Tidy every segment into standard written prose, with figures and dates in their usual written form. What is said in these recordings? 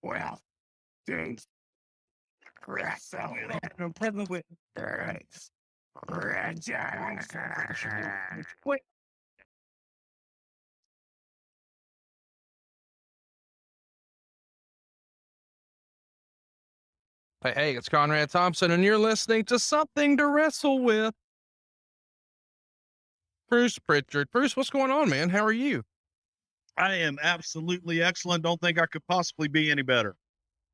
Well, Dave Wrestle with Bruce Prichard. Wait. Hey, it's Conrad Thompson, and you're listening to Something to Wrestle with. Bruce Prichard. Bruce, what's going on, man? How are you? I am absolutely excellent. Don't think I could possibly be any better.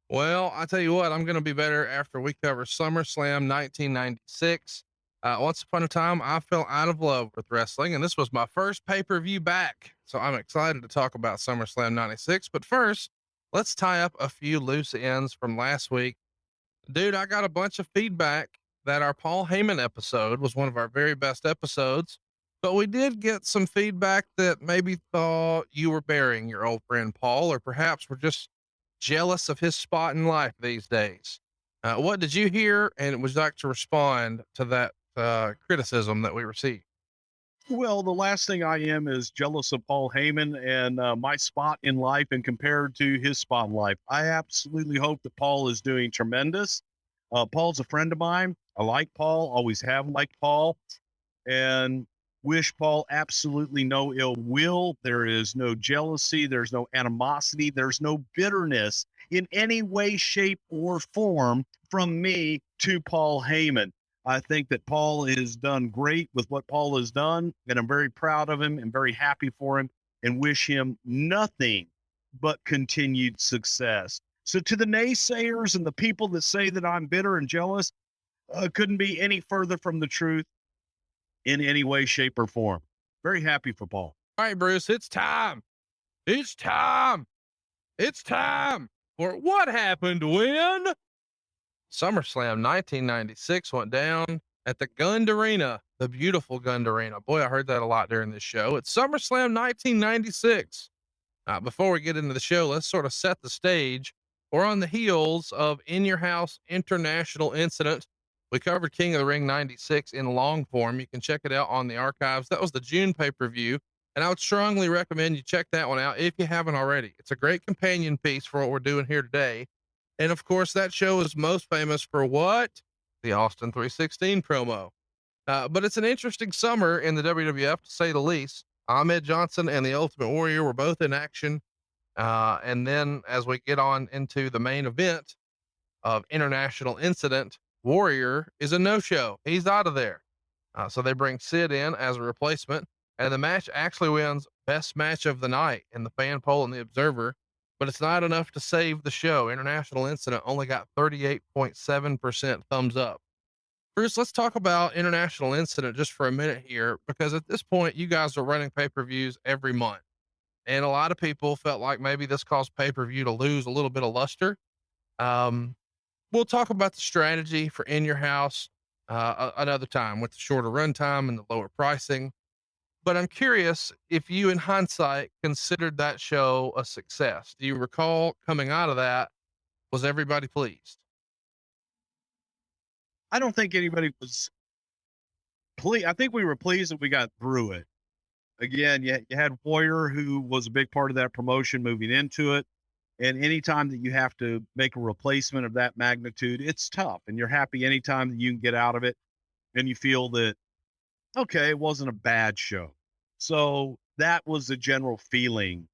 Well, I tell you what, I'm going to be better after we cover SummerSlam 1996. Once upon a time, I fell out of love with wrestling, and this was my first pay-per-view back. So I'm excited to talk about SummerSlam 96. But first, let's tie up a few loose ends from last week. Dude, I got a bunch of feedback that our Paul Heyman episode was one of our very best episodes, but we did get some feedback that maybe thought you were burying your old friend Paul, or perhaps were just jealous of his spot in life these days. What did you hear? And would you like to respond to that criticism that we received? Well, the last thing I am is jealous of Paul Heyman and my spot in life and compared to his spot in life. I absolutely hope that Paul is doing tremendous. Paul's a friend of mine. I like Paul, always have liked Paul, and wish Paul absolutely no ill will. There is no jealousy. There's no animosity. There's no bitterness in any way, shape, or form from me to Paul Heyman. I think that Paul has done great with what Paul has done, and I'm very proud of him and very happy for him and wish him nothing but continued success. So to the naysayers and the people that say that I'm bitter and jealous, couldn't be any further from the truth in any way, shape, or form. Very happy for Paul. All right, Bruce, it's time. It's time. It's time for what happened when SummerSlam 1996 went down at the Gund Arena, the beautiful Gund Arena. Boy, I heard that a lot during this show. It's SummerSlam 1996. Before we get into the show, let's sort of set the stage. We're on the heels of In Your House International Incident. We covered King of the Ring 96 in long form. You can check it out on the archives. That was the June pay-per-view, and I would strongly recommend you check that one out if you haven't already. It's a great companion piece for what we're doing here today. And of course, that show is most famous for what? The Austin 316 promo. But it's an interesting summer in the WWF, to say the least. Ahmed Johnson and the Ultimate Warrior were both in action. And then as we get on into the main event of International Incident, Warrior is a no-show. He's out of there. So they bring Sid in as a replacement, and the match actually wins best match of the night in the fan poll and the Observer, but it's not enough to save the show. International Incident only got 38.7% thumbs up. Bruce, let's talk about International Incident just for a minute here, because at this point, you guys are running pay-per-views every month. And a lot of people felt like maybe this caused pay-per-view to lose a little bit of luster. We'll talk about the strategy for In Your House another time with the shorter run time and the lower pricing. But I'm curious if you, in hindsight, considered that show a success. Do you recall coming out of that? Was everybody pleased? I don't think anybody was pleased. I think we were pleased that we got through it. Again, you had Warrior, who was a big part of that promotion moving into it. And anytime that you have to make a replacement of that magnitude, it's tough. And you're happy anytime that you can get out of it and you feel that, okay, it wasn't a bad show. So that was the general feeling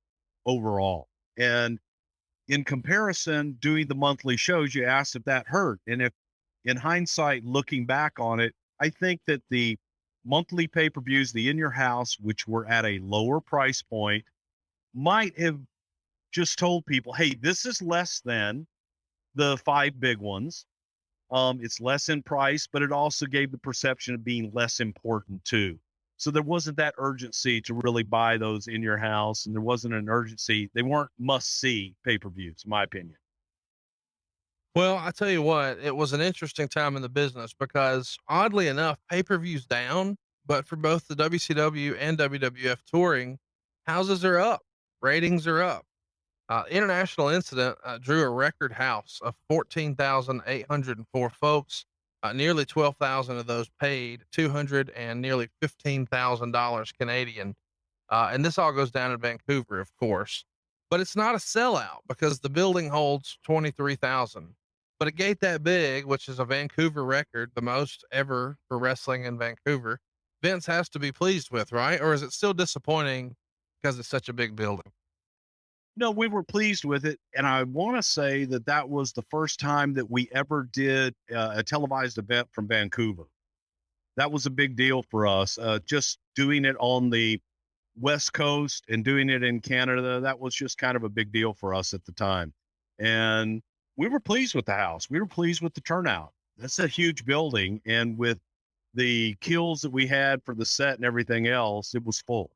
overall. And in comparison, doing the monthly shows, you asked if that hurt. And if in hindsight, looking back on it, I think that the monthly pay-per-views, the In Your House, which were at a lower price point, might have just told people, hey, this is less than the 5 big ones. It's less in price, but it also gave the perception of being less important too. So there wasn't that urgency to really buy those In Your House, and there wasn't an urgency. They weren't must-see pay-per-views, in my opinion. Well, I tell you what, it was an interesting time in the business because oddly enough, pay-per-views down, but for both the WCW and WWF touring, houses are up, ratings are up. International Incident drew a record house of 14,804 folks. Nearly 12,000 of those paid, 200 and nearly $15,000 Canadian. And this all goes down in Vancouver, of course. but it's not a sellout because the building holds 23,000. But a gate that big, which is a Vancouver record, the most ever for wrestling in Vancouver, Vince has to be pleased with, right? Or is it still disappointing because it's such a big building? No, we were pleased with it. And I want to say that that was the first time that we ever did a televised event from Vancouver. That was a big deal for us. Just doing it on the West Coast and doing it in Canada, that was just kind of a big deal for us at the time. And we were pleased with the house. We were pleased with the turnout. That's a huge building. And with the kills that we had for the set and everything else, it was full.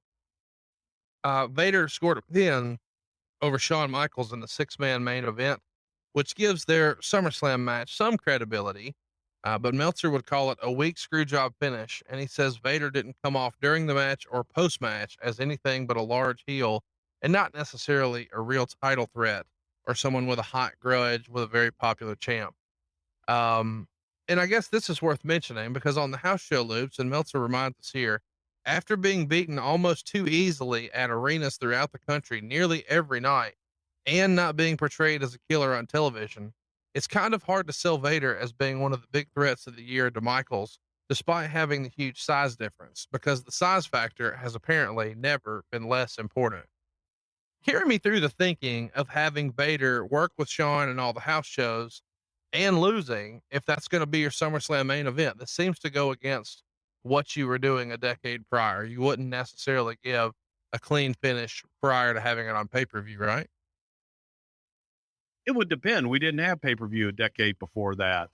Vader scored a pin over Shawn Michaels in the 6-man main event, which gives their SummerSlam match some credibility. But Meltzer would call it a weak screw job finish, and he says Vader didn't come off during the match or post match as anything but a large heel and not necessarily a real title threat or someone with a hot grudge with a very popular champ. And I guess this is worth mentioning because on the house show loops, and Meltzer reminds us here, after being beaten almost too easily at arenas throughout the country nearly every night and not being portrayed as a killer on television, it's kind of hard to sell Vader as being one of the big threats of the year to Michaels, despite having the huge size difference, because the size factor has apparently never been less important. Carry me through the thinking of having Vader work with Shawn and all the house shows and losing if that's going to be your SummerSlam main event. This seems to go against what you were doing a decade prior. You wouldn't necessarily give a clean finish prior to having it on pay-per-view, right? It would depend. We didn't have pay-per-view a decade before that.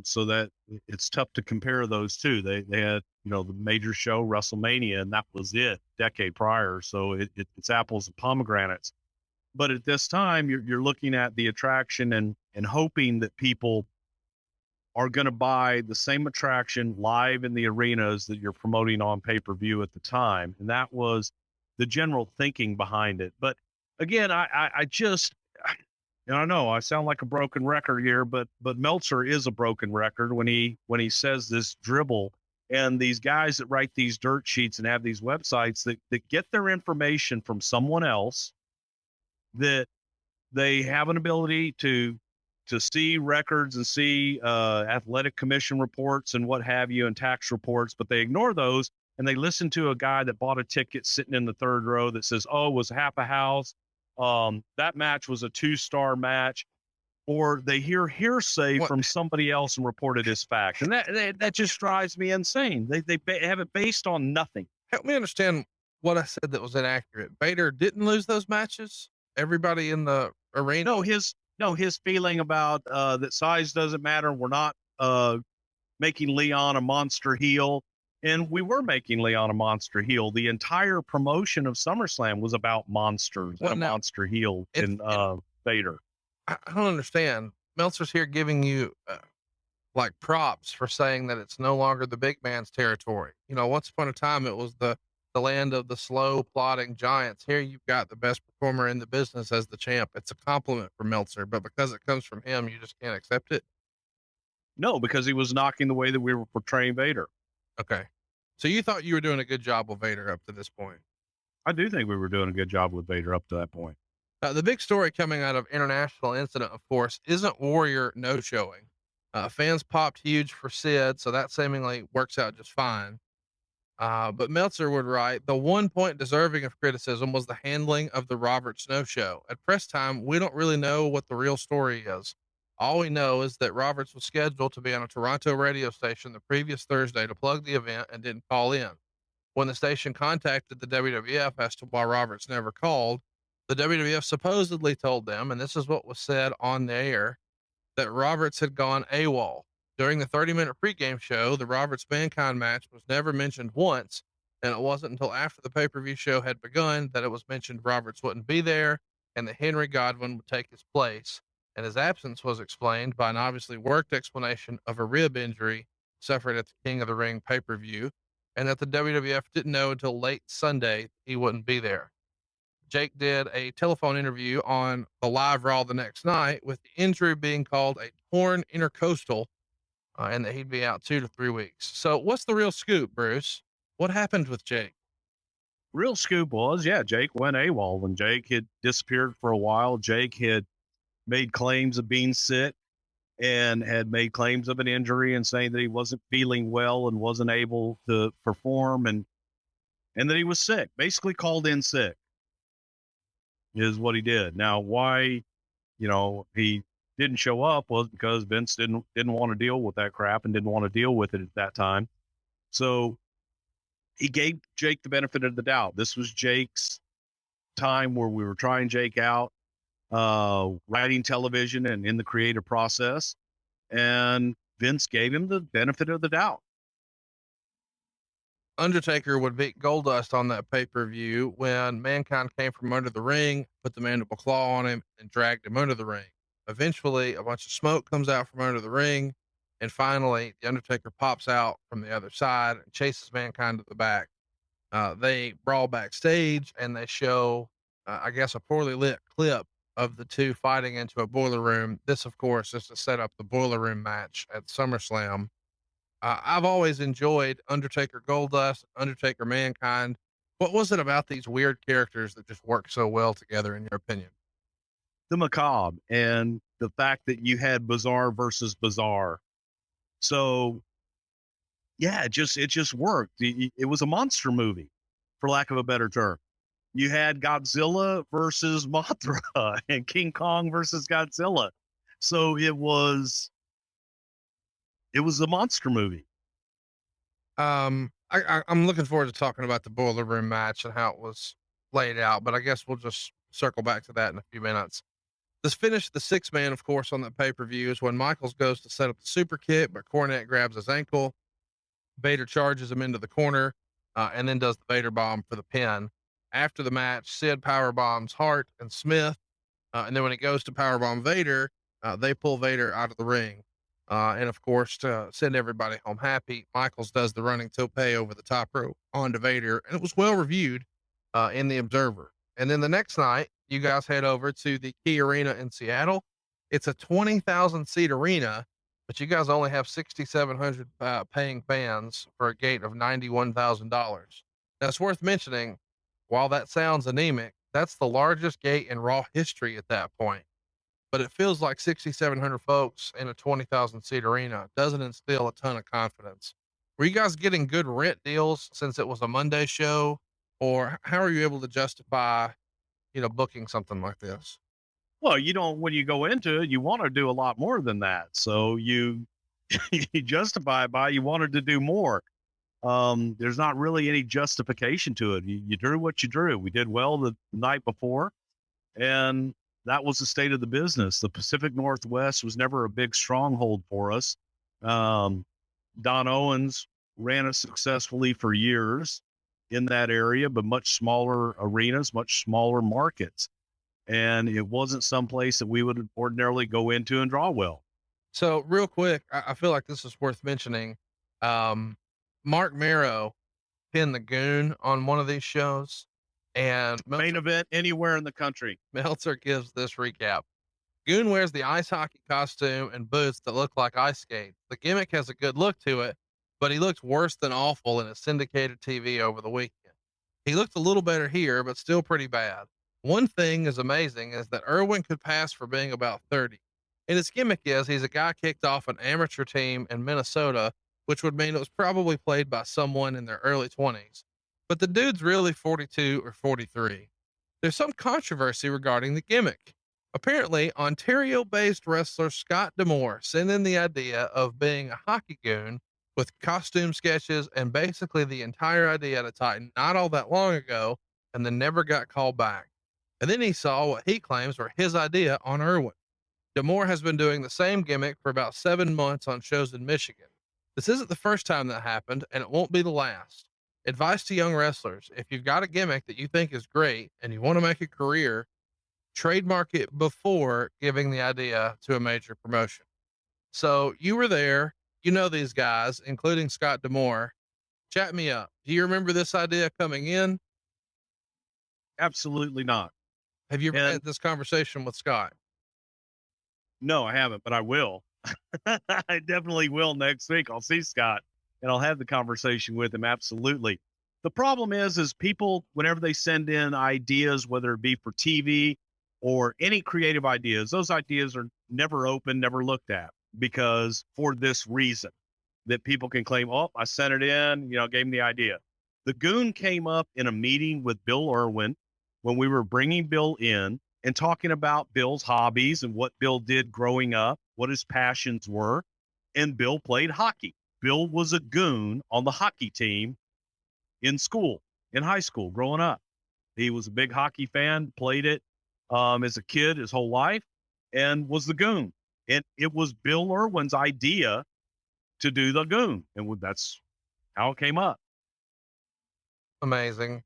So that it's tough to compare those two. They had, the major show WrestleMania, and that was it decade prior. So it's apples and pomegranates. But at this time, you're looking at the attraction and hoping that people are going to buy the same attraction live in the arenas that you're promoting on pay-per-view at the time. And that was the general thinking behind it. But again, I just, and I know I sound like a broken record here, but Meltzer is a broken record when he says this dribble. And these guys that write these dirt sheets and have these websites that get their information from someone else, that they have an ability to see records and see athletic commission reports and what have you and tax reports, but they ignore those and they listen to a guy that bought a ticket sitting in the third row that says, oh, it was half a house. That match was a 2-star match, or they hear hearsay from somebody else and report it as fact. And that just drives me insane. They have it based on nothing. Help me understand what I said that was inaccurate. Vader didn't lose those matches. Everybody in the arena. His feeling about that size doesn't matter. We're not making Leon a monster heel. And we were making Leon a monster heel. The entire promotion of SummerSlam was about monsters and a monster heel in Vader. I don't understand. Meltzer's here giving you like props for saying that it's no longer the big man's territory. Once upon a time, it was the land of the slow plodding giants. Here you've got the best performer in the business as the champ. It's a compliment for Meltzer, but because it comes from him, you just can't accept it. No, because he was knocking the way that we were portraying Vader. Okay. So you thought you were doing a good job with Vader up to this point? I do think we were doing a good job with Vader up to that point. The big story coming out of International Incident, of course, isn't Warrior no-showing. Fans popped huge for Sid, so that seemingly works out just fine. But Meltzer would write, the one point deserving of criticism was the handling of the Roberts no-show. At press time, we don't really know what the real story is. All we know is that Roberts was scheduled to be on a Toronto radio station the previous Thursday to plug the event and didn't call in. When the station contacted the WWF as to why Roberts never called, the WWF supposedly told them, and this is what was said on the air, that Roberts had gone AWOL. During the 30-minute pregame show, the Roberts Mankind match was never mentioned once, and it wasn't until after the pay-per-view show had begun that it was mentioned Roberts wouldn't be there and that Henry Godwin would take his place. And his absence was explained by an obviously worked explanation of a rib injury suffered at the King of the Ring pay-per-view, and that the WWF didn't know until late Sunday he wouldn't be there. Jake did a telephone interview on the live Raw the next night with the injury being called a torn intercostal, and that he'd be out 2 to 3 weeks. So what's the real scoop, Bruce? What happened with Jake? real scoop was, yeah, Jake went AWOL. When Jake had disappeared for a while, Jake had made claims of being sick and had made claims of an injury and saying that he wasn't feeling well and wasn't able to perform and that he was sick, basically called in sick is what he did. Now, why, he didn't show up was because Vince didn't want to deal with that crap and didn't want to deal with it at that time. So he gave Jake the benefit of the doubt. This was Jake's time where we were trying Jake out, writing television and in the creative process. And Vince gave him the benefit of the doubt. Undertaker would beat Goldust on that pay-per-view when Mankind came from under the ring, put the mandible claw on him, and dragged him under the ring. Eventually, a bunch of smoke comes out from under the ring, and finally, the Undertaker pops out from the other side and chases Mankind to the back. They brawl backstage, and they show, I guess, a poorly lit clip of the two fighting into a boiler room. This, of course, is to set up the boiler room match at SummerSlam. I've always enjoyed Undertaker Goldust, Undertaker Mankind. What was it about these weird characters that just work so well together, in your opinion? The macabre and the fact that you had bizarre versus bizarre. So, yeah, it just worked. It was a monster movie, for lack of a better term. You had Godzilla versus Mothra and King Kong versus Godzilla. So it was a monster movie. I'm looking forward to talking about the boiler room match and how it was laid out, but I guess we'll just circle back to that in a few minutes. This finished the 6-man, of course, on the pay-per-view is when Michaels goes to set up the super kick, but Cornette grabs his ankle. Vader charges him into the corner, and then does the Vader bomb for the pin. After the match, Sid power bombs Hart and Smith. And then when it goes to powerbomb Vader, they pull Vader out of the ring. And of course, to send everybody home happy, Michaels does the running tope over the top rope onto Vader, and it was well reviewed in the Observer. And then the next night, you guys head over to the Key Arena in Seattle. It's a 20,000 seat arena, but you guys only have 6,700 paying fans for a gate of $91,000. Now, it's worth mentioning, while that sounds anemic, that's the largest gate in Raw history at that point. But it feels like 6,700 folks in a 20,000 seat arena doesn't instill a ton of confidence. Were you guys getting good rent deals since it was a Monday show? Or how are you able to justify, booking something like this? Well, when you go into it, you want to do a lot more than that. So you justify it by you wanted to do more. There's not really any justification to it. You drew what you drew. We did well the night before, and that was the state of the business. The Pacific Northwest was never a big stronghold for us. Don Owens ran it successfully for years in that area, but much smaller arenas, much smaller markets. And it wasn't someplace that we would ordinarily go into and draw well. So real quick, I feel like this is worth mentioning. Mark Marrow pinned the Goon on one of these shows, and Main event anywhere in the country. Meltzer gives this recap. Goon wears the ice hockey costume and boots that look like ice skates. The gimmick has a good look to it, but he looked worse than awful in a syndicated TV over the weekend. He looked a little better here, but still pretty bad. One thing is amazing is that Irwin could pass for being about 30. And his gimmick is he's a guy kicked off an amateur team in Minnesota, which would mean it was probably played by someone in their early 20s. But the dude's really 42 or 43. There's some controversy regarding the gimmick. Apparently, Ontario-based wrestler Scott D'Amore sent in the idea of being a hockey goon with costume sketches and basically the entire idea to Titan not all that long ago, and then never got called back. And then he saw what he claims were his idea on Irwin. D'Amore has been doing the same gimmick for about 7 months on shows in Michigan. This isn't the first time that happened, and it won't be the last. Advice to young wrestlers: if you've got a gimmick that you think is great and you want to make a career, trademark it before giving the idea to a major promotion. So you were there, these guys, including Scott D'Amore. Chat me up. Do you remember this idea coming in? Absolutely not. Have you ever had this conversation with Scott? No, I haven't, but I will. I definitely will next week. I'll see Scott and I'll have the conversation with him. Absolutely. The problem is people, whenever they send in ideas, whether it be for TV or any creative ideas, those ideas are never open, never looked at, because for this reason that people can claim, oh, I sent it in, gave him the idea. The Goon came up in a meeting with Bill Irwin when we were bringing Bill in and talking about Bill's hobbies and what Bill did growing up, what his passions were. And Bill played hockey. Bill was a Goon on the hockey team in school, in high school, growing up. He was a big hockey fan, played it as a kid his whole life, and was the Goon. And it was Bill Irwin's idea to do the Goon. And that's how it came up. Amazing.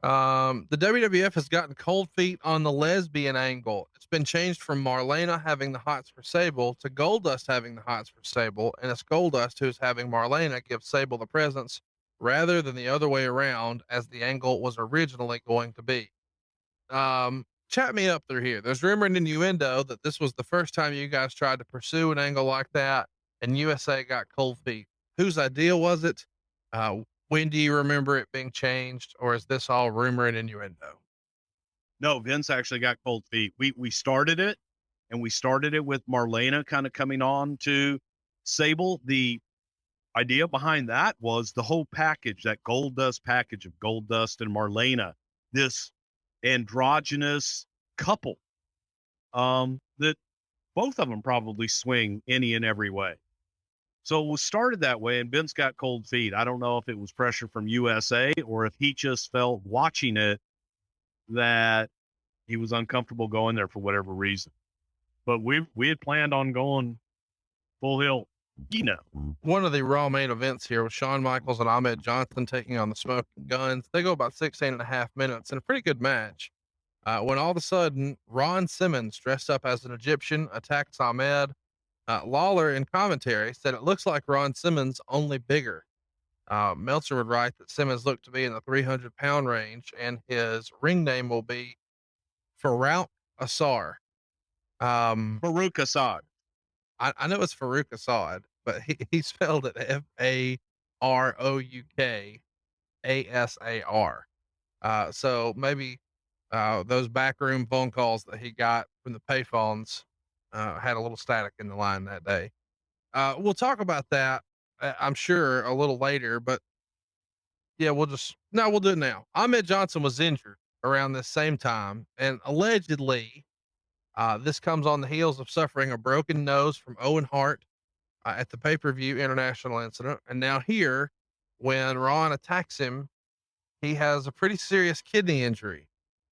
The WWF has gotten cold feet on the lesbian angle. It's been changed from Marlena having the hots for Sable to Goldust having the hots for Sable, and it's Goldust who's having Marlena give Sable the presents rather than the other way around as the angle was originally going to be. Chat me up through here. There's rumor and innuendo that this was the first time you guys tried to pursue an angle like that, and USA got cold feet. Whose idea was it? When do you remember it being changed, or is this all rumor and innuendo? No, Vince actually got cold feet. We started it, and we started it with Marlena kind of coming on to Sable. The idea behind that was the whole package, that Goldust package of Goldust and Marlena, this androgynous couple that both of them probably swing any and every way. So it was started that way, and Vince got cold feet. I don't know if it was pressure from USA or if he just felt watching it that he was uncomfortable going there for whatever reason. But we had planned on going full hill, One of the Raw main events here was Shawn Michaels and Ahmed Johnson taking on the Smoking Guns. They go about 16.5 minutes in a pretty good match. When all of a sudden, Ron Simmons, dressed up as an Egyptian, attacks Ahmed. Lawler in commentary said it looks like Ron Simmons, only bigger. Meltzer would write that Simmons looked to be in the 300-pound range, and his ring name will be Farouk Assad. Farouk Assad. I know it's Farouk Assad, but he spelled it Faroukasar. So maybe those backroom phone calls that he got from the payphones had a little static in the line that day. We'll talk about that, I'm sure, a little later, but yeah, we'll do it now. Ahmed Johnson was injured around this same time, and allegedly, this comes on the heels of suffering a broken nose from Owen Hart at the pay-per-view international incident. And now here, when Ron attacks him, he has a pretty serious kidney injury.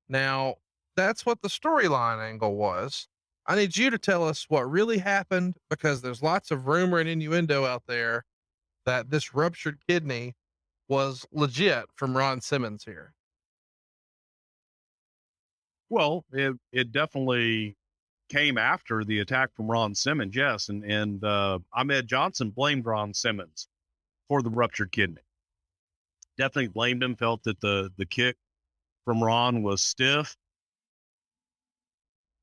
Now, that's what the storyline angle was. I need you to tell us what really happened, because there's lots of rumor and innuendo out there that this ruptured kidney was legit from Ron Simmons here. Well, it definitely came after the attack from Ron Simmons, yes, and Ahmed Johnson blamed Ron Simmons for the ruptured kidney. Definitely blamed him, felt that the kick from Ron was stiff.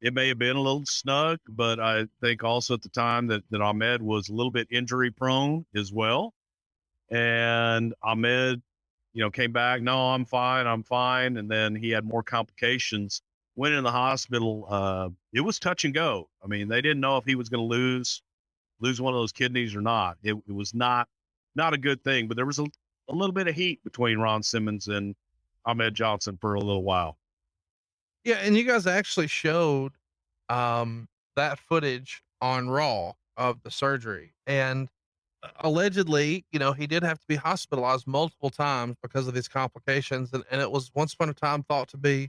It may have been a little snug, but I think also at the time that Ahmed was a little bit injury prone as well. And Ahmed, came back, no, I'm fine. And then he had more complications, went in the hospital. It was touch and go. I mean, they didn't know if he was going to lose one of those kidneys or not. It was not a good thing, but there was a little bit of heat between Ron Simmons and Ahmed Johnson for a little while. Yeah, and you guys actually showed that footage on Raw of the surgery, and allegedly, he did have to be hospitalized multiple times because of these complications, and it was once upon a time thought to be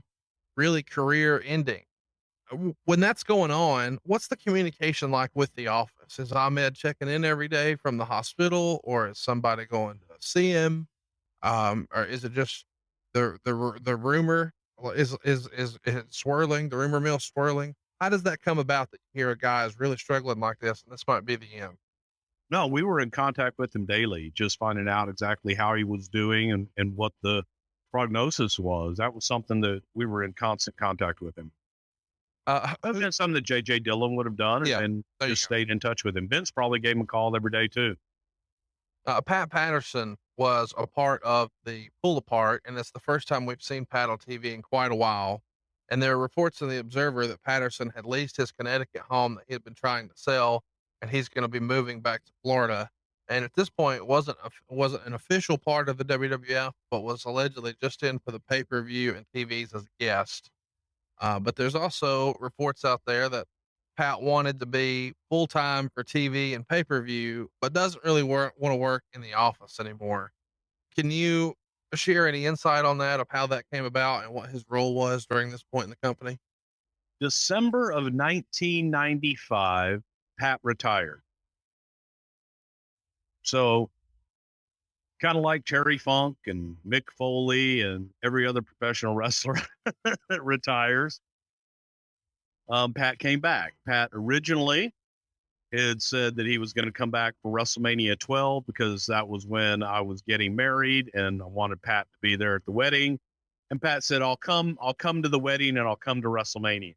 really career ending. When that's going on, what's the communication like with the office? Is Ahmed checking in every day from the hospital, or is somebody going to see him? Or is it just the rumor is it swirling, the rumor mill swirling? How does that come about that you hear a guy is really struggling like this, and this might be the end? No, we were in contact with him daily, just finding out exactly how he was doing and what the prognosis was. That was something that we were in constant contact with him. That's something that J.J. Dillon would have done, and just stayed in touch with him. Vince probably gave him a call every day too. Pat Patterson was a part of the pull apart, and it's the first time we've seen Pat on TV in quite a while. And there are reports in the Observer that Patterson had leased his Connecticut home that he had been trying to sell, and he's going to be moving back to Florida. And at this point, it wasn't an official part of the WWF, but was allegedly just in for the pay per view and TVs as a guest. But there's also reports out there that Pat wanted to be full time for TV and pay per view, but doesn't really want to work in the office anymore. Can you share any insight on that, of how that came about and what his role was during this point in the company? December of 1995, Pat retired. So, kind of like Terry Funk and Mick Foley and every other professional wrestler that retires, Pat came back. Pat originally had said that he was going to come back for WrestleMania 12 because that was when I was getting married and I wanted Pat to be there at the wedding. And Pat said, I'll come to the wedding and I'll come to WrestleMania.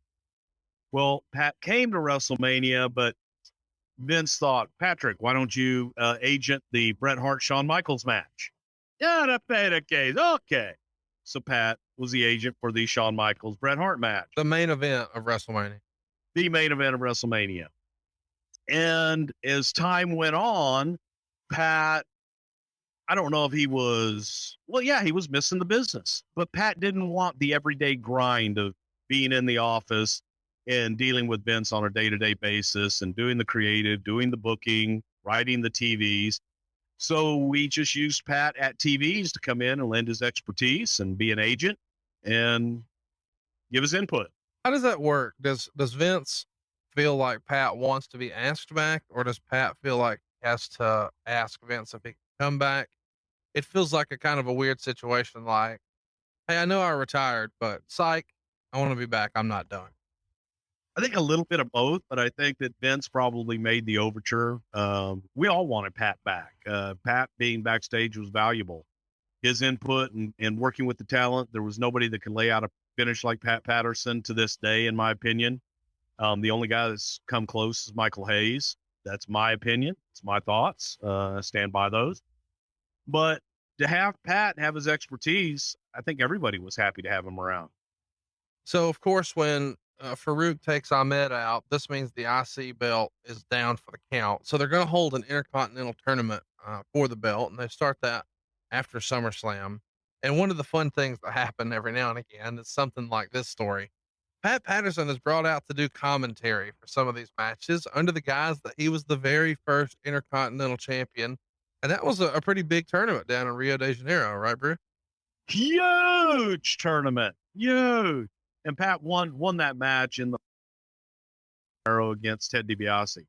Well, Pat came to WrestleMania, but Vince thought, Patrick, why don't you agent the Bret Hart Shawn Michaels match? Yeah, that's the case. Okay. So Pat was the agent for the Shawn Michaels Bret Hart match. The main event of WrestleMania. The main event of WrestleMania. And as time went on, Pat, I don't know if he was, he was missing the business, but Pat didn't want the everyday grind of being in the office and dealing with Vince on a day-to-day basis and doing the creative, doing the booking, writing the TVs. So we just used Pat at TVs to come in and lend his expertise and be an agent and give his input. How does that work? Does Vince feel like Pat wants to be asked back, or does Pat feel like he has to ask Vince if he can come back? It feels like a kind of a weird situation. Like, hey, I know I retired, but psych, I want to be back. I'm not done. I think a little bit of both, but I think that Vince probably made the overture. We all wanted Pat back. Pat being backstage was valuable. His input and working with the talent, there was nobody that could lay out a finish like Pat Patterson to this day, in my opinion. The only guy that's come close is Michael Hayes. That's my opinion. It's my thoughts. I stand by those. But to have Pat have his expertise, I think everybody was happy to have him around. So, of course, when Farouk takes Ahmed out, this means the IC belt is down for the count. So they're going to hold an intercontinental tournament for the belt, and they start that after SummerSlam. And one of the fun things that happen every now and again is something like this story. Pat Patterson is brought out to do commentary for some of these matches under the guise that he was the very first intercontinental champion. And that was a pretty big tournament down in Rio de Janeiro, right, Bruce? Huge tournament. Huge. And Pat won that match in the against Ted DiBiase.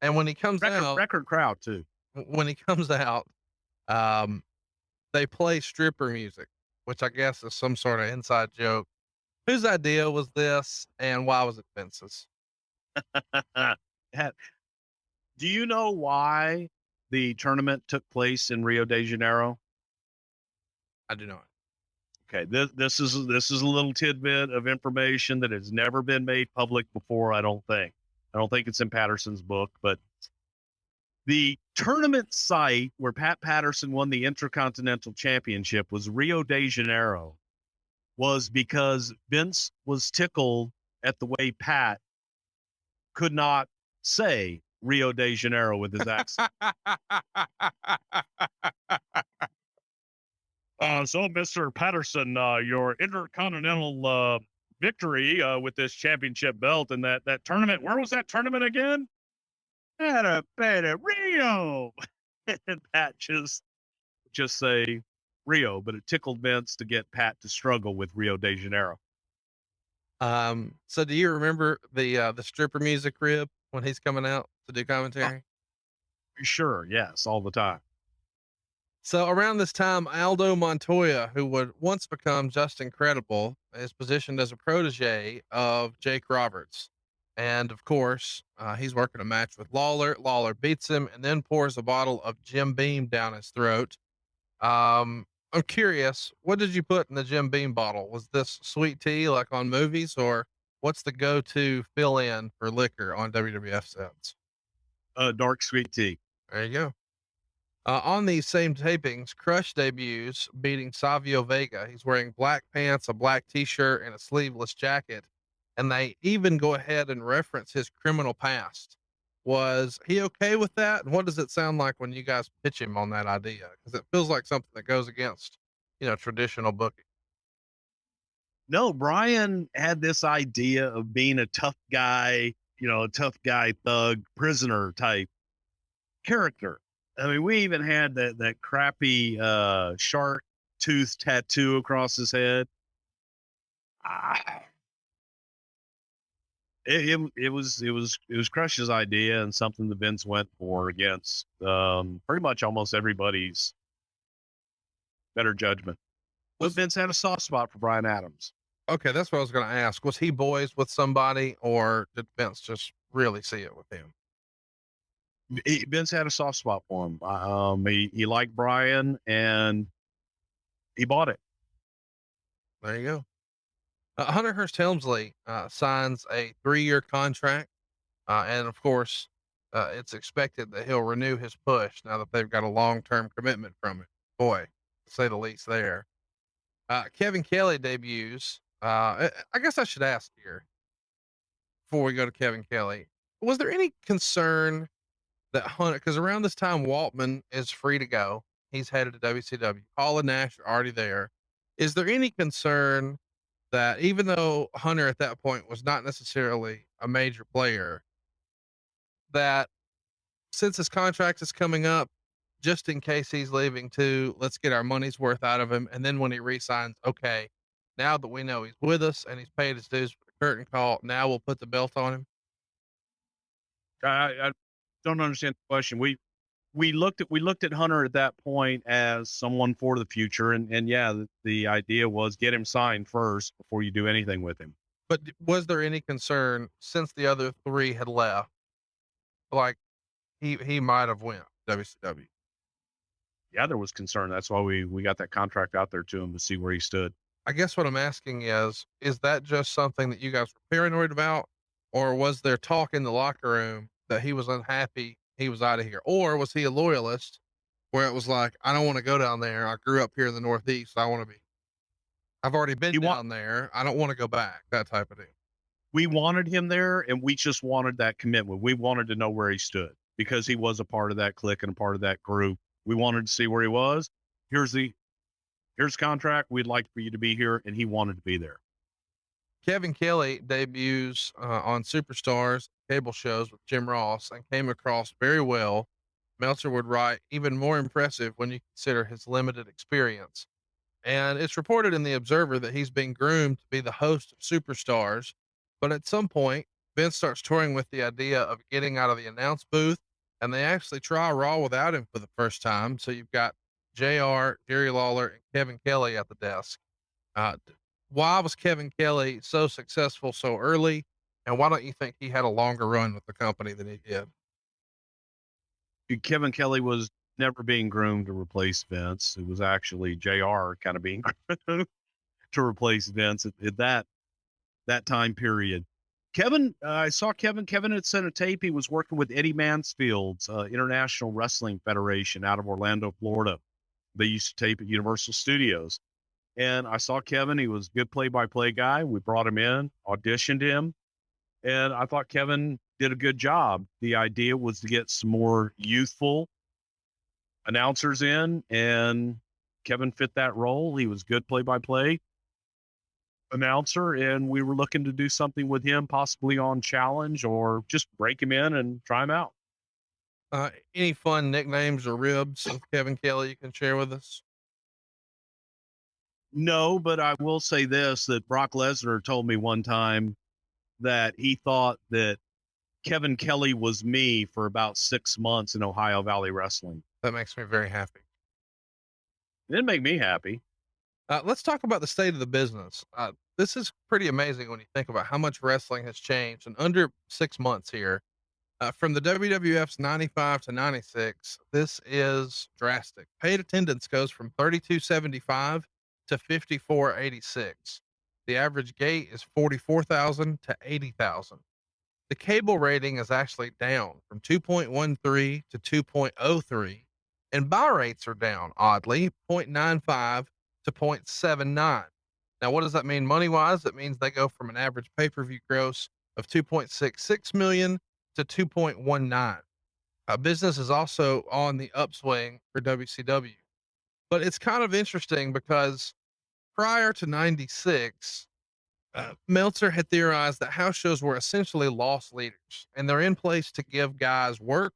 And when he comes out, record crowd too. When he comes out, they play stripper music, which I guess is some sort of inside joke. Whose idea was this, and why was it Vince's? Do you know why the tournament took place in Rio de Janeiro? I do not. Okay, this is a little tidbit of information that has never been made public before. I don't think it's in Patterson's book, but the tournament site where Pat Patterson won the Intercontinental Championship was Rio de Janeiro, was because Vince was tickled at the way Pat could not say Rio de Janeiro with his accent. So, Mr. Patterson, your intercontinental victory with this championship belt and that tournament. Where was that tournament again? At Rio. And Pat just say Rio, but it tickled Vince to get Pat to struggle with Rio de Janeiro. So do you remember the stripper music rib when he's coming out to do commentary? Sure. Yes. All the time. So around this time, Aldo Montoya, who would once become Just Incredible, is positioned as a protege of Jake Roberts. And of course, he's working a match with Lawler. Lawler beats him and then pours a bottle of Jim Beam down his throat. I'm curious, what did you put in the Jim Beam bottle? Was this sweet tea like on movies, or what's the go-to fill-in for liquor on WWF sets? Dark sweet tea. There you go. On these same tapings, Crush debuts beating Savio Vega. He's wearing black pants, a black t-shirt, and a sleeveless jacket. And they even go ahead and reference his criminal past. Was he okay with that? And what does it sound like when you guys pitch him on that idea? Because it feels like something that goes against, traditional booking. No, Brian had this idea of being a tough guy, a tough guy, thug, prisoner type character. I mean, we even had that crappy shark tooth tattoo across his head. It was Crush's idea and something that Vince went for against pretty much almost everybody's better judgment. But Vince had a soft spot for Brian Adams. Okay, that's what I was going to ask. Was he boys with somebody, or did Vince just really see it with him? Vince had a soft spot for him. He liked Brian, and he bought it. There you go. Hunter Hearst Helmsley signs a 3-year contract, and of course, it's expected that he'll renew his push now that they've got a long-term commitment from it. Boy, to say the least there. Kevin Kelly debuts. I guess I should ask here before we go to Kevin Kelly. Was there any concern that Hunter, because around this time, Waltman is free to go. He's headed to WCW. Hall and Nash are already there. Is there any concern that even though Hunter at that point was not necessarily a major player, that since his contract is coming up, just in case he's leaving too, let's get our money's worth out of him. And then when he resigns, okay, now that we know he's with us and he's paid his dues for the curtain call, now we'll put the belt on him. I don't understand the question. We looked at Hunter at that point as someone for the future, and yeah, the idea was get him signed first before you do anything with him. But was there any concern since the other 3 had left, like he might have went WCW? Yeah, there was concern. That's why we got that contract out there to him to see where he stood. I guess what I'm asking is that just something that you guys were paranoid about, or was there talk in the locker room that he was unhappy, he was out of here? Or was he a loyalist where it was like, I don't want to go down there. I grew up here in the Northeast. I've already been down there. I don't want to go back, that type of deal. We wanted him there, and we just wanted that commitment. We wanted to know where he stood because he was a part of that clique and a part of that group. We wanted to see where he was. Here's contract. We'd like for you to be here. And he wanted to be there. Kevin Kelly debuts on Superstars cable shows with Jim Ross and came across very well. Meltzer would write, even more impressive when you consider his limited experience. And it's reported in the Observer that he's being groomed to be the host of Superstars. But at some point, Vince starts touring with the idea of getting out of the announce booth, and they actually try Raw without him for the first time. So you've got JR, Jerry Lawler, and Kevin Kelly at the desk. Why was Kevin Kelly so successful so early? And why don't you think he had a longer run with the company than he did? Kevin Kelly was never being groomed to replace Vince. It was actually JR kind of being groomed to replace Vince at that time period. Kevin, I saw Kevin had sent a tape. He was working with Eddie Mansfield's International Wrestling Federation out of Orlando, Florida. They used to tape at Universal Studios. And I saw Kevin. He was a good play-by-play guy. We brought him in, auditioned him, and I thought Kevin did a good job. The idea was to get some more youthful announcers in, and Kevin fit that role. He was good play-by-play announcer, and we were looking to do something with him, possibly on Challenge, or just break him in and try him out. Any fun nicknames or ribs of Kevin Kelly you can share with us? No, but I will say this, that Brock Lesnar told me one time that he thought that Kevin Kelly was me for about 6 months in Ohio Valley Wrestling. That makes me very happy. It didn't make me happy. Let's talk about the state of the business. This is pretty amazing when you think about how much wrestling has changed in under 6 months here. From the WWF's 95 to 96, this is drastic. Paid attendance goes from 3,275 to 5,486. The average gate is 44,000 to 80,000. The cable rating is actually down from 2.13 to 2.03, And buy rates are down, oddly, 0.95 to 0.79. Now, what does that mean money wise? It means they go from an average pay per view gross of 2.66 million to 2.19. Business is also on the upswing for WCW. But it's kind of interesting because prior to 96, Meltzer had theorized that house shows were essentially loss leaders, and they're in place to give guys work,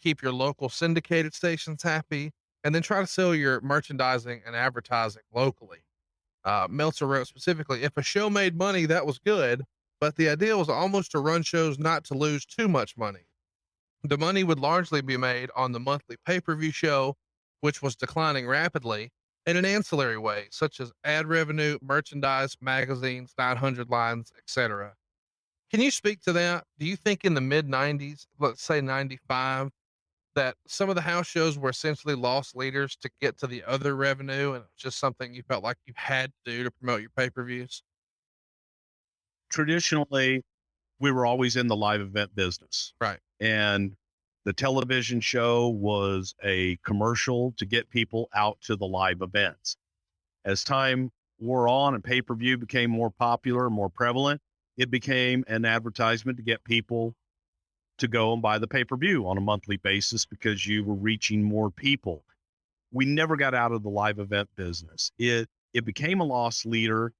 keep your local syndicated stations happy, and then try to sell your merchandising and advertising locally. Meltzer wrote specifically, if a show made money, that was good, but the idea was almost to run shows not to lose too much money. The money would largely be made on the monthly pay-per-view show, which was declining rapidly, in an ancillary way, such as ad revenue, merchandise, magazines, 900 lines, etc. Can you speak to that? Do you think in the mid 90s, let's say 95, that some of the house shows were essentially loss leaders to get to the other revenue, and it was just something you felt like you had to do to promote your pay-per-views? Traditionally, we were always in the live event business. Right. And the television show was a commercial to get people out to the live events. As time wore on and pay-per-view became more popular, more prevalent, it became an advertisement to get people to go and buy the pay-per-view on a monthly basis because you were reaching more people. We never got out of the live event business. It became a loss leader,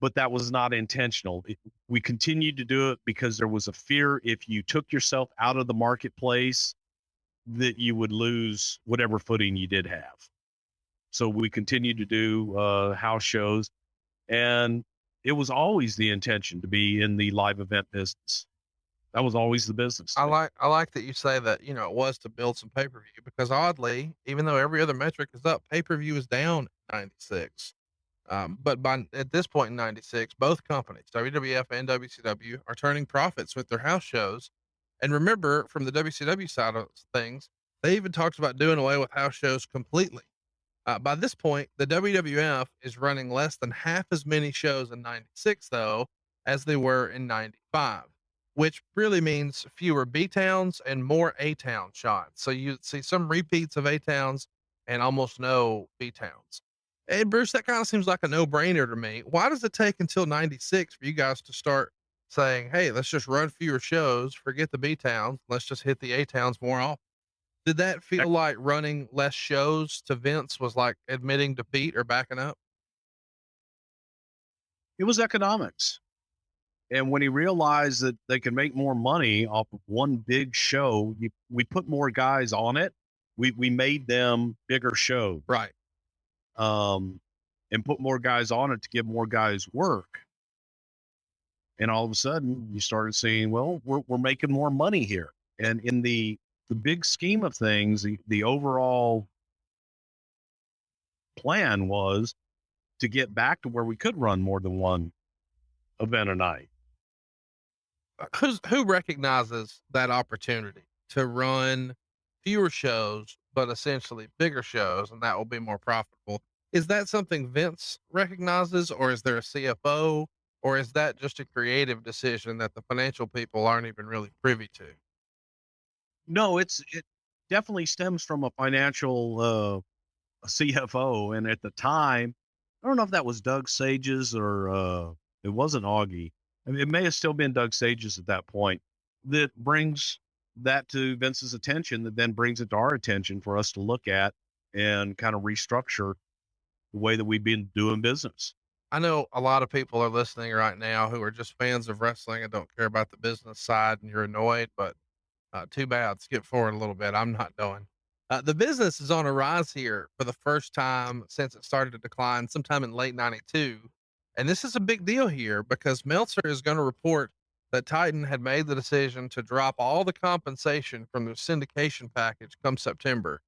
but that was not intentional. We continued to do it because there was a fear if you took yourself out of the marketplace that you would lose whatever footing you did have. So we continued to do house shows, and it was always the intention to be in the live event business. That was always the business. I like that you say that, you know, it was to build some pay-per-view, because oddly, even though every other metric is up, pay-per-view is down in 96. But at this point in 96, both companies, WWF and WCW, are turning profits with their house shows. And remember, from the WCW side of things, they even talked about doing away with house shows completely. By this point, the WWF is running less than half as many shows in 96, though, as they were in 95, which really means fewer B towns and more A town shots. So you see some repeats of A towns and almost no B towns. And Bruce, that kind of seems like a no brainer to me. Why does it take until 96 for you guys to start saying, hey, let's just run fewer shows, forget the B towns, let's just hit the A towns more often? Did that feel like running less shows to Vince was like admitting defeat or backing up? It was economics. And when he realized that they could make more money off of one big show, we put more guys on it. We made them bigger shows. Right. And put more guys on it to give more guys work. And all of a sudden you started seeing, well, we're making more money here. And in the big scheme of things, the overall plan was to get back to where we could run more than one event a night. Who recognizes that opportunity to run fewer shows, but essentially bigger shows, and that will be more profitable? Is that something Vince recognizes, or is there a CFO, or is that just a creative decision that the financial people aren't even really privy to? No, it definitely stems from a financial CFO. And at the time, I don't know if that was Doug Sages or it wasn't Augie. I mean, it may have still been Doug Sages at that point, that brings that to Vince's attention, that then brings it to our attention for us to look at and kind of restructure the way that we've been doing business. I know a lot of people are listening right now who are just fans of wrestling and don't care about the business side, and you're annoyed, but too bad. Skip forward a little bit. I'm not done. The business is on a rise here for the first time since it started to decline sometime in late 92. And this is a big deal here because Meltzer is going to report that Titan had made the decision to drop all the compensation from their syndication package come September.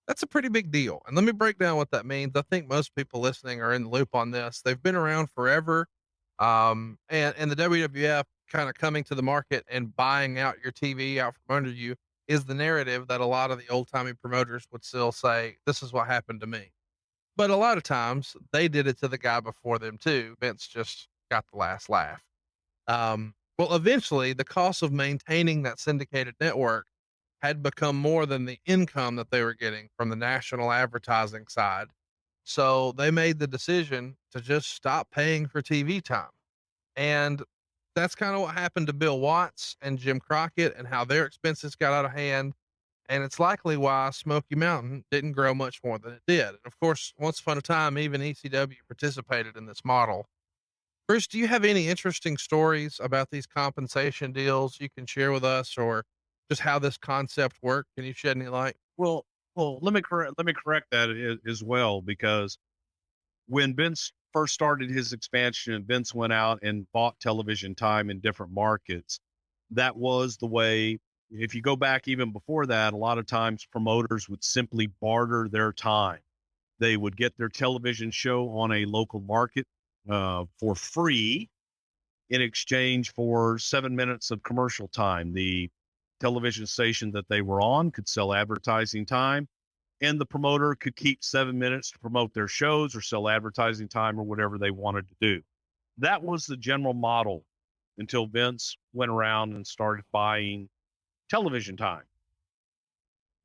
That's a pretty big deal. And let me break down what that means. I think most people listening are in the loop on this. They've been around forever. And the WWF kind of coming to the market and buying out your TV out from under you is the narrative that a lot of the old timey promoters would still say, this is what happened to me. But a lot of times they did it to the guy before them too. Vince just got the last laugh. Well, eventually the cost of maintaining that syndicated network had become more than the income that they were getting from the national advertising side. So they made the decision to just stop paying for TV time. And that's kind of what happened to Bill Watts and Jim Crockett and how their expenses got out of hand. And it's likely why Smoky Mountain didn't grow much more than it did. And of course, once upon a time, even ECW participated in this model. Bruce, do you have any interesting stories about these compensation deals you can share with us, or just how this concept worked? Can you shed any light? Well, let me correct that as well, because when Vince first started his expansion and Vince went out and bought television time in different markets, that was the way. If you go back even before that, a lot of times promoters would simply barter their time. They would get their television show on a local market for free in exchange for 7 minutes of commercial time. The television station that they were on could sell advertising time, and the promoter could keep 7 minutes to promote their shows or sell advertising time or whatever they wanted to do. That was the general model until Vince went around and started buying television time.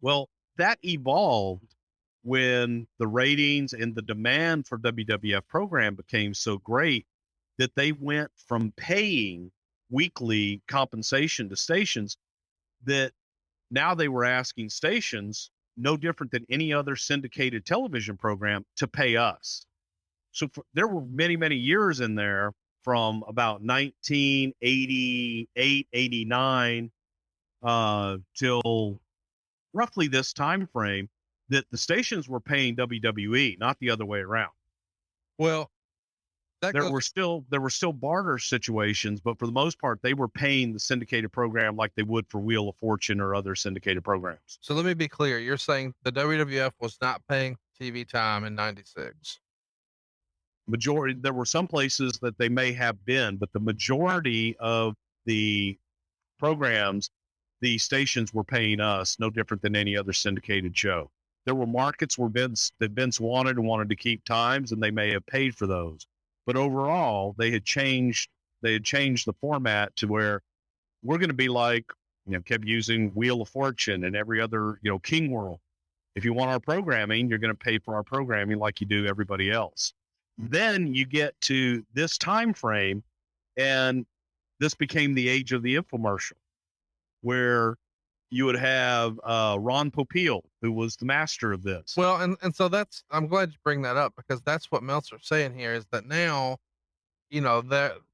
Well, that evolved when the ratings and the demand for WWF program became so great that they went from paying weekly compensation to stations, that now they were asking stations, no different than any other syndicated television program, to pay us. So there were many, many years in there from about 1988, 89, till roughly this time frame, that the stations were paying WWE, not the other way around. Well, there were still barter situations, but for the most part, they were paying the syndicated program like they would for Wheel of Fortune or other syndicated programs. So let me be clear. You're saying the WWF was not paying TV time in 96. Majority, there were some places that they may have been, but the majority of the programs, the stations were paying us, no different than any other syndicated show. There were markets where Vince wanted to keep times, and they may have paid for those. But overall, they had changed the format to where we're going to be like, kept using Wheel of Fortune and every other, King World. If you want our programming, you're going to pay for our programming like you do everybody else. Then you get to this time frame, and this became the age of the infomercial, where you would have Ron Popeil, who was the master of this. Well, and so I'm glad you bring that up, because that's what Meltzer's saying here, is that now,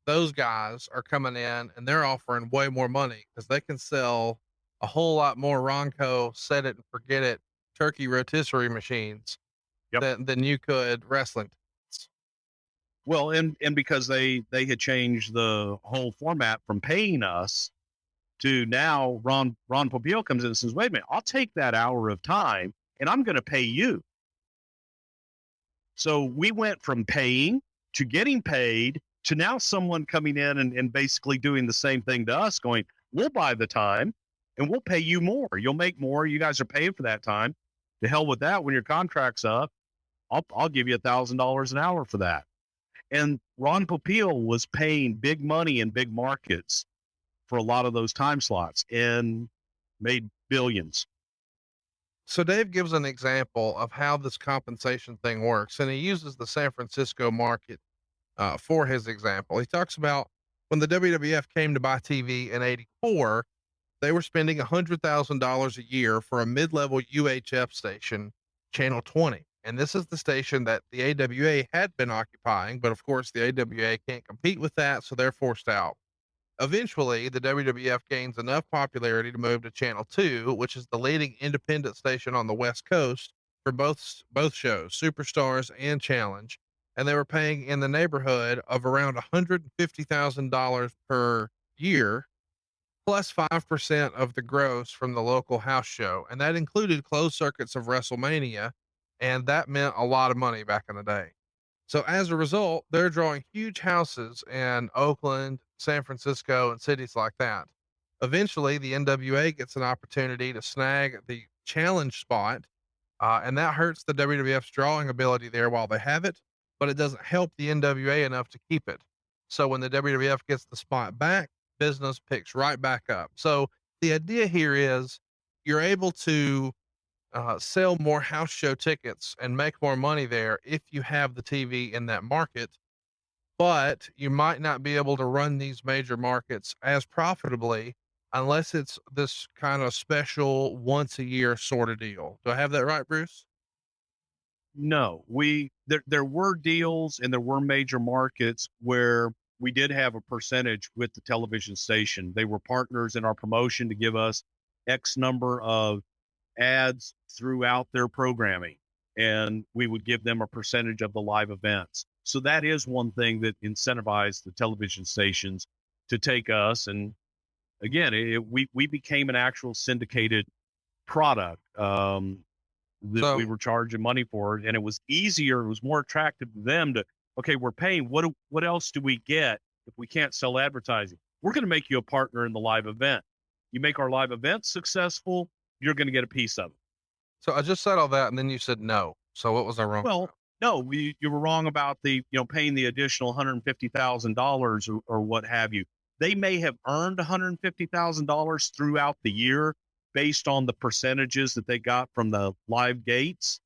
those guys are coming in and they're offering way more money because they can sell a whole lot more Ronco set it and forget it turkey rotisserie machines than you could wrestling. Well, and because they had changed the whole format from paying us to now Ron Popeil comes in and says, wait a minute, I'll take that hour of time and I'm going to pay you. So we went from paying to getting paid to now someone coming in and basically doing the same thing to us, going, we'll buy the time and we'll pay you more. You'll make more. You guys are paying for that time. To hell with that. When your contract's up, I'll give you $1,000 an hour for that. And Ron Popeil was paying big money in big markets for a lot of those time slots and made billions. So Dave gives an example of how this compensation thing works, and he uses the San Francisco market for his example. He talks about when the WWF came to buy TV in '84, they were spending $100,000 a year for a mid-level UHF station, Channel 20. And this is the station that the AWA had been occupying, but of course the AWA can't compete with that, so they're forced out. Eventually, the WWF gains enough popularity to move to Channel 2, which is the leading independent station on the West Coast for both shows, Superstars and Challenge. And they were paying in the neighborhood of around $150,000 per year, plus 5% of the gross from the local house show. And that included closed circuits of WrestleMania. And that meant a lot of money back in the day. So as a result, they're drawing huge houses in Oakland, San Francisco, and cities like that. Eventually, the NWA gets an opportunity to snag the challenge spot, and that hurts the WWF's drawing ability there while they have it, but it doesn't help the NWA enough to keep it. So when the WWF gets the spot back, business picks right back up. So the idea here is, you're able to sell more house show tickets and make more money there if you have the TV in that market, but you might not be able to run these major markets as profitably unless it's this kind of special once a year sort of deal. Do I have that right, Bruce? No, there were deals and there were major markets where we did have a percentage with the television station. They were partners in our promotion to give us X number of ads throughout their programming, and we would give them a percentage of the live events. So that is one thing that incentivized the television stations to take us. And again, we became an actual syndicated product. That we were charging money for, and it was easier. It was more attractive to them to, okay, we're paying. What else do we get if we can't sell advertising? We're going to make you a partner in the live event. You make our live event successful, you're going to get a piece of it. So I just said all that, and then you said no. So what was I wrong? Well, no, you were wrong about the, paying the additional $150,000 or what have you. They may have earned $150,000 throughout the year, based on the percentages that they got from the live gates.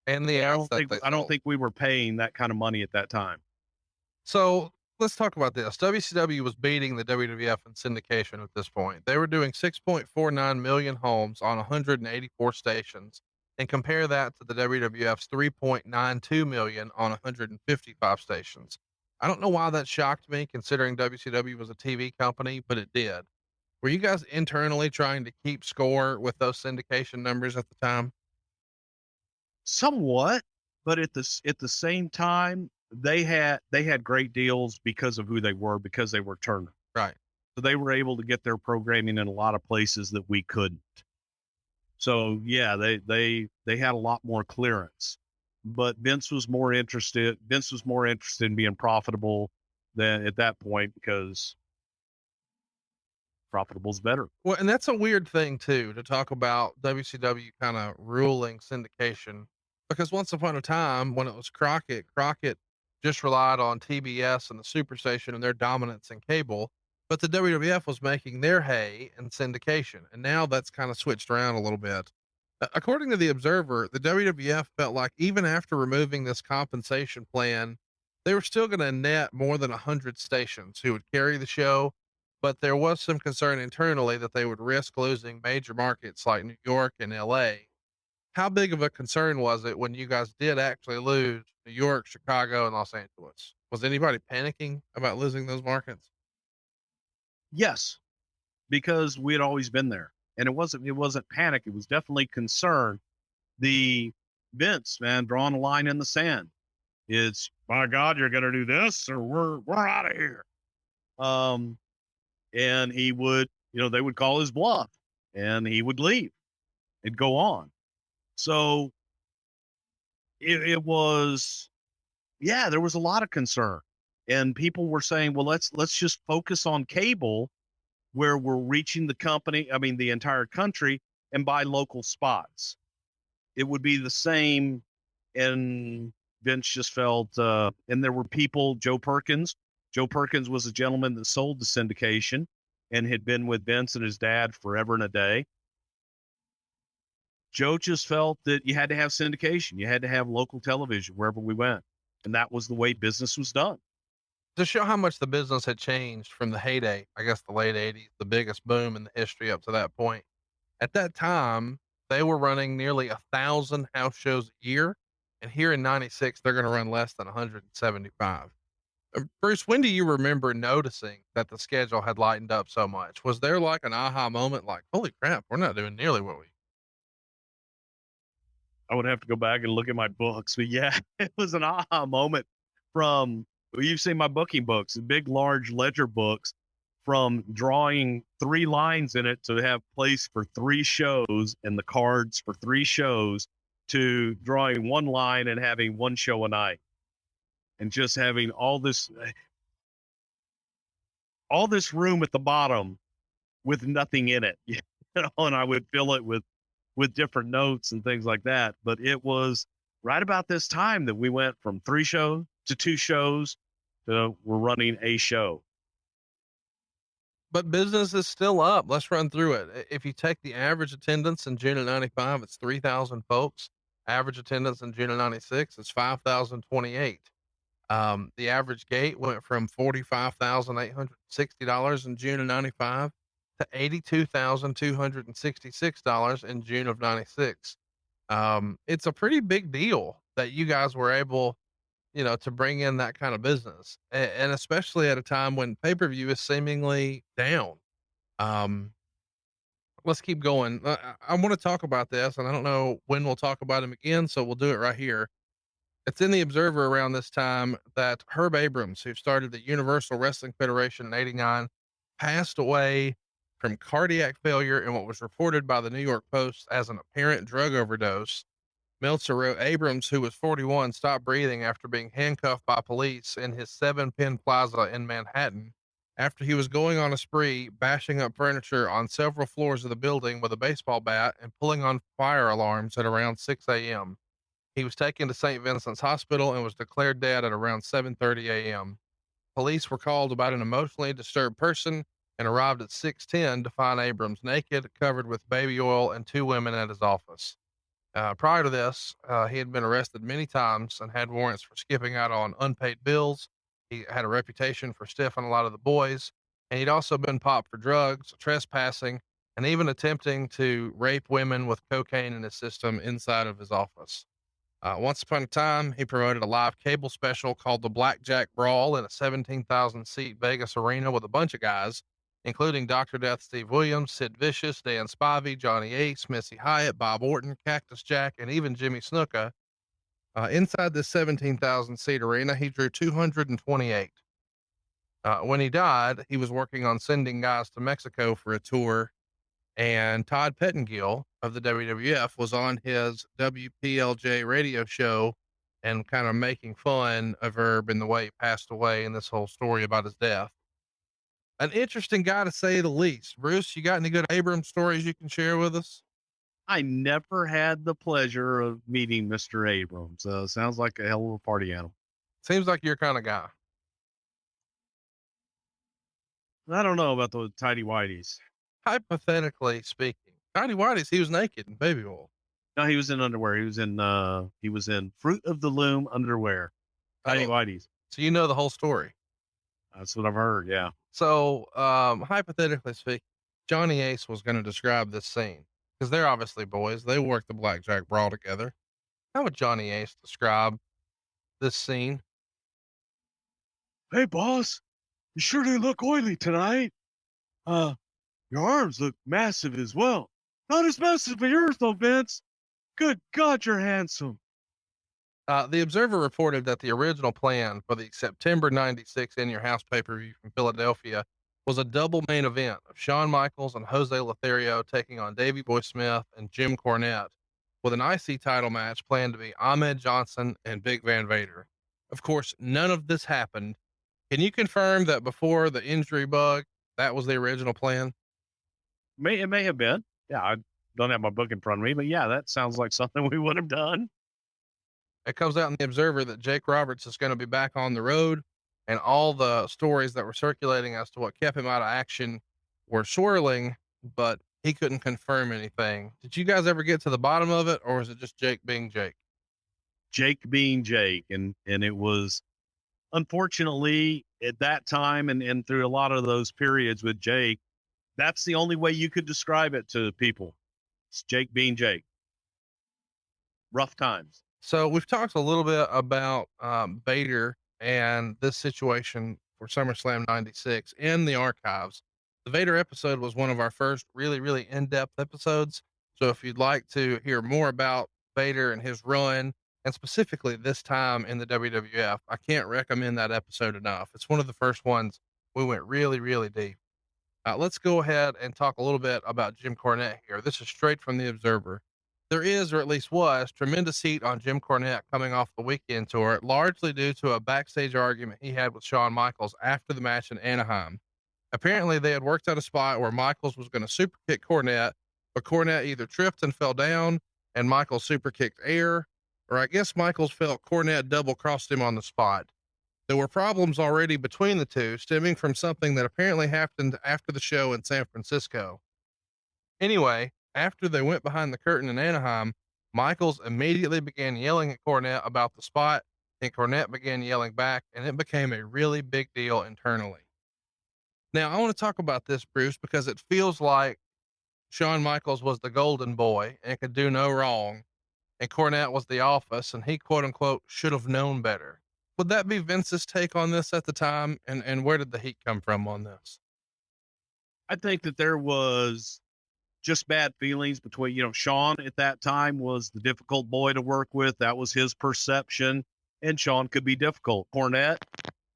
And the I don't think we were paying that kind of money at that time. So let's talk about this. WCW was beating the WWF in syndication at this point. They were doing 6.49 million homes on 184 stations, and compare that to the WWF's 3.92 million on 155 stations. I don't know why that shocked me, considering WCW was a TV company, but it did. Were you guys internally trying to keep score with those syndication numbers at the time? Somewhat, but at the same time, they had great deals because of who they were, because they were Turner. Right. So they were able to get their programming in a lot of places that we couldn't. So yeah, they had a lot more clearance. But Vince was more interested in being profitable than at that point, because profitable's better. Well, and that's a weird thing too, to talk about WCW kind of ruling syndication, because once upon a time when it was Crockett just relied on TBS and the Superstation and their dominance in cable, but the WWF was making their hay in syndication. And now that's kind of switched around a little bit. According to the Observer, the WWF felt like even after removing this compensation plan, they were still going to net more than 100 stations who would carry the show, but there was some concern internally that they would risk losing major markets like New York and LA. How big of a concern was it when you guys did actually lose New York, Chicago, and Los Angeles? Was anybody panicking about losing those markets? Yes, because we had always been there, and it wasn't panic. It was definitely concern. The Vince, man, drawing a line in the sand. It's, my God, you're going to do this, or we're out of here. And he would, they would call his bluff, and he would leave and go on. So it was, yeah, there was a lot of concern, and people were saying, well, let's just focus on cable, where we're reaching the entire country, and buy local spots. It would be the same. And Vince just felt, and there were people, Joe Perkins was a gentleman that sold the syndication and had been with Vince and his dad forever and a day. Joe just felt that you had to have syndication. You had to have local television wherever we went. And that was the way business was done. To show how much the business had changed from the heyday, I guess the late 80s, the biggest boom in the history up to that point. At that time, they were running nearly 1,000 house shows a year. And here in 96, they're going to run less than 175. Bruce, when do you remember noticing that the schedule had lightened up so much? Was there like an aha moment, like, holy crap, we're not doing nearly what we... I would have to go back and look at my books, but yeah, it was an aha moment from, you've seen my booking books, big, large ledger books, from drawing 3 lines in it to have place for 3 shows and the cards for 3 shows, to drawing 1 line and having 1 show a night, and just having all this room at the bottom with nothing in it, and I would fill it with different notes and things like that. But it was right about this time that we went from 3 shows to 2 shows to we're running a show. But business is still up. Let's run through it. If you take the average attendance in June of 95, it's 3,000 folks. Average attendance in June of 96 is 5,028. The average gate went from $45,860 in June of 95 to $82,266 in June of 96. It's a pretty big deal that you guys were able, to bring in that kind of business, and especially at a time when pay-per-view is seemingly down. Um, let's keep going. I want to talk about this, and I don't know when we'll talk about him again, so we'll do it right here. It's in the Observer around this time that Herb Abrams, who started the Universal Wrestling Federation in '89, passed away from cardiac failure in what was reported by the New York Post as an apparent drug overdose. Meltzer wrote Abrams, who was 41, stopped breathing after being handcuffed by police in his 7-Penn Plaza in Manhattan after he was going on a spree, bashing up furniture on several floors of the building with a baseball bat and pulling on fire alarms at around 6 a.m. He was taken to St. Vincent's Hospital and was declared dead at around 7:30 a.m. Police were called about an emotionally disturbed person and arrived at 6:10 to find Abrams naked, covered with baby oil, and 2 women at his office. Prior to this, he had been arrested many times and had warrants for skipping out on unpaid bills. He had a reputation for stiffing a lot of the boys, and he'd also been popped for drugs, trespassing, and even attempting to rape women with cocaine in his system inside of his office. Once upon a time, he promoted a live cable special called the Blackjack Brawl in a 17,000 seat Vegas arena with a bunch of guys, including Dr. Death Steve Williams, Sid Vicious, Dan Spivey, Johnny Ace, Missy Hyatt, Bob Orton, Cactus Jack, and even Jimmy Snuka. Inside this 17,000 seat arena, he drew 228. When he died, he was working on sending guys to Mexico for a tour, and Todd Pettengill of the WWF was on his WPLJ radio show and kind of making fun of Herb and the way he passed away and this whole story about his death. An interesting guy to say the least. Bruce, you got any good Abrams stories you can share with us? I never had the pleasure of meeting Mr. Abrams. Sounds like a hell of a party animal. Seems like your kind of guy. I don't know about those tidy whities. Hypothetically speaking, Tiny Whitey's, he was naked in baby oil. No, he was in underwear. He was in Fruit of the Loom underwear. Tidy whities. So you know the whole story. That's what I've heard. Yeah. So, hypothetically speaking, Johnny Ace was going to describe this scene because they're obviously boys. They work the Blackjack Brawl together. How would Johnny Ace describe this scene? Hey, boss, you sure do look oily tonight. Your arms look massive as well. Not as massive as yours, though, Vince. Good God, you're handsome. The Observer reported that the original plan for the September 96 In Your House pay-per-view from Philadelphia was a double main event of Shawn Michaels and Jose Lothario taking on Davey Boy Smith and Jim Cornette, with an IC title match planned to be Ahmed Johnson and Big Van Vader. Of course, none of this happened. Can you confirm that before the injury bug, that was the original plan? It may have been. Yeah, I don't have my book in front of me, but yeah, that sounds like something we would have done. It comes out in the Observer that Jake Roberts is going to be back on the road, and all the stories that were circulating as to what kept him out of action were swirling, but he couldn't confirm anything. Did you guys ever get to the bottom of it, or was it just Jake being Jake? Jake being Jake, and it was, unfortunately, at that time and through a lot of those periods with Jake, that's the only way you could describe it to people. It's Jake being Jake. Rough times. So we've talked a little bit about Vader and this situation for SummerSlam 96 in the archives. The Vader episode was one of our first really, really in-depth episodes. So if you'd like to hear more about Vader and his run, and specifically this time in the WWF, I can't recommend that episode enough. It's one of the first ones we went really, really deep. Let's go ahead and talk a little bit about Jim Cornette here. This is straight from the Observer. There is, or at least was, tremendous heat on Jim Cornette coming off the weekend tour, largely due to a backstage argument he had with Shawn Michaels after the match in Anaheim. Apparently, they had worked out a spot where Michaels was going to super kick Cornette, but Cornette either tripped and fell down, and Michaels super kicked air, or I guess Michaels felt Cornette double crossed him on the spot. There were problems already between the two, stemming from something that apparently happened after the show in San Francisco. Anyway, after they went behind the curtain in Anaheim, Michaels immediately began yelling at Cornette about the spot, and Cornette began yelling back, and it became a really big deal internally. Now, I want to talk about this, Bruce, because it feels like Shawn Michaels was the golden boy and could do no wrong, and Cornette was the office, and he quote unquote should have known better. Would that be Vince's take on this at the time? And where did the heat come from on this? I think that there was just bad feelings between, Shawn at that time was the difficult boy to work with. That was his perception, and Shawn could be difficult. Cornette,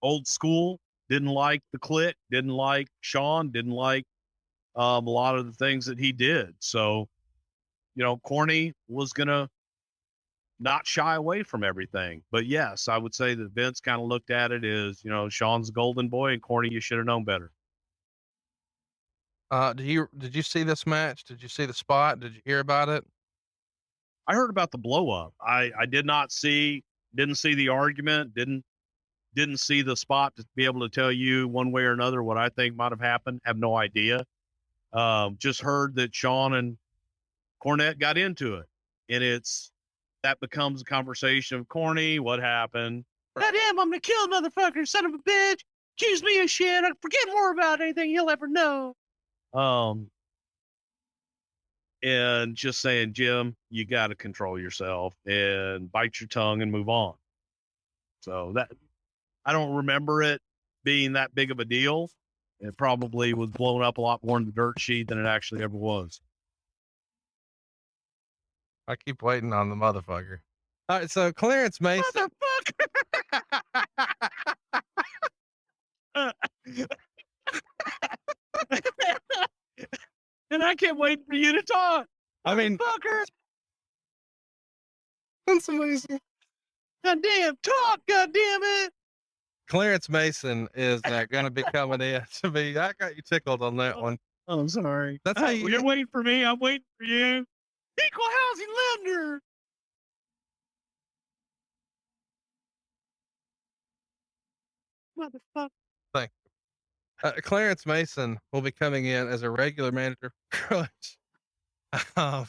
old school, didn't like the clique, didn't like Shawn, didn't like a lot of the things that he did. So, Corny was going to not shy away from everything. But yes, I would say that Vince kind of looked at it as, Shawn's the golden boy, and Corny, you should have known better. Did you see this match? Did you see the spot? Did you hear about it? I heard about the blow up. I didn't see the argument, didn't see the spot to be able to tell you one way or another what I think might have happened. Have no idea. Just heard that Shawn and Cornette got into it, and that becomes a conversation of Corny. What happened? That him. I'm gonna kill a motherfucker, son of a bitch. Accuse me of shit. I forget more about anything he'll ever know. And just saying, Jim, you got to control yourself and bite your tongue and move on. So that, I don't remember it being that big of a deal. It probably was blown up a lot more in the dirt sheet than it actually ever was. I keep waiting on the motherfucker. All right, so Clarence Mason. And I can't wait for you to talk. I mean, That's amazing. Goddamn, talk, goddamn it. Clarence Mason is going to be coming in to be. I got you tickled on that one. Oh, I'm sorry. That's how you're waiting for me. I'm waiting for you. Equal housing lender. Motherfucker. Thank you. Clarence Mason will be coming in as a regular manager for Crunch.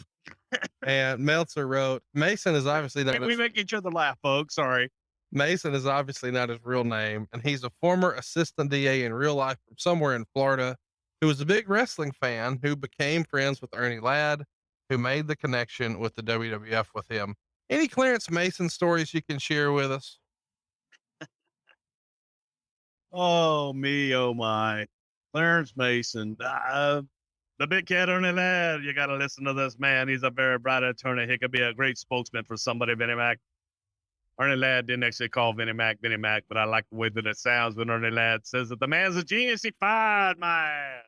And Meltzer wrote, Mason is obviously not. We make each other laugh, folks. Sorry. Mason is obviously not his real name, and he's a former assistant DA in real life from somewhere in Florida who was a big wrestling fan who became friends with Ernie Ladd, who made the connection with the WWF with him. Any Clarence Mason stories you can share with us? Oh, me, oh my. Clarence Mason. The big cat Ernie Ladd. You got to listen to this man. He's a very bright attorney. He could be a great spokesman for somebody, Vinnie Mac. Ernie Ladd didn't actually call Vinnie Mac, but I like the way that it sounds when Ernie Ladd says that the man's a genius. He fired my ass.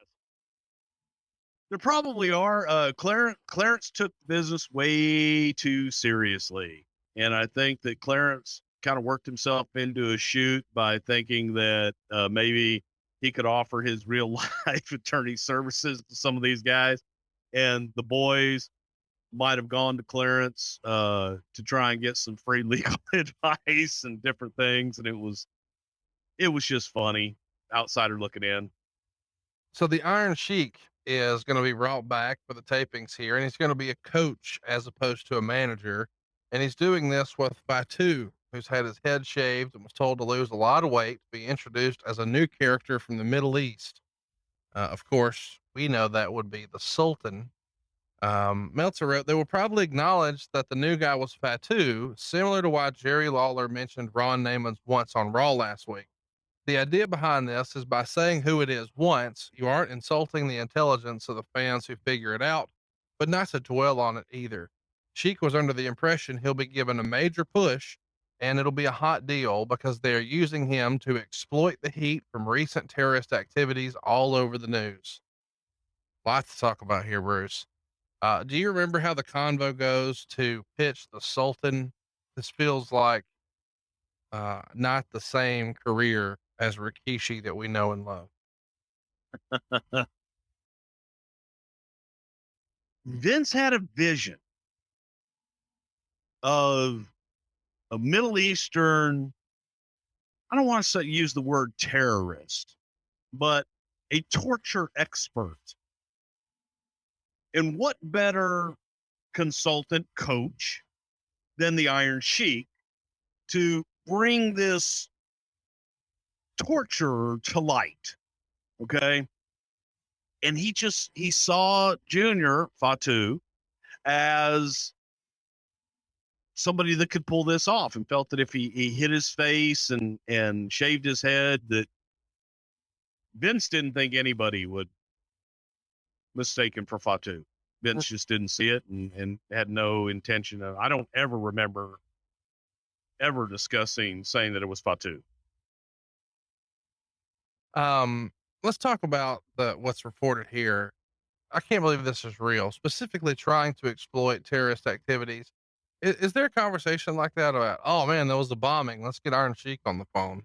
There probably are. Clarence took business way too seriously. And I think that Clarence kind of worked himself into a shoot by thinking that maybe he could offer his real life attorney services to some of these guys. And the boys might have gone to Clarence to try and get some free legal advice and different things. And it was just funny, outsider looking in. So the Iron Sheik is going to be brought back for the tapings here, and he's going to be a coach as opposed to a manager. And he's doing this with Fatu, who's had his head shaved and was told to lose a lot of weight to be introduced as a new character from the Middle East. Of course, we know that would be the Sultan. Meltzer wrote, they will probably acknowledge that the new guy was Fatu, similar to why Jerry Lawler mentioned Ron Namath once on Raw last week. The idea behind this is by saying who it is once, you aren't insulting the intelligence of the fans who figure it out, but not to dwell on it either. Sheik was under the impression he'll be given a major push, and it'll be a hot deal because they're using him to exploit the heat from recent terrorist activities all over the news. Lots to talk about here, Bruce. Do you remember how the convo goes to pitch the Sultan? This feels like not the same career as Rikishi that we know and love. Vince had a vision of a Middle Eastern I don't want to use the word terrorist, but a torture expert. And what better consultant coach than the Iron Sheik to bring this torturer to light? Okay. And he saw Junior Fatu as somebody that could pull this off, and felt that if he hit his face and shaved his head, that Vince didn't think anybody would mistake him for Fatu. Vince just didn't see it and had no intention of, I don't ever remember ever discussing saying that it was Fatu. Let's talk about what's reported here. I can't believe this is real, specifically trying to exploit terrorist activities. Is there a conversation like that about, oh man, there was a bombing, let's get Iron Sheik on the phone?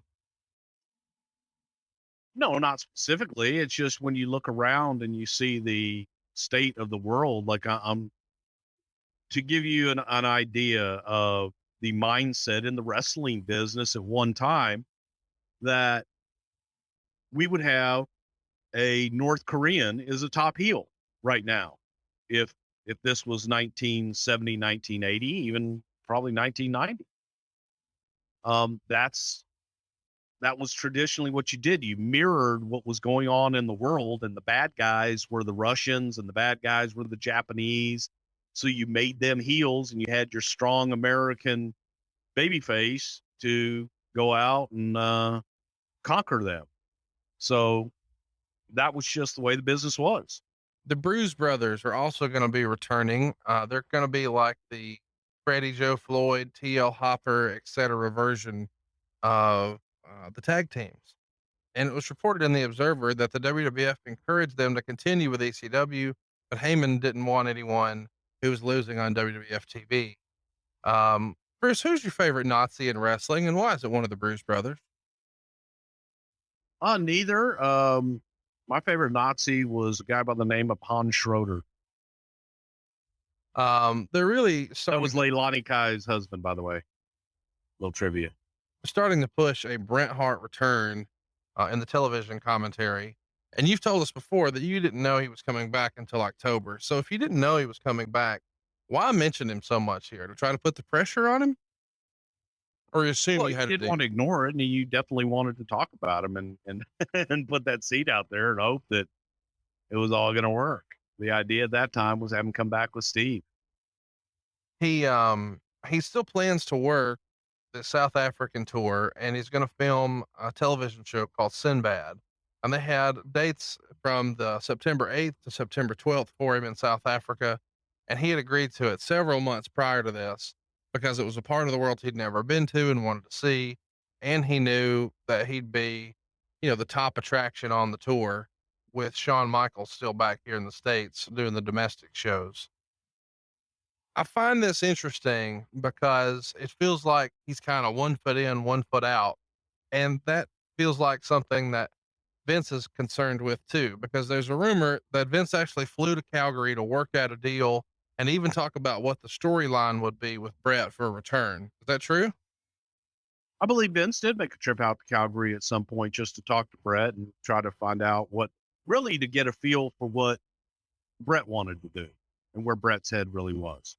No, not specifically. It's just when you look around and you see the state of the world, like I'm to give you an idea of the mindset in the wrestling business at one time, that we would have a North Korean is a top heel right now. If this was 1970, 1980, even probably 1990. That was traditionally what you did. You mirrored what was going on in the world, and the bad guys were the Russians and the bad guys were the Japanese. So you made them heels, and you had your strong American babyface to go out and conquer them. So that was just the way the business was. The Bruise Brothers are also going to be returning. They're going to be like the Freddie Joe Floyd, TL Hopper, etc. version of the tag teams. And it was reported in the Observer that the WWF encouraged them to continue with ECW, but Heyman didn't want anyone who was losing on WWF TV. Bruce, who's your favorite Nazi in wrestling, and why is it one of the Bruise Brothers? Neither. My favorite Nazi was a guy by the name of Hans Schroeder. They're really that was Leilani Kai's husband, by the way. Little trivia. Starting to push a Bret Hart return in the television commentary. And you've told us before that you didn't know he was coming back until October. So if you didn't know he was coming back, why mention him so much here? To try to put the pressure on him? Or you assume you had didn't want to ignore it, and you definitely wanted to talk about him and and put that seed out there and hope that it was all going to work. The idea at that time was have him come back with Steve. He still plans to work the South African tour, and he's going to film a television show called Sinbad. And they had dates from the September 8th to September 12th for him in South Africa. And he had agreed to it several months prior to this, because it was a part of the world he'd never been to and wanted to see. And he knew that he'd be, the top attraction on the tour, with Shawn Michaels still back here in the States doing the domestic shows. I find this interesting because it feels like he's kind of 1 foot in, 1 foot out. And that feels like something that Vince is concerned with too, because there's a rumor that Vince actually flew to Calgary to work out a deal and even talk about what the storyline would be with Bret for a return. Is that true? I believe Vince did make a trip out to Calgary at some point just to talk to Bret and try to find out to get a feel for what Bret wanted to do and where Bret's head really was.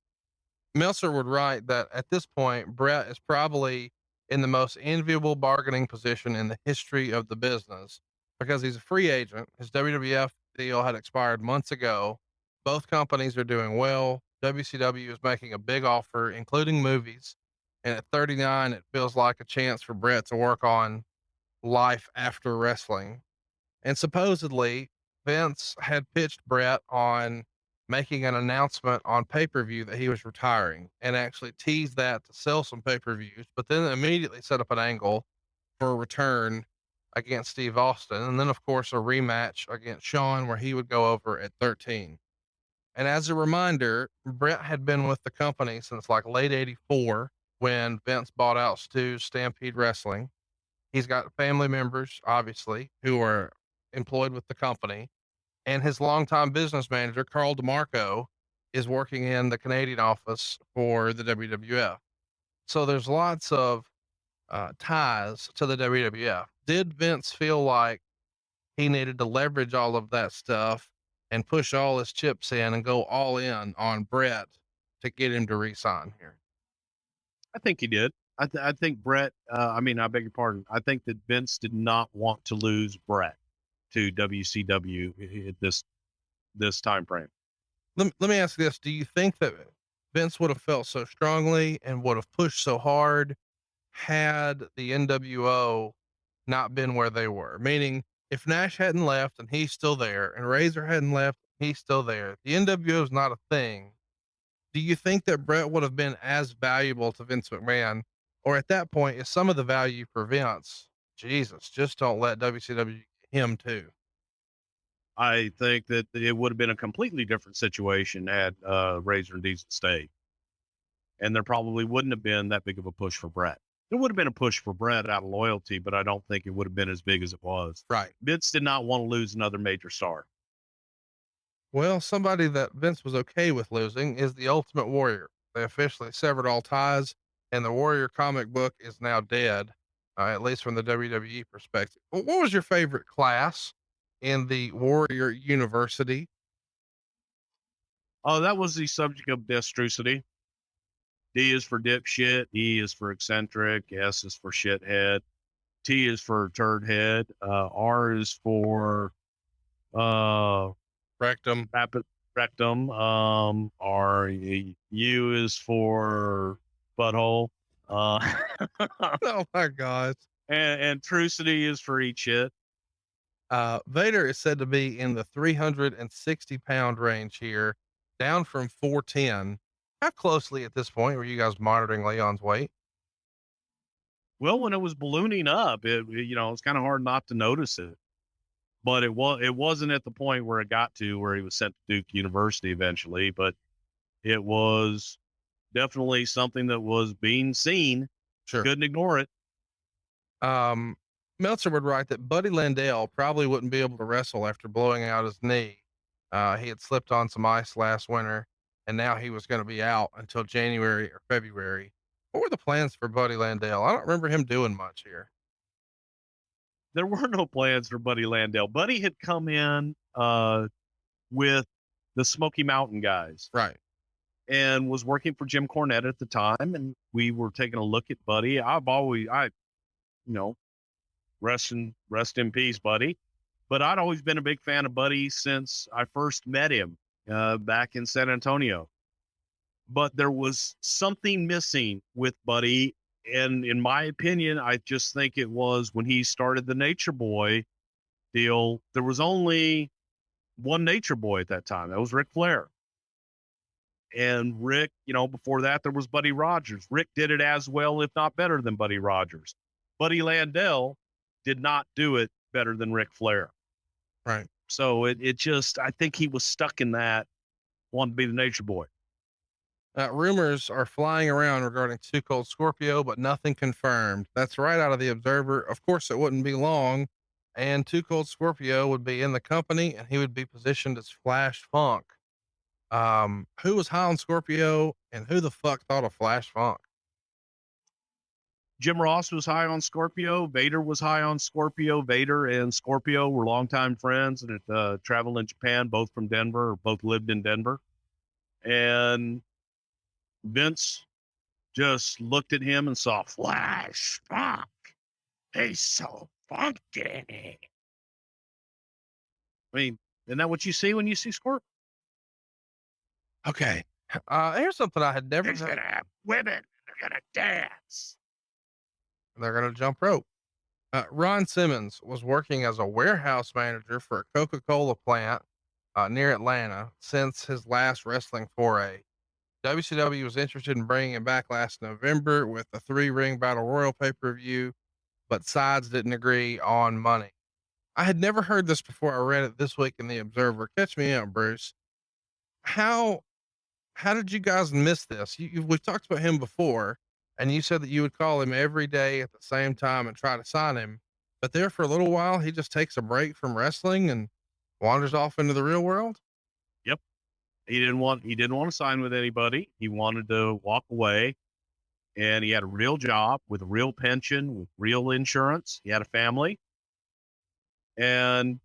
Meltzer would write that at this point, Bret is probably in the most enviable bargaining position in the history of the business, because he's a free agent. His WWF deal had expired months ago. Both companies are doing well. WCW is making a big offer, including movies. And at 39, it feels like a chance for Bret to work on life after wrestling. And supposedly, Vince had pitched Bret on making an announcement on pay-per-view that he was retiring, and actually teased that to sell some pay-per-views, but then immediately set up an angle for a return against Steve Austin. And then of course a rematch against Shawn, where he would go over at 13. And as a reminder, Bret had been with the company since like late 84, when Vince bought out Stu's Stampede Wrestling. He's got family members, obviously, who are employed with the company. And his longtime business manager, Carl DeMarco, is working in the Canadian office for the WWF. So there's lots of ties to the WWF. Did Vince feel like he needed to leverage all of that stuff and push all his chips in and go all in on Brett to get him to re-sign here? I think he did. I think Brett, I beg your pardon. I think that Vince did not want to lose Brett to WCW at this time frame. Let me ask you this. Do you think that Vince would have felt so strongly and would have pushed so hard had the NWO not been where they were? Meaning, if Nash hadn't left and he's still there, and Razor hadn't left, he's still there, the NWO is not a thing. Do you think that Brett would have been as valuable to Vince McMahon? Or at that point, is some of the value for Vince, Jesus, just don't let WCW him too? I think that it would have been a completely different situation had Razor and Diesel stayed. And there probably wouldn't have been that big of a push for Brett. There would have been a push for Brett out of loyalty, but I don't think it would have been as big as it was. Right. Vince did not want to lose another major star. Well, somebody that Vince was okay with losing is the Ultimate Warrior. They officially severed all ties, and the Warrior comic book is now dead, at least from the WWE perspective. What was your favorite class in the Warrior University? Oh, that was the subject of Destrucity. D is for dipshit. E is for eccentric. S is for shithead. T is for turd head. R is for Rectum. rectum. U is for butthole. Oh my gosh. And Trucity is for eat shit. Vader is said to be in the 360-pound range here, down from 410. How closely at this point were you guys monitoring Leon's weight? Well, when it was ballooning up, it's kind of hard not to notice it. But it wasn't at the point where it got to where he was sent to Duke University eventually, but it was definitely something that was being seen. Sure. Couldn't ignore it. Meltzer would write that Buddy Landell probably wouldn't be able to wrestle after blowing out his knee. He had slipped on some ice last winter, and now he was going to be out until January or February. What were the plans for Buddy Landell? I don't remember him doing much here. There were no plans for Buddy Landell. Buddy had come in with the Smoky Mountain guys. Right. And was working for Jim Cornette at the time. And we were taking a look at Buddy. Rest in peace, Buddy. But I'd always been a big fan of Buddy since I first met him back in San Antonio. But there was something missing with Buddy. And in my opinion, I just think it was when he started the Nature Boy deal, there was only one Nature Boy at that time. That was Ric Flair. And Rick, before that, there was Buddy Rogers. Rick did it as well, if not better than Buddy Rogers. Buddy Landell did not do it better than Ric Flair. Right. So I think he was stuck in that, wanted to be the Nature Boy. Rumors are flying around regarding Too Cold Scorpio, but nothing confirmed. That's right out of the Observer. Of course, it wouldn't be long, and Too Cold Scorpio would be in the company, and he would be positioned as Flash Funk. Who was high on Scorpio, and who the fuck thought of Flash Funk? Jim Ross was high on Scorpio. Vader was high on Scorpio. Vader and Scorpio were longtime friends and traveled in Japan, both from Denver, or both lived in Denver. And Vince just looked at him and saw Flash Funk. He's so funky. I mean, isn't that what you see when you see Scorp? Okay. Here's something I had never He's heard. gonna have women. They're gonna dance. They're going to jump rope. Ron Simmons was working as a warehouse manager for a Coca-Cola plant near Atlanta since his last wrestling foray. WCW was interested in bringing him back last November with a 3-ring Battle Royal pay-per-view, but sides didn't agree on money. I had never heard this before I read it this week in the Observer. Catch me up, Bruce. How did you guys miss this? We've talked about him before, and you said that you would call him every day at the same time and try to sign him. But there for a little while, he just takes a break from wrestling and wanders off into the real world. Yep. He didn't want to sign with anybody. He wanted to walk away. and he had a real job with a real pension, with real insurance. He had a family. And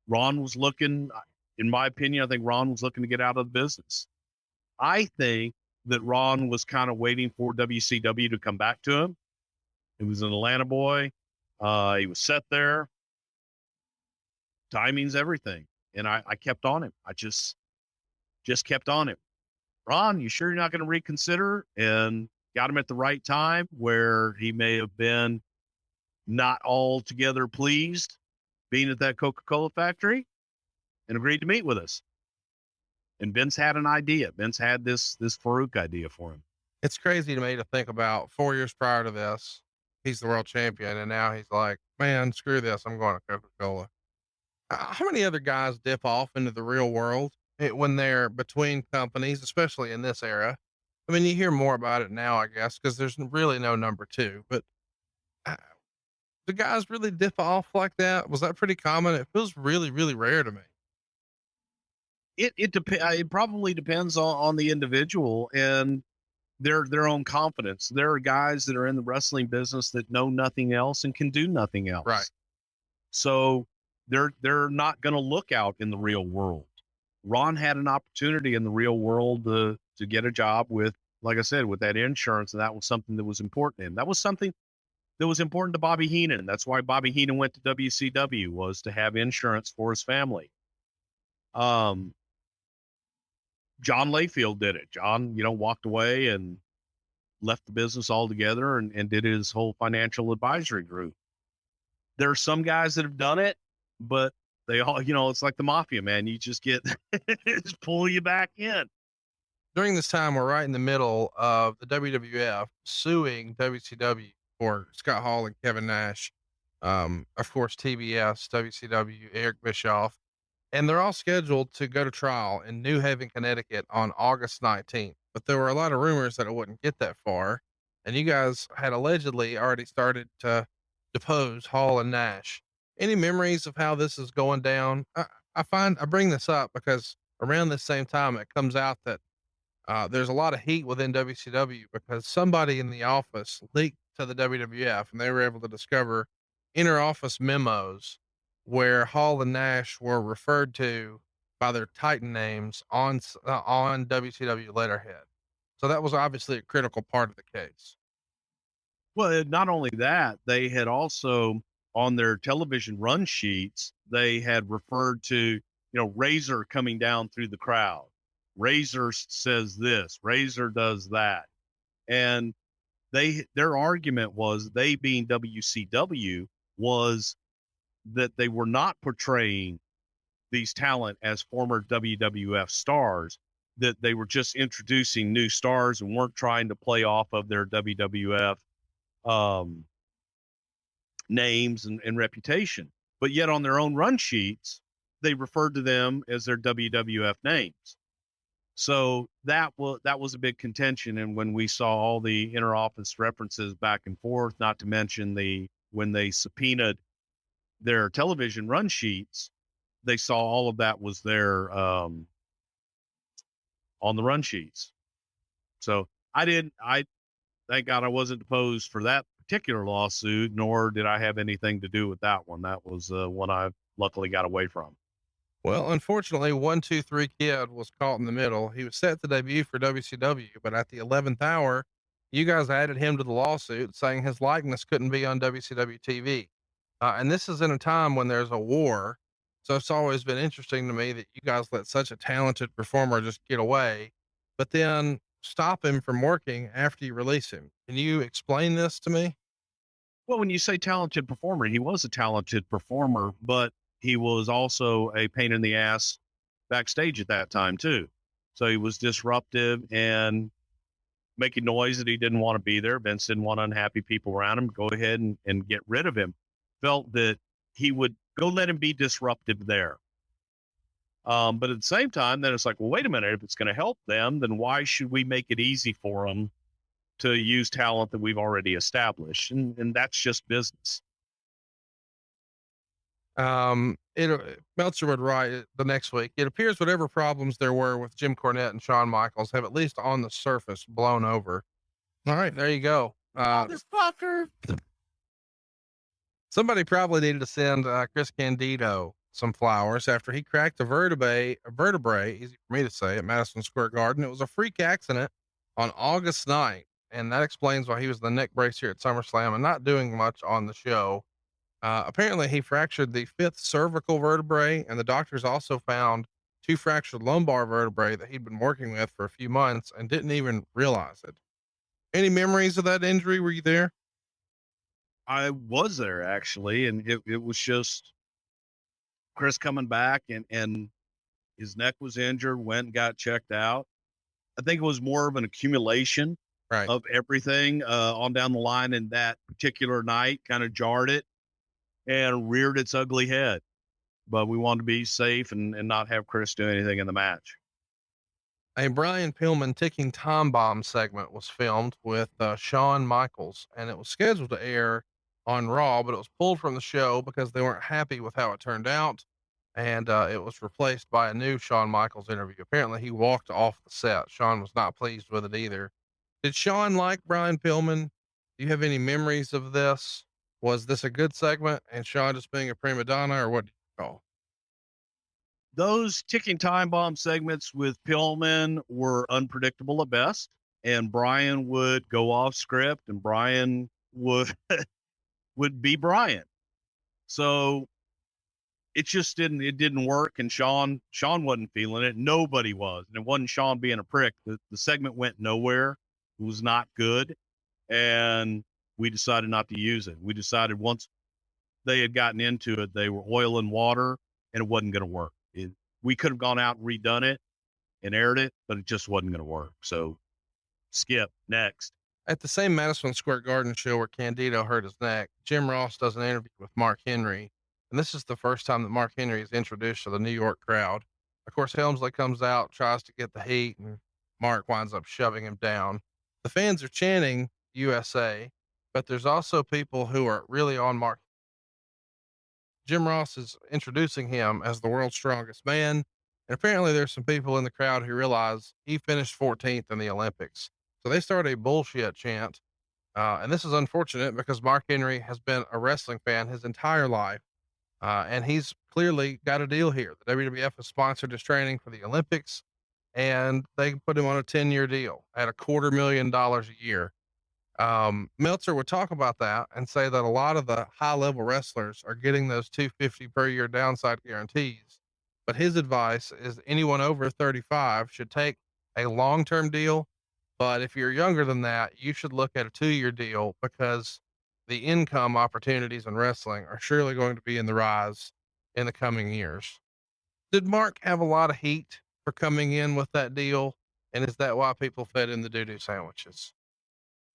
Ron was looking, in my opinion, I think Ron was looking to get out of the business. I think that Ron was kind of waiting for WCW to come back to him. He was an Atlanta boy. He was set there. Timing's everything. And I kept on him. I just kept on him. Ron, you sure you're not going to reconsider? And got him at the right time where he may have been not altogether pleased being at that Coca-Cola factory, and agreed to meet with us. And Vince had an idea. Vince had this Farouk idea for him. It's crazy to me to think about 4 years prior to this, he's the world champion. And now he's like, man, screw this. I'm going to Coca-Cola. How many other guys dip off into the real world when they're between companies, especially in this era? I mean, you hear more about it now, I guess, because there's really no number two, but do guys really dip off like that? Was that pretty common? It feels really, really rare to me. It probably depends on the individual and their own confidence. There are guys that are in the wrestling business that know nothing else and can do nothing else. Right. So they're not going to look out in the real world. Ron had an opportunity in the real world to get a job with, like I said, with that insurance. And that was something that was important to him. That was something that was important to Bobby Heenan. That's why Bobby Heenan went to WCW, was to have insurance for his family. John Layfield did it. John, walked away and left the business altogether and did his whole financial advisory group. There are some guys that have done it, but they all, it's like the mafia, man. You just get, just pull you back in. During this time, we're right in the middle of the WWF suing WCW for Scott Hall and Kevin Nash. Of course, TBS, WCW, Eric Bischoff, and they're all scheduled to go to trial in New Haven, Connecticut on August 19th. But there were a lot of rumors that it wouldn't get that far. And you guys had allegedly already started to depose Hall and Nash. Any memories of how this is going down? I bring this up because around this same time, it comes out that there's a lot of heat within WCW because somebody in the office leaked to the WWF and they were able to discover inner office memos where Hall and Nash were referred to by their Titan names on WCW letterhead. So that was obviously a critical part of the case. Well, not only that, they had also on their television run sheets, they had referred to, Razor coming down through the crowd. Razor says this, Razor does that. And their argument was, they being WCW, was that they were not portraying these talent as former WWF stars, that they were just introducing new stars and weren't trying to play off of their WWF names and reputation. But yet on their own run sheets, they referred to them as their WWF names. So that was a big contention. And when we saw all the inner office references back and forth, not to mention when they subpoenaed their television run sheets, they saw all of that was there on the run sheets. So thank God I wasn't deposed for that particular lawsuit, nor did I have anything to do with that one. That was one I luckily got away from. Well, unfortunately, 1-2-3 Kid was caught in the middle. He was set to debut for WCW, but at the 11th hour, you guys added him to the lawsuit, saying his likeness couldn't be on WCW TV. And this is in a time when there's a war. So it's always been interesting to me that you guys let such a talented performer just get away, but then stop him from working after you release him. Can you explain this to me? Well, when you say talented performer, he was a talented performer, but he was also a pain in the ass backstage at that time too. So he was disruptive and making noise that he didn't want to be there. Vince didn't want unhappy people around him. Go ahead and get rid of him. Felt that he would go let him be disruptive there. But at the same time, then it's like, well, wait a minute, if it's going to help them, then why should we make it easy for them to use talent that we've already established? And that's just business. Meltzer would write the next week, it appears whatever problems there were with Jim Cornette and Shawn Michaels have at least on the surface blown over. All right, there you go. Motherfucker. Somebody probably needed to send Chris Candido some flowers after he cracked a vertebrae, easy for me to say, at Madison Square Garden. It was a freak accident on August 9th, and that explains why he was the neck brace here at SummerSlam and not doing much on the show. Apparently, he fractured the fifth cervical vertebrae, and the doctors also found two fractured lumbar vertebrae that he'd been working with for a few months and didn't even realize it. Any memories of that injury? Were you there? I was there actually, and it was just Chris coming back and his neck was injured, went and got checked out. I think it was more of an accumulation Right. of everything on down the line, and that particular night kind of jarred it and reared its ugly head. But we wanted to be safe and not have Chris do anything in the match. A Brian Pillman ticking time bomb segment was filmed with Shawn Michaels, and it was scheduled to air on Raw, but it was pulled from the show because they weren't happy with how it turned out, and it was replaced by a new Shawn Michaels interview. Apparently, he walked off the set. Shawn was not pleased with it either. Did Shawn like Brian Pillman? Do you have any memories of this? Was this a good segment, and Shawn just being a prima donna, or what do you call? Those ticking time bomb segments with Pillman were unpredictable at best, and Brian would go off script, and Brian would would be Brian. So it just didn't work, and Shawn wasn't feeling it. Nobody was, and it wasn't Shawn being a prick. The segment went nowhere. It was not good, and we decided not to use it. We decided once they had gotten into it, they were oil and water, and it wasn't going to work. We could have gone out and redone it and aired it, but it just wasn't going to work. So skip next. At the same Madison Square Garden show where Candido hurt his neck, Jim Ross does an interview with Mark Henry, and this is the first time that Mark Henry is introduced to the New York crowd. Of course, Helmsley comes out, tries to get the heat, and Mark winds up shoving him down. The fans are chanting USA, but there's also people who are really on Mark. Jim Ross is introducing him as the world's strongest man, and apparently there's some people in the crowd who realize he finished 14th in the Olympics. So they start a bullshit chant. And this is unfortunate because Mark Henry has been a wrestling fan his entire life. And he's clearly got a deal here. The WWF has sponsored his training for the Olympics, and they put him on a 10-year deal at $250,000 a year. Meltzer would talk about that and say that a lot of the high level wrestlers are getting those 250 per year downside guarantees. But his advice is anyone over 35 should take a long-term deal. But if you're younger than that, you should look at a 2-year deal because the income opportunities in wrestling are surely going to be in the rise in the coming years. Did Mark have a lot of heat for coming in with that deal? And is that why people fed in the doo-doo sandwiches?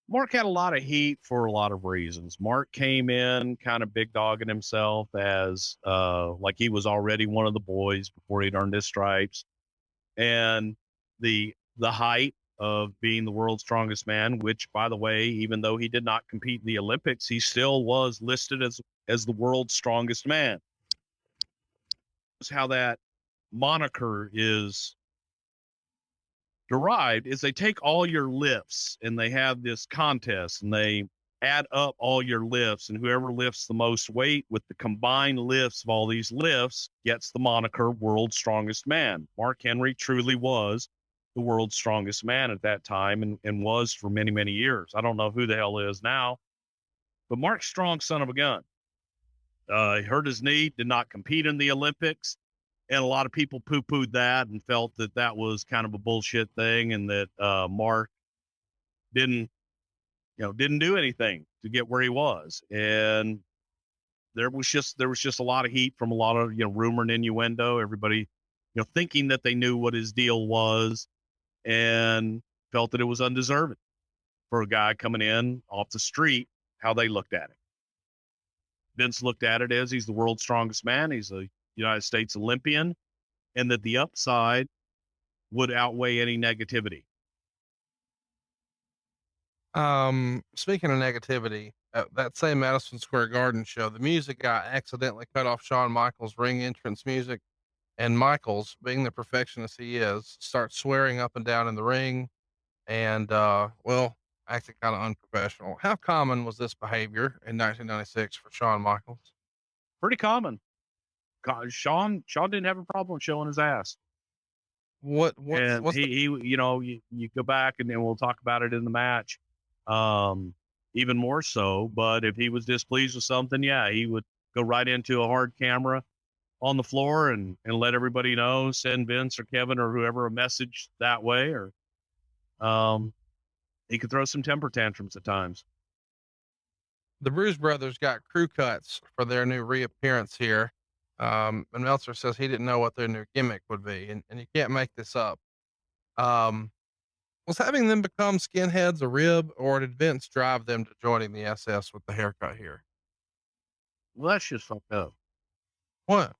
Mark had a lot of heat for a lot of reasons. Mark came in kind of big dogging himself as like he was already one of the boys before he'd earned his stripes. And the height of being the world's strongest man, which, by the way, even though he did not compete in the Olympics, he still was listed as the world's strongest man. That's how that moniker is derived, is they take all your lifts and they have this contest and they add up all your lifts, and whoever lifts the most weight with the combined lifts of all these lifts gets the moniker world's strongest man. Mark Henry truly was the world's strongest man at that time and was for many, many years. I don't know who the hell is now, but Mark's strong son of a gun. He hurt his knee, did not compete in the Olympics. And a lot of people poo-pooed that and felt that that was kind of a bullshit thing, and that Mark didn't do anything to get where he was. And there was just a lot of heat from a lot of rumor and innuendo. Everybody thinking that they knew what his deal was and felt that it was undeserving for a guy coming in off the street. How they looked at it. Vince looked at it as he's the world's strongest man. He's a United States Olympian, and that the upside would outweigh any negativity. Speaking of negativity, that same Madison Square Garden show, the music guy accidentally cut off Shawn Michaels' ring entrance music, and Michaels, being the perfectionist he is, starts swearing up and down in the ring. And, well, acting kind of unprofessional. How common was this behavior in 1996 for Shawn Michaels? Pretty common. Sean didn't have a problem showing his ass. What's You go back and then we'll talk about it in the match. Even more so, but if he was displeased with something, yeah, he would go right into a hard camera on the floor and let everybody know, send Vince or Kevin or whoever a message that way, or he could throw some temper tantrums at times. The Bruise Brothers got crew cuts for their new reappearance here. And Meltzer says he didn't know what their new gimmick would be, and you can't make this up. Was having them become skinheads a rib, or did Vince drive them to joining the SS with the haircut here? Well, that's just fucked up. What?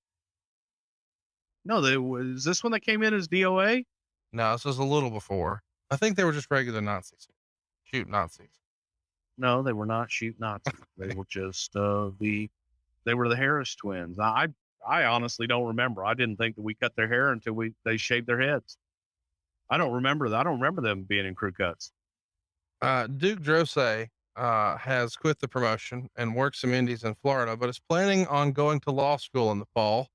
No, is this when they came in as DOA? No, this was a little before. I think they were just regular Nazis. Shoot Nazis. No, they were not shoot Nazis. They were just they were the Harris twins. I honestly don't remember. I didn't think that we cut their hair until they shaved their heads. I don't remember that. I don't remember them being in crew cuts. Duke Drosay has quit the promotion and works some indies in Florida, but is planning on going to law school in the fall.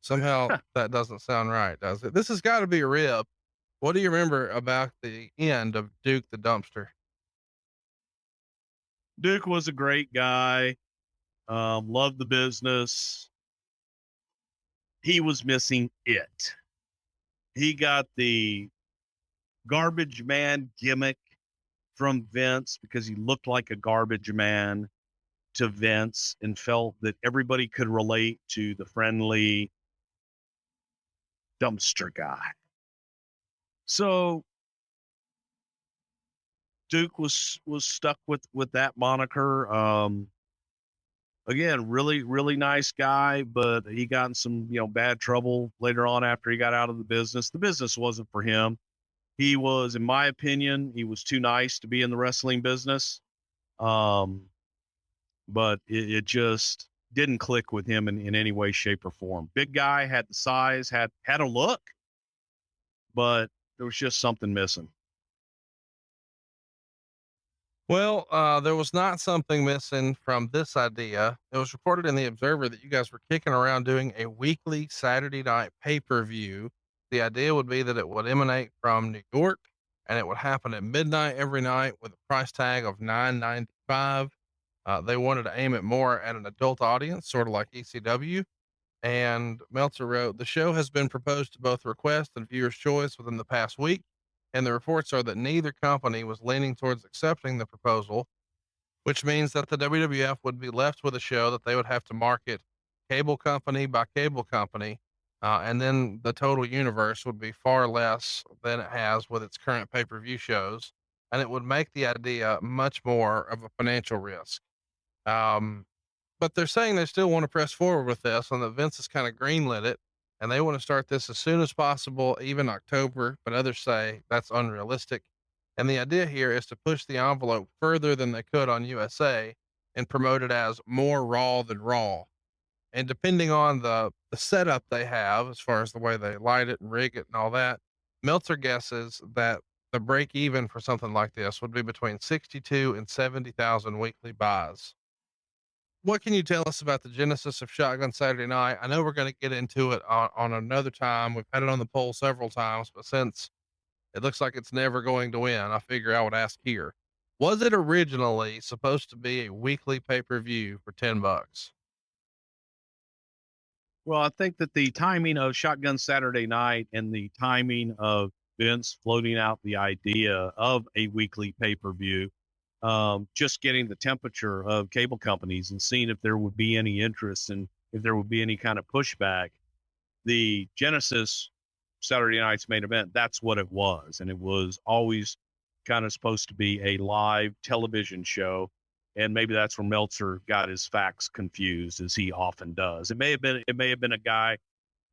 Somehow that doesn't sound right, does it? This has got to be a rib. What do you remember about the end of Duke the Dumpster? Duke was a great guy. Loved the business. He was missing it. He got the garbage man gimmick from Vince because he looked like a garbage man to Vince and felt that everybody could relate to the friendly dumpster guy. So Duke was stuck with that moniker. Again, really, really nice guy, but he got in some, bad trouble later on after he got out of the business. The business wasn't for him. He was, in my opinion, he was too nice to be in the wrestling business. But it just didn't click with him in any way, shape, or form. Big guy, had the size, had a look, but there was just something missing. Well, there was not something missing from this idea. It was reported in the Observer that you guys were kicking around doing a weekly Saturday night pay-per-view. The idea would be that it would emanate from New York and it would happen at midnight every night with a price tag of $9.95. They wanted to aim it more at an adult audience, sort of like ECW. And Meltzer wrote, the show has been proposed to both request and viewer's choice within the past week, and the reports are that neither company was leaning towards accepting the proposal, which means that the WWF would be left with a show that they would have to market cable company by cable company, and then the total universe would be far less than it has with its current pay-per-view shows, and it would make the idea much more of a financial risk. But they're saying they still want to press forward with this, and that Vince has kind of greenlit it, and they want to start this as soon as possible, even October, but others say that's unrealistic. And the idea here is to push the envelope further than they could on USA and promote it as more Raw than Raw. And depending on the setup they have, as far as the way they light it and rig it and all that, Meltzer guesses that the break even for something like this would be between 62 and 70,000 weekly buys. What can you tell us about the genesis of Shotgun Saturday Night? I know we're going to get into it on another time. We've had it on the poll several times, but since it looks like it's never going to win, I figure I would ask here. Was it originally supposed to be a weekly pay-per-view for $10? Well, I think that the timing of Shotgun Saturday Night and the timing of Vince floating out the idea of a weekly pay-per-view, just getting the temperature of cable companies and seeing if there would be any interest and if there would be any kind of pushback. The Genesis Saturday night's main event, that's what it was. And it was always kind of supposed to be a live television show. And maybe that's where Meltzer got his facts confused, as he often does. It may have been a guy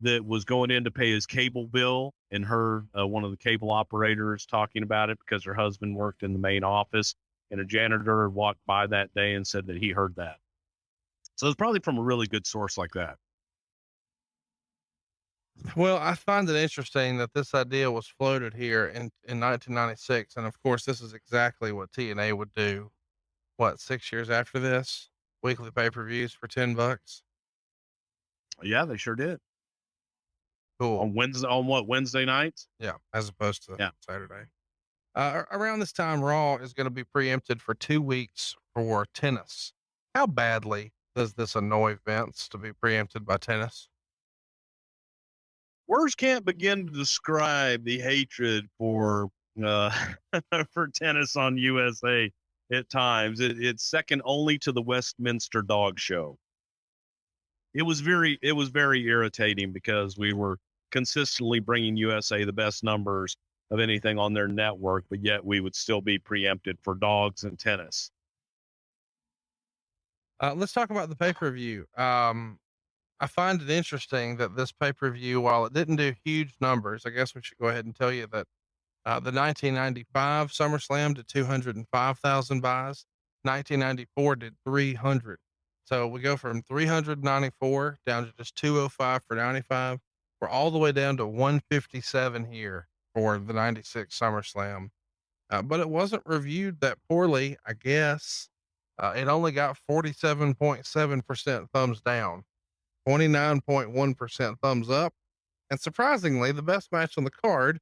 that was going in to pay his cable bill and heard one of the cable operators talking about it because her husband worked in the main office, and a janitor walked by that day and said that he heard that. So it's probably from a really good source like that. Well, I find it interesting that this idea was floated here in 1996. And of course, this is exactly what TNA would do. What, 6 years after this? Weekly pay-per-views for $10. Yeah, they sure did. Cool. On Wednesday, on what, Wednesday nights? Yeah. As opposed to Yeah. Saturday. Around this time, Raw is going to be preempted for 2 weeks for tennis. How badly does this annoy Vince to be preempted by tennis? Words can't begin to describe the hatred for for tennis on USA at times. It's second only to the Westminster Dog Show. It was very irritating because we were consistently bringing USA the best numbers of anything on their network, but yet we would still be preempted for dogs and tennis. Let's talk about the pay-per-view. I find it interesting that this pay-per-view, while it didn't do huge numbers, I guess we should go ahead and tell you that the 1995 SummerSlam did 205,000 buys. 1994 did 300. So we go from 394 down to just 205 for 95. We're all the way down to 157 here for the 96 SummerSlam. But it wasn't reviewed that poorly, I guess. It only got 47.7% thumbs down, 29.1% thumbs up. And surprisingly, the best match on the card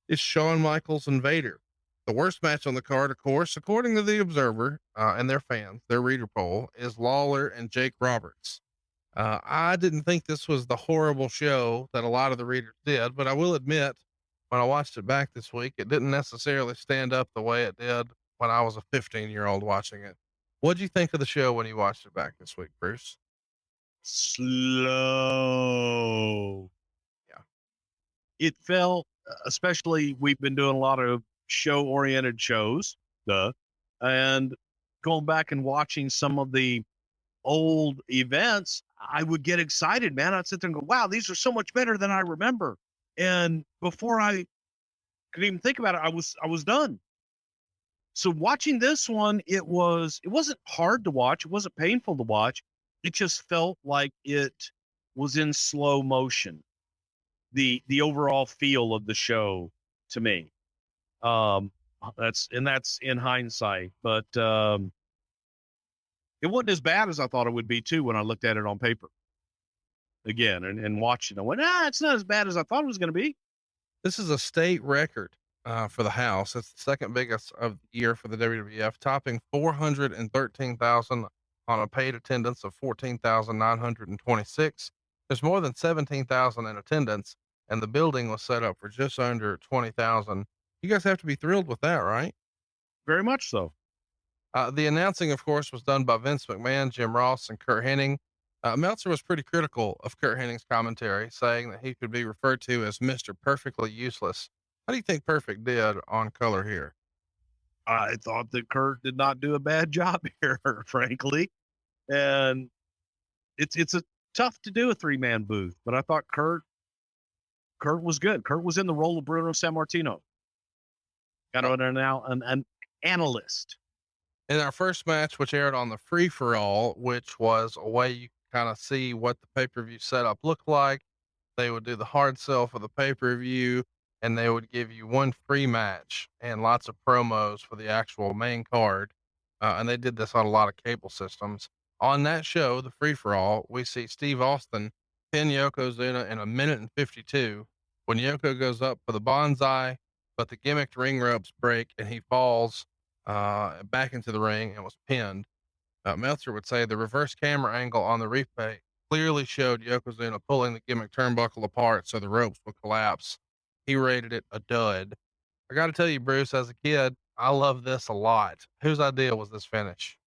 is Shawn Michaels and Vader. The worst match on the card, of course, according to the Observer and their fans, their reader poll, is Lawler and Jake Roberts. I didn't think this was the horrible show that a lot of the readers did, but I will admit, when I watched it back this week, it didn't necessarily stand up the way it did when I was a 15-year-old watching it. What'd you think of the show when you watched it back this week, Bruce? Slow. Yeah. It felt, especially we've been doing a lot of show-oriented shows, and going back and watching some of the old events, I would get excited, man. I'd sit there and go, wow, these are so much better than I remember. And before I could even think about it, I was done. So watching this one, it wasn't hard to watch. It wasn't painful to watch. It just felt like it was in slow motion. The overall feel of the show to me. That's in hindsight, but it wasn't as bad as I thought it would be too when I looked at it on paper again and watched it. I went, it's not as bad as I thought it was going to be. This is a state record for the house. It's the second biggest of the year for the WWF, topping 413,000 on a paid attendance of 14,926. There's more than 17,000 in attendance, and the building was set up for just under 20,000. You guys have to be thrilled with that, right? Very much so. The announcing, of course, was done by Vince McMahon, Jim Ross, and Kurt Hennig. Meltzer was pretty critical of Kurt Hennig's commentary, saying that he could be referred to as Mr. Perfectly Useless. How do you think Perfect did on color here? I thought that Kurt did not do a bad job here, frankly. And it's a tough to do a 3-man booth, but I thought Kurt was good. Kurt was in the role of Bruno Sammartino. Kind of an analyst. In our first match, which aired on the Free for All, which was a way you kind of see what the pay-per-view setup looked like, they would do the hard sell for the pay-per-view, and they would give you one free match and lots of promos for the actual main card. And they did this on a lot of cable systems. On that show, the Free for All, we see Steve Austin pin Yokozuna in 1:52 when Yoko goes up for the bonsai, but the gimmicked ring ropes break and he falls back into the ring and was pinned. Meltzer would say the reverse camera angle on the replay clearly showed Yokozuna pulling the gimmick turnbuckle apart so the ropes would collapse. He rated it a dud. I got to tell you, Bruce, as a kid, I love this a lot. Whose idea was this finish?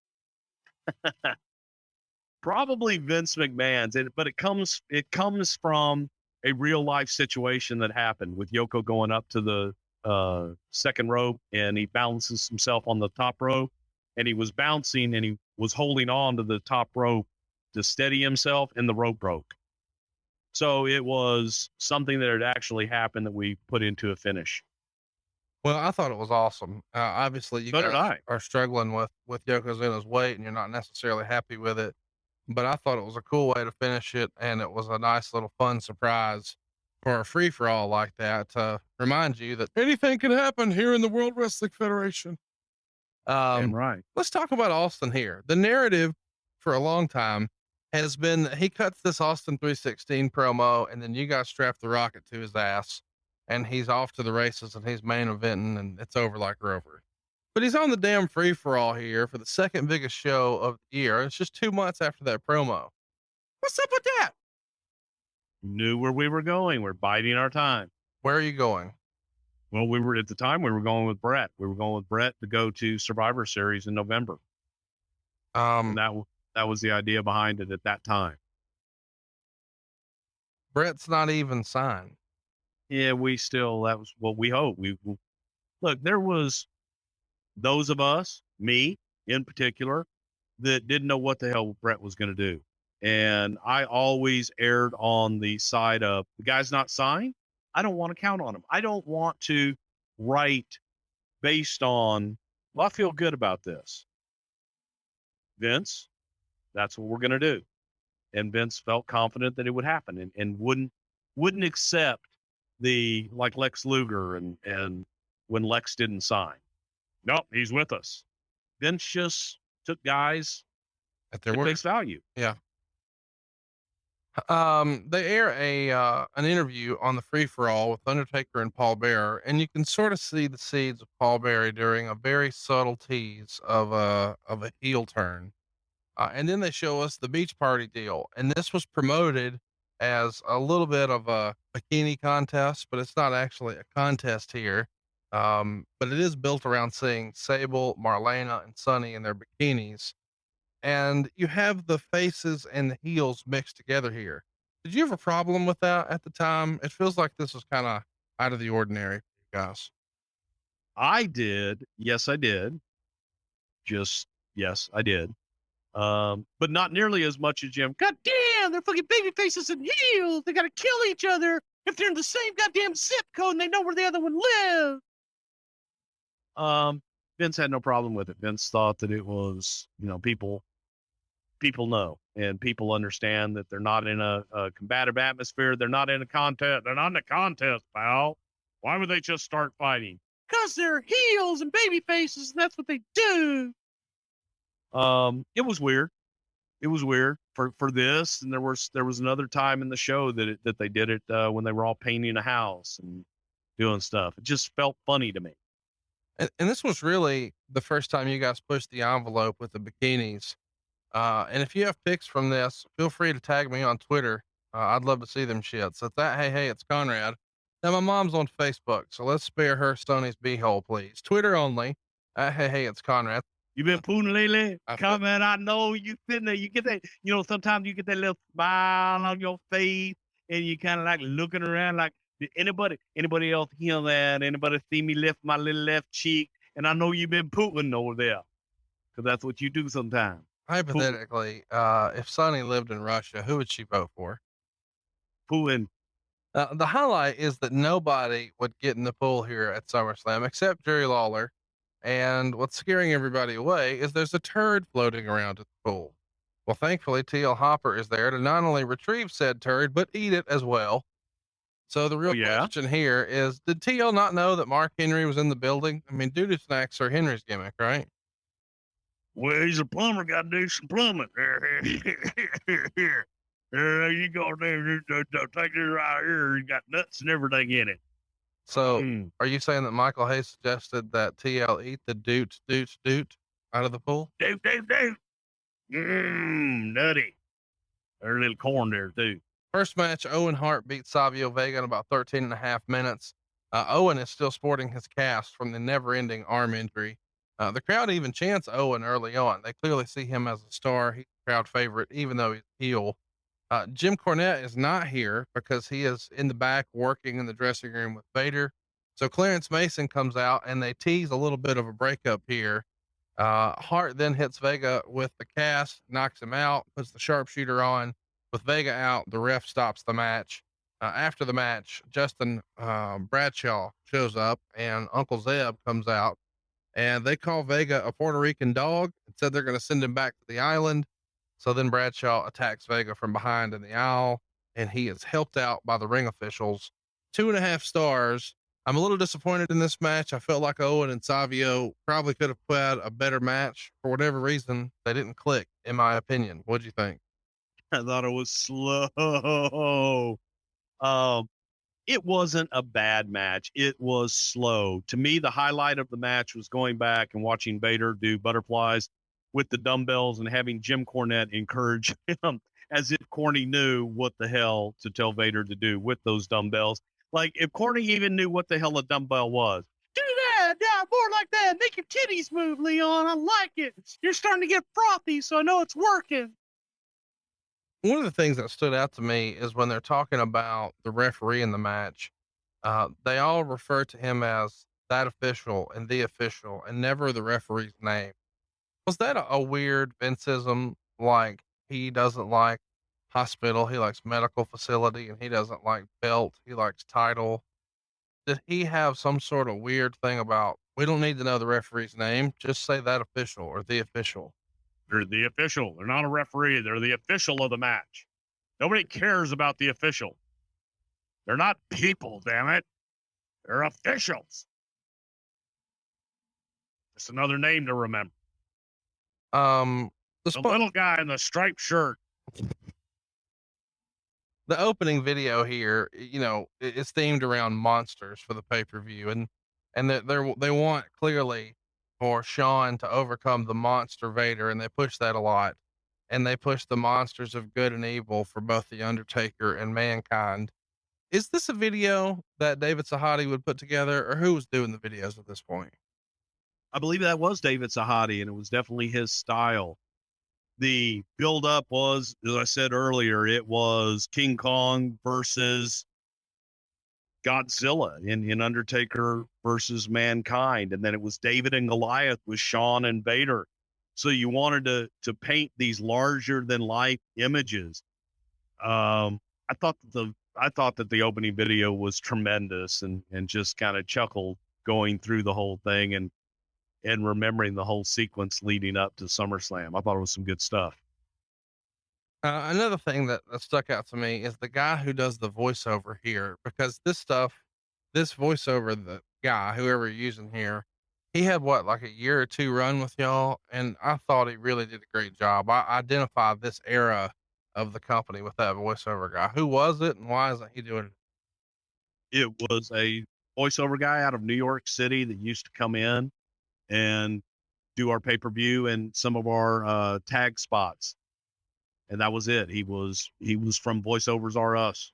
Probably Vince McMahon's, but it comes from a real life situation that happened with Yoko going up to the second rope, and he balances himself on the top rope, and he was bouncing and he was holding on to the top rope to steady himself, and the rope broke. So it was something that had actually happened that we put into a finish. Well, I thought it was awesome. Obviously, you guys are struggling with Yokozuna's weight, and you're not necessarily happy with it. But I thought it was a cool way to finish it, and it was a nice little fun surprise for a free for all like that to remind you that anything can happen here in the World Wrestling Federation. Damn right. Let's talk about Austin here. The narrative for a long time has been that he cuts this Austin 316 promo, and then you guys strap the rocket to his ass, and he's off to the races, and he's main eventing, and it's over like Rover. But he's on the damn free for all here for the second biggest show of the year. It's just 2 months after that promo. What's up with that? Knew where we were going. We're biding our time. Where are you going? Well, we were going with Brett. We were going with Brett to go to Survivor Series in November. And that was the idea behind it at that time. Brett's not even signed. Yeah, that was what we hoped. Look, there was those of us, me in particular, that didn't know what the hell Brett was going to do. And I always erred on the side of the guy's not signed. I don't want to count on him. I don't want to write based on, well, I feel good about this. Vince, that's what we're going to do. And Vince felt confident that it would happen and wouldn't accept the, like Lex Luger and when Lex didn't sign. Nope, he's with us. Vince just took guys At their at word. face value. Yeah. They air an interview on the free for all with Undertaker and Paul Bearer, and you can sort of see the seeds of Paul Bearer during a very subtle tease of a heel turn. And then they show us the beach party deal, and this was promoted as a little bit of a bikini contest, but it's not actually a contest here. But it is built around seeing Sable, Marlena, and Sunny in their bikinis. And you have the faces and the heels mixed together here. Did you have a problem with that at the time? It feels like this was kind of out of the ordinary for you guys. I did. Yes, I did. Yes, I did. But not nearly as much as Jim. God damn, they're fucking baby faces and heels. They gotta kill each other if they're in the same goddamn zip code and they know where the other one lives. Vince had no problem with it. Vince thought that it was, people know and people understand that they're not in a combative atmosphere. They're not in a contest. They're not in a contest, pal. Why would they just start fighting? Because they're heels and baby faces, and that's what they do. It was weird. It was weird for this. And there was another time in the show that they did it when they were all painting a house and doing stuff. It just felt funny to me. And this was really the first time you guys pushed the envelope with the bikinis. And if you have pics from this, feel free to tag me on Twitter. I'd love to see them shits. So hey, it's Conrad. Now my mom's on Facebook, so let's spare her Stoney's beehole, please. Twitter only. Hey, it's Conrad. You been pooning lately? I Man, I know you sitting there. You get that, sometimes you get that little smile on your face and you kind of like looking around like, did anybody else hear that? Anybody see me lift my little left cheek? And I know you've been pooting over there because that's what you do sometimes. Hypothetically, if Sonny lived in Russia, who would she vote for? Pooing. The highlight is that nobody would get in the pool here at SummerSlam except Jerry Lawler. And what's scaring everybody away is there's a turd floating around at the pool. Well, thankfully, TL Hopper is there to not only retrieve said turd, but eat it as well. So the real question here is, did TL not know that Mark Henry was in the building? I mean, doo-doo snacks are Henry's gimmick, right? Well, he's a plumber, got to do some plumbing. Here you go, dude. Take this right here. He's got nuts and everything in it. So, Are you saying that Michael Hayes suggested that TL eat the doot out of the pool? Doot. Nutty. There's a little corn there, too. First match, Owen Hart beat Savio Vega in about 13 and a half minutes. Owen is still sporting his cast from the never-ending arm injury. The crowd even chants Owen early on. They clearly see him as a star. He's a crowd favorite, even though he's heel. Jim Cornette is not here because he is in the back working in the dressing room with Vader. So Clarence Mason comes out and they tease a little bit of a breakup here. Hart then hits Vega with the cast, knocks him out, puts the sharpshooter on. With Vega out, the ref stops the match. After the match, Justin Bradshaw shows up and Uncle Zeb comes out and they call Vega a Puerto Rican dog and said they're going to send him back to the island. So then Bradshaw attacks Vega from behind in the aisle and he is helped out by the ring officials. 2.5 stars. I'm a little disappointed in this match. I felt like Owen and Savio probably could have put out a better match. For whatever reason, they didn't click, in my opinion. What'd you think? I thought it was slow. It wasn't a bad match. It was slow. To me, the highlight of the match was going back and watching Vader do butterflies with the dumbbells and having Jim Cornette encourage him as if Corny knew what the hell to tell Vader to do with those dumbbells. Like if Corny even knew what the hell a dumbbell was. Do that, yeah, more like that. Make your titties move, Leon. I like it. You're starting to get frothy, so I know it's working. One of the things that stood out to me is when they're talking about the referee in the match, they all refer to him as that official and the official and never the referee's name. Was that a weird Vinceism? Like he doesn't like hospital, he likes medical facility, and he doesn't like belt, he likes title. Did he have some sort of weird thing about we don't need to know the referee's name, just say that official or the official? They're the official. They're not a referee. They're the official of the match. Nobody cares about the official. They're not people, damn it. They're officials. Just another name to remember. The little guy in the striped shirt. The opening video here, it's themed around monsters for the pay-per-view, and they want clearly for Shawn to overcome the monster Vader, and they push that a lot, and they push the monsters of good and evil for both the Undertaker and Mankind. Is this a video that David Sahadi would put together, or who was doing the videos at this point? I believe that was David Sahadi, and it was definitely his style. The build-up was, as I said earlier, it was King Kong versus Godzilla in Undertaker versus Mankind, and then it was David and Goliath with Shawn and Vader. So you wanted to paint these larger than life images. I thought that the opening video was tremendous, and just kind of chuckled going through the whole thing and remembering the whole sequence leading up to SummerSlam. I thought it was some good stuff. Another thing that stuck out to me is the guy who does the voiceover here, because this voiceover, the guy, whoever you're using here, he had like a year or two run with y'all. And I thought he really did a great job. I identified this era of the company with that voiceover guy. Who was it and why isn't he doing it? It was a voiceover guy out of New York City that used to come in and do our pay-per-view and some of our tag spots. And that was it. He was from Voiceovers R Us.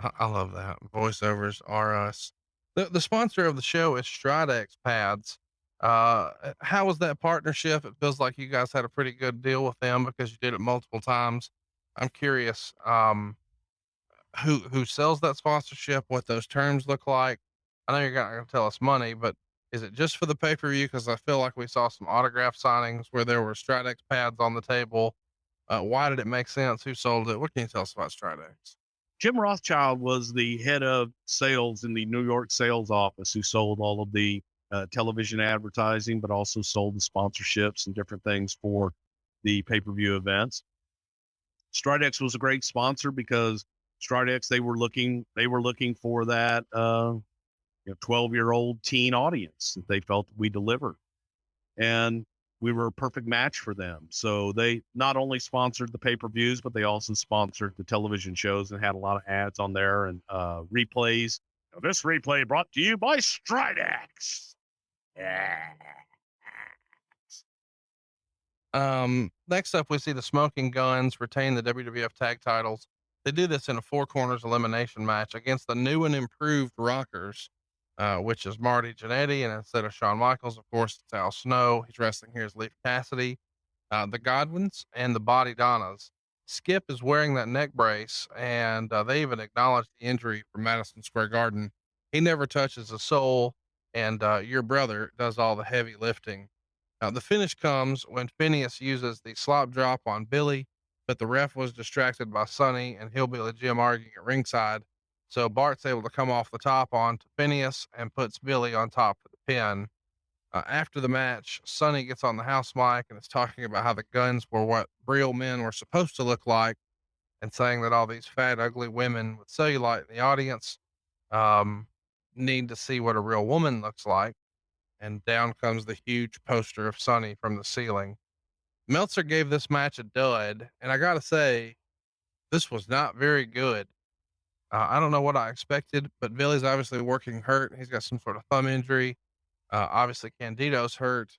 I love that. Voiceovers R Us. The sponsor of the show is Stridex pads. How was that partnership? It feels like you guys had a pretty good deal with them because you did it multiple times. I'm curious, who sells that sponsorship, what those terms look like. I know you're not going to tell us money, but is it just for the pay-per-view? Cause I feel like we saw some autograph signings where there were Stridex pads on the table. Why did it make sense? Who sold it? What can you tell us about Stridex? Jim Rothschild was the head of sales in the New York sales office who sold all of the television advertising, but also sold the sponsorships and different things for the pay-per-view events. Stridex was a great sponsor because Stridex, they were looking for that 12-year-old teen audience that they felt we delivered. And we were a perfect match for them. So they not only sponsored the pay-per-views, but they also sponsored the television shows and had a lot of ads on there and replays. Now, this replay brought to you by Stridex. Next up, we see the Smoking Guns retain the WWF tag titles. They do this in a 4 corners elimination match against the new and improved Rockers, which is Marty Jannetty. And instead of Shawn Michaels, of course, it's Al Snow. He's wrestling here as Leif Cassidy, the Godwins and the Body Donnas. Skip is wearing that neck brace, and they even acknowledge the injury from Madison Square Garden. He never touches a soul, and your brother does all the heavy lifting. The finish comes when Phineas uses the slop drop on Billy, but the ref was distracted by Sonny and Hillbilly Jim arguing at ringside. So Bart's able to come off the top onto Phineas and puts Billy on top of the pin. After the match, Sonny gets on the house mic and is talking about how the guns were what real men were supposed to look like. and saying that all these fat, ugly women with cellulite in the audience um, need to see what a real woman looks like. And down comes the huge poster of Sunny from the ceiling. Meltzer gave this match a dud, and I gotta say, this was not very good. I don't know what I expected, but Billy's obviously working hurt. He's got some sort of thumb injury. Obviously, Candido's hurt.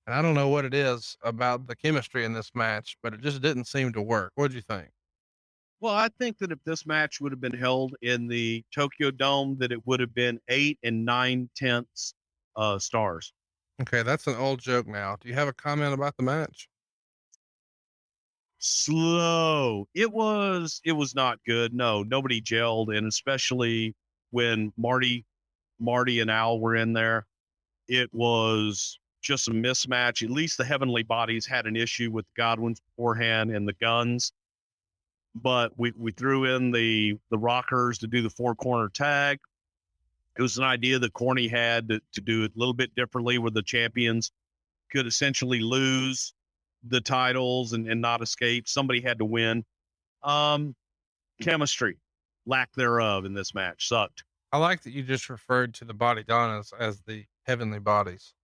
And I don't know what it is about the chemistry in this match, but it just didn't seem to work. What'd you think? Well, I think that if this match would have been held in the Tokyo Dome, that it would have been 8 9/10 stars. Okay, that's an old joke now. Do you have a comment about the match? Slow. It was not good. No, nobody gelled, and especially when Marty and Al were in there, it was just a mismatch. At least the Heavenly Bodies had an issue with Godwin's beforehand and the Guns, but we threw in the Rockers to do the four corner tag. It was an idea that Corny had to do it a little bit differently, where the champions could essentially lose the titles and not escape. Somebody had to win. Chemistry, lack thereof in this match sucked. I like that you just referred to the Body Donnas as the Heavenly Bodies.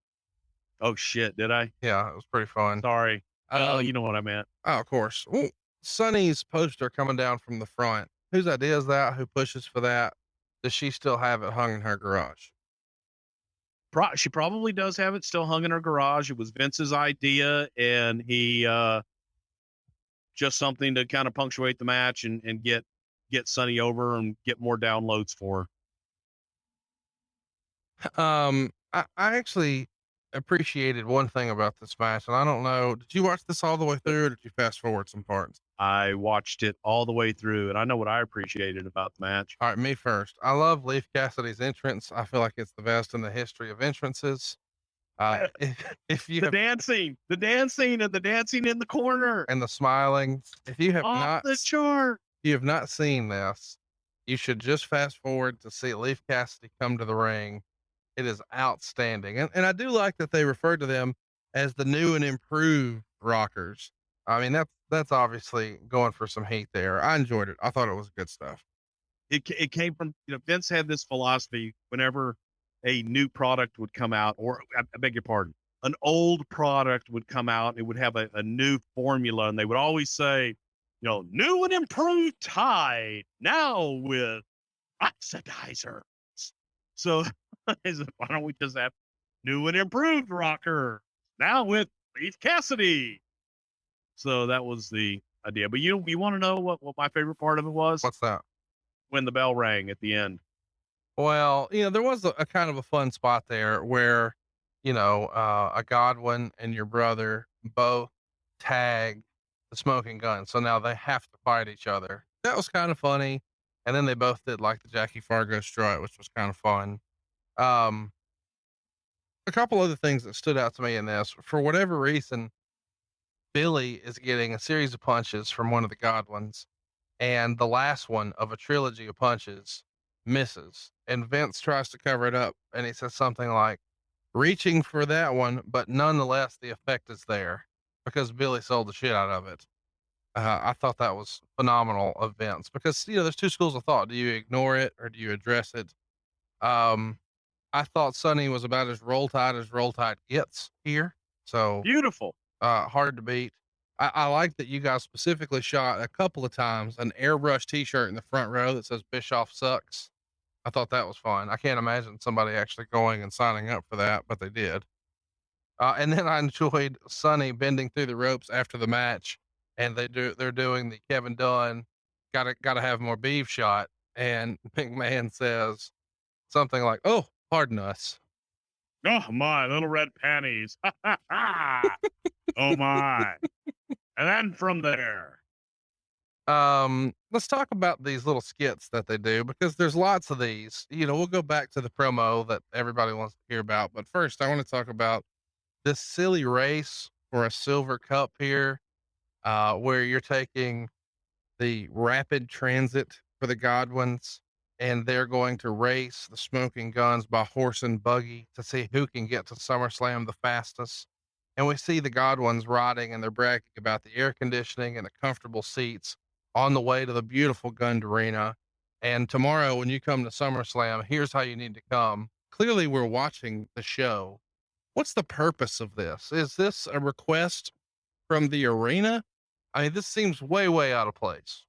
Oh shit, did I? Yeah, it was pretty fun. Sorry. You know what I meant. Oh, of course. Well, Sunny's poster coming down from the front. Whose idea is that? Who pushes for that? Does she still have it hung in her garage? She probably does have it still hung in her garage. It was Vince's idea, and he just something to kind of punctuate the match and get Sunny over and get more downloads for her. I actually appreciated one thing about this match, and I don't know, did you watch this all the way through, or did you fast forward some parts? I watched it all the way through, and I know what I appreciated about the match. All right, me first. I love Leif Cassidy's entrance. I feel like it's the best in the history of entrances. If you the dancing and the dancing in the corner and the smiling, if you have off the chart, you have not seen this, you should just fast forward to see Leif Cassidy come to the ring. It is outstanding. And I do like that they refer to them as the new and improved Rockers. I mean, that's obviously going for some heat there. I enjoyed it. I thought it was good stuff. It came from, Vince had this philosophy whenever a new product would come out, or I beg your pardon, an old product would come out, it would have a new formula, and they would always say, new and improved Tide now with oxidizers. So why don't we just have new and improved Rocker now with Leif Cassidy? So that was the idea. But you want to know what my favorite part of it was? What's that? When the bell rang at the end. Well, there was a kind of a fun spot there where, a Godwin and your brother both tag the Smoking Gun. So now they have to fight each other. That was kind of funny. And then they both did like the Jackie Fargo strut, which was kind of fun. A couple other things that stood out to me in this, for whatever reason, Billy is getting a series of punches from one of the Godwins, and the last one of a trilogy of punches misses. And Vince tries to cover it up, and he says something like, reaching for that one, but nonetheless, the effect is there because Billy sold the shit out of it. I thought that was phenomenal of Vince because, there's two schools of thought. Do you ignore it or do you address it? I thought Sunny was about as Roll Tide gets here. So beautiful. Hard to beat. I like that you guys specifically shot a couple of times an airbrush t-shirt in the front row that says Bischoff sucks. I thought that was fun. I can't imagine somebody actually going and signing up for that, but they did. And then I enjoyed Sunny bending through the ropes after the match, and they're doing the Kevin Dunn gotta have more beef shot. And McMahon says something like, "Oh, pardon us." Oh my little red panties. Oh my. And then from there. Let's talk about these little skits that they do, because there's lots of these. We'll go back to the promo that everybody wants to hear about. But first, I want to talk about this silly race for a silver cup here, where you're taking the rapid transit for the Godwins, and they're going to race the Smoking Guns by horse and buggy to see who can get to SummerSlam the fastest. And we see the Godwins riding, and they're bragging about the air conditioning and the comfortable seats. on the way to the beautiful Gund Arena. And tomorrow, when you come to SummerSlam, here's how you need to come. Clearly, we're watching the show. What's the purpose of this? Is this a request from the arena? I mean, this seems way, way out of place.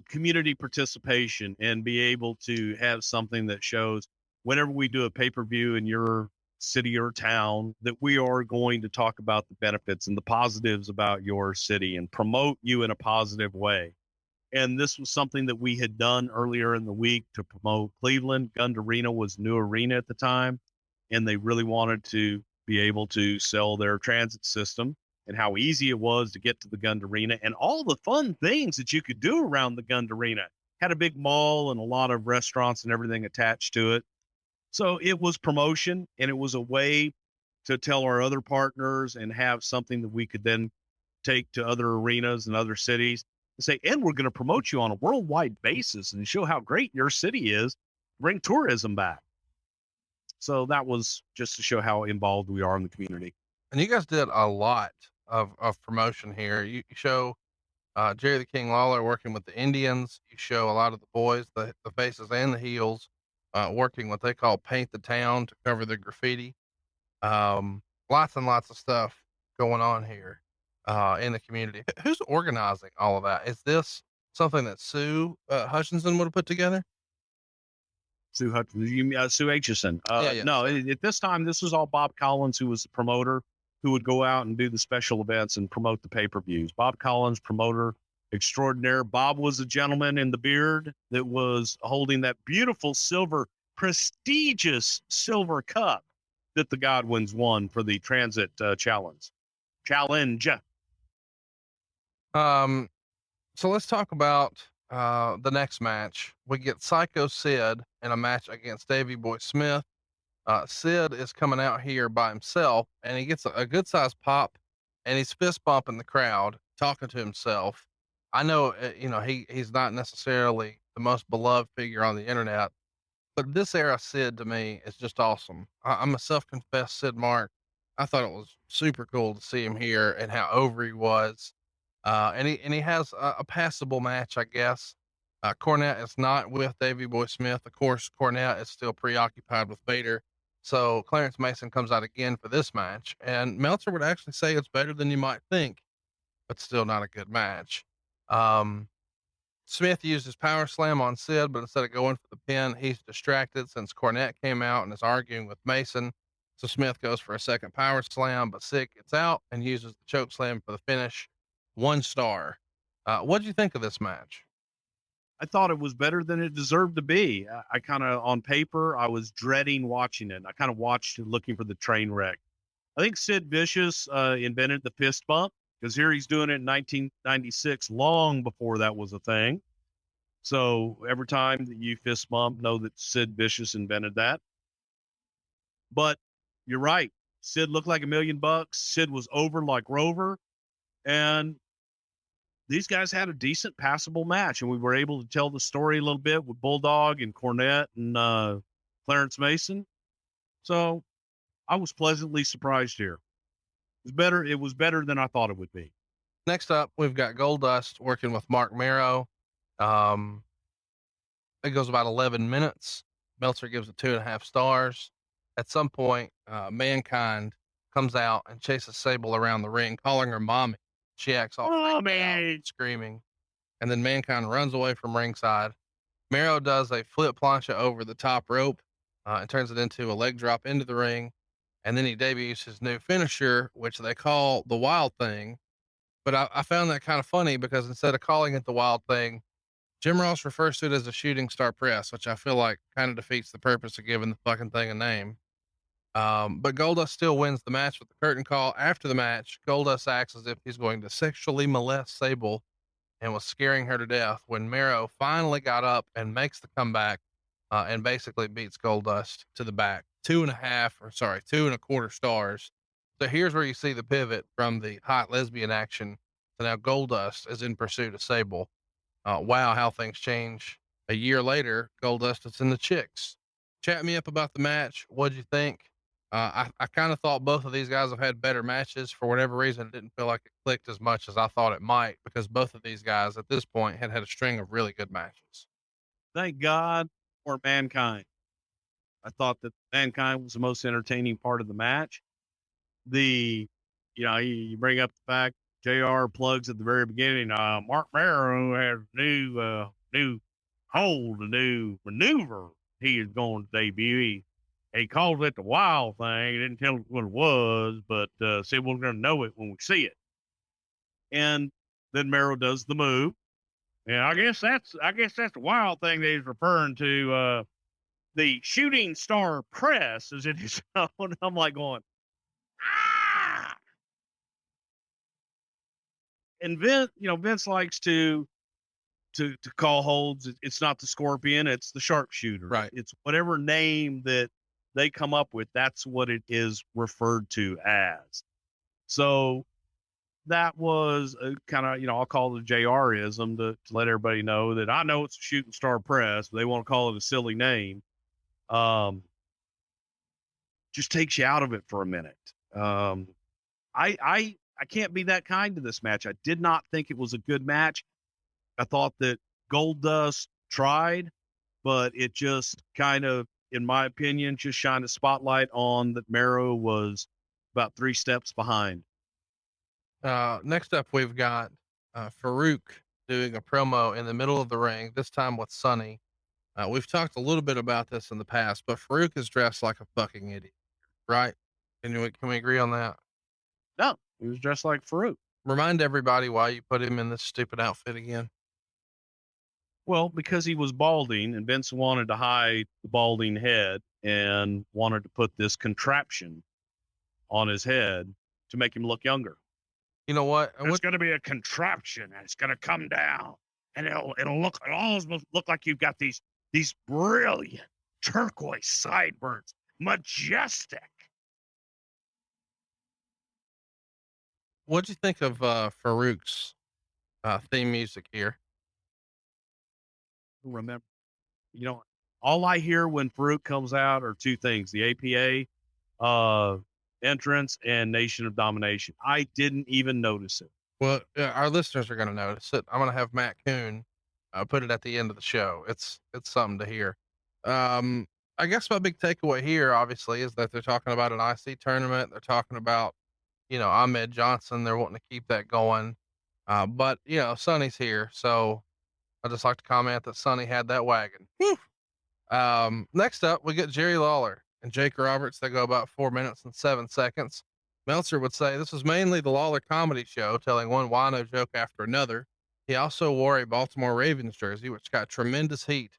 Community participation and be able to have something that shows whenever we do a pay-per-view in your city or town that we are going to talk about the benefits and the positives about your city and promote you in a positive way. And this was something that we had done earlier in the week to promote Cleveland. Gund Arena was a new arena at the time, and they really wanted to be able to sell their transit system and how easy it was to get to the Gund Arena and all the fun things that you could do around the Gund Arena. Had a big mall and a lot of restaurants and everything attached to it. So it was promotion, and it was a way to tell our other partners and have something that we could then take to other arenas and other cities and say, and we're going to promote you on a worldwide basis and show how great your city is, bring tourism back. So that was just to show how involved we are in the community. And you guys did a lot of promotion here. You show Jerry the King Lawler working with the Indians. You show a lot of the boys, the faces and the heels, working what they call paint the town to cover the graffiti. Lots and lots of stuff going on here in the community. Who's organizing all of that? Is this something that Sue Hutchinson would have put together? Sue Aitchison. Yeah. No, at this time, this was all Bob Collins, who was the promoter, who would go out and do the special events and promote the pay-per-views. Bob Collins, promoter extraordinaire. Bob was a gentleman in the beard that was holding that beautiful prestigious silver cup that the Godwins won for the Transit Challenge. So let's talk about the next match. We get Psycho Sid in a match against Davey Boy Smith. Sid is coming out here by himself, and he gets a good sized pop, and he's fist bumping the crowd, talking to himself. I know, he's not necessarily the most beloved figure on the internet, but this era Sid to me is just awesome. I'm a self-confessed Sid Mark. I thought it was super cool to see him here and how over he was. And he has a passable match, I guess. Cornette is not with Davey Boy Smith. Of course, Cornette is still preoccupied with Vader. So Clarence Mason comes out again for this match, and Meltzer would actually say it's better than you might think, but still not a good match. Smith used his power slam on Sid, but instead of going for the pin, he's distracted since Cornette came out and is arguing with Mason. So Smith goes for a second power slam, but Sid gets out and uses the choke slam for the finish. 1 star. What'd you think of this match? I thought it was better than it deserved to be. I kind of, on paper, I was dreading watching it. I kind of watched it looking for the train wreck. I think Sid Vicious invented the fist bump, because here he's doing it in 1996, long before that was a thing. So every time that you fist bump, know that Sid Vicious invented that. But you're right. Sid looked like $1 million. Sid was over like Rover. And these guys had a decent passable match, and we were able to tell the story a little bit with Bulldog and Cornette and Clarence Mason. So I was pleasantly surprised here. It was better than I thought it would be. Next up, we've got Goldust working with Mark Marrow. It goes about 11 minutes. Meltzer gives it 2.5 stars. At some point, Mankind comes out and chases Sable around the ring, calling her mommy. She acts all screaming, and then Mankind runs away from ringside. Marrow does a flip plancha over the top rope and turns it into a leg drop into the ring, and then he debuts his new finisher, which they call the Wild Thing. But I found that kind of funny because instead of calling it the Wild Thing, Jim Ross refers to it as a shooting star press, which I feel like kind of defeats the purpose of giving the fucking thing a name. But Goldust still wins the match with the curtain call. After the match, Goldust acts as if he's going to sexually molest Sable and was scaring her to death when Marrow finally got up and makes the comeback and basically beats Goldust to the back. 2.25 stars. So here's where you see the pivot from the hot lesbian action to now Goldust is in pursuit of Sable. Wow, how things change. A year later, Goldust is in the chicks. Chat me up about the match. What'd you think? I kind of thought both of these guys have had better matches. For whatever reason, it didn't feel like it clicked as much as I thought it might, because both of these guys at this point had had a string of really good matches. Thank God for Mankind. I thought that Mankind was the most entertaining part of the match. You bring up the fact JR plugs at the very beginning. Mark Marrow has new hold, a new maneuver he is going to debut. He calls it the wild thing. He didn't tell us what it was, but said we're going to know it when we see it. And then Marrow does the move. And I guess that's the wild thing that he's referring to. The shooting star press is in his own. I'm like going, ah. And Vince likes to call holds. It's not the Scorpion, it's the Sharpshooter. Right. It's whatever name that they come up with. That's what it is referred to as. So that was kind of, I'll call it a JR-ism to let everybody know that I know it's a shooting star press, but they want to call it a silly name. Just takes you out of it for a minute. I can't be that kind to this match. I did not think it was a good match. I thought that Goldust tried, but it just kind of, in my opinion, just shined a spotlight on that Marrow was about 3 steps behind. Next up, we've got Farouk doing a promo in the middle of the ring, this time with Sonny. We've talked a little bit about this in the past, but Farouk is dressed like a fucking idiot, right? Can we agree on that? No, he was dressed like Farouk. Remind everybody why you put him in this stupid outfit again. Well, because he was balding, and Vince wanted to hide the balding head and wanted to put this contraption on his head to make him look younger. You know what? There's going to be a contraption, and it's going to come down, and it'll almost look like you've got these brilliant turquoise sideburns, majestic. What'd you think of Farouk's theme music here? Remember, all I hear when Farouk comes out are 2 things: the APA entrance and Nation of Domination. I didn't even notice it. Well, our listeners are going to notice it. I'm going to have Matt Coon put it at the end of the show. It's something to hear. I guess my big takeaway here, obviously, is that they're talking about an IC tournament. They're talking about, Ahmed Johnson. They're wanting to keep that going. But Sonny's here, so I just like to comment that Sonny had that wagon. Whew. Next up, we get Jerry Lawler and Jake Roberts. They go about 4 minutes and 7 seconds. Meltzer would say this was mainly the Lawler comedy show, telling one wino joke after another. He also wore a Baltimore Ravens jersey, which got tremendous heat.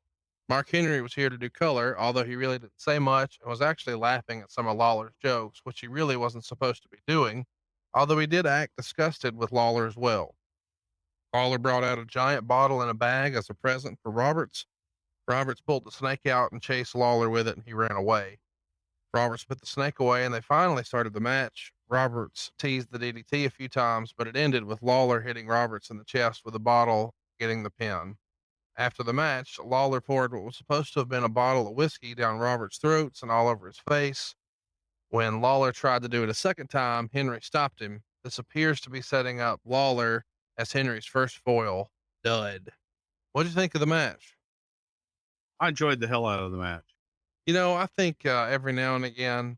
Mark Henry was here to do color, although he really didn't say much and was actually laughing at some of Lawler's jokes, which he really wasn't supposed to be doing, although he did act disgusted with Lawler as well. Lawler brought out a giant bottle in a bag as a present for Roberts. Roberts pulled the snake out and chased Lawler with it, and he ran away. Roberts put the snake away, and they finally started the match. Roberts teased the DDT a few times, but it ended with Lawler hitting Roberts in the chest with a bottle, getting the pin. After the match, Lawler poured what was supposed to have been a bottle of whiskey down Roberts' throats and all over his face. When Lawler tried to do it a second time, Henry stopped him. This appears to be setting up Lawler as Henry's first foil, Dud. What'd you think of the match? I enjoyed the hell out of the match. I think every now and again,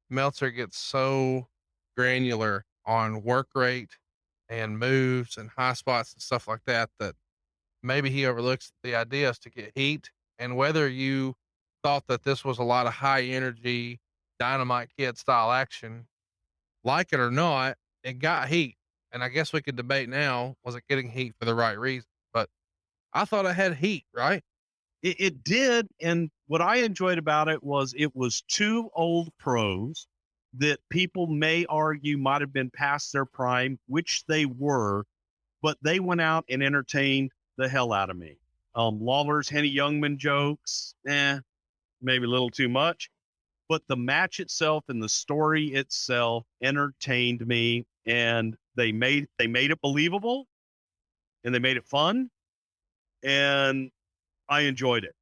Meltzer gets so granular on work rate and moves and high spots and stuff like that, that maybe he overlooks the idea is to get heat. And whether you thought that this was a lot of high energy, Dynamite Kid style action, like it or not, it got heat. And I guess we could debate now, was it getting heat for the right reason? But I thought it had heat, right? It did. And what I enjoyed about it was 2 old pros that people may argue might have been past their prime, which they were, but they went out and entertained the hell out of me. Lawler's Henny Youngman jokes, maybe a little too much, but the match itself and the story itself entertained me, and they made it believable, and they made it fun, and I enjoyed it.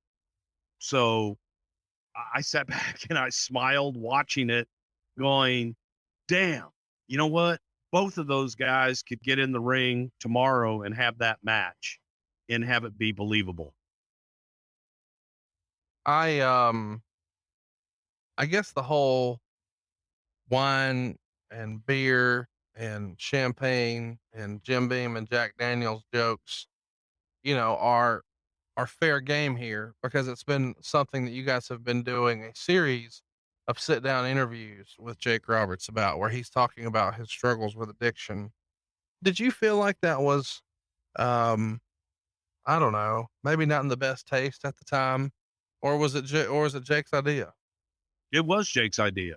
So I sat back and I smiled watching it, going, damn, you know what? Both of those guys could get in the ring tomorrow and have that match and have it be believable. I I guess the whole wine and beer and champagne and Jim Beam and Jack Daniels jokes, are fair game here because it's been something that you guys have been doing a series of sit down interviews with Jake Roberts about where he's talking about his struggles with addiction. Did you feel like that was, um, I don't know, maybe not in the best taste at the time, or was it Jake's idea? It was Jake's idea.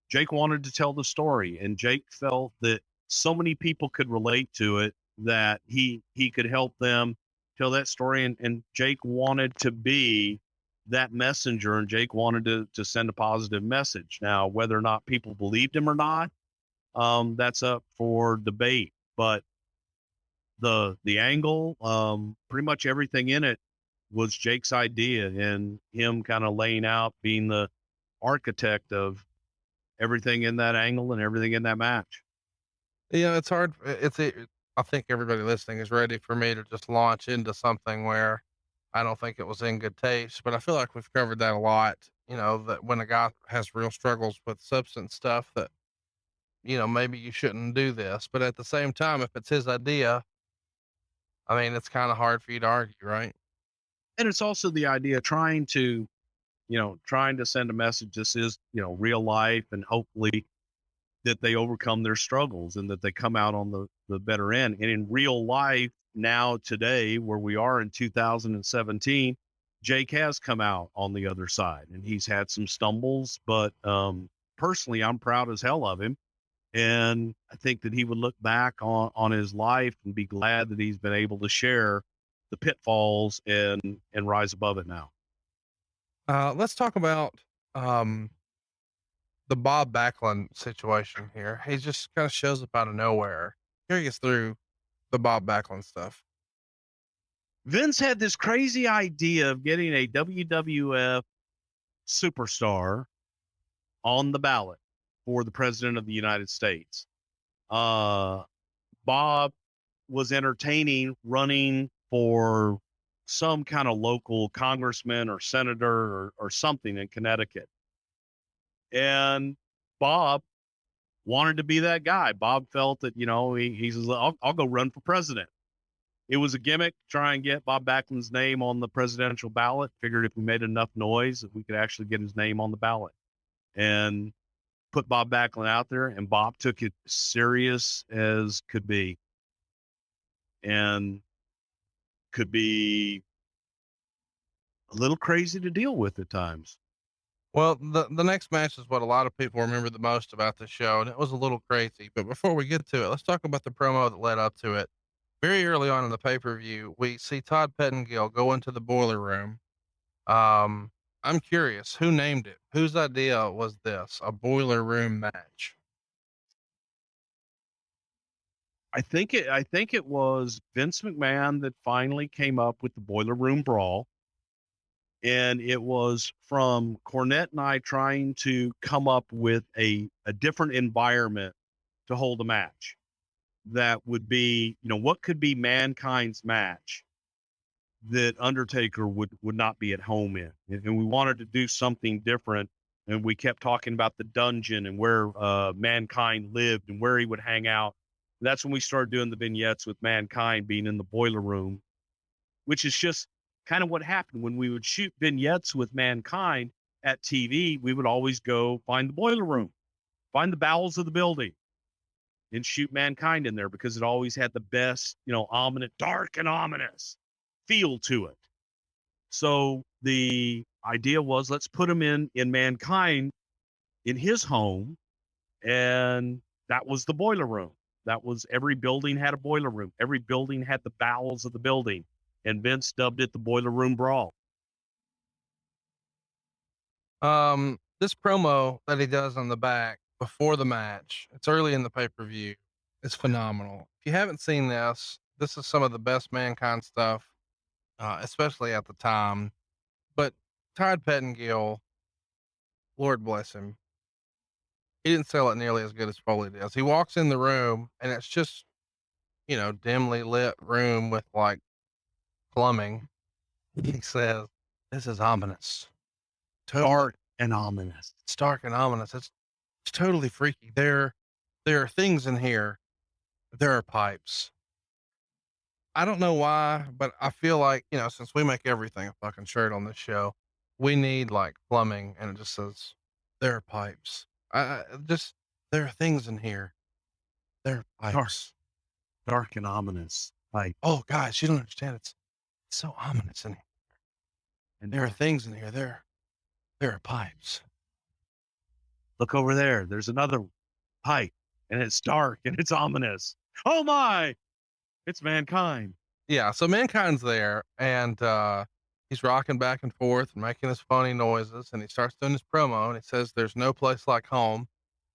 Jake wanted to tell the story, and Jake felt that so many people could relate to it that he could help them tell that story. And Jake wanted to be that messenger, and Jake wanted to send a positive message. Now, whether or not people believed him or not, that's up for debate. But the angle, pretty much everything in it was Jake's idea, and him kind of laying out, being the architect of everything in that angle and everything in that match. Yeah, it's hard. I think everybody listening is ready for me to just launch into something where I don't think it was in good taste, but I feel like we've covered that a lot. That when a guy has real struggles with substance stuff, that, maybe you shouldn't do this. But at the same time, if it's his idea, I mean, it's kind of hard for you to argue, right? And it's also the idea trying to send a message. This is, real life, and hopefully that they overcome their struggles and that they come out on the better end. And in real life now, today, where we are in 2017, Jake has come out on the other side, and he's had some stumbles, but personally, I'm proud as hell of him. And I think that he would look back on his life and be glad that he's been able to share the pitfalls and rise above it now. Let's talk about, um, the Bob Backlund situation here. He just kind of shows up out of nowhere. Carry us through the Bob Backlund stuff. Vince had this crazy idea of getting a WWF superstar on the ballot for the president of the United States. Bob was entertaining running for some kind of local congressman or senator or something in Connecticut. And Bob wanted to be that guy. Bob felt that, he says, I'll go run for president. It was a gimmick to try and get Bob Backlund's name on the presidential ballot. Figured if we made enough noise that we could actually get his name on the ballot and put Bob Backlund out there. And Bob took it serious as could be, and could be a little crazy to deal with at times. Well, the next match is what a lot of people remember the most about the show, and it was a little crazy. But before we get to it, let's talk about the promo that led up to it. Very early on in the pay-per-view, we see Todd Pettengill go into the boiler room. Um, I'm curious, who named it? Whose idea was this? A boiler room match? I think it was Vince McMahon that finally came up with the boiler room brawl. And it was from Cornette and I trying to come up with a different environment to hold a match that would be, what could be Mankind's match that Undertaker would not be at home in. And we wanted to do something different. And we kept talking about the dungeon and where Mankind lived and where he would hang out. That's when we started doing the vignettes with Mankind being in the boiler room, which is just kind of what happened when we would shoot vignettes with Mankind at TV. We would always go find the boiler room, find the bowels of the building, and shoot Mankind in there because it always had the best, ominous, dark and ominous feel to it. So the idea was, let's put him in Mankind in his home. And that was the boiler room. That was, every building had a boiler room. Every building had the bowels of the building. And Vince dubbed it the Boiler Room Brawl. This promo that he does on the back before the match, it's early in the pay-per-view. It's phenomenal. If you haven't seen this, this is some of the best Mankind stuff, especially at the time. But Todd Pettengill, Lord bless him, He didn't sell it nearly as good as Foley does. He walks in the room and it's just, dimly lit room with like plumbing. He says, "This is ominous. Dark and ominous. It's dark and ominous. It's totally freaky. There are things in here. There are pipes." I don't know why, but I feel like, since we make everything a fucking shirt on this show, we need like plumbing, and it just says, "There are pipes." There are things in here. There are pipes. Dark and ominous. Like, Oh, guys, you don't understand. It's so ominous in here. and There are things in here. There are pipes. look over there. There's another pipe, and it's dark and it's ominous. Oh my! It's Mankind. Yeah, so Mankind's there, and he's rocking back and forth and making his funny noises, and he starts doing his promo, and he says, "There's no place like home."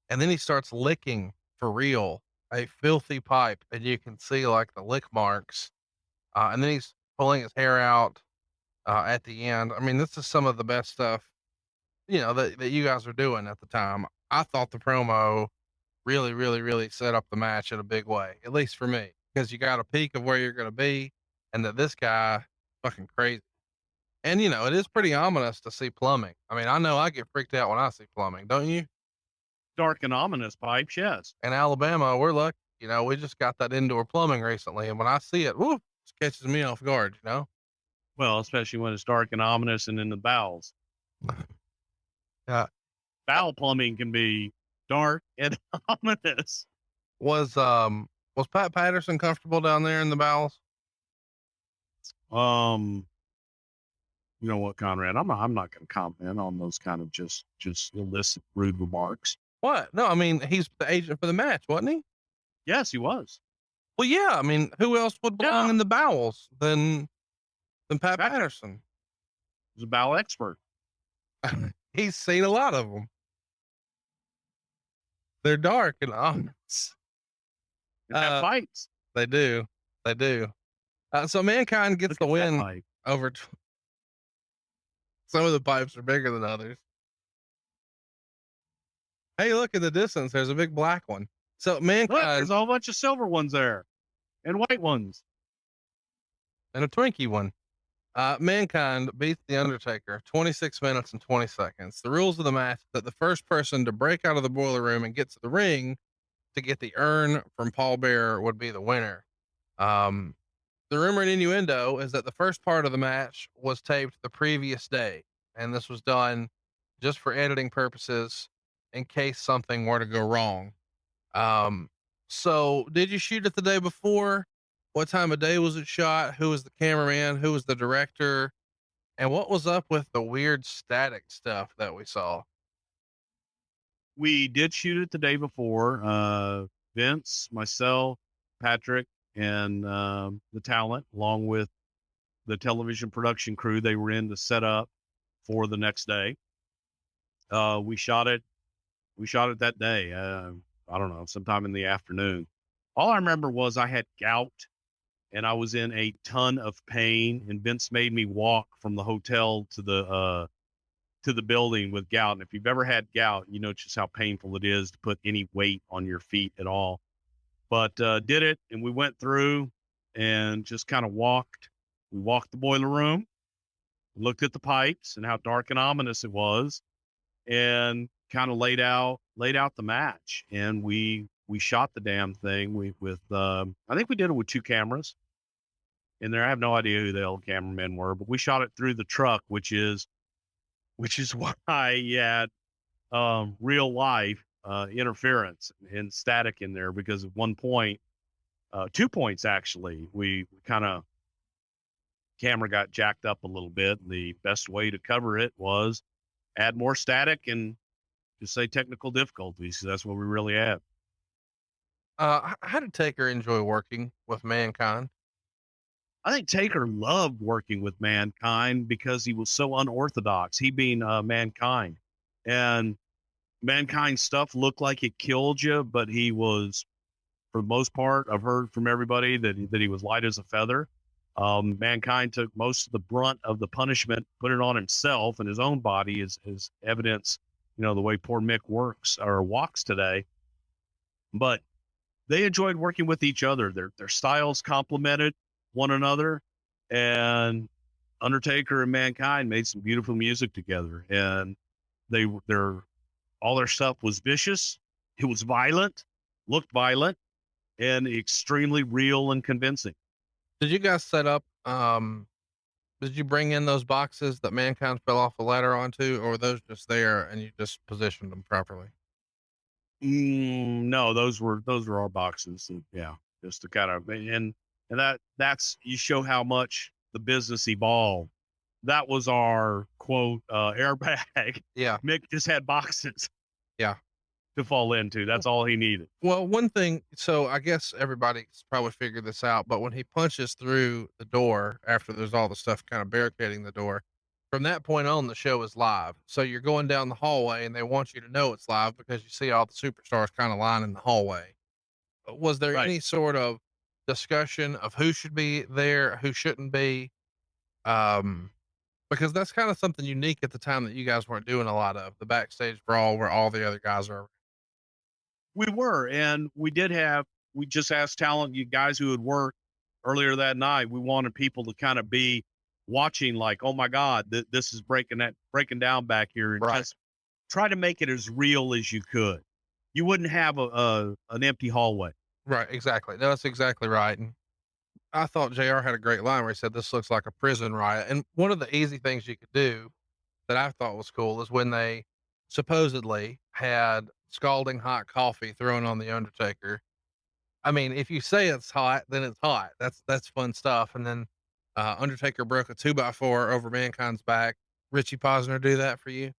And then he starts licking for real a filthy pipe, and you can see like the lick marks. And then he's pulling his hair out at the end. I mean, this is some of the best stuff, that you guys are doing at the time. I thought the promo really, really, really set up the match in a big way, at least for me, because you got a peek of where you're going to be, and that this guy fucking crazy. And it is pretty ominous to see plumbing. I mean, I know I get freaked out when I see plumbing, don't you? Dark and ominous pipes, yes. In Alabama, we're lucky. We just got that indoor plumbing recently, and when I see it, woo, it catches me off guard. Well, especially when it's dark and ominous and in the bowels. Yeah. Bowel plumbing can be dark and ominous. Was Pat Patterson comfortable down there in the bowels? You know what, Conrad? I'm not going to comment on those kind of just illicit, rude remarks. What? No, I mean, he's the agent for the match, wasn't he? Yes, he was. Well, yeah. I mean, who else would belong Yeah. in the bowels than Pat Patterson? He's a bowel expert. He's seen a lot of them. They're dark and ominous. And have pipes. They do. So Mankind gets Look the at that win pipe. over. Some of the pipes are bigger than others. Hey, look in the distance. There's a big black one. So Look, Mankind there's a whole bunch of silver ones there, and white ones. and a Twinkie one. Mankind beats The Undertaker 26 minutes and 20 seconds. The rules of the match that the first person to break out of the boiler room and get to the ring to get the urn from Paul Bearer would be the winner. The rumor and innuendo is that the first part of the match was taped the previous day, and this was done just for editing purposes in case something were to go wrong. So did you shoot it the day before? What time of day was it shot? Who was the cameraman? Who was the director? And what was up with the weird static stuff that we saw? We did shoot it the day before. Vince, myself, Patrick, and the talent, along with the television production crew, they were in to set up for the next day. We shot it that day. I don't know, sometime in the afternoon. All I remember was I had gout and I was in a ton of pain, and Vince made me walk from the hotel to the building with gout. And if you've ever had gout, you know just how painful it is to put any weight on your feet at all. But did it, and we went through and just kind of walked. We walked the boiler room, looked at the pipes and how dark and ominous it was, and kind of laid out the match. And we shot the damn thing with I think we did it with 2 cameras in there. I have no idea who the hell cameramen were, but we shot it through the truck, which is why you had real life interference and static in there, because at one point, 2 points actually, we kind of camera got jacked up a little bit. The best way to cover it was add more static and just say technical difficulties. That's what we really had. How did Taker enjoy working with Mankind? I think Taker loved working with Mankind because he was so unorthodox, he being Mankind. And Mankind stuff looked like it killed you, but he was, for the most part, I've heard from everybody that he was light as a feather. Mankind took most of the brunt of the punishment, put it on himself and his own body, as evidence the way poor Mick works or walks today. But they enjoyed working with each other. Their styles complemented one another, and Undertaker and Mankind made some beautiful music together. And all their stuff was vicious. It was violent, looked violent, and extremely real and convincing. Did you guys set up, did you bring in those boxes that Mankind fell off a ladder onto, or were those just there and you just positioned them properly? No, those were our boxes. And yeah, just to kind of, and that's, you show how much the business evolved. That was our quote, airbag. Yeah. Mick just had boxes. Yeah. To fall into. That's all he needed. Well, one thing, so I guess everybody's probably figured this out, but when he punches through the door after there's all the stuff kind of barricading the door, from that point on, the show is live. So you're going down the hallway and they want you to know it's live because you see all the superstars kind of lining the hallway. Was there any sort of discussion of who should be there, who shouldn't be? Because that's kind of something unique at the time that you guys weren't doing a lot of the backstage brawl where all the other guys are. We were, and we just asked talent, you guys who had worked earlier that night. We wanted people to kind of be watching like, oh my God, this is breaking down back here, and just try to make it as real as you could. You wouldn't have an empty hallway. Right. Exactly. No, that's exactly right. And I thought JR had a great line where he said, this looks like a prison riot. And one of the easy things you could do that I thought was cool is when they supposedly had scalding hot coffee thrown on the Undertaker. I mean, if you say it's hot, then it's hot. That's fun stuff. And then Undertaker broke a 2x4 over Mankind's back. Richie Posner do that for you?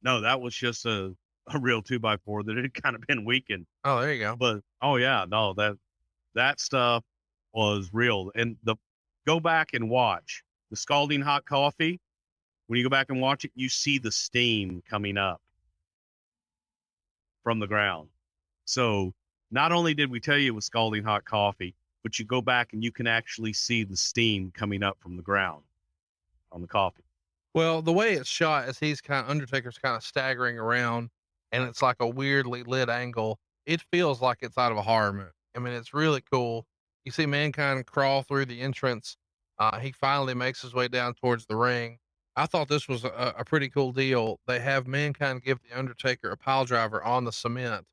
No, that was just a real 2x4 that had kind of been weakened. Oh, there you go. But oh yeah, no, that stuff was real. And go back and watch the scalding hot coffee. When you go back and watch it, you see the steam coming up from the ground. So not only did we tell you it was scalding hot coffee, but you go back and you can actually see the steam coming up from the ground on the coffee. Well, the way it's shot is Undertaker's kind of staggering around, and it's like a weirdly lit angle. It feels like it's out of a horror movie. I mean, it's really cool. You see Mankind crawl through the entrance. He finally makes his way down towards the ring. I thought this was a pretty cool deal. They have Mankind give the Undertaker a pile driver on the cement.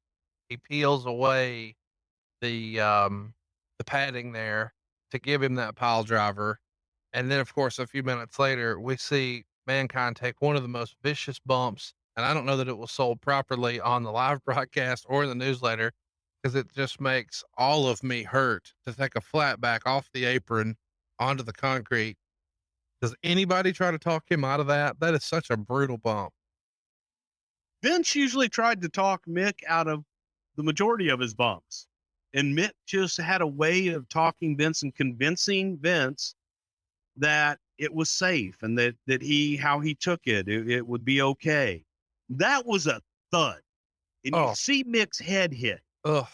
He peels away the padding there to give him that pile driver. And then, of course, a few minutes later, we see Mankind take one of the most vicious bumps. And I don't know that it was sold properly on the live broadcast or in the newsletter, because it just makes all of me hurt to take a flat back off the apron onto the concrete. Does anybody try to talk him out of that? That is such a brutal bump. Vince usually tried to talk Mick out of the majority of his bumps. And Mick just had a way of talking Vince and convincing Vince that it was safe and that how he took it would be okay. That was a thud. And you see Mick's head hit. Ugh.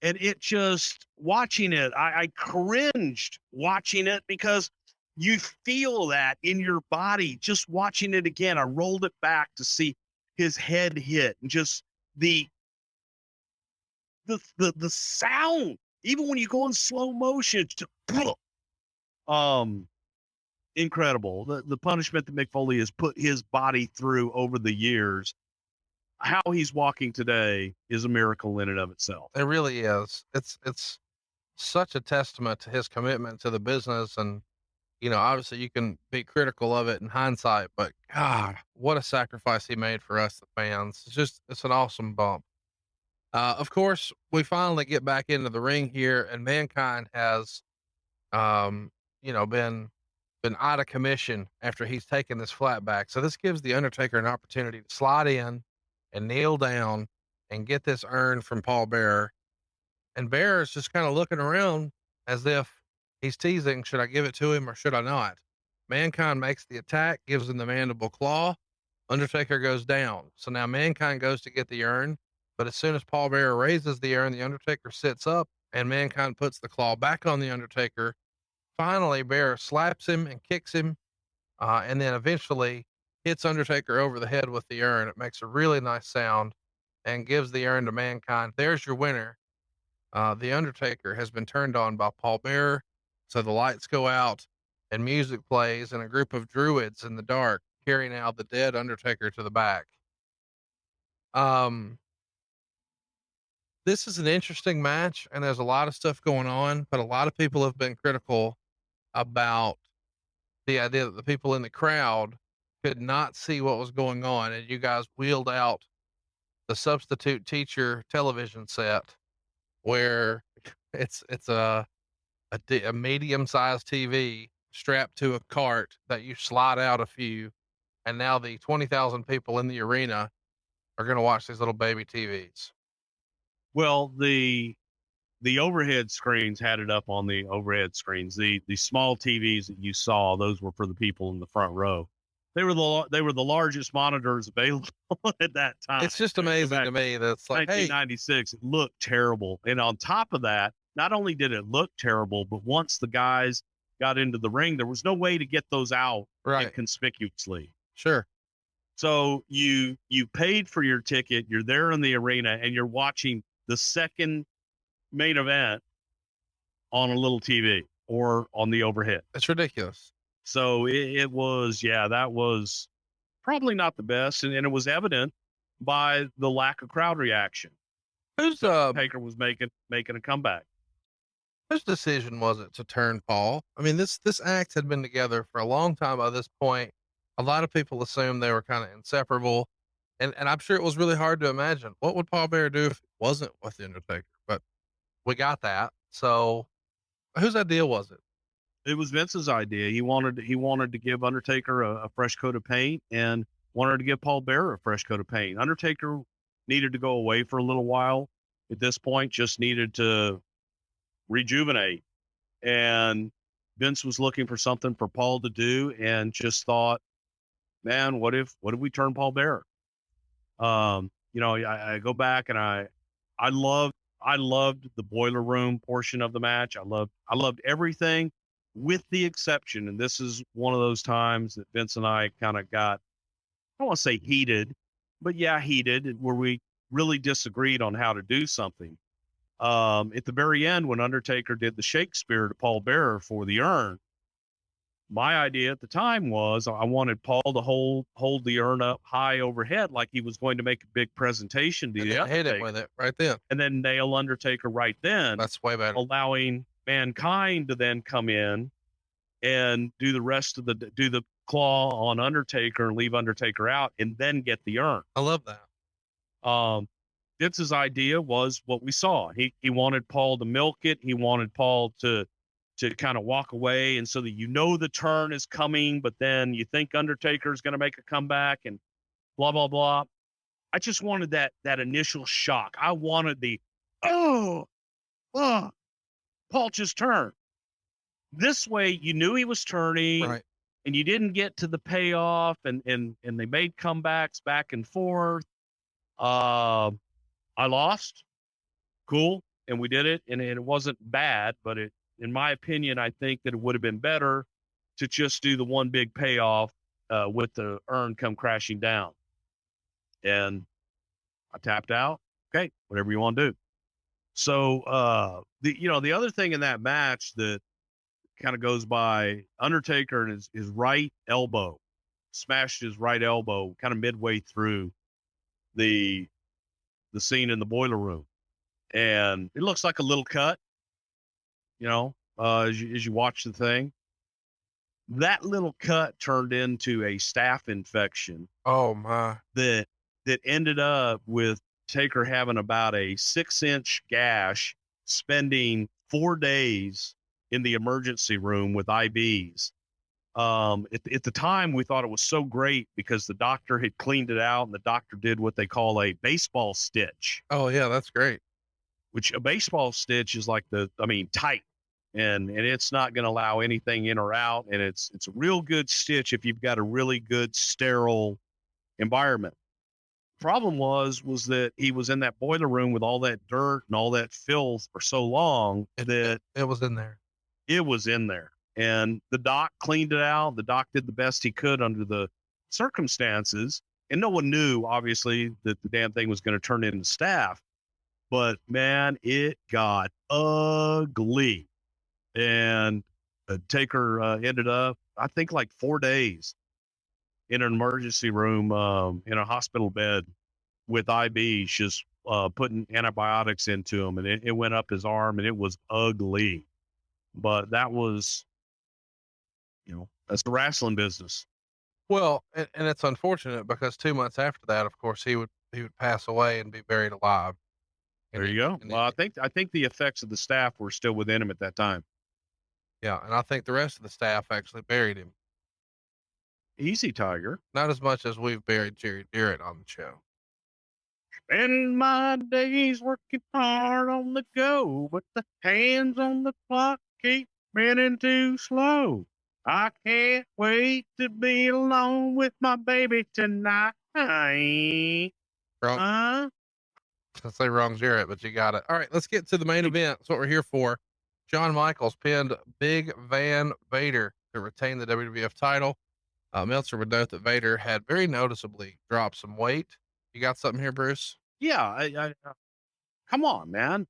And it just, watching it, I cringed watching it, because you feel that in your body. Just watching it again, I rolled it back to see his head hit, and just the sound, even when you go in slow motion, it's just, incredible. The punishment that Mick Foley has put his body through over the years. How he's walking today is a miracle in and of itself. It really is. It's such a testament to his commitment to the business. And, obviously you can be critical of it in hindsight, but God, what a sacrifice he made for us, the fans. It's an awesome bump. Of course, we finally get back into the ring here, and Mankind has, been out of commission after he's taken this flat back. So this gives the Undertaker an opportunity to slide in and kneel down and get this urn from Paul Bearer. And Bearer's just kind of looking around as if he's teasing, should I give it to him or should I not? Mankind makes the attack, gives him the mandible claw. Undertaker goes down. So now Mankind goes to get the urn, but as soon as Paul Bearer raises the urn, the Undertaker sits up and Mankind puts the claw back on the Undertaker. Finally, Bearer slaps him and kicks him. And then eventually hits Undertaker over the head with the urn. It makes a really nice sound and gives the urn to Mankind. There's your winner. The Undertaker has been turned on by Paul Bearer. So the lights go out and music plays, and a group of druids in the dark carry now the dead Undertaker to the back. This is an interesting match, and there's a lot of stuff going on, but a lot of people have been critical about the idea that the people in the crowd could not see what was going on, and you guys wheeled out the substitute teacher television set where it's a medium-sized TV strapped to a cart that you slide out a few, and now the 20,000 people in the arena are going to watch these little baby TVs. Well, the overhead screens had it up on the overhead screens. The small TVs that you saw, those were for the people in the front row. They were the largest monitors available at that time. It's just amazing to me that it's like, 1996, it looked terrible. And on top of that, not only did it look terrible, but once the guys got into the ring, there was no way to get those out inconspicuously. Sure. So you paid for your ticket, you're there in the arena, and you're watching the second main event on a little TV or on the overhead. It's ridiculous. So it was, that was probably not the best. And it was evident by the lack of crowd reaction. Who's Taker was making a comeback. Whose decision was it to turn Paul? I mean, this act had been together for a long time by this point. A lot of people assumed they were kind of inseparable. And I'm sure it was really hard to imagine what would Paul Bearer do if it wasn't with the Undertaker, but we got that. So whose idea was it? It was Vince's idea. He wanted to give Undertaker a fresh coat of paint and wanted to give Paul Bearer a fresh coat of paint. Undertaker needed to go away for a little while. At this point, just needed to rejuvenate. And Vince was looking for something for Paul to do and just thought, man, what if we turn Paul Bearer? I go back and I loved the boiler room portion of the match. I loved everything with the exception. And this is one of those times that Vince and I kind of got, I don't want to say heated, but heated, where we really disagreed on how to do something. At the very end, when Undertaker did the Shakespeare to Paul Bearer for the urn, my idea at the time was I wanted Paul to hold the urn up high overhead like he was going to make a big presentation to the Undertaker. Hit it with it right then. And then nail Undertaker right then. That's way better. Allowing Mankind to then come in and do the rest of do the claw on Undertaker and leave Undertaker out and then get the urn. I love that. Vince's idea was what we saw. He wanted Paul to milk it. He wanted Paul to kind of walk away, and so that the turn is coming, but then you think Undertaker's going to make a comeback and blah, blah, blah. I just wanted that initial shock. I wanted Paul just turned. This way you knew he was turning, right, and you didn't get to the payoff, and they made comebacks back and forth. I lost. Cool. And we did it, and it wasn't bad, but in my opinion, I think that it would have been better to just do the one big payoff with the urn come crashing down. And I tapped out. Okay, whatever you want to do. So the other thing in that match that kind of goes by, Undertaker and his right elbow smashed his right elbow kind of midway through the scene in the boiler room, and it looks like a little cut. As you watch the thing, that little cut turned into a staph infection. Oh my! That ended up with Taker having about a 6-inch gash, spending 4 days in the emergency room with IVs. At the time, we thought it was so great because the doctor had cleaned it out, and the doctor did what they call a baseball stitch. Oh yeah, that's great. Which a baseball stitch is like tight. And it's not going to allow anything in or out. And it's a real good stitch if you've got a really good sterile environment. Problem was that he was in that boiler room with all that dirt and all that filth for so long that it was in there. It was in there. And the doc cleaned it out. The doc did the best he could under the circumstances, and no one knew, obviously, that the damn thing was going to turn into staff. But man, it got ugly. And Taker ended up, I think, like 4 days in an emergency room in a hospital bed with IVs, just putting antibiotics into him. And it went up his arm, and it was ugly. But that was, that's the wrestling business. Well, and it's unfortunate because 2 months after that, of course, he would pass away and be buried alive. There you go. Well, I think the effects of the staff were still within him at that time. Yeah, and I think the rest of the staff actually buried him. Easy, Tiger. Not as much as we've buried Jerry Jarrett on the show. Spend my days working hard on the go, but the hands on the clock keep spinning too slow. I can't wait to be alone with my baby tonight. Wrong. I say wrong, Jarrett, but you got it. All right, let's get to the main event. That's what we're here for. Shawn Michaels pinned Big Van Vader to retain the WWF title. Meltzer would note that Vader had very noticeably dropped some weight. You got something here, Bruce? Yeah, I come on, man.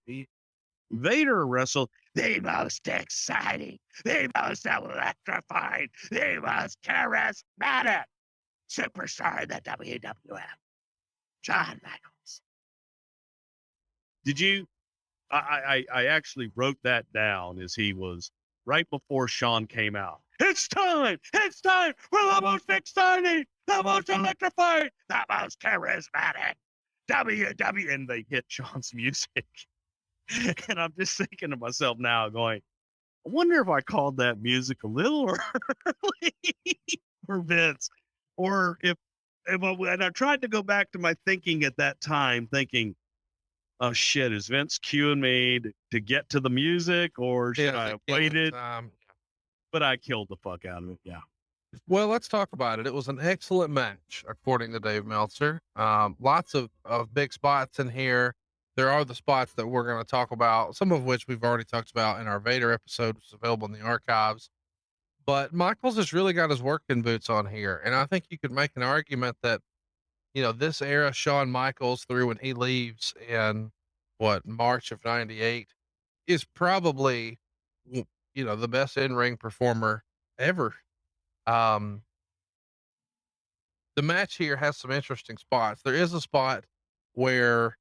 Vader wrestled the most exciting, the most electrifying, the most charismatic superstar in the WWF, Shawn Michaels. Did you? I actually wrote that down as he was right before Shawn came out. It's time for the most exciting, the most electrifying, the most charismatic WW, and they hit Shawn's music. And I'm just thinking to myself now, going, I wonder if I called that music a little early for Vince, or if I tried to go back to my thinking at that time, thinking, oh shit, is Vince cueing me to get to the music, or should I have waited? But I killed the fuck out of it. Yeah. Well, let's talk about it. It was an excellent match, according to Dave Meltzer. Lots of big spots in here. There are the spots that we're going to talk about, some of which we've already talked about in our Vader episode, which is available in the archives. But Michaels has really got his working boots on here. And I think you could make an argument that, this era, Shawn Michaels through when he leaves in March of 98 is probably, the best in-ring performer ever. The match here has some interesting spots. There is a spot where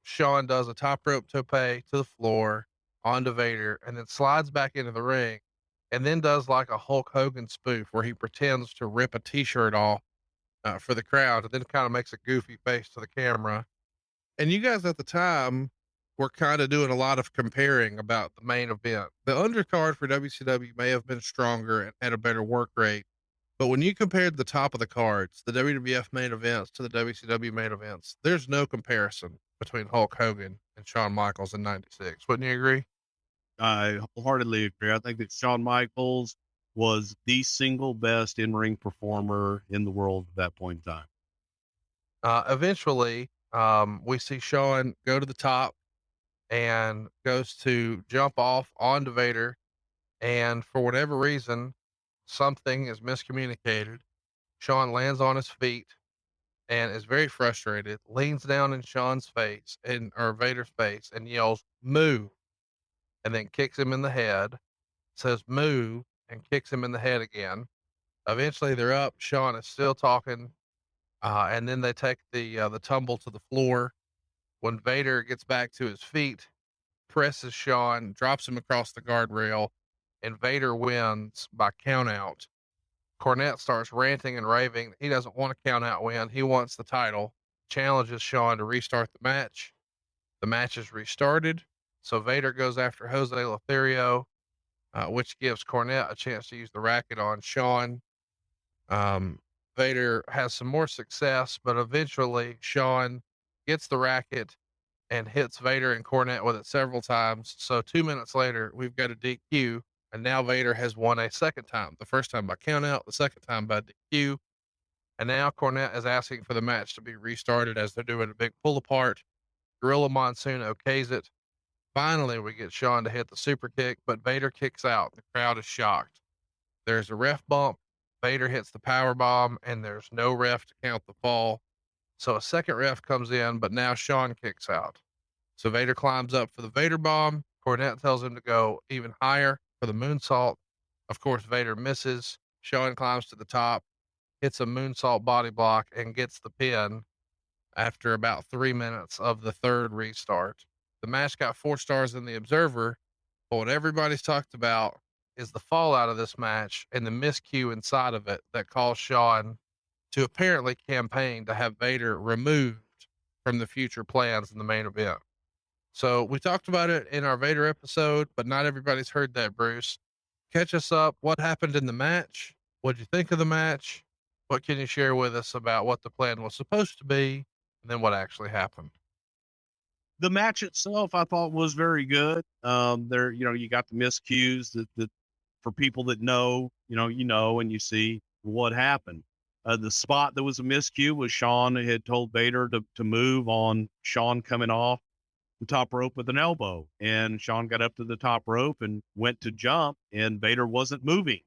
Shawn does a top rope tope to the floor onto Vader and then slides back into the ring and then does like a Hulk Hogan spoof where he pretends to rip a t-shirt off for the crowd and then kind of makes a goofy face to the camera. And you guys at the time were kind of doing a lot of comparing about the main event. The undercard for WCW may have been stronger and had a better work rate, but when you compared the top of the cards, the WWF main events to the WCW main events, there's no comparison between Hulk Hogan and Shawn Michaels in 96. Wouldn't you agree? I wholeheartedly agree. I think that Shawn Michaels was the single best in-ring performer in the world at that point in time. Eventually, we see Shawn go to the top and goes to jump off onto Vader. And for whatever reason, something is miscommunicated. Shawn lands on his feet and is very frustrated, leans down in Shawn's face or Vader's face and yells, "Move," and then kicks him in the head, says "move," and kicks him in the head again. Eventually they're up. Shawn is still talking. And then they take the tumble to the floor. When Vader gets back to his feet, presses Shawn, drops him across the guardrail, and Vader wins by count out. Cornette starts ranting and raving. He doesn't want a count out win. He wants the title, challenges Shawn to restart the match. The match is restarted. So Vader goes after Jose Lothario, which gives Cornette a chance to use the racket on Shawn. Vader has some more success, but eventually Shawn gets the racket and hits Vader and Cornette with it several times. So 2 minutes later, we've got a DQ, and now Vader has won a second time. The first time by count out, the second time by DQ. And now Cornette is asking for the match to be restarted as they're doing a big pull apart. Gorilla Monsoon okays it. Finally, we get Shawn to hit the super kick, but Vader kicks out. The crowd is shocked. There's a ref bump, Vader hits the power bomb, and there's no ref to count the fall. So a second ref comes in, but now Shawn kicks out. So Vader climbs up for the Vader bomb. Cornette tells him to go even higher for the moonsault. Of course, Vader misses. Shawn climbs to the top, hits a moonsault body block, and gets the pin after about 3 minutes of the third restart. The match got 4 stars in the Observer, but what everybody's talked about is the fallout of this match and the miscue inside of it that caused Shawn to apparently campaign to have Vader removed from the future plans in the main event. So we talked about it in our Vader episode, but not everybody's heard that, Bruce. Catch us up. What happened in the match? What'd you think of the match? What can you share with us about what the plan was supposed to be and then what actually happened? The match itself, I thought, was very good. There, you got the miscues that for people that know, and you see what happened. The spot that was a miscue was Shawn had told Vader to move on Shawn coming off the top rope with an elbow, and Shawn got up to the top rope and went to jump, and Vader wasn't moving.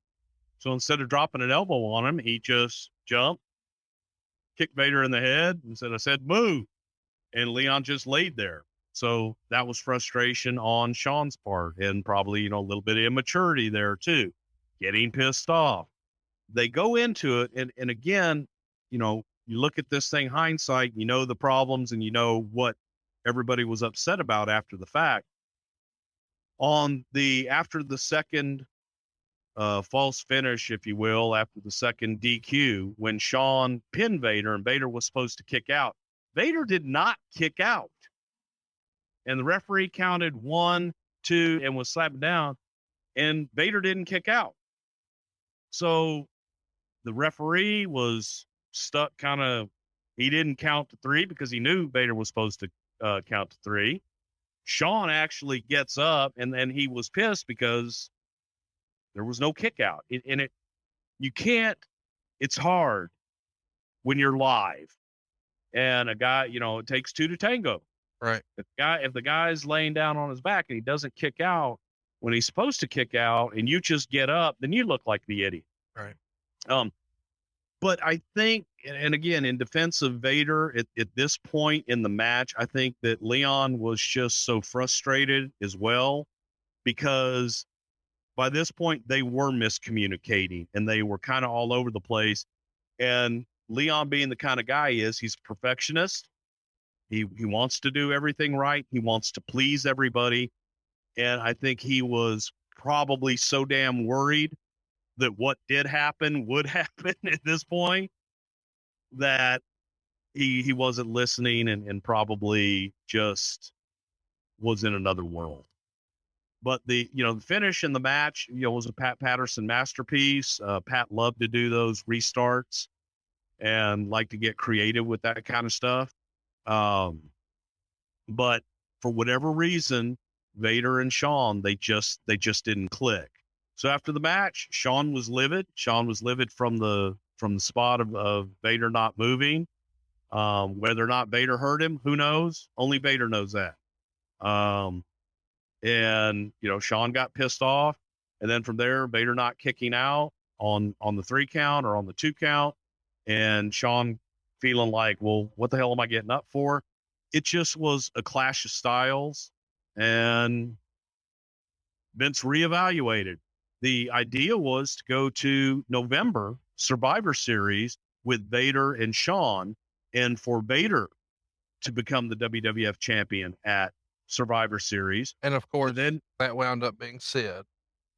So instead of dropping an elbow on him, he just jumped, kicked Vader in the head, and said, "I said move." And Leon just laid there. So that was frustration on Shawn's part, and probably, a little bit of immaturity there too, getting pissed off. They go into it. And again, you look at this thing hindsight, the problems, and what everybody was upset about after the fact. After the second false finish, if you will, after the second DQ, when Shawn pinned Vader and Vader was supposed to kick out, Vader did not kick out. And the referee counted 1, 2, and was slapped down, and Vader didn't kick out. So the referee was stuck he didn't count to 3 because he knew Vader was supposed to count to 3. Shawn actually gets up, and then he was pissed because there was no kick out. It's hard when you're live. And a guy, it takes 2 to tango. Right. If the guy's laying down on his back and he doesn't kick out when he's supposed to kick out, and you just get up, then you look like the idiot. Right. But I think, and again, in defense of Vader, at this point in the match, I think that Leon was just so frustrated as well, because by this point they were miscommunicating and they were kind of all over the place. And Leon, being the kind of guy he's a perfectionist. He wants to do everything right. He wants to please everybody. And I think he was probably so damn worried that what did happen would happen at this point that he wasn't listening and probably just was in another world. But the finish in the match, was a Pat Patterson masterpiece. Pat loved to do those restarts and like to get creative with that kind of stuff. But for whatever reason, Vader and Shawn, they just didn't click. So after the match, Shawn was livid. Shawn was livid from the spot of Vader not moving. Whether or not Vader hurt him, who knows? Only Vader knows that. And Shawn got pissed off, and then from there, Vader not kicking out on the 3 count or on the 2 count, and Shawn feeling like, well, what the hell am I getting up for? It just was a clash of styles, and Vince reevaluated. The idea was to go to November Survivor Series with Vader and Shawn, and for Vader to become the WWF champion at Survivor Series. And of course, then that wound up being Sid.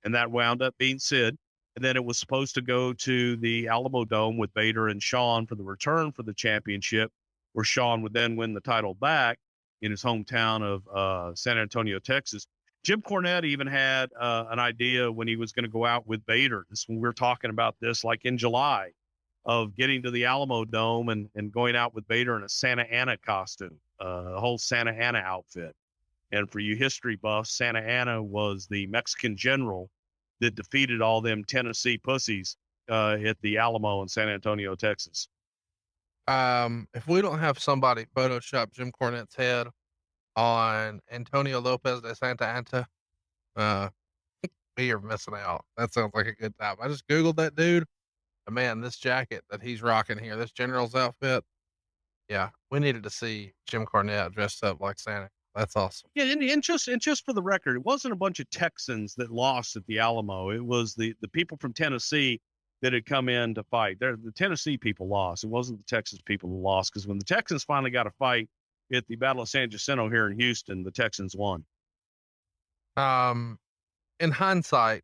And then it was supposed to go to the Alamo Dome with Vader and Shawn for the return for the championship, where Shawn would then win the title back in his hometown of San Antonio, Texas. Jim Cornette even had an idea when he was going to go out with Vader. When we were talking about this, like in July, of getting to the Alamo Dome and going out with Vader in a Santa Ana costume, a whole Santa Ana outfit. And for you history buffs, Santa Ana was the Mexican general that defeated all them Tennessee pussies at the Alamo in San Antonio, Texas. If we don't have somebody Photoshop Jim Cornette's head on Antonio Lopez de Santa Anna, we are missing out. That sounds like a good time. I just Googled that dude. But man, this jacket that he's rocking here, this general's outfit, yeah, we needed to see Jim Cornette dressed up like Santa. That's awesome. Yeah, and just for the record, it wasn't a bunch of Texans that lost at the Alamo. It was the people from Tennessee that had come in to fight. The Tennessee people lost. It wasn't the Texas people who lost, because when the Texans finally got a fight at the Battle of San Jacinto here in Houston, the Texans won. In hindsight,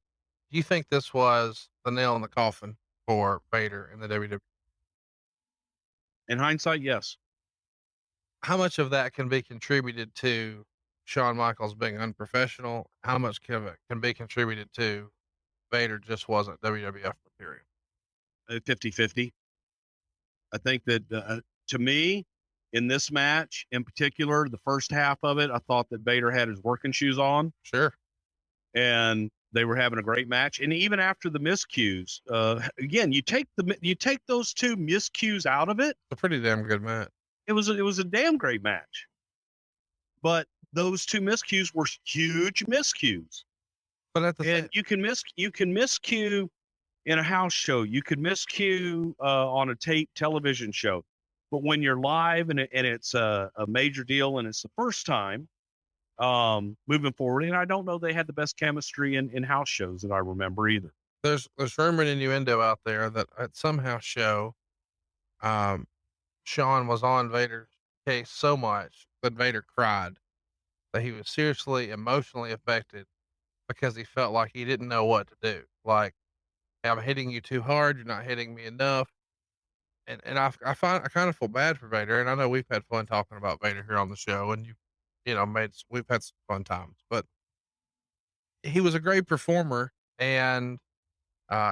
do you think this was the nail in the coffin for Vader in the WWE? In hindsight, yes. How much of that can be contributed to Shawn Michaels being unprofessional? How much can be contributed to Vader just wasn't WWF material? 50-50. I think that to me, in this match in particular, the first half of it, I thought that Vader had his working shoes on. Sure. And they were having a great match. And even after the miscues, again, you take those two miscues out of it, It's a pretty damn good match. it was a damn great match. But those two miscues were huge miscues. But at the And same, you can miscue in a house show. You could miscue on a television show. But when you're live and it's a major deal and it's the first time moving forward, and I don't know they had the best chemistry in house shows that I remember either. there's rumor and innuendo out there that at some house show, Shawn was on Vader's case so much that Vader cried, that he was seriously emotionally affected because he felt like he didn't know what to do. Like, "Hey, I'm hitting you too hard. You're not hitting me enough." And I kind of feel bad for Vader. And I know we've had fun talking about Vader here on the show, and we've had some fun times, but he was a great performer, and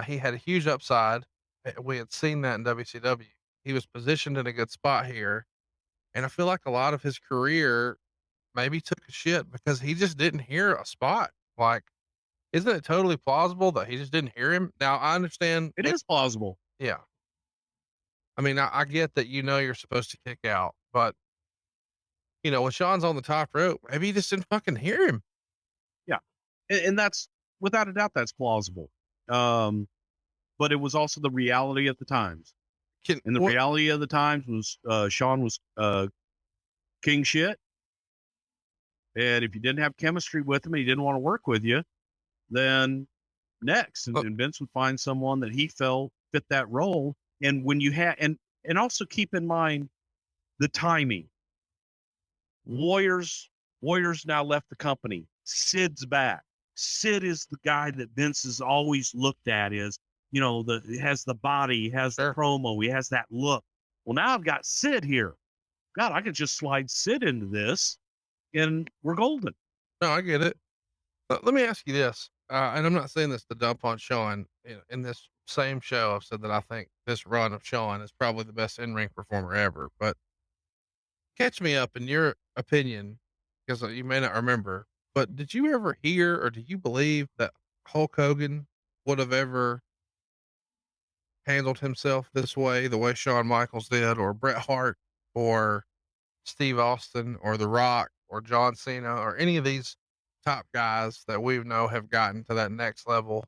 he had a huge upside. We had seen that in WCW. He was positioned in a good spot here. And I feel like a lot of his career maybe took a shit because he just didn't hear a spot. Like, isn't it totally plausible that he just didn't hear him? Now, I understand. It is plausible. Yeah. I mean, I get that you're supposed to kick out, but when Shawn's on the top rope, maybe he just didn't fucking hear him. Yeah. And that's, without a doubt, that's plausible. But it was also the reality of the times. And the reality of the times was Shawn was king shit. And if you didn't have chemistry with him and he didn't want to work with you, then next. And Vince would find someone that he felt fit that role. And when you had, and also keep in mind the timing. Warriors now left the company. Sid's back. Sid is the guy that Vince has always looked at as, he has the body, he has the promo, he has that look. Well, now I've got Sid here. God, I could just slide Sid into this and we're golden. No, I get it. Let me ask you this, and I'm not saying this to dump on Shawn. In this same show, I've said that I think this run of Shawn is probably the best in-ring performer ever, but catch me up in your opinion, because you may not remember, but did you ever hear or do you believe that Hulk Hogan would have ever handled himself this way, the way Shawn Michaels did, or Bret Hart, or Steve Austin, or The Rock, or John Cena, or any of these top guys that we know have gotten to that next level?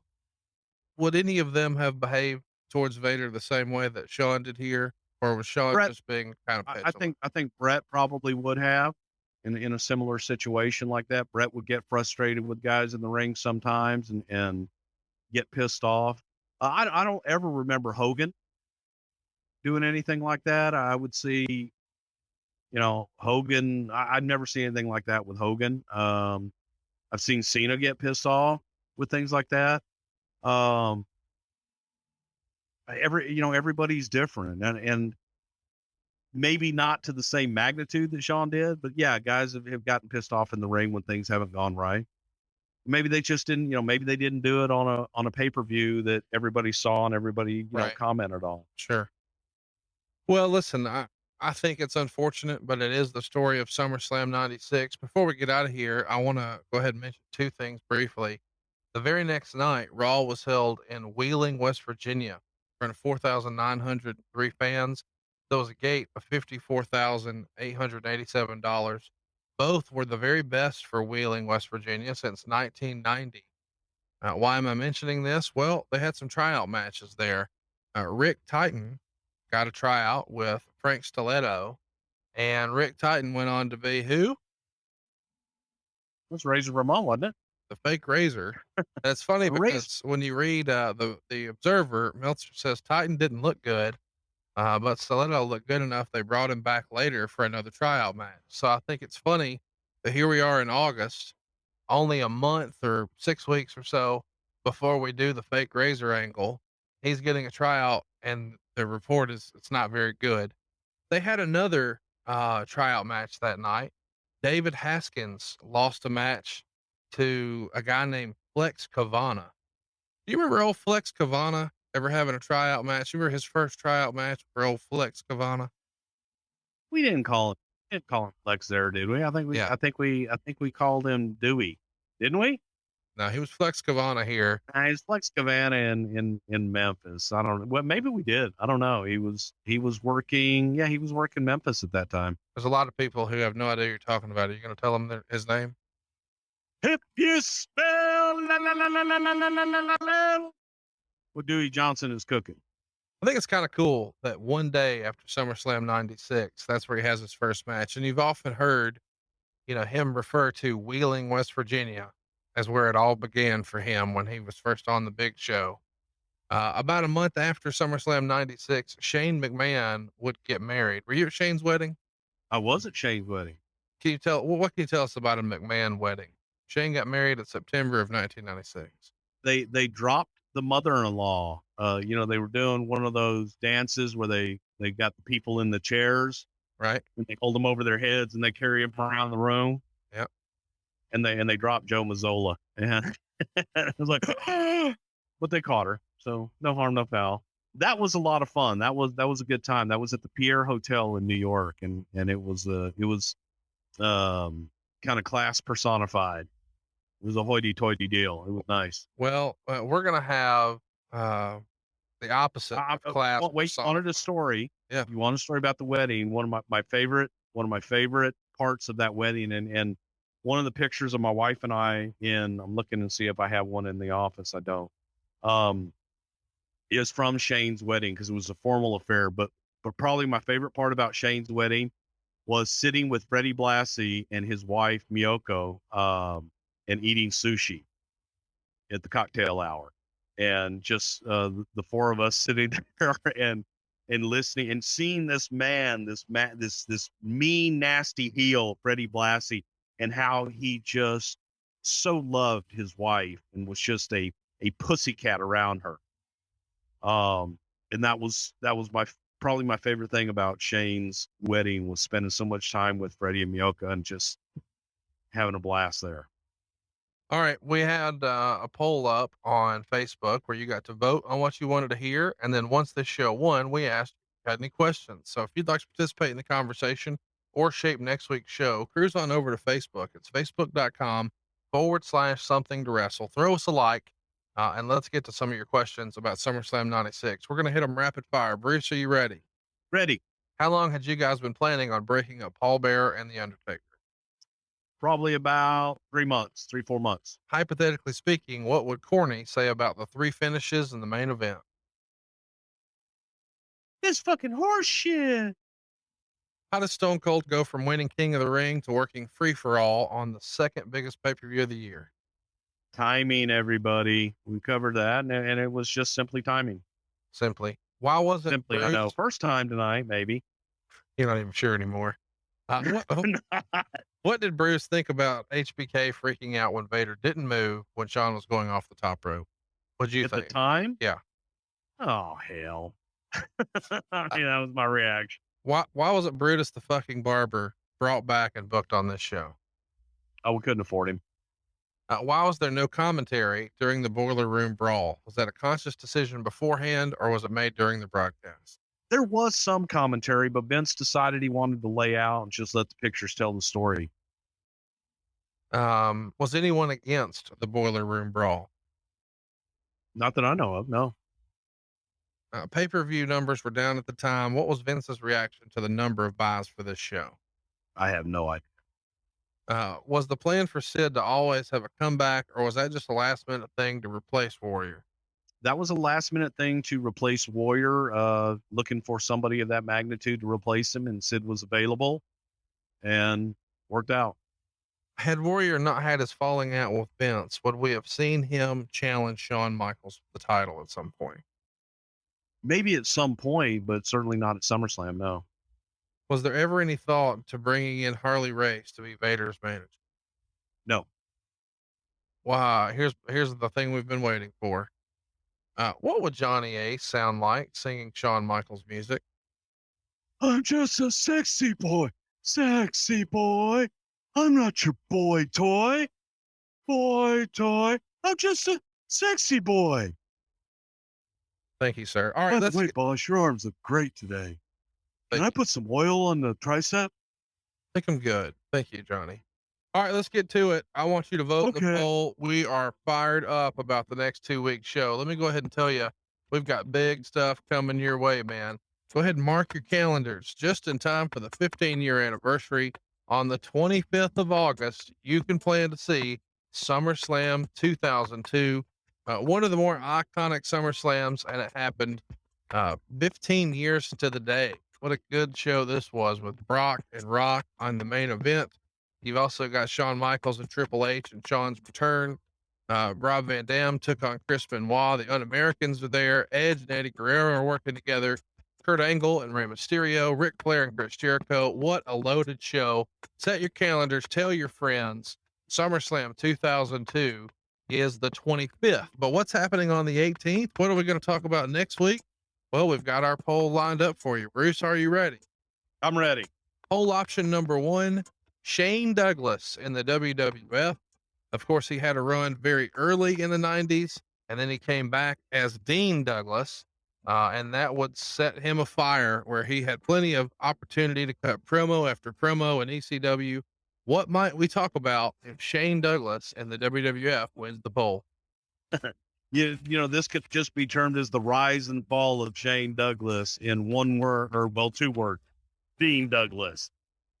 Would any of them have behaved towards Vader the same way that Shawn did here, or was Shawn just being kind of petulant? I think Bret probably would have in a similar situation like that. Bret would get frustrated with guys in the ring sometimes and get pissed off. I don't ever remember Hogan doing anything like that. I would see, Hogan. I've never seen anything like that with Hogan. I've seen Cena get pissed off with things like that. Everybody's different, and maybe not to the same magnitude that Shawn did, but yeah, guys have gotten pissed off in the ring when things haven't gone right. Maybe they just didn't, maybe they didn't do it on a pay-per-view that everybody saw and everybody, commented on. Sure. Well, listen, I think it's unfortunate, but it is the story of SummerSlam 96. Before we get out of here, I want to go ahead and mention two things briefly. The very next night, Raw was held in Wheeling, West Virginia, for 4,903 fans. There was a gate of $54,887. Both were the very best for Wheeling, West Virginia since 1990. Why am I mentioning this? Well, they had some tryout matches there. Rick Titan got a tryout with Frank Stiletto, and Rick Titan went on to be who? It was Razor Ramon, wasn't it? The fake Razor. That's funny Razor. because when you read the Observer, Meltzer says Titan didn't look good, but Stiletto looked good enough. They brought him back later for another tryout match. So I think it's funny that here we are in August, only a month or 6 weeks or so before we do the fake Razor angle. He's getting a tryout, and the report is it's not very good. They had another tryout match that night. David Haskins lost a match to a guy named Flex Kavana. Do you remember old Flex Kavana ever having a tryout match? You remember his first tryout match for old Flex Kavana? We didn't call him Flex there, did we? Yeah. I think we called him Dewey, didn't we? No, he was Flex Kavana here. He's Flex Cavana in Memphis. I don't know. Well, maybe we did. I don't know. He was working. Yeah, he was working Memphis at that time. There's a lot of people who have no idea you're talking about. Are you going to tell them his name? If you spell what Dewey Johnson is cooking. I think it's kind of cool that one day after SummerSlam 96, that's where he has his first match. And you've often heard, him refer to Wheeling, West Virginia as where it all began for him when he was first on the big show. About a month after SummerSlam 96, Shane McMahon would get married. Were you at Shane's wedding? I was at Shane's wedding. What can you tell us about a McMahon wedding? Shane got married in September of 1996. They dropped the mother-in-law. They were doing one of those dances where they got the people in the chairs, right? And they hold them over their heads and they carry them around the room. Yep. And they dropped Joe Mazzola, and it was like, but they caught her, so no harm, no foul. That was a lot of fun. That was a good time. That was at the Pierre Hotel in New York, and it was kind of class personified. It was a hoity-toity deal. It was nice. Well, we're gonna have the opposite of class. Wait, you wanted a story? Yeah, you want a story about the wedding? One of my favorite parts of that wedding, and one of the pictures of my wife and I I'm looking to see if I have one in the office. I don't. Is from Shane's wedding because it was a formal affair. But probably my favorite part about Shane's wedding was sitting with Freddie Blassie and his wife Miyoko, and eating sushi at the cocktail hour, and just the four of us sitting there and listening and seeing this mean, nasty heel, Freddie Blassie, and how he just so loved his wife and was just a pussycat around her. And that was probably my favorite thing about Shane's wedding was spending so much time with Freddie and Miyoko and just having a blast there. All right. We had a poll up on Facebook where you got to vote on what you wanted to hear. And then once this show won, we asked if you had any questions. So if you'd like to participate in the conversation or shape next week's show, cruise on over to Facebook. It's facebook.com/something to wrestle. Throw us a like, and let's get to some of your questions about SummerSlam 96. We're going to hit them rapid fire. Bruce, are you ready? Ready. How long had you guys been planning on breaking up Paul Bearer and The Undertaker? Probably about 3 months, 4 months. Hypothetically speaking, what would Corny say about the 3 finishes in the main event? This fucking horse shit. How does Stone Cold go from winning King of the Ring to working free for all on the second biggest pay-per-view of the year? Timing, everybody. We covered that, and it was just simply timing. Simply. Why wasn't simply? Bruce, I know. First time tonight, maybe. You're not even sure anymore. What did Bruce think about HBK freaking out when Vader didn't move when Shawn was going off the top rope? What'd you think? At the time? Yeah. Oh, hell. That was my reaction. Why wasn't Brutus the fucking Barber brought back and booked on this show? Oh, we couldn't afford him. Why was there no commentary during the Boiler Room Brawl? Was that a conscious decision beforehand, or was it made during the broadcast? There was some commentary, but Vince decided he wanted to lay out and just let the pictures tell the story. Was anyone against the Boiler Room Brawl? Not that I know of, no. Pay-per-view numbers were down at the time. What was Vince's reaction to the number of buys for this show? I have no idea. Was the plan for Sid to always have a comeback, or was that just a last-minute thing to replace Warrior? that was a last minute thing to replace Warrior, looking for somebody of that magnitude to replace him, and Sid was available and worked out. Had Warrior not had his falling out with Vince, would we have seen him challenge Shawn Michaels for the title at some point? Maybe at some point, but certainly not at SummerSlam. No. Was there ever any thought to bringing in Harley Race to be Vader's manager? No. Wow. Here's the thing we've been waiting for. What would Johnny Ace sound like singing Shawn Michaels music? I'm just a sexy boy. Sexy boy. I'm not your boy toy. Boy toy. I'm just a sexy boy. Thank you, sir. All right. By the way, boss, your arms look great today. Can I put some oil on the tricep? I think I'm good. Thank you, Johnny. All right, let's get to it. I want you to vote in the poll. We are fired up about the next 2-week show. Let me go ahead and tell you, we've got big stuff coming your way, man. Go ahead and mark your calendars just in time for the 15-year anniversary. On the 25th of August, you can plan to see SummerSlam 2002, one of the more iconic SummerSlams, and it happened 15 years to the day. What a good show this was, with Brock and Rock on the main event. You've also got Shawn Michaels and Triple H and Shawn's return. Rob Van Dam took on Chris Benoit. The Un-Americans are there. Edge and Eddie Guerrero are working together. Kurt Angle and Rey Mysterio, Ric Flair and Chris Jericho. What a loaded show. Set your calendars. Tell your friends. SummerSlam 2002 is the 25th. But what's happening on the 18th? What are we going to talk about next week? Well, we've got our poll lined up for you. Bruce, are you ready? I'm ready. Poll option number 1, Shane Douglas in the WWF. Of course, he had a run very early in the 90s, and then he came back as Dean Douglas, and that would set him afire, where he had plenty of opportunity to cut promo after promo in ECW. What might we talk about if Shane Douglas in the WWF wins the poll? You know, this could just be termed as the rise and fall of Shane Douglas in one word, or well, 2 words, Dean Douglas.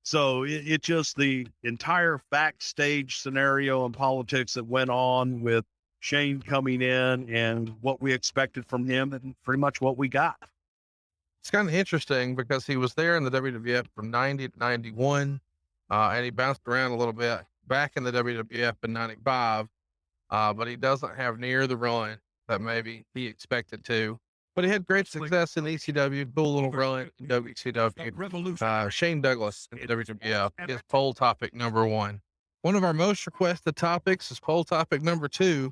So it just the entire backstage scenario and politics that went on with Shane coming in and what we expected from him and pretty much what we got. It's kind of interesting because he was there in the WWF from 90 to 91, and he bounced around a little bit back in the WWF in 95, but he doesn't have near the run that maybe he expected to. But he had great success in ECW, cool little run in WCW. Shane Douglas in the WWF is poll topic number 1. One of our most requested topics is poll topic number 2.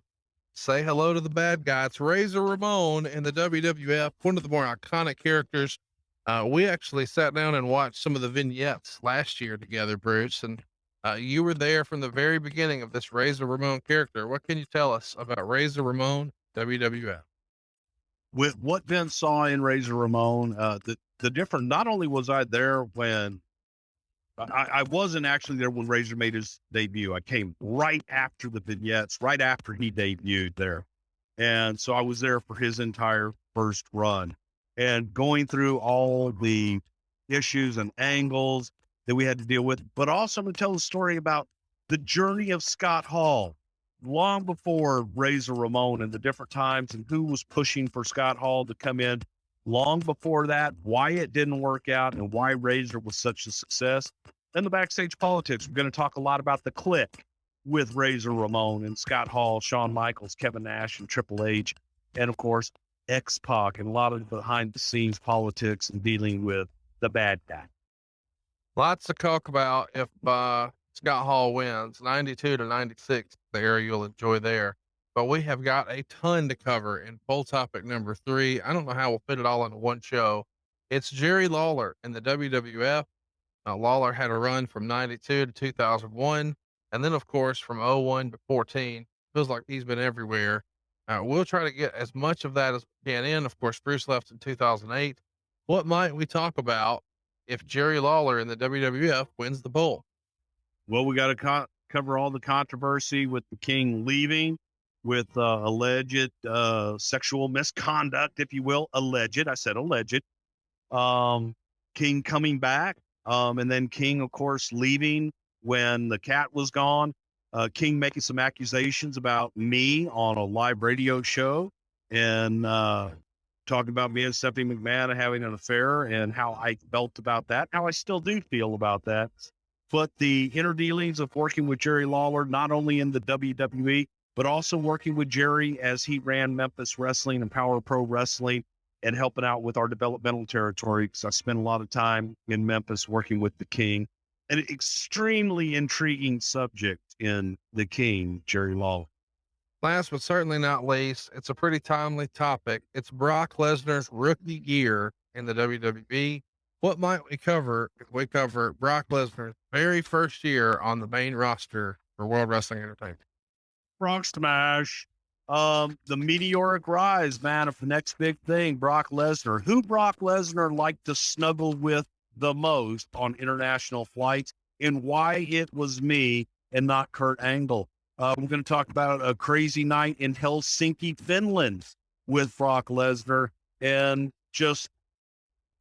Say hello to the bad guy. It's Razor Ramon in the WWF, one of the more iconic characters. We actually sat down and watched some of the vignettes last year together, Bruce, and you were there from the very beginning of this Razor Ramon character. What can you tell us about Razor Ramon, WWF? With what Vince saw in Razor Ramon, the different, not only was I there when I wasn't actually there when Razor made his debut. I came right after the vignettes, right after he debuted there. And so I was there for his entire first run, and going through all the issues and angles that we had to deal with. But also I'm going to tell the story about the journey of Scott Hall, long before Razor Ramon, and the different times and who was pushing for Scott Hall to come in long before that, why it didn't work out, and why Razor was such a success. Then the backstage politics. We're going to talk a lot about the clique with Razor Ramon and Scott Hall, Shawn Michaels, Kevin Nash, and Triple H, and of course, X-Pac, and a lot of behind the scenes politics and dealing with the bad guy. Lots to talk about if Scott Hall wins. 92 to 96, the area you'll enjoy there. But we have got a ton to cover in poll topic number 3. I don't know how we'll fit it all into one show. It's Jerry Lawler in the WWF. Lawler had a run from 92 to 2001. And then, of course, from 01 to 14. Feels like he's been everywhere. We'll try to get as much of that as we can in. Of course, Bruce left in 2008. What might we talk about if Jerry Lawler in the WWF wins the poll? Well, we got to cover all the controversy with the King leaving, with alleged sexual misconduct, if you will. Alleged. I said alleged. King coming back. And then King, of course, leaving when the cat was gone. King making some accusations about me on a live radio show. and talking about me and Stephanie McMahon having an affair and how I felt about that, how I still do feel about that. But the inner dealings of working with Jerry Lawler, not only in the WWE, but also working with Jerry as he ran Memphis Wrestling and Power Pro Wrestling and helping out with our developmental territory, because I spent a lot of time in Memphis working with the King. An extremely intriguing subject in the King, Jerry Lawler. Last but certainly not least, it's a pretty timely topic. It's Brock Lesnar's rookie year in the WWE. What might we cover if we cover Brock Lesnar's very first year on the main roster for World Wrestling Entertainment? Brock Smash. The meteoric rise, man, of the next big thing, Brock Lesnar. Who Brock Lesnar liked to snuggle with the most on international flights, and why it was me and not Kurt Angle. We're going to talk about a crazy night in Helsinki, Finland with Brock Lesnar, and just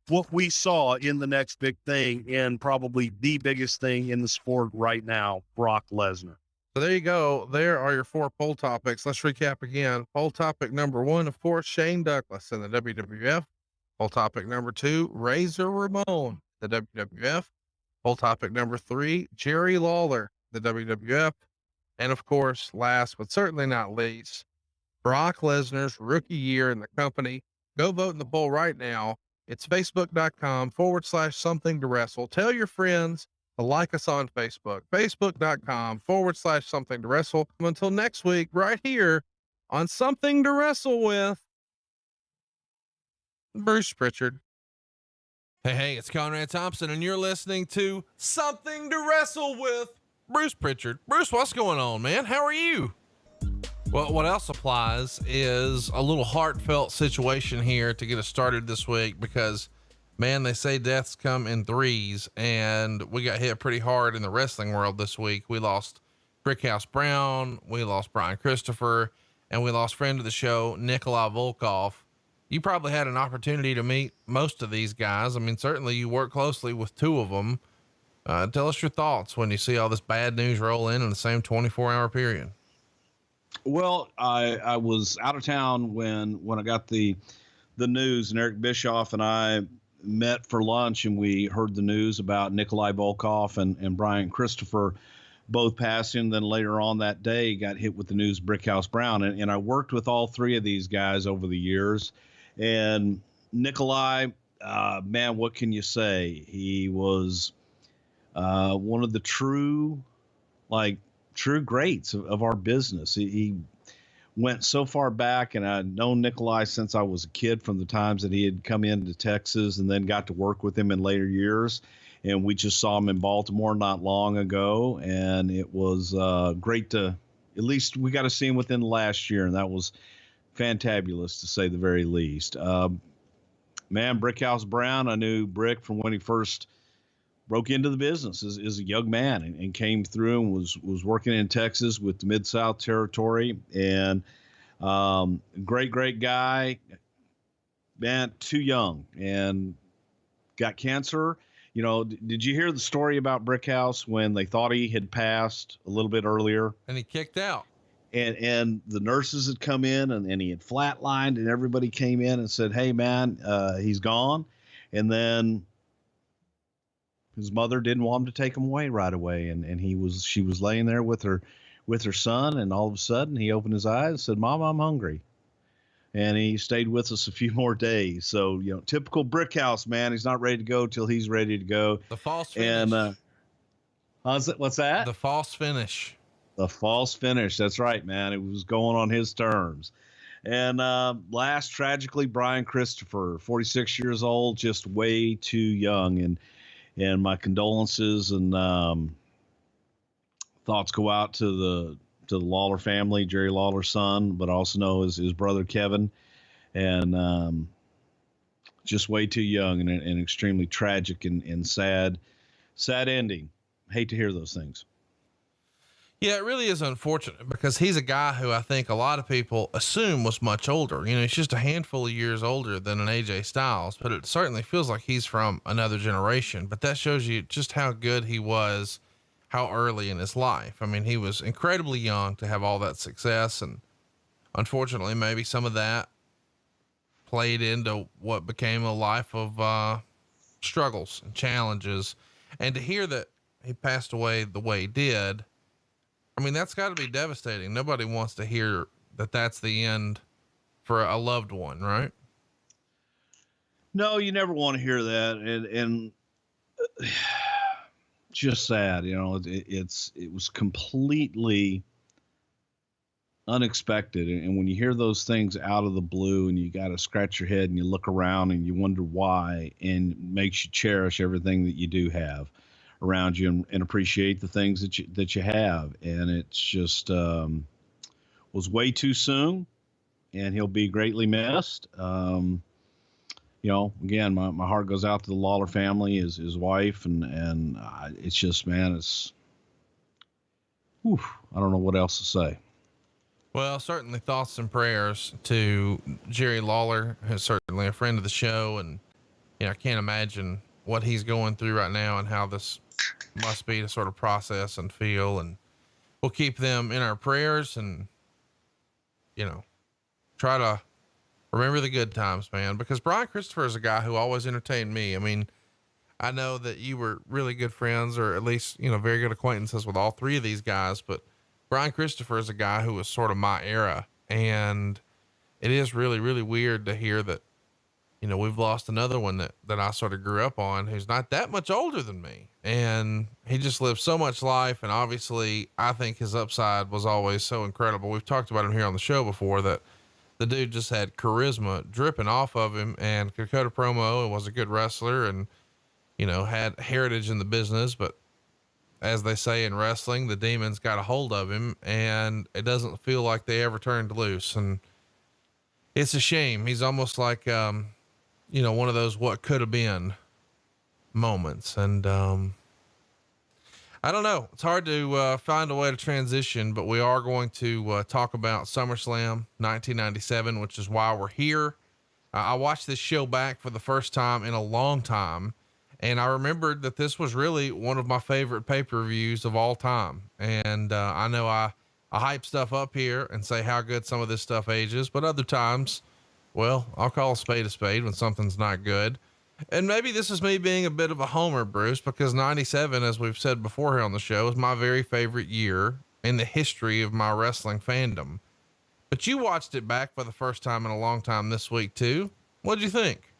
what we saw in the next big thing, and probably the biggest thing in the sport right now, Brock Lesnar. So there you go. There are your 4 poll topics. Let's recap again. Poll topic number 1, of course, Shane Douglas in the WWF. Poll topic number 2, Razor Ramon, the WWF. Poll topic number 3, Jerry Lawler, the WWF. And of course, last but certainly not least, Brock Lesnar's rookie year in the company. Go vote in the poll right now. It's facebook.com/something to wrestle. Tell your friends to like us on Facebook, facebook.com/something to wrestle. Until next week, right here on Something to Wrestle with Bruce Prichard. Hey, it's Conrad Thompson, and you're listening to Something to Wrestle with Bruce Prichard. Bruce, what's going on, man? How are you? Well, what else applies is a little heartfelt situation here to get us started this week, because, man, they say deaths come in threes, and we got hit pretty hard in the wrestling world this week. We lost Brickhouse Brown, we lost Brian Christopher, and we lost friend of the show, Nikolai Volkov. You probably had an opportunity to meet most of these guys. I mean, certainly you work closely with 2 of them. Tell us your thoughts when you see all this bad news roll in the same 24-hour period. Well, I was out of town when I got the news, and Eric Bischoff and I met for lunch, and we heard the news about Nikolai Volkov and Brian Christopher both passing. Then later on that day, got hit with the news, Brickhouse Brown. And I worked with all 3 of these guys over the years. And Nikolai, man, what can you say? He was one of the true greats of our business. He went so far back, and I'd known Nikolai since I was a kid, from the times that he had come into Texas, and then got to work with him in later years. And we just saw him in Baltimore not long ago, and it was great to, at least we got to see him within the last year, and that was fantabulous, to say the very least. Man, Brickhouse Brown, I knew Brick from when he first broke into the business as a young man, and came through and was working in Texas with the Mid-South territory, and great guy, man, too young, and got cancer. You know, did you hear the story about Brickhouse when they thought he had passed a little bit earlier? And he kicked out. And the nurses had come in, and he had flatlined, and everybody came in and said, hey, man, he's gone. And then his mother didn't want him to take him away right away. And she was laying there with her son. And all of a sudden he opened his eyes and said, Mom, I'm hungry. And he stayed with us a few more days. So, you know, typical Brickhouse, man. He's not ready to go till he's ready to go. The false finish. And what's that? The false finish. The false finish. That's right, man. It was going on his terms. And last, tragically, Brian Christopher, 46 years old, just way too young. And my condolences and thoughts go out to the Lawler family, Jerry Lawler's son, but also know his brother Kevin. And just way too young, and an extremely tragic and sad ending. Hate to hear those things. Yeah, it really is unfortunate, because he's a guy who I think a lot of people assume was much older. You know, he's just a handful of years older than an AJ Styles, but it certainly feels like he's from another generation. But that shows you just how good he was, how early in his life. I mean, he was incredibly young to have all that success. And unfortunately, maybe some of that played into what became a life of struggles and challenges. And to hear that he passed away the way he did, I mean, that's got to be devastating. Nobody wants to hear that that's the end for a loved one, right? No, you never want to hear that. And just sad, you know, it was completely unexpected. And when you hear those things out of the blue and you got to scratch your head and you look around and you wonder why, and it makes you cherish everything that you do have around you and appreciate the things that you have. And it's just, was way too soon, and he'll be greatly missed. You know, again, my heart goes out to the Lawler family, his wife, and it's just, man, it's, whew, I don't know what else to say. Well, certainly thoughts and prayers to Jerry Lawler, who's certainly a friend of the show. And, you know, I can't imagine what he's going through right now and how this must be to sort of process and feel. And we'll keep them in our prayers and, you know, try to remember the good times, man, because Brian Christopher is a guy who always entertained me. I mean, I know that you were really good friends, or at least, you know, very good acquaintances with all three of these guys, but Brian Christopher is a guy who was sort of my era. And it is really, really weird to hear that, you know, we've lost another one that I sort of grew up on, who's not that much older than me. And he just lived so much life. And obviously I think his upside was always so incredible. We've talked about him here on the show before, that the dude just had charisma dripping off of him and could cut a promo and was a good wrestler and, you know, had heritage in the business. But as they say in wrestling, the demons got a hold of him and it doesn't feel like they ever turned loose. And it's a shame. He's almost like, you know, one of those, what could have been moments. And, I don't know. It's hard to find a way to transition, but we are going to talk about SummerSlam 1997, which is why we're here. I watched this show back for the first time in a long time, and I remembered that this was really one of my favorite pay-per-views of all time. And I know I hype stuff up here and say how good some of this stuff ages, but other times, well, I'll call a spade when something's not good. And maybe this is me being a bit of a homer, Bruce, because 97, as we've said before here on the show, is my very favorite year in the history of my wrestling fandom. But you watched it back for the first time in a long time this week too. What'd you think?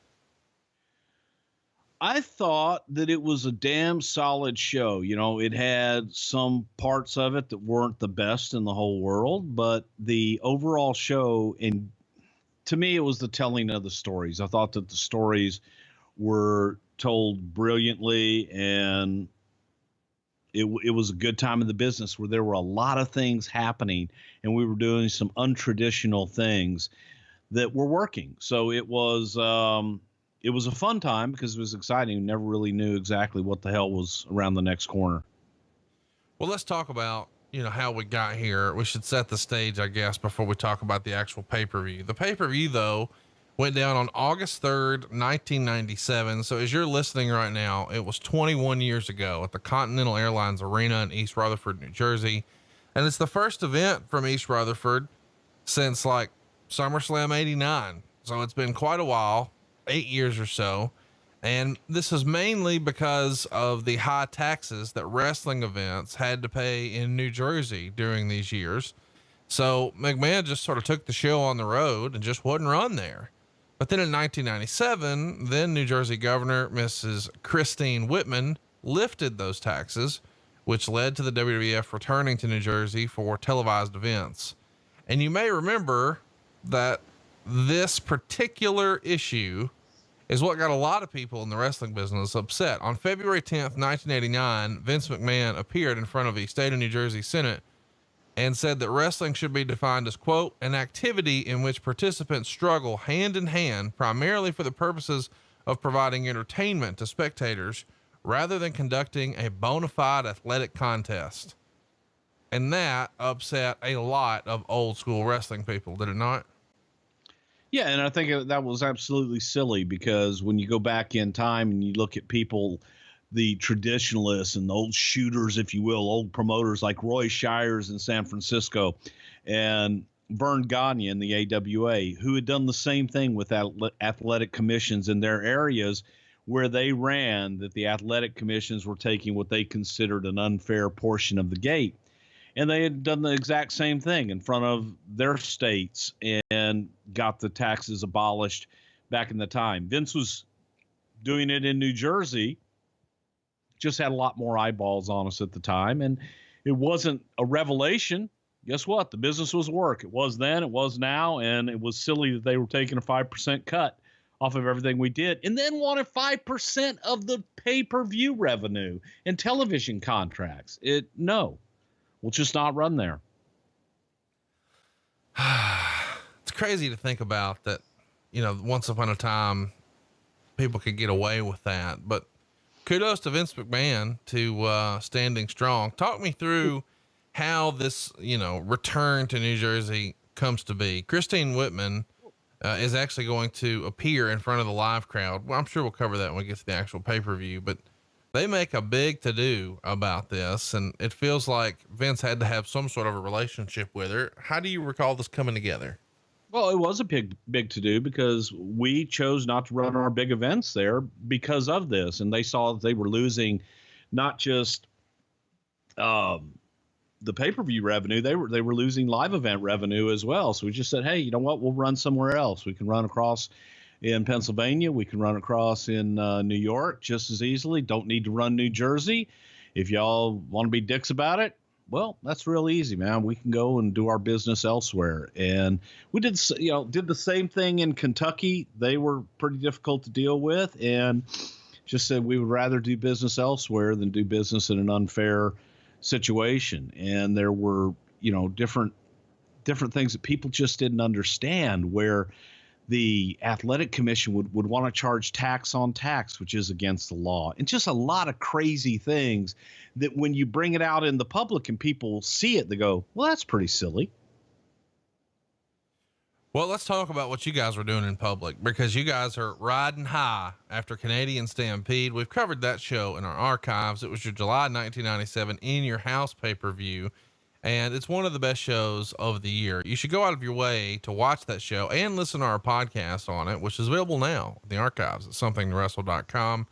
I thought that it was a damn solid show. You know, it had some parts of it that weren't the best in the whole world, but the overall show, and to me, it was the telling of the stories. I thought that the stories were told brilliantly, and it was a good time in the business where there were a lot of things happening and we were doing some untraditional things that were working. So it was a fun time because it was exciting. We never really knew exactly what the hell was around the next corner. Well, let's talk about, you know, how we got here. We should set the stage, I guess, before we talk about the actual pay-per-view. The pay-per-view, though, went down on August 3rd, 1997. So as you're listening right now, it was 21 years ago at the Continental Airlines Arena in East Rutherford, New Jersey. And it's the first event from East Rutherford since like SummerSlam 89. So it's been quite a while, 8 years or so. And this is mainly because of the high taxes that wrestling events had to pay in New Jersey during these years. So McMahon just sort of took the show on the road and just wouldn't run there. But then in 1997, then New Jersey Governor Mrs. Christine Whitman lifted those taxes, which led to the WWF returning to New Jersey for televised events. And you may remember that this particular issue is what got a lot of people in the wrestling business upset. On February 10th, 1989, Vince McMahon appeared in front of the state of New Jersey Senate and said that wrestling should be defined as, quote, an activity in which participants struggle hand in hand, primarily for the purposes of providing entertainment to spectators rather than conducting a bona fide athletic contest. And that upset a lot of old school wrestling people, did it not? Yeah. And I think that was absolutely silly, because when you go back in time and you look at people, the traditionalists and the old shooters, if you will, old promoters like Roy Shires in San Francisco, and Vern Gagne in the AWA, who had done the same thing with athletic commissions in their areas where they ran, that the athletic commissions were taking what they considered an unfair portion of the gate. And they had done the exact same thing in front of their states and got the taxes abolished back in the time. Vince was doing it in New Jersey, just had a lot more eyeballs on us at the time. And it wasn't a revelation. Guess what? The business was work. It was then, it was now, and it was silly that they were taking a 5% cut off of everything we did, and then wanted 5% of the pay-per-view revenue and television contracts. No, we'll just not run there. It's crazy to think about that, you know, once upon a time, people could get away with that, but kudos to Vince McMahon to standing strong. Talk me through how this, you know, return to New Jersey comes to be. Christine Whitman is actually going to appear in front of the live crowd. Well, I'm sure we'll cover that when we get to the actual pay-per-view, but they make a big to-do about this, and it feels like Vince had to have some sort of a relationship with her. How do you recall this coming together? Well, it was a big to-do because we chose not to run our big events there because of this, and they saw that they were losing not just the pay-per-view revenue, they were losing live event revenue as well. So we just said, hey, you know what? We'll run somewhere else. We can run across in Pennsylvania. We can run across in New York just as easily. Don't need to run New Jersey. If y'all want to be dicks about it, well, that's real easy, man. We can go and do our business elsewhere. And we did the same thing in Kentucky. They were pretty difficult to deal with, and just said we would rather do business elsewhere than do business in an unfair situation. And there were, you know, different things that people just didn't understand, where the athletic commission would want to charge tax on tax, which is against the law, and just a lot of crazy things that when you bring it out in the public and people see it, they go, well, that's pretty silly. Well, let's talk about what you guys were doing in public, because you guys are riding high after Canadian Stampede. We've covered that show in our archives. It was your July 1997 In Your House pay-per-view, and it's one of the best shows of the year. You should go out of your way to watch that show and listen to our podcast on it, which is available now in the archives at somethingtowrestle.com.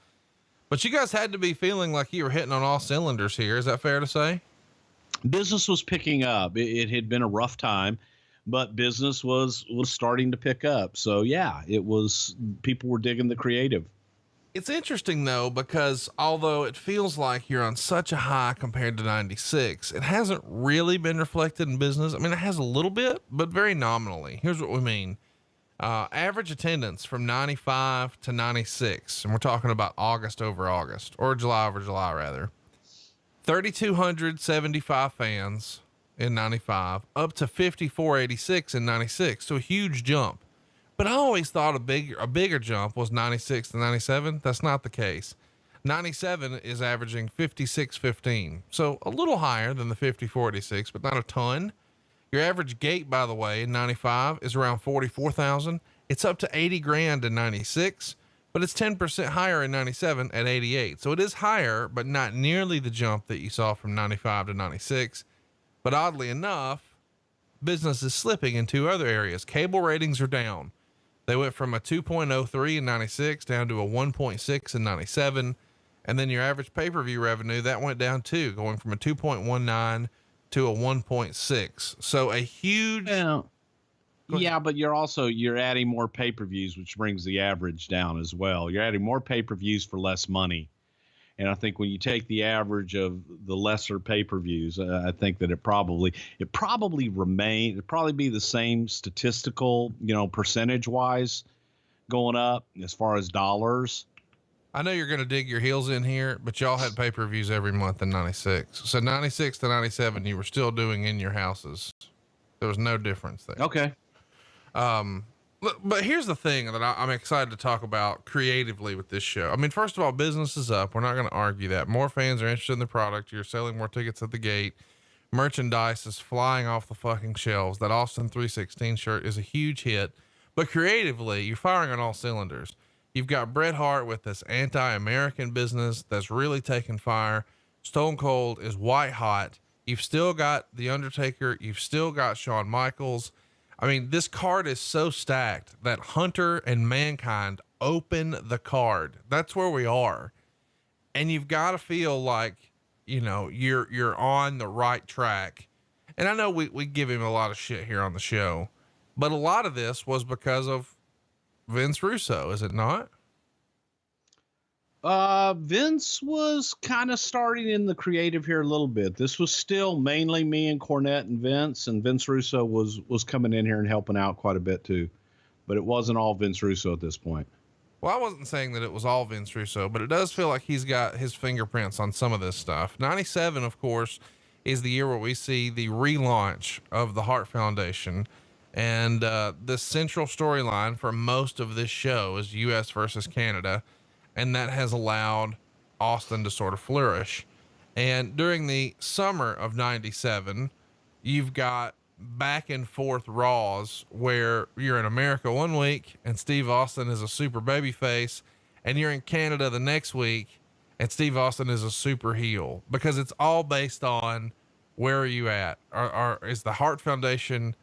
But you guys had to be feeling like you were hitting on all cylinders here. Is that fair to say? Business was picking up. It had been a rough time, but business was starting to pick up. So yeah, it was, people were digging the creative. It's interesting though, because although it feels like you're on such a high compared to 96, it hasn't really been reflected in business. I mean, it has a little bit, but very nominally. Here's what we mean. Average attendance from 95 to 96. And we're talking about August over August, or July over July rather. 3,275 fans in 95, up to 5,486 in 96. So a huge jump. But I always thought a bigger jump was 96 to 97. That's not the case. 97 is averaging 5,615. So a little higher than the 5,486, but not a ton. Your average gate, by the way, in 95 is around 44,000. It's up to 80 grand in 96, but it's 10% higher in 97 at 88. So it is higher, but not nearly the jump that you saw from 95 to 96. But oddly enough, business is slipping in two other areas. Cable ratings are down. They went from a 2.03 in 96 down to a 1.6 in 97. And then your average pay-per-view revenue, that went down too, going from a 2.19 to a 1.6. So a huge. Yeah, but you're adding more pay-per-views, which brings the average down as well. You're adding more pay-per-views for less money. And I think when you take the average of the lesser pay-per-views, I think that it probably be the same statistical, percentage wise going up as far as dollars. I know you're going to dig your heels in here, but y'all had pay-per-views every month in 96. So 96 to 97, you were still doing In Your Houses. There was no difference there. Okay. But here's the thing that I'm excited to talk about creatively with this show. I mean, first of all, business is up. We're not going to argue that. More fans are interested in the product. You're selling more tickets at the gate. Merchandise is flying off the fucking shelves. That Austin 316 shirt is a huge hit. But creatively, you're firing on all cylinders. You've got Bret Hart with this anti-American business that's really taking fire. Stone Cold is white hot. You've still got The Undertaker. You've still got Shawn Michaels. I mean, this card is so stacked that Hunter and Mankind open the card. That's where we are. And you've got to feel like, you know, you're on the right track. And I know we give him a lot of shit here on the show, but a lot of this was because of Vince Russo, is it not? Vince was kind of starting in the creative here a little bit. This was still mainly me and Cornette and Vince Russo was coming in here and helping out quite a bit too, but it wasn't all Vince Russo at this point. Well, I wasn't saying that it was all Vince Russo, but it does feel like he's got his fingerprints on some of this stuff. 97, of course, is the year where we see the relaunch of the Hart Foundation. And the central storyline for most of this show is US versus Canada. And that has allowed Austin to sort of flourish. And during the summer of 97, you've got back and forth Raws where you're in America one week and Steve Austin is a super baby face, and you're in Canada the next week and Steve Austin is a super heel, because it's all based on where are you at? Is the Hart Foundation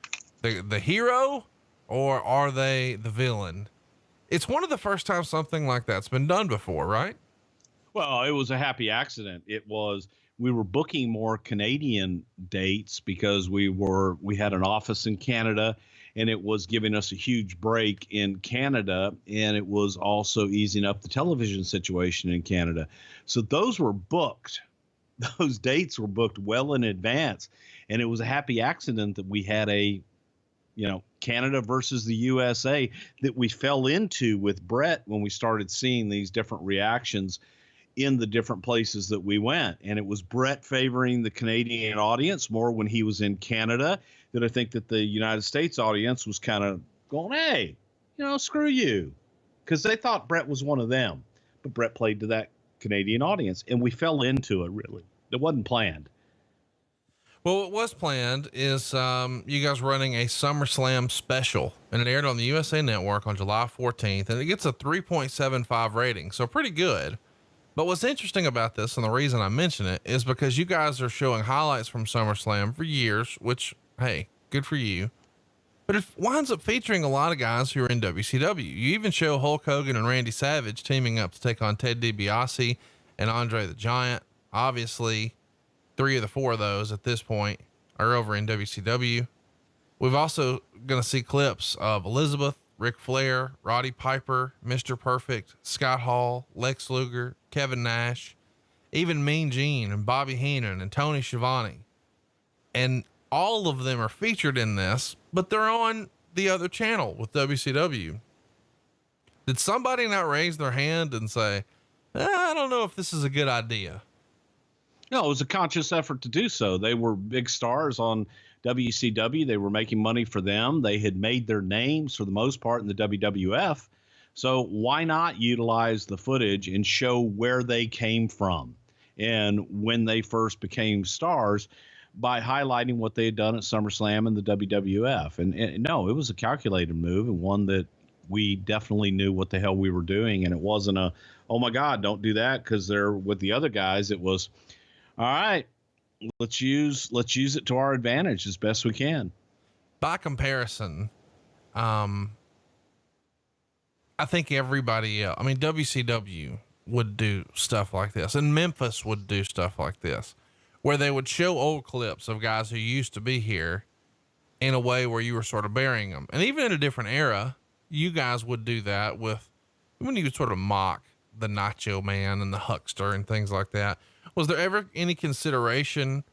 the hero, or are they the villain? It's one of the first times something like that's been done before, right? Well, it was a happy accident. We were booking more Canadian dates because we had an office in Canada, and it was giving us a huge break in Canada. And it was also easing up the television situation in Canada. So those were booked. Those dates were booked well in advance. And it was a happy accident that we had Canada versus the USA that we fell into with Brett when we started seeing these different reactions in the different places that we went. And it was Brett favoring the Canadian audience more when he was in Canada, that I think that the United States audience was kind of going, hey, screw you. Because they thought Brett was one of them. But Brett played to that Canadian audience, and we fell into it, really. It wasn't planned. Well, what was planned is you guys running a SummerSlam special, and it aired on the USA Network on July 14th, and it gets a 3.75 rating, so pretty good. But what's interesting about this, and the reason I mention it, is because you guys are showing highlights from SummerSlam for years, which, hey, good for you. But it winds up featuring a lot of guys who are in WCW. You even show Hulk Hogan and Randy Savage teaming up to take on Ted DiBiase and Andre the Giant. Obviously, 3 of the 4 of those at this point are over in WCW. We've also going to see clips of Elizabeth, Ric Flair, Roddy Piper, Mr. Perfect, Scott Hall, Lex Luger, Kevin Nash, even Mean Gene and Bobby Heenan and Tony Schiavone. And all of them are featured in this, but they're on the other channel with WCW. Did somebody not raise their hand and say, I don't know if this is a good idea? No, it was a conscious effort to do so. They were big stars on WCW. They were making money for them. They had made their names for the most part in the WWF. So why not utilize the footage and show where they came from and when they first became stars by highlighting what they had done at SummerSlam and the WWF? And no, it was a calculated move, and one that we definitely knew what the hell we were doing. And it wasn't oh my God, don't do that because they're with the other guys. It was, all right, let's use it to our advantage as best we can. By comparison, I think everybody else, WCW would do stuff like this, and Memphis would do stuff like this, where they would show old clips of guys who used to be here in a way where you were sort of burying them. And even in a different era, you guys would do that when you would sort of mock the Nacho Man and the Huckster and things like that. Was there ever any consideration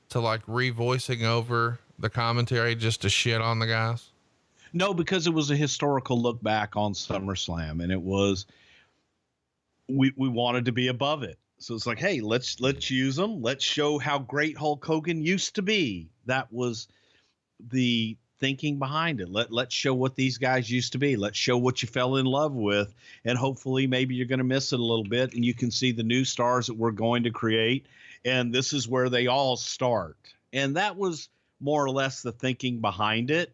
to like revoicing over the commentary just to shit on the guys? No, because it was a historical look back on SummerSlam, and it was, we wanted to be above it. So it's like, hey, let's use them. Let's show how great Hulk Hogan used to be. That was the thinking behind it. Let's show what these guys used to be. Let's show what you fell in love with. And hopefully maybe you're going to miss it a little bit and you can see the new stars that we're going to create. And this is where they all start. And that was more or less the thinking behind it.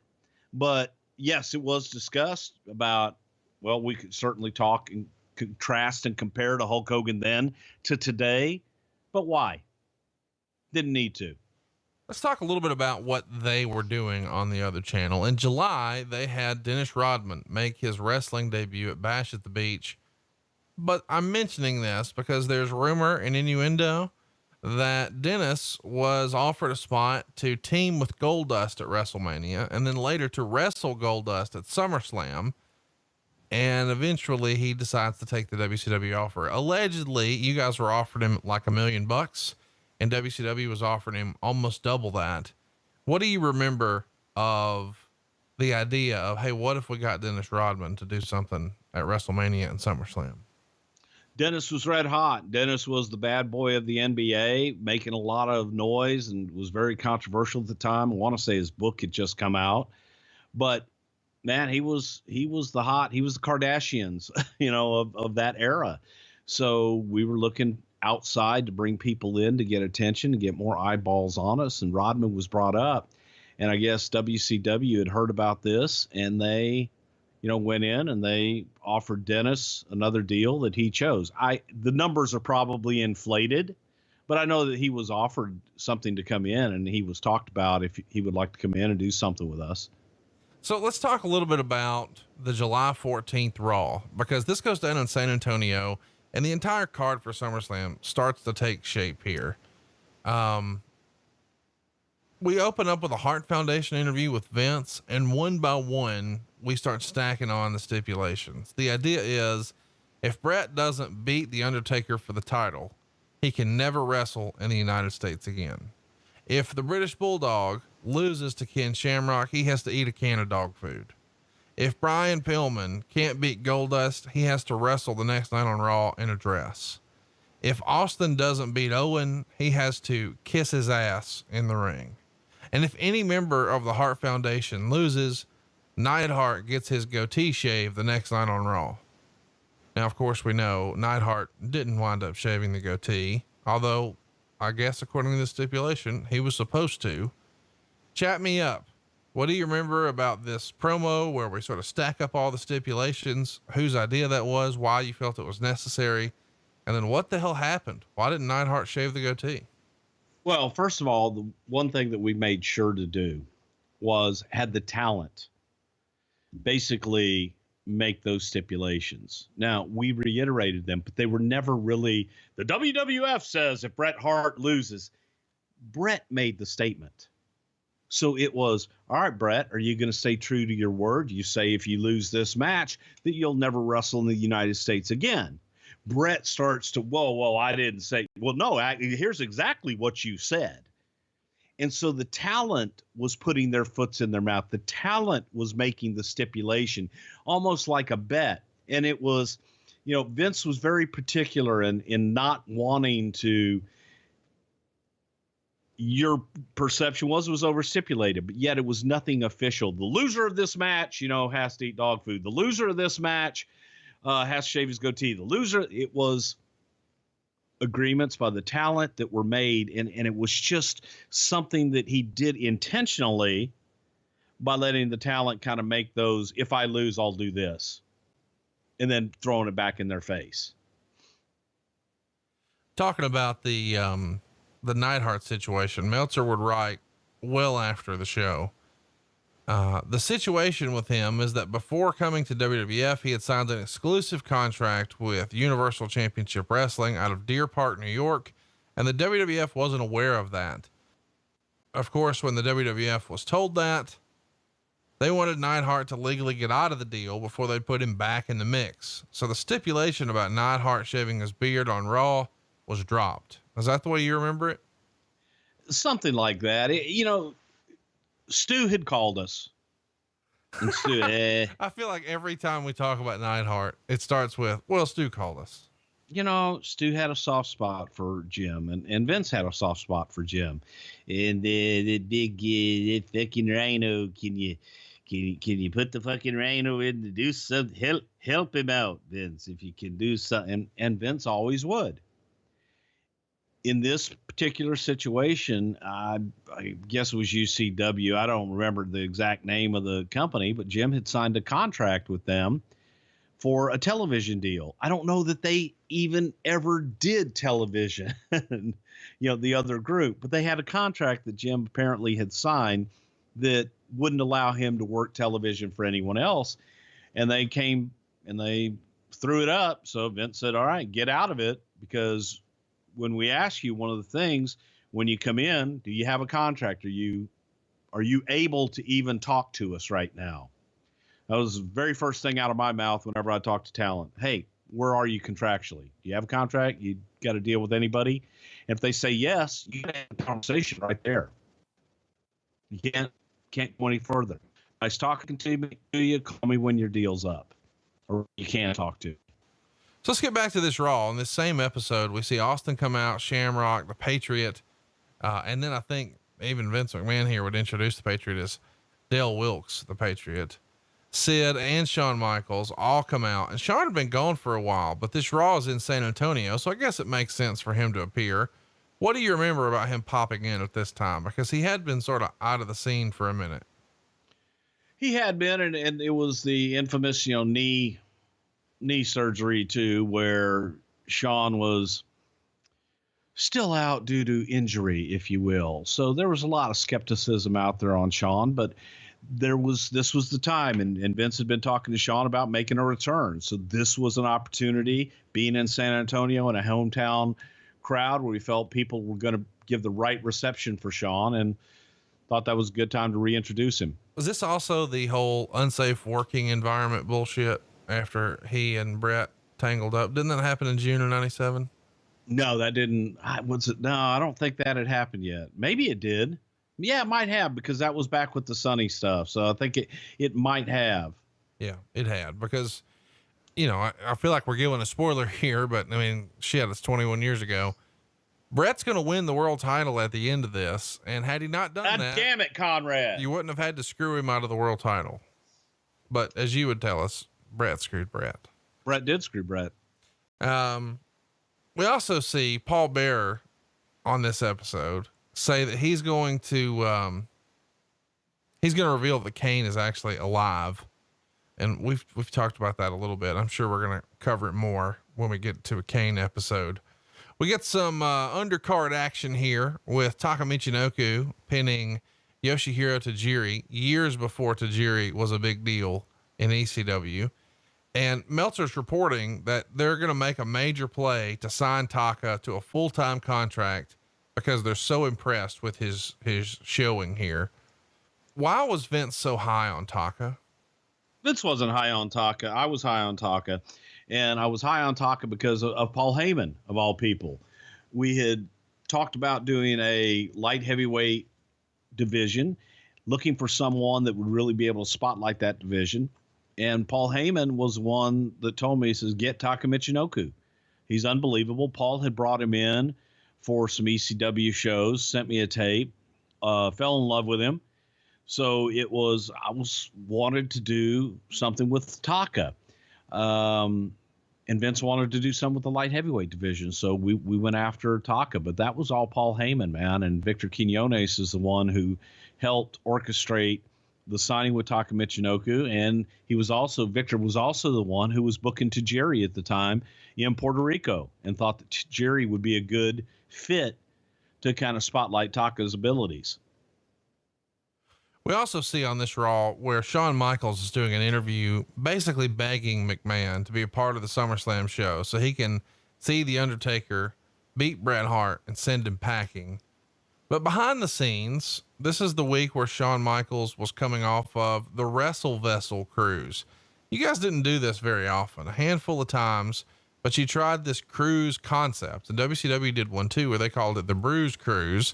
But yes, it was discussed about, well, we could certainly talk and contrast and compare to Hulk Hogan then to today. But why? Didn't need to. Let's talk a little bit about what they were doing on the other channel. In July, they had Dennis Rodman make his wrestling debut at Bash at the Beach. But I'm mentioning this because there's rumor and innuendo that Dennis was offered a spot to team with Goldust at WrestleMania and then later to wrestle Goldust at SummerSlam. And eventually he decides to take the WCW offer. Allegedly, you guys were offered him like $1 million and WCW was offering him almost double that. What do you remember of the idea of, hey, what if we got Dennis Rodman to do something at WrestleMania and SummerSlam? Dennis was red hot. Dennis was the bad boy of the NBA, making a lot of noise and was very controversial at the time. I want to say his book had just come out, but man, he was the Kardashians, of that era. So we were looking outside to bring people in to get attention, to get more eyeballs on us. And Rodman was brought up, and I guess WCW had heard about this, and they, went in and they offered Dennis another deal that he chose. The numbers are probably inflated, but I know that he was offered something to come in, and he was talked about if he would like to come in and do something with us. So let's talk a little bit about the July 14th Raw, because this goes down in San Antonio and the entire card for SummerSlam starts to take shape here. We open up with a Hart Foundation interview with Vince, and one by one, we start stacking on the stipulations. The idea is if Bret doesn't beat The Undertaker for the title, he can never wrestle in the United States again. If the British Bulldog loses to Ken Shamrock, he has to eat a can of dog food. If Brian Pillman can't beat Goldust, he has to wrestle the next night on Raw in a dress. If Austin doesn't beat Owen, he has to kiss his ass in the ring. And if any member of the Hart Foundation loses, Neidhart gets his goatee shaved the next night on Raw. Now, of course, we know Neidhart didn't wind up shaving the goatee, although I guess according to the stipulation, he was supposed to. Chat me up. What do you remember about this promo where we sort of stack up all the stipulations, whose idea that was, why you felt it was necessary, and then what the hell happened? Why didn't Neidhart shave the goatee? Well, first of all, the one thing that we made sure to do was had the talent basically make those stipulations. Now, we reiterated them, but they were never really, the WWF says if Bret Hart loses. Bret made the statement. So it was, all right, Bret, are you going to stay true to your word? You say if you lose this match that you'll never wrestle in the United States again. Bret starts to, whoa, I didn't say, well, no, here's exactly what you said. And so the talent was putting their foots in their mouth. The talent was making the stipulation almost like a bet. And it was, Vince was very particular in not wanting to, your perception was it was overstipulated, but yet it was nothing official. The loser of this match, has to eat dog food. The loser of this match has to shave his goatee. The loser, it was agreements by the talent that were made. And it was just something that he did intentionally by letting the talent kind of make those, if I lose, I'll do this. And then throwing it back in their face. Talking about the Neidhart situation, Meltzer would write well after the show. The situation with him is that before coming to WWF, he had signed an exclusive contract with Universal Championship Wrestling out of Deer Park, New York, and the WWF wasn't aware of that. Of course, when the WWF was told that, they wanted Neidhart to legally get out of the deal before they'd put him back in the mix. So the stipulation about Neidhart shaving his beard on Raw was dropped. Is that the way you remember it? Something like that. Stu had called us. And Stu, I feel like every time we talk about Neidhart, it starts with, well, Stu called us. Stu had a soft spot for Jim, and Vince had a soft spot for Jim. And the big fucking rhino, can you put the fucking rhino in to do something? Help him out, Vince, if you can do something. And Vince always would. In this particular situation, I guess it was UCW. I don't remember the exact name of the company, but Jim had signed a contract with them for a television deal. I don't know that they even ever did television, the other group, but they had a contract that Jim apparently had signed that wouldn't allow him to work television for anyone else. And they came and they threw it up. So Vince said, all right, get out of it, because when we ask you, one of the things when you come in, do you have a contract? Are you able to even talk to us right now? That was the very first thing out of my mouth whenever I talk to talent. Hey, where are you contractually? Do you have a contract? You got to deal with anybody? And if they say yes, you can have a conversation right there. You can't go any further. Nice talking to you. Call me when your deal's up, or you can't talk to. So let's get back to this Raw. In this same episode, we see Austin come out, Shamrock, the Patriot. And then I think even Vince McMahon here would introduce the Patriot as Dale Wilkes, the Patriot. Sid and Shawn Michaels all come out, and Shawn had been gone for a while, but this Raw is in San Antonio, so I guess it makes sense for him to appear. What do you remember about him popping in at this time? Because he had been sort of out of the scene for a minute. He had been, and it was the infamous, knee surgery too, where Shawn was still out due to injury, if you will. So there was a lot of skepticism out there on Shawn, but this was the time, and Vince had been talking to Shawn about making a return. So this was an opportunity, being in San Antonio in a hometown crowd where we felt people were going to give the right reception for Shawn, and thought that was a good time to reintroduce him. Was this also the whole unsafe working environment bullshit after he and Brett tangled up? Didn't that happen in June of 97? No, that didn't. No, I don't think that had happened yet. Maybe it did. Yeah, it might have, because that was back with the Sunny stuff. So I think it might have. Yeah, it had, because, I feel like we're giving a spoiler here, but I mean, shit, it's 21 years ago. Brett's going to win the world title at the end of this. And had he not done God that, damn it, Conrad, you wouldn't have had to screw him out of the world title. But as you would tell us, Brett screwed Brett. Brett did screw Brett. We also see Paul Bearer on this episode say that he's going to reveal that Kane is actually alive. And we've talked about that a little bit. I'm sure we're going to cover it more when we get to a Kane episode. We get some undercard action here with Taka Michinoku pinning Yoshihiro Tajiri years before Tajiri was a big deal in ECW. And Meltzer's reporting that they're going to make a major play to sign Taka to a full-time contract because they're so impressed with his showing here. Why was Vince so high on Taka? Vince wasn't high on Taka. I was high on Taka, and I was high on Taka because of Paul Heyman, of all people. We had talked about doing a light heavyweight division, looking for someone that would really be able to spotlight that division. And Paul Heyman was one that told me, he says, get Taka Michinoku. He's unbelievable. Paul had brought him in for some ECW shows, sent me a tape, fell in love with him. So I wanted to do something with Taka. And Vince wanted to do something with the light heavyweight division. So we went after Taka, but that was all Paul Heyman, man. And Victor Quinones is the one who helped orchestrate the signing with Taka Michinoku. And Victor was also the one who was booking Tajiri at the time in Puerto Rico, and thought that Tajiri would be a good fit to kind of spotlight Taka's abilities. We also see on this Raw where Shawn Michaels is doing an interview, basically begging McMahon to be a part of the SummerSlam show so he can see The Undertaker beat Bret Hart and send him packing. But behind the scenes, this is the week where Shawn Michaels was coming off of the Wrestle Vessel cruise. You guys didn't do this very often, a handful of times, but you tried this cruise concept, and WCW did one too, where they called it the Bruise Cruise.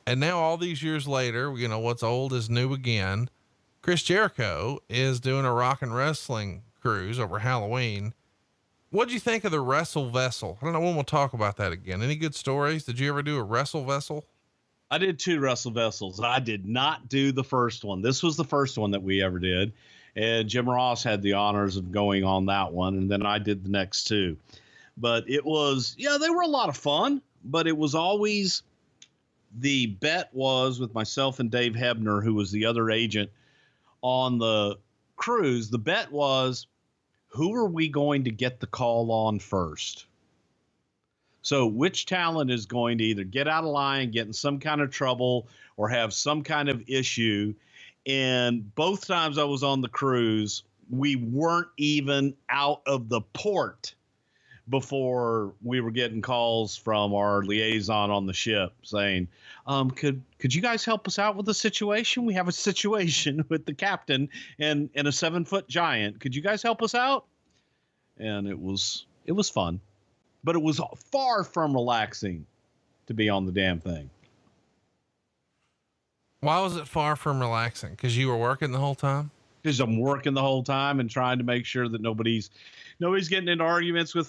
And now all these years later, what's old is new again. Chris Jericho is doing a rock and wrestling cruise over Halloween. What'd you think of the Wrestle Vessel? I don't know when we'll talk about that again. Any good stories? Did you ever do a Wrestle Vessel? I did 2 Wrestle Vessels. I did not do the first one. This was the first one that we ever did. And Jim Ross had the honors of going on that one. And then I did the next 2. But it was, they were a lot of fun, but it was always, the bet was with myself and Dave Hebner, who was the other agent on the cruise. The bet was, who are we going to get the call on first? So which talent is going to either get out of line, get in some kind of trouble, or have some kind of issue? And both times I was on the cruise, we weren't even out of the port before we were getting calls from our liaison on the ship saying, could you guys help us out with the situation? We have a situation with the captain and a 7-foot giant. Could you guys help us out? And it was fun, but it was far from relaxing to be on the damn thing. Why was it far from relaxing? Because you were working the whole time? Because I'm working the whole time and trying to make sure that nobody's getting into arguments or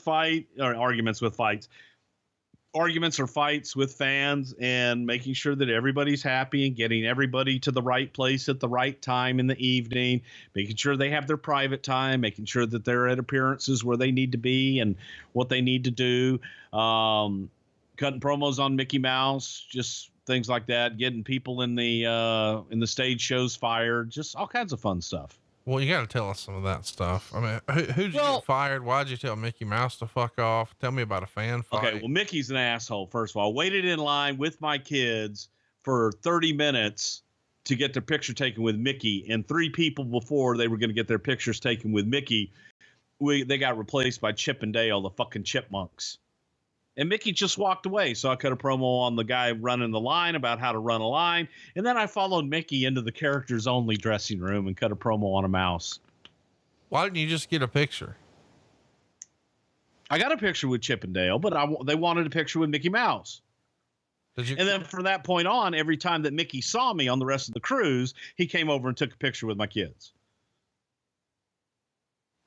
fights with fans, and making sure that everybody's happy and getting everybody to the right place at the right time in the evening, making sure they have their private time, making sure that they're at appearances where they need to be and what they need to do. Cutting promos on Mickey Mouse, just things like that, getting people in the stage shows fired, just all kinds of fun stuff. Well, you got to tell us some of that stuff. I mean, who'd you get fired? Why'd you tell Mickey Mouse to fuck off? Tell me about a fan fight. Okay, well, Mickey's an asshole, first of all. Waited in line with my kids for 30 minutes to get their picture taken with Mickey, and 3 people before they were going to get their pictures taken with Mickey, they got replaced by Chip and Dale, the fucking chipmunks. And Mickey just walked away. So I cut a promo on the guy running the line about how to run a line. And then I followed Mickey into the characters only dressing room and cut a promo on a mouse. Why didn't you just get a picture? I got a picture with Chip and Dale, but they wanted a picture with Mickey Mouse. And then from that point on, every time that Mickey saw me on the rest of the cruise, he came over and took a picture with my kids.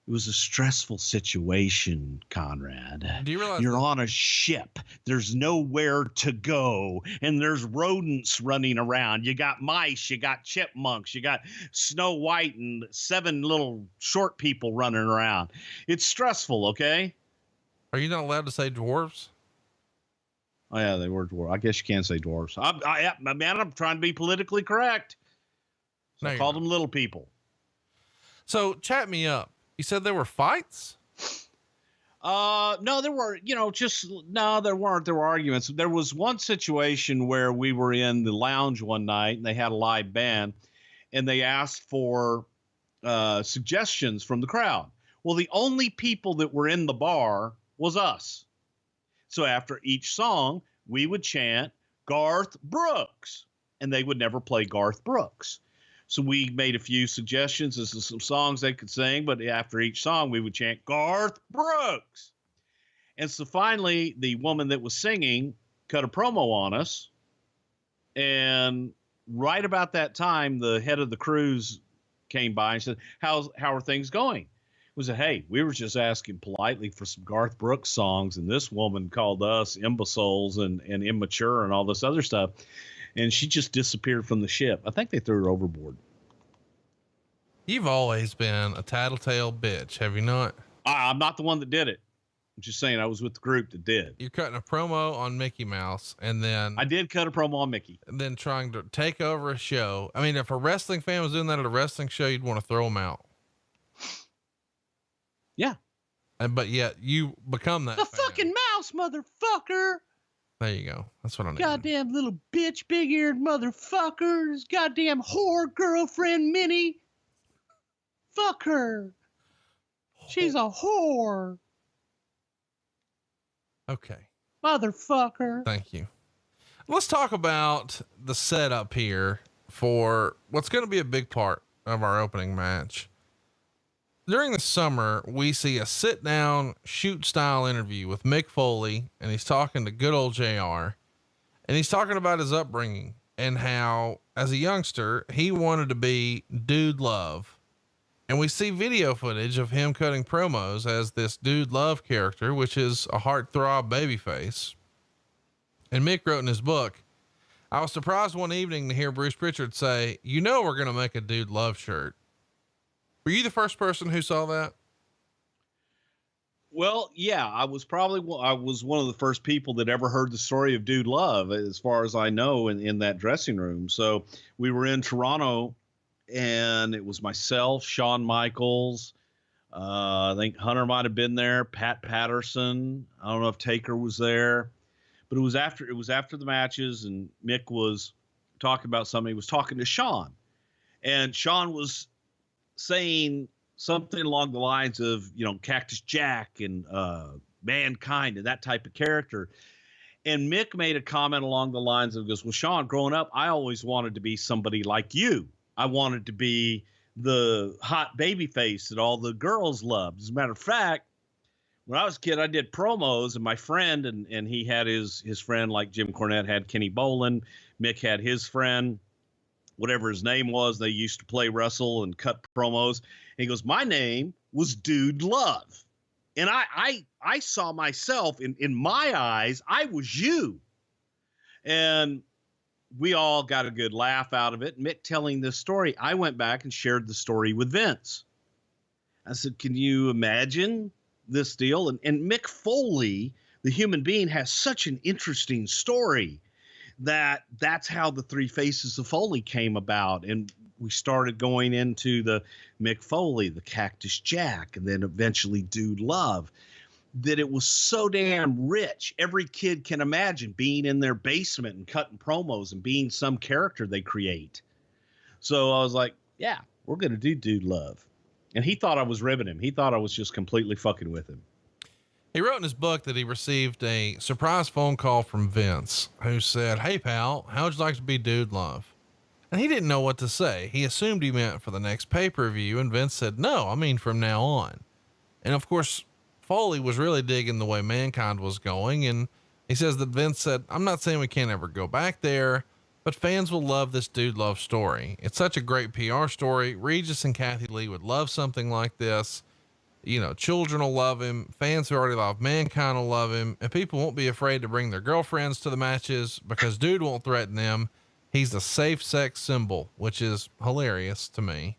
It was a stressful situation, Conrad. Do you realize you're on a ship? There's nowhere to go, and there's rodents running around. You got mice, you got chipmunks, you got Snow White and 7 little short people running around. It's stressful, okay? Are you not allowed to say dwarves? Oh yeah, they were dwarves. I guess you can say dwarves. I'm trying to be politically correct. So I called them little people. So chat me up. You said there were fights? No, there were, there weren't. There were arguments. There was one situation where we were in the lounge one night and they had a live band and they asked for suggestions from the crowd. Well, the only people that were in the bar was us. So after each song, we would chant Garth Brooks, and they would never play Garth Brooks. So we made a few suggestions as to some songs they could sing, but after each song, we would chant Garth Brooks. And so finally, the woman that was singing cut a promo on us. And right about that time, the head of the cruise came by and said, how are things going? We said, hey, we were just asking politely for some Garth Brooks songs, and this woman called us imbeciles and immature and all this other stuff. And she just disappeared from the ship. I think they threw her overboard. You've always been a tattletale bitch, have you not? I'm not the one that did it. I'm just saying I was with the group that did. You're cutting a promo on Mickey Mouse, and then I did cut a promo on Mickey, and then trying to take over a show. I mean, if a wrestling fan was doing that at a wrestling show, you'd want to throw them out. Yeah. But yet you become that the fan. fucking mouse, motherfucker. There you go. That's what I need. Goddamn little bitch, big-eared motherfuckers. Goddamn whore girlfriend, Minnie. Fuck her. She's a whore. Okay. Motherfucker. Thank you. Let's talk about the setup here for what's going to be a big part of our opening match. During the summer, we see a sit down shoot style interview with Mick Foley, and he's talking to good old JR, and he's talking about his upbringing and how as a youngster, he wanted to be Dude Love. And we see video footage of him cutting promos as this Dude Love character, which is a heartthrob babyface. And Mick wrote in his book, I was surprised one evening to hear Bruce Prichard say, we're going to make a Dude Love shirt. Were you the first person who saw that? Well, yeah, I was one of the first people that ever heard the story of Dude Love, as far as I know, in that dressing room. So we were in Toronto, and it was myself, Shawn Michaels, I think Hunter might have been there. Pat Patterson. I don't know if Taker was there, but it was after the matches, and Mick was talking about something. He was talking to Sean, and Sean was saying something along the lines of, Cactus Jack and Mankind and that type of character. And Mick made a comment along the lines of, goes, well, Sean, growing up, I always wanted to be somebody like you. I wanted to be the hot baby face that all the girls loved. As a matter of fact, when I was a kid, I did promos, and my friend, and he had his friend, like Jim Cornette had Kenny Bolin. Mick had his friend, whatever his name was. They used to play wrestle and cut promos. And he goes, my name was Dude Love. And I saw myself in my eyes, I was you. And we all got a good laugh out of it. Mick telling this story, I went back and shared the story with Vince. I said, can you imagine this deal? And Mick Foley, the human being, has such an interesting story that's how the Three Faces of Foley came about. And we started going into the Mick Foley, the Cactus Jack, and then eventually Dude Love. That it was so damn rich. Every kid can imagine being in their basement and cutting promos and being some character they create. So I was like, yeah, we're going to do Dude Love. And he thought I was ribbing him. He thought I was just completely fucking with him. He wrote in his book that he received a surprise phone call from Vince, who said, hey pal, how'd you like to be Dude Love? And he didn't know what to say. He assumed he meant for the next pay-per-view. And Vince said, no, I mean from now on. And of course, Foley was really digging the way Mankind was going, and he says that Vince said, I'm not saying we can't ever go back there, but fans will love this Dude Love story. It's such a great PR story. Regis and Kathy Lee would love something like this. Children will love him. Fans who already love Mankind will love him, and people won't be afraid to bring their girlfriends to the matches because Dude won't threaten them. He's a safe sex symbol, which is hilarious to me.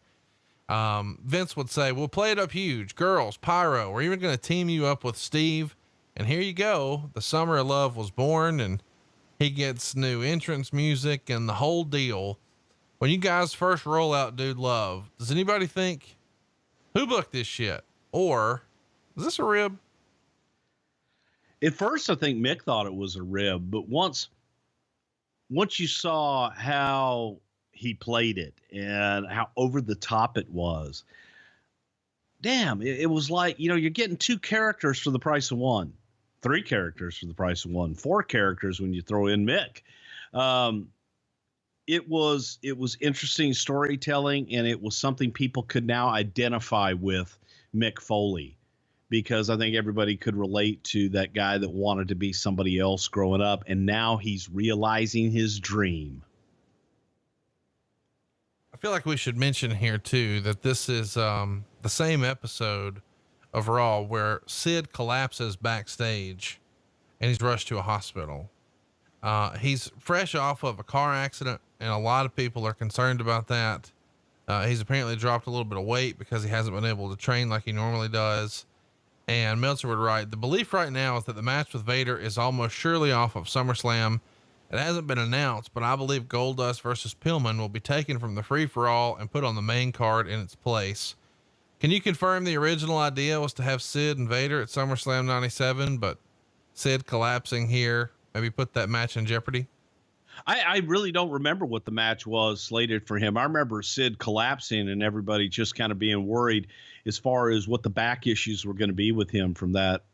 Vince would say, we'll play it up huge, girls, pyro. We're even going to team you up with Steve. And here you go. The Summer of Love was born, and he gets new entrance music and the whole deal. When you guys first roll out Dude Love, does anybody think, who booked this shit? Or is this a rib? At first, I think Mick thought it was a rib, but once you saw how he played it and how over the top it was, damn, it was like, you're getting 2 characters for the price of 1, 3 characters for the price of 1, 4 characters when you throw in Mick. It was interesting storytelling, and it was something people could now identify with Mick Foley, because I think everybody could relate to that guy that wanted to be somebody else growing up. And now he's realizing his dream. I feel like we should mention here too, that this is, the same episode of Raw where Sid collapses backstage and he's rushed to a hospital. He's fresh off of a car accident, and a lot of people are concerned about that. He's apparently dropped a little bit of weight because he hasn't been able to train like he normally does. And Meltzer would write, the belief right now is that the match with Vader is almost surely off of SummerSlam. It hasn't been announced, but I believe Goldust versus Pillman will be taken from the free-for-all and put on the main card in its place. Can you confirm the original idea was to have Sid and Vader at SummerSlam 97, but Sid collapsing here maybe put that match in jeopardy? I really don't remember what the match was slated for him. I remember Sid collapsing and everybody just kind of being worried as far as what the back issues were going to be with him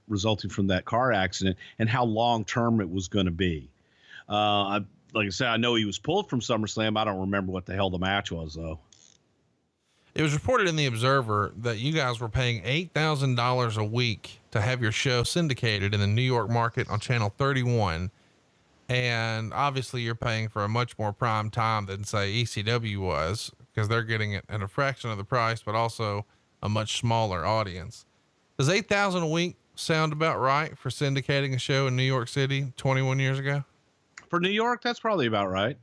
resulting from that car accident, and how long-term it was going to be. Like I said, I know he was pulled from SummerSlam. I don't remember what the hell the match was, though. It was reported in the Observer that you guys were paying $8,000 a week to have your show syndicated in the New York market on channel 31. And obviously you're paying for a much more prime time than say ECW was, because they're getting it at a fraction of the price, but also a much smaller audience. Does $8,000 a week sound about right for syndicating a show in New York City 21 years ago? For New York, that's probably about right.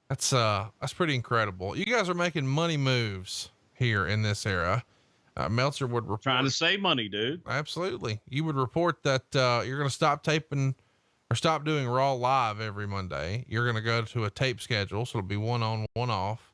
That's pretty incredible. You guys are making money moves here in this era. Meltzer would report, trying to save money, dude. Absolutely. You would report that, you're going to stop taping or stop doing Raw live every Monday. You're going to go to a tape schedule. So it'll be one on, one off.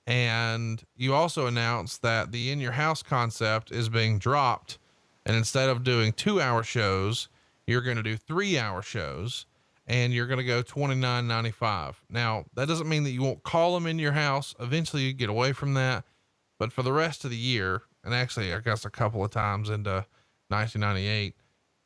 And you also announced that the In Your House concept is being dropped. And instead of doing 2-hour shows, you're going to do 3-hour shows, and you're going to go $29.95. Now, that doesn't mean that you won't call them In Your House. Eventually you get away from that. But for the rest of the year, and actually, I guess a couple of times into 1998,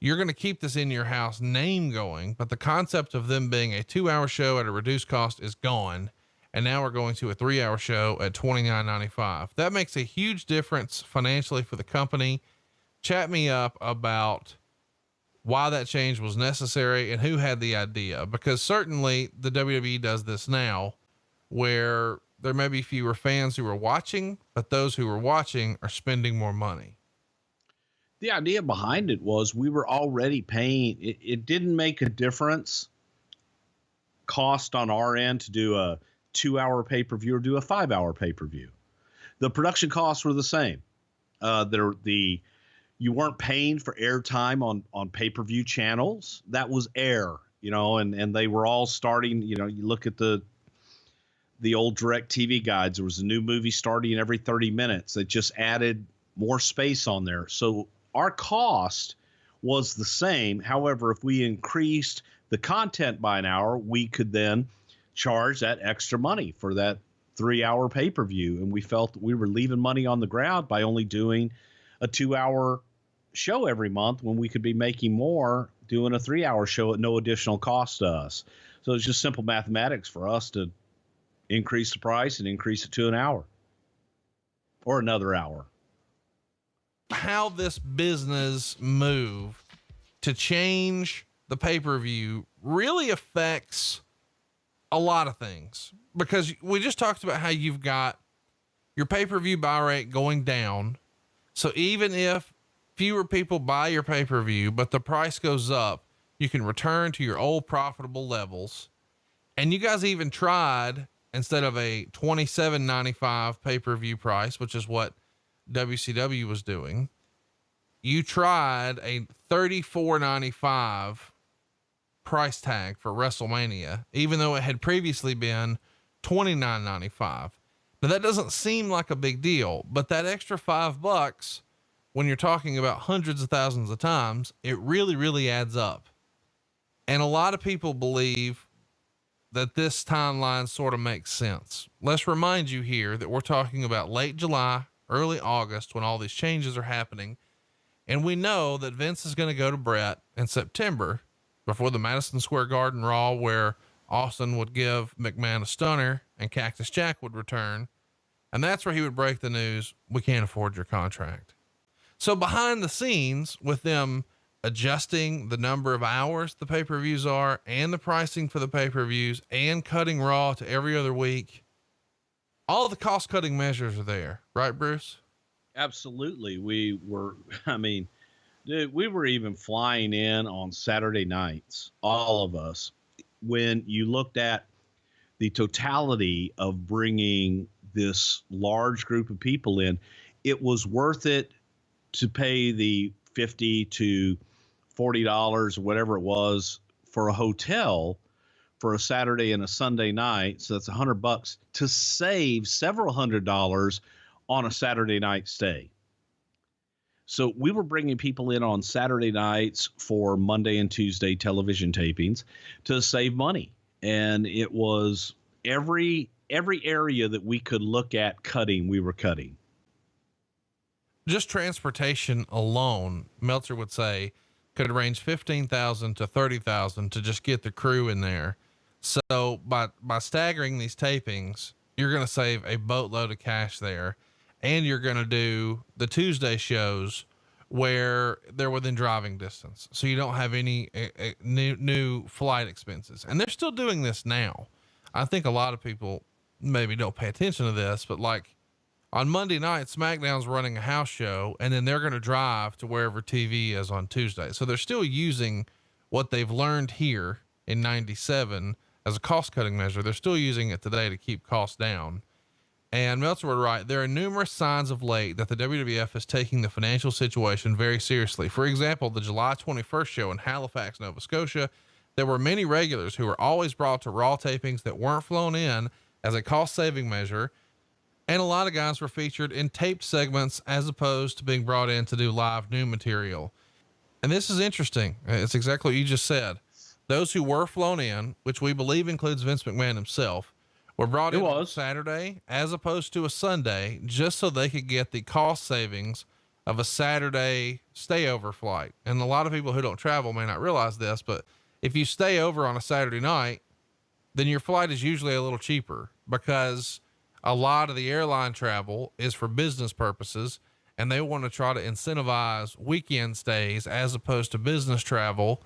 you're going to keep this In Your House name going, but the concept of them being a 2-hour show at a reduced cost is gone. And now we're going to a 3-hour show at $29.95. That makes a huge difference financially for the company. Chat me up about why that change was necessary and who had the idea, because certainly the WWE does this now where there may be fewer fans who are watching, but those who are watching are spending more money. The idea behind it was we were already paying. It didn't make a difference cost on our end to do a 2-hour pay-per-view or do a 5-hour pay-per-view. The production costs were the same. You weren't paying for airtime on pay-per-view channels. That was air, and they were all starting, you look at the old DirecTV guides. There was a new movie starting every 30 minutes. They just added more space on there. So our cost was the same. However, if we increased the content by an hour, we could then charge that extra money for that 3-hour pay-per-view. And we felt that we were leaving money on the ground by only doing a 2-hour show every month when we could be making more doing a 3-hour show at no additional cost to us. So it's just simple mathematics for us to increase the price and increase it to an hour or another hour. How this business move to change the pay-per-view really affects a lot of things, because we just talked about how you've got your pay-per-view buy rate going down. So even if fewer people buy your pay-per-view, but the price goes up, you can return to your old profitable levels. And you guys even tried, instead of a $27.95 pay-per-view price, which is what WCW was doing, you tried a $34.95 price tag for WrestleMania, even though it had previously been $29.95. Now that doesn't seem like a big deal, but that extra $5, when you're talking about hundreds of thousands of times, it really, really adds up. And a lot of people believe that this timeline sort of makes sense. Let's remind you here that we're talking about late July, early August, when all these changes are happening. And we know that Vince is going to go to Brett in September before the Madison Square Garden Raw, where Austin would give McMahon a stunner and Cactus Jack would return. And that's where he would break the news: we can't afford your contract. So behind the scenes, with them adjusting the number of hours the pay-per-views are and the pricing for the pay-per-views and cutting Raw to every other week, all the cost cutting measures are there, right, Bruce? Absolutely. We were even flying in on Saturday nights, all of us. When you looked at the totality of bringing this large group of people in, it was worth it to pay the $50 to $40 or whatever it was for a hotel for a Saturday and a Sunday night. So that's $100 to save several $100s on a Saturday night stay. So we were bringing people in on Saturday nights for Monday and Tuesday television tapings to save money. And it was every area that we could look at cutting, we were cutting. Just transportation alone, Meltzer would say, could range $15,000 to $30,000 to just get the crew in there. So by staggering these tapings, you're going to save a boatload of cash there. And you're going to do the Tuesday shows where they're within driving distance, so you don't have any new flight expenses. And they're still doing this now. I think a lot of people maybe don't pay attention to this, but like on Monday night, SmackDown's running a house show, and then they're going to drive to wherever TV is on Tuesday. So they're still using what they've learned here in 97 as a cost cutting measure. They're still using it today to keep costs down. And Meltzer would write, there are numerous signs of late that the WWF is taking the financial situation very seriously. For example, the July 21st show in Halifax, Nova Scotia, there were many regulars who were always brought to Raw tapings that weren't flown in as a cost saving measure. And a lot of guys were featured in taped segments as opposed to being brought in to do live new material. And this is interesting. It's exactly what you just said. Those who were flown in, which we believe includes Vince McMahon himself, were brought in on Saturday as opposed to a Sunday, just so they could get the cost savings of a Saturday stayover flight. And a lot of people who don't travel may not realize this, but if you stay over on a Saturday night, then your flight is usually a little cheaper, because a lot of the airline travel is for business purposes, and they want to try to incentivize weekend stays as opposed to business travel.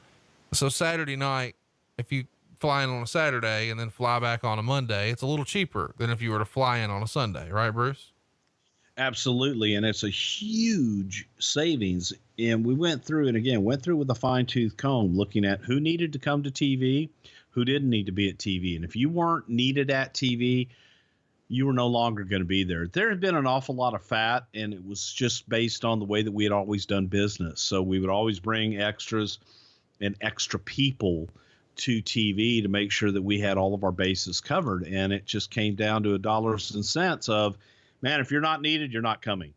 So Saturday night, if you fly in on a Saturday and then fly back on a Monday, it's a little cheaper than if you were to fly in on a Sunday, right, Bruce? Absolutely. And it's a huge savings. And we went through with a fine tooth comb, looking at who needed to come to TV, who didn't need to be at TV. And if you weren't needed at TV, you were no longer going to be there. There had been an awful lot of fat, and it was just based on the way that we had always done business. So we would always bring extras and extra people to TV to make sure that we had all of our bases covered. And it just came down to dollars and cents of, man, if you're not needed, you're not coming.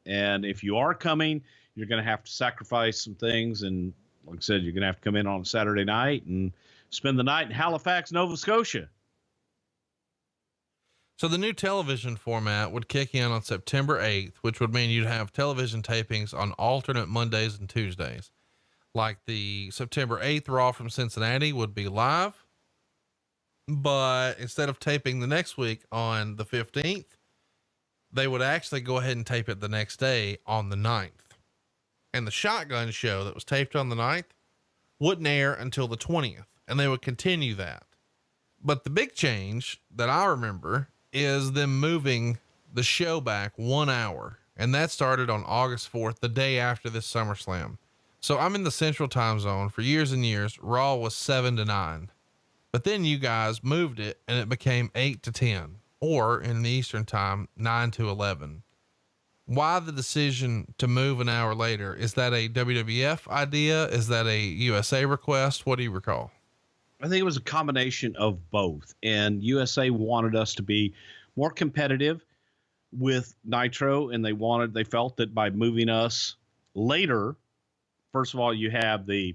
And if you are coming, you're going to have to sacrifice some things. And like I said, you're going to have to come in on a Saturday night and spend the night in Halifax, Nova Scotia. So the new television format would kick in on September 8th, which would mean you'd have television tapings on alternate Mondays and Tuesdays. Like the September 8th Raw from Cincinnati would be live, but instead of taping the next week on the 15th, they would actually go ahead and tape it the next day on the 9th. And the Shotgun show that was taped on the 9th wouldn't air until the 20th, and they would continue that. But the big change that I remember is them moving the show back 1 hour. And that started on August 4th, the day after this SummerSlam. So I'm in the central time zone. For years and years, Raw was 7 to 9, but then you guys moved it and it became 8 to 10, or in the Eastern time, 9 to 11. Why the decision to move an hour later? Is that a WWF idea? Is that a USA request? What do you recall? I think it was a combination of both, and USA wanted us to be more competitive with Nitro, and they felt that by moving us later, first of all, you have the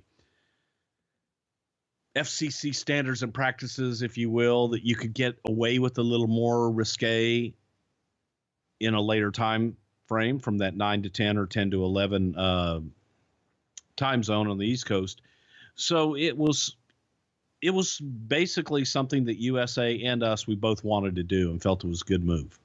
FCC standards and practices, if you will, that you could get away with a little more risque in a later time frame from that 9 to 10 or 10 to 11 time zone on the East Coast. So it was basically something that USA and us, we both wanted to do and felt it was a good move.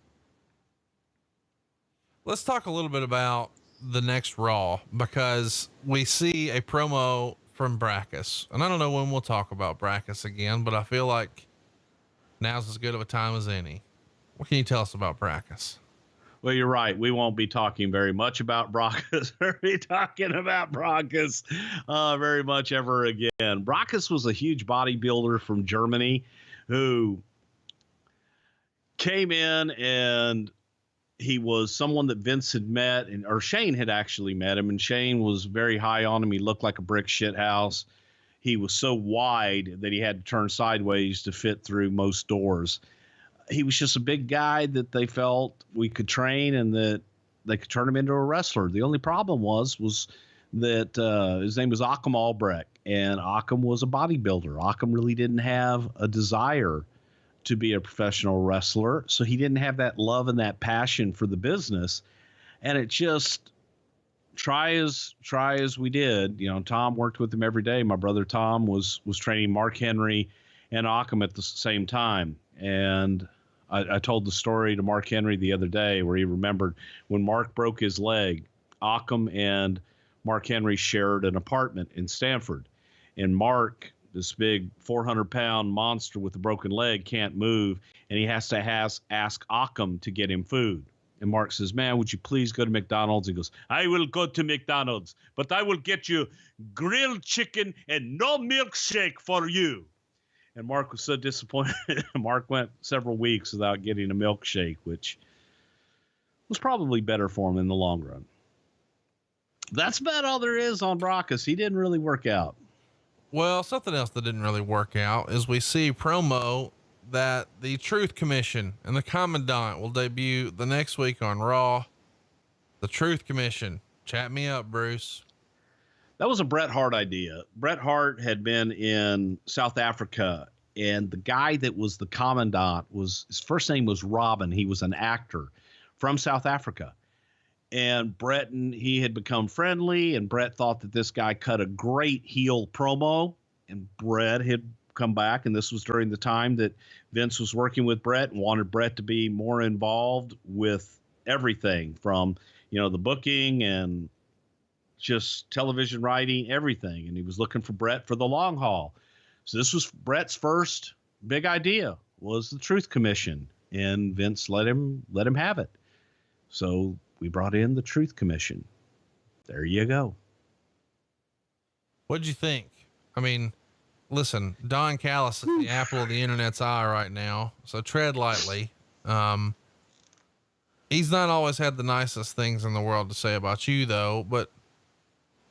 Let's talk a little bit about the next Raw, because we see a promo from Brackus, and I don't know when we'll talk about Brackus again, but I feel like now's as good of a time as any. What can you tell us about Brackus? Well, you're right. We won't be talking very much about Brackus. We'll be talking about Brackus very much ever again. Brackus was a huge bodybuilder from Germany who came in, and he was someone that Vince had met, or Shane had actually met him, and Shane was very high on him. He looked like a brick shit house. He was so wide that he had to turn sideways to fit through most doors. He was just a big guy that they felt we could train and that they could turn him into a wrestler. The only problem was that his name was Occam Albrecht, and Occam was a bodybuilder. Occam really didn't have a desire to be a professional wrestler, so he didn't have that love and that passion for the business. And it just, try as we did, Tom worked with him every day. My brother Tom was training Mark Henry and Occam at the same time. And I told the story to Mark Henry the other day where he remembered when Mark broke his leg, Occam and Mark Henry shared an apartment in Stamford. And Mark, this big 400-pound monster with a broken leg, can't move, and he has to ask Occam to get him food. And Mark says, "Man, would you please go to McDonald's?" He goes, "I will go to McDonald's, but I will get you grilled chicken and no milkshake for you." And Mark was so disappointed. Mark went several weeks without getting a milkshake, which was probably better for him in the long run. That's about all there is on Brackus. He didn't really work out. Well, something else that didn't really work out is we see promo that the Truth Commission and the Commandant will debut the next week on Raw. The Truth Commission. Chat me up, Bruce. That was a Bret Hart idea. Bret Hart had been in South Africa, and the guy that was the commandant his first name was Robin. He was an actor from South Africa. And Bret and he had become friendly, and Bret thought that this guy cut a great heel promo, and Bret had come back. And this was during the time that Vince was working with Bret and wanted Bret to be more involved with everything from, the booking and just television writing, everything. And he was looking for Bret for the long haul. So this was Bret's first big idea, was the Truth Commission, and Vince let him have it. So we brought in the Truth Commission. There you go. What'd you think? I mean, listen, Don Callis is the apple of the internet's eye right now, so tread lightly. He's not always had the nicest things in the world to say about you, though, but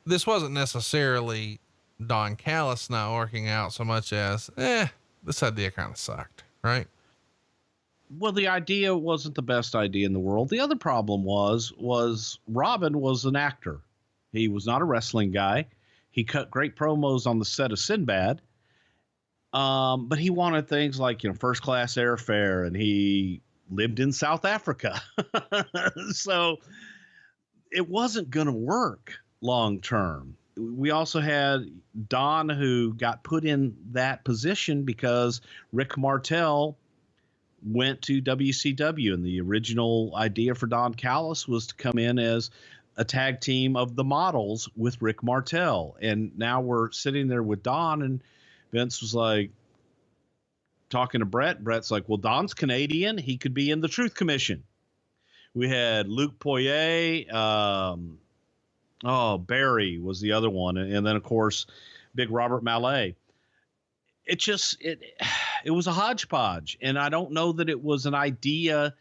this wasn't necessarily Don Callis not working out so much as, this idea kind of sucked, right? Well, the idea wasn't the best idea in the world. The other problem was Robin was an actor. He was not a wrestling guy. He cut great promos on the set of Sinbad. But he wanted things like, first class airfare, and he lived in South Africa. So it wasn't going to work long term. We also had Don, who got put in that position because Rick Martel went to WCW, and the original idea for Don Callis was to come in as a tag team of the Models with Rick Martel. And now we're sitting there with Don, and Vince was like talking to Bret. Bret's like, well, Don's Canadian. He could be in the Truth Commission. We had Luke Poirier, Barry was the other one. And then of course, big Robert Mallet. It was a hodgepodge. And I don't know that it was an idea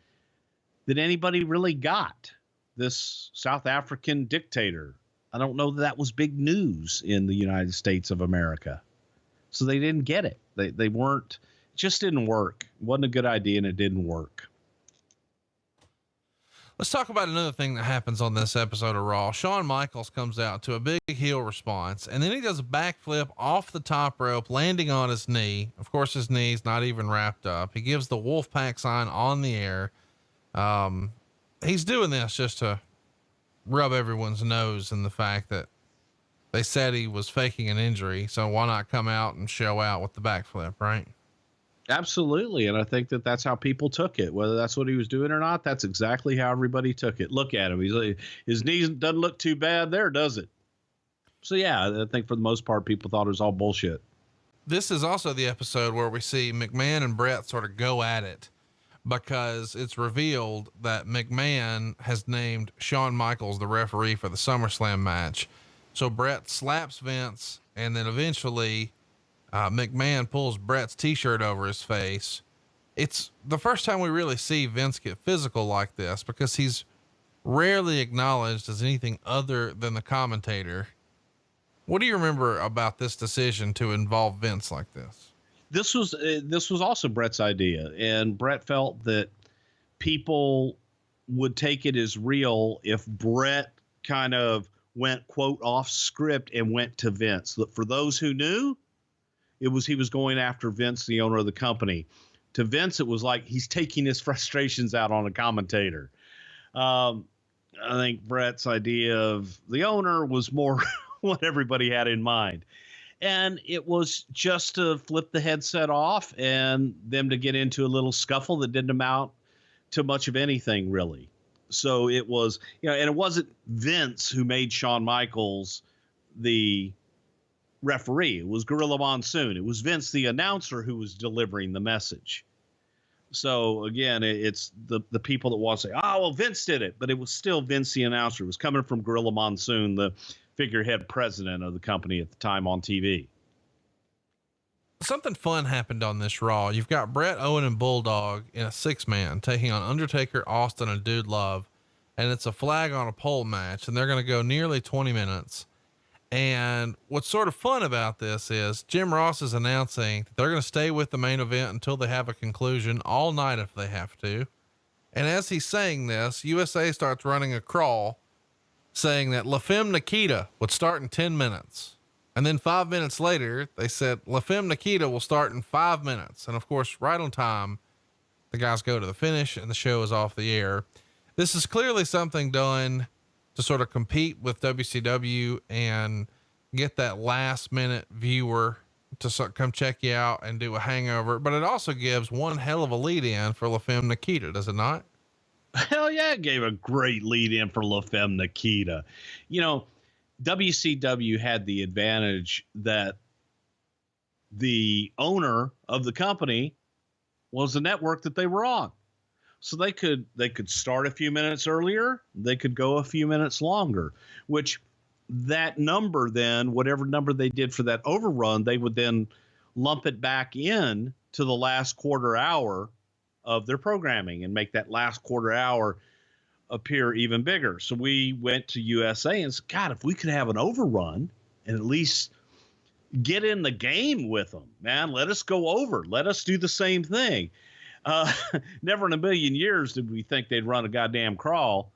that anybody really got. This South African dictator. I don't know that was big news in the United States of America. So they didn't get it. They weren't, it just didn't work. It wasn't a good idea, and it didn't work. Let's talk about another thing that happens on this episode of Raw. Shawn Michaels comes out to a big heel response, and then he does a backflip off the top rope, landing on his knee. Of course, his knee's not even wrapped up. He gives the Wolfpack sign on the air. He's doing this just to rub everyone's nose in the fact that they said he was faking an injury. So why not come out and show out with the backflip, right? Absolutely. And I think that that's how people took it, whether that's what he was doing or not. That's exactly how everybody took it. Look at him. He's like, his knees doesn't look too bad there, does it? So yeah, I think for the most part, people thought it was all bullshit. This is also the episode where we see McMahon and Bret sort of go at it, because it's revealed that McMahon has named Shawn Michaels the referee for the SummerSlam match. So Bret slaps Vince, and then eventually McMahon pulls Bret's t-shirt over his face. It's the first time we really see Vince get physical like this, because he's rarely acknowledged as anything other than the commentator. What do you remember about this decision to involve Vince like this? This was also Bret's idea, and Bret felt that people would take it as real if Bret kind of went, quote, off script and went to Vince. For those who knew, he was going after Vince, the owner of the company. To Vince, it was like he's taking his frustrations out on a commentator. I think Bret's idea of the owner was more what everybody had in mind. And it was just to flip the headset off and them to get into a little scuffle that didn't amount to much of anything, really. So it was, and it wasn't Vince who made Shawn Michaels the referee. It was Gorilla Monsoon. It was Vince, the announcer, who was delivering the message. So again, it's the people that want to say, oh, well, Vince did it, but it was still Vince, the announcer. It was coming from Gorilla Monsoon, the figurehead president of the company at the time on TV. Something fun happened on this Raw. You've got Bret, Owen, and Bulldog in a 6-man taking on Undertaker, Austin, and Dude Love. And it's a flag on a pole match, and they're going to go nearly 20 minutes. And what's sort of fun about this is Jim Ross is announcing that they're going to stay with the main event until they have a conclusion, all night if they have to. And as he's saying this, USA starts running a crawl saying that La Femme Nikita would start in 10 minutes. And then 5 minutes later, they said La Femme Nikita will start in 5 minutes. And of course, right on time, the guys go to the finish and the show is off the air. This is clearly something done to sort of compete with WCW and get that last minute viewer to come check you out and do a hangover. But it also gives one hell of a lead in for La Femme Nikita, does it not? Hell yeah, it gave a great lead in for La Femme Nikita. You know, WCW had the advantage that the owner of the company was the network that they were on. So they could start a few minutes earlier. They could go a few minutes longer, which that number then, whatever number they did for that overrun, they would then lump it back in to the last quarter hour of their programming and make that last quarter hour appear even bigger. So we went to USA and said, God, if we could have an overrun and at least get in the game with them, man, let us go over. Let us do the same thing. Never in a million years did we think they'd run a goddamn crawl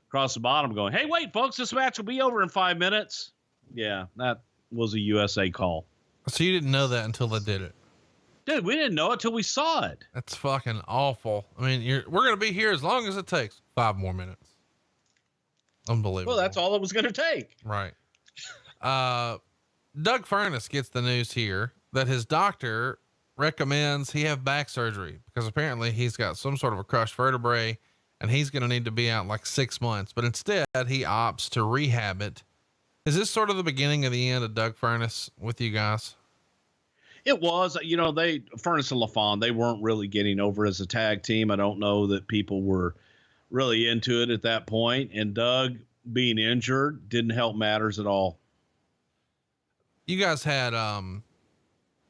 across the bottom going, hey, wait, folks, this match will be over in 5 minutes. Yeah, that was a USA call. So you didn't know that until they did it. Dude, we didn't know it till we saw it. That's fucking awful. I mean, we're going to be here as long as it takes. 5 more minutes. Unbelievable. Well, that's all it was going to take. Right. Doug Furness gets the news here that his doctor recommends he have back surgery because apparently he's got some sort of a crushed vertebrae and he's going to need to be out like 6 months, but instead he opts to rehab it. Is this sort of the beginning of the end of Doug Furness with you guys? It was, you know, Furness and LaFawn, they weren't really getting over as a tag team. I don't know that people were really into it at that point. And Doug being injured didn't help matters at all. You guys had,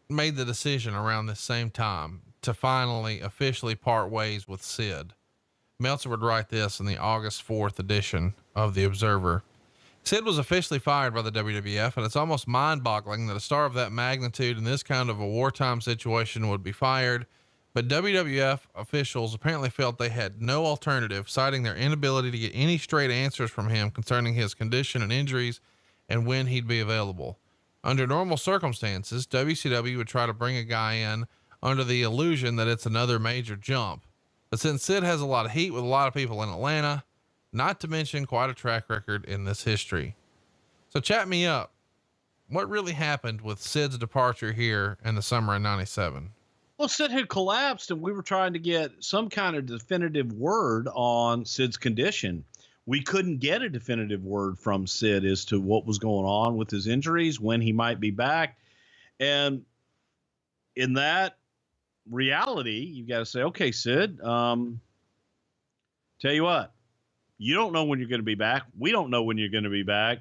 made the decision around this same time to finally officially part ways with Sid. Meltzer would write this in the August 4th edition of the Observer. Sid was officially fired by the WWF, and it's almost mind-boggling that a star of that magnitude in this kind of a wartime situation would be fired. But WWF officials apparently felt they had no alternative, citing their inability to get any straight answers from him concerning his condition and injuries and when he'd be available. Under normal circumstances, WCW would try to bring a guy in under the illusion that it's another major jump. But since Sid has a lot of heat with a lot of people in Atlanta, not to mention quite a track record in this history. So chat me up. What really happened with Sid's departure here in the summer of 97? Well, Sid had collapsed and we were trying to get some kind of definitive word on Sid's condition. We couldn't get a definitive word from Sid as to what was going on with his injuries, when he might be back. And in that reality, you got to say, okay, Sid, tell you what, you don't know when you're going to be back. We don't know when you're going to be back.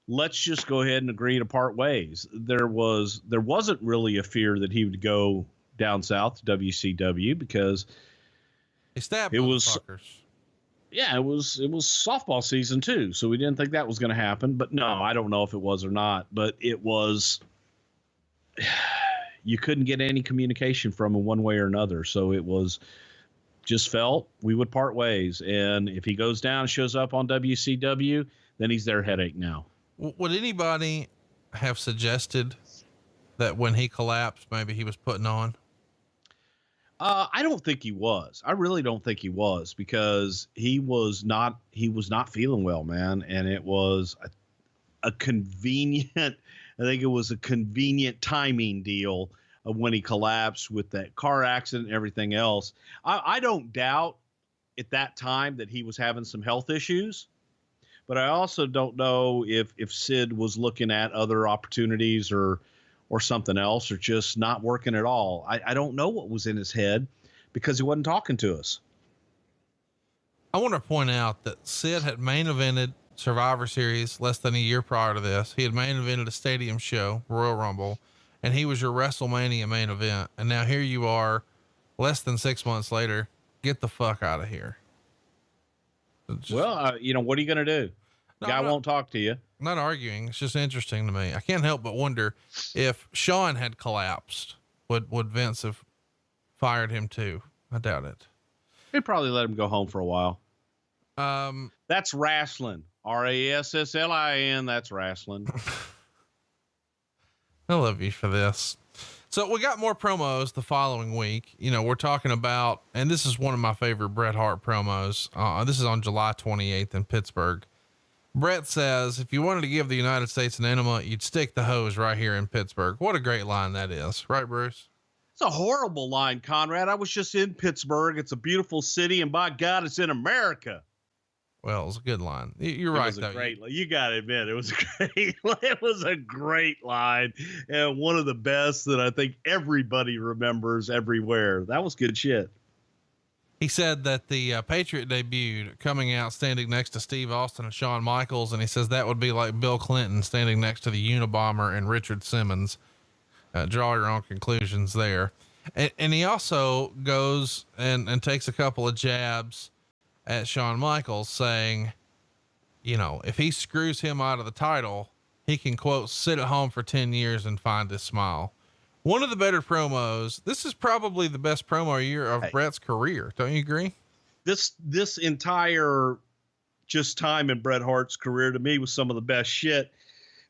Let's just go ahead and agree to part ways. There wasn't really a fear that he would go down south to WCW because it was, yeah, it was softball season too. So we didn't think that was going to happen, but no, I don't know if it was or not, but it was, you couldn't get any communication from him one way or another. So it was just felt we would part ways. And if he goes down and shows up on WCW, then he's their headache now. Would anybody have suggested that when he collapsed, maybe he was putting on? I don't think he was. I really don't think he was, because he was not feeling well, man. And it was a convenient, I think it was a convenient timing deal of when he collapsed with that car accident and everything else. I don't doubt at that time that he was having some health issues, but I also don't know if Sid was looking at other opportunities or something else, or just not working at all. I don't know what was in his head because he wasn't talking to us. I want to point out that Sid had main evented Survivor Series less than a year prior to this. He had main evented a stadium show, Royal Rumble, and he was your WrestleMania main event. And now here you are less than 6 months later. Get the fuck out of here. Well, what are you going to do? Guy won't talk to you. not arguing. It's just interesting to me. I can't help but wonder if Shawn had collapsed, would Vince have fired him too? I doubt it. They probably let him go home for a while. That's wrestling. RASSLIN. That's wrestling. I love you for this. So we got more promos the following week. You know, we're talking about, and this is one of my favorite Bret Hart promos. This is on July 28th in Pittsburgh. Bret says, if you wanted to give the United States an enema, you'd stick the hose right here in Pittsburgh. What a great line that is. Right, Bruce? It's a horrible line, Conrad. I was just in Pittsburgh. It's a beautiful city, and by God, it's in America. Well, it was a good line. You're right, though. Great, you got to admit, it was great. It was a great line, and one of the best that I think everybody remembers everywhere. That was good shit. He said that the Patriot debuted coming out standing next to Steve Austin and Shawn Michaels, and he says that would be like Bill Clinton standing next to the Unabomber and Richard Simmons. Draw your own conclusions there. And he also goes and takes a couple of jabs at Shawn Michaels, saying, you know, if he screws him out of the title, he can, quote, sit at home for 10 years and find his smile. One of the better promos. This is probably the best promo year of Bret's career. Don't you agree? This entire just time in Bret Hart's career to me was some of the best shit,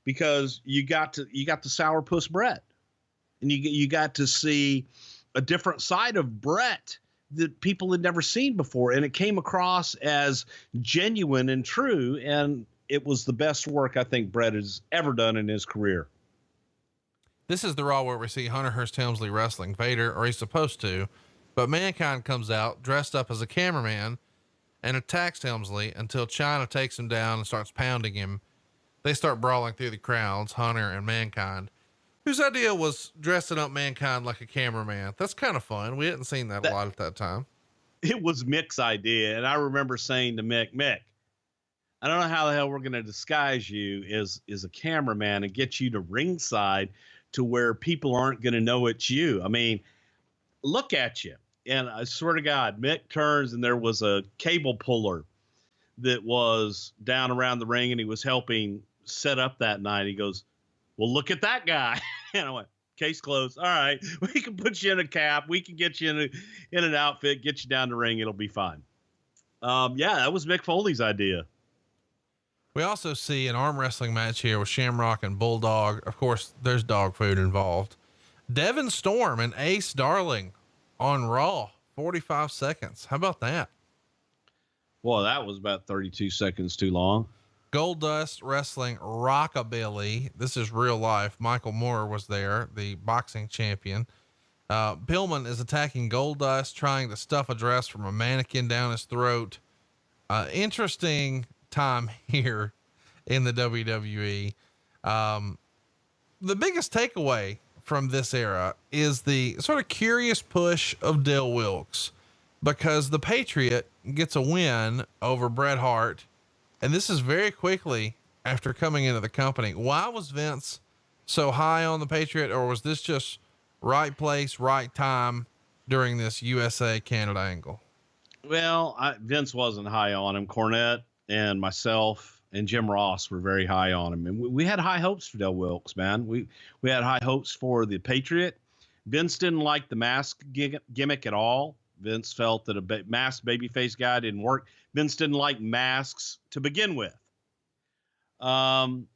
because you got the sourpuss Bret, and you got to see a different side of Bret that people had never seen before. And it came across as genuine and true. And it was the best work I think Bret has ever done in his career. This is the Raw where we see Hunter Hearst Helmsley wrestling Vader, or he's supposed to, but Mankind comes out dressed up as a cameraman and attacks Helmsley until Chyna takes him down and starts pounding him. They start brawling through the crowds, Hunter and Mankind. Whose idea was dressing up Mankind like a cameraman? That's kind of fun. We hadn't seen that a lot at that time. It was Mick's idea. And I remember saying to Mick, I don't know how the hell we're going to disguise you as a cameraman and get you to ringside to where people aren't going to know it's you. I mean, look at you. And I swear to God, Mick turns and there was a cable puller that was down around the ring and he was helping set up that night. He goes, well, look at that guy. And I went, case closed. All right. We can put you in a cap. We can get you in an outfit, get you down the ring. It'll be fine. Yeah, that was Mick Foley's idea. We also see an arm wrestling match here with Shamrock and Bulldog. Of course, there's dog food involved. Devin Storm and Ace Darling on Raw, 45 seconds. How about that? Well, that was about 32 seconds too long. Goldust wrestling Rockabilly. This is real life. Michael Moore was there, the boxing champion. Pillman is attacking Goldust, trying to stuff a dress from a mannequin down his throat. Interesting time here in the WWE. The biggest takeaway from this era is the sort of curious push of Del Wilkes, because the Patriot gets a win over Bret Hart. And this is very quickly after coming into the company. Why was Vince so high on the Patriot, or was this just right place, right time during this USA Canada angle? Well, Vince wasn't high on him. Cornette and myself and Jim Ross were very high on him. And we had high hopes for Del Wilkes, man. We had high hopes for the Patriot. Vince didn't like the mask gimmick at all. Vince felt that a masked babyface guy didn't work. Vince didn't like masks to begin with. And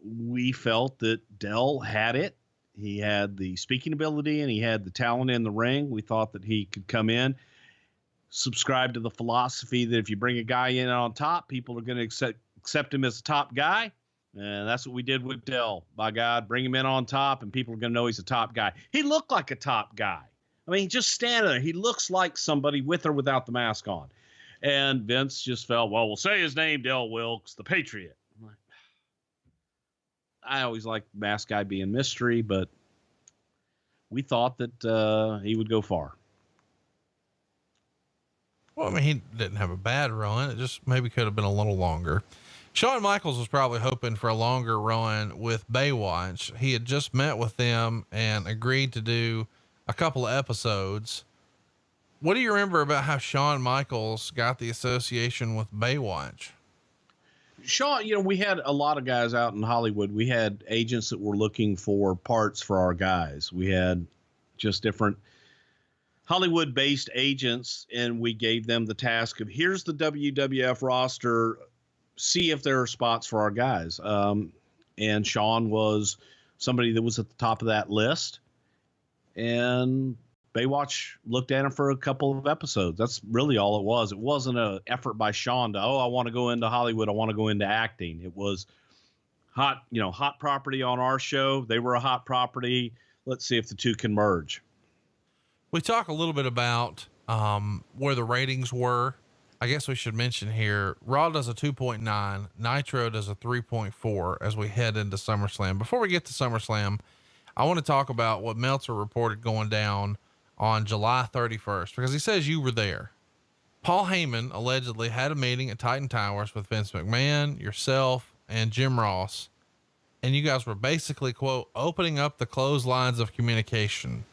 we felt that Del had it. He had the speaking ability and he had the talent in the ring. We thought that he could come in, subscribe to the philosophy that if you bring a guy in on top, people are going to accept him as a top guy. And that's what we did with Del. By God, bring him in on top and people are going to know he's a top guy. He looked like a top guy. I mean, just standing there, he looks like somebody with or without the mask on. And Vince just felt, well, we'll say his name, Del Wilkes, the Patriot. I'm like, I always liked mask guy being mystery, but we thought that he would go far. Well, I mean, he didn't have a bad run. It just maybe could have been a little longer. Shawn Michaels was probably hoping for a longer run with Baywatch. He had just met with them and agreed to do a couple of episodes. What do you remember about how Shawn Michaels got the association with Baywatch? Sean, we had a lot of guys out in Hollywood. We had agents that were looking for parts for our guys. We had just different Hollywood-based agents, and we gave them the task of, here's the WWF roster, see if there are spots for our guys. And Sean was somebody that was at the top of that list. And Baywatch looked at him for a couple of episodes. That's really all it was. It wasn't an effort by Sean to, I want to go into Hollywood. I want to go into acting. It was hot property on our show. They were a hot property. Let's see if the two can merge. We talk a little bit about where the ratings were. I guess we should mention here, Raw does a 2.9, Nitro does a 3.4 as we head into SummerSlam. Before we get to SummerSlam, I want to talk about what Meltzer reported going down on July 31st, because he says you were there. Paul Heyman allegedly had a meeting at Titan Towers with Vince McMahon, yourself, and Jim Ross. And you guys were basically, quote, opening up the clotheslines of communication.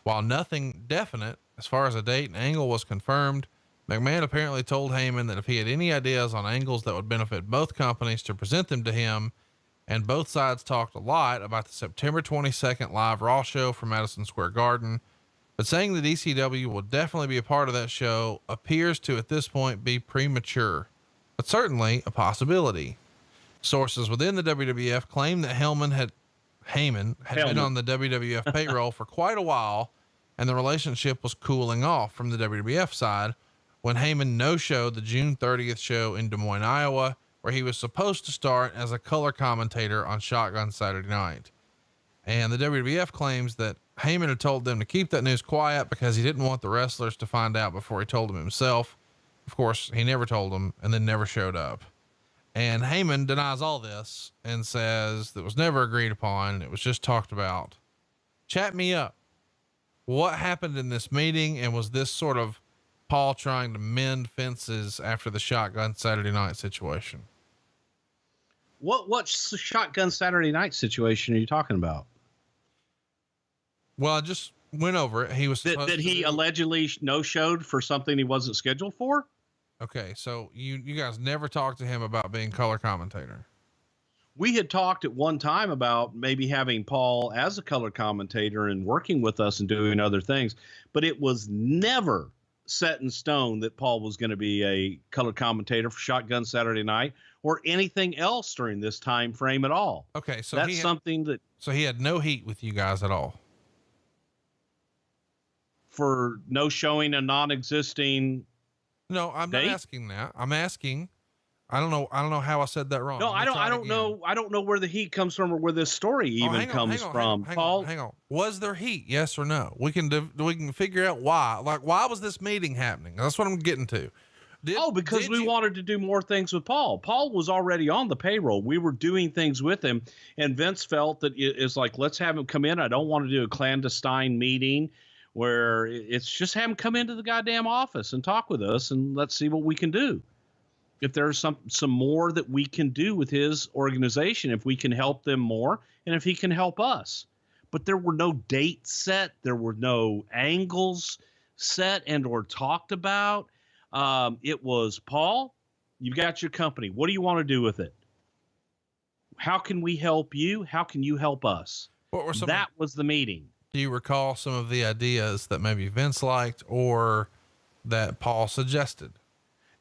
While nothing definite as far as a date and angle was confirmed, McMahon apparently told Heyman that if he had any ideas on angles that would benefit both companies to present them to him, and both sides talked a lot about the September 22nd live Raw show from Madison Square Garden, but saying that ECW will definitely be a part of that show appears to at this point be premature, but certainly a possibility. Sources within the WWF claim that Heyman had been on the WWF payroll for quite a while, and the relationship was cooling off from the WWF side when Heyman no-showed the June 30th show in Des Moines, Iowa, where he was supposed to start as a color commentator on Shotgun Saturday Night. And the WWF claims that Heyman had told them to keep that news quiet because he didn't want the wrestlers to find out before he told them himself. Of course, he never told them and then never showed up. And Heyman denies all this and says that was never agreed upon. It was just talked about. Chat me up. What happened in this meeting? And was this sort of Paul trying to mend fences after the Shotgun Saturday Night situation? What Shotgun Saturday Night situation are you talking about? Well, I just went over it. He was that he allegedly no-showed for something he wasn't scheduled for. Okay. So you guys never talked to him about being color commentator. We had talked at one time about maybe having Paul as a color commentator and working with us and doing other things, but it was never set in stone that Paul was going to be a color commentator for Shotgun Saturday Night or anything else during this time frame at all. Okay. So that's something that, so he had no heat with you guys at all for no showing a non-existing. No, I'm date? not asking that. I'm asking, I don't know how I said that wrong. No, I don't know. I don't know where the heat comes from or where this story even comes from. Paul, hang on. Was there heat? Yes or no? We can figure out why. Like, why was this meeting happening? That's what I'm getting to. Because we wanted to do more things with Paul. Paul was already on the payroll. We were doing things with him, and Vince felt that it's like, let's have him come in. I don't want to do a clandestine meeting where it's just have him come into the goddamn office and talk with us, and let's see what we can do. If there's some more that we can do with his organization, if we can help them more, and if he can help us. But there were no dates set. There were no angles set and or talked about. It was, Paul, you've got your company. What do you want to do with it? How can we help you? How can you help us? That was the meeting. Do you recall some of the ideas that maybe Vince liked or that Paul suggested?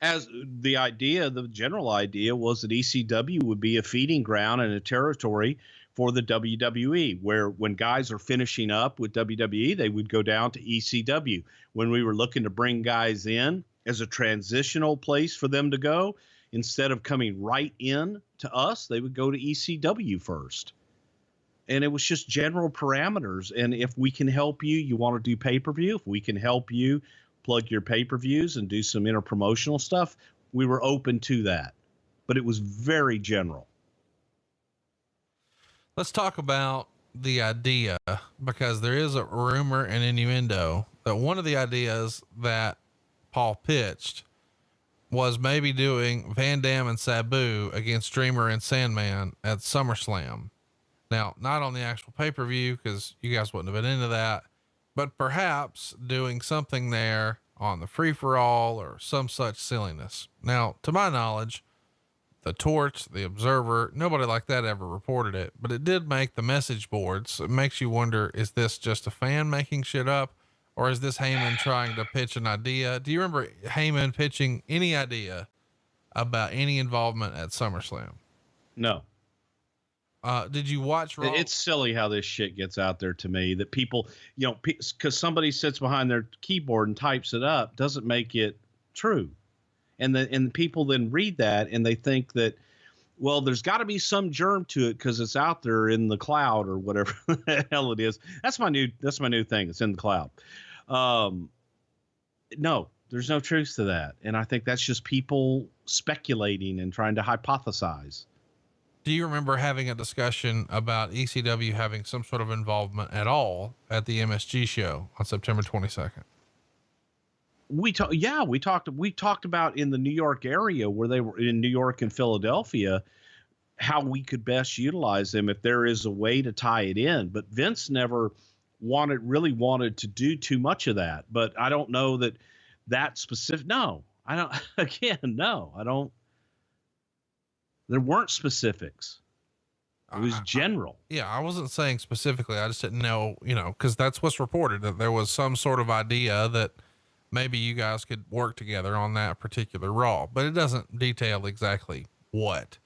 As the general idea was that ECW would be a feeding ground and a territory for the WWE, where when guys are finishing up with WWE, they would go down to ECW. When we were looking to bring guys in as a transitional place for them to go, instead of coming right in to us, they would go to ECW first. And it was just general parameters. And if we can help you, you want to do pay-per-view, if we can help you plug your pay-per-views and do some interpromotional stuff, we were open to that. But it was very general. Let's talk about the idea, because there is a rumor and innuendo that one of the ideas that Paul pitched was maybe doing Van Dam and Sabu against Dreamer and Sandman at SummerSlam. Now, not on the actual pay-per-view, because you guys wouldn't have been into that, but perhaps doing something there on the free-for-all or some such silliness. Now, to my knowledge, the Torch, the Observer. Nobody like that ever reported it, but it did make the message boards. It makes you wonder, is this just a fan making shit up, or is this Heyman trying to pitch an idea? Do you remember Heyman pitching any idea about any involvement at SummerSlam? No. Did you watch Raw? It's silly how this shit gets out there to me, that people, you know, because somebody sits behind their keyboard and types it up doesn't make it true. And people then read that and they think that, well, there's got to be some germ to it because it's out there in the cloud or whatever the hell it is. That's my new thing. It's in the cloud. No, there's no truth to that. And I think that's just people speculating and trying to hypothesize. Do you remember having a discussion about ECW having some sort of involvement at all at the MSG show on September 22nd? We talked about in the New York area where they were in New York and Philadelphia, how we could best utilize them if there is a way to tie it in. But Vince never really wanted to do too much of that. But I don't know that specific. No, I don't. Again, no, I don't. There weren't specifics. It was general. Yeah, I wasn't saying specifically. I just didn't know, because that's what's reported, that there was some sort of idea that maybe you guys could work together on that particular Raw, but it doesn't detail exactly what.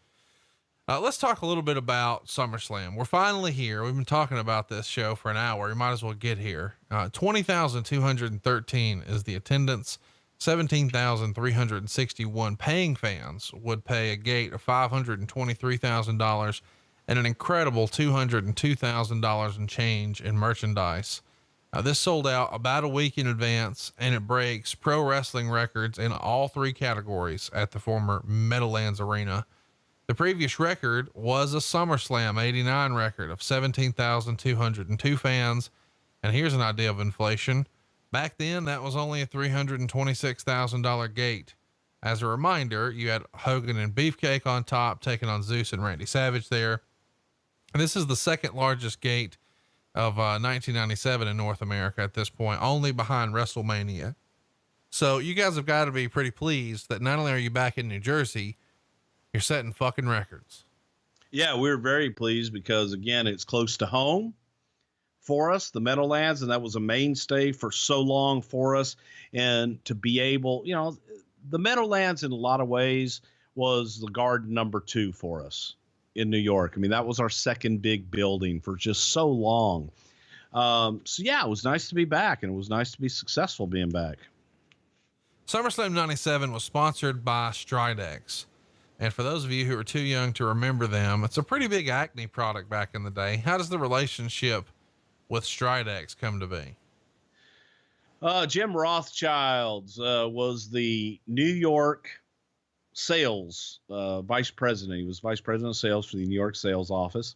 Let's talk a little bit about SummerSlam. We're finally here. We've been talking about this show for an hour. You might as well get here. 20,213 is the attendance. 17,361 paying fans would pay a gate of $523,000 and an incredible $202,000 in change in merchandise. This sold out about a week in advance, and it breaks pro wrestling records in all three categories at the former Meadowlands Arena. The previous record was a SummerSlam 89 record of 17,202 fans. And here's an idea of inflation. Back then, that was only a $326,000 gate. As a reminder, you had Hogan and Beefcake on top, taking on Zeus and Randy Savage there. And this is the second largest gate of 1997 in North America at this point, only behind WrestleMania. So you guys have got to be pretty pleased that not only are you back in New Jersey, you're setting fucking records. Yeah, we're very pleased because, again, it's close to home for us, the Meadowlands, and that was a mainstay for so long for us. And to be able, the Meadowlands in a lot of ways was the Garden number 2 for us in New York. I mean, that was our second big building for just so long. So yeah, it was nice to be back, and it was nice to be successful being back. SummerSlam 97 was sponsored by Stridex. And for those of you who are too young to remember them, it's a pretty big acne product back in the day. How does the relationship with Stridex come to be? Jim Rothschilds was the New York sales vice president. He was vice president of sales for the New York sales office.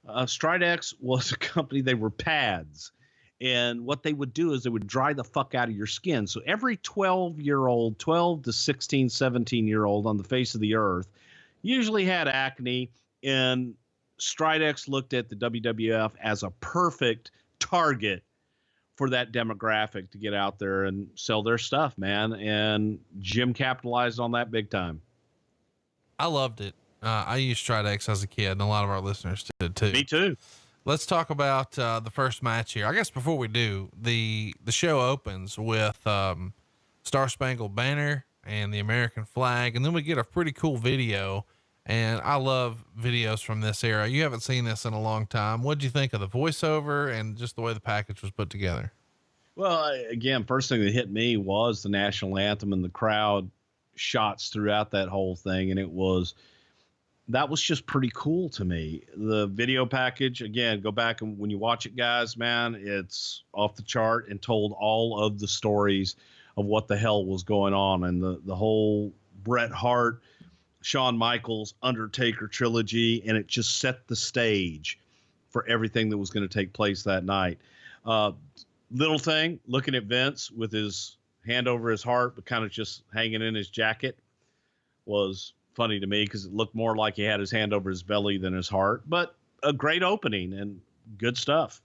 Stridex was a company. They were pads. And what they would do is they would dry the fuck out of your skin. So every 12 to 16, 17-year-old on the face of the earth usually had acne. And Stridex looked at the WWF as a perfect target for that demographic to get out there and sell their stuff, man. And Jim capitalized on that big time. I loved it. I used Stridex as a kid, and a lot of our listeners did too. Me too. Let's talk about the first match here. I guess before we do, the show opens with Star Spangled Banner and the American flag, and then we get a pretty cool video. And I love videos from this era. You haven't seen this in a long time. What'd you think of the voiceover and just the way the package was put together? Well, again, first thing that hit me was the national anthem and the crowd shots throughout that whole thing, and that was just pretty cool to me. The video package, again, go back and when you watch it, guys, man, it's off the chart and told all of the stories of what the hell was going on. And the whole Bret Hart, Shawn Michaels, Undertaker trilogy, and it just set the stage for everything that was going to take place that night. Little thing, looking at Vince with his hand over his heart, but kind of just hanging in his jacket, was funny to me because it looked more like he had his hand over his belly than his heart. But a great opening and good stuff.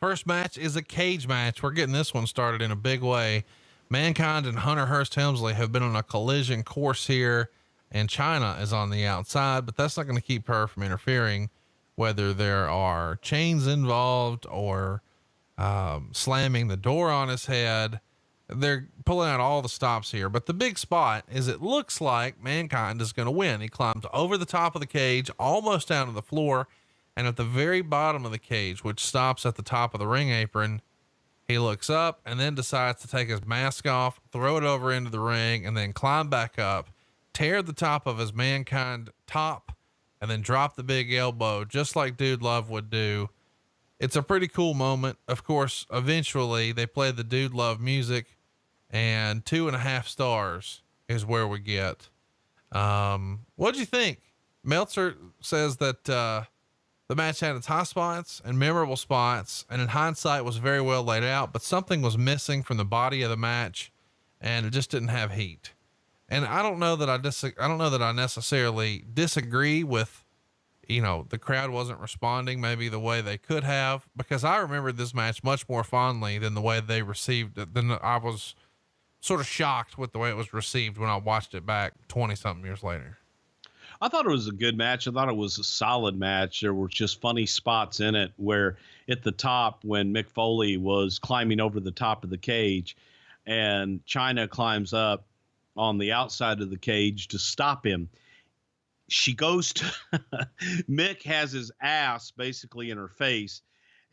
First match is a cage match. We're getting this one started in a big way. Mankind and Hunter Hearst Helmsley have been on a collision course here. and China is on the outside, but that's not going to keep her from interfering, whether there are chains involved or slamming the door on his head. They're pulling out all the stops here, but the big spot is it looks like Mankind is going to win. He climbed over the top of the cage, almost down to the floor, and at the very bottom of the cage, which stops at the top of the ring apron, he looks up and then decides to take his mask off, throw it over into the ring, and then climb back up, tear the top of his Mankind top, and then drop the big elbow, just like Dude Love would do. It's a pretty cool moment. Of course, eventually they play the Dude Love music, and 2.5 stars is where we get. What'd you think? Meltzer says that, the match had its high spots and memorable spots, and in hindsight was very well laid out, but something was missing from the body of the match, and it just didn't have heat. And I don't know that I necessarily disagree with, the crowd wasn't responding maybe the way they could have, because I remembered this match much more fondly than the way they received it. Then I was sort of shocked with the way it was received when I watched it back 20 something years later. I thought it was a good match. I thought it was a solid match. There were just funny spots in it where at the top, when Mick Foley was climbing over the top of the cage and Chyna climbs up on the outside of the cage to stop him, she goes to Mick has his ass basically in her face,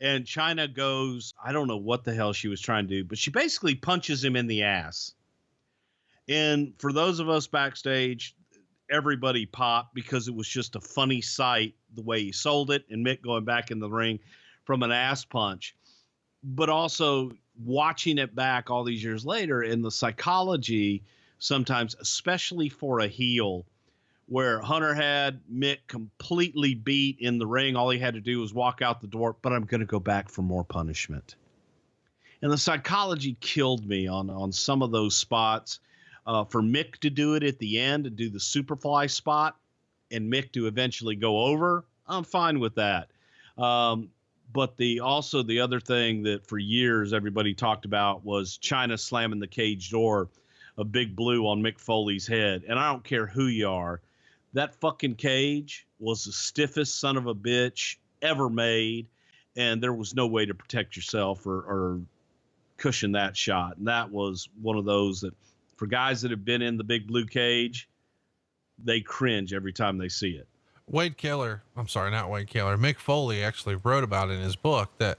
and Chyna goes, I don't know what the hell she was trying to do, but she basically punches him in the ass. And for those of us backstage, everybody popped because it was just a funny sight, the way he sold it, and Mick going back in the ring from an ass punch. But also watching it back all these years later, and the psychology sometimes, especially for a heel, where Hunter had Mick completely beat in the ring. All he had to do was walk out the door, but I'm going to go back for more punishment. And the psychology killed me on some of those spots. For Mick to do it at the end and do the Superfly spot and Mick to eventually go over, I'm fine with that. But the other thing that for years everybody talked about was Chyna slamming the cage door of Big Blue on Mick Foley's head. And I don't care who you are, that fucking cage was the stiffest son of a bitch ever made. And there was no way to protect yourself or cushion that shot. And that was one of those that, for guys that have been in the Big Blue cage, they cringe every time they see it. Mick Foley actually wrote about it in his book that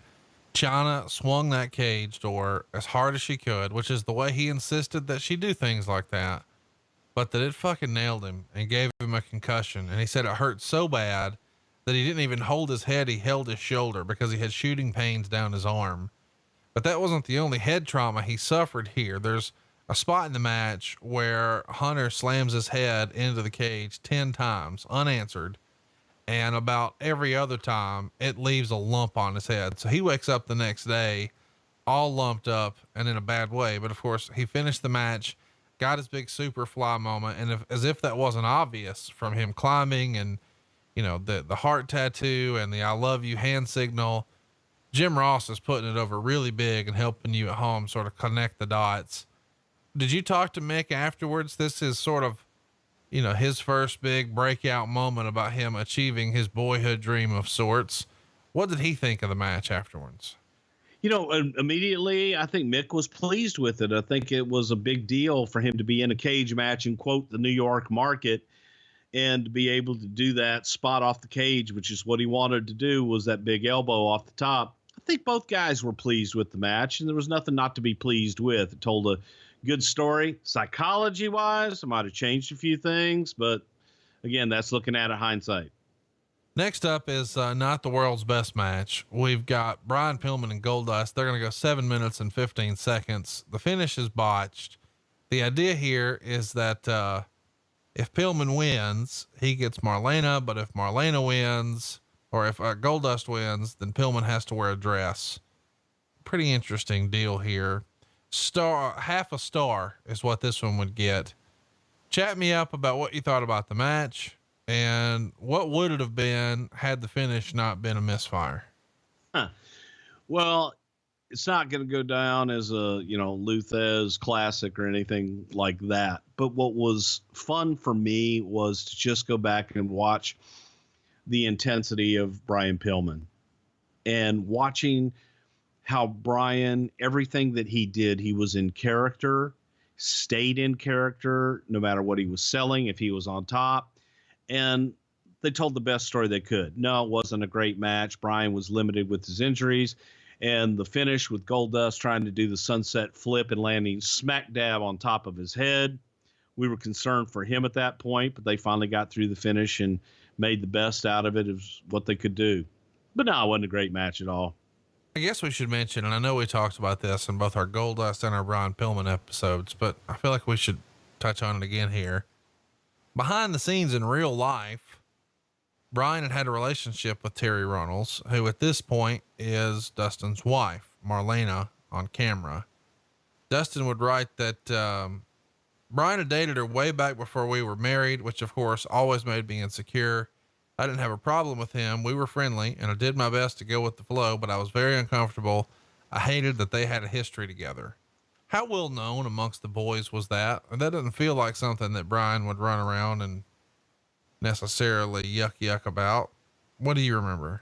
Chyna swung that cage door as hard as she could, which is the way he insisted that she do things like that, but that it fucking nailed him and gave him a concussion. And he said it hurt so bad that he didn't even hold his head. He held his shoulder because he had shooting pains down his arm. But that wasn't the only head trauma he suffered here. There's a spot in the match where Hunter slams his head into the cage 10 times unanswered. And about every other time it leaves a lump on his head. So he wakes up the next day all lumped up and in a bad way. But of course he finished the match, got his big Superfly moment. And as if that wasn't obvious from him climbing and, the heart tattoo and the I love you hand signal, Jim Ross is putting it over really big and helping you at home sort of connect the dots. Did you talk to Mick afterwards? This is sort of, his first big breakout moment about him achieving his boyhood dream of sorts. What did he think of the match afterwards? Immediately, I think Mick was pleased with it. I think it was a big deal for him to be in a cage match and quote the New York market and to be able to do that spot off the cage, which is what he wanted to do, was that big elbow off the top. I think both guys were pleased with the match, and there was nothing not to be pleased with. It told a good story. Psychology wise, I might have changed a few things, but again, that's looking at it hindsight. Next up is not the world's best match. We've got Brian Pillman and Goldust. They're going to go 7 minutes and 15 seconds. The finish is botched. The idea here is that if Pillman wins, he gets Marlena, but if Marlena wins, or if Goldust wins, then Pillman has to wear a dress. Pretty interesting deal here. Half a star is what this one would get. Chat me up about what you thought about the match and what would it have been had the finish not been a misfire. Well, it's not going to go down as a, Luthez classic or anything like that. But what was fun for me was to just go back and watch the intensity of Brian Pillman and watching how Brian, everything that he did, he was in character, stayed in character, no matter what he was selling, if he was on top. And they told the best story they could. No, it wasn't a great match. Brian was limited with his injuries. And the finish with Goldust trying to do the sunset flip and landing smack dab on top of his head. We were concerned for him at that point, but they finally got through the finish and made the best out of it, of what they could do. But no, it wasn't a great match at all. I guess we should mention, and I know we talked about this in both our Goldust and our Brian Pillman episodes, but I feel like we should touch on it again here. Behind the scenes in real life, Brian had a relationship with Terry Runnels, who at this point is Dustin's wife, Marlena, on camera. Dustin would write that Brian had dated her way back before we were married, which of course always made me insecure. I didn't have a problem with him. We were friendly and I did my best to go with the flow, but I was very uncomfortable. I hated that they had a history together. How well known amongst the boys was that? And that doesn't feel like something that Brian would run around and necessarily yuck about. What do you remember?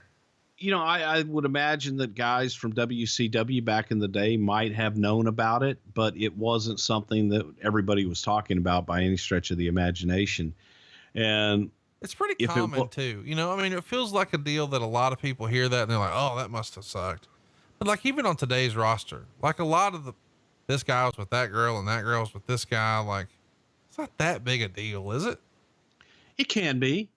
I would imagine that guys from WCW back in the day might have known about it, but it wasn't something that everybody was talking about by any stretch of the imagination. And it's pretty common too. It feels like a deal that a lot of people hear that and they're like, oh, that must have sucked. But like, even on today's roster, like a lot of this guy was with that girl and that girl was with this guy. Like, it's not that big a deal, is it? It can be.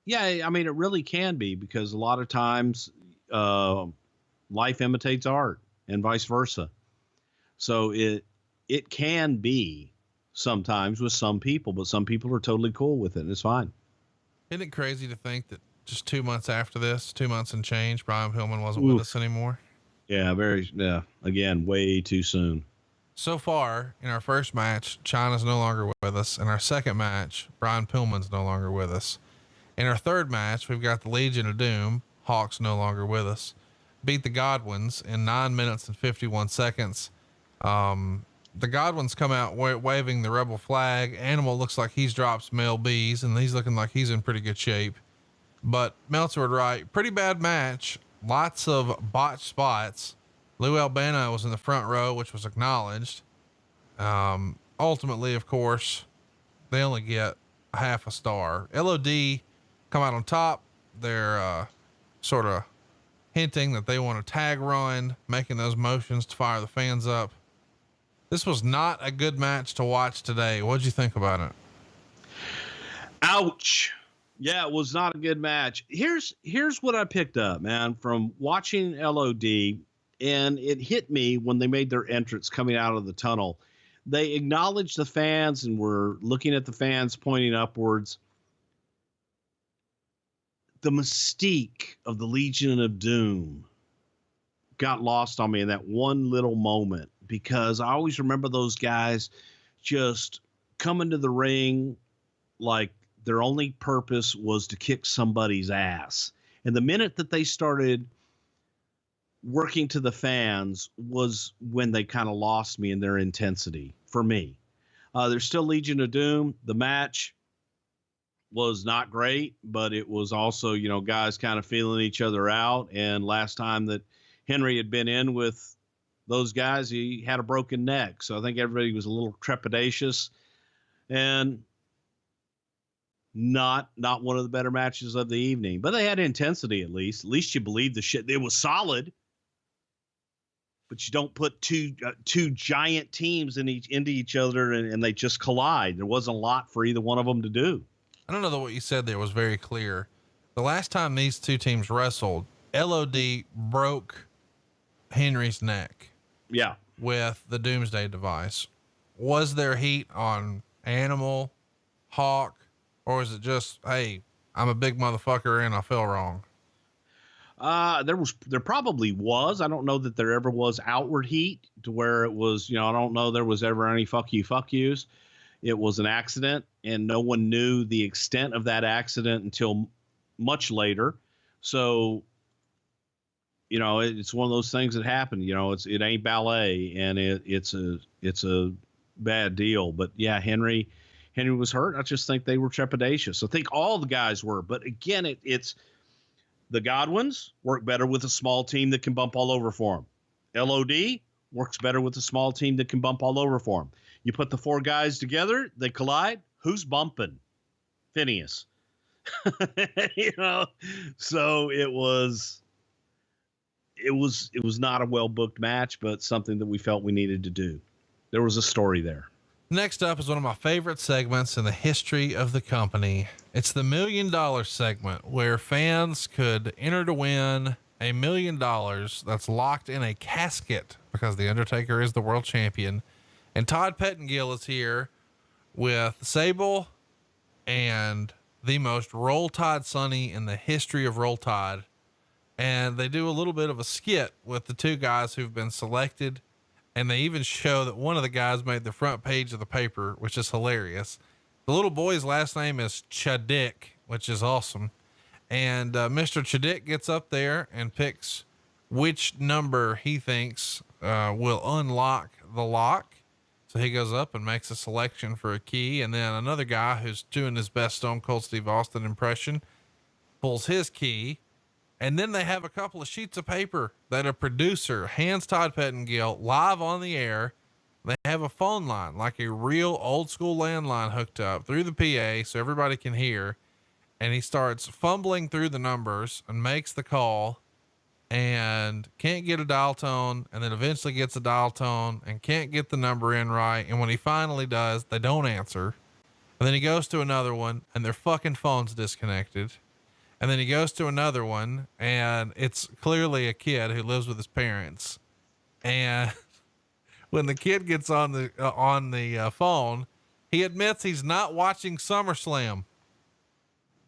Yeah. It really can be, because a lot of times, life imitates art and vice versa. So it can be sometimes with some people, but some people are totally cool with it and it's fine. Isn't it crazy to think that just 2 months after this, 2 months and change, Brian Pillman wasn't with us anymore? Yeah. Again, way too soon. So far in our first match, Chyna's no longer with us. In our second match, Brian Pillman's no longer with us. In our third match, we've got the Legion of Doom. Hawk's no longer with us. Beat the Godwins in 9 minutes and 51 seconds. The Godwins come out waving the rebel flag. Animal looks like he's dropped some LBs and he's looking like he's in pretty good shape. But Meltzer would write, pretty bad match. Lots of botched spots. Lou Albano was in the front row, which was acknowledged. Ultimately, of course, they only get a half a star. LOD come out on top. They're sort of hinting that they want to tag run, making those motions to fire the fans up. This was not a good match to watch today. What'd you think about it? Ouch. Yeah, it was not a good match. Here's what I picked up, man, from watching LOD, and it hit me when they made their entrance coming out of the tunnel. They acknowledged the fans and were looking at the fans pointing upwards. The mystique of the Legion of Doom got lost on me in that one little moment, because I always remember those guys just coming to the ring like their only purpose was to kick somebody's ass. And the minute that they started working to the fans was when they kind of lost me in their intensity for me. There's still Legion of Doom. The match was not great, but it was also, guys kind of feeling each other out. And last time that Henry had been in with those guys, he had a broken neck. So I think everybody was a little trepidatious, and not one of the better matches of the evening, but they had intensity. At least you believe the shit. It was solid, but you don't put two giant teams into each other and they just collide. There wasn't a lot for either one of them to do. I don't know that what you said there was very clear. The last time these two teams wrestled, LOD broke Henry's neck. Yeah. With the Doomsday device. Was there heat on Animal, Hawk, or was it just, hey, I'm a big motherfucker and I feel wrong? There probably was. I don't know that there ever was outward heat to where it was, I don't know there was ever any fuck yous. It was an accident, and no one knew the extent of that accident until much later. So it's one of those things that happen. It ain't ballet, and it's a bad deal. But yeah, Henry was hurt. I just think they were trepidatious. I think all the guys were. But again, it's the Godwins work better with a small team that can bump all over for them. LOD works better with a small team that can bump all over for them. You put the four guys together, they collide. Who's bumping? Phineas. So it was not a well-booked match, but something that we felt we needed to do. There was a story there. Next up is one of my favorite segments in the history of the company. It's the $1 million segment where fans could enter to win $1 million that's locked in a casket because the Undertaker is the world champion. And Todd Pettengill is here with Sable and the most Roll Tide Sonny in the history of Roll Tide. And they do a little bit of a skit with the two guys who've been selected. And they even show that one of the guys made the front page of the paper, which is hilarious. The little boy's last name is Chadik, which is awesome. And Mr. Chadik gets up there and picks which number he thinks will unlock the lock. So he goes up and makes a selection for a key. And then another guy who's doing his best Stone Cold Steve Austin impression pulls his key. And then they have a couple of sheets of paper that a producer hands Todd Pettengill live on the air. They have a phone line, like a real old school landline hooked up through the PA so everybody can hear. And he starts fumbling through the numbers and makes the call and can't get a dial tone. And then eventually gets a dial tone and can't get the number in right. And when he finally does, they don't answer. And then he goes to another one and their fucking phone's disconnected. And then he goes to another one and it's clearly a kid who lives with his parents. And when the kid gets on the phone, he admits he's not watching SummerSlam.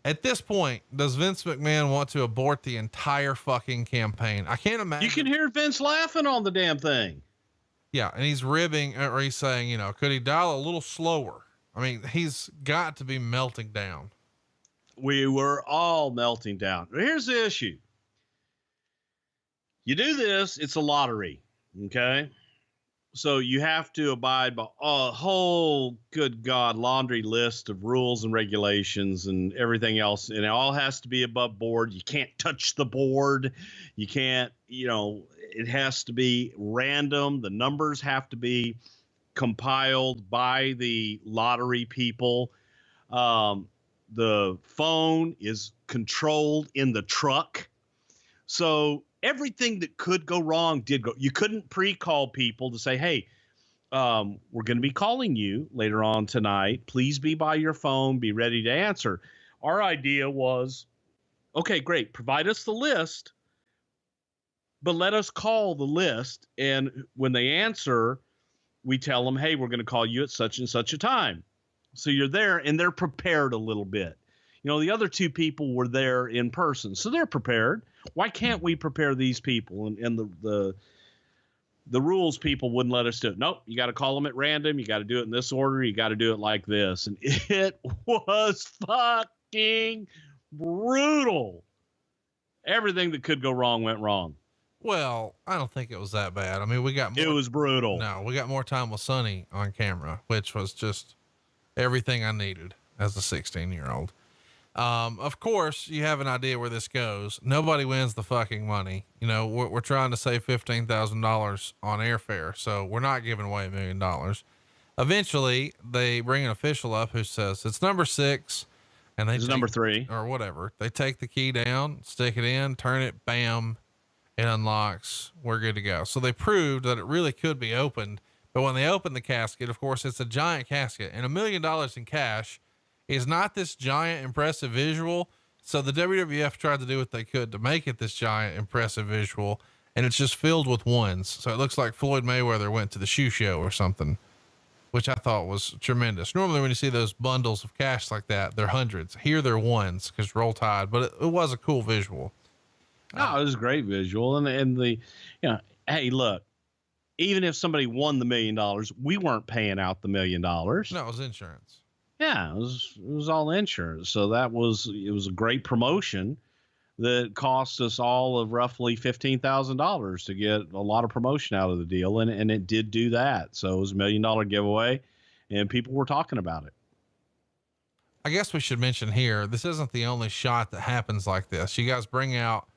At this point, does Vince McMahon want to abort the entire fucking campaign? I can't imagine. You can hear Vince laughing on the damn thing. Yeah. And he's ribbing, or he's saying, could he dial a little slower? I mean, he's got to be melting down. We were all melting down. Here's the issue. You do this, it's a lottery. Okay. So you have to abide by a whole, good God, laundry list of rules and regulations and everything else. And it all has to be above board. You can't touch the board. You can't, it has to be random. The numbers have to be compiled by the lottery people. The phone is controlled in the truck. So everything that could go wrong did go. You couldn't pre-call people to say, hey, we're going to be calling you later on tonight. Please be by your phone. Be ready to answer. Our idea was, okay, great. Provide us the list, but let us call the list. And when they answer, we tell them, hey, we're going to call you at such and such a time. So you're there and they're prepared a little bit. The other two people were there in person, so they're prepared. Why can't we prepare these people? And the rules people wouldn't let us do it. Nope. You got to call them at random. You got to do it in this order. You got to do it like this. And it was fucking brutal. Everything that could go wrong went wrong. Well, I don't think it was that bad. I mean, it was brutal. No, we got more time with Sonny on camera, which was just everything I needed as a 16-year-old. Of course you have an idea where this goes. Nobody wins the fucking money. We're trying to save $15,000 on airfare. So we're not giving away $1 million. Eventually they bring an official up who says it's number 6 and it's number 3 or whatever. They take the key down, stick it in, turn it, bam, it unlocks. We're good to go. So they proved that it really could be opened. But when they open the casket, of course, it's a giant casket, and $1 million in cash is not this giant, impressive visual. So the WWF tried to do what they could to make it this giant, impressive visual, and it's just filled with ones. So it looks like Floyd Mayweather went to the shoe show or something, which I thought was tremendous. Normally when you see those bundles of cash like that, they're hundreds. Here they're ones because Roll Tide, but it was a cool visual. Oh, it was a great visual. And the, hey, look, even if somebody won the $1 million, we weren't paying out the $1 million. No, it was insurance. Yeah, it was all insurance. So it was a great promotion that cost us all of roughly $15,000 to get a lot of promotion out of the deal. And it did do that. So it was $1 million giveaway and people were talking about it. I guess we should mention here, this isn't the only shot that happens like this. You guys bring out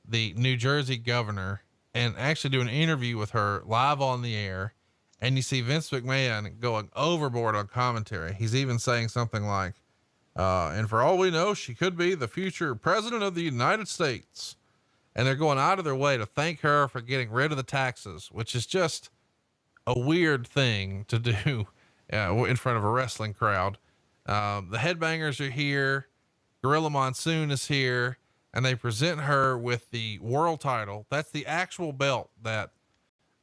the New Jersey governor and actually do an interview with her live on the air. And you see Vince McMahon going overboard on commentary. He's even saying something like, and for all we know, she could be the future president of the United States. And they're going out of their way to thank her for getting rid of the taxes, which is just a weird thing to do in front of a wrestling crowd. The Headbangers are here. Gorilla Monsoon is here, and they present her with the world title. That's the actual belt that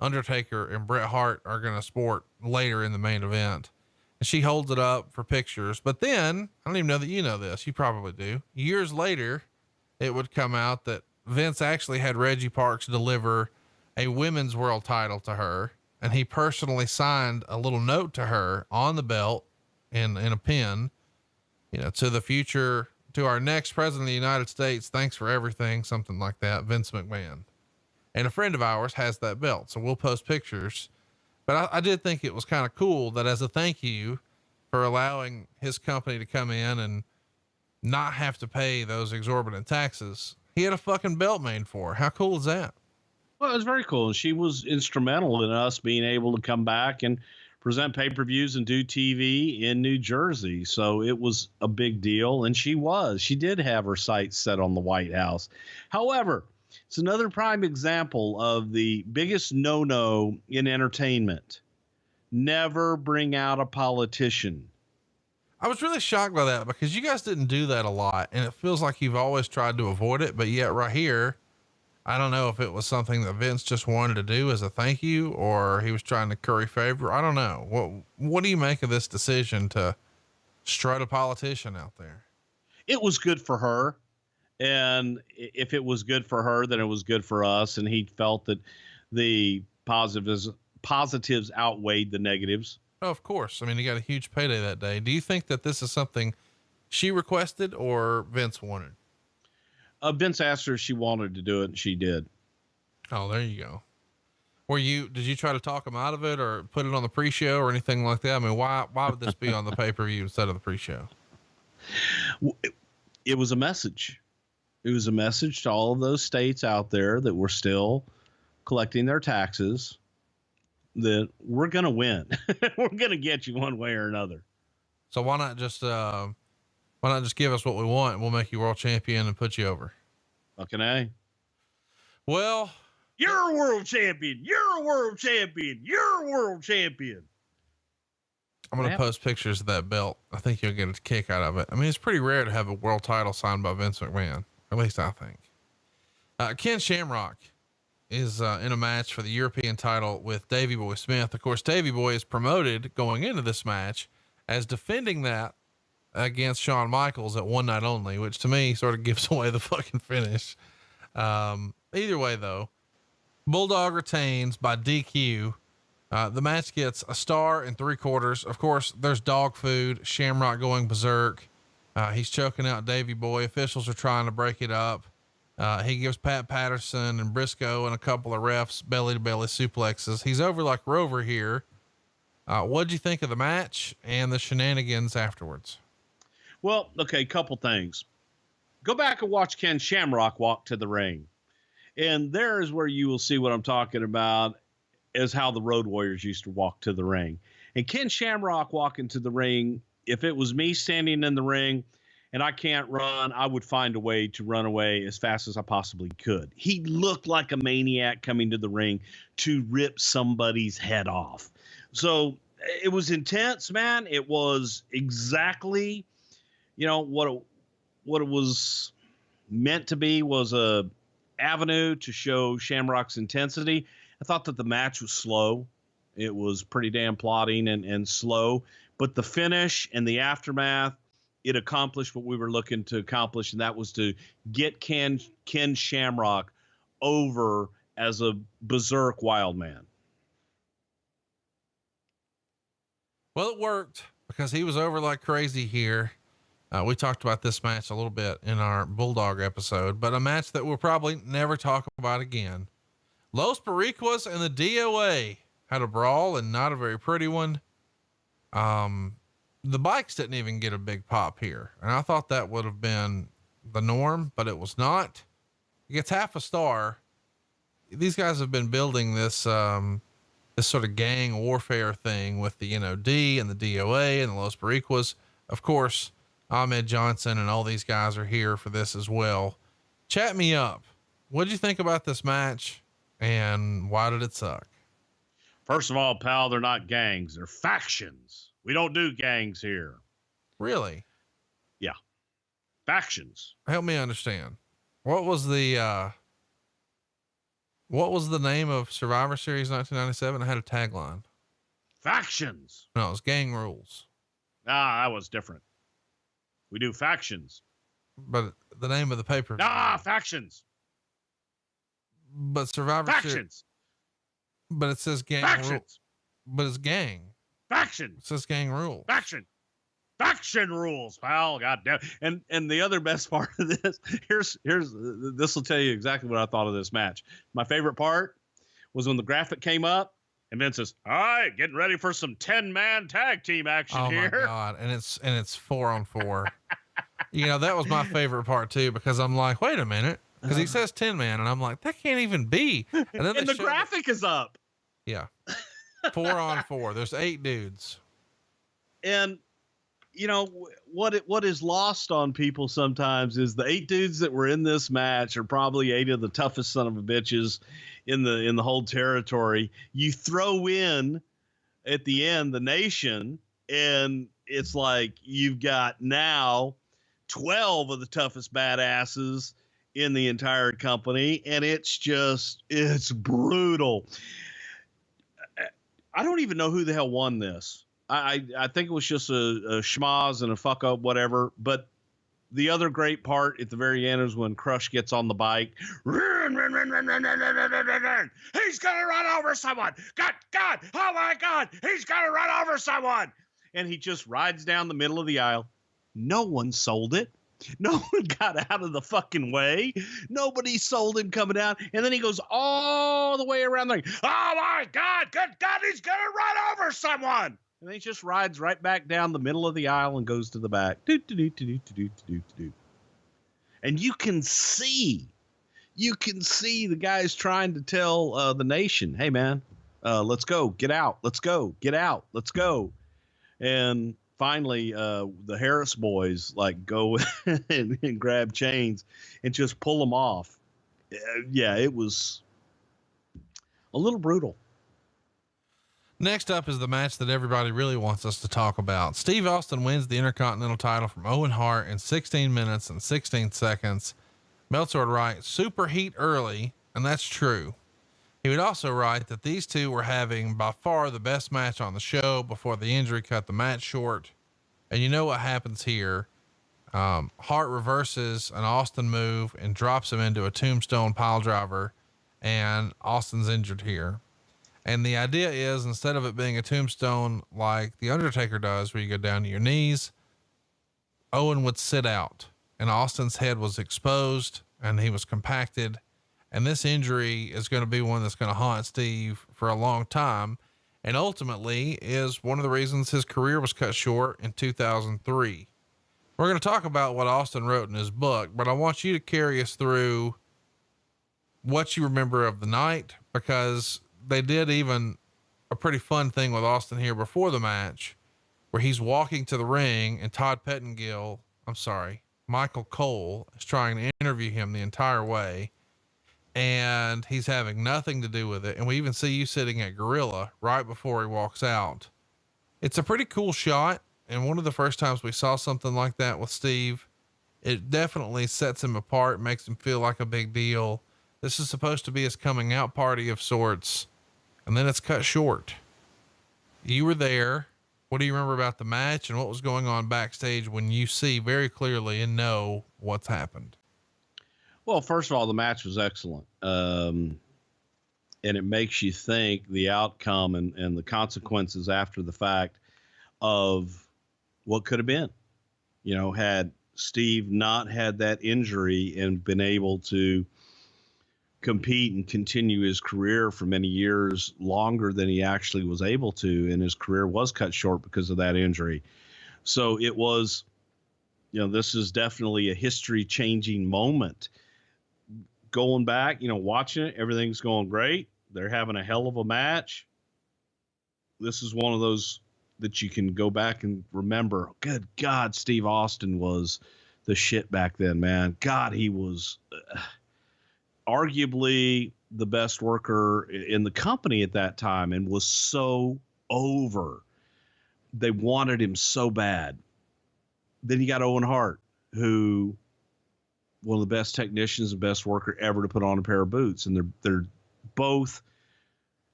Undertaker and Bret Hart are going to sport later in the main event. And she holds it up for pictures. But then, I don't even know that you know this. You probably do. Years later, it would come out that Vince actually had Reggie Parks deliver a women's world title to her. And he personally signed a little note to her on the belt in a pen, to the future, to our next president of the United States. Thanks for everything. Something like that. Vince McMahon. And a friend of ours has that belt. So we'll post pictures. But I did think it was kind of cool that as a thank you for allowing his company to come in and not have to pay those exorbitant taxes, he had a fucking belt made for her. How cool is that? Well, it was very cool. And she was instrumental in us being able to come back and present pay-per-views and do TV in New Jersey. So it was a big deal. And she did have her sights set on the White House. However, it's another prime example of the biggest no-no in entertainment. Never bring out a politician. I was really shocked by that because you guys didn't do that a lot. And it feels like you've always tried to avoid it, but yet right here, I don't know if it was something that Vince just wanted to do as a thank you, or he was trying to curry favor. I don't know. What do you make of this decision to strut a politician out there? It was good for her. And if it was good for her, then it was good for us. And he felt that the positives outweighed the negatives. Oh, of course. I mean, he got a huge payday that day. Do you think that this is something she requested or Vince wanted? Vince asked her if she wanted to do it, and she did. Oh, there you go. Did you try to talk him out of it or put it on the pre-show or anything like that? I mean, why would this be on the pay-per-view instead of the pre-show? It was a message. It was a message to all of those states out there that were still collecting their taxes that we're going to win. We're going to get you one way or another. So why not just give us what we want and we'll make you world champion and put you over? Fucking A. Well, you're a world champion. You're a world champion. You're a world champion. I'm going to post pictures of that belt. I think you'll get a kick out of it. I mean, it's pretty rare to have a world title signed by Vince McMahon. At least I think. Ken Shamrock is in a match for the European title with Davey Boy Smith. Of course, Davey Boy is promoted going into this match as defending that against Shawn Michaels at one night only, which to me sort of gives away the fucking finish. Either way though, Bulldog retains by DQ. The match gets a 1 3/4. Of course, there's dog food, Shamrock going berserk. He's choking out Davey Boy. Officials are trying to break it up. He gives Pat Patterson and Briscoe and a couple of refs belly to belly suplexes. He's over like Rover here. What'd you think of the match and the shenanigans afterwards? Well, okay. Couple things. Go back and watch Ken Shamrock walk to the ring. And there is where you will see what I'm talking about is how the Road Warriors used to walk to the ring. And Ken Shamrock walking to the ring, if it was me standing in the ring and I can't run, I would find a way to run away as fast as I possibly could. He looked like a maniac coming to the ring to rip somebody's head off. So it was intense, man. It was exactly, what it was meant to be, was a avenue to show Shamrock's intensity. I thought that the match was slow. It was pretty damn plodding and slow, but the finish and the aftermath, it accomplished what we were looking to accomplish. And that was to get Ken Shamrock over as a berserk wild man. Well, it worked because he was over like crazy here. We talked about this match a little bit in our Bulldog episode, but a match that we'll probably never talk about again. Los Boricuas and the DOA had a brawl, and not a very pretty one. The bikes didn't even get a big pop here, and I thought that would have been the norm, but it was not. It gets half a star. These guys have been building this, this sort of gang warfare thing with the NOD and the DOA and the Los Boricuas. Of course, Ahmed Johnson and all these guys are here for this as well. Chat me up. What'd you think about this match, and why did it suck? First of all, pal, they're not gangs. They're factions. We don't do gangs here. Really? Yeah. Factions. Help me understand. What was the name of Survivor Series 1997? I had a tagline. Factions. No, it was Gang Rules. Ah, that was different. We do factions. But the name of the paper. Factions. But Survivor Factions. Series. But it says Gang Factions. Rules. But it's gang. Factions. It says Gang Rules. Faction rules, pal. God damn. And the other best part of this, here's this will tell you exactly what I thought of this match. My favorite part was when the graphic came up and Vince says, "All right, getting ready for some 10-man tag team action here." Oh my God. And it's 4-on-4. You know, that was my favorite part too, because I'm like, wait a minute. Cause he says 10-man and I'm like, that can't even be. And then And the graphic is up. Yeah. 4-on-4. There's 8 dudes. And you know what is lost on people sometimes is the 8 dudes that were in this match are probably 8 of the toughest son of a bitches in the whole territory. You throw in at the end the Nation, and it's like you've got now 12 of the toughest badasses in the entire company, and it's brutal. I don't even know who the hell won this. I think it was just a schmoz and a fuck up, whatever. But the other great part at the very end is when Crush gets on the bike. Run, run, run, run, run, run, run, run, run, run. He's going to run over someone. God, oh my God, he's going to run over someone. And he just rides down the middle of the aisle. No one sold it. No one got out of the fucking way. Nobody sold him coming down. And then he goes all the way around there. Oh my God, good God, he's going to run over someone. And he just rides right back down the middle of the aisle and goes to the back. And you can see the guys trying to tell the Nation, hey man, let's go, get out, let's go, get out, let's go. And finally, the Harris boys like go and grab chains and just pull them off. Yeah, it was a little brutal. Next up is the match that everybody really wants us to talk about. Steve Austin wins the Intercontinental title from Owen Hart in 16 minutes and 16 seconds. Meltzer would write, super heat early, and that's true. He would also write that these two were having by far the best match on the show before the injury cut the match short. And you know what happens here. Hart reverses an Austin move and drops him into a tombstone pile driver, and Austin's injured here. And the idea is, instead of it being a tombstone like the Undertaker does, where you go down to your knees, Owen would sit out and Austin's head was exposed and he was compacted. And this injury is going to be one that's going to haunt Steve for a long time. And ultimately is one of the reasons his career was cut short in 2003. We're going to talk about what Austin wrote in his book, but I want you to carry us through what you remember of the night, because they did even a pretty fun thing with Austin here before the match, where he's walking to the ring and Michael Cole is trying to interview him the entire way, and he's having nothing to do with it. And we even see you sitting at Gorilla right before he walks out. It's a pretty cool shot. And one of the first times we saw something like that with Steve, it definitely sets him apart, makes him feel like a big deal. This is supposed to be his coming out party of sorts. And then it's cut short. You were there. What do you remember about the match and what was going on backstage when you see very clearly and know what's happened? Well, first of all, the match was excellent. And it makes you think the outcome and the consequences after the fact of what could have been. Had Steve not had that injury and been able to compete and continue his career for many years longer than he actually was able to, and his career was cut short because of that injury. So it was, this is definitely a history changing moment. Going back, watching it, everything's going great. They're having a hell of a match. This is one of those that you can go back and remember. Good God, Steve Austin was the shit back then, man. God, he was arguably the best worker in the company at that time, and was so over. They wanted him so bad. Then you got Owen Hart, who one of the best technicians and best worker ever to put on a pair of boots. And they're both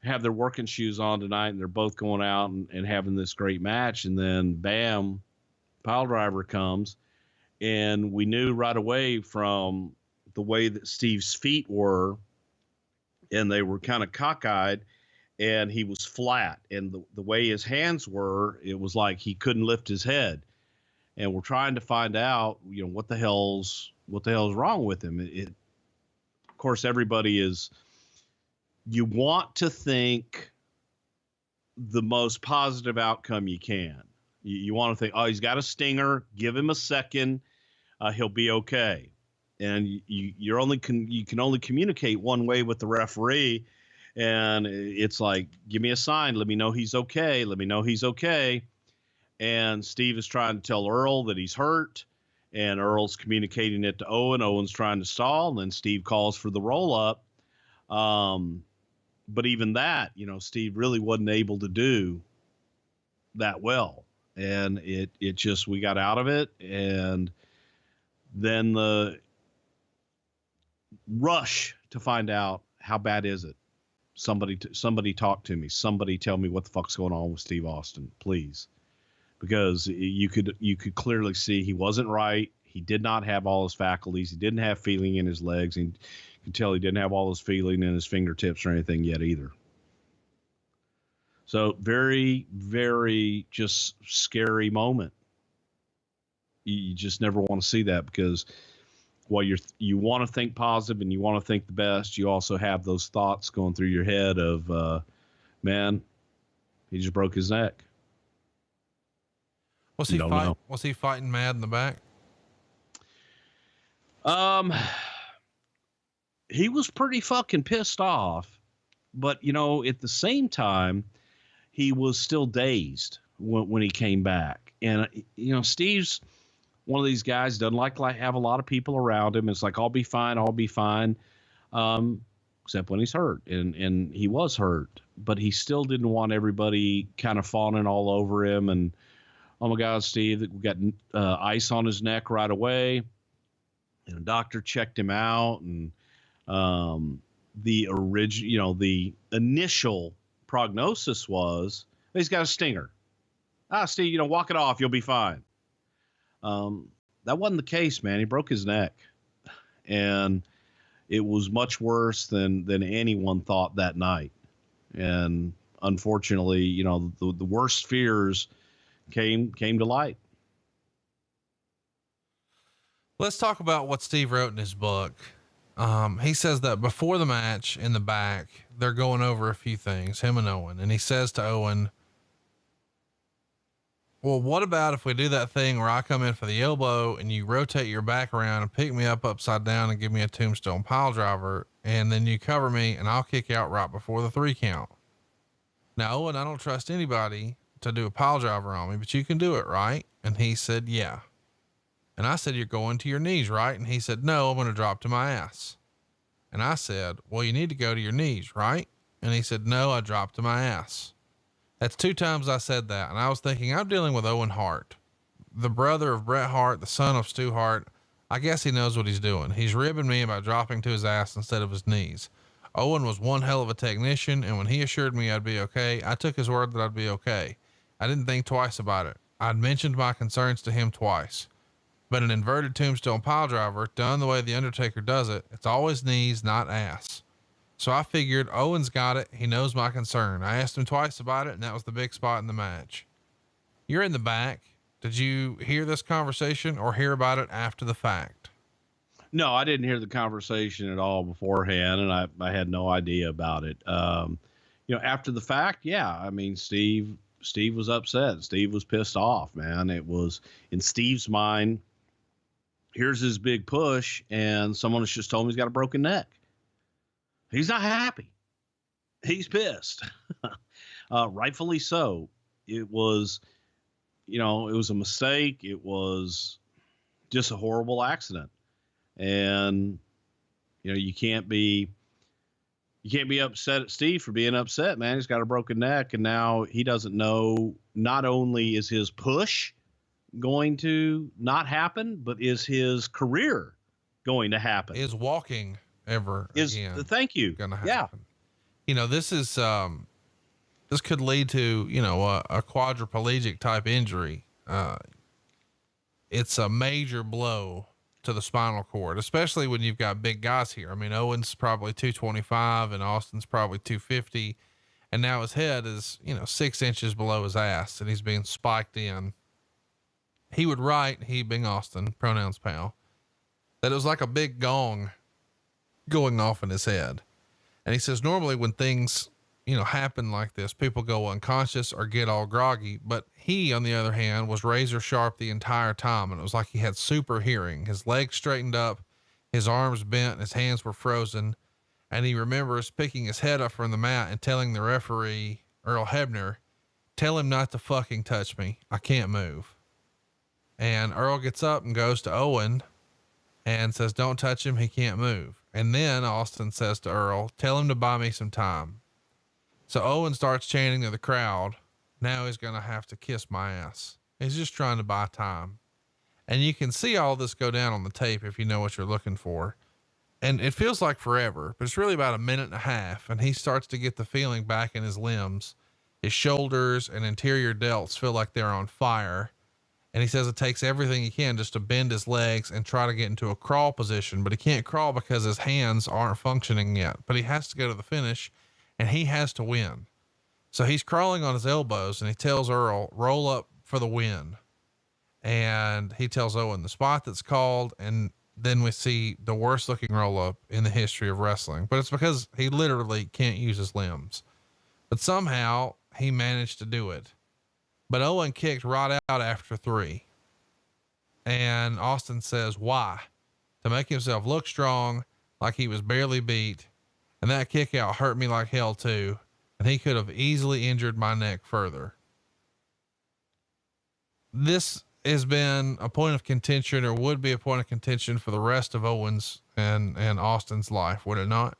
have their working shoes on tonight, and they're both going out and having this great match. And then bam, pile driver comes, and we knew right away from the way that Steve's feet were, and they were kind of cockeyed, and he was flat, and the way his hands were, it was like he couldn't lift his head. And we're trying to find out, what the hell's wrong with him. Of course, everybody is, you want to think the most positive outcome you can. You want to think, oh, he's got a stinger, give him a second, he'll be okay. And you can only communicate one way with the referee. And it's like, give me a sign. Let me know he's okay. Let me know he's okay. And Steve is trying to tell Earl that he's hurt, and Earl's communicating it to Owen. Owen's trying to stall, and then Steve calls for the roll up. But even that, Steve really wasn't able to do that well. And it just, we got out of it. And then the rush to find out, how bad is it? Somebody talk to me. Somebody tell me what the fuck's going on with Steve Austin, please. Because you could clearly see he wasn't right. He did not have all his faculties. He didn't have feeling in his legs. And you can tell he didn't have all his feeling in his fingertips or anything yet either. So very, very just scary moment. You just never want to see that, because while you want to think positive and you want to think the best, you also have those thoughts going through your head of, man, he just broke his neck. Was he fighting mad in the back? He was pretty fucking pissed off, but at the same time, he was still dazed when he came back. And Steve's one of these guys, doesn't like have a lot of people around him. It's like, I'll be fine. Except when he's hurt, and he was hurt, but he still didn't want everybody kind of fawning all over him. And, oh my God, Steve, we got ice on his neck right away. And the doctor checked him out, and the initial prognosis was he's got a stinger. Steve, walk it off, you'll be fine. That wasn't the case, man. He broke his neck, and it was much worse than anyone thought that night. And unfortunately, the worst fears came to light. Let's talk about what Steve wrote in his book. He says that before the match in the back, they're going over a few things, him and Owen. And he says to Owen, well, what about if we do that thing where I come in for the elbow and you rotate your back around and pick me up upside down and give me a tombstone pile driver, and then you cover me and I'll kick out right before the 3 count. Now, Owen, I don't trust anybody to do a pile driver on me, but you can do it, right? And he said, yeah. And I said, you're going to your knees, right? And he said, no, I'm going to drop to my ass. And I said, well, you need to go to your knees, right? And he said, no, I dropped to my ass. That's 2 times I said that. And I was thinking, I'm dealing with Owen Hart, the brother of Bret Hart, the son of Stu Hart. I guess he knows what he's doing. He's ribbing me about dropping to his ass instead of his knees. Owen was one hell of a technician. And when he assured me I'd be okay, I took his word that I'd be okay. I didn't think twice about it. I'd mentioned my concerns to him twice. But an inverted tombstone pile driver done the way the Undertaker does it, it's always knees, not ass. So I figured Owen's got it. He knows my concern. I asked him twice about it, and that was the big spot in the match. You're in the back. Did you hear this conversation or hear about it after the fact? No, I didn't hear the conversation at all beforehand, and I had no idea about it. After the fact, yeah, I mean, Steve was upset. Steve was pissed off, man. It was in Steve's mind. Here's his big push, and someone has just told him he's got a broken neck. He's not happy. He's pissed. Rightfully so. It was a mistake. It was just a horrible accident. And, you can't be upset at Steve for being upset, man. He's got a broken neck, and now he doesn't know, not only is his push going to not happen, but is his career going to happen? Is walking ever again? Thank you. Gonna happen? Yeah. This is, this could lead to, a quadriplegic type injury. It's a major blow to the spinal cord, especially when you've got big guys here. I mean, Owen's probably 225 and Austin's probably 250. And now his head is, 6 inches below his ass, and he's being spiked in. He would write, he being Austin, pronouns pal, that it was like a big gong going off in his head. And he says, normally when things, happen like this, people go unconscious or get all groggy, but he, on the other hand, was razor sharp the entire time. And it was like he had super hearing. His legs straightened up, his arms bent, his hands were frozen. And he remembers picking his head up from the mat and telling the referee, Earl Hebner, tell him not to fucking touch me. I can't move. And Earl gets up and goes to Owen and says, don't touch him. He can't move. And then Austin says to Earl, tell him to buy me some time. So Owen starts chanting to the crowd, now he's going to have to kiss my ass. He's just trying to buy time. And you can see all this go down on the tape if you know what you're looking for. And it feels like forever, but it's really about a minute and a half. And he starts to get the feeling back in his limbs. His shoulders and interior delts feel like they're on fire. And he says it takes everything he can just to bend his legs and try to get into a crawl position, but he can't crawl because his hands aren't functioning yet, but he has to go to the finish and he has to win. So he's crawling on his elbows and he tells Earl, roll up for the win. And he tells Owen the spot that's called. And then we see the worst looking roll up in the history of wrestling, but it's because he literally can't use his limbs, but somehow he managed to do it. But Owen kicked right out after 3. And Austin says, why? To make himself look strong, like he was barely beat. And that kick out hurt me like hell too. And he could have easily injured my neck further. This has been a point of contention, or would be a point of contention, for the rest of Owen's and Austin's life, would it not?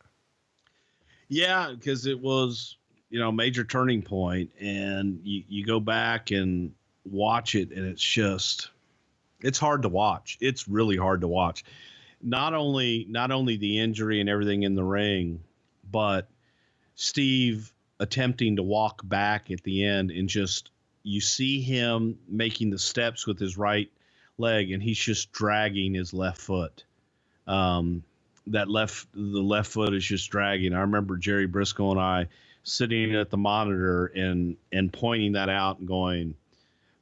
Yeah, because it was, major turning point, and you go back and watch it, and it's hard to watch. It's really hard to watch. Not only the injury and everything in the ring, but Steve attempting to walk back at the end, and just, you see him making the steps with his right leg, and he's just dragging his left foot. The left foot is just dragging. I remember Jerry Briscoe and I sitting at the monitor and pointing that out and going,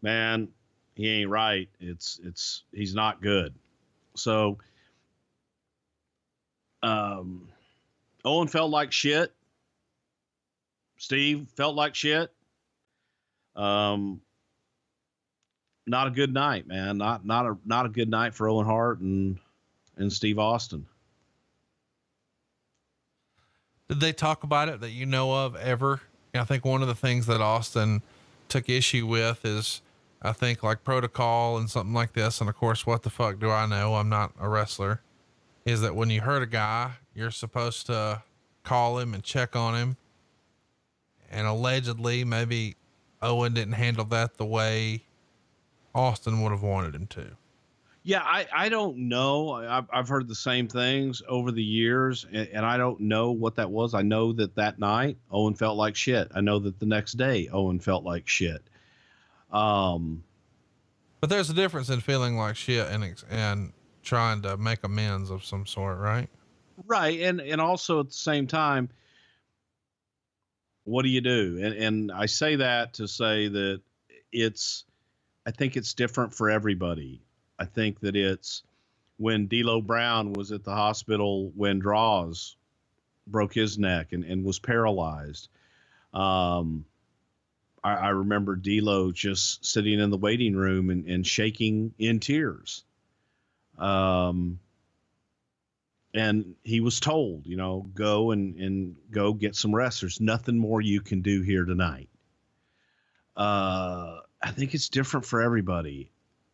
man, he ain't right. He's not good. So, Owen felt like shit. Steve felt like shit. Not a good night, man. Not a good night for Owen Hart and Steve Austin. Did they talk about it that you know of ever? I think one of the things that Austin took issue with is, I think, like protocol and something like this. And of course, what the fuck do I know? I'm not a wrestler. Is that when you hurt a guy, you're supposed to call him and check on him. And allegedly, maybe Owen didn't handle that the way Austin would have wanted him to. Yeah, I don't know. I've heard the same things over the years, and I don't know what that was. I know that night Owen felt like shit. I know that the next day Owen felt like shit. But there's a difference in feeling like shit and trying to make amends of some sort, right? Right. And also at the same time, what do you do? And I say that to say that it's I think it's different for everybody. I think that it's when D'Lo Brown was at the hospital when Draws broke his neck and was paralyzed. I remember D'Lo just sitting in the waiting room and shaking in tears. And he was told, go and go get some rest. There's nothing more you can do here tonight. I think it's different for everybody.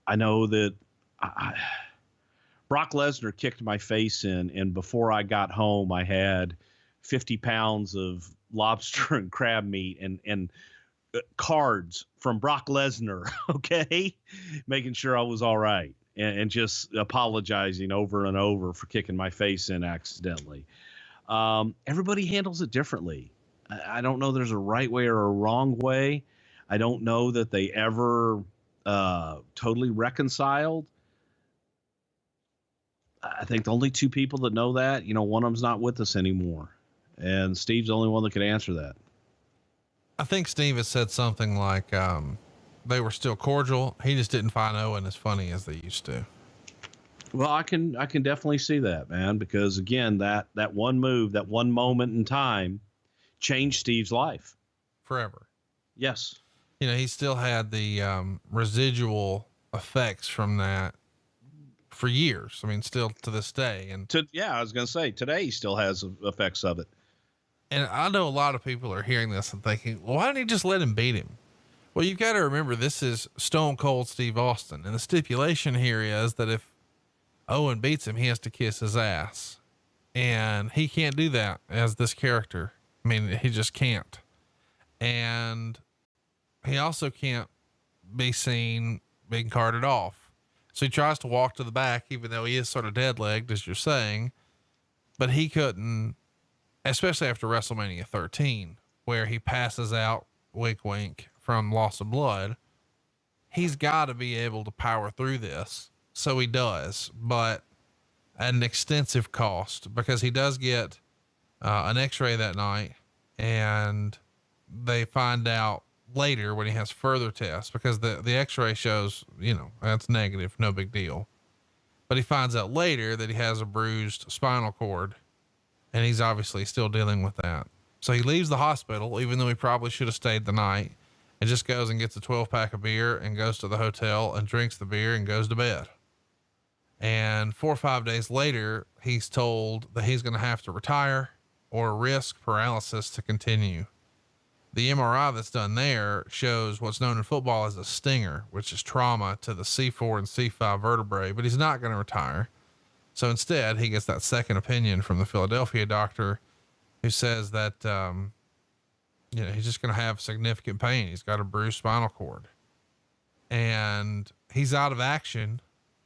I know that Brock Lesnar kicked my face in, and before I got home, I had 50 pounds of lobster and crab meat and cards from Brock Lesnar, okay? Making sure I was all right and just apologizing over and over for kicking my face in accidentally. Everybody handles it differently. I don't know there's a right way or a wrong way. I don't know that they ever totally reconciled. I think the only two people that know that, one of them's not with us anymore. And Steve's the only one that can answer that. I think Steve has said something like, they were still cordial. He just didn't find Owen as funny as they used to. Well, I can definitely see that, man, because again, that one move, that one moment in time changed Steve's life Forever. Yes. He still had the, residual effects from that for years. I mean, still to this day. And I was going to say today he still has effects of it. And I know a lot of people are hearing this and thinking, well, why didn't he just let him beat him? Well, you've got to remember, this is Stone Cold Steve Austin. And the stipulation here is that if Owen beats him, he has to kiss his ass. And he can't do that as this character. I mean, he just can't. And he also can't be seen being carted off. So he tries to walk to the back, even though he is sort of dead-legged, as you're saying, but he couldn't, especially after WrestleMania 13, where he passes out, wink, wink, from loss of blood. He's got to be able to power through this. So he does, but at an extensive cost, because he does get an x-ray that night, and they find out later when he has further tests, because the x-ray shows, that's negative, no big deal. But he finds out later that he has a bruised spinal cord, and he's obviously still dealing with that. So he leaves the hospital, even though he probably should have stayed the night, and just goes and gets a 12-pack of beer and goes to the hotel and drinks the beer and goes to bed. And 4 or 5 days later, he's told that he's going to have to retire or risk paralysis to continue. The MRI that's done there shows what's known in football as a stinger, which is trauma to the C4 and C5 vertebrae, but he's not going to retire. So instead, he gets that second opinion from the Philadelphia doctor, who says that, he's just going to have significant pain. He's got a bruised spinal cord, and he's out of action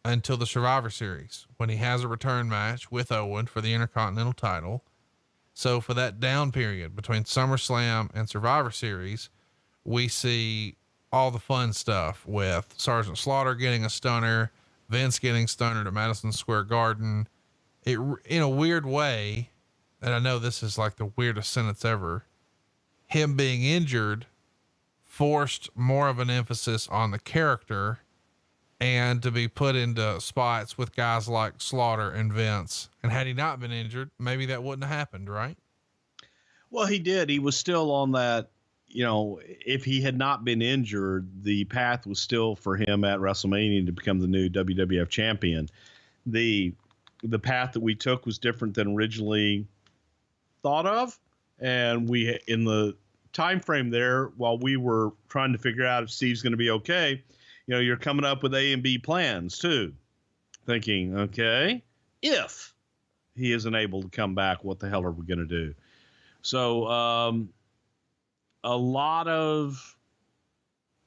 until the Survivor Series, when he has a return match with Owen for the Intercontinental title. So for that down period between SummerSlam and Survivor Series, we see all the fun stuff with Sergeant Slaughter getting a stunner, Vince getting stunnered at Madison Square Garden. It, in a weird way, and I know this is like the weirdest sentence ever, him being injured forced more of an emphasis on the character and to be put into spots with guys like Slaughter and Vince. And had he not been injured, maybe that wouldn't have happened, right? Well, he did. He was still on that, if he had not been injured, the path was still for him at WrestleMania to become the new WWF champion. The path that we took was different than originally thought of. And we, in the time frame there, while we were trying to figure out if Steve's going to be okay, you're coming up with A and B plans too, thinking, okay, if he isn't able to come back, what the hell are we going to do? So, a lot of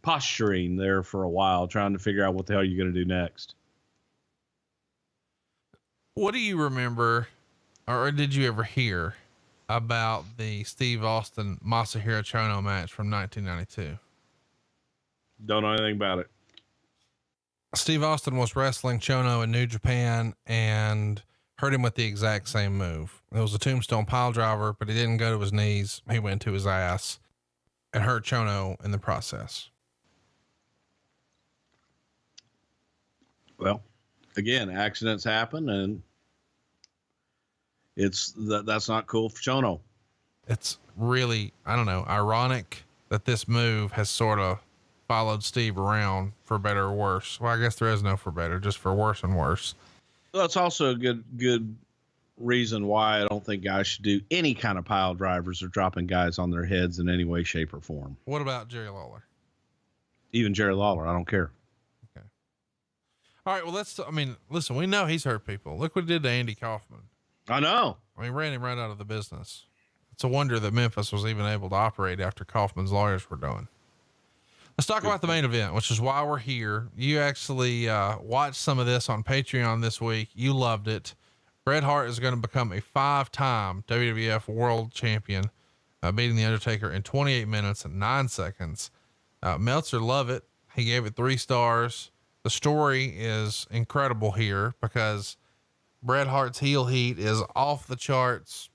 posturing there for a while, trying to figure out what the hell you're going to do next. What do you remember, or did you ever hear about the Steve Austin Masahiro Chono match from 1992? Don't know anything about it. Steve Austin was wrestling Chono in New Japan and hurt him with the exact same move. It was a tombstone pile driver, but he didn't go to his knees. He went to his ass and hurt Chono in the process. Well, again, accidents happen, and that's not cool for Chono. It's really, I don't know, ironic that this move has sort of followed Steve around for better or worse. Well, I guess there is no for better, just for worse and worse. Well, that's also a good reason why I don't think guys should do any kind of pile drivers or dropping guys on their heads in any way, shape, or form. What about Jerry Lawler? Even Jerry Lawler, I don't care. Okay. All right. Well, listen, we know he's hurt people. Look what he did to Andy Kaufman. I know. I mean, ran him right out of the business. It's a wonder that Memphis was even able to operate after Kaufman's lawyers were done. Let's talk about the main event, which is why we're here. You actually watched some of this on Patreon this week. You loved it. Bret Hart is going to become a 5-time WWF World Champion, beating The Undertaker in 28 minutes and 9 seconds. Meltzer loved it. He gave it 3 stars. The story is incredible here because Bret Hart's heel heat is off the charts.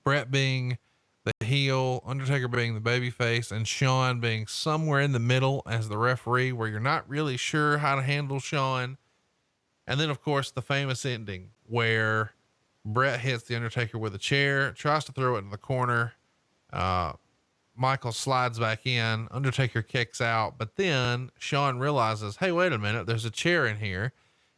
Bret being the heel, Undertaker being the babyface, and Shawn being somewhere in the middle as the referee, where you're not really sure how to handle Shawn. And then, of course, the famous ending where Bret hits the Undertaker with a chair, tries to throw it in the corner. Michael slides back in, Undertaker kicks out, but then Shawn realizes, hey, wait a minute, there's a chair in here.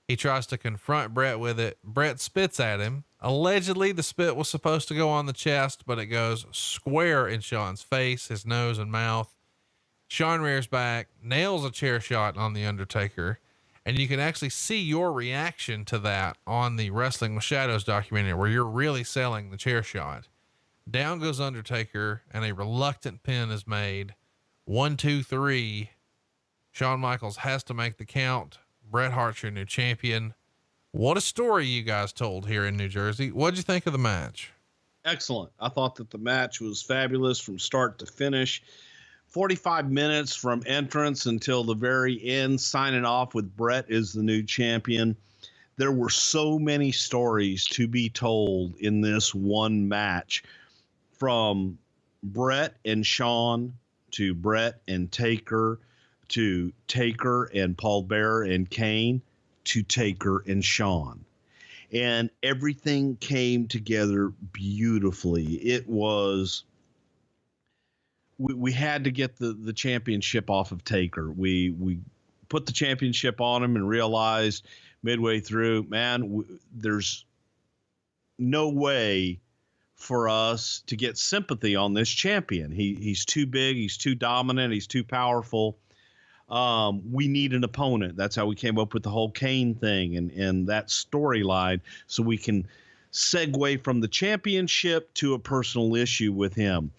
He tries to confront Bret with it. Bret spits at him. Allegedly, the spit was supposed to go on the chest, but it goes square in Shawn's face, his nose and mouth. Shawn rears back, nails a chair shot on the Undertaker. And you can actually see your reaction to that on the Wrestling with Shadows documentary, where you're really selling the chair shot. Down goes Undertaker, and a reluctant pin is made. 1, 2, 3. Shawn Michaels has to make the count. Bret Hart's your new champion. What a story you guys told here in New Jersey. What'd you think of the match? Excellent. I thought that the match was fabulous from start to finish. 45 minutes from entrance until the very end, signing off with Bret is the new champion. There were so many stories to be told in this one match, from Bret and Shawn to Bret and Taker to Taker and Paul Bearer and Kane to Taker and Shawn. And everything came together beautifully. It was, we had to get the championship off of Taker. We put the championship on him and realized midway through, man, there's no way for us to get sympathy on this champion. He's too big. He's too dominant. He's too powerful. We need an opponent. That's how we came up with the whole Kane thing and that storyline, so we can segue from the championship to a personal issue with him.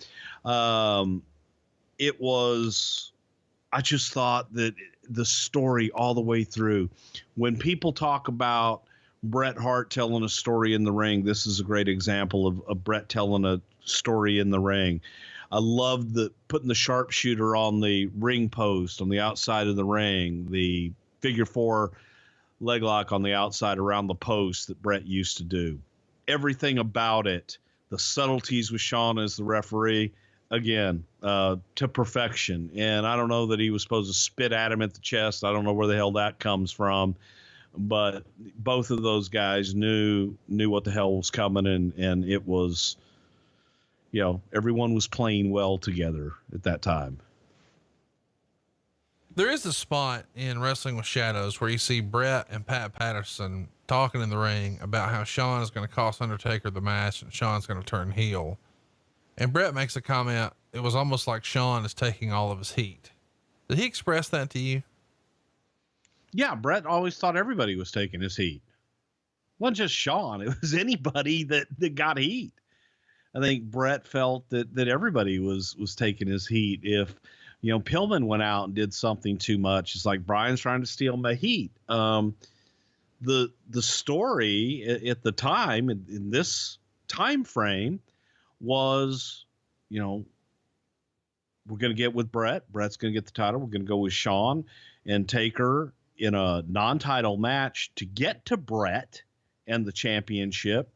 It was, I just thought that the story all the way through, when people talk about Bret Hart telling a story in the ring, this is a great example of Bret telling a story in the ring. I love putting the sharpshooter on the ring post on the outside of the ring, the figure 4 leg lock on the outside around the post that Bret used to do. Everything about it, the subtleties with Shawn as the referee, again, to perfection. And I don't know that he was supposed to spit at him at the chest. I don't know where the hell that comes from. But both of those guys knew what the hell was coming, and it was, you know, everyone was playing well together at that time. There is a spot in Wrestling with Shadows where you see Bret and Pat Patterson talking in the ring about how Shawn is going to cost Undertaker the match and Shawn's going to turn heel. And Bret makes a comment. It was almost like Shawn is taking all of his heat. Did he express that to you? Yeah, Bret always thought everybody was taking his heat. It wasn't just Shawn. It was anybody that got heat. I think Bret felt that everybody was taking his heat. If, you know, Pillman went out and did something too much, it's like Brian's trying to steal my heat. The story at the time, in this time frame, was, you know, we're going to get with Bret. Bret's going to get the title. We're going to go with Shawn and Taker in a non-title match to get to Bret and the championship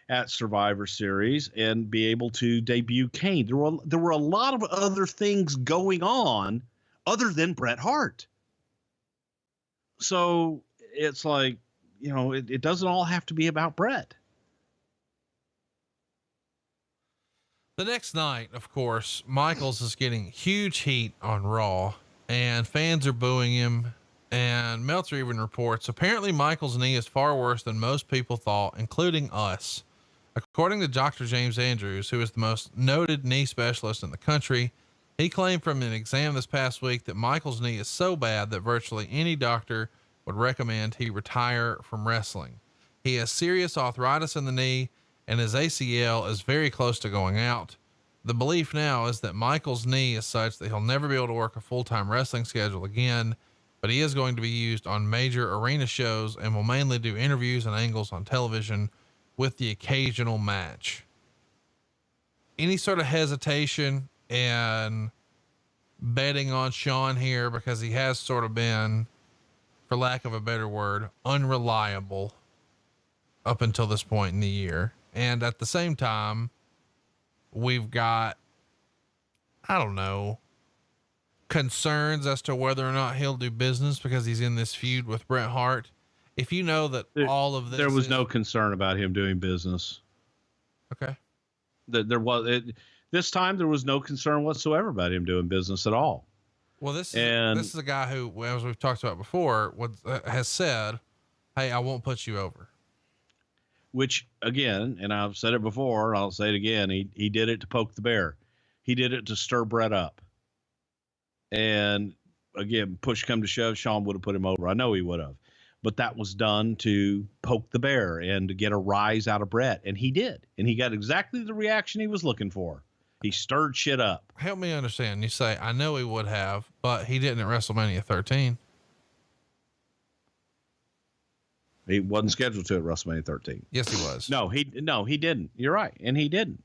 at Survivor Series and be able to debut Kane. There were a lot of other things going on other than Bret Hart. So it's like, it doesn't all have to be about Brett. The next night, of course, Michaels is getting huge heat on Raw and fans are booing him. And Meltzer even reports, apparently Michaels' knee is far worse than most people thought, including us. According to Dr. James Andrews, who is the most noted knee specialist in the country, he claimed from an exam this past week that Michaels' knee is so bad that virtually any doctor would recommend he retire from wrestling. He has serious arthritis in the knee and his ACL is very close to going out. The belief now is that Michaels' knee is such that he'll never be able to work a full-time wrestling schedule again, but he is going to be used on major arena shows and will mainly do interviews and angles on television with the occasional match. Any sort of hesitation in betting on Sean here, because he has sort of been, for lack of a better word, unreliable up until this point in the year. And at the same time, we've got, I don't know, concerns as to whether or not he'll do business because he's in this feud with Bret Hart. If you know that all of this, there was no concern about him doing business. Okay. This time there was no concern whatsoever about him doing business at all. Well, this is a guy who, as we've talked about before, has said, "Hey, I won't put you over." Which again, and I've said it before, I'll say it again. He did it to poke the bear. He did it to stir Bret up. And again, push come to shove, Sean would have put him over. I know he would have, but that was done to poke the bear and to get a rise out of Bret. And he did. And he got exactly the reaction he was looking for. He stirred shit up. Help me understand. You say, I know he would have, but he didn't at WrestleMania 13. He wasn't scheduled to at WrestleMania 13. Yes, he was. No, he didn't. You're right. And he didn't.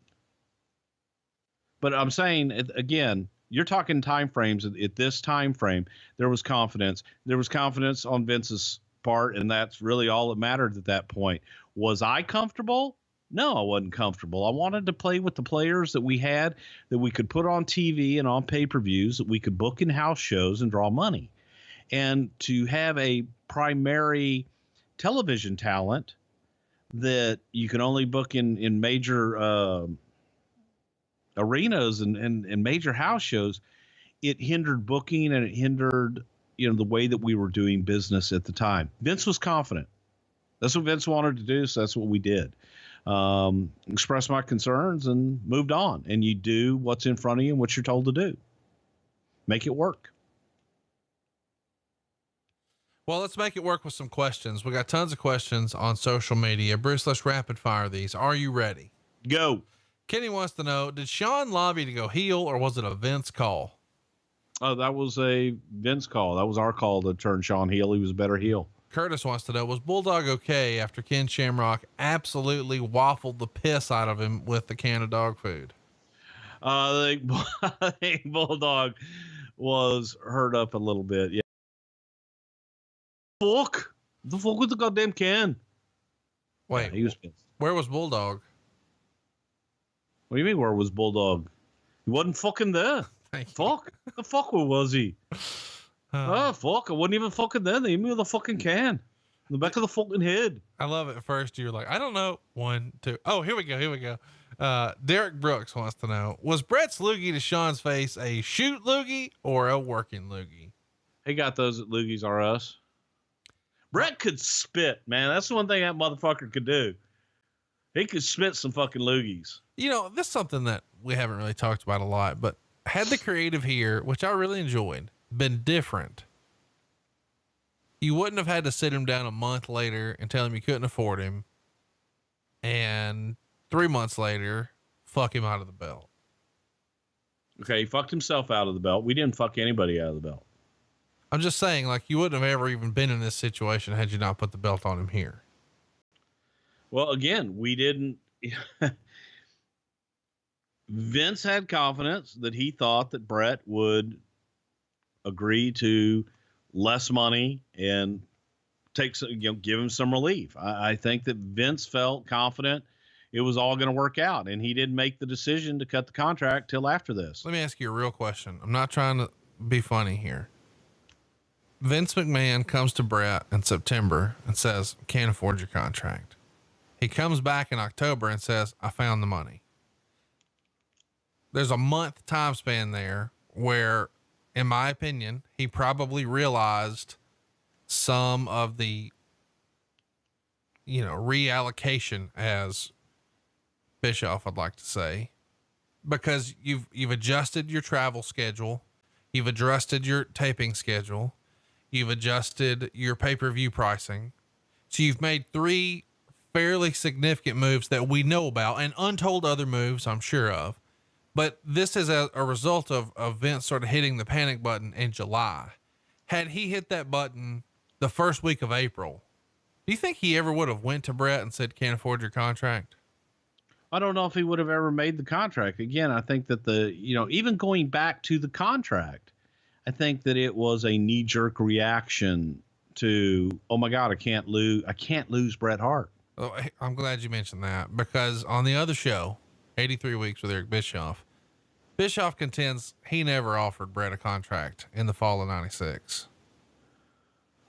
But I'm saying again, you're talking time frames. At this time frame, there was confidence. There was confidence on Vince's part, and that's really all that mattered at that point. Was I comfortable? No, I wasn't comfortable. I wanted to play with the players that we had, that we could put on TV and on pay-per-views, that we could book in house shows and draw money. And to have a primary television talent that you can only book in major arenas and major house shows, it hindered booking and it hindered, the way that we were doing business at the time. Vince was confident. That's what Vince wanted to do. So that's what we did. Expressed my concerns and moved on. And you do what's in front of you and what you're told to do. Make it work. Well, let's make it work with some questions. We got tons of questions on social media. Bruce, let's rapid fire these. Are you ready? Go. Kenny wants to know, did Sean lobby to go heel or was it a Vince call? Oh, that was a Vince call. That was our call to turn Sean heel. He was a better heel. Curtis wants to know, was Bulldog okay after Ken Shamrock absolutely waffled the piss out of him with the can of dog food? I think Bulldog was hurt up a little bit. Yeah. Fuck. The fuck with the goddamn can. Wait, yeah, he was pissed. Where was Bulldog? What do you mean, where was Bulldog? He wasn't fucking there. Fuck. The fuck, where was he? Oh, fuck. I wasn't even fucking there. They hit me with a fucking can. In the back of the fucking head. I love it. At first, you're like, I don't know. 1, 2. Oh, here we go. Derek Brooks wants to know, was Brett's loogie to Sean's face a shoot loogie or a working loogie? He got those at Loogies R Us. Brett could spit, man. That's the one thing that motherfucker could do. He could spit some fucking loogies. This is something that we haven't really talked about a lot, but had the creative here, which I really enjoyed, been different, you wouldn't have had to sit him down a month later and tell him you couldn't afford him. And 3 months later, fuck him out of the belt. Okay. He fucked himself out of the belt. We didn't fuck anybody out of the belt. I'm just saying, like, you wouldn't have ever even been in this situation had you not put the belt on him here. Well, again, we didn't. Vince had confidence that he thought that Brett would agree to less money and take some, give him some relief. I think that Vince felt confident it was all going to work out, and he didn't make the decision to cut the contract till after this. Let me ask you a real question. I'm not trying to be funny here. Vince McMahon comes to Brett in September and says, can't afford your contract. He comes back in October and says, I found the money. There's a month time span there where, in my opinion, he probably realized some of the, reallocation, as Bischoff would like to say, because you've adjusted your travel schedule. You've adjusted your taping schedule. You've adjusted your pay-per-view pricing. So you've made 3 fairly significant moves that we know about, and untold other moves I'm sure of. But this is a result of Vince sort of hitting the panic button in July. Had he hit that button the first week of April, do you think he ever would have went to Brett and said, can't afford your contract? I don't know if he would have ever made the contract. Again, I think that even going back to the contract, I think that it was a knee-jerk reaction to, oh my God, I can't lose Bret Hart. Oh, I'm glad you mentioned that, because on the other show, 83 Weeks with Eric Bischoff contends he never offered Bret a contract in the fall of 96.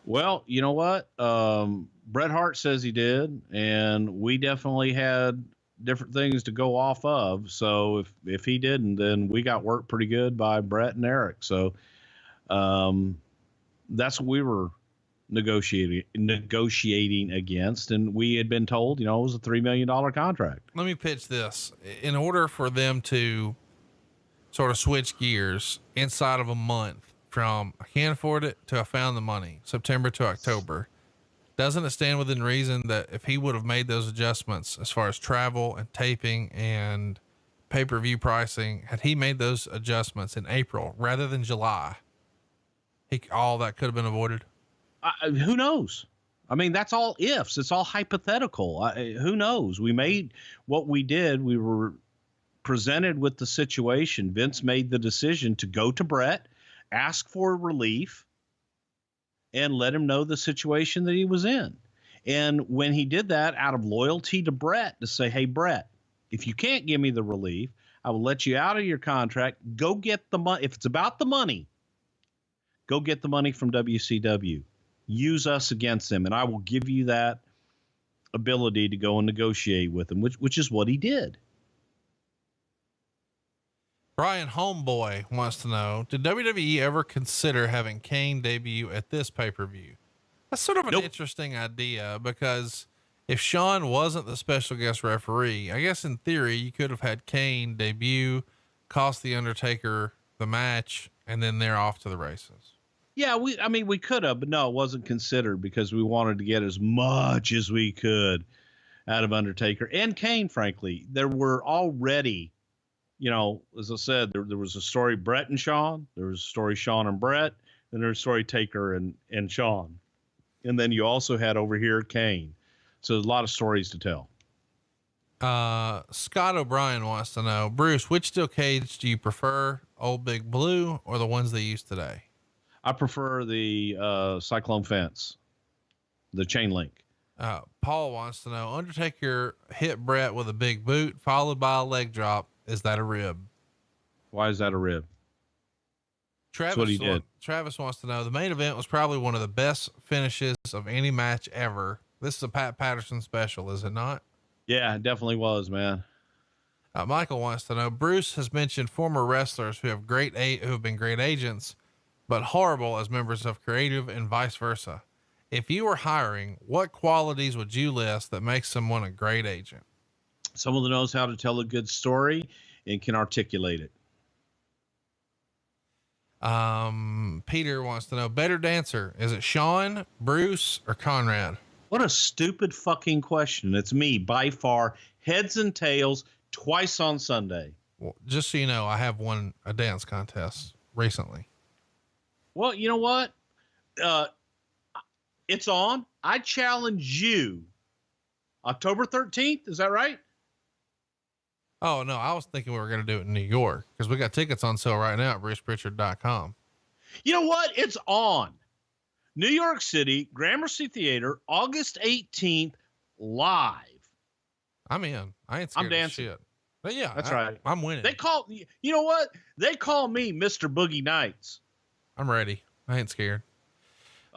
Well, you know what? Bret Hart says he did, and we definitely had different things to go off of. So if he didn't, then we got worked pretty good by Bret and Eric. So that's what we were negotiating against, and we had been told, it was a $3 million contract. Let me pitch this. In order for them to sort of switch gears inside of a month from I can't afford it to I found the money, September to October, doesn't it stand within reason that if he would have made those adjustments as far as travel and taping and pay-per-view pricing, had he made those adjustments in April rather than July, all that could have been avoided? Who knows? I mean, that's all ifs. It's all hypothetical. Who knows? We made what we did. We were presented with the situation. Vince made the decision to go to Bret, ask for relief, and let him know the situation that he was in. And when he did that, out of loyalty to Bret, to say, hey, Bret, if you can't give me the relief, I will let you out of your contract. Go get the money. If it's about the money, go get the money from WCW. Use us against them, and I will give you that ability to go and negotiate with them, which is what he did. Brian Homeboy wants to know, did WWE ever consider having Kane debut at this pay-per-view? That's sort of an interesting idea, because if Shawn wasn't the special guest referee, I guess in theory you could have had Kane debut, cost the Undertaker the match, and then they're off to the races. Yeah, we could have, but no, it wasn't considered because we wanted to get as much as we could out of Undertaker and Kane. Frankly, there were already, as I said, there was a story Bret and Shawn, there was a story Shawn and Bret, and there's a story Taker and Shawn. And then you also had over here Kane. So there's a lot of stories to tell. Scott O'Brien wants to know, Bruce, which steel cage do you prefer, Old Big Blue or the ones they use today? I prefer the Cyclone fence, the chain link. Paul wants to know, Undertaker hit Bret with a big boot followed by a leg drop. Is that a rib? Why is that a rib? Travis, That's what he did. Travis wants to know, the main event was probably one of the best finishes of any match ever. This is a Pat Patterson special, is it not? Yeah, it definitely was, man. Michael wants to know, Bruce has mentioned former wrestlers who have been great agents, but horrible as members of creative and vice versa. If you were hiring, what qualities would you list that makes someone a great agent? Someone that knows how to tell a good story and can articulate it. Peter wants to know, better dancer. Is it Shawn, Bruce, or Conrad? What a stupid fucking question. It's me by far, heads and tails, twice on Sunday. Well, just so you know, I have won a dance contest recently. Well, you know what? It's on. I challenge you. October 13th. Is that right? Oh, no, I was thinking we were going to do it in New York because we got tickets on sale right now at brucepritchard.com. You know what? It's on. New York City, Gramercy Theater, August 18th, live. I'm in. I ain't scared I'm dancing. of shit. But yeah, that's right. I'm winning. You know what? They call me Mr. Boogie Nights. I'm ready. I ain't scared.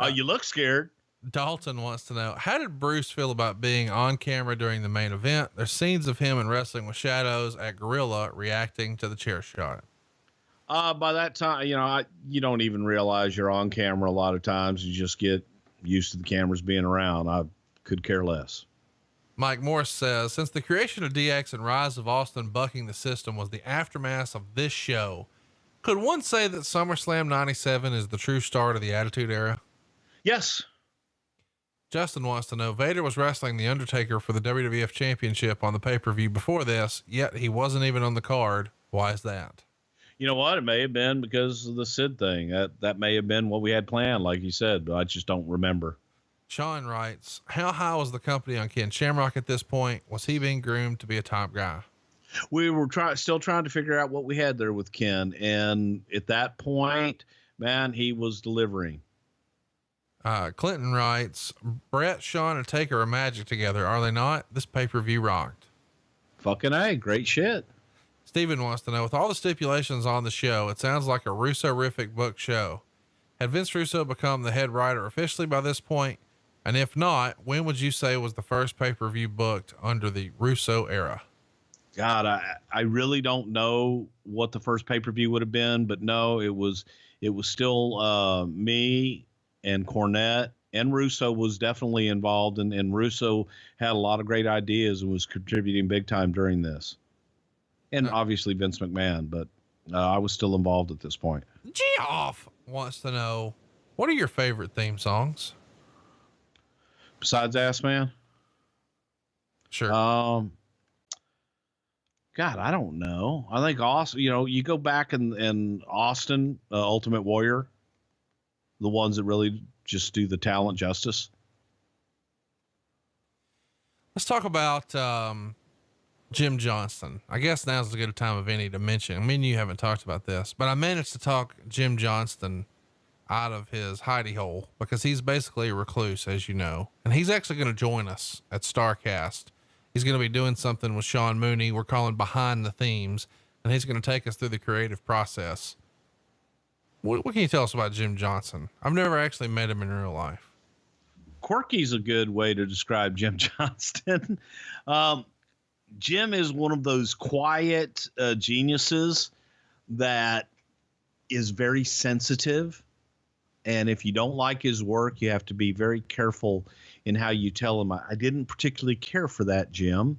You look scared. Dalton wants to know, how did Bruce feel about being on camera during the main event? There's scenes of him in Wrestling with Shadows at Gorilla reacting to the chair shot. By that time, you don't even realize you're on camera. A lot of times you just get used to the cameras being around. I could care less. Mike Morris says, since the creation of DX and Rise of Austin bucking the system was the aftermath of this show, could one say that SummerSlam 97 is the true start of the Attitude Era? Yes. Justin wants to know, Vader was wrestling The Undertaker for the WWF Championship on the pay-per-view before this, yet he wasn't even on the card. Why is that? You know what? It may have been because of the Sid thing. That may have been what we had planned, like you said, but I just don't remember. Sean writes, how high was the company on Ken Shamrock at this point? Was he being groomed to be a top guy? We were still trying to figure out what we had there with Ken. And at that point, man, he was delivering. Clinton writes, Brett, Sean, and Taker are magic together, are they not? This pay-per-view rocked. Fucking A, great shit. Steven wants to know, with all the stipulations on the show, it sounds like a Russo-rific book show. Had Vince Russo become the head writer officially by this point? And if not, when would you say was the first pay-per-view booked under the Russo era? God, I really don't know what the first pay-per-view would have been, but no, it was still me and Cornette, and Russo was definitely involved, and Russo had a lot of great ideas and was contributing big time during this. And obviously Vince McMahon, but I was still involved at this point. Geoff wants to know, what are your favorite theme songs? Besides Ass Man? Sure. God, I don't know. I think Austin, you go back in Austin, Ultimate Warrior, the ones that really just do the talent justice. Let's talk about Jim Johnston. I guess now's as good a time of any to mention. I mean, you haven't talked about this, but I managed to talk Jim Johnston out of his hidey hole because he's basically a recluse, as you know, and he's actually going to join us at StarCast. He's going to be doing something with Sean Mooney. We're calling Behind the Themes, and he's going to take us through the creative process. What can you tell us about Jim Johnston? I've never actually met him in real life. Quirky's a good way to describe Jim Johnston. Jim is one of those quiet geniuses that is very sensitive. And if you don't like his work, you have to be very careful in how you tell him. I didn't particularly care for that, Jim,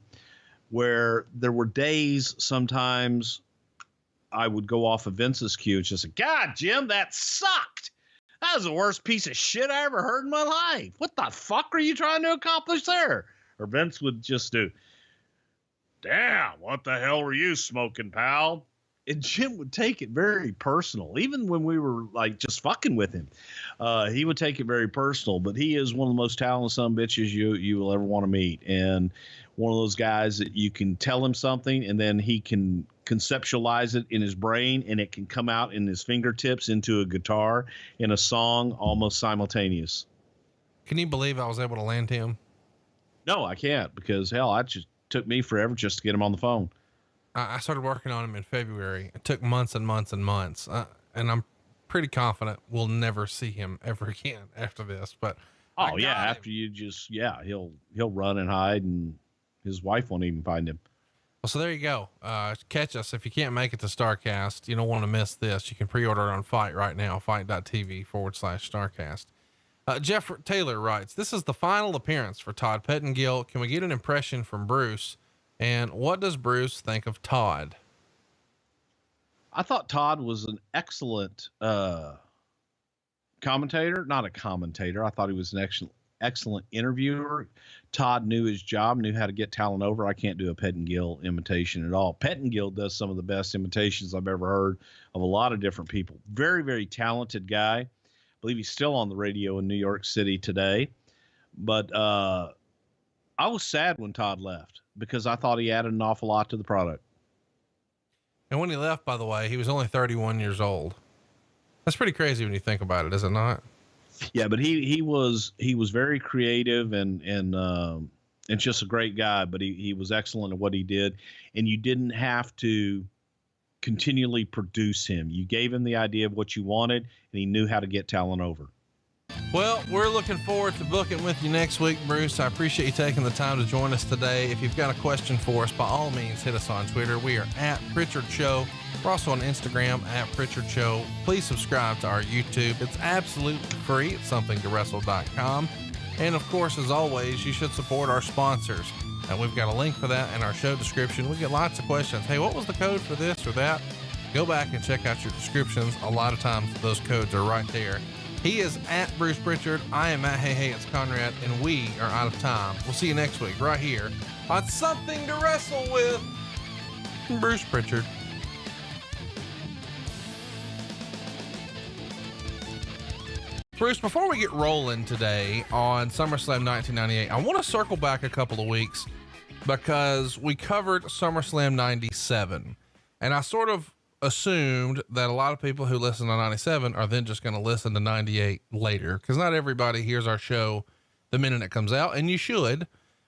where there were days sometimes I would go off of Vince's cue and just say, God, Jim, that sucked. That was the worst piece of shit I ever heard in my life. What the fuck are you trying to accomplish there? Or Vince would just do, damn, what the hell were you smoking, pal? And Jim would take it very personal, even when we were like just fucking with him. He would take it very personal, but he is one of the most talented son of bitches you will ever want to meet. And one of those guys that you can tell him something and then he can conceptualize it in his brain and it can come out in his fingertips into a guitar in a song almost simultaneous. Can you believe I was able to land him? No, I can't, because hell, it just took me forever just to get him on the phone. I started working on him in February. It took months and months and months. And I'm pretty confident we'll never see him ever again after this, but oh yeah. After you just, he'll run and hide and his wife won't even find him. Well, so there you go. Catch us. If you can't make it to StarCast, you don't want to miss this. You can pre-order it on Fight right now, fight.tv/StarCast. Jeff Taylor writes, this is the final appearance for Todd Pettengill. Can we get an impression from Bruce? And what does Bruce think of Todd? I thought Todd was an excellent commentator, not a commentator. I thought he was an excellent interviewer. Todd knew his job, knew how to get talent over. I can't do a Pettengill imitation at all. Pettengill does some of the best imitations I've ever heard of a lot of different people. Very, very talented guy. I believe he's still on the radio in New York City today. But I was sad when Todd left because I thought he added an awful lot to the product. And when he left, by the way, he was only 31 years old. That's pretty crazy when you think about it, is it not? Yeah, but he was very creative and just a great guy, but he was excellent at what he did. And you didn't have to continually produce him. You gave him the idea of what you wanted and he knew how to get talent over. Well, we're looking forward to booking with you next week, Bruce. I appreciate you taking the time to join us today. If you've got a question for us, by all means, hit us on Twitter. We are at Prichard Show. We're also on Instagram at Prichard Show. Please subscribe to our YouTube. It's absolutely free. It's somethingtowrestle.com. And of course, as always, you should support our sponsors. And we've got a link for that in our show description. We get lots of questions. Hey, what was the code for this or that? Go back and check out your descriptions. A lot of times those codes are right there. He is at Bruce Prichard. I am at Hey, it's Conrad, and we are out of time. We'll see you next week right here on Something to Wrestle with Bruce Prichard. Bruce, before we get rolling today on SummerSlam 1998, I want to circle back a couple of weeks because we covered SummerSlam 97, and I sort of assumed that a lot of people who listen to 97 are then just going to listen to 98 later, because not everybody hears our show the minute it comes out, and you should.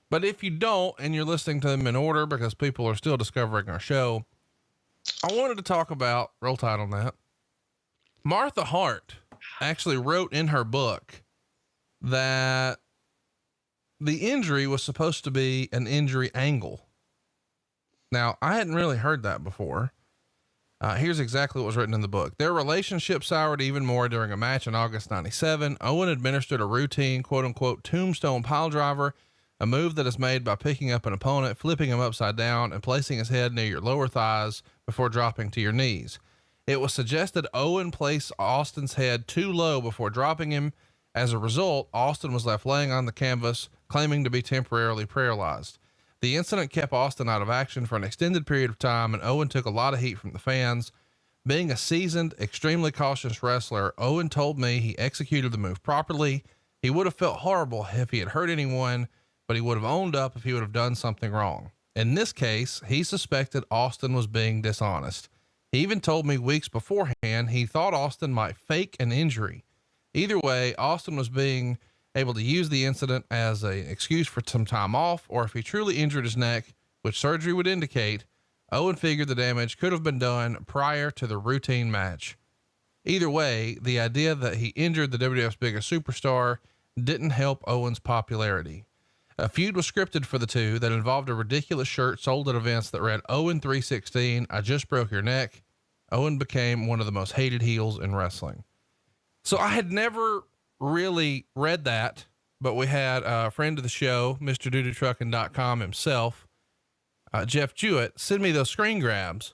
But if you don't, and you're listening to them in order because people are still discovering our show, I wanted to talk about, roll tide on that, Martha Hart actually wrote in her book that the injury was supposed to be an injury angle. Now, I hadn't really heard that before. Here's exactly what was written in the book. Their relationship soured even more during a match in August 97. Owen administered a routine, quote unquote, tombstone pile driver, a move that is made by picking up an opponent, flipping him upside down, and placing his head near your lower thighs before dropping to your knees. It was suggested Owen place Austin's head too low before dropping him. As a result, Austin was left laying on the canvas, claiming to be temporarily paralyzed. The incident kept Austin out of action for an extended period of time, and Owen took a lot of heat from the fans. Being a seasoned, extremely cautious wrestler, Owen told me he executed the move properly. He would have felt horrible if he had hurt anyone, but he would have owned up if he would have done something wrong. In this case, he suspected Austin was being dishonest. He even told me weeks beforehand he thought Austin might fake an injury. Either way, Austin was being able to use the incident as an excuse for some time off, or if he truly injured his neck, which surgery would indicate, Owen figured the damage could have been done prior to the routine match. Either way, the idea that he injured the WWF's biggest superstar didn't help Owen's popularity. A feud was scripted for the two that involved a ridiculous shirt sold at events that read Owen 316, I just broke your neck. Owen became one of the most hated heels in wrestling. So I had never really read that, but we had a friend of the show, Mr. DoodooTruckin.com himself, Jeff Jewett, send me those screen grabs.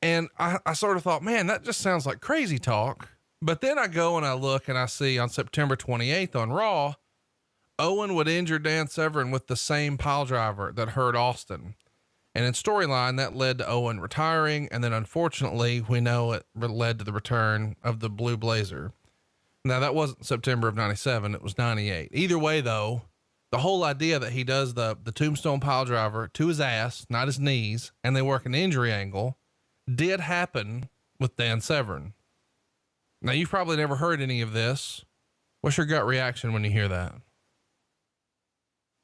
And I sort of thought, man, that just sounds like crazy talk. But then I go and I look and I see on September 28th on Raw, Owen would injure Dan Severn with the same pile driver that hurt Austin. And in storyline, that led to Owen retiring. And then unfortunately, we know it led to the return of the Blue Blazer. Now that wasn't September of 97. It was 98. Either way though, the whole idea that he does the tombstone pile driver to his ass, not his knees, and they work an injury angle did happen with Dan Severn. Now you've probably never heard any of this. What's your gut reaction when you hear that?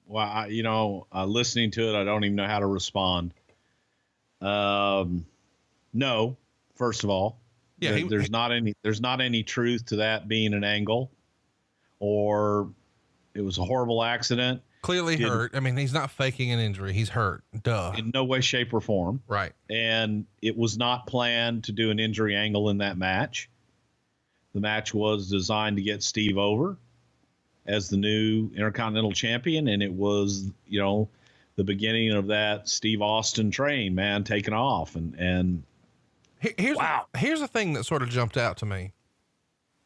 Well, listening to it, I don't even know how to respond. No, first of all, yeah, there's not any truth to that being an angle, or it was a horrible accident. Clearly hurt. I mean, he's not faking an injury. He's hurt. Duh. In no way, shape, or form. Right. And it was not planned to do an injury angle in that match. The match was designed to get Steve over as the new Intercontinental Champion. And it was, the beginning of that Steve Austin train, man, taking off. And here's the thing that sort of jumped out to me,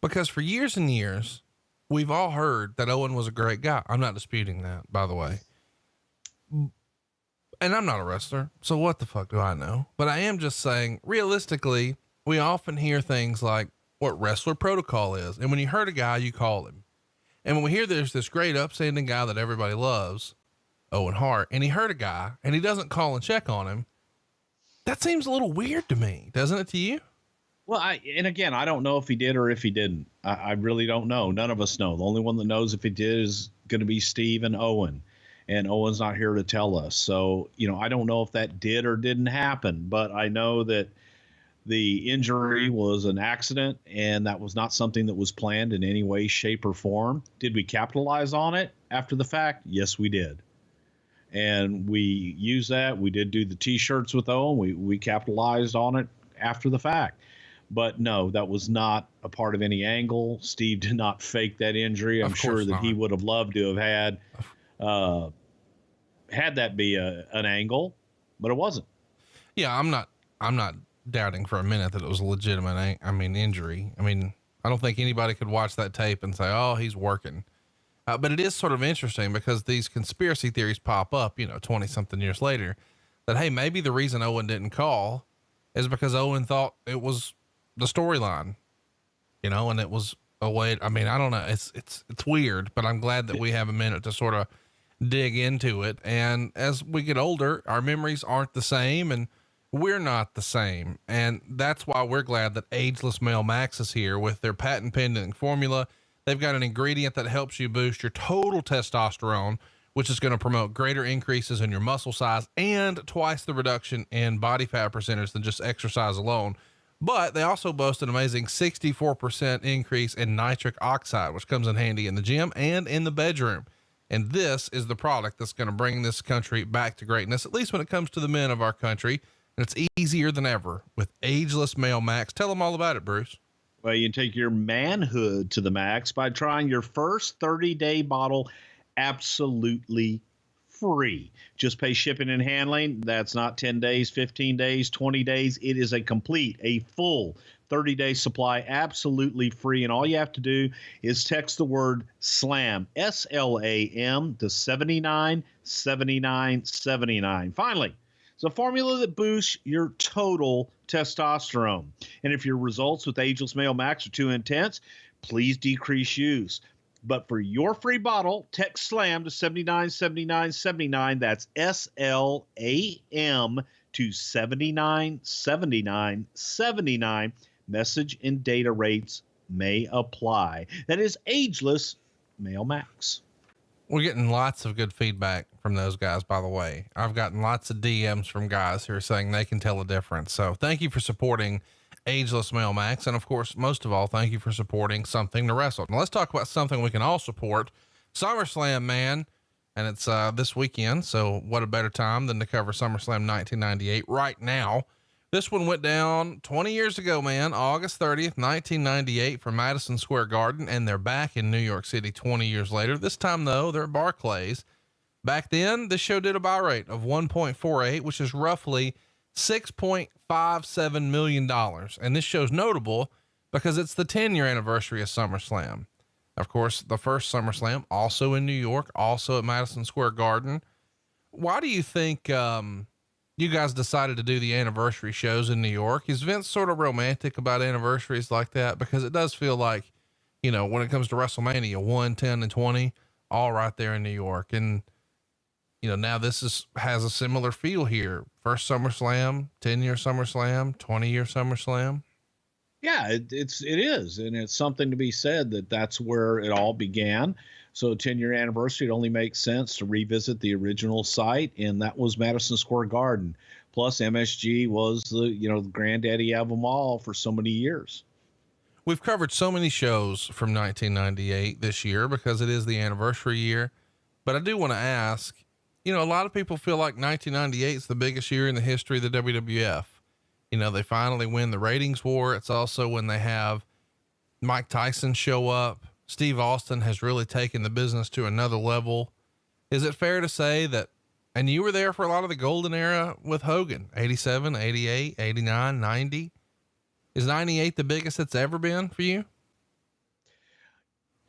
because for years and years, we've all heard that Owen was a great guy. I'm not disputing that, by the way. And I'm not a wrestler, so what the fuck do I know? But I am just saying, realistically, we often hear things like what wrestler protocol is. And when you hurt a guy, you call him. And when we hear there's this great upstanding guy that everybody loves, Owen Hart, and he hurt a guy and he doesn't call and check on him, that seems a little weird to me, doesn't it to you? Well, I don't know if he did or if he didn't. I really don't know. None of us know. The only one that knows if he did is going to be Steve and Owen, and Owen's not here to tell us. So, I don't know if that did or didn't happen, but I know that The injury was an accident, and that was not something that was planned in any way, shape, or form. Did we capitalize on it after the fact? Yes, we did. And we used that. We did do the T-shirts with Owen. We capitalized on it after the fact. But no, that was not a part of any angle. Steve did not fake that injury. I'm sure that he would have loved to have had that be an angle, but it wasn't. Yeah, I'm not doubting for a minute that it was a legitimate, injury. I don't think anybody could watch that tape and say, oh, he's working. But it is sort of interesting because these conspiracy theories pop up, 20 something years later, that, hey, maybe the reason Owen didn't call is because Owen thought it was the storyline, and it was a way. I don't know. It's weird, but I'm glad that we have a minute to sort of dig into it. And as we get older, our memories aren't the same, and we're not the same. And that's why we're glad that Ageless Male Max is here with their patent pending formula. They've got an ingredient that helps you boost your total testosterone, which is going to promote greater increases in your muscle size and twice the reduction in body fat percentage than just exercise alone. But they also boast an amazing 64% increase in nitric oxide, which comes in handy in the gym and in the bedroom. And this is the product that's going to bring this country back to greatness, at least when it comes to the men of our country. And it's easier than ever with Ageless Male Max. Tell them all about it, Bruce. Well, you can take your manhood to the max by trying your first 30-day bottle absolutely free. Just pay shipping and handling. That's not 10 days, 15 days, 20 days. It is a full 30-day supply, absolutely free. And all you have to do is text the word SLAM, SLAM, to 797979. Finally, it's a formula that boosts your total testosterone. And if your results with Ageless Male Max are too intense, please decrease use. But for your free bottle, text SLAM to 797979. That's SLAM to 797979. Message and data rates may apply. That is Ageless Male Max. We're getting lots of good feedback from those guys, by the way. I've gotten lots of DMs from guys who are saying they can tell a difference. So thank you for supporting Ageless Male Max. And of course, most of all, thank you for supporting Something to Wrestle. Now let's talk about something we can all support. SummerSlam, man. And it's this weekend. So what a better time than to cover SummerSlam 1998 right now. This one went down 20 years ago, man, August 30th, 1998 from Madison Square Garden. And they're back in New York City 20 years later. This time though, they're at Barclays. Back then, this show did a buy rate of 1.48, which is roughly $6.57 million. And this show's notable because it's the 10-year anniversary of SummerSlam. Of course, the first SummerSlam, also in New York, also at Madison Square Garden. Why do you think you guys decided to do the anniversary shows in New York? Is Vince sort of romantic about anniversaries like that? Because it does feel like, when it comes to WrestleMania, 1, 10, and 20, all right there in New York. And, now this has a similar feel here. First SummerSlam, 10-year SummerSlam, 20-year SummerSlam. Yeah, it is. And it's something to be said that that's where it all began. So 10-year anniversary, it only makes sense to revisit the original site. And that was Madison Square Garden. Plus MSG was the granddaddy of them all for so many years. We've covered so many shows from 1998 this year because it is the anniversary year. But I do want to ask, a lot of people feel like 1998 is the biggest year in the history of the WWF. They finally win the ratings war. It's also when they have Mike Tyson show up. Steve Austin has really taken the business to another level. Is it fair to say that, and you were there for a lot of the golden era with Hogan, 87, 88, 89, 90. Is 98 the biggest it's ever been for you?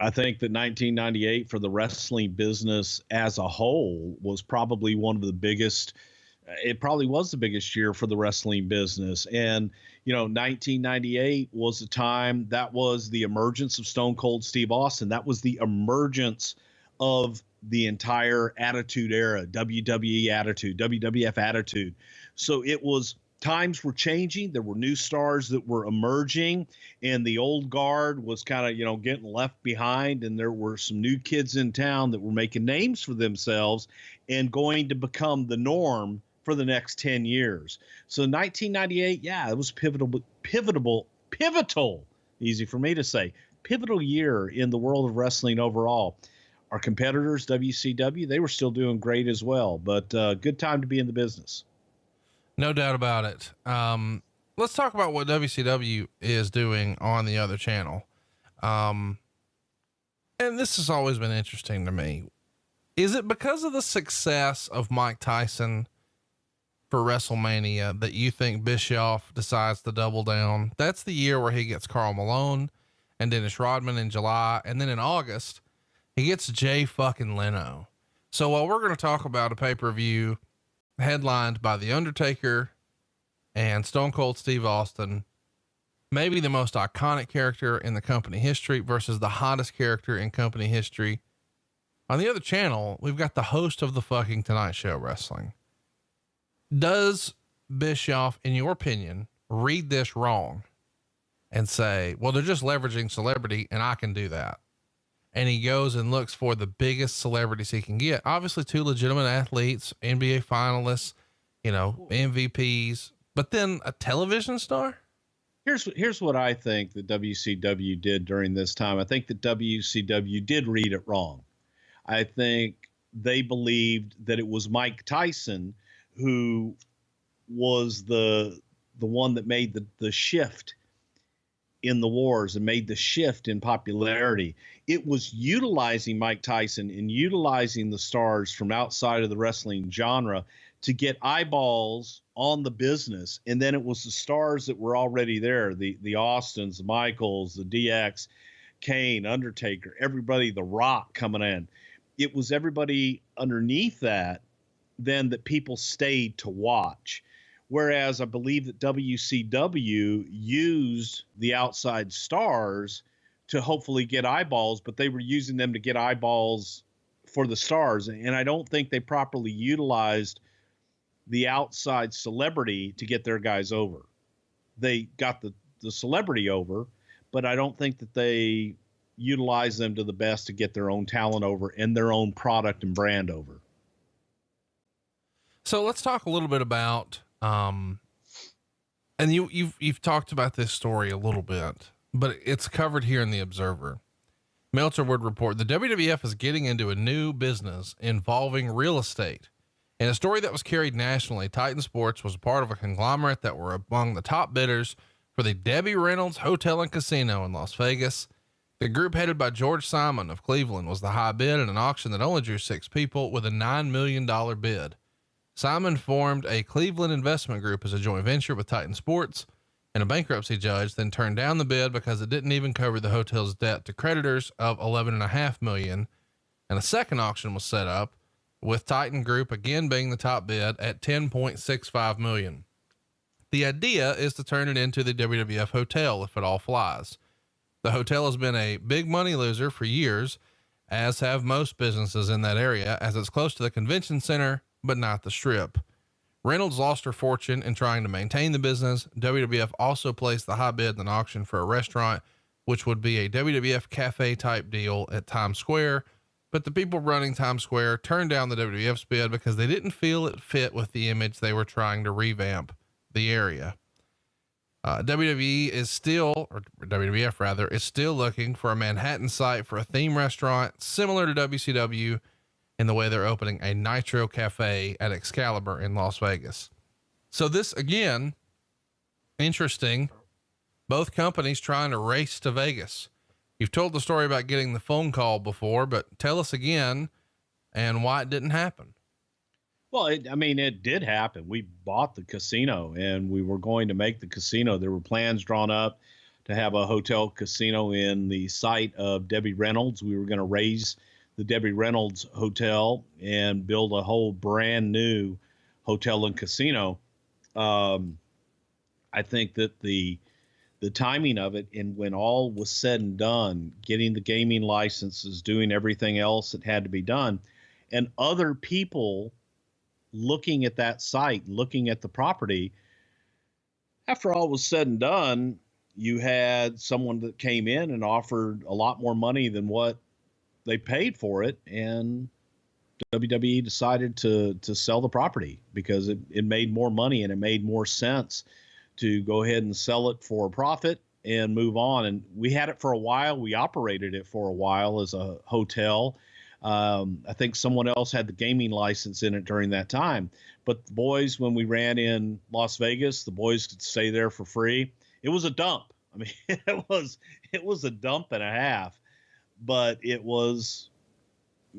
I think that 1998 for the wrestling business as a whole was probably one of the biggest. It probably was the biggest year for the wrestling business. And, 1998 was a time that was the emergence of Stone Cold Steve Austin. That was the emergence of the entire Attitude Era, WWE Attitude, WWF Attitude. So it was, times were changing. There were new stars that were emerging, and the old guard was kind of, getting left behind. And there were some new kids in town that were making names for themselves and going to become the norm for the next 10 years. So 1998, yeah, it was pivotal, easy for me to say, pivotal year in the world of wrestling overall. Our competitors, WCW, they were still doing great as well, but good time to be in the business. No doubt about it. Let's talk about what WCW is doing on the other channel. And this has always been interesting to me. Is it because of the success of Mike Tyson for WrestleMania that you think Bischoff decides to double down? That's the year where he gets Karl Malone and Dennis Rodman in July. And then in August, he gets Jay fucking Leno. So while we're going to talk about a pay-per-view headlined by The Undertaker and Stone Cold Steve Austin, maybe the most iconic character in the company history versus the hottest character in company history, on the other channel, we've got the host of the fucking Tonight Show Wrestling. Does Bischoff, in your opinion, read this wrong and say, well, they're just leveraging celebrity and I can do that? And he goes and looks for the biggest celebrities he can get. Obviously 2 legitimate athletes, NBA finalists, MVPs, but then a television star. Here's what I think that WCW did during this time. I think that WCW did read it wrong. I think they believed that it was Mike Tyson who was the one that made the shift in the wars and made the shift in popularity. It was utilizing Mike Tyson and utilizing the stars from outside of the wrestling genre to get eyeballs on the business. And then it was the stars that were already there, the Austins, the Michaels, the DX, Kane, Undertaker, everybody, The Rock coming in. It was everybody underneath that then that people stayed to watch. Whereas I believe that WCW used the outside stars to hopefully get eyeballs, but they were using them to get eyeballs for the stars. And I don't think they properly utilized the outside celebrity to get their guys over. They got the celebrity over, but I don't think that they utilize them to the best to get their own talent over and their own product and brand over. So let's talk a little bit about, and you've talked about this story a little bit, but it's covered here in the Observer. Meltzer would report the WWF is getting into a new business involving real estate. In a story that was carried nationally, Titan Sports was a part of a conglomerate that were among the top bidders for the Debbie Reynolds Hotel and Casino in Las Vegas. The group headed by George Simon of Cleveland was the high bid in an auction that only drew 6 people with a $9 million bid. Simon formed a Cleveland investment group as a joint venture with Titan Sports, and a bankruptcy judge then turned down the bid because it didn't even cover the hotel's debt to creditors of $11.5 million. And a second auction was set up with Titan Group again being the top bid at $10.65 million. The idea is to turn it into the WWF Hotel if it all flies. The hotel has been a big money loser for years, as have most businesses in that area, as it's close to the convention center, but not the Strip. Reynolds lost her fortune in trying to maintain the business. WWF also placed the high bid in an auction for a restaurant, which would be a WWF cafe type deal at Times Square. But the people running Times Square turned down the WWF's bid because they didn't feel it fit with the image they were trying to revamp the area. WWF is still looking for a Manhattan site for a theme restaurant similar to WCW in the way they're opening a Nitro Cafe at Excalibur in Las Vegas. So this, again, interesting. Both companies trying to race to Vegas. You've told the story about getting the phone call before, but tell us again and why it didn't happen. Well, it did happen. We bought the casino and we were going to make the casino. There were plans drawn up to have a hotel casino in the site of Debbie Reynolds. We were going to raise the Debbie Reynolds Hotel and build a whole brand new hotel and casino. I think that the timing of it, and when all was said and done, getting the gaming licenses, doing everything else that had to be done, and other people looking at that site, looking at the property, after all was said and done, you had someone that came in and offered a lot more money than what they paid for it. And WWE decided to sell the property because it made more money and it made more sense to go ahead and sell it for a profit and move on. And we had it for a while. We operated it for a while as a hotel. I think someone else had the gaming license in it during that time. But the boys, when we ran in Las Vegas, the boys could stay there for free. It was a dump. I mean, it was a dump and a half, but it was,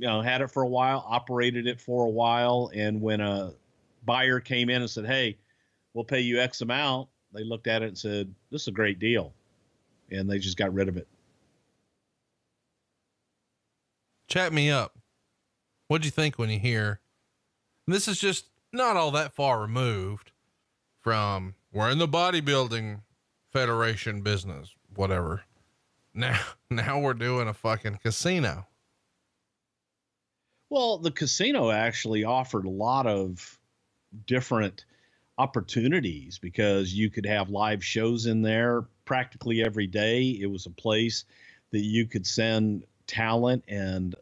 had it for a while, operated it for a while. And when a buyer came in and said, "Hey, we'll pay you X amount," they looked at it and said, "This is a great deal." And they just got rid of it. Chat me up. What'd you think when you hear, this is just not all that far removed from we're in the bodybuilding federation business, whatever. Now we're doing a fucking casino. Well, the casino actually offered a lot of different opportunities because you could have live shows in there practically every day. It was a place that you could send talent, and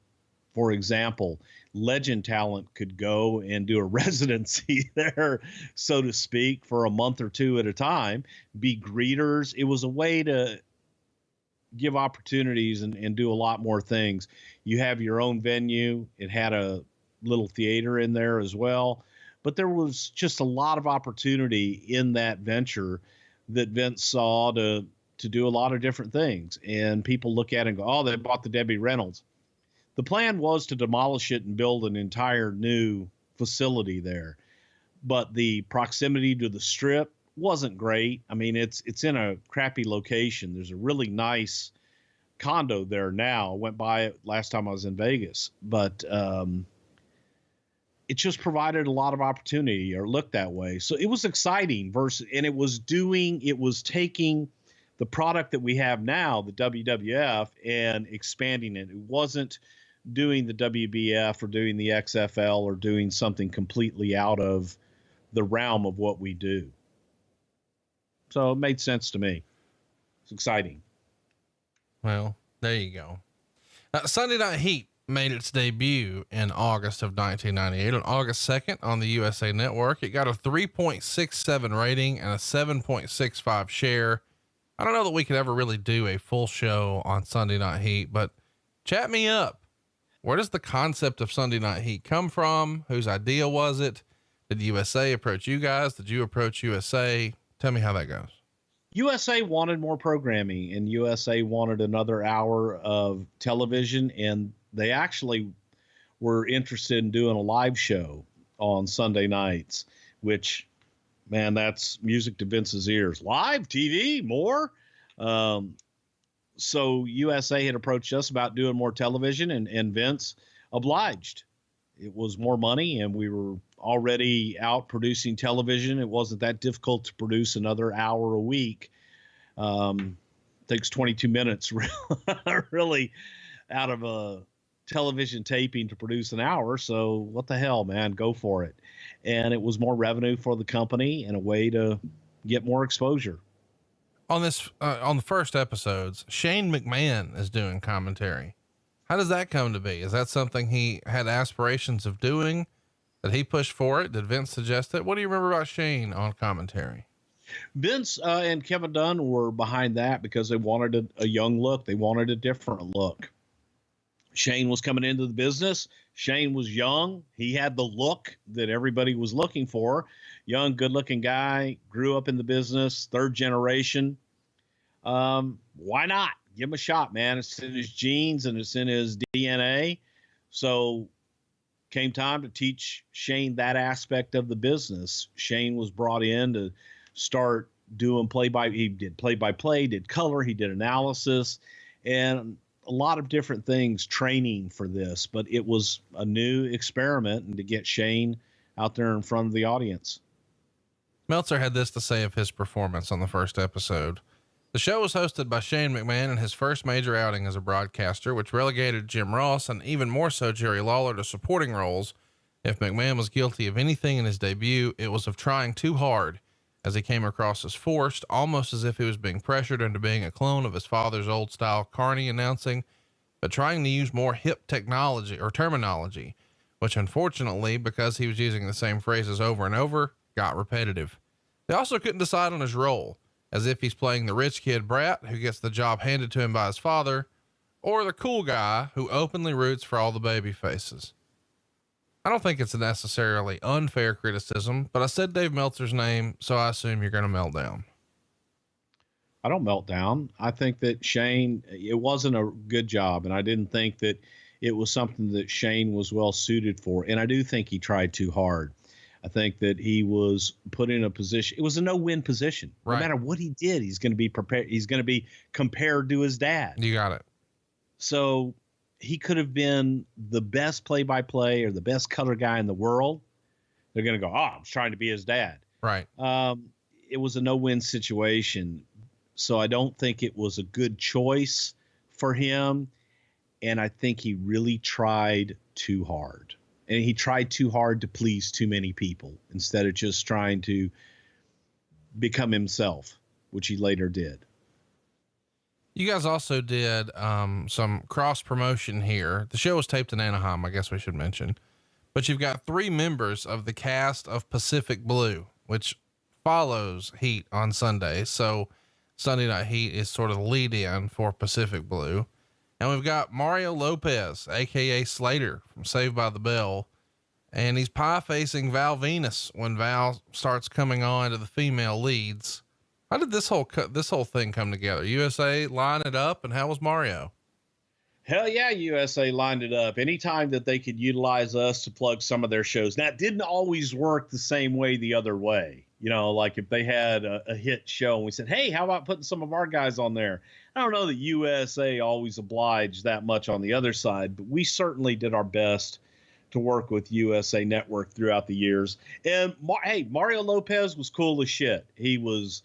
for example, legend talent could go and do a residency there, so to speak, for a month or two at a time, be greeters. It was a way to give opportunities and do a lot more things. You have your own venue. It had a little theater in there as well, but there was just a lot of opportunity in that venture that Vince saw to do a lot of different things. And people look at it and go, "Oh, they bought the Debbie Reynolds." The plan was to demolish it and build an entire new facility there, but the proximity to the Strip wasn't great. I mean, it's in a crappy location. There's a really nice condo there now. I went by it last time I was in Vegas, but it just provided a lot of opportunity, or looked that way. So it was exciting and it was taking the product that we have now, the WWF, and expanding it. It wasn't doing the WBF or doing the XFL or doing something completely out of the realm of what we do. So it made sense to me. It's exciting. Well, there you go. Sunday Night Heat made its debut in August of 1998 on August 2nd on the USA Network. It got a 3.67 rating and a 7.65 share. I don't know that we could ever really do a full show on Sunday Night Heat, but chat me up. Where does the concept of Sunday Night Heat come from? Whose idea was it? Did USA approach you guys? Did you approach USA? Tell me how that goes. USA wanted more programming, and USA wanted another hour of television, and they actually were interested in doing a live show on Sunday nights, which, man, that's music to Vince's ears. Live TV, more? So USA had approached us about doing more television, and Vince obliged. It was more money, and we were already out producing television. It wasn't that difficult to produce another hour a week. Takes 22 minutes really out of a television taping to produce an hour. So what the hell, man, go for it. And it was more revenue for the company and a way to get more exposure. On this, on the first episodes, Shane McMahon is doing commentary. How does that come to be? Is that something he had aspirations of doing? Did he push for it? Did Vince suggest it? What do you remember about Shane on commentary? Vince and Kevin Dunn were behind that because they wanted a young look. They wanted a different look. Shane was coming into the business. Shane was young. He had the look that everybody was looking for. Young, good looking guy, grew up in the business, third generation. Why not? Give him a shot, man. It's in his genes and it's in his DNA. So came time to teach Shane that aspect of the business. Shane was brought in to start doing he did play-by-play, did color, he did analysis, and a lot of different things, training for this, but it was a new experiment, and to get Shane out there in front of the audience. Meltzer had this to say of his performance on the first episode. The show was hosted by Shane McMahon in his first major outing as a broadcaster, which relegated Jim Ross and even more so Jerry Lawler to supporting roles. If McMahon was guilty of anything in his debut, it was of trying too hard, as he came across as forced, almost as if he was being pressured into being a clone of his father's old style Carney announcing, but trying to use more hip technology or terminology, which unfortunately, because he was using the same phrases over and over, got repetitive. They also couldn't decide on his role, as if he's playing the rich kid brat who gets the job handed to him by his father, or the cool guy who openly roots for all the baby faces. I don't think it's a necessarily unfair criticism, but I said Dave Meltzer's name, so I assume you're going to melt down. I don't melt down. I think that Shane, it wasn't a good job, and I didn't think that it was something that Shane was well suited for. And I do think he tried too hard. I think that he was put in a position. It was a no-win position. Right. No matter what he did, he's going to be prepared. He's going to be compared to his dad. You got it. So he could have been the best play-by-play or the best color guy in the world. They're going to go, I'm trying to be his dad. Right. It was a no-win situation. So I don't think it was a good choice for him. And I think he really tried too hard. And he tried too hard to please too many people instead of just trying to become himself, which he later did. You guys also did some cross promotion here. The show was taped in Anaheim, I guess we should mention. But you've got 3 members of the cast of Pacific Blue, which follows Heat on Sunday. So Sunday Night Heat is sort of the lead in for Pacific Blue. And we've got Mario Lopez, aka Slater from Saved by the Bell. And he's pie facing Val Venus when Val starts coming on to the female leads. How did this whole thing come together? USA line it up, and how was Mario? Hell yeah, USA lined it up. Anytime that they could utilize us to plug some of their shows. Now, it didn't always work the same way the other way. You know, like if they had a hit show and we said, hey, how about putting some of our guys on there? I don't know that USA always obliged that much on the other side, but we certainly did our best to work with USA Network throughout the years. And hey, Mario Lopez was cool as shit. He was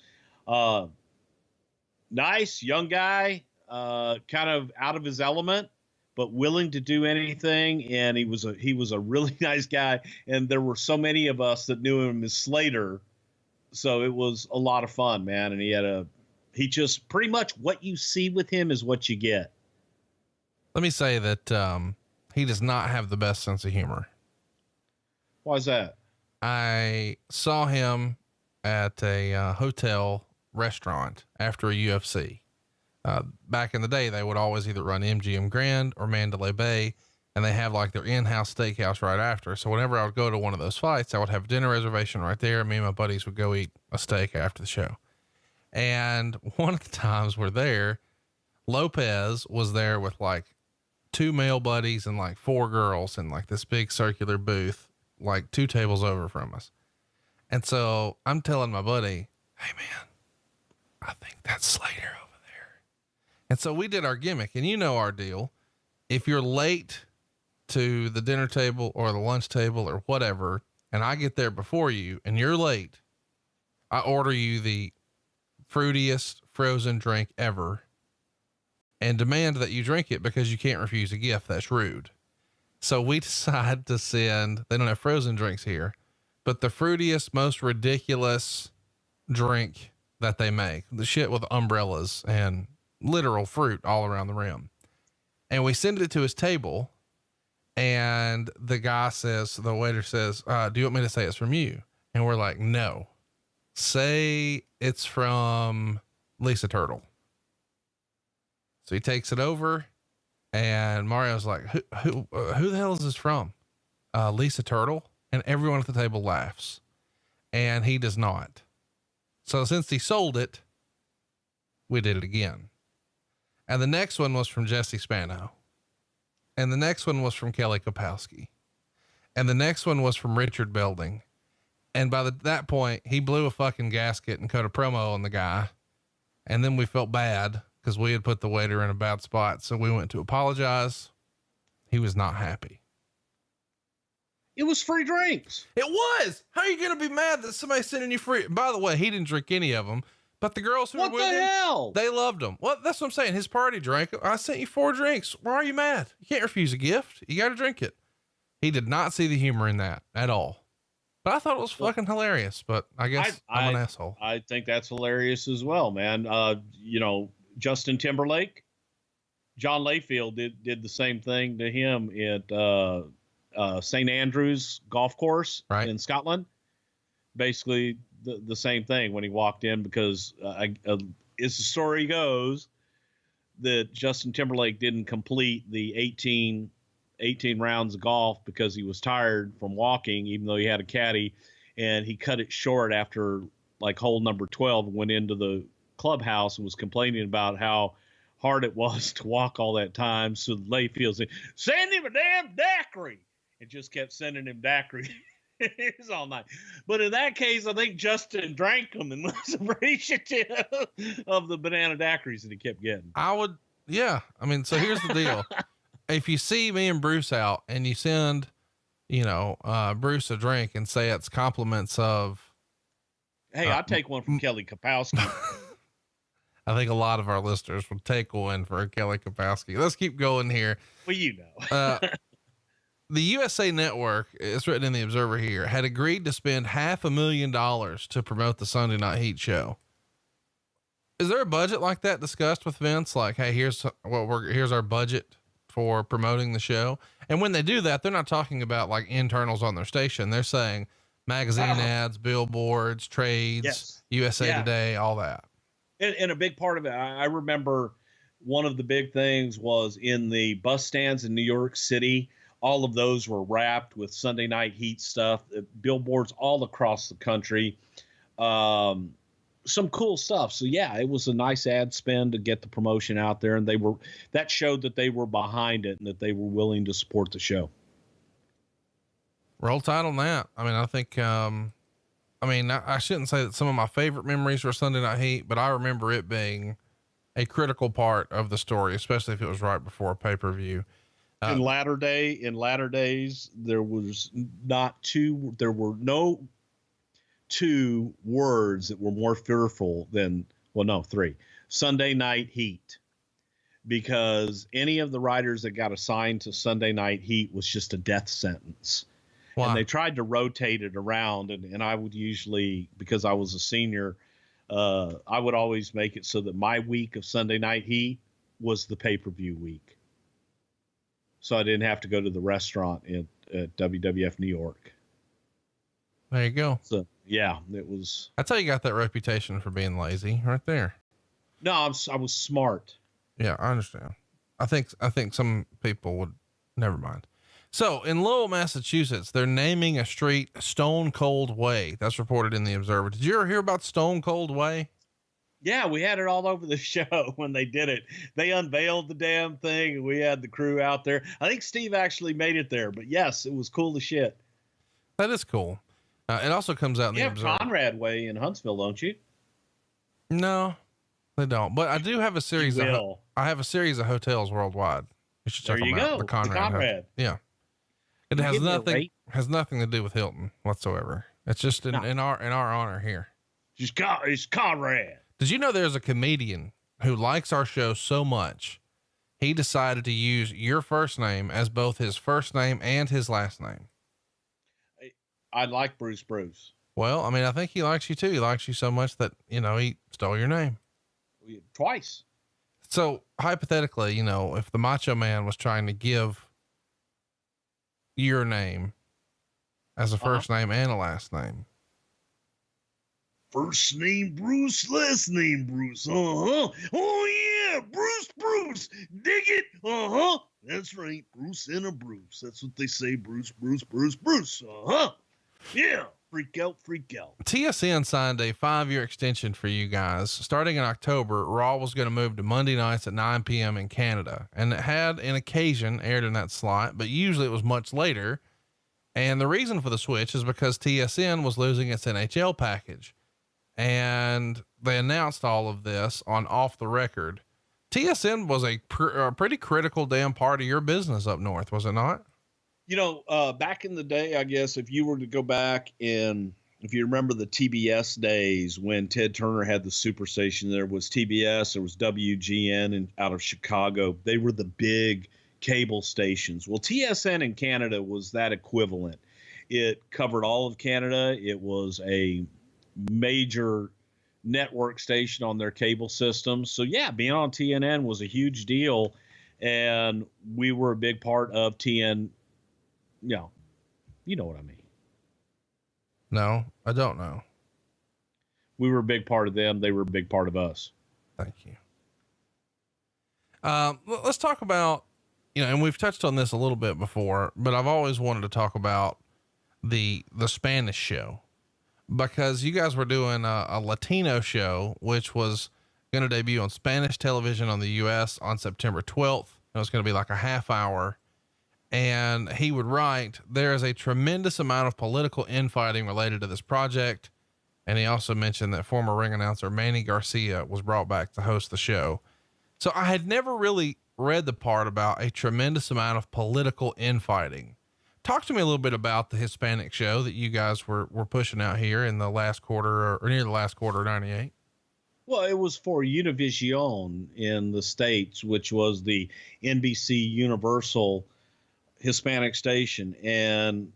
nice, young guy, kind of out of his element, but willing to do anything. And he was a really nice guy. And there were so many of us that knew him as Slater. So it was a lot of fun, man. And he just pretty much what you see with him is what you get. Let me say that, he does not have the best sense of humor. Why is that? I saw him at a hotel restaurant after a UFC. Back in the day, they would always either run MGM Grand or Mandalay Bay, and they have like their in-house steakhouse right after. So whenever I would go to one of those fights, I would have a dinner reservation right there. Me and my buddies would go eat a steak after the show. And one of the times we're there, Lopez was there with like 2 male buddies and like 4 girls in like this big circular booth, like 2 tables over from us. And so I'm telling my buddy, hey man, I think that's Slater over there. And so we did our gimmick, and you know our deal. If you're late to the dinner table or the lunch table or whatever, and I get there before you and you're late, I order you the fruitiest frozen drink ever and demand that you drink it because you can't refuse a gift. That's rude. So we decide to send, they don't have frozen drinks here, but the fruitiest, most ridiculous drink that they make, the shit with umbrellas and literal fruit all around the rim. And we send it to his table, and the waiter says, do you want me to say it's from you? And we're like, no, say it's from Lisa Turtle. So he takes it over, and Mario's like, who the hell is this from? Lisa Turtle. And everyone at the table laughs, and he does not. So since he sold it, we did it again. And the next one was from Jesse Spano. And the next one was from Kelly Kapowski. And the next one was from Richard Belding. And by that point, he blew a fucking gasket and cut a promo on the guy. And then we felt bad because we had put the waiter in a bad spot. So we went to apologize. He was not happy. It was free drinks. It was. How are you going to be mad that somebody's sending you free? By the way, he didn't drink any of them, but the girls who were with him, they loved him. Well, that's what I'm saying. His party drank. I sent you 4 drinks. Why are you mad? You can't refuse a gift. You got to drink it. He did not see the humor in that at all, but I thought it was fucking hilarious, but I guess I'm an asshole. I think that's hilarious as well, man. Justin Timberlake, John Layfield did the same thing to him at St. Andrews golf course Right. in Scotland. Basically the same thing when he walked in, because as the story goes, that Justin Timberlake didn't complete the 18 rounds of golf because he was tired from walking, even though he had a caddy, and he cut it short after like hole number 12 and went into the clubhouse and was complaining about how hard it was to walk all that time. So Layfield said, send him a damn daiquiri, and just kept sending him daiquiri. It was all night. But in that case, I think Justin drank them and was appreciative of the banana daiquiris that he kept getting. Yeah. I mean, so here's the deal. If you see me and Bruce out and you send, Bruce a drink and say it's compliments of, Hey, I'll take one from Kelly Kapowski. I think a lot of our listeners would take one for Kelly Kapowski. Let's keep going here. Well, The USA Network, it's written in the Observer here, had agreed to spend $500,000 to promote the Sunday Night Heat show. Is there a budget like that discussed with Vince? Like, hey, here's our budget for promoting the show. And when they do that, they're not talking about like internals on their station. They're saying magazine ads, billboards, trades, yes. USA Today, all that. And a big part of it, I remember one of the big things was in the bus stands in New York City. All of those were wrapped with Sunday Night Heat stuff, billboards all across the country. Some cool stuff. So yeah, it was a nice ad spend to get the promotion out there, and that showed that they were behind it and that they were willing to support the show. Roll Tide on that. I mean, I think, I shouldn't say that some of my favorite memories were Sunday Night Heat, but I remember it being a critical part of the story, especially if it was right before a pay-per-view. In latter days, there were no two words that were more fearful than, three: Sunday Night Heat. Because any of the writers that got assigned to Sunday Night Heat was just a death sentence. Wow. And they tried to rotate it around. And I would usually, because I was a senior, I would always make it so that my week of Sunday Night Heat was the pay-per-view week. So I didn't have to go to the restaurant at WWF New York. There you go. So yeah, it was. That's how you got that reputation for being lazy, right there. No, I was smart. Yeah, I understand. I think some people would. Never mind. So in Lowell, Massachusetts, they're naming a street Stone Cold Way. That's reported in the Observer. Did you ever hear about Stone Cold Way? Yeah, we had it all over the show when they did it. They unveiled the damn thing, and we had the crew out there. I think Steve actually made it there, but yes, it was cool as shit. That is cool. It also comes out in the Observer. Conrad Way in Huntsville, don't you? No, they don't. But I do have a series. I have a series of hotels worldwide. You should check them out. The Conrad. Yeah. It has nothing to do with Hilton whatsoever. It's just in our honor here. It's Conrad. Did you know there's a comedian who likes our show so much, he decided to use your first name as both his first name and his last name? I like Bruce. Well, I mean, I think he likes you too. He likes you so much that, he stole your name. Twice. So hypothetically, if the Macho Man was trying to give your name as a first name and a last name. First name Bruce, last name Bruce. Oh yeah, Bruce. Dig it. That's right. Bruce and a Bruce. That's what they say. Bruce. Yeah. Freak out. TSN signed a 5-year extension for you guys. Starting in October, Raw was going to move to Monday nights at 9 p.m. in Canada. And it had an occasion aired in that slot, but usually it was much later. And the reason for the switch is because TSN was losing its NHL package. And they announced all of this on Off the Record. TSN was a pretty critical damn part of your business up north, was it not? Back in the day, I guess if you were to go back and if you remember the TBS days when Ted Turner had the Superstation, there was TBS, there was WGN out of Chicago. They were the big cable stations. Well, TSN in Canada was that equivalent. It covered all of Canada. It was a major network station on their cable system. So yeah, being on TNN was a huge deal. And we were a big part of TNN you know what I mean. No, I don't know. We were a big part of them. They were a big part of us. Thank you. Let's talk about, and we've touched on this a little bit before, but I've always wanted to talk about the Spanish show, because you guys were doing a Latino show, which was going to debut on Spanish television on the US on September 12th. It was going to be like a half hour. And he would write, there is a tremendous amount of political infighting related to this project. And he also mentioned that former ring announcer Manny Garcia was brought back to host the show. So I had never really read the part about a tremendous amount of political infighting. Talk to me a little bit about the Hispanic show that you guys were pushing out here in the last quarter or near the last quarter of 98. Well, it was for Univision in the States, which was the NBC Universal Hispanic station. And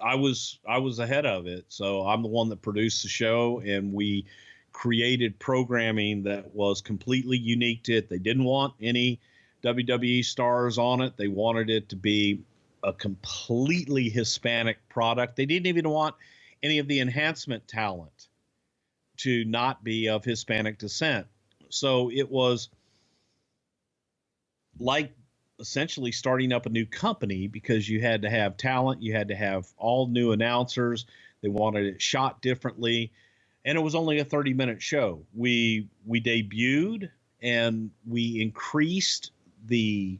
I was ahead of it. So I'm the one that produced the show, and we created programming that was completely unique to it. They didn't want any WWE stars on it. They wanted it to be a completely Hispanic product. They didn't even want any of the enhancement talent to not be of Hispanic descent. So it was like essentially starting up a new company, because you had to have talent. You had to have all new announcers. They wanted it shot differently. And it was only a 30-minute show. We debuted and we increased the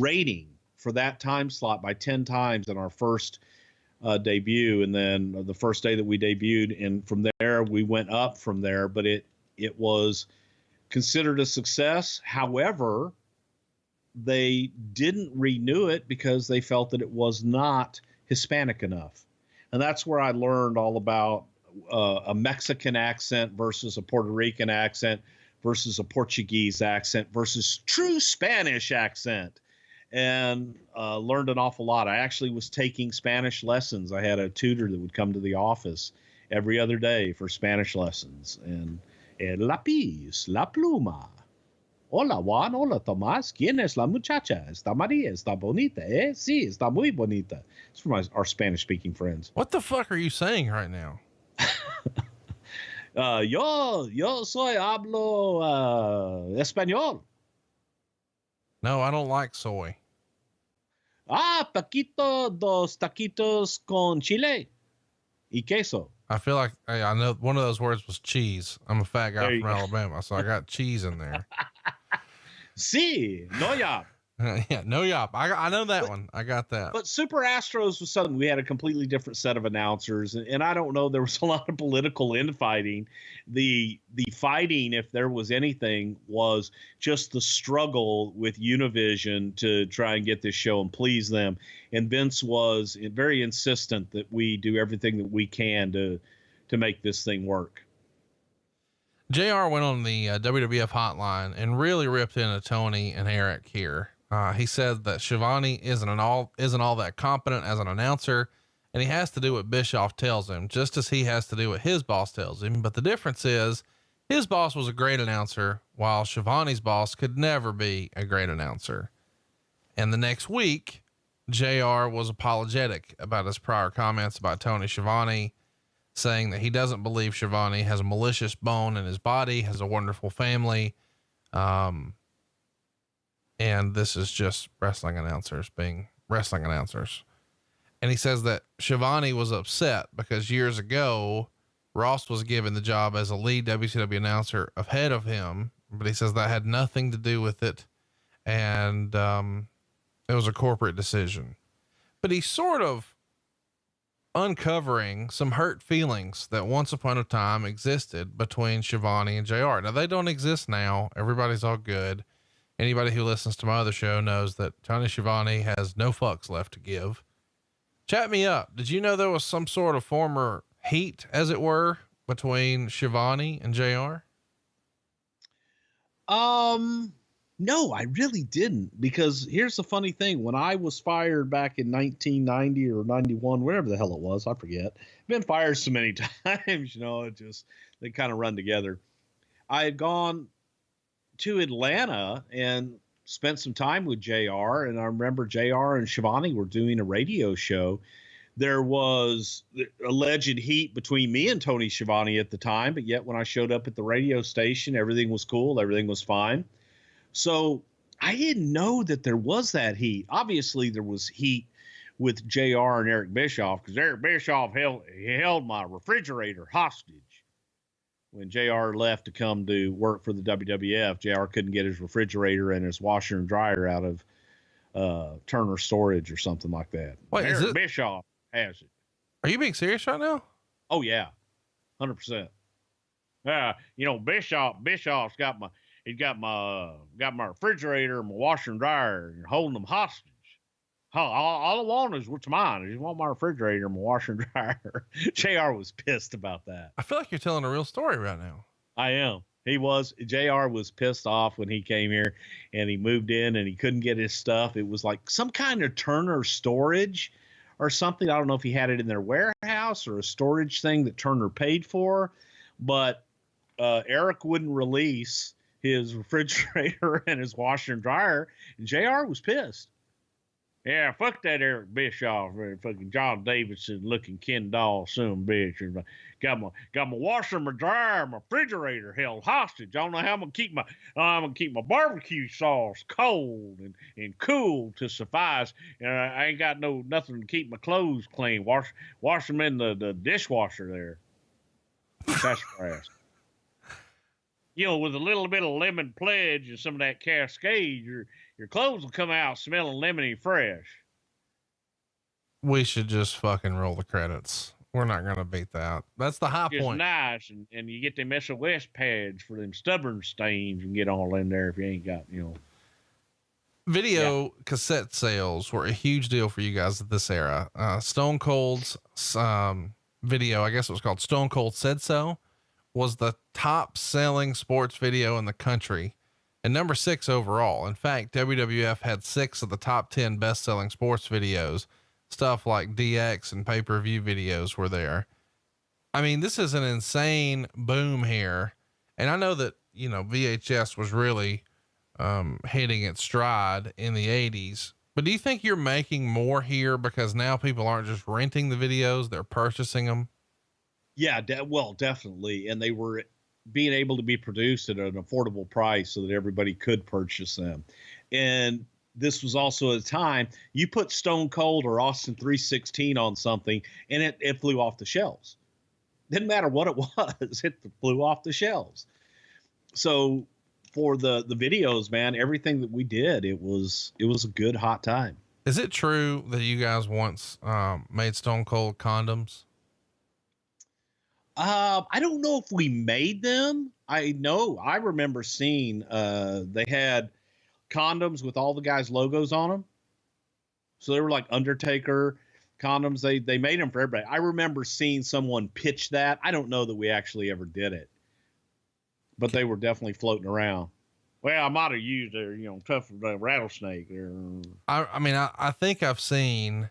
rating for that time slot by 10 times in our first debut. And then the first day that we debuted, and from there we went up from there, but it was considered a success. However, they didn't renew it because they felt that it was not Hispanic enough. And that's where I learned all about a Mexican accent versus a Puerto Rican accent versus a Portuguese accent versus true Spanish accent, and learned an awful lot. I actually was taking Spanish lessons. I had a tutor that would come to the office every other day for Spanish lessons. And el lápiz, la pluma. Hola, Juan. Hola, Tomás. ¿Quién es la muchacha? Está María. Está bonita, eh? Sí, está muy bonita. It's for our Spanish-speaking friends. What the fuck are you saying right now? Yo soy hablo español. No, I don't like soy. Taquito, dos taquitos con chile y queso. I feel like I know one of those words was cheese. I'm a fat guy from Alabama, so I got cheese in there. Sí, no ya. Yeah, no yop. I know that one. I got that. But Super Astros was something. We had a completely different set of announcers, and I don't know. There was a lot of political infighting. The fighting, if there was anything, was just the struggle with Univision to try and get this show and please them. And Vince was very insistent that we do everything that we can to make this thing work. JR went on the WWF hotline and really ripped into Tony and Eric here. He said that Schiavone isn't all that competent as an announcer, and he has to do what Bischoff tells him, just as he has to do what his boss tells him. But the difference is his boss was a great announcer, while Schiavone's boss could never be a great announcer. And the next week, JR was apologetic about his prior comments about Tony Schiavone, saying that he doesn't believe Schiavone has a malicious bone in his body, has a wonderful family. And this is just wrestling announcers being wrestling announcers. And he says that Schiavone was upset because years ago, Ross was given the job as a lead WCW announcer ahead of him, but he says that had nothing to do with it. And, it was a corporate decision, but he's sort of uncovering some hurt feelings that once upon a time existed between Schiavone and JR. Now they don't exist now. Everybody's all good. Anybody who listens to my other show knows that Tony Schiavone has no fucks left to give. Chat me up. Did you know there was some sort of former heat, as it were, between Schiavone and JR? No, I really didn't, because here's the funny thing. When I was fired back in 1990 or 91, whatever the hell it was, I forget. Been fired so many times, it just, they kind of run together. I had gone to Atlanta and spent some time with JR, and I remember JR and Shivani were doing a radio show. There was alleged heat between me and Tony Schiavone at the time, but yet when I showed up at the radio station, everything was cool. Everything was fine. So I didn't know that there was that heat. Obviously, there was heat with JR and Eric Bischoff, because Eric Bischoff held my refrigerator hostage. When JR left to come to work for the WWF, JR couldn't get his refrigerator and his washer and dryer out of Turner Storage or something like that. Wait, Eric Bischoff has it. Are you being serious right now? Oh yeah, 100%. Bischoff's got my refrigerator and my washer and dryer and holding them hostage. All I want is what's mine. I just want my refrigerator and my washer and dryer. JR was pissed about that. I feel like you're telling a real story right now. I am. JR was pissed off when he came here and he moved in and he couldn't get his stuff. It was like some kind of Turner Storage or something. I don't know if he had it in their warehouse or a storage thing that Turner paid for, but Eric wouldn't release his refrigerator and his washer and dryer, and JR was pissed. Yeah, fuck that Eric Bischoff, fucking John Davidson looking Ken Doll, son bitch. Got my washer, my dryer, my refrigerator held hostage. I don't know how I'm gonna keep my barbecue sauce cold and cool to suffice. I ain't got nothing to keep my clothes clean. Wash them in the dishwasher there. That's crass. With a little bit of lemon pledge and some of that Cascade, your clothes will come out smelling lemony fresh. We should just fucking roll the credits. We're not going to beat that. That's the high It's point. nice. And you get them SOS pads for them stubborn stains and get all in there if you ain't got, Video cassette sales were a huge deal for you guys at this era. Stone Cold's, video, I guess it was called Stone Cold Said So, was the top selling sports video in the country and number 6 overall. In fact, WWF had 6 of the top 10 best selling sports videos. Stuff like DX and pay-per-view videos were there. I mean, this is an insane boom here. And I know that, VHS was really, hitting its stride in the 80s, but do you think you're making more here because now people aren't just renting the videos, they're purchasing them? Yeah, definitely. And they were being able to be produced at an affordable price so that everybody could purchase them. And this was also a time you put Stone Cold or Austin 316 on something and it flew off the shelves. Didn't matter what it was, it flew off the shelves. So for the videos, man, everything that we did, it was a good hot time. Is it true that you guys once made Stone Cold condoms? I don't know if we made them. I remember seeing they had condoms with all the guys' logos on them. So they were like Undertaker condoms. They made them for everybody. I remember seeing someone pitch that. I don't know that we actually ever did it, but they were definitely floating around. Well, I might have used a tough rattlesnake there. I think I've seen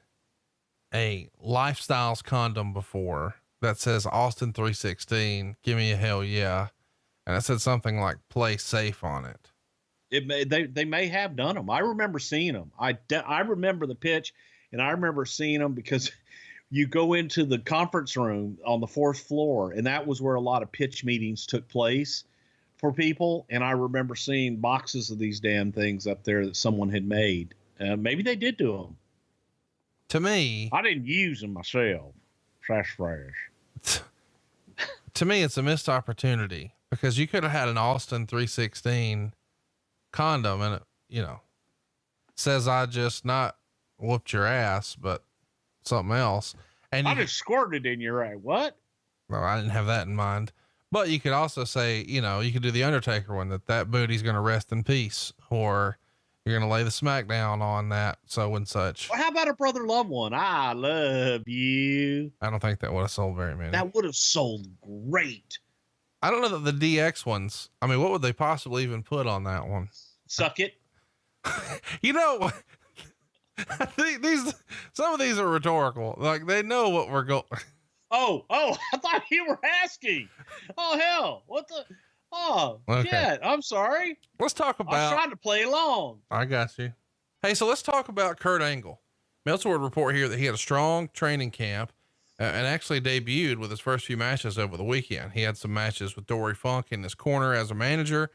a Lifestyles condom before that says Austin 316, give me a hell yeah. And it said something like play safe on it. They may have done them. I remember seeing them. I remember the pitch, and I remember seeing them because you go into the conference room on the 4th floor, and that was where a lot of pitch meetings took place for people. And I remember seeing boxes of these damn things up there that someone had made. Maybe they did do them. To me, I didn't use them myself. Trash. To me, it's a missed opportunity because you could have had an Austin 316 condom and it, says I just not whooped your ass, but something else. And I just squirted in your eye. What? Well, I didn't have that in mind, but you could also say, you could do the Undertaker one that booty's going to rest in peace, or you're going to lay the smackdown on that. So and such. Well, how about a Brother Love one? I love you. I don't think that would have sold very many. That would have sold great. I don't know that the DX ones. I mean, what would they possibly even put on that one? Suck it. I think some of these are rhetorical. Like they know what we're going. Oh, I thought you were asking. Oh, hell. What the? Oh, Okay. shit. I'm sorry. Let's talk I was about. trying to play along. I got you. Hey, so let's talk about Kurt Angle. Meltzer would report here that he had a strong training camp and actually debuted with his first few matches over the weekend. He had some matches with Dory Funk in his corner as a manager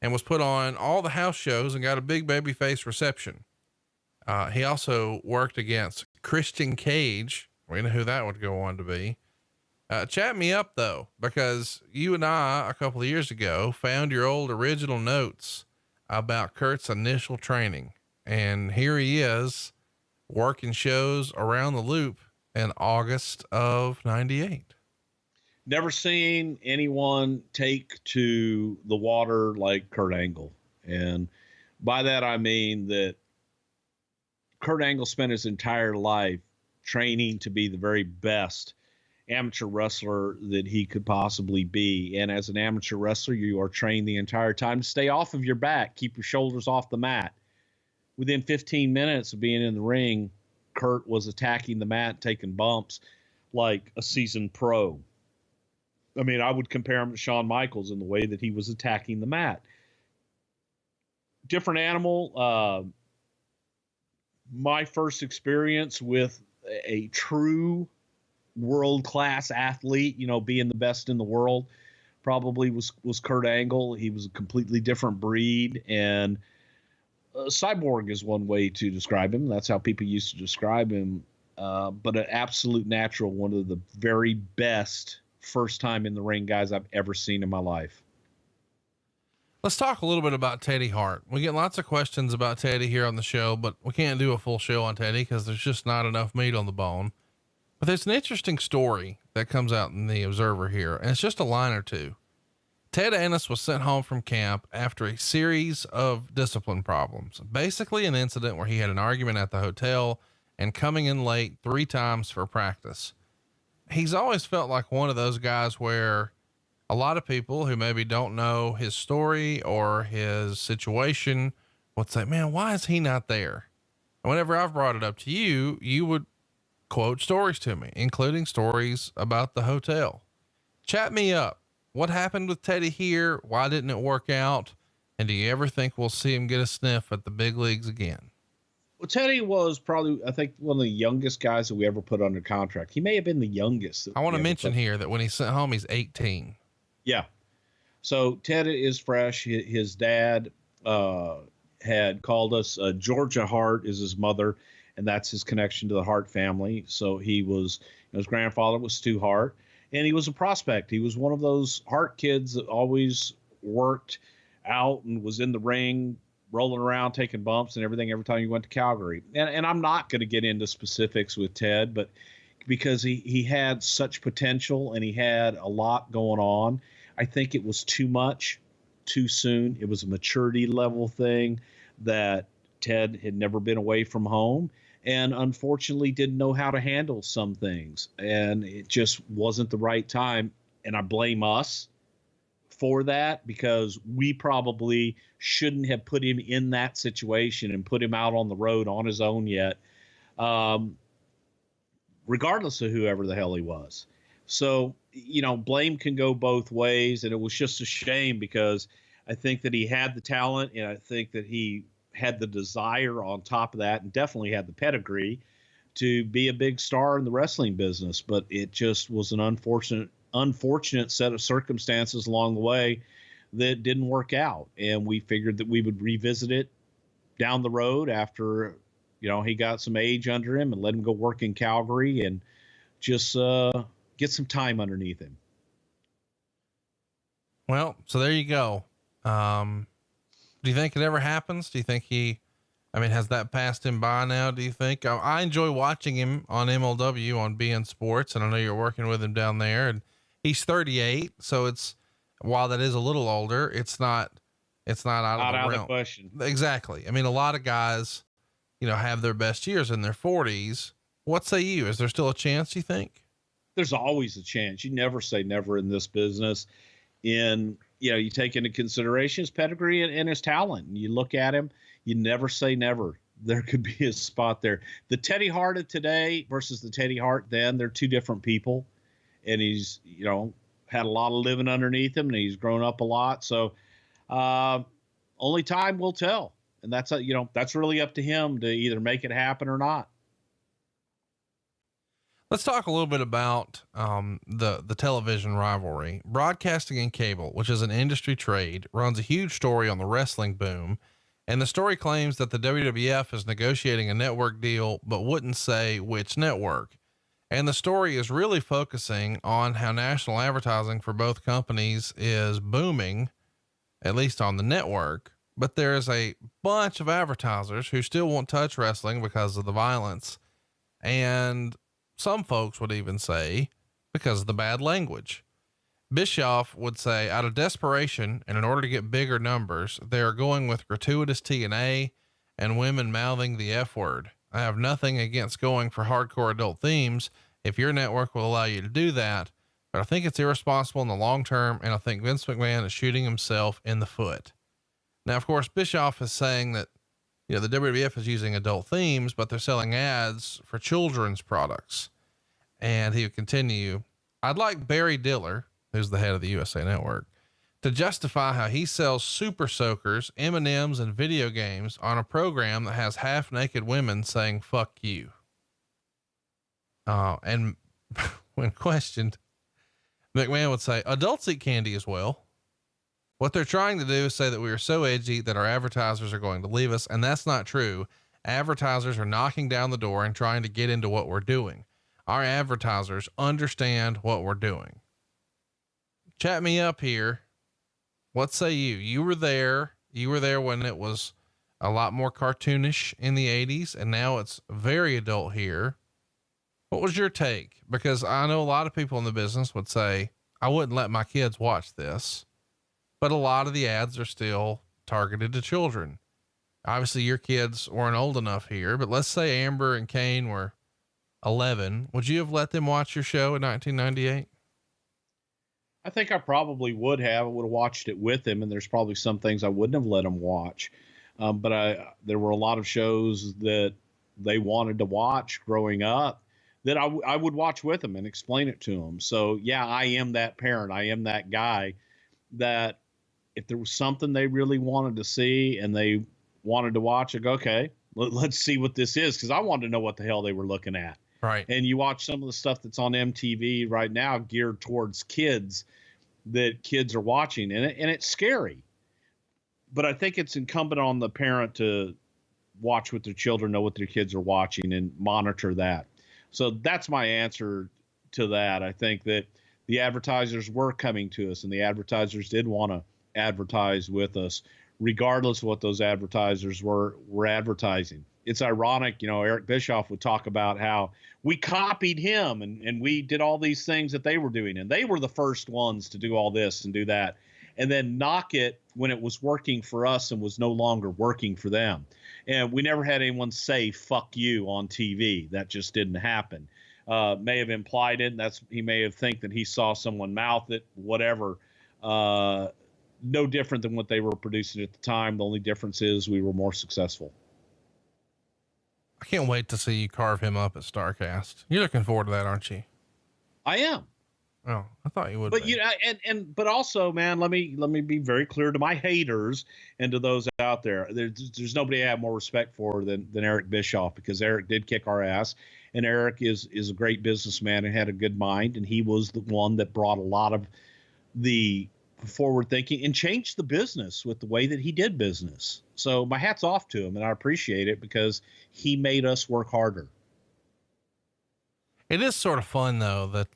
and was put on all the house shows and got a big babyface reception. He also worked against Christian Cage. We know who that would go on to be. Chat me up though, because you and I, a couple of years ago, found your old original notes about Kurt's initial training. And here he is working shows around the loop in August of 98. Never seen anyone take to the water like Kurt Angle. And by that, I mean that Kurt Angle spent his entire life training to be the very best amateur wrestler that he could possibly be. And as an amateur wrestler, you are trained the entire time to stay off of your back, keep your shoulders off the mat. Within 15 minutes of being in the ring, Kurt was attacking the mat, taking bumps like a seasoned pro. I mean, I would compare him to Shawn Michaels in the way that he was attacking the mat. Different animal. My first experience with a true world-class athlete, you know, being the best in the world, probably was Kurt Angle. He was a completely different breed, and cyborg is one way to describe him. That's how people used to describe him. But an absolute natural, one of the very best first time in the ring guys I've ever seen in my life. Let's talk a little bit about Teddy Hart. We get lots of questions about Teddy here on the show, but we can't do a full show on Teddy because there's just not enough meat on the bone. But there's an interesting story that comes out in the Observer here, and it's just a line or two. Ted Ennis was sent home from camp after a series of discipline problems, basically an incident where he had an argument at the hotel and coming in late 3 times for practice. He's always felt like one of those guys where a lot of people who maybe don't know his story or his situation would say, man, why is he not there? And whenever I've brought it up to you, you would quote stories to me, including stories about the hotel. Chat me up. What happened with Teddy here? Why didn't it work out? And do you ever think we'll see him get a sniff at the big leagues again? Well, Teddy was probably, I think, one of the youngest guys that we ever put under contract. He may have been the youngest. I want to mention here that when he's sent home, he's 18. Yeah. So Ted is fresh. His dad had called us. Georgia Hart is his mother, and that's his connection to the Hart family. So he was, his grandfather was Stu Hart, and he was a prospect. He was one of those Hart kids that always worked out and was in the ring, rolling around, taking bumps and everything every time you went to Calgary. And I'm not going to get into specifics with Ted, but because he had such potential and he had a lot going on, I think it was too much too soon. It was a maturity level thing that Ted had never been away from home and unfortunately didn't know how to handle some things. And it just wasn't the right time. And I blame us for that because we probably shouldn't have put him in that situation and put him out on the road on his own yet, regardless of whoever the hell he was. So, you know, blame can go both ways. And it was just a shame because I think that he had the talent and I think that he had the desire on top of that and definitely had the pedigree to be a big star in the wrestling business. But it just was an unfortunate set of circumstances along the way that didn't work out. And we figured that we would revisit it down the road after, you know, he got some age under him and let him go work in Calgary and just get some time underneath him. Well, so there you go. Do you think it ever happens? Do you think has that passed him by now? Do you think? I enjoy watching him on MLW on BN Sports, and I know you're working with him down there, and he's 38. So while that is a little older, it's not out of the question. Exactly. I mean, a lot of guys, you know, have their best years in their 40s. What say you? Is there still a chance, you think? There's always a chance. You never say never in this business. You take into consideration his pedigree and his talent. And you look at him, you never say never. There could be a spot there. The Teddy Hart of today versus the Teddy Hart then, they're two different people. And he's, you know, had a lot of living underneath him, and he's grown up a lot. So only time will tell. And that's, that's really up to him to either make it happen or not. Let's talk a little bit about the television rivalry. Broadcasting and cable, which is an industry trade, runs a huge story on the wrestling boom. And the story claims that the WWF is negotiating a network deal, but wouldn't say which network. And the story is really focusing on how national advertising for both companies is booming, at least on the network. But there's a bunch of advertisers who still won't touch wrestling because of the violence. And some folks would even say because of the bad language. Bischoff would say out of desperation and in order to get bigger numbers, they are going with gratuitous TNA and women mouthing the F word. I have nothing against going for hardcore adult themes if your network will allow you to do that, but I think it's irresponsible in the long term. And I think Vince McMahon is shooting himself in the foot. Now, of course, Bischoff is saying that, the WWF is using adult themes, but they're selling ads for children's products. And he would continue, I'd like Barry Diller, who's the head of the USA Network, to justify how he sells super soakers, M&Ms, and video games on a program that has half naked women saying, fuck you. And when questioned, McMahon would say, adults eat candy as well. What they're trying to do is say that we are so edgy that our advertisers are going to leave us. And that's not true. Advertisers are knocking down the door and trying to get into what we're doing. Our advertisers understand what we're doing. Chat me up here. What say you? You were there when it was a lot more cartoonish in the 80s, and now it's very adult here. What was your take? Because I know a lot of people in the business would say, I wouldn't let my kids watch this. But a lot of the ads are still targeted to children. Obviously your kids weren't old enough here, but let's say Amber and Kane were 11. Would you have let them watch your show in 1998? I think I probably would have. I would have watched it with him, and there's probably some things I wouldn't have let him watch. But there were a lot of shows that they wanted to watch growing up that I would watch with them and explain it to them. So yeah, I am that parent. I am that guy that if there was something they really wanted to see and they wanted to watch, I go, okay, let's see what this is. Cause I wanted to know what the hell they were looking at. Right. And you watch some of the stuff that's on MTV right now geared towards kids that kids are watching, and it's scary. But I think it's incumbent on the parent to watch what their children, know what their kids are watching, and monitor that. So that's my answer to that. I think that the advertisers were coming to us, and the advertisers did want to advertise with us, regardless of what those advertisers were advertising. It's ironic, Eric Bischoff would talk about how we copied him and we did all these things that they were doing. And they were the first ones to do all this and do that, and then knock it when it was working for us and was no longer working for them. And we never had anyone say, fuck you on TV. That just didn't happen. May have implied it. He may have think that he saw someone mouth it, whatever. No different than what they were producing at the time. The only difference is we were more successful. I can't wait to see you carve him up at StarCast. You're looking forward to that, aren't you? I am. Oh, I thought you would. But but also, man, let me be very clear to my haters and to those out there. There's nobody I have more respect for than Eric Bischoff, because Eric did kick our ass, and Eric is a great businessman and had a good mind, and he was the one that brought a lot of the forward thinking and changed the business with the way that he did business. So my hat's off to him, and I appreciate it because he made us work harder. It is sort of fun though that,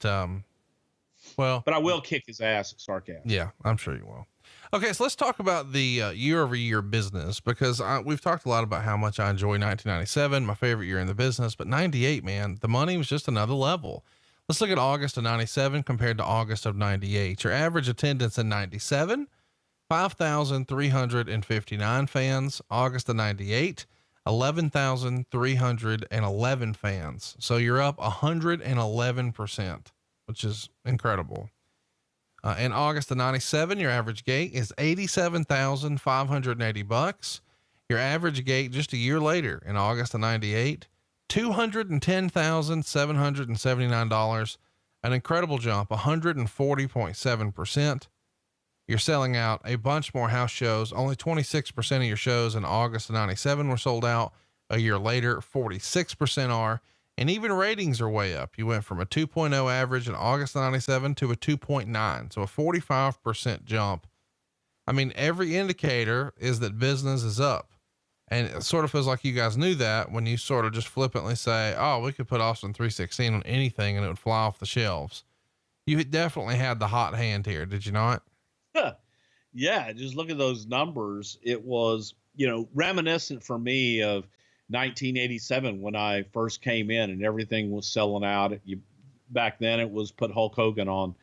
but I will kick his ass at Sarcasm. Yeah, I'm sure you will. Okay. So let's talk about the year-over-year business, because we've talked a lot about how much I enjoy 1997, my favorite year in the business, but 98, man, the money was just another level. Let's look at August of 97 compared to August of 98. Your average attendance in 97, 5,359 fans. August of 98, 11,311 fans. So you're up 111%, which is incredible. In August of 97, your average gate is $87,580. Your average gate just a year later in August of 98, $210,779. an incredible jump, 140.7%. You're selling out a bunch more house shows. Only 26% of your shows in August of 97 were sold out. A year later, 46% are, and even ratings are way up. You went from a 2.0 average in August of 97 to a 2.9. So a 45% jump. I mean, every indicator is that business is up. And it sort of feels like you guys knew that when you sort of just flippantly say, oh, we could put Austin 316 on anything and it would fly off the shelves. You definitely had the hot hand here. Did you not? Yeah. Just look at those numbers. It was, you know, reminiscent for me of 1987 when I first came in and everything was selling out. Back then it was put Hulk Hogan on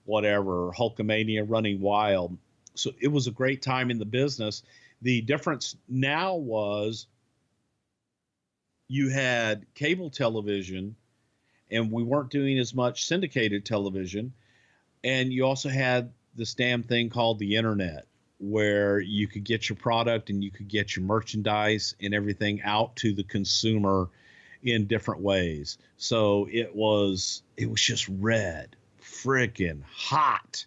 whatever, Hulkamania Running Wild. So it was a great time in the business. The difference now was you had cable television and we weren't doing as much syndicated television. And you also had this damn thing called the internet, where you could get your product and you could get your merchandise and everything out to the consumer in different ways. So it was just red, freaking hot.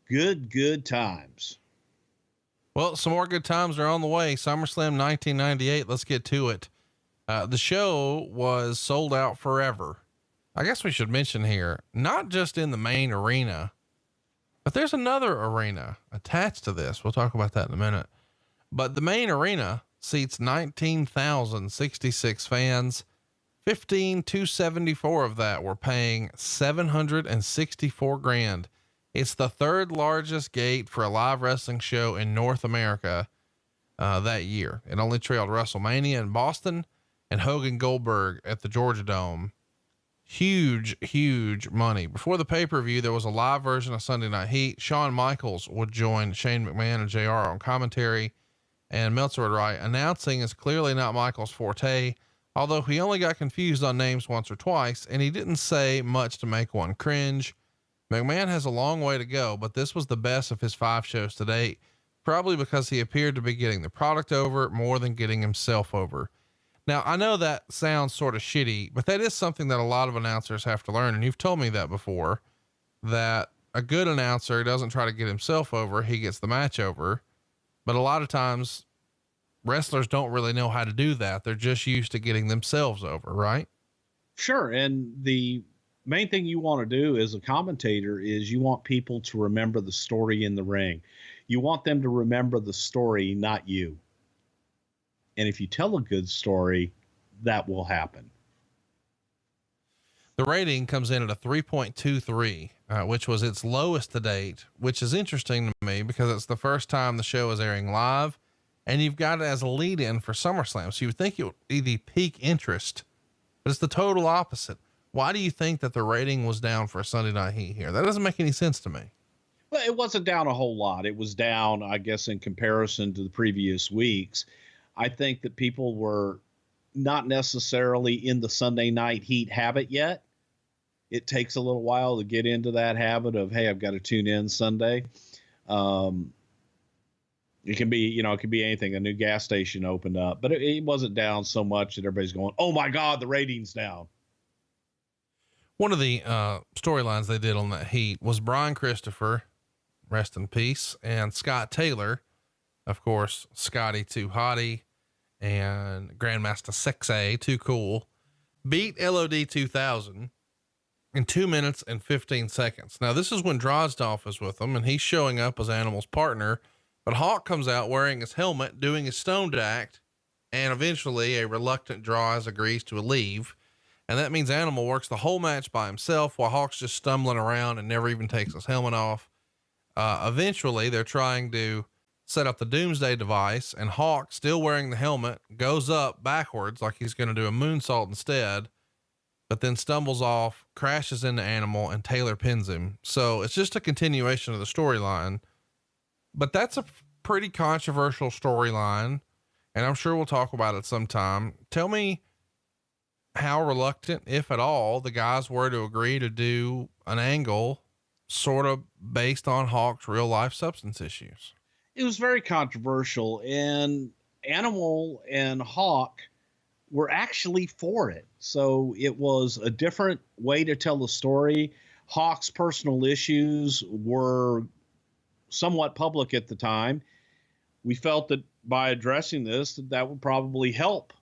Good times. Well, some more good times are on the way. SummerSlam 1998. Let's get to it. The show was sold out forever. I guess we should mention here, not just in the main arena, but there's another arena attached to this. We'll talk about that in a minute. But the main arena seats 19,066 fans. 15,274 of that were paying $764,000. It's the third largest gate for a live wrestling show in North America that year. It only trailed WrestleMania in Boston and Hogan Goldberg at the Georgia Dome. Huge money. Before the pay-per-view, there was a live version of Sunday Night Heat. Shawn Michaels would join Shane McMahon and JR on commentary, and Meltzer would write, announcing is clearly not Michaels' forte, although he only got confused on names once or twice, and he didn't say much to make one cringe. McMahon has a long way to go, but this was the best of his 5 shows to date, probably because he appeared to be getting the product over more than getting himself over. Now, I know that sounds sort of shitty, but that is something that a lot of announcers have to learn. And you've told me that before, that a good announcer doesn't try to get himself over. He gets the match over. But a lot of times wrestlers don't really know how to do that. They're just used to getting themselves over, right? Sure. And the main thing you want to do as a commentator is you want people to remember the story in the ring. You want them to remember the story, not you. And if you tell a good story, that will happen. The rating comes in at a 3.23, which was its lowest to date, which is interesting to me because it's the first time the show is airing live and you've got it as a lead in for SummerSlam. So you would think it would be the peak interest, but it's the total opposite. Why do you think that the rating was down for Sunday Night Heat here? That doesn't make any sense to me. Well, it wasn't down a whole lot. It was down, I guess, in comparison to the previous weeks. I think that people were not necessarily in the Sunday Night Heat habit yet. It takes a little while to get into that habit of, hey, I've got to tune in Sunday. It can be, it could be anything. A new gas station opened up, but it wasn't down so much that everybody's going, oh my God, the rating's down. One of the storylines they did on that Heat was Brian Christopher, rest in peace, and Scott Taylor. Of course, Scotty Too Hottie and Grandmaster Sexay Too Cool beat LOD 2000 in 2 minutes and 15 seconds. Now, this is when Drozdov is with them and he's showing up as Animal's partner, but Hawk comes out wearing his helmet, doing his stoned act, and eventually a reluctant Droz agrees to leave. And that means Animal works the whole match by himself while Hawk's just stumbling around and never even takes his helmet off. Eventually they're trying to set up the Doomsday device, and Hawk, still wearing the helmet, goes up backwards like he's going to do a moonsault instead, but then stumbles off, crashes into Animal, and Taylor pins him. So it's just a continuation of the storyline, but that's a pretty controversial storyline, and I'm sure we'll talk about it sometime. Tell me how reluctant, if at all, the guys were to agree to do an angle sort of based on Hawk's real life substance issues. It was very controversial, and Animal and Hawk were actually for it. So it was a different way to tell the story. Hawk's personal issues were somewhat public at the time. We felt that by addressing this, that would probably help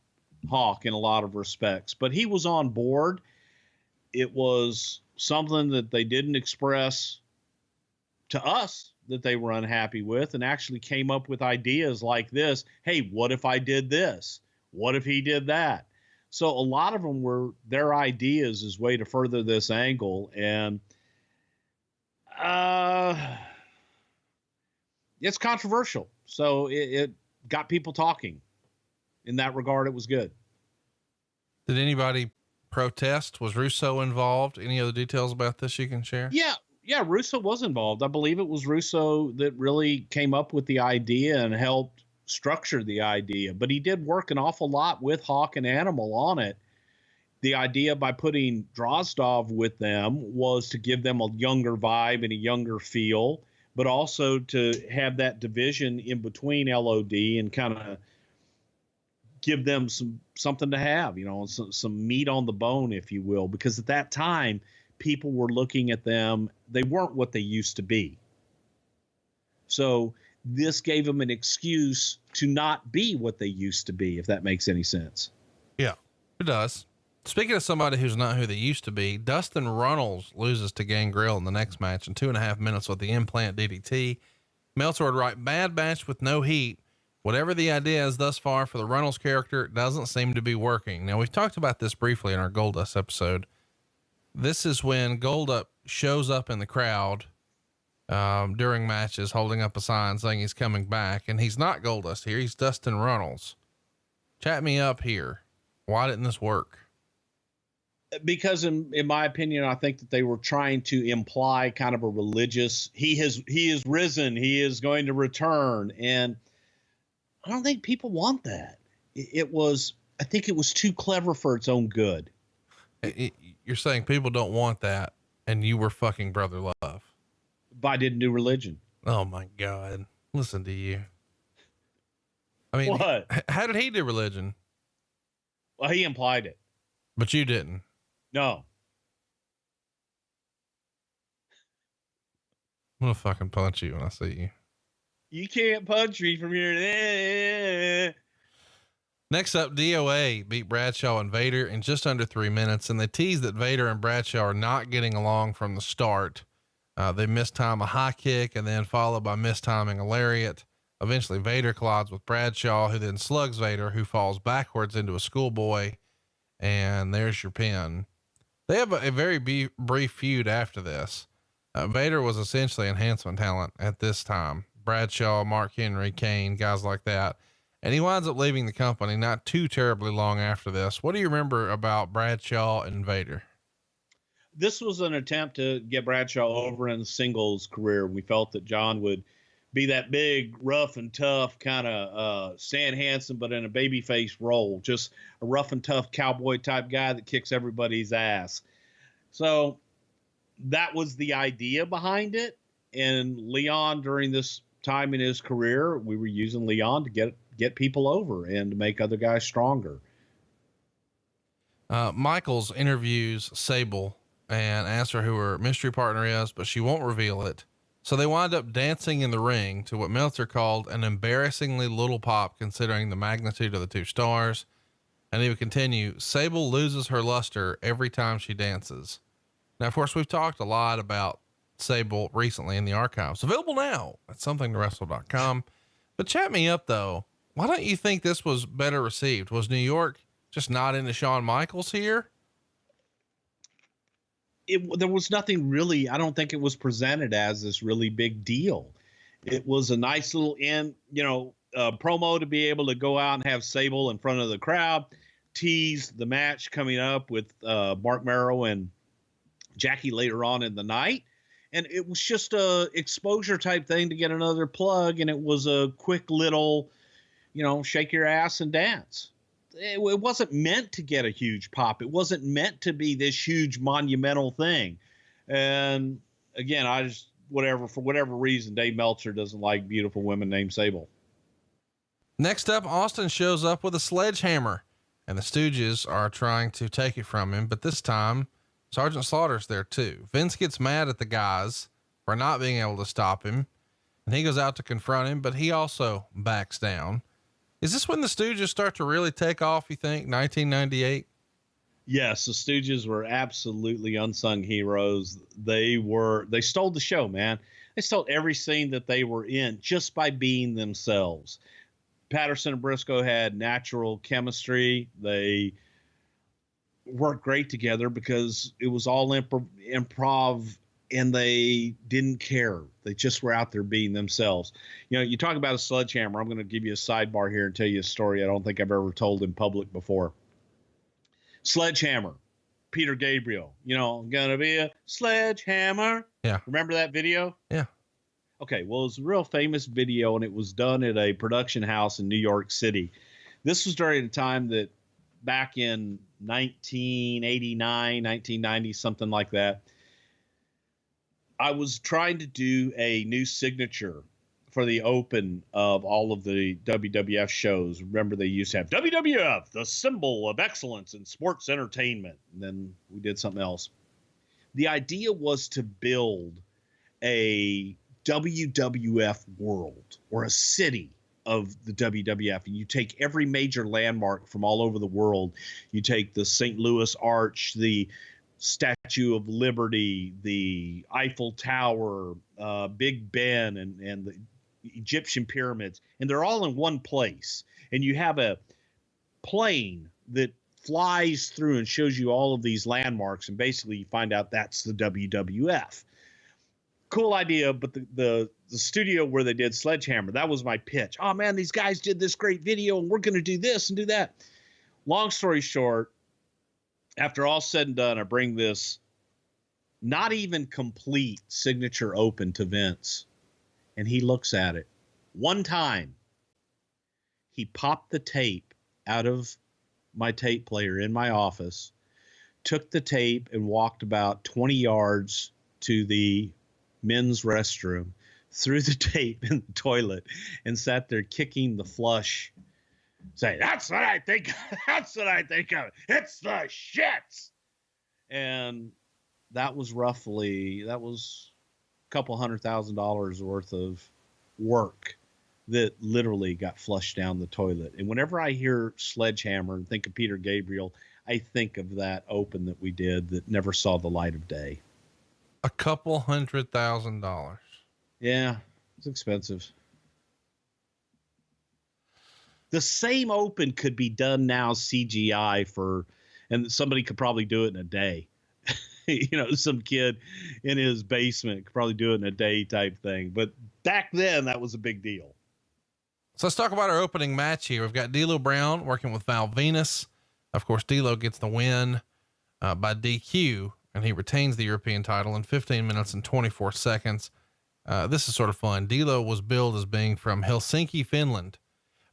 Hawk in a lot of respects, but he was on board. It was something that they didn't express to us that they were unhappy with, and actually came up with ideas like this. Hey, what if I did this? What if he did that? So a lot of them were their ideas as way to further this angle. And it's controversial. So it got people talking. In that regard, it was good. Did anybody protest? Was Russo involved? Any other details about this you can share? Yeah, Russo was involved. I believe it was Russo that really came up with the idea and helped structure the idea, but he did work an awful lot with Hawk and Animal on it. The idea by putting Drozdov with them was to give them a younger vibe and a younger feel, but also to have that division in between LOD and kind of give them something to have, some meat on the bone, if you will, because at that time people were looking at them. They weren't what they used to be. So this gave them an excuse to not be what they used to be, if that makes any sense. Yeah, it does. Speaking of somebody who's not who they used to be, Dustin Runnels loses to Gangrel in the next match in 2.5 minutes with the implant DDT. Meltzer would write, bad match with no heat. Whatever the idea is thus far for the Runnels character, doesn't seem to be working. Now, we've talked about this briefly in our Goldust episode. This is when Goldust shows up in the crowd during matches, holding up a sign saying he's coming back, and he's not Goldust here. He's Dustin Runnels. Chat me up here. Why didn't this work? Because in my opinion, I think that they were trying to imply kind of a religious, he is risen, he is going to return. And I don't think people want that. I think it was too clever for its own good. You're saying people don't want that, and you were fucking Brother Love. But I didn't do religion. Oh my God. Listen to you. I mean, what? How did he do religion? Well, he implied it. But you didn't. No. I'm gonna fucking punch you when I see you. You can't punch me from here to there. Next up, DOA beat Bradshaw and Vader in just under 3 minutes, and they tease that Vader and Bradshaw are not getting along from the start. They mistime a high kick and then followed by mistiming a lariat. Eventually Vader collides with Bradshaw, who then slugs Vader, who falls backwards into a schoolboy. And there's your pin. They have a very brief feud after this. Vader was essentially enhancement talent at this time. Bradshaw, Mark Henry, Kane, guys like that. And he winds up leaving the company not too terribly long after this. What do you remember about Bradshaw and Vader? This was an attempt to get Bradshaw over in the singles career. We felt that John would be that big, rough and tough kind of Stan Hansen, but in a babyface role, just a rough and tough cowboy type guy that kicks everybody's ass. So that was the idea behind it. And Leon, during this time in his career, we were using Leon to get people over and to make other guys stronger. Michaels interviews Sable and asks her who her mystery partner is, but she won't reveal it. So they wind up dancing in the ring to what Meltzer called an embarrassingly little pop, considering the magnitude of the two stars. And he would continue, Sable loses her luster every time she dances. Now, of course, we've talked a lot about Sable recently in the archives, available now at somethingtowrestle.com. But chat me up though. Why don't you think this was better received? Was New York just not into Shawn Michaels here? There was nothing really, I don't think it was presented as this really big deal. It was a nice little promo to be able to go out and have Sable in front of the crowd, tease the match coming up with Mark Merrow and Jackie later on in the night. And it was just a exposure type thing to get another plug. And it was a quick little, shake your ass and dance. It wasn't meant to get a huge pop. It wasn't meant to be this huge monumental thing. And again, for whatever reason, Dave Meltzer doesn't like beautiful women named Sable. Next up, Austin shows up with a sledgehammer and the Stooges are trying to take it from him. But this time, Sergeant Slaughter's there too. Vince gets mad at the guys for not being able to stop him, and he goes out to confront him, but he also backs down. Is this when the Stooges start to really take off, you think, 1998? Yes, the Stooges were absolutely unsung heroes. They stole the show, man. They stole every scene that they were in just by being themselves. Patterson and Briscoe had natural chemistry. They worked great together because it was all improv, and they didn't care. They just were out there being themselves. You know, you talk about a sledgehammer. I'm going to give you a sidebar here and tell you a story I don't think I've ever told in public before. Sledgehammer, Peter Gabriel, you know, gonna be a sledgehammer. Yeah. Remember that video? Yeah. Okay. Well, it's a real famous video, and it was done at a production house in New York City. This was during a time that back in 1989, 1990, something like that. I was trying to do a new signature for the open of all of the WWF shows. Remember, they used to have WWF, the symbol of excellence in sports entertainment. And then we did something else. The idea was to build a WWF world or a city of the WWF. And you take every major landmark from all over the world. You take the St. Louis Arch, the Statue of Liberty, the Eiffel Tower, Big Ben, and the Egyptian pyramids, and they're all in one place. And you have a plane that flies through and shows you all of these landmarks, and basically you find out that's the WWF. Cool idea, but the studio where they did Sledgehammer, that was my pitch. Oh man, these guys did this great video, and we're going to do this and do that. Long story short, after all said and done, I bring this not even complete signature open to Vince. And he looks at it. One time, he popped the tape out of my tape player in my office, took the tape and walked about 20 yards to the men's restroom, threw the tape in the toilet, and sat there kicking the flush, saying, "That's what I think. That's what I think of. It's the shits." And that was couple $100,000 worth of work that literally got flushed down the toilet. And whenever I hear Sledgehammer and think of Peter Gabriel, I think of that open that we did that never saw the light of day. A couple $100,000. Yeah, it's expensive. The same open could be done now CGI and somebody could probably do it in a day. You know, some kid in his basement could probably do it in a day type thing. But back then, that was a big deal. So let's talk about our opening match here. We've got D'Lo Brown working with Val Venus. Of course, D'Lo gets the win by DQ, and he retains the European title in 15 minutes and 24 seconds. This is sort of fun. D'Lo was billed as being from Helsinki, Finland.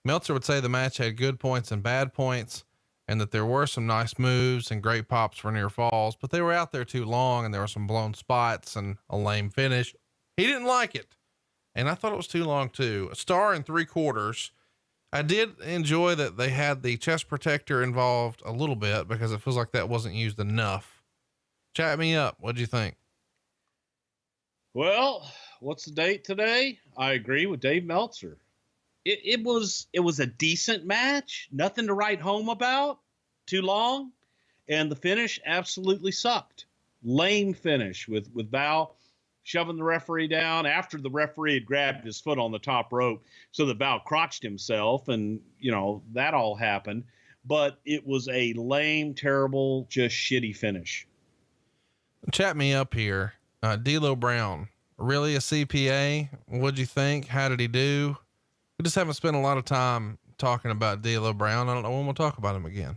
Meltzer would say the match had good points and bad points, and that there were some nice moves and great pops for near falls, but they were out there too long, and there were some blown spots and a lame finish. He didn't like it, and I thought it was too long too. 1 3/4 stars. I did enjoy that they had the chest protector involved a little bit because it feels like that wasn't used enough. Chat me up. What'd you think? Well, what's the date today? I agree with Dave Meltzer. It was a decent match, nothing to write home about, too long, and the finish absolutely sucked. Lame finish with Val shoving the referee down after the referee had grabbed his foot on the top rope, so that Val crotched himself, and you know that all happened. But it was a lame, terrible, just shitty finish. Chat me up here. D'Lo Brown, really a CPA? What'd you think? How did he do? We just haven't spent a lot of time talking about D'Lo Brown. I don't know when we'll talk about him again.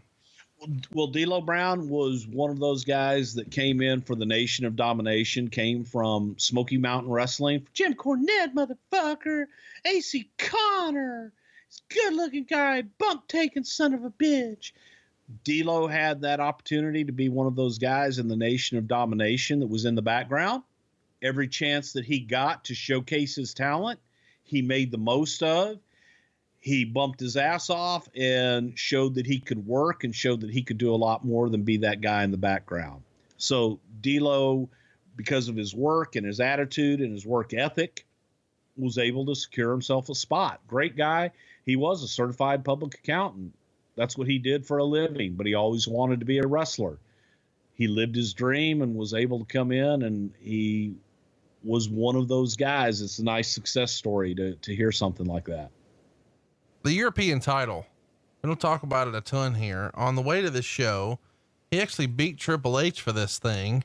Well, D'Lo Brown was one of those guys that came in for the Nation of Domination, came from Smoky Mountain Wrestling. Jim Cornette, motherfucker. AC Connor. He's a good-looking guy, bump-taking son of a bitch. D'Lo had that opportunity to be one of those guys in the Nation of Domination that was in the background. Every chance that he got to showcase his talent, he made the most of. he bumped his ass off and showed that he could work and showed that he could do a lot more than be that guy in the background. So D'Lo, because of his work and his attitude and his work ethic, was able to secure himself a spot. Great guy. He was a certified public accountant. That's what he did for a living, but he always wanted to be a wrestler. He lived his dream and was able to come in, and he was one of those guys. It's a nice success story to hear something like that. The European title, we don't talk about it a ton here. On the way to this show, he actually beat Triple H for this thing.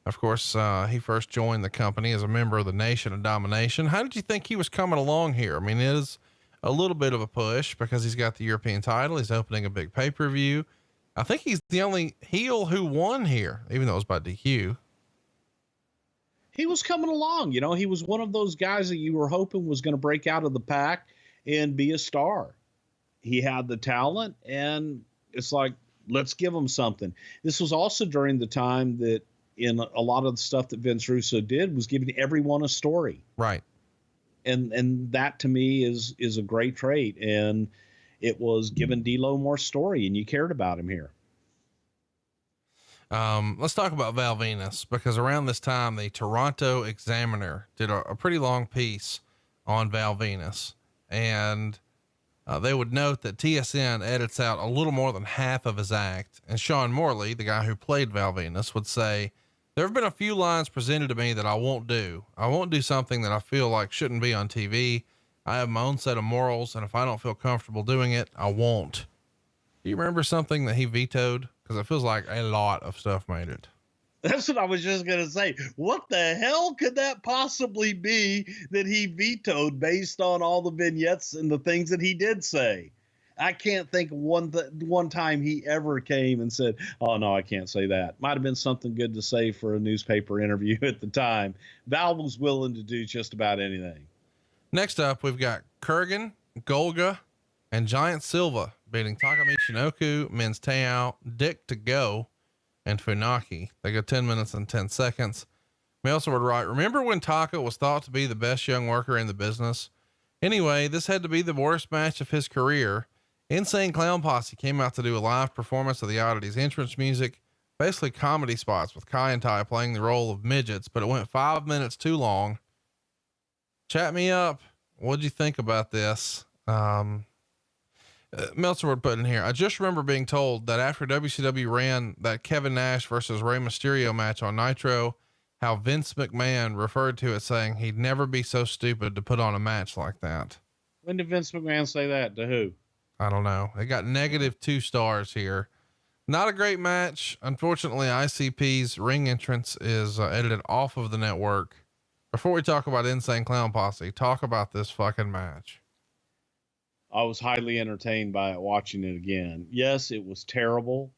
Of course, he first joined the company as a member of the Nation of Domination. How did you think he was coming along here? I mean, it is a little bit of a push because he's got the European title. He's opening a big pay-per-view. I think he's the only heel who won here, even though it was by DQ. He was coming along. You know, he was one of those guys that you were hoping was going to break out of the pack and be a star. He had the talent, and it's like, let's give him something. This was also during the time that in a lot of the stuff that Vince Russo did was giving everyone a story. Right. And that to me is a great trait. And it was giving D'Lo more story, and you cared about him here. Let's talk about Val Venus, because around this time, the Toronto Examiner did a pretty long piece on Val Venus, and they would note that TSN edits out a little more than half of his act. And Sean Morley, the guy who played Val Venus, would say, "There have been a few lines presented to me that I won't do. I won't do something that I feel like shouldn't be on TV. I have my own set of morals, and if I don't feel comfortable doing it, I won't." Do you remember something that he vetoed? Because it feels like a lot of stuff made it. That's what I was just going to say. What the hell could that possibly be that he vetoed based on all the vignettes and the things that he did say? I can't think one time he ever came and said, "Oh no, I can't say that." Might have been something good to say for a newspaper interview at the time. Val was willing to do just about anything. Next up, we've got Kurgan, Golga, and Giant Silva beating Taka Michinoku, Men's Teo, Dick to Go, and Funaki. They go 10 minutes and 10 seconds. Meltzer would write, "Remember when Taka was thought to be the best young worker in the business? Anyway, this had to be the worst match of his career. Insane Clown Posse came out to do a live performance of the Oddities entrance music, basically comedy spots with Kai and Tai playing the role of midgets, but it went 5 minutes too long. Chat me up. What'd you think about this?" Meltzer would put in here, "I just remember being told that after WCW ran that Kevin Nash versus Rey Mysterio match on Nitro, how Vince McMahon referred to it saying he'd never be so stupid to put on a match like that." When did Vince McMahon say that? To who? I don't know. It got -2 stars here. Not a great match. Unfortunately, ICP's ring entrance is edited off of the network. Before we talk about Insane Clown Posse, talk about this fucking match. I was highly entertained by it, watching it again. Yes, it was terrible,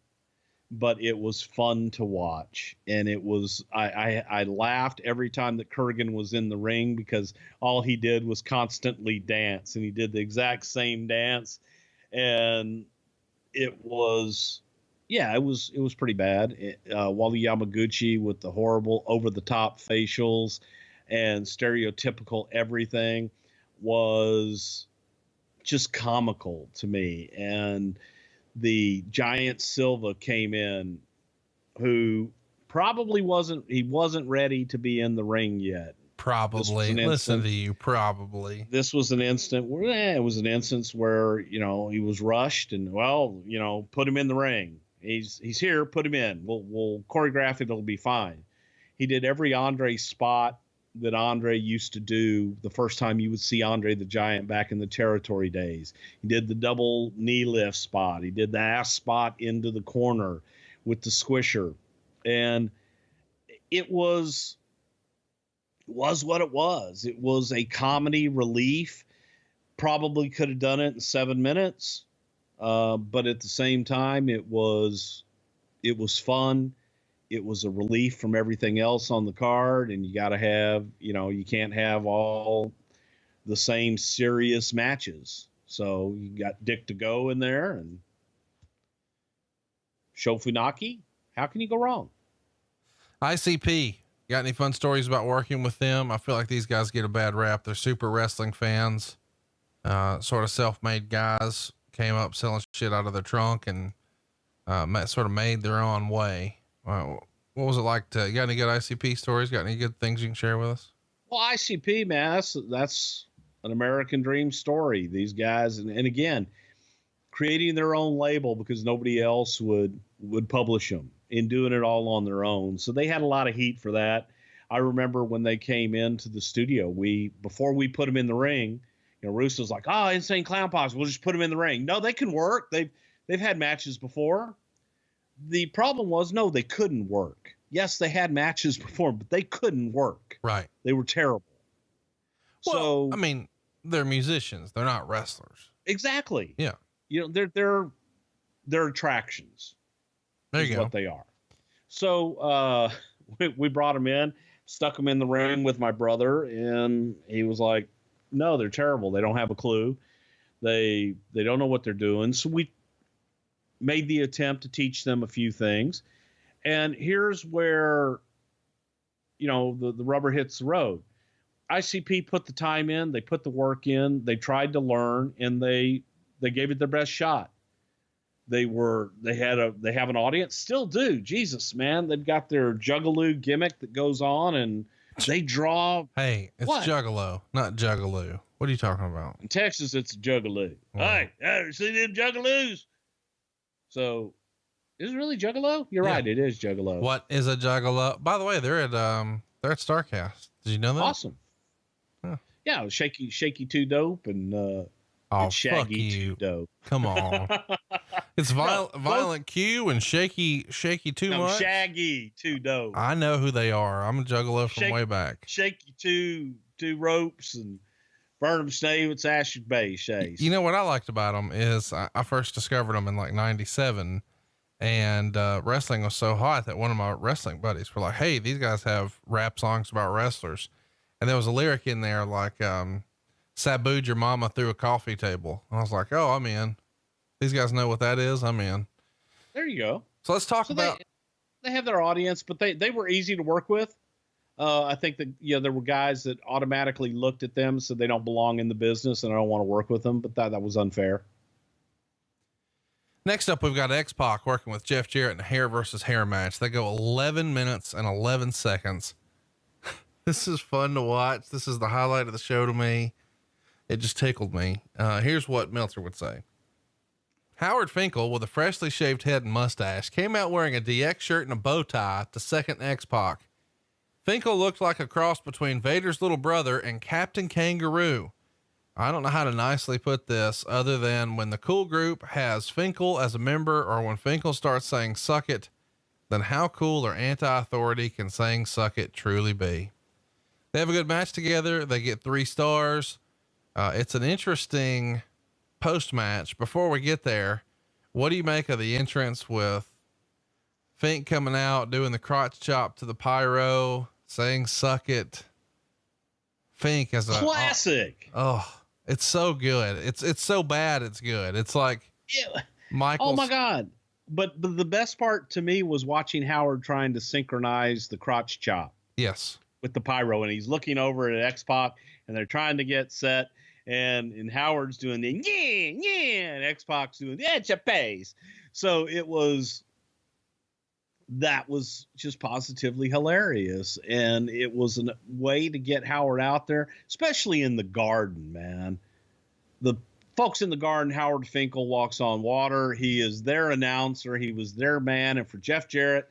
but it was fun to watch. And it was, I laughed every time that Kurgan was in the ring because all he did was constantly dance, and he did the exact same dance. And it was, yeah, it was pretty bad. Wally Yamaguchi with the horrible over the top facials and stereotypical everything was just comical to me. And the Giant Silva came in, who probably wasn't ready to be in the ring yet. Probably. Listen to you. Probably. This was an instant where it was an instance where, you know, he was rushed and, well, you know, put him in the ring. He's here, put him in. We'll choreograph it. It'll be fine. He did every Andre spot that Andre used to do the first time you would see Andre the Giant back in the territory days. He did the double knee lift spot. He did the ass spot into the corner with the squisher. And it was what it was. It was a comedy relief. Probably could have done it in 7 minutes. But at the same time, it was fun. It was a relief from everything else on the card, and you got to have, you know, you can't have all the same serious matches. So you got Dick to Go in there and Sho Funaki. How can you go wrong? ICP, got any fun stories about working with them? I feel like these guys get a bad rap. They're super wrestling fans. sort of self-made guys came up selling shit out of their trunk and, sort of made their own way. What was it like you got any good ICP stories? Got any good things you can share with us? Well, ICP, man, that's an American dream story. These guys, and again, creating their own label because nobody else would publish them and doing it all on their own. So they had a lot of heat for that. I remember when they came into the studio, before we put them in the ring, Russo's like, "Oh, Insane Clown Posse, we'll just put them in the ring." No, they can work. They've had matches before. The problem was, no, they couldn't work. Yes, they had matches before, but they couldn't work. Right. They were terrible. Well, so I mean, they're musicians. They're not wrestlers. Exactly. Yeah. They're attractions. There you go. What they are. So we brought them in, stuck them in the ring with my brother, and he was like, "No, they're terrible. They don't have a clue. They don't know what they're doing." So we made the attempt to teach them a few things. And here's where, the rubber hits the road. ICP put the time in, they put the work in, they tried to learn, and they gave it their best shot. They have an audience, still do. Jesus, man, they've got their Juggalo gimmick that goes on, and they draw. Hey, it's what? Juggalo, not Juggaloo. What are you talking about? In Texas, it's Juggalo. Wow. Hey, see them Juggaloos? So, is it really Juggalo? You're right, it is Juggalo. What is a Juggalo? By the way, they're at Starcast. Did you know that? Awesome. Huh. Yeah, Shaky Too Dope and Shaggy Too Dope. Come on. It's Violent Q and Shaky Too much. Shaggy Too Dope. I know who they are. I'm a Juggalo from way back. Shaky Two Ropes and Burnham Stave. It's Asher Bay Shays. You know what I liked about them is I first discovered them in like 97, and wrestling was so hot that one of my wrestling buddies were like, "Hey, these guys have rap songs about wrestlers." And there was a lyric in there like, "Sabooed your mama through a coffee table." And I was like, "Oh, I'm in. These guys know what that is. I'm in." There you go. So let's talk about. They have their audience, but they were easy to work with. I think that, there were guys that automatically looked at them, so they don't belong in the business and I don't want to work with them, but that was unfair. Next up, we've got X-Pac working with Jeff Jarrett in a hair versus hair match. They go 11 minutes and 11 seconds. This is fun to watch. This is the highlight of the show to me. It just tickled me. Here's what Meltzer would say. Howard Finkel, with a freshly shaved head and mustache, came out wearing a DX shirt and a bow tie to second X-Pac. Finkel looked like a cross between Vader's little brother and Captain Kangaroo. I don't know how to nicely put this other than when the cool group has Finkel as a member, or when Finkel starts saying suck it, then how cool or anti-authority can saying suck it truly be? They have a good match together. They get 3 stars. It's an interesting post-match. Before we get there, what do you make of the entrance with Fink coming out, doing the crotch chop to the pyro, saying suck it? Fink as a classic. Oh, it's so good. It's so bad. It's good. It's like, Michael. Oh my God. But the best part to me was watching Howard trying to synchronize the crotch chop. Yes. With the pyro, and he's looking over at X-Pac, and they're trying to get set, and Howard's doing the and X-Pac's doing the pace. So that was just positively hilarious, and it was a way to get Howard out there, especially in the Garden, man. The folks in the Garden, Howard Finkel walks on water. He is their announcer. He was their man, and for Jeff Jarrett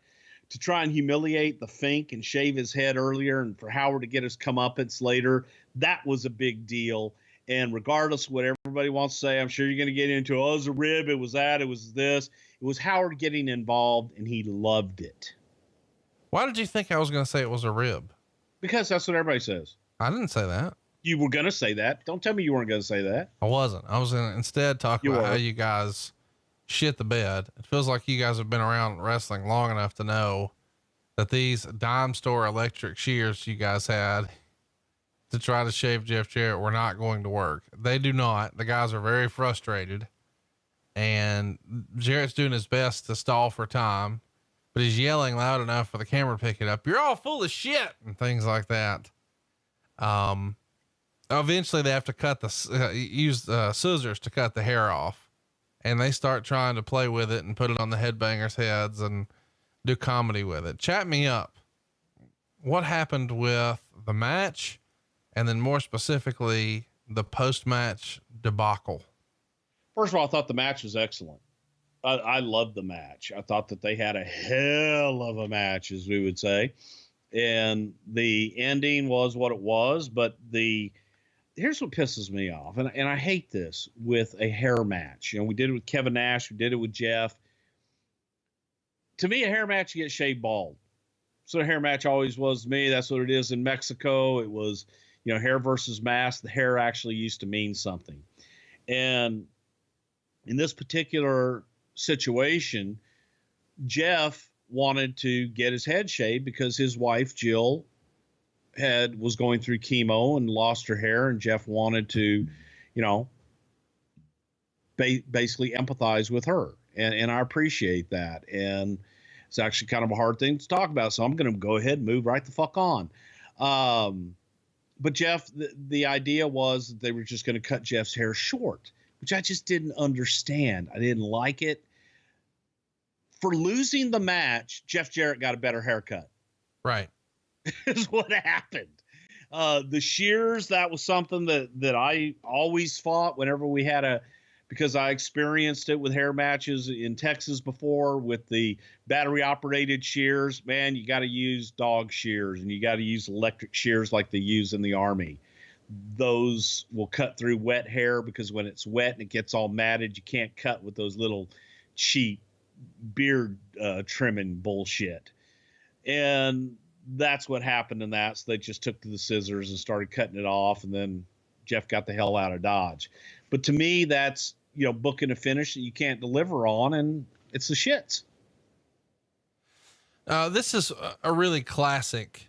to try and humiliate the Fink and shave his head earlier, and for Howard to get his comeuppance later, that was a big deal. And regardless of what everybody wants to say, I'm sure you're going to get into, oh, it was a rib, it was that, it was this. It was Howard getting involved, and he loved it. Why did you think I was going to say it was a rib? Because that's what everybody says. I didn't say that. You were going to say that. Don't tell me you weren't going to say that. I wasn't. I was going to instead talk about how you guys shit the bed. It feels like you guys have been around wrestling long enough to know that these dime store electric shears you guys had to try to shave Jeff Jarrett were not going to work. They do not. The guys are very frustrated, and Jarrett's doing his best to stall for time, but he's yelling loud enough for the camera to pick it up. You're all full of shit and things like that. Eventually they have to cut use scissors to cut the hair off, and they start trying to play with it and put it on the headbangers' heads and do comedy with it. Chat me up. What happened with the match? And then more specifically, the post-match debacle. First of all, I thought the match was excellent. I loved the match. I thought that they had a hell of a match, as we would say. And the ending was what it was, but here's what pisses me off. And I hate this with a hair match. You know, we did it with Kevin Nash. We did it with Jeff. To me, a hair match, you get shaved bald. So a hair match always was to me. That's what it is in Mexico. It was, you know, hair versus mask. The hair actually used to mean something. And in this particular situation, Jeff wanted to get his head shaved because his wife, Jill, was going through chemo and lost her hair. And Jeff wanted to, you know, basically empathize with her. And I appreciate that. And it's actually kind of a hard thing to talk about. So I'm going to go ahead and move right the fuck on. But Jeff, the idea was that they were just going to cut Jeff's hair short, which I just didn't understand. I didn't like it. For losing the match, Jeff Jarrett got a better haircut. Right. Is what happened. The shears, that was something that I always fought whenever we had because I experienced it with hair matches in Texas before with the battery operated shears. Man, you got to use dog shears and you got to use electric shears like they use in the Army. Those will cut through wet hair because when it's wet and it gets all matted, you can't cut with those little cheap beard trimming bullshit. And that's what happened in that. So they just took to the scissors and started cutting it off. And then Jeff got the hell out of Dodge. But to me, that's, you know, booking a finish that you can't deliver on, and it's the shits. This is a really classic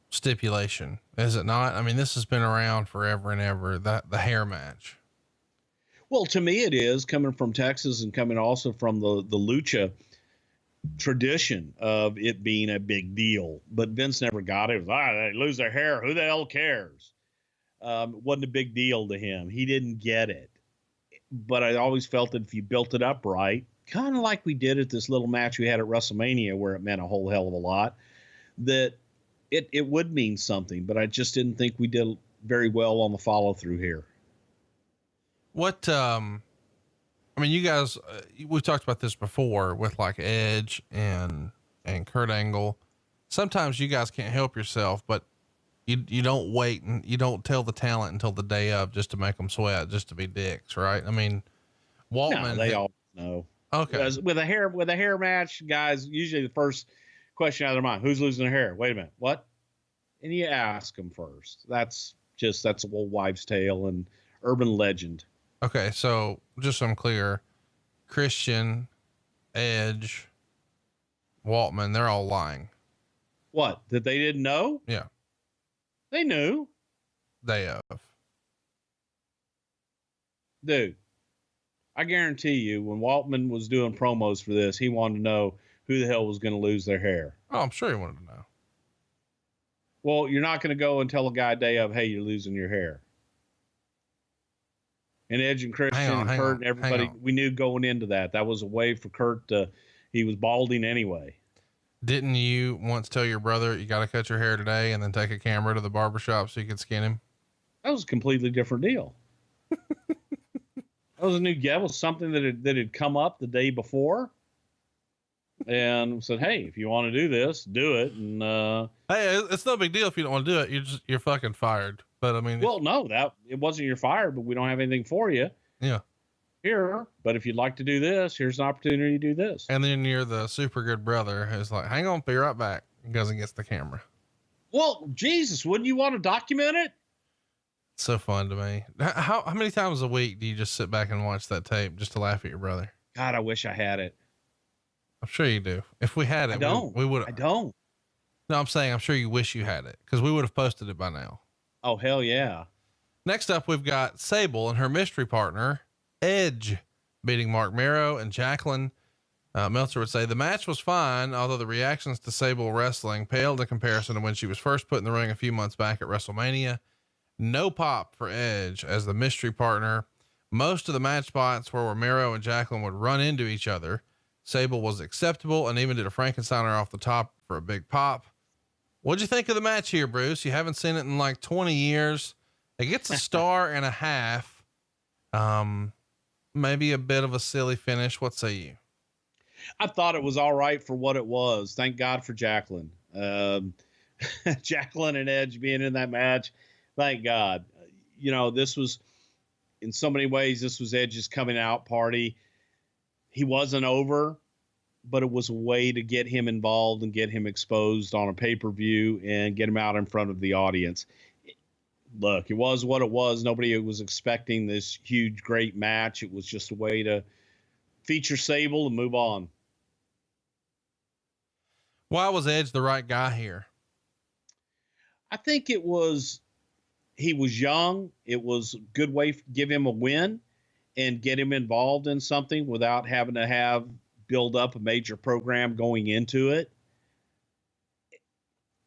stipulation, is it not? I mean, this has been around forever and ever, the hair match. Well, to me, it is, coming from Texas and coming also from the lucha tradition of it being a big deal. But Vince never got it. It was, they lose their hair. Who the hell cares? It wasn't a big deal to him. He didn't get it. But I always felt that if you built it up right, kind of like we did at this little match we had at WrestleMania, where it meant a whole hell of a lot, that it would mean something. But I just didn't think we did very well on the follow through here. What, I mean, you guys, we've talked about this before with like Edge and Kurt Angle. Sometimes you guys can't help yourself, but you don't wait and you don't tell the talent until the day of just to make them sweat, just to be dicks. Right. I mean, Waltman, no, they all know. Okay. With a hair match, guys, usually the first question out of their mind, who's losing their hair? Wait a minute. What? And you ask them first. That's a old wives' tale and urban legend. Okay. So just so I'm clear, Christian, Edge, Waltman, they're all lying. What? That they didn't know? Yeah. They knew. They have. Dude, I guarantee you when Waltman was doing promos for this, he wanted to know who the hell was going to lose their hair. Oh, I'm sure he wanted to know. Well, you're not going to go and tell a guy day of, hey, you're losing your hair. And Edge and Christian and Kurt and everybody, we knew going into that. That was a way for Kurt he was balding anyway. Didn't you once tell your brother, you got to cut your hair today and then take a camera to the barbershop so you could skin him? That was a completely different deal. That was something that had come up the day before and said, hey, if you want to do this, do it. And, hey, it's no big deal if you don't want to do it. You're fucking fired. But I mean, well, no, it wasn't your fire, but we don't have anything for you. Yeah. Here, but if you'd like to do this, here's an opportunity to do this. And then you're the super good brother who's like, hang on, be right back. And goes and gets the camera. Well, Jesus, wouldn't you want to document it? It's so fun to me. How many times a week do you just sit back and watch that tape just to laugh at your brother? God, I wish I had it. I'm sure you do. If we had it, I don't. we would. I don't. No, I'm saying I'm sure you wish you had it because we would have posted it by now. Oh, hell yeah. Next up, we've got Sable and her mystery partner, Edge, beating Mark Mero and Jacqueline. Meltzer would say the match was fine, although the reactions to Sable wrestling paled in comparison to when she was first put in the ring a few months back at WrestleMania. No pop for Edge as the mystery partner. Most of the match spots were where Miro and Jacqueline would run into each other. Sable was acceptable and even did a Frankensteiner off the top for a big pop. What'd you think of the match here, Bruce? You haven't seen it in like 20 years. It gets a star and a half. Maybe a bit of a silly finish. What say you? I thought it was all right for what it was. Thank God for Jacqueline. Jacqueline and Edge being in that match. Thank God. You know, this was, in so many ways, this was Edge's coming out party. He wasn't over, but it was a way to get him involved and get him exposed on a pay-per-view and get him out in front of the audience. Look, it was what it was. Nobody was expecting this huge, great match. It was just a way to feature Sable and move on. Why was Edge the right guy here? I think it was, he was young. It was a good way to give him a win and get him involved in something without having to build up a major program going into it.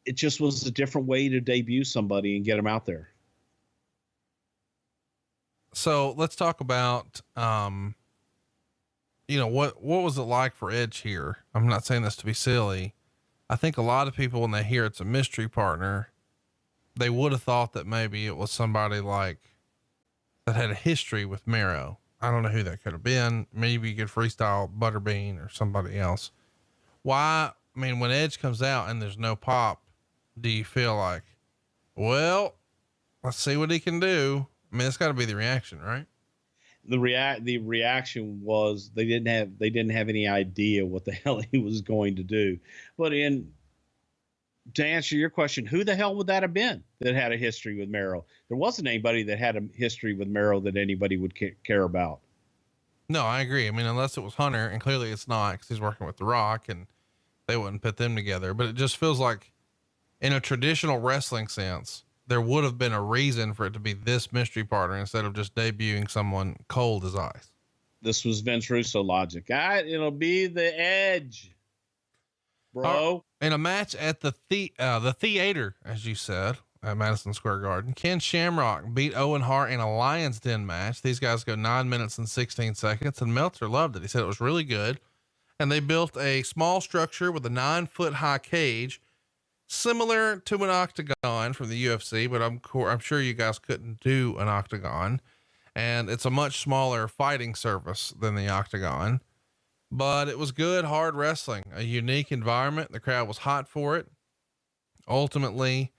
It just was a different way to debut somebody and get him out there. So let's talk about, you know, what was it like for Edge here? I'm not saying this to be silly. I think a lot of people, when they hear it's a mystery partner, they would have thought that maybe it was somebody like that had a history with Miro. I don't know who that could have been. Maybe you could freestyle Butterbean or somebody else. Why? I mean, when Edge comes out and there's no pop, do you feel like, well, let's see what he can do? I mean, it's got to be the reaction, right? The reaction was they didn't have any idea what the hell he was going to do. But to answer your question, who the hell would that have been that had a history with Miro? There wasn't anybody that had a history with Miro that anybody would care about. No, I agree. I mean, unless it was Hunter, and clearly it's not, because he's working with The Rock and they wouldn't put them together. But it just feels like, in a traditional wrestling sense, there would have been a reason for it to be this mystery partner instead of just debuting someone cold as ice. This was Vince Russo logic. It'll be the Edge, bro. In a match at the theater, as you said, at Madison Square Garden, Ken Shamrock beat Owen Hart in a Lion's Den match. These guys go 9 minutes and 16 seconds, and Meltzer loved it. He said it was really good. And they built a small structure with a 9-foot high cage, similar to an octagon from the UFC, but I'm sure you guys couldn't do an octagon, and it's a much smaller fighting surface than the octagon, but it was good, hard wrestling, a unique environment. The crowd was hot for it. Ultimately,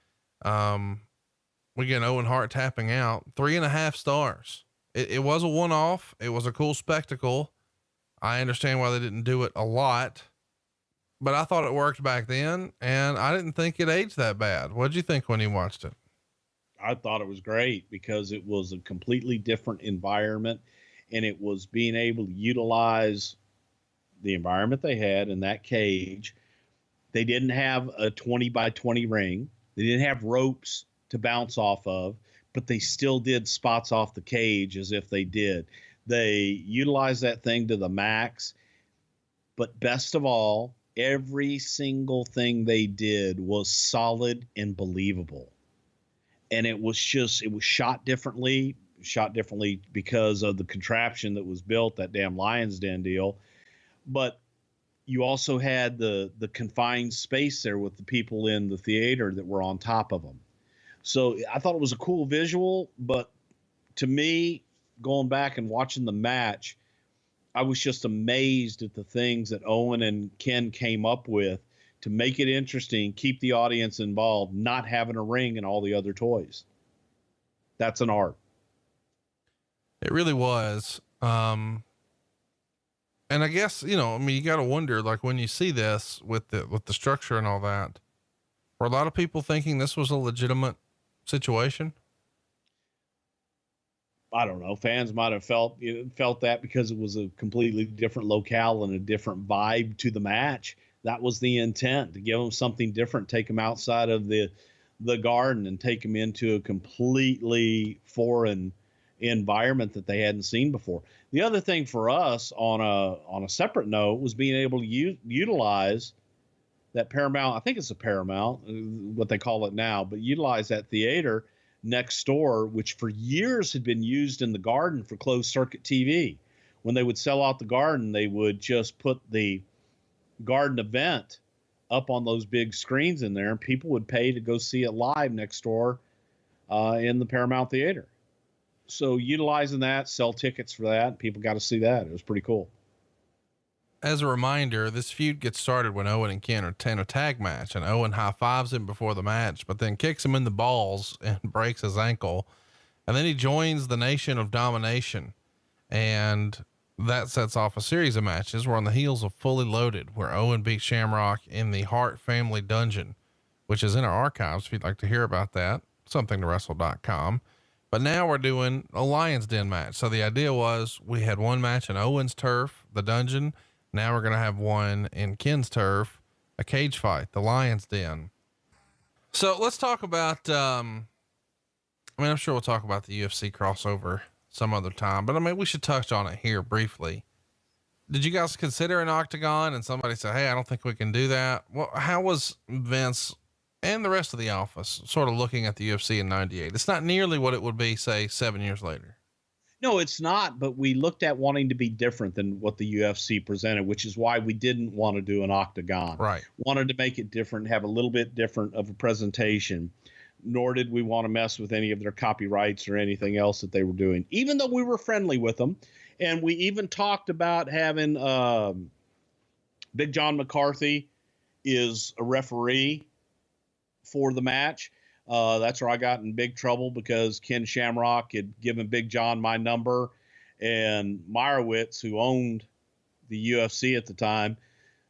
we get Owen Hart tapping out. 3.5 stars. It was a one-off. It was a cool spectacle. I understand why they didn't do it a lot, but I thought it worked back then, and I didn't think it aged that bad. What'd you think when you watched it? I thought it was great because it was a completely different environment, and it was being able to utilize the environment they had in that cage. They didn't have a 20 by 20 ring. They didn't have ropes to bounce off of, but they still did spots off the cage as if they did. They utilized that thing to the max, but best of all, every single thing they did was solid and believable. And it was shot differently because of the contraption that was built, that damn Lion's Den deal. But you also had the confined space there with the people in the theater that were on top of them. So I thought it was a cool visual, but to me, going back and watching the match, I was just amazed at the things that Owen and Ken came up with to make it interesting, keep the audience involved, not having a ring and all the other toys. That's an art. It really was. And I guess, you know, I mean, you got to wonder, like, when you see this with the structure and all that, were a lot of people thinking this was a legitimate situation? I don't know. Fans might have felt that because it was a completely different locale and a different vibe to the match. That was the intent, to give them something different, take them outside of the garden and take them into a completely foreign environment that they hadn't seen before. The other thing for us on a separate note was being able to utilize that Paramount, I think it's a Paramount, what they call it now, but utilize that theater next door, which for years had been used in the Garden for closed circuit TV. When they would sell out the Garden, they would just put the Garden event up on those big screens in there, and people would pay to go see it live next door in the Paramount Theater. So utilizing that, sell tickets for that, people got to see that. It was pretty cool. As a reminder, this feud gets started when Owen and Ken are in a tag match, and Owen high fives him before the match, but then kicks him in the balls and breaks his ankle. And then he joins the Nation of Domination, and that sets off a series of matches. We're on the heels of Fully Loaded, where Owen beat Shamrock in the Hart Family Dungeon, which is in our archives. If you'd like to hear about that, somethingtowrestle.com. But now we're doing a Lion's Den match. So the idea was we had one match in Owen's turf, the dungeon. Now we're going to have one in Ken's turf, a cage fight, the Lion's Den. So let's talk about, I'm sure we'll talk about the UFC crossover some other time, but we should touch on it here briefly. Did you guys consider an octagon? And somebody said, hey, I don't think we can do that. Well, how was Vince and the rest of the office sort of looking at the UFC in 98? It's not nearly what it would be, say, 7 years later. No, it's not, but we looked at wanting to be different than what the UFC presented, which is why we didn't want to do an octagon. Right. Wanted to make it different, have a little bit different of a presentation, nor did we want to mess with any of their copyrights or anything else that they were doing, even though we were friendly with them. And we even talked about having Big John McCarthy is a referee for the match. That's where I got in big trouble because Ken Shamrock had given Big John my number, and Meyerowitz, who owned the UFC at the time,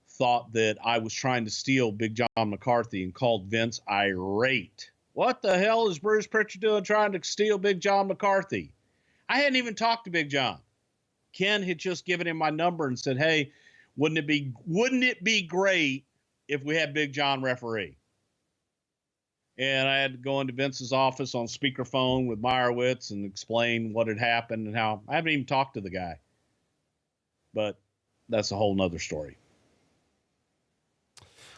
thought that I was trying to steal Big John McCarthy and called Vince irate. What the hell is Bruce Prichard doing trying to steal Big John McCarthy? I hadn't even talked to Big John. Ken had just given him my number and said, hey, wouldn't it be great if we had Big John referee? And I had to go into Vince's office on speakerphone with Meyerowitz and explain what had happened and how I haven't even talked to the guy. But that's a whole nother story.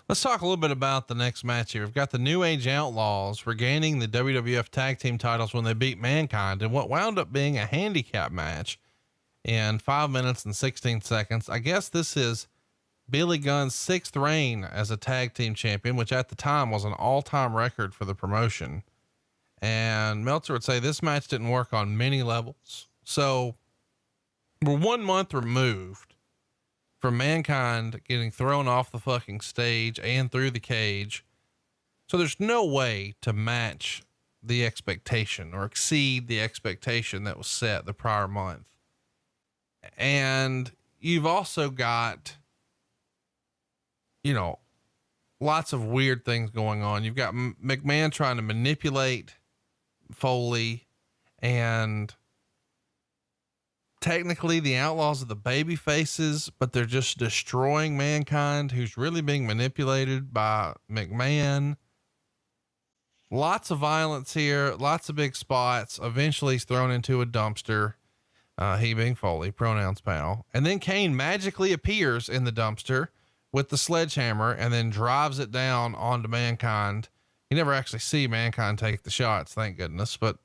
Let's talk a little bit about the next match here. We've got the New Age Outlaws regaining the WWF tag team titles when they beat Mankind in what wound up being a handicap match in 5 minutes and 16 seconds. I guess this is Billy Gunn's 6th reign as a tag team champion, which at the time was an all-time record for the promotion. And Meltzer would say this match didn't work on many levels. So we're 1 month removed from Mankind getting thrown off the fucking stage and through the cage. So there's no way to match the expectation or exceed the expectation that was set the prior month. And you've also got, lots of weird things going on. You've got McMahon trying to manipulate Foley, and technically the Outlaws are the baby faces, but they're just destroying Mankind, who's really being manipulated by McMahon. Lots of violence here, lots of big spots. Eventually he's thrown into a dumpster. He being Foley, pronouns pal. And then Kane magically appears in the dumpster with the sledgehammer and then drives it down onto Mankind. You never actually see Mankind take the shots, thank goodness, but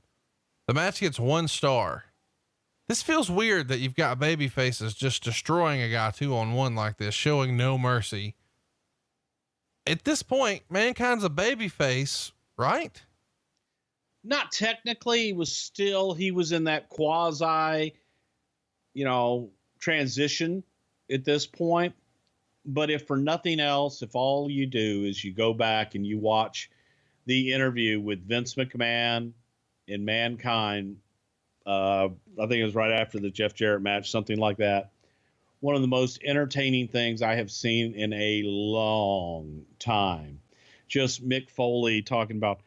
the match gets 1 star. This feels weird that you've got baby faces just destroying a guy 2-on-1 like this, showing no mercy. At this point, Mankind's a baby face, right? Not technically. He was in that quasi, transition at this point. But if for nothing else, if all you do is you go back and you watch the interview with Vince McMahon and Mankind, I think it was right after the Jeff Jarrett match, something like that. One of the most entertaining things I have seen in a long time. Just Mick Foley talking about,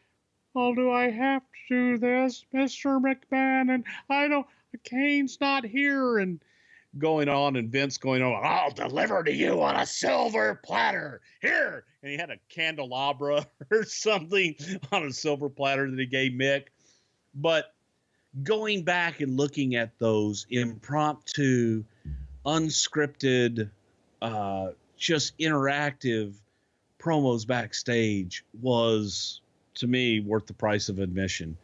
oh, do I have to do this, Mr. McMahon? And Kane's not here. And going on, and Vince going on, I'll deliver to you on a silver platter here. And he had a candelabra or something on a silver platter that he gave Mick. But going back and looking at those impromptu, unscripted, just interactive promos backstage was, to me, worth the price of admission.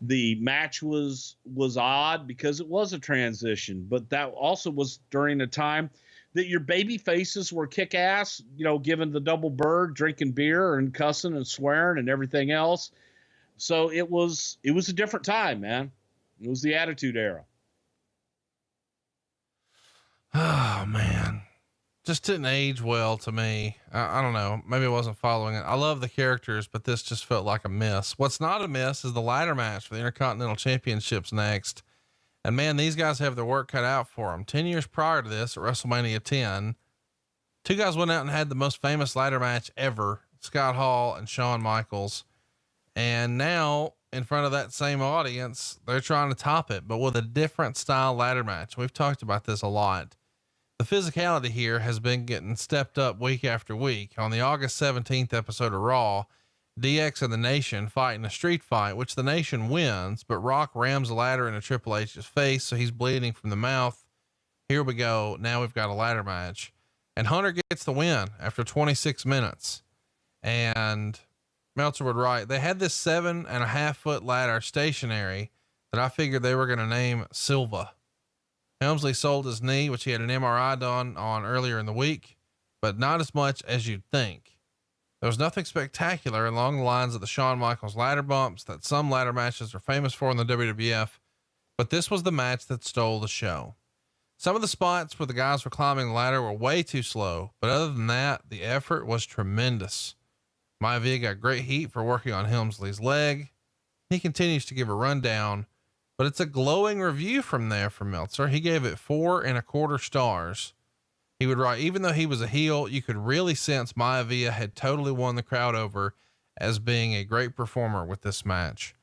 The match was odd because it was a transition, but that also was during a time that your baby faces were kick ass, you know, giving the double bird, drinking beer and cussing and swearing and everything else. So it was a different time, man. It was the Attitude Era. Oh man, just didn't age well to me. I don't know. Maybe I wasn't following it. I love the characters, but this just felt like a miss. What's not a miss is the ladder match for the Intercontinental Championships next. And man, these guys have their work cut out for them. 10 years prior to this, at WrestleMania 10, two guys went out and had the most famous ladder match ever, Scott Hall and Shawn Michaels. And now in front of that same audience, they're trying to top it, but with a different style ladder match. We've talked about this a lot. The physicality here has been getting stepped up week after week. On the August 17th episode of Raw, DX and the Nation fight in a street fight, which the Nation wins, but Rock rams a ladder into Triple H's face, so he's bleeding from the mouth. Here we go. Now we've got a ladder match, and Hunter gets the win after 26 minutes. And Meltzer would write, they had this 7.5 foot ladder stationary that I figured they were going to name Silva. Helmsley sold his knee, which he had an MRI done on earlier in the week, but not as much as you'd think. There was nothing spectacular along the lines of the Shawn Michaels ladder bumps that some ladder matches are famous for in the WWF, but this was the match that stole the show. Some of the spots where the guys were climbing the ladder were way too slow, but other than that, the effort was tremendous. Maivia got great heat for working on Helmsley's leg. He continues to give a rundown, but it's a glowing review from Meltzer. He gave it 4.25 stars. He would write, even though he was a heel, you could really sense Maivia had totally won the crowd over as being a great performer with this match.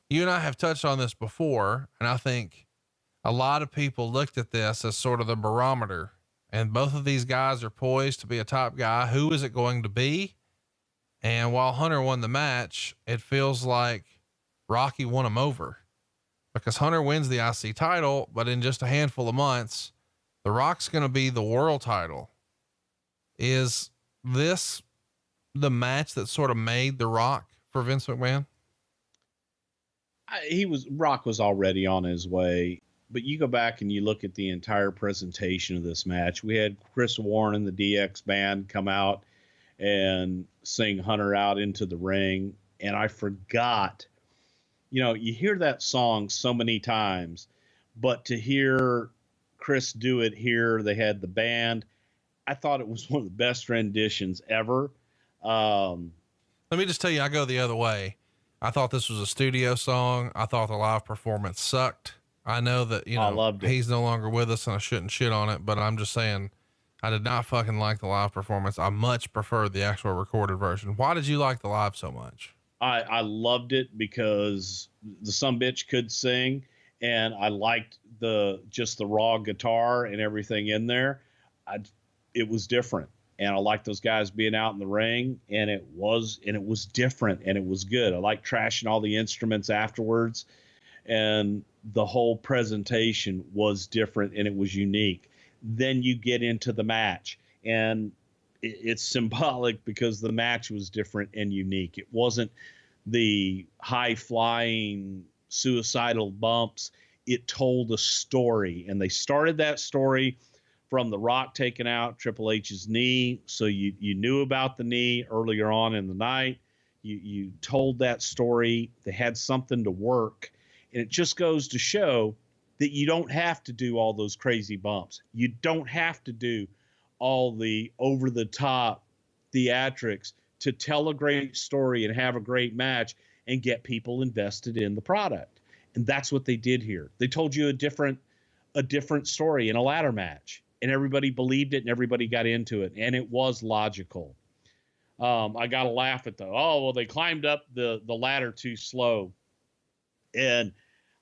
You and I have touched on this before, and I think a lot of people looked at this as sort of the barometer, and both of these guys are poised to be a top guy. Who is it going to be? And while Hunter won the match, it feels like Rocky won him over, because Hunter wins the IC title, but in just a handful of months, The Rock's going to be the world title. Is this the match that sort of made The Rock for Vince McMahon? Rock was already on his way, but you go back and you look at the entire presentation of this match. We had Chris Warren and the DX band come out and sing Hunter out into the ring. And I forgot, you know, you hear that song so many times, but to hear Chris do it here, they had the band. I thought it was one of the best renditions ever. Let me just tell you, I go the other way. I thought this was a studio song. I thought the live performance sucked. I know that, you know, I loved it. He's no longer with us and I shouldn't shit on it, but I'm just saying I did not fucking like the live performance. I much preferred the actual recorded version. Why did you like the live so much? I loved it because the sumbitch could sing, and I liked just the raw guitar and everything in there. It was different, and I liked those guys being out in the ring, and it was different, and it was good. I liked trashing all the instruments afterwards, and the whole presentation was different and it was unique. Then you get into the match, and it's symbolic because the match was different and unique. It wasn't the high flying suicidal bumps. It told a story, and they started that story from The Rock taking out Triple H's knee. So you knew about the knee earlier on in the night. You told that story. They had something to work, and it just goes to show that you don't have to do all those crazy bumps. You don't have to do all the over the top theatrics to tell a great story and have a great match and get people invested in the product. And that's what they did here. They told you a different story in a ladder match, and everybody believed it and everybody got into it, and it was logical. I got to laugh at they climbed up the ladder too slow. And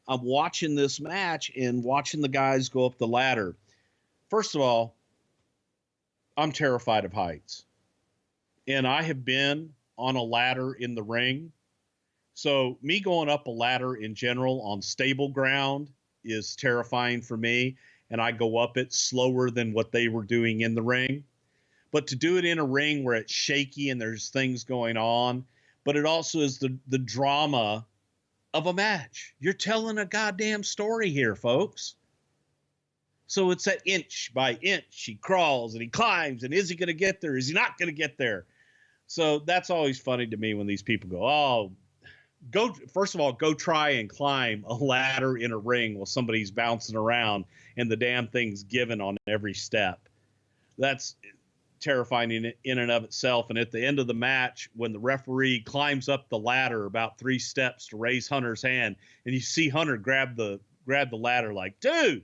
I'm watching this match and watching the guys go up the ladder. First of all, I'm terrified of heights, and I have been on a ladder in the ring. So me going up a ladder in general on stable ground is terrifying for me. And I go up it slower than what they were doing in the ring, but to do it in a ring where it's shaky and there's things going on, but it also is the drama of a match. You're telling a goddamn story here, folks. So it's that inch by inch. He crawls and he climbs, and is he going to get there? Is he not going to get there? So that's always funny to me when these people go, oh, first of all, go try and climb a ladder in a ring while somebody's bouncing around and the damn thing's given on every step. That's terrifying in and of itself. And at the end of the match, when the referee climbs up the ladder about 3 steps to raise Hunter's hand, and you see Hunter grab the ladder like, dude,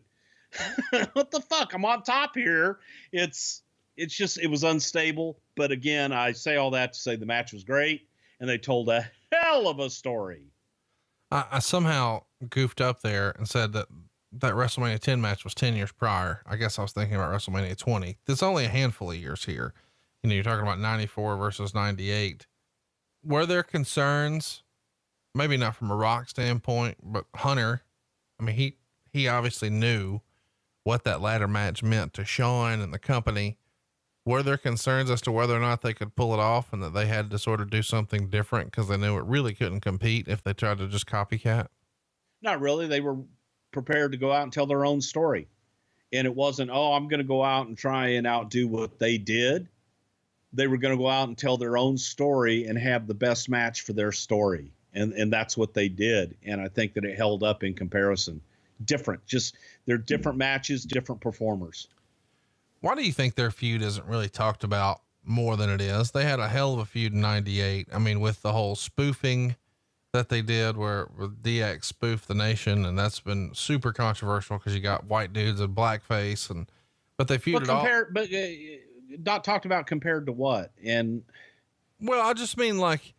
what the fuck? I'm on top here. It was unstable. But again, I say all that to say the match was great, and they told a hell of a story. I somehow goofed up there and said that WrestleMania 10 match was 10 years prior. I guess I was thinking about WrestleMania 20. There's only a handful of years here. You know, you're talking about 94 versus 98. Were there concerns? Maybe not from a Rock standpoint, but Hunter, I mean, he obviously knew what that ladder match meant to Shawn and the company. Were there concerns as to whether or not they could pull it off and that they had to sort of do something different because they knew it really couldn't compete if they tried to just copycat? Not really. They were prepared to go out and tell their own story. And it wasn't, oh, I'm going to go out and try and outdo what they did. They were going to go out and tell their own story and have the best match for their story. And that's what they did. And I think that it held up in comparison. Different, just they're different matches, different performers. Why do you think their feud isn't really talked about more than it is? They had a hell of a feud in 98. I mean, with the whole spoofing that they did where DX spoofed the Nation, and that's been super controversial because you got white dudes in blackface but they feuded Doc talked about compared to what? And well, I just mean like,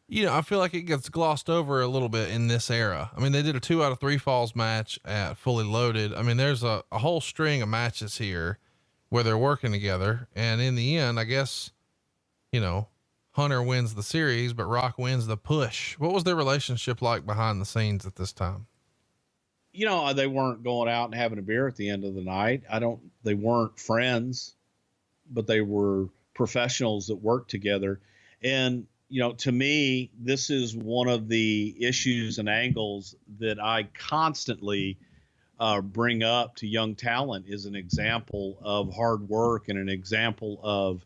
you know, I feel like it gets glossed over a little bit in this era. I mean, they did a 2 out of 3 falls match at Fully Loaded. I mean, there's a whole string of matches here where they're working together. And in the end, I guess, you know, Hunter wins the series, but Rock wins the push. What was their relationship like behind the scenes at this time? You know, they weren't going out and having a beer at the end of the night. They weren't friends, but they were professionals that worked together. And, you know, to me, this is one of the issues and angles that I constantly bring up to young talent is an example of hard work and an example of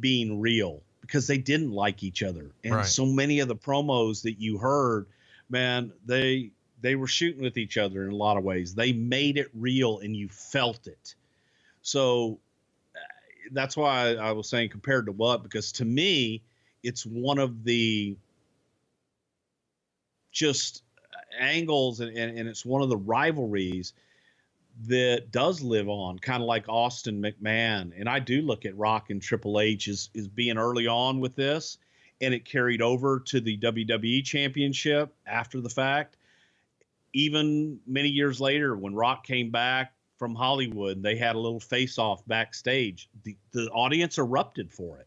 being real, because they didn't like each other. And right. So many of the promos that you heard, man, they were shooting with each other in a lot of ways. They made it real and you felt it. So that's why I was saying compared to what, because to me, it's one of the just angles and it's one of the rivalries that does live on, kind of like Austin McMahon. And I do look at Rock and Triple H as being early on with this, and it carried over to the WWE Championship after the fact. Even many years later, when Rock came back from Hollywood, they had a little face-off backstage. The audience erupted for it.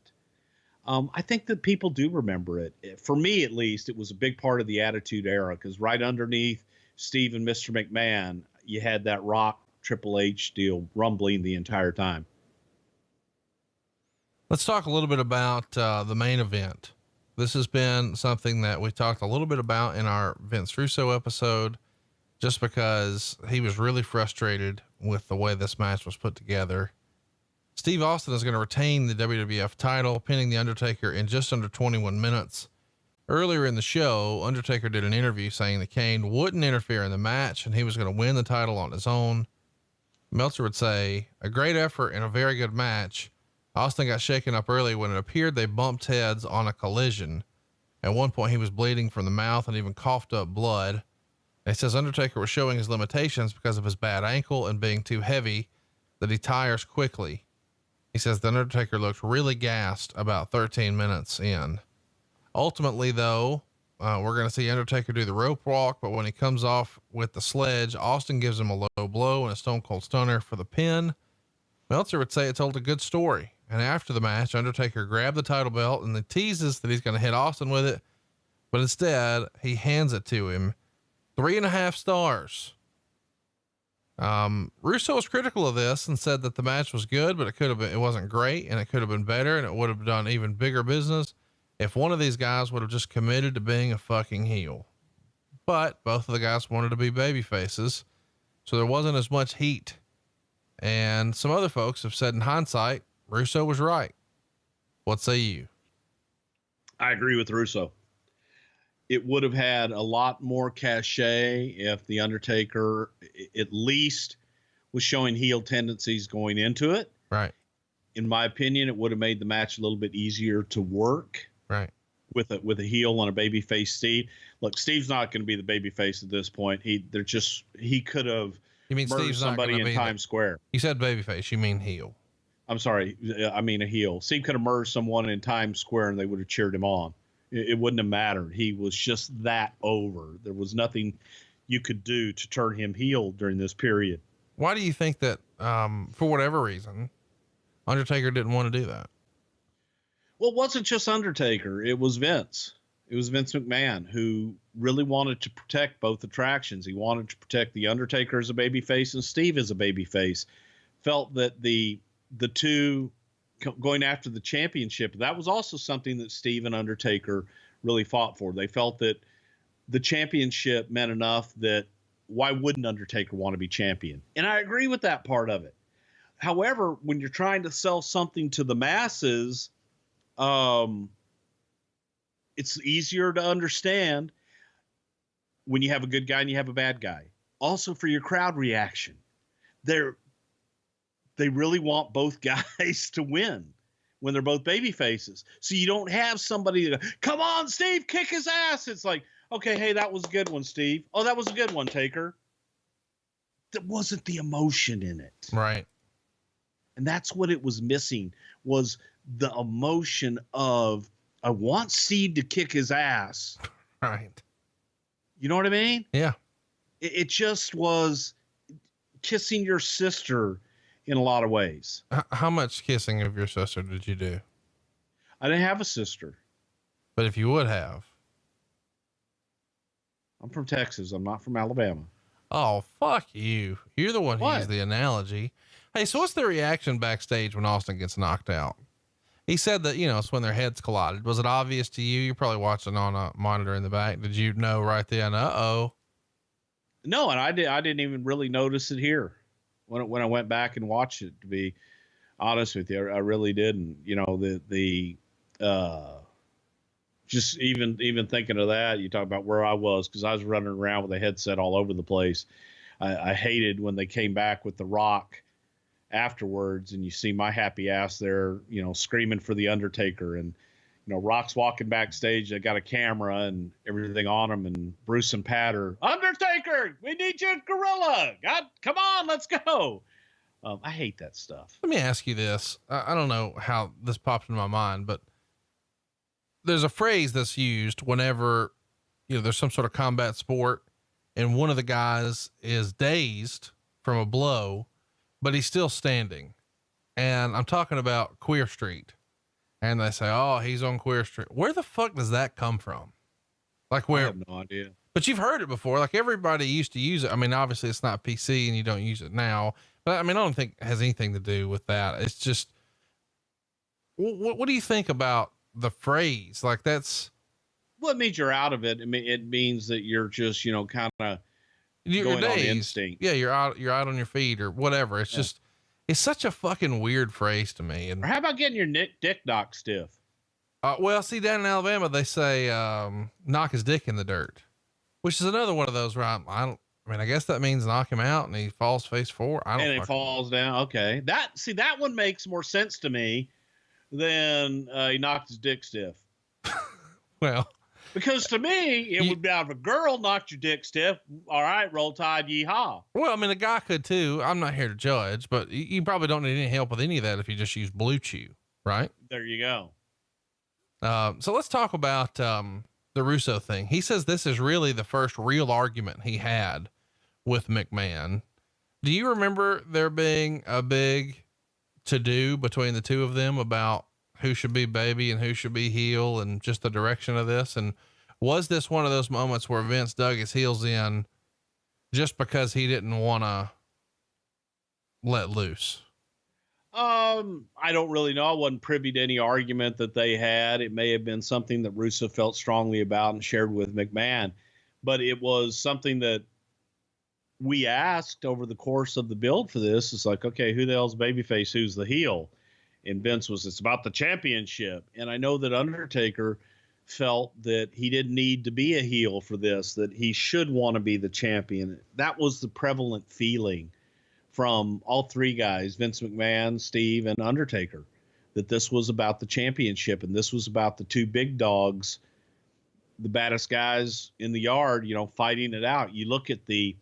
I think that people do remember it. For me, at least, it was a big part of the Attitude Era, because right underneath Steve and Mr. McMahon, you had that Rock Triple H deal rumbling the entire time. Let's talk a little bit about the main event. This has been something that we talked a little bit about in our Vince Russo episode, just because he was really frustrated with the way this match was put together. Steve Austin is going to retain the WWF title, pinning The Undertaker in just under 21 minutes. Earlier in the show, Undertaker did an interview saying that Kane wouldn't interfere in the match and he was going to win the title on his own. Meltzer would say, a great effort and a very good match. Austin got shaken up early when it appeared they bumped heads on a collision. At one point he was bleeding from the mouth and even coughed up blood. And he says Undertaker was showing his limitations because of his bad ankle and being too heavy, that he tires quickly. He says the Undertaker looked really gassed about 13 minutes in. Ultimately, though, we're going to see Undertaker do the rope walk, but when he comes off with the sledge, Austin gives him a low blow and a Stone Cold Stunner for the pin. Meltzer would say it told a good story. And after the match, Undertaker grabbed the title belt and he teases that he's going to hit Austin with it, but instead he hands it to him. 3.5 stars. Russo was critical of this and said that the match was good, but it wasn't great and it could have been better and it would have done even bigger business if one of these guys would have just committed to being a fucking heel. but both of the guys wanted to be baby faces. So there wasn't as much heat. And some other folks have said in hindsight, Russo was right. What say you? I agree with Russo. It would have had a lot more cachet if The Undertaker at least was showing heel tendencies going into it. Right. In my opinion, it would have made the match a little bit easier to work. Right. With a heel and a babyface Steve. Look, Steve's not going to be the babyface at this point. He could have You mean murdered Steve's somebody in Times Square. You said babyface, you mean heel. I'm sorry. I mean a heel. Steve could have murdered someone in Times Square and they would have cheered him on. It wouldn't have mattered. He was just that over. There was nothing you could do to turn him heel during this period. Why do you think that, for whatever reason, Undertaker didn't want to do that? Well, it wasn't just Undertaker. It was Vince. It was Vince McMahon who really wanted to protect both attractions. He wanted to protect The Undertaker as a babyface and Steve as a babyface. Felt that the two going after the championship, that was also something that Steve and Undertaker really fought for. They felt that the championship meant enough that why wouldn't Undertaker want to be champion? And I agree with that part of it. However, when you're trying to sell something to the masses, it's easier to understand when you have a good guy and you have a bad guy. Also for your crowd reaction, they really want both guys to win when they're both baby faces. So you don't have somebody to go, come on, Steve, kick his ass. It's like, okay, hey, that was a good one, Steve. Oh, that was a good one, Taker. There wasn't the emotion in it. Right. And that's what it was missing, was the emotion of, I want Steve to kick his ass. Right. You know what I mean? Yeah. It just was kissing your sister in a lot of ways. How much kissing of your sister did you do? I didn't have a sister. But if you would have. I'm from Texas. I'm not from Alabama. Oh, fuck you. You're the one who What? used the analogy. Hey, so what's the reaction backstage when Austin gets knocked out? He said that, it's when their heads collided. Was it obvious to you? You're probably watching on a monitor in the back. Did you know right then? Uh-oh. No, and I didn't even really notice it here when I went back and watched it, to be honest with you. I really didn't. Just even thinking of that, you talk about where I was, because I was running around with a headset all over the place. I hated when they came back with The Rock afterwards, and you see my happy ass there, screaming for The Undertaker, and Rock's walking backstage. They got a camera and everything on him, and Bruce and Pat are, Undertaker, we need you, Gorilla. God, come on, let's go. I hate that stuff. Let me ask you this. I don't know how this popped into my mind, but there's a phrase that's used whenever, there's some sort of combat sport and one of the guys is dazed from a blow, but he's still standing. And I'm talking about Queer Street. And they say, oh, he's on Queer Street. Where the fuck does that come from? Like where? I have no idea. But you've heard it before. Like everybody used to use it. I mean, obviously it's not PC and you don't use it now, but I mean, I don't think it has anything to do with that. It's just, what do you think about the phrase? Like that's, well, it means you're out of it. I mean, it means that you're just, kind of going on instinct. Yeah. You're out on your feet or whatever. It's just, it's such a fucking weird phrase to me. And or how about getting your dick knocked stiff? Well, see, down in Alabama, they say, knock his dick in the dirt, which is another one of those where I guess that means knock him out and he falls face forward. And it falls down. Okay. That one makes more sense to me than, he knocked his dick stiff. Well, because to me, it would be out of a girl knocked your dick stiff. All right. Roll Tide, yeehaw. Well, I mean, a guy could too. I'm not here to judge, but you probably don't need any help with any of that if you just use Blue Chew, right? There you go. So let's talk about, the Russo thing. He says this is really the first real argument he had with McMahon. Do you remember there being a big to-do between the two of them about who should be baby and who should be heel and just the direction of this? And was this one of those moments where Vince dug his heels in just because he didn't want to let loose? I don't really know. I wasn't privy to any argument that they had. It may have been something that Russo felt strongly about and shared with McMahon, but it was something that we asked over the course of the build for this. It's like, okay, who the hell's babyface? Who's the heel? And Vince was, it's about the championship. And I know that Undertaker felt that he didn't need to be a heel for this, that he should want to be the champion. That was the prevalent feeling from all three guys, Vince McMahon, Steve, and Undertaker, that this was about the championship. And this was about the two big dogs, the baddest guys in the yard, fighting it out. You look at the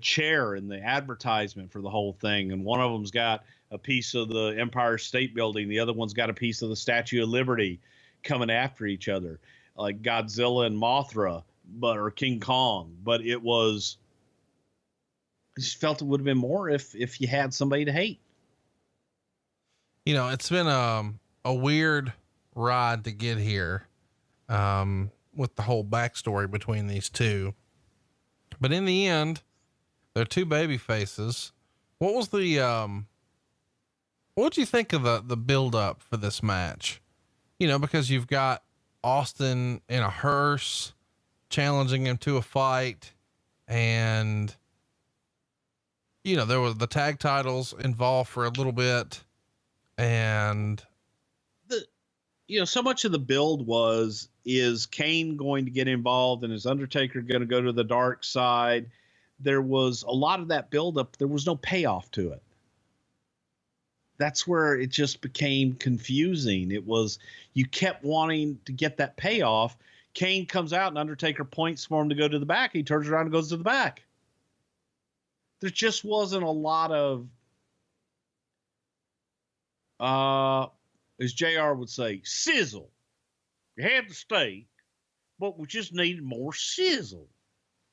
chair and the advertisement for the whole thing, and one of them's got a piece of the Empire State Building, the other one's got a piece of the Statue of Liberty, coming after each other, like Godzilla and Mothra, or King Kong. But I just felt it would have been more if you had somebody to hate. It's been a weird ride to get here, with the whole backstory between these two. But in the end, they're two baby faces. What was what'd you think of the build up for this match? Because you've got Austin in a hearse challenging him to a fight, and there was the tag titles involved for a little bit, and so much of the build is Kane going to get involved, and is Undertaker going to go to the dark side? There was a lot of that buildup. There was no payoff to it. That's where it just became confusing. It was, you kept wanting to get that payoff. Kane comes out and Undertaker points for him to go to the back. He turns around and goes to the back. There just wasn't a lot of, as JR would say, sizzle. You had the steak, but we just needed more sizzle.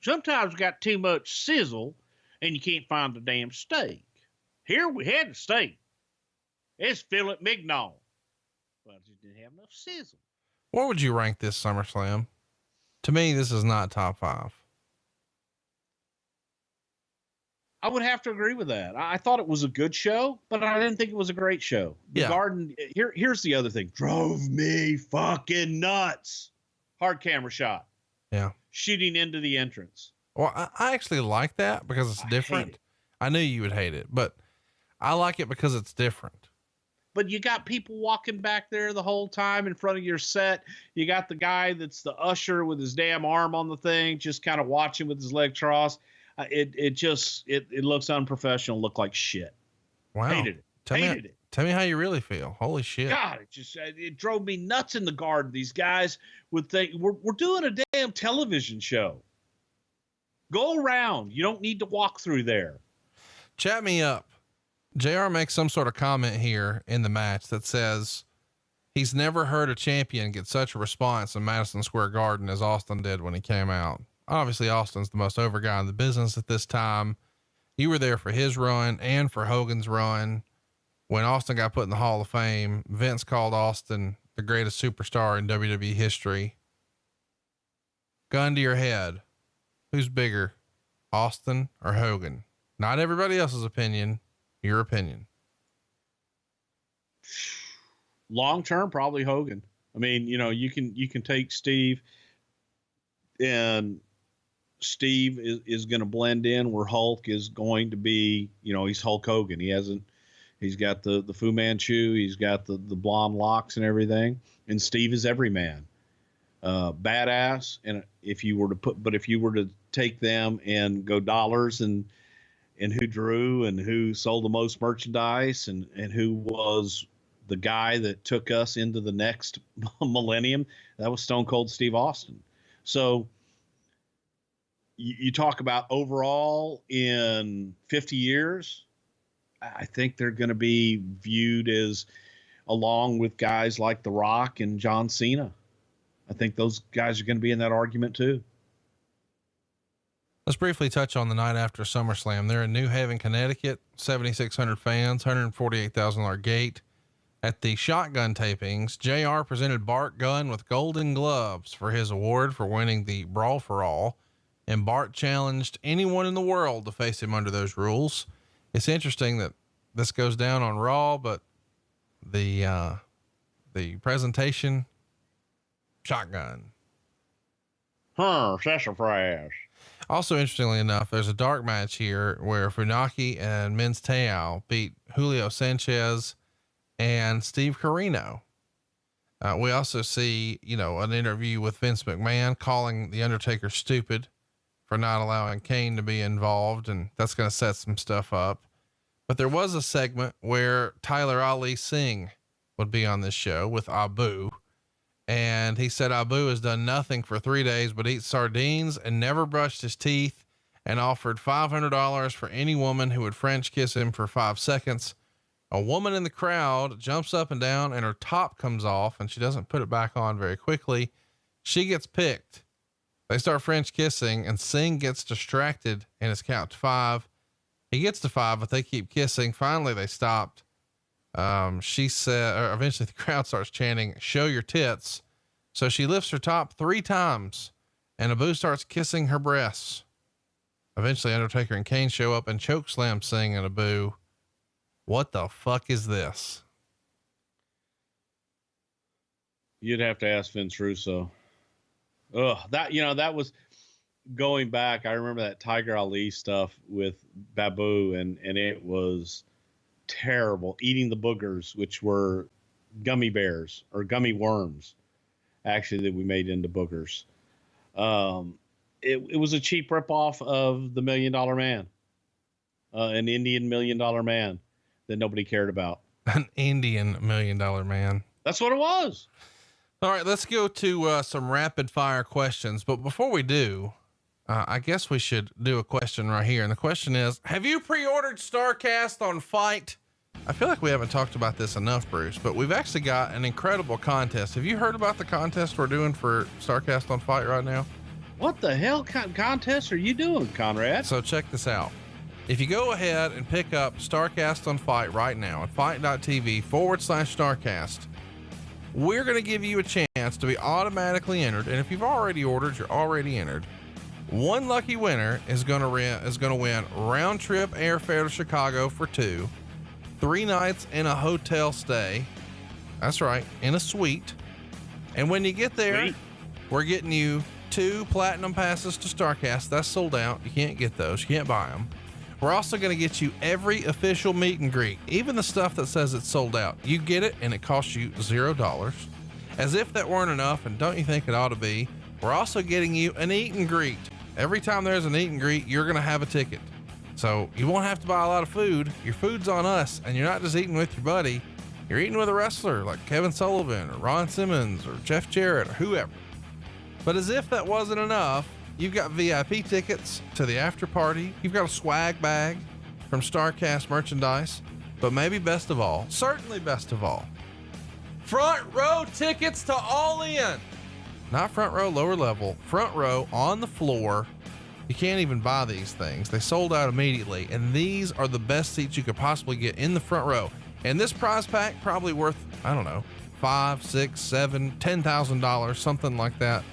Sometimes we got too much sizzle and you can't find the damn steak. Here we had the steak. It's filet mignon, but it just didn't have enough sizzle. What would you rank this SummerSlam? To me, this is not top 5. I would have to agree with that. I thought it was a good show, but I didn't think it was a great show. The Garden, here's the other thing. Drove me fucking nuts. Hard camera shot. Yeah. Shooting into the entrance. Well, I actually like that because it's different. I knew you would hate it, but I like it because it's different. But you got people walking back there the whole time in front of your set. You got the guy that's the usher with his damn arm on the thing, just kind of watching with his leg crossed. It looks unprofessional, looked like shit. Wow. Hated it. Tell me how you really feel. Holy shit. God, it drove me nuts in the Garden. These guys would think we're doing a damn television show. Go around. You don't need to walk through there. Chat me up. JR makes some sort of comment here in the match that says he's never heard a champion get such a response in Madison Square Garden as Austin did when he came out. Obviously, Austin's the most over guy in the business at this time. You were there for his run and for Hogan's run. When Austin got put in the Hall of Fame, Vince called Austin the greatest superstar in WWE history. Gun to your head. Who's bigger, Austin or Hogan? Not everybody else's opinion. Your opinion. Long term, probably Hogan. I mean, you can take Steve, and Steve is going to blend in where Hulk is going to be, he's Hulk Hogan. He's got the Fu Manchu, he's got the blonde locks and everything. And Steve is every man, badass. And if you were to take them and go dollars and who drew and who sold the most merchandise and who was the guy that took us into the next millennium, that was Stone Cold Steve Austin. So you talk about overall in 50 years, I think they're going to be viewed as, along with guys like The Rock and John Cena. I think those guys are going to be in that argument too. Let's briefly touch on the night after SummerSlam. They're in New Haven, Connecticut, 7,600 fans, $148,000 gate. At the shotgun tapings, JR presented Bart Gunn with golden gloves for his award for winning the Brawl for All, and Bart challenged anyone in the world to face him under those rules. It's interesting that this goes down on Raw, but the presentation, shotgun. Sassafras. Also, interestingly enough, there's a dark match here where Funaki and Mins Teao beat Julio Sanchez and Steve Corino. We also see, an interview with Vince McMahon calling The Undertaker stupid for not allowing Kane to be involved. And that's going to set some stuff up. But there was a segment where Tyler Ali Singh would be on this show with Abu. And he said Abu has done nothing for 3 days but eat sardines and never brushed his teeth, and offered $500 for any woman who would French kiss him for 5 seconds. A woman in the crowd jumps up and down and her top comes off and she doesn't put it back on very quickly. She gets picked. They start French kissing and Singh gets distracted and is count to 5. He gets to 5, but they keep kissing. Finally, they stopped. She said, or eventually the crowd starts chanting, "Show your tits." So she lifts her top 3 times and Abu starts kissing her breasts. Eventually Undertaker and Kane show up and choke slam Singh and Abu. What the fuck is this? You'd have to ask Vince Russo. That was going back. I remember that Tiger Ali stuff with Babu and it was terrible. Eating the boogers, which were gummy bears or gummy worms, actually, that we made into boogers. It was a cheap ripoff of the $1 Million Man, an Indian $1 Million Man that nobody cared about. An Indian $1 Million Man. That's what it was. All right, let's go to some rapid fire questions. But before we do, I guess we should do a question right here. And the question is, have you pre-ordered StarCast on Fight? I feel like we haven't talked about this enough, Bruce, but we've actually got an incredible contest. Have you heard about the contest we're doing for StarCast on Fight right now? What the hell kind of contest are you doing, Conrad? So check this out. If you go ahead and pick up StarCast on Fight right now at fight.tv/StarCast, we're going to give you a chance to be automatically entered. And if you've already ordered, you're already entered. One lucky winner is going to win round trip airfare to Chicago for 2, 3 nights in a hotel stay. That's right, in a suite. And when you get there, Sweet. we're getting you 2 platinum passes to StarCast. That's sold out. You can't get those. You can't buy them. We're also going to get you every official meet and greet, even the stuff that says it's sold out. You get it and it costs you $0. As if that weren't enough, and don't you think it ought to be, we're also getting you an eat and greet. Every time there's an eat and greet, you're going to have a ticket. So you won't have to buy a lot of food. Your food's on us, and you're not just eating with your buddy. You're eating with a wrestler like Kevin Sullivan or Ron Simmons or Jeff Jarrett or whoever. But as if that wasn't enough, you've got VIP tickets to the after party. You've got a swag bag from StarCast merchandise. But maybe best of all, certainly best of all, front row tickets to All In. Not front row, lower level, front row on the floor. You can't even buy these things. They sold out immediately. And these are the best seats you could possibly get in the front row. And this prize pack probably worth, I don't know, $5,000, $6,000, $7,000, $10,000, something like that.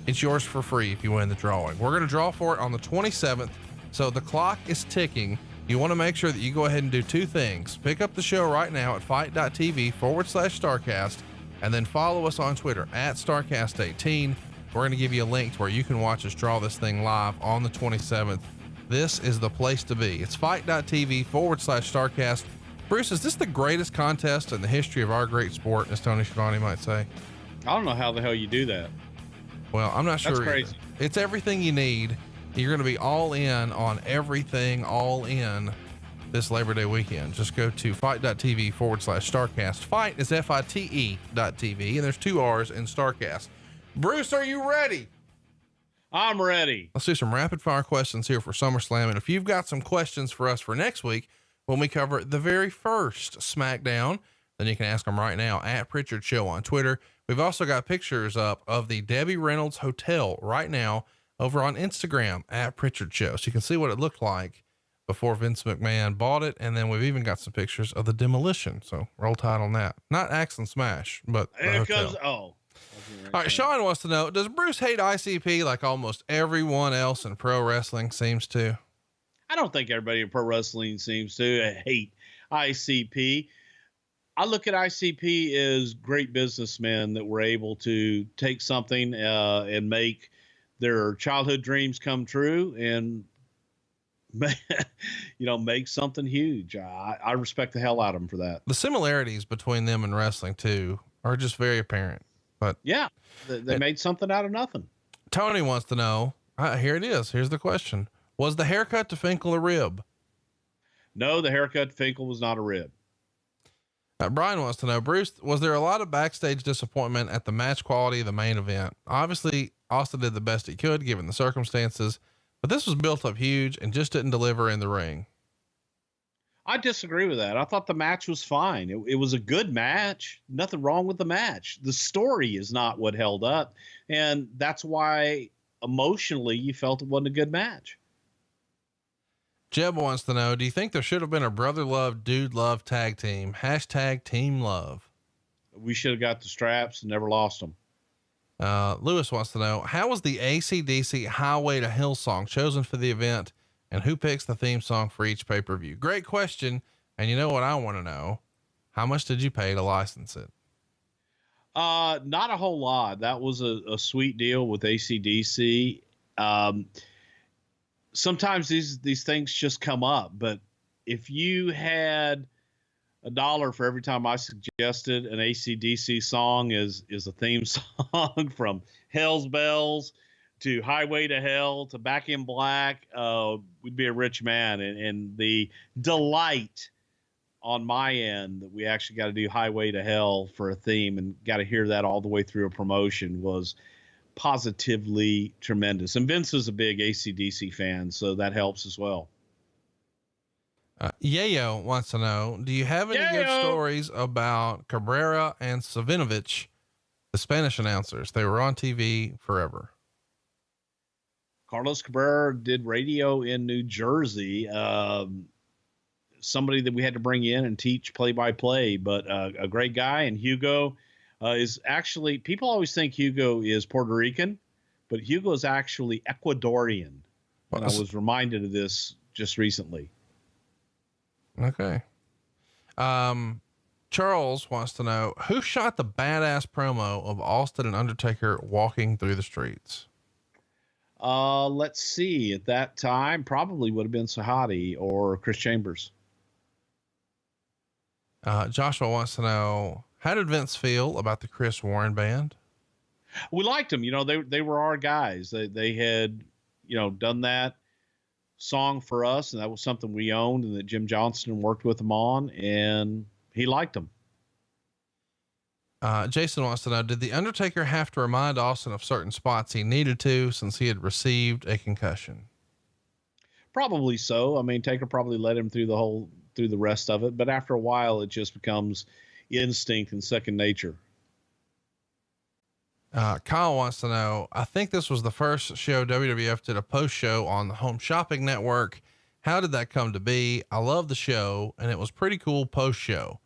It's yours for free if you win the drawing. We're going to draw for it on the 27th. So the clock is ticking. You want to make sure that you go ahead and do 2 things. Pick up the show right now at fight.tv/StarCast, and then follow us on Twitter at StarCast18. We're going to give you a link to where you can watch us draw this thing live on the 27th. This is the place to be. It's fight.tv/StarCast. Bruce, is this the greatest contest in the history of our great sport, as Tony Schiavone might say? I don't know how the hell you do that. Well, I'm not sure. That's crazy. It's everything you need. You're going to be all in on everything, all in this Labor Day weekend. Just go to fight.tv/StarCast. Fight is FITE.tv, and there's 2 R's in StarCast. Bruce, are you ready? I'm ready. Let's do some rapid fire questions here for SummerSlam. And if you've got some questions for us for next week, when we cover the very first SmackDown, then you can ask them right now at Prichard Show on Twitter. We've also got pictures up of the Debbie Reynolds Hotel right now over on Instagram at Prichard Show. So you can see what it looked like before Vince McMahon bought it. And then we've even got some pictures of the demolition. So roll tide on that. Not Axe and Smash, but the Here hotel. comes, All right. Sean wants to know, does Bruce hate ICP like almost everyone else in pro wrestling seems to? I don't think everybody in pro wrestling seems to hate ICP. I look at ICP as great businessmen that were able to take something and make their childhood dreams come true and, make something huge. I respect the hell out of them for that. The similarities between them and wrestling too are just very apparent. But yeah, they made something out of nothing. Tony wants to know, here it is. Here's the question. Was the haircut to Finkel a rib? No, the haircut to Finkel was not a rib. Brian wants to know, Bruce, was there a lot of backstage disappointment at the match quality of the main event? Obviously, Austin did the best he could given the circumstances, but this was built up huge and just didn't deliver in the ring. I disagree with that. I thought the match was fine. It was a good match. Nothing wrong with the match. The story is not what held up. And that's why emotionally you felt it wasn't a good match. Jeb wants to know, do you think there should have been a brother love, dude love tag team? # team love. We should have got the straps and never lost them. Lewis wants to know, how was the AC/DC Highway to Hell song chosen for the event, and who picks the theme song for each pay-per-view? Great question. And you know what I want to know? How much did you pay to license it? Not a whole lot. That was a sweet deal with AC/DC. Sometimes these things just come up, but if you had $1 for every time I suggested an AC/DC song is a theme song from Hell's Bells to Highway to Hell to Back in Black, we'd be a rich man. And the delight on my end that we actually got to do Highway to Hell for a theme and got to hear that all the way through a promotion was positively tremendous. And Vince is a big AC/DC fan, so that helps as well. Yayo wants to know, do you have any good stories about Cabrera and Savinovich, the Spanish announcers? They were on TV forever. Carlos Cabrera did radio in New Jersey. Somebody that we had to bring in and teach play-by-play, but a great guy. And Hugo is actually, people always think Hugo is Puerto Rican, but Hugo is actually Ecuadorian. And I was reminded of this just recently. Okay. Charles wants to know, who shot the badass promo of Austin and Undertaker walking through the streets? Let's see. At that time, probably would have been Sahadi or Chris Chambers. Joshua wants to know, how did Vince feel about the Chris Warren band? We liked them. They were our guys. They had, done that song for us, and that was something we owned and that Jim Johnston worked with them on, and he liked them. Jason wants to know, did the Undertaker have to remind Austin of certain spots he needed to, since he had received a concussion? Probably so. I mean, Taker probably led him through the rest of it, but after a while it just becomes instinct and second nature. Kyle wants to know, I think this was the first show WWF did a post show on the Home Shopping Network. How did that come to be? I love the show, and it was pretty cool post show.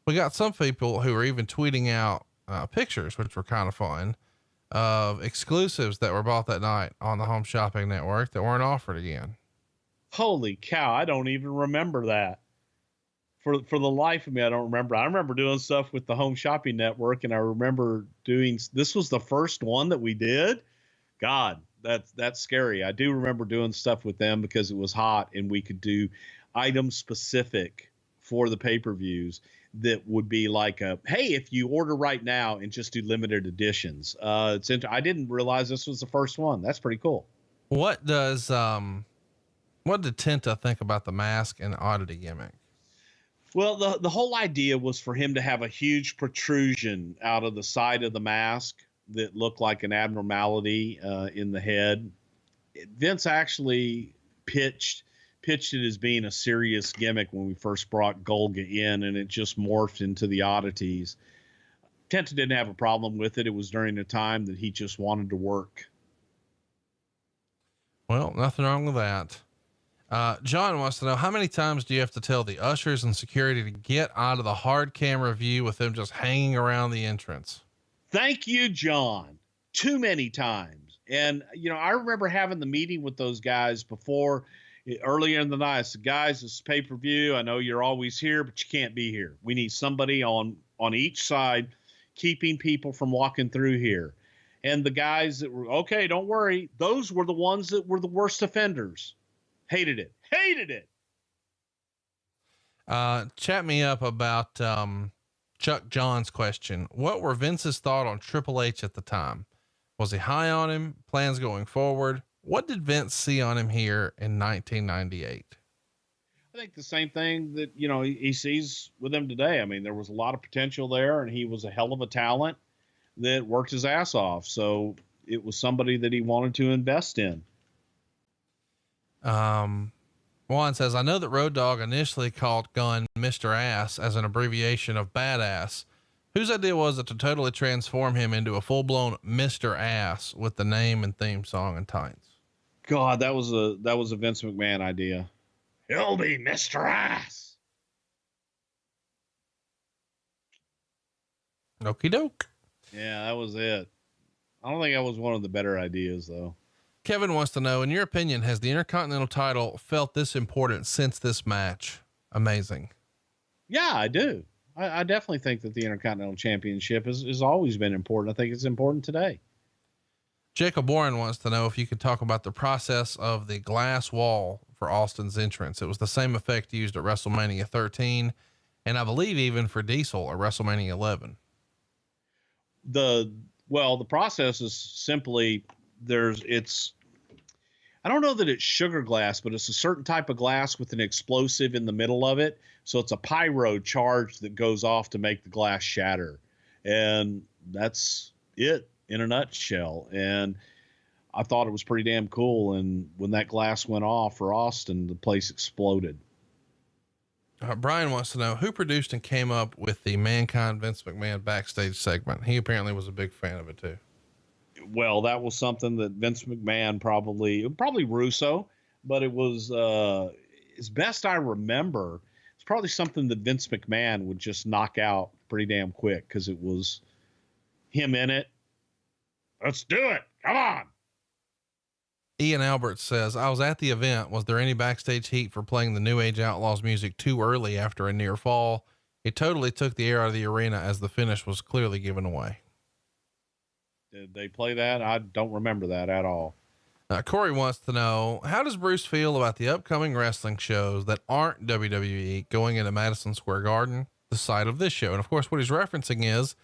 We got some people who were even tweeting out pictures, which were kind of fun, of exclusives that were bought that night on the Home Shopping Network that weren't offered again. Holy cow. I don't even remember that. For the life of me, I don't remember. I remember doing stuff with the Home Shopping Network, and I remember this was the first one that we did. God, that's scary. I do remember doing stuff with them because it was hot and we could do items specific for the pay-per-views that would be like hey, if you order right now and just do limited editions. I didn't realize this was the first one. That's pretty cool. What did Tenta think about the mask and oddity gimmick? Well, the whole idea was for him to have a huge protrusion out of the side of the mask that looked like an abnormality in the head. Vince actually pitched it as being a serious gimmick when we first brought Golga in, and it just morphed into the oddities. Tenta didn't have a problem with it. It was during a time that he just wanted to work. Well, nothing wrong with that. John wants to know, how many times do you have to tell the ushers and security to get out of the hard camera view with them just hanging around the entrance? Thank you, John. Too many times. And, I remember having the meeting with those guys earlier in the night. I said, guys, this is pay-per-view. I know you're always here, but you can't be here. We need somebody on each side, keeping people from walking through here. And the guys that were, okay, don't worry. Those were the ones that were the worst offenders. Hated it. Chat me up about, Chuck John's question. What were Vince's thought on Triple H at the time? Was he high on him? Plans going forward? What did Vince see on him here in 1998? I think the same thing that, he sees with him today. I mean, there was a lot of potential there, and he was a hell of a talent that worked his ass off. So it was somebody that he wanted to invest in. Juan says, I know that Road Dogg initially called Gunn Mr. Ass as an abbreviation of badass. Whose idea was it to totally transform him into a full-blown Mr. Ass with the name and theme song and tights? God, that was a Vince McMahon idea. He'll be Mr. Ass. Okie doke. Yeah, that was it. I don't think that was one of the better ideas, though. Kevin wants to know, in your opinion, has the Intercontinental title felt this important since this match? Amazing. Yeah, I do. I definitely think that the Intercontinental Championship has always been important. I think it's important today. Jacob Warren wants to know if you could talk about the process of the glass wall for Austin's entrance. It was the same effect used at WrestleMania 13, and I believe even for Diesel at WrestleMania 11. The process is simply I don't know that it's sugar glass, but it's a certain type of glass with an explosive in the middle of it. So it's a pyro charge that goes off to make the glass shatter. And that's it in a nutshell. And I thought it was pretty damn cool. And when that glass went off for Austin, the place exploded. Brian wants to know who produced and came up with the Mankind Vince McMahon backstage segment. He apparently was a big fan of it too. Well, that was something that Vince McMahon probably Russo, but it was, as best I remember, it's probably something that Vince McMahon would just knock out pretty damn quick. 'Cause it was him in it. Let's do it. Come on. Ian Albert says, I was at the event. Was there any backstage heat for playing the New Age Outlaws music too early after a near fall? It totally took the air out of the arena as the finish was clearly given away. Did they play that? I don't remember that at all. Corey wants to know, how does Bruce feel about the upcoming wrestling shows that aren't WWE going into Madison Square Garden, the site of this show? And of course, what he's referencing is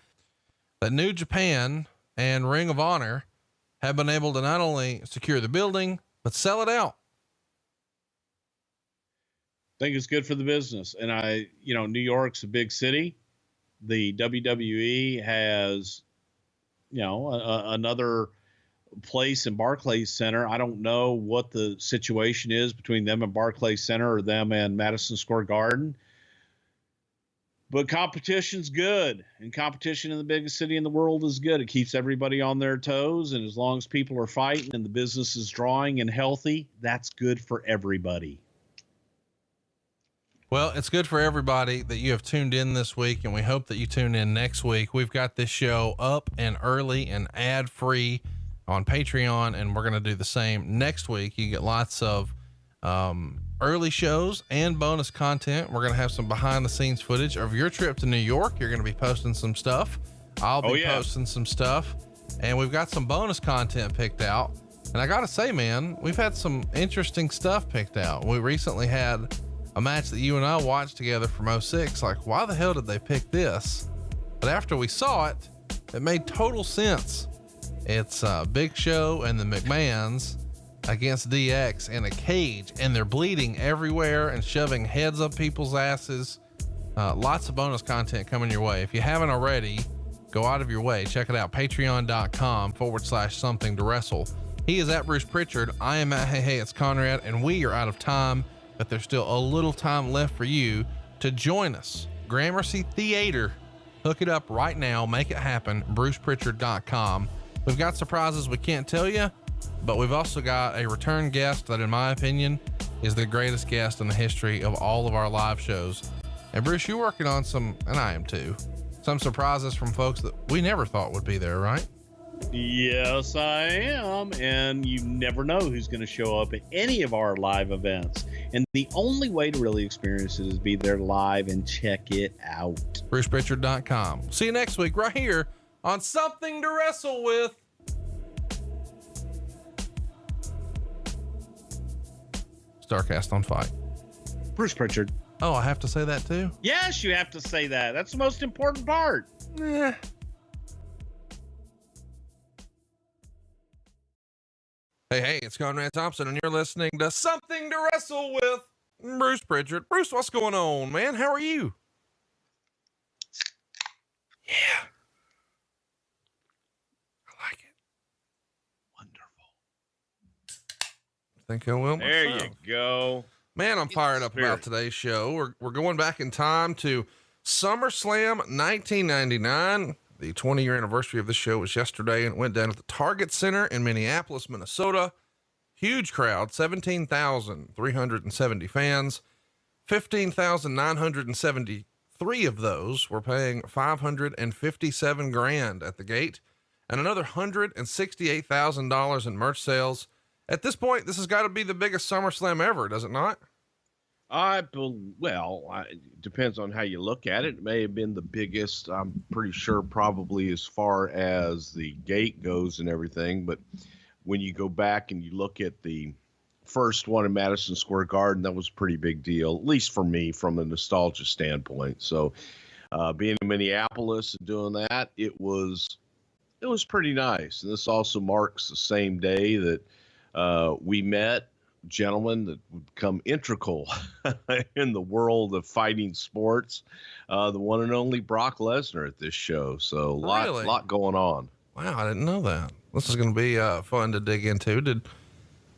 that New Japan and Ring of Honor have been able to not only secure the building, but sell it out. I think it's good for the business. And New York's a big city. The WWE has, another place in Barclays Center. I don't know what the situation is between them and Barclays Center or them and Madison Square Garden, but competition's good, and competition in the biggest city in the world is good. It keeps everybody on their toes. And as long as people are fighting and the business is drawing and healthy, that's good for everybody. Well, it's good for everybody that you have tuned in this week, and we hope that you tune in next week. We've got this show up and early and ad free on Patreon, and we're going to do the same next week. You get lots of early shows and bonus content. We're going to have some behind the scenes footage of your trip to New York. You're going to be posting some stuff. I'll be posting some stuff, and we've got some bonus content picked out. And I got to say, man, we've had some interesting stuff picked out. We recently had a match that you and I watched together from 06. Like, why the hell did they pick this? But after we saw it, it made total sense. It's Big Show and the McMahons against DX in a cage, and they're bleeding everywhere and shoving heads up people's asses. Lots of bonus content coming your way. If you haven't already, go out of your way. Check it out. Patreon.com/something to wrestle. He is at Bruce Prichard. I am at Hey, it's Conrad, and we are out of time, but there's still a little time left for you to join us. Gramercy Theater. Hook it up right now. Make it happen. BrucePrichard.com. We've got surprises we can't tell you, but we've also got a return guest that, in my opinion, is the greatest guest in the history of all of our live shows. And Bruce, you're working on some, and I am too, some surprises from folks that we never thought would be there, right? Yes, I am. And you never know who's going to show up at any of our live events. And the only way to really experience it is be there live and check it out. BrucePrichard.com. See you next week right here on Something to Wrestle With. Starcast on Fight. Bruce Prichard. Oh, I have to say that too? Yes, you have to say that. That's the most important part. Eh. Hey, it's Conrad Thompson, and you're listening to Something to Wrestle with Bruce Prichard. Bruce, what's going on, man? How are you? Yeah. I like it. Wonderful. Think I will There myself. you go. Man, I'm fired up about Spirit. today's show. We're going back in time to SummerSlam 1999. The 20-year anniversary of this show was yesterday, and it went down at the Target Center in Minneapolis, Minnesota. Huge crowd, 17,370 fans. 15,973 of those were paying $557,000 at the gate, and another $168,000 in merch sales. At this point, this has got to be the biggest SummerSlam ever, does it not? It depends on how you look at it. It may have been the biggest, I'm pretty sure, probably as far as the gate goes and everything. But when you go back and you look at the first one in Madison Square Garden, that was a pretty big deal, at least for me, from a nostalgia standpoint. So being in Minneapolis and doing that, it was pretty nice. And this also marks the same day that we met gentlemen that would become integral in the world of fighting sports, the one and only Brock Lesnar at this show. So Really? lot going on. Wow, I didn't know that. This is going to be fun to dig into.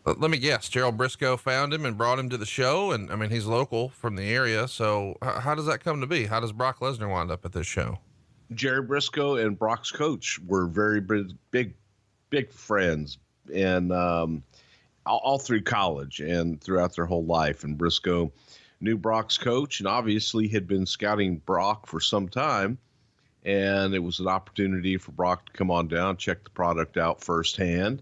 Let me guess, Gerald Briscoe found him and brought him to the show, and I mean, he's local from the area. So how does that come to be? How does Brock Lesnar wind up at this show? Jerry Briscoe and Brock's coach were very big friends, and all through college and throughout their whole life. And Briscoe knew Brock's coach and obviously had been scouting Brock for some time. And it was an opportunity for Brock to come on down, check the product out firsthand.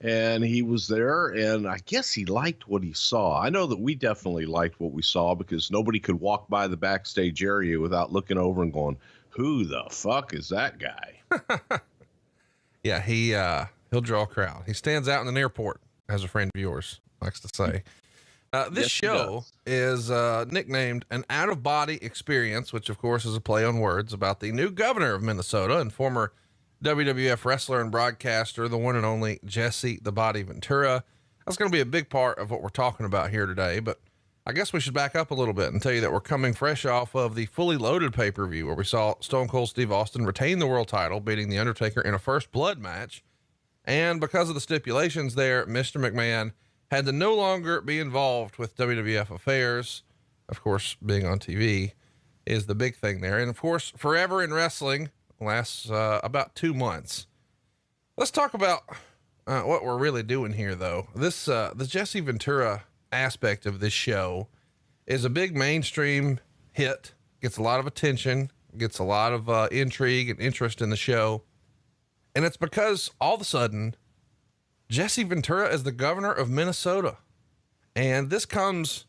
And he was there, and I guess he liked what he saw. I know that we definitely liked what we saw, because nobody could walk by the backstage area without looking over and going, who the fuck is that guy? Yeah, he'll draw a crowd. He stands out in an airport, as a friend of yours likes to say. This Yes, he show is nicknamed An Out-of-Body Experience, which of course is a play on words about the new governor of Minnesota and former WWF wrestler and broadcaster, the one and only Jesse the Body Ventura. That's going to be a big part of what we're talking about here today, but I guess we should back up a little bit and tell you that we're coming fresh off of the Fully Loaded pay-per-view, where we saw Stone Cold Steve Austin retain the world title, beating The Undertaker in a first blood match. And because of the stipulations there, Mr. McMahon had to no longer be involved with WWF affairs. Of course, being on TV is the big thing there. And of course, forever in wrestling lasts about 2 months. Let's talk about what we're really doing here, though. This the Jesse Ventura aspect of this show is a big mainstream hit, gets a lot of attention, gets a lot of intrigue and interest in the show. And it's because all of a sudden, Jesse Ventura is the governor of Minnesota. And this comes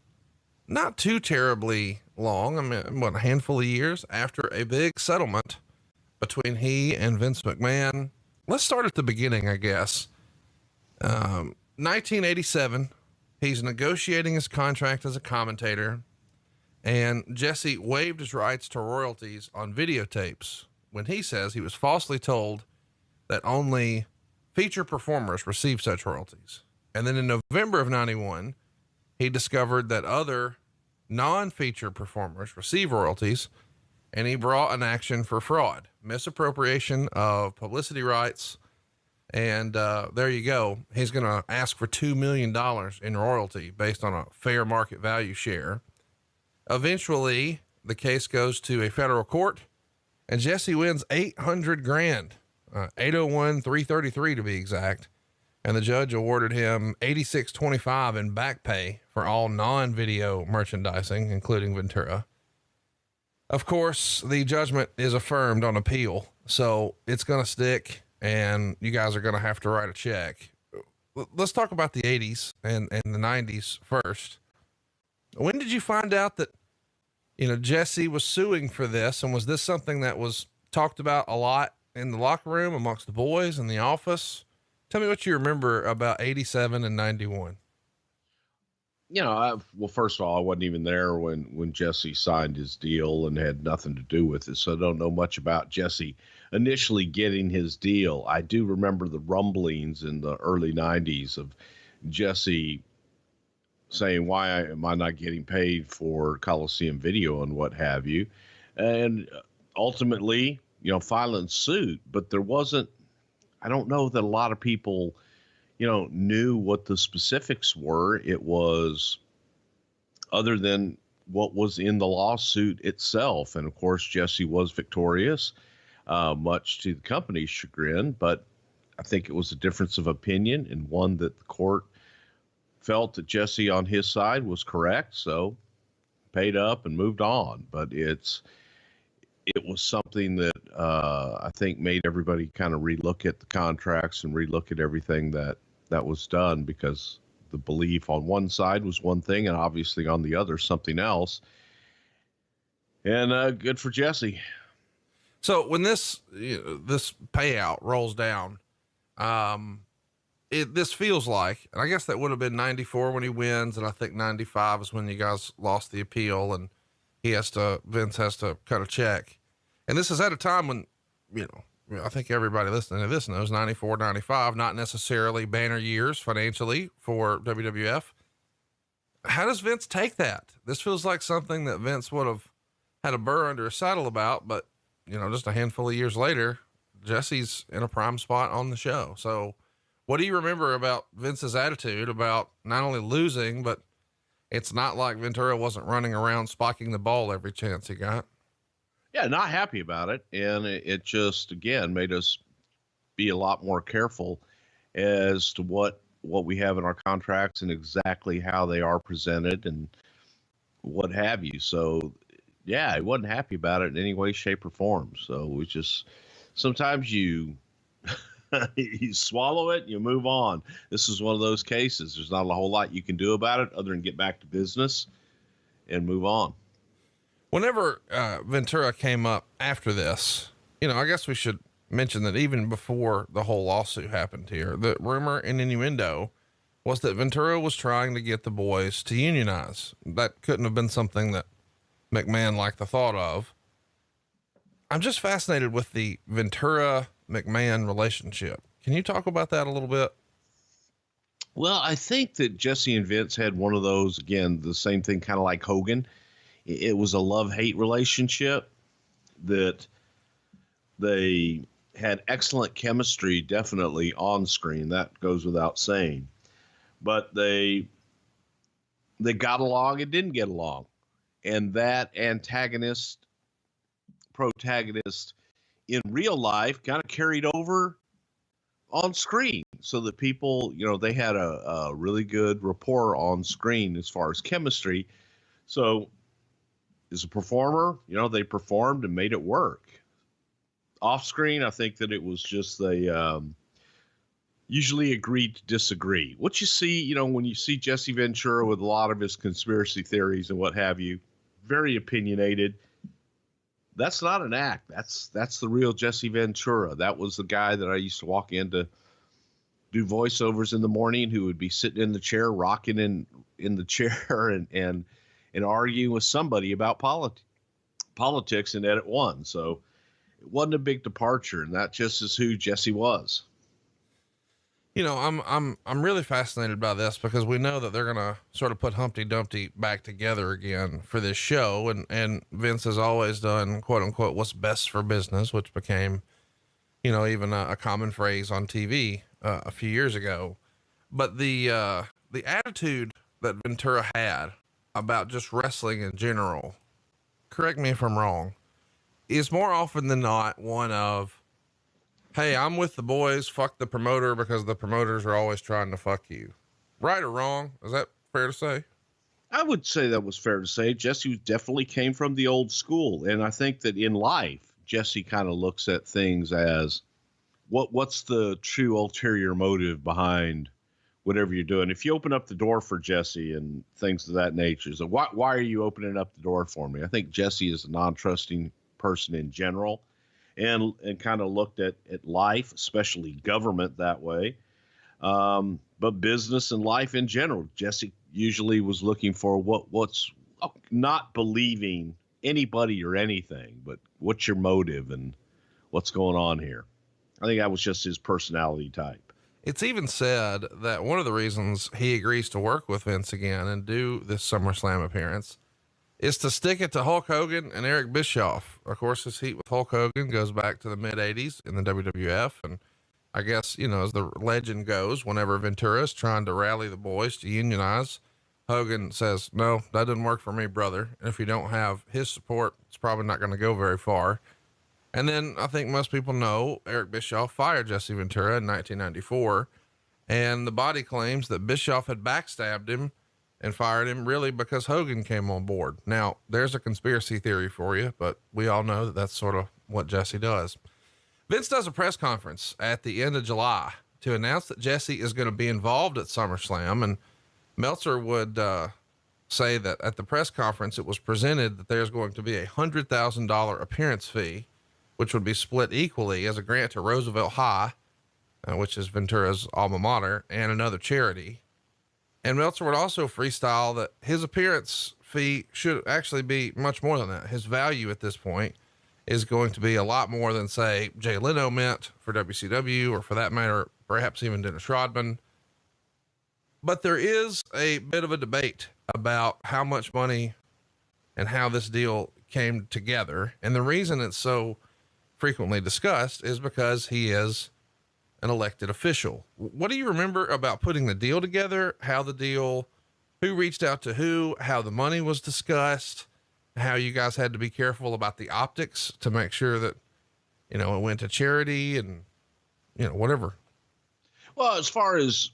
not too terribly long. I mean, a handful of years after a big settlement between he and Vince McMahon. Let's start at the beginning, I guess. 1987, he's negotiating his contract as a commentator, and Jesse waived his rights to royalties on videotapes when he says he was falsely told that only feature performers receive such royalties. And then in November of 91, he discovered that other non-feature performers receive royalties, and he brought an action for fraud, misappropriation of publicity rights. And there you go. He's going to ask for $2 million in royalty based on a fair market value share. Eventually, the case goes to a federal court, and Jesse wins $800,000. 801,333 to be exact. And the judge awarded him $86.25 in back pay for all non-video merchandising, including Ventura. Of course, the judgment is affirmed on appeal, so it's going to stick, and you guys are going to have to write a check. Let's talk about the 80s and the 90s first. When did you find out that, Jesse was suing for this? And was this something that was talked about a lot in the locker room amongst the boys in the office? Tell me what you remember about 87 and 91. Well, first of all, I wasn't even there when Jesse signed his deal and had nothing to do with it. So I don't know much about Jesse initially getting his deal. I do remember the rumblings in the early 90s of Jesse saying, why am I not getting paid for Coliseum Video and what have you? And ultimately, filing suit. But I don't know that a lot of people knew what the specifics were. It was other than what was in the lawsuit itself. And of course, Jesse was victorious, much to the company's chagrin, but I think it was a difference of opinion and one that the court felt that Jesse on his side was correct. So paid up and moved on. But it was something that I think made everybody kind of relook at the contracts and relook at everything that was done, because the belief on one side was one thing and obviously on the other something else. And good for Jesse. So when this payout rolls down, this feels like, and I guess that would have been 94 when he wins, and I think 95 is when you guys lost the appeal and Vince has to cut a check. And this is at a time when, I think everybody listening to this knows 94, 95, not necessarily banner years financially for WWF. How does Vince take that? This feels like something that Vince would have had a burr under his saddle about, but just a handful of years later, Jesse's in a prime spot on the show. So what do you remember about Vince's attitude about not only losing, but it's not like Ventura wasn't running around spiking the ball every chance he got? Yeah, not happy about it. And it just, again, made us be a lot more careful as to what we have in our contracts and exactly how they are presented and what have you. So, yeah, he wasn't happy about it in any way, shape, or form. So we just, sometimes you swallow it, you move on. This is one of those cases. There's not a whole lot you can do about it other than get back to business and move on. Whenever Ventura came up after this, I guess we should mention that even before the whole lawsuit happened here, the rumor and innuendo was that Ventura was trying to get the boys to unionize. That couldn't have been something that McMahon liked the thought of. I'm just fascinated with the Ventura-McMahon relationship. Can you talk about that a little bit? Well, I think that Jesse and Vince had one of those, again, the same thing, kind of like Hogan. It was a love-hate relationship that they had excellent chemistry, definitely on screen. That goes without saying. But they got along and didn't get along. And that antagonist, protagonist in real life kind of carried over on screen, so that people, they had a really good rapport on screen as far as chemistry. So as a performer, they performed and made it work. Off screen, I think that it was just they usually agreed to disagree. What you see, when you see Jesse Ventura with a lot of his conspiracy theories and what have you, very opinionated. That's not an act. That's the real Jesse Ventura. That was the guy that I used to walk in to do voiceovers in the morning, who would be sitting in the chair, rocking in the chair and arguing with somebody about politics and Edit One. So it wasn't a big departure, and that just is who Jesse was. I'm really fascinated by this, because we know that they're going to sort of put Humpty Dumpty back together again for this show. And Vince has always done, quote unquote, what's best for business, which became, even a common phrase on TV a few years ago. But the attitude that Ventura had about just wrestling in general, correct me if I'm wrong, is more often than not one of, hey, I'm with the boys, fuck the promoter, because the promoters are always trying to fuck you. Right or wrong? Is that fair to say? I would say that was fair to say. Jesse definitely came from the old school. And I think that in life, Jesse kind of looks at things as what's the true ulterior motive behind whatever you're doing. If you open up the door for Jesse and things of that nature, so why are you opening up the door for me? I think Jesse is a non-trusting person in general. And kind of looked at life, especially government, that way. But business and life in general, Jesse, usually was looking for what's not believing anybody or anything, but what's your motive and what's going on here. I think that was just his personality type. It's even said that one of the reasons he agrees to work with Vince again and do this SummerSlam appearance is to stick it to Hulk Hogan and Eric Bischoff. Of course, his heat with Hulk Hogan goes back to the mid 80s in the WWF. And I guess, you know, as the legend goes, whenever Ventura is trying to rally the boys to unionize, Hogan says, no, that didn't work for me, brother. And if you don't have his support, it's probably not going to go very far. And then I think most people know Eric Bischoff fired Jesse Ventura in 1994. And the body claims that Bischoff had backstabbed him and fired him really because Hogan came on board. Now, there's a conspiracy theory for you, but we all know that that's sort of what Jesse does. Vince does a press conference at the end of July to announce that Jesse is going to be involved at SummerSlam. And Meltzer would say that at the press conference, it was presented that there's going to be $100,000 appearance fee, which would be split equally as a grant to Roosevelt High, which is Ventura's alma mater, and another charity. And Meltzer would also freestyle that his appearance fee should actually be much more than that. His value at this point is going to be a lot more than, say, Jay Leno meant for WCW, or for that matter, perhaps even Dennis Rodman. But there is a bit of a debate about how much money and how this deal came together. And the reason it's so frequently discussed is because he is an elected official. What do you remember about putting the deal together? Who reached out to who, how the money was discussed, how you guys had to be careful about the optics to make sure that, you know, it went to charity and, you know, whatever. Well, as far as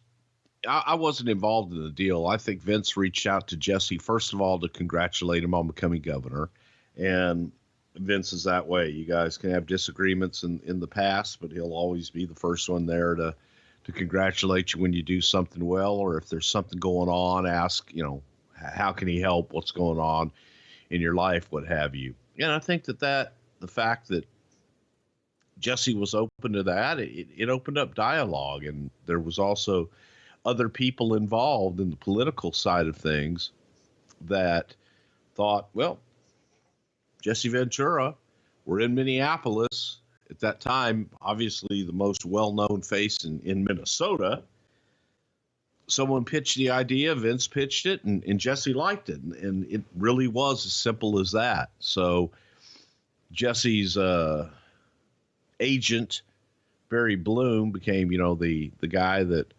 I wasn't involved in the deal, I think Vince reached out to Jesse, first of all, to congratulate him on becoming governor. And Vince is that way. You guys can have disagreements in the past, but he'll always be the first one there to congratulate you when you do something well, or if there's something going on, ask, you know, how can he help? What's going on in your life? What have you? And I think that the fact that Jesse was open to that, it opened up dialogue, and there was also other people involved in the political side of things that thought, well, Jesse Ventura, we're in Minneapolis at that time, obviously the most well-known face in Minnesota. Someone pitched the idea, Vince pitched it, and Jesse liked it. And it really was as simple as that. So Jesse's agent, Barry Bloom, became, you know, the guy that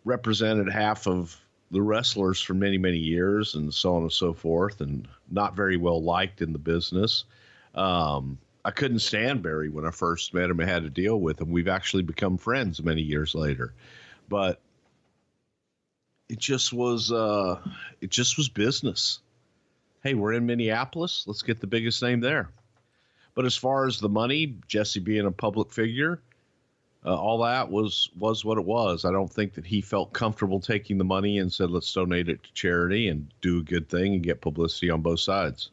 represented half of the wrestlers for many, many years, and so on and so forth, and not very well liked in the business. I couldn't stand Barry when I first met him and had to deal with him. We've actually become friends many years later, but it just was business. Hey, we're in Minneapolis. Let's get the biggest name there. But as far as the money, Jesse being a public figure, all that was what it was. I don't think that he felt comfortable taking the money and said, let's donate it to charity and do a good thing and get publicity on both sides.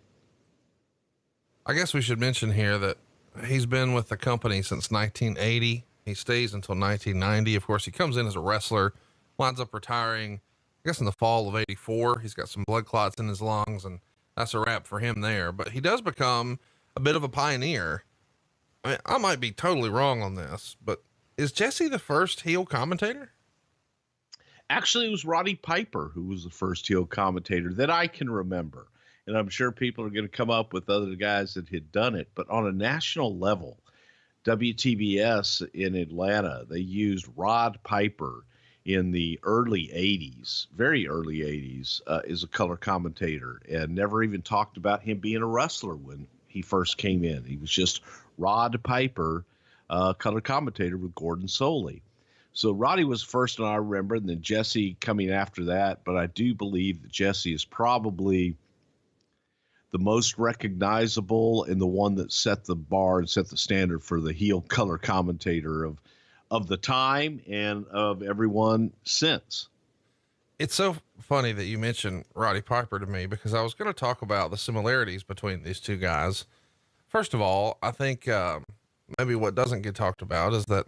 I guess we should mention here that he's been with the company since 1980. He stays until 1990. Of course, he comes in as a wrestler, winds up retiring, I guess in the fall of 84. He's got some blood clots in his lungs, and that's a wrap for him there. But he does become a bit of a pioneer. I mean, I might be totally wrong on this, but is Jesse the first heel commentator? Actually, it was Roddy Piper who was the first heel commentator that I can remember. And I'm sure people are going to come up with other guys that had done it. But on a national level, WTBS in Atlanta, they used Rod Piper in the early 80s, very early 80s, as a color commentator, and never even talked about him being a wrestler when he first came in. He was just Rod Piper, color commentator with Gordon Soley. So Roddy was the first one I remember, and then Jesse coming after that. But I do believe that Jesse is probably the most recognizable and the one that set the bar and set the standard for the heel color commentator of the time and of everyone since. It's so funny that you mentioned Roddy Piper to me, because I was going to talk about the similarities between these two guys. First of all, I think maybe what doesn't get talked about is that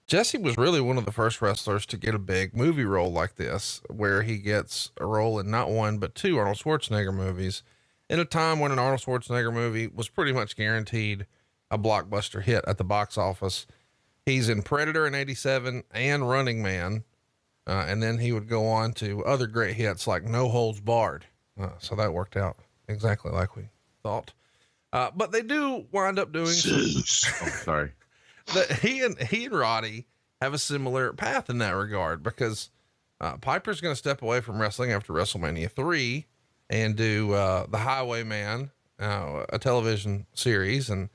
Jesse was really one of the first wrestlers to get a big movie role like this, where he gets a role in not one, but two Arnold Schwarzenegger movies in a time when an Arnold Schwarzenegger movie was pretty much guaranteed a blockbuster hit at the box office. He's in Predator in 87 and Running Man. And then he would go on to other great hits like No Holds Barred. So that worked out exactly like we thought. But they do wind up doing Sorry. he and Roddy have a similar path in that regard, because Piper's going to step away from wrestling after WrestleMania 3 and do the Highwayman, a television series, and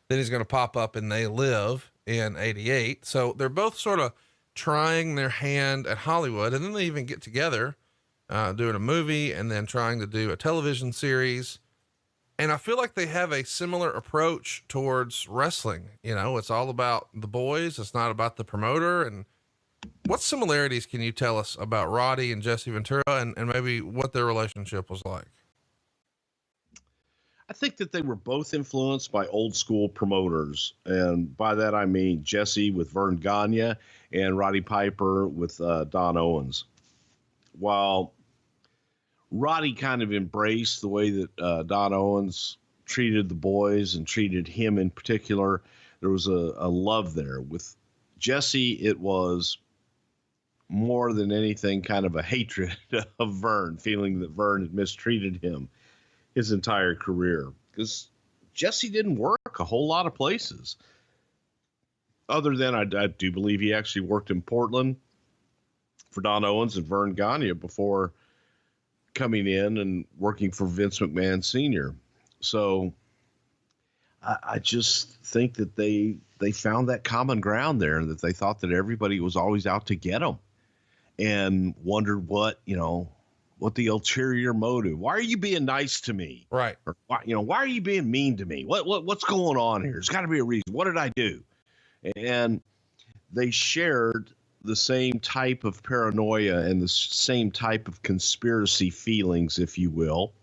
then he's going to pop up in They Live in 88. So they're both sort of trying their hand at Hollywood, and then they even get together, doing a movie and then trying to do a television series. And I feel like they have a similar approach towards wrestling. You know, it's all about the boys. It's not about the promoter. And what similarities can you tell us about Roddy and Jesse Ventura, and maybe what their relationship was like? I think that they were both influenced by old school promoters. And by that, I mean Jesse with Vern Gagne and Roddy Piper with Don Owens. While Roddy kind of embraced the way that Don Owens treated the boys and treated him in particular, there was a love there. With Jesse, it was more than anything kind of a hatred of Vern, feeling that Vern had mistreated him his entire career, because Jesse didn't work a whole lot of places. Other than I do believe he actually worked in Portland for Don Owens and Vern Gagne before coming in and working for Vince McMahon Sr. So I just think that they found that common ground there, and that they thought that everybody was always out to get them, and wondered what the ulterior motive. Why are you being nice to me? Right. Or why are you being mean to me? What's going on here? There's got to be a reason. What did I do? And they shared the same type of paranoia and the same type of conspiracy feelings, if you will.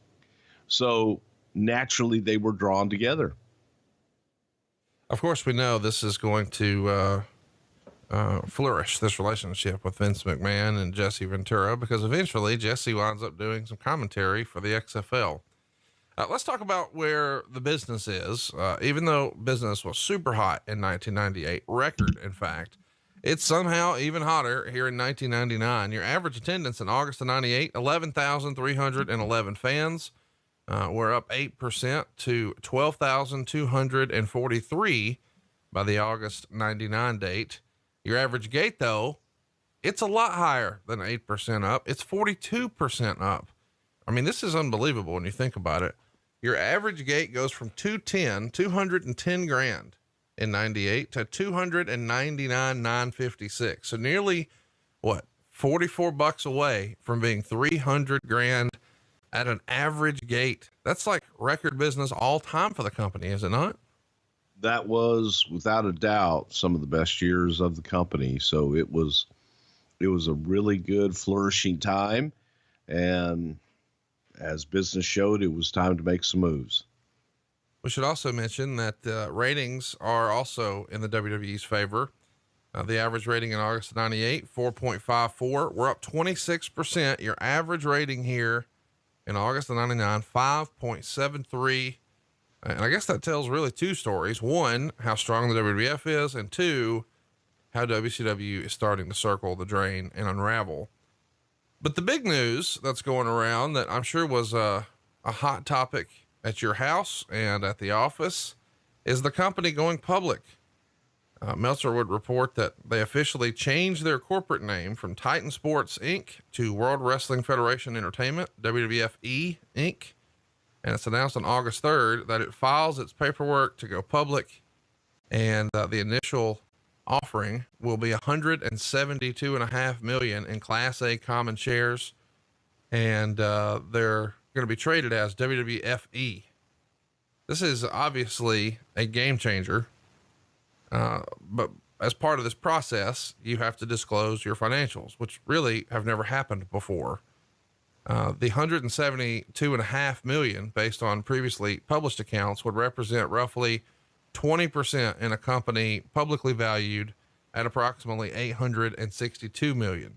So naturally they were drawn together. Of course, we know this is going to flourish, this relationship with Vince McMahon and Jesse Ventura, because eventually Jesse winds up doing some commentary for the XFL. Let's talk about where the business is. Even though business was super hot in 1998, record, in fact, it's somehow even hotter here in 1999. Your average attendance in August of 98, 11,311 fans. We're up 8% to 12,243 by the August 99 date. Your average gate, though, it's a lot higher than 8% up. It's 42% up. I mean, this is unbelievable when you think about it. Your average gate goes from 210 grand in 98 to 299,956. So nearly $44 away from being 300 grand at an average gate. That's like record business all time for the company, is it not? That was without a doubt some of the best years of the company. So it was a really good flourishing time. And as business showed, it was time to make some moves. We should also mention that ratings are also in the WWE's favor. The average rating in August of 98, 4.54. We're up 26%. Your average rating here in August of 99, 5.73. And I guess that tells really two stories. One, how strong the WWF is, and two, how WCW is starting to circle the drain and unravel. But the big news that's going around that I'm sure was a hot topic at your house and at the office is the company going public. Meltzer would report that they officially changed their corporate name from Titan Sports Inc. to World Wrestling Federation Entertainment, WWFE Inc. And it's announced on August 3rd that it files its paperwork to go public. And the initial offering will be 172.5 million in Class A common shares. And they're going to be traded as WWFE. This is obviously a game changer. But as part of this process, you have to disclose your financials, which really have never happened before. The 172.5 million based on previously published accounts would represent roughly 20% in a company publicly valued at approximately $862 million.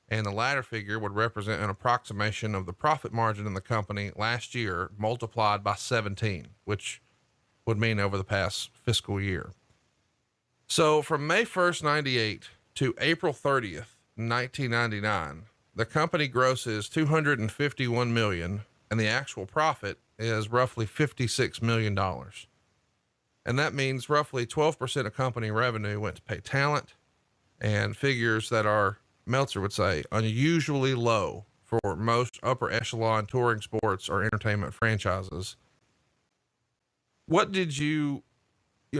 And the latter figure would represent an approximation of the profit margin in the company last year multiplied by 17, which would mean over the past fiscal year. So from May 1st, 98 to April 30th, 1999, the company grosses $251 million, and the actual profit is roughly $56 million. And that means roughly 12% of company revenue went to pay talent, and figures that are, Meltzer would say, unusually low for most upper echelon touring sports or entertainment franchises. What did you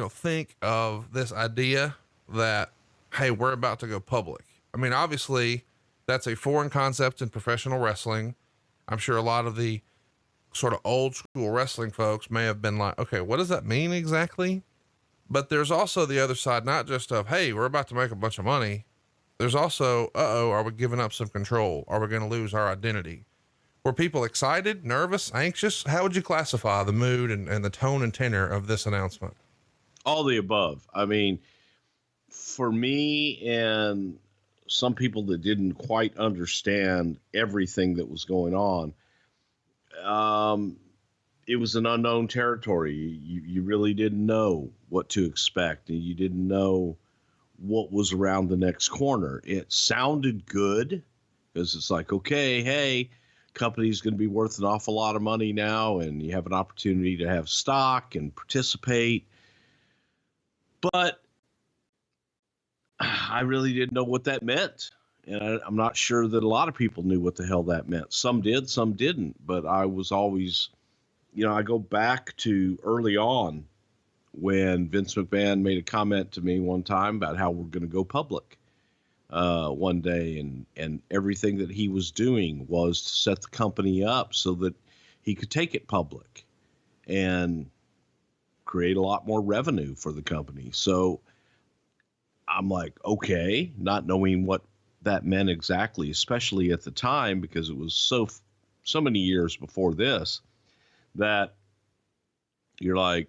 think of this idea that, hey, we're about to go public? I mean, obviously that's a foreign concept in professional wrestling. I'm sure a lot of the sort of old school wrestling folks may have been like, okay, what does that mean exactly? But there's also the other side, not just of, hey, we're about to make a bunch of money. There's also, are we giving up some control? Are we going to lose our identity? Were people excited, nervous, anxious? How would you classify the mood and the tone and tenor of this announcement? All the above. I mean, for me and some people that didn't quite understand everything that was going on, it was an unknown territory. You really didn't know what to expect, and you didn't know what was around the next corner. It sounded good because it's like, okay, hey, company's going to be worth an awful lot of money now, and you have an opportunity to have stock and participate. But I really didn't know what that meant. And I'm not sure that a lot of people knew what the hell that meant. Some did, some didn't. But I was always, I go back to early on when Vince McMahon made a comment to me one time about how we're going to go public one day. And everything that he was doing was to set the company up so that he could take it public and create a lot more revenue for the company. So I'm like, okay, not knowing what that meant exactly, especially at the time, because it was so many years before this, that you're like,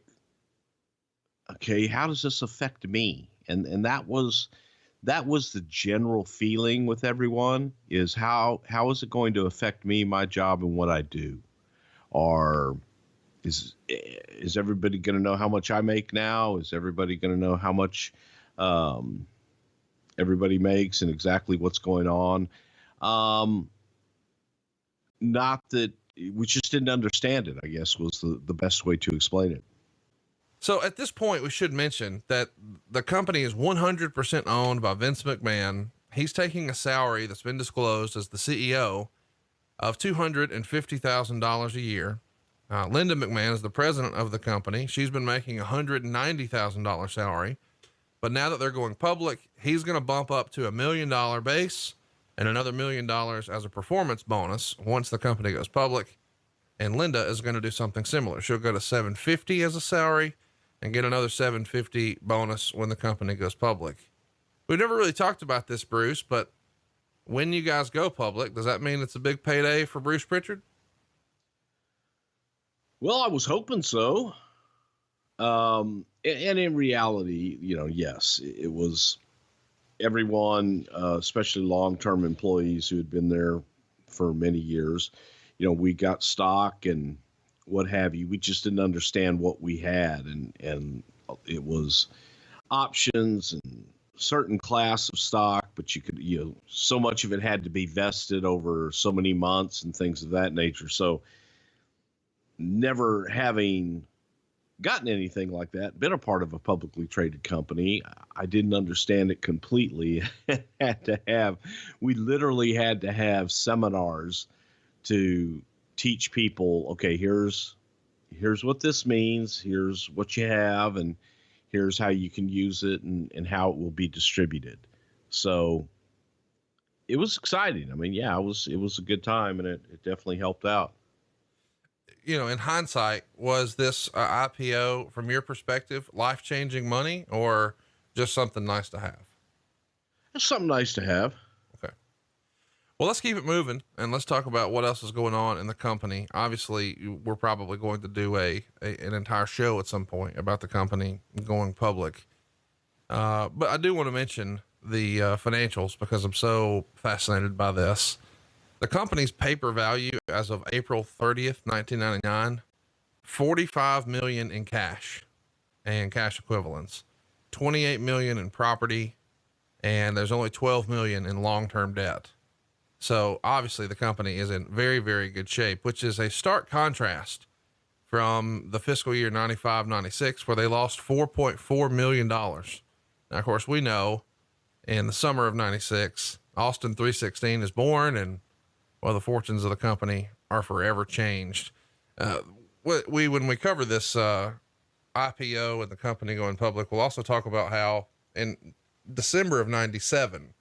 okay, how does this affect me? And that was the general feeling with everyone, is how is it going to affect me, my job, and what I do? Or is everybody going to know how much I make now? Is everybody going to know how much everybody makes and exactly what's going on? Not that we just didn't understand it, I guess, was the best way to explain it. So at this point, we should mention that the company is 100% owned by Vince McMahon. He's taking a salary that's been disclosed as the CEO of $250,000 a year. Linda McMahon is the president of the company. She's been making $190,000 salary, but now that they're going public, he's going to bump up to $1 million base and another $1 million as a performance bonus once the company goes public. And Linda is going to do something similar. She'll go to $750,000 as a salary and get another $750,000 bonus when the company goes public. We've never really talked about this, Bruce, but when you guys go public, does that mean it's a big payday for Bruce Prichard? Well, I was hoping so. And in reality, yes, it was everyone, especially long-term employees who had been there for many years. We got stock and what have you. We just didn't understand what we had. And it was options and certain class of stock, but you could, so much of it had to be vested over so many months and things of that nature. So never having gotten anything like that, been a part of a publicly traded company, I didn't understand it completely. We literally had to have seminars to teach people, okay, here's what this means, here's what you have, and here's how you can use it and how it will be distributed. So it was exciting. I mean, yeah, it was a good time, and it definitely helped out. In hindsight, was this IPO, from your perspective, life-changing money or just something nice to have? It's something nice to have. Okay. Well, let's keep it moving and let's talk about what else is going on in the company. Obviously, we're probably going to do an entire show at some point about the company going public. But I do want to mention the financials because I'm so fascinated by this. The company's paper value as of April 30th, 1999, 45 million in cash and cash equivalents, 28 million in property, and there's only 12 million in long-term debt. So obviously the company is in very, very good shape, which is a stark contrast from the fiscal year 95-96, where they lost $4.4 million. Now, of course, we know in the summer of 96, Austin 316 is born, and well, the fortunes of the company are forever changed. When we cover this IPO and the company going public, we'll also talk about how in December of 97,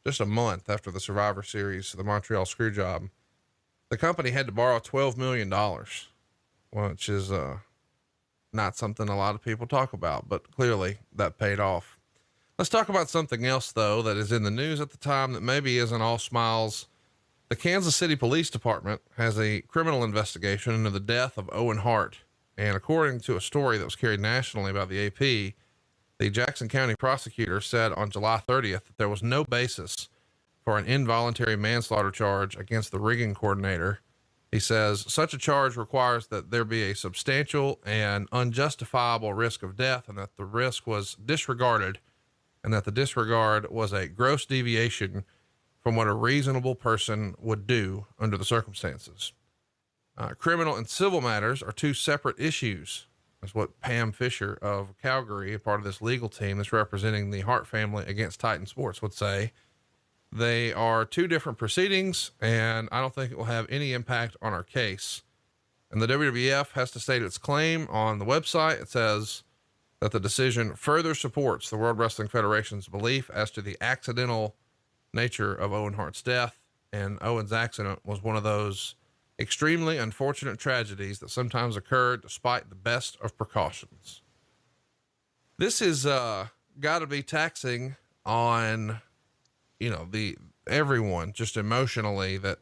just a month after the Survivor Series, the Montreal Screwjob, the company had to borrow $12 million, which is not something a lot of people talk about, but clearly that paid off. Let's talk about something else, though, that is in the news at the time that maybe isn't all smiles. The Kansas City Police Department has a criminal investigation into the death of Owen Hart. And according to a story that was carried nationally by the AP, the Jackson County prosecutor said on July 30th that there was no basis for an involuntary manslaughter charge against the rigging coordinator. He says such a charge requires that there be a substantial and unjustifiable risk of death, and that the risk was disregarded, and that the disregard was a gross deviation from what a reasonable person would do under the circumstances. Criminal and civil matters are two separate issues. That's what Pam Fisher of Calgary, a part of this legal team that's representing the Hart family against Titan Sports, would say. They are two different proceedings, and I don't think it will have any impact on our case. And the WWF has to state its claim on the website. It says that the decision further supports the World Wrestling Federation's belief as to the accidental nature of Owen Hart's death, and Owen's accident was one of those extremely unfortunate tragedies that sometimes occurred despite the best of precautions. This is got to be taxing on, you know, everyone just emotionally, that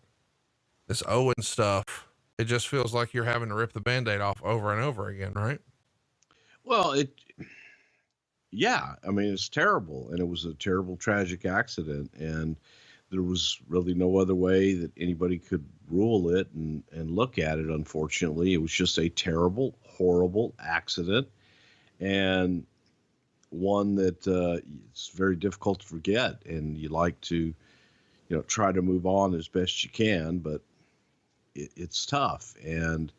this Owen stuff, it just feels like you're having to rip the Band-Aid off over and over again, right? Well, yeah, I mean, it's terrible, and it was a terrible, tragic accident, and there was really no other way that anybody could rule it and look at it. Unfortunately, it was just a terrible, horrible accident, and one that it's very difficult to forget, and you like to, try to move on as best you can, but it's tough, and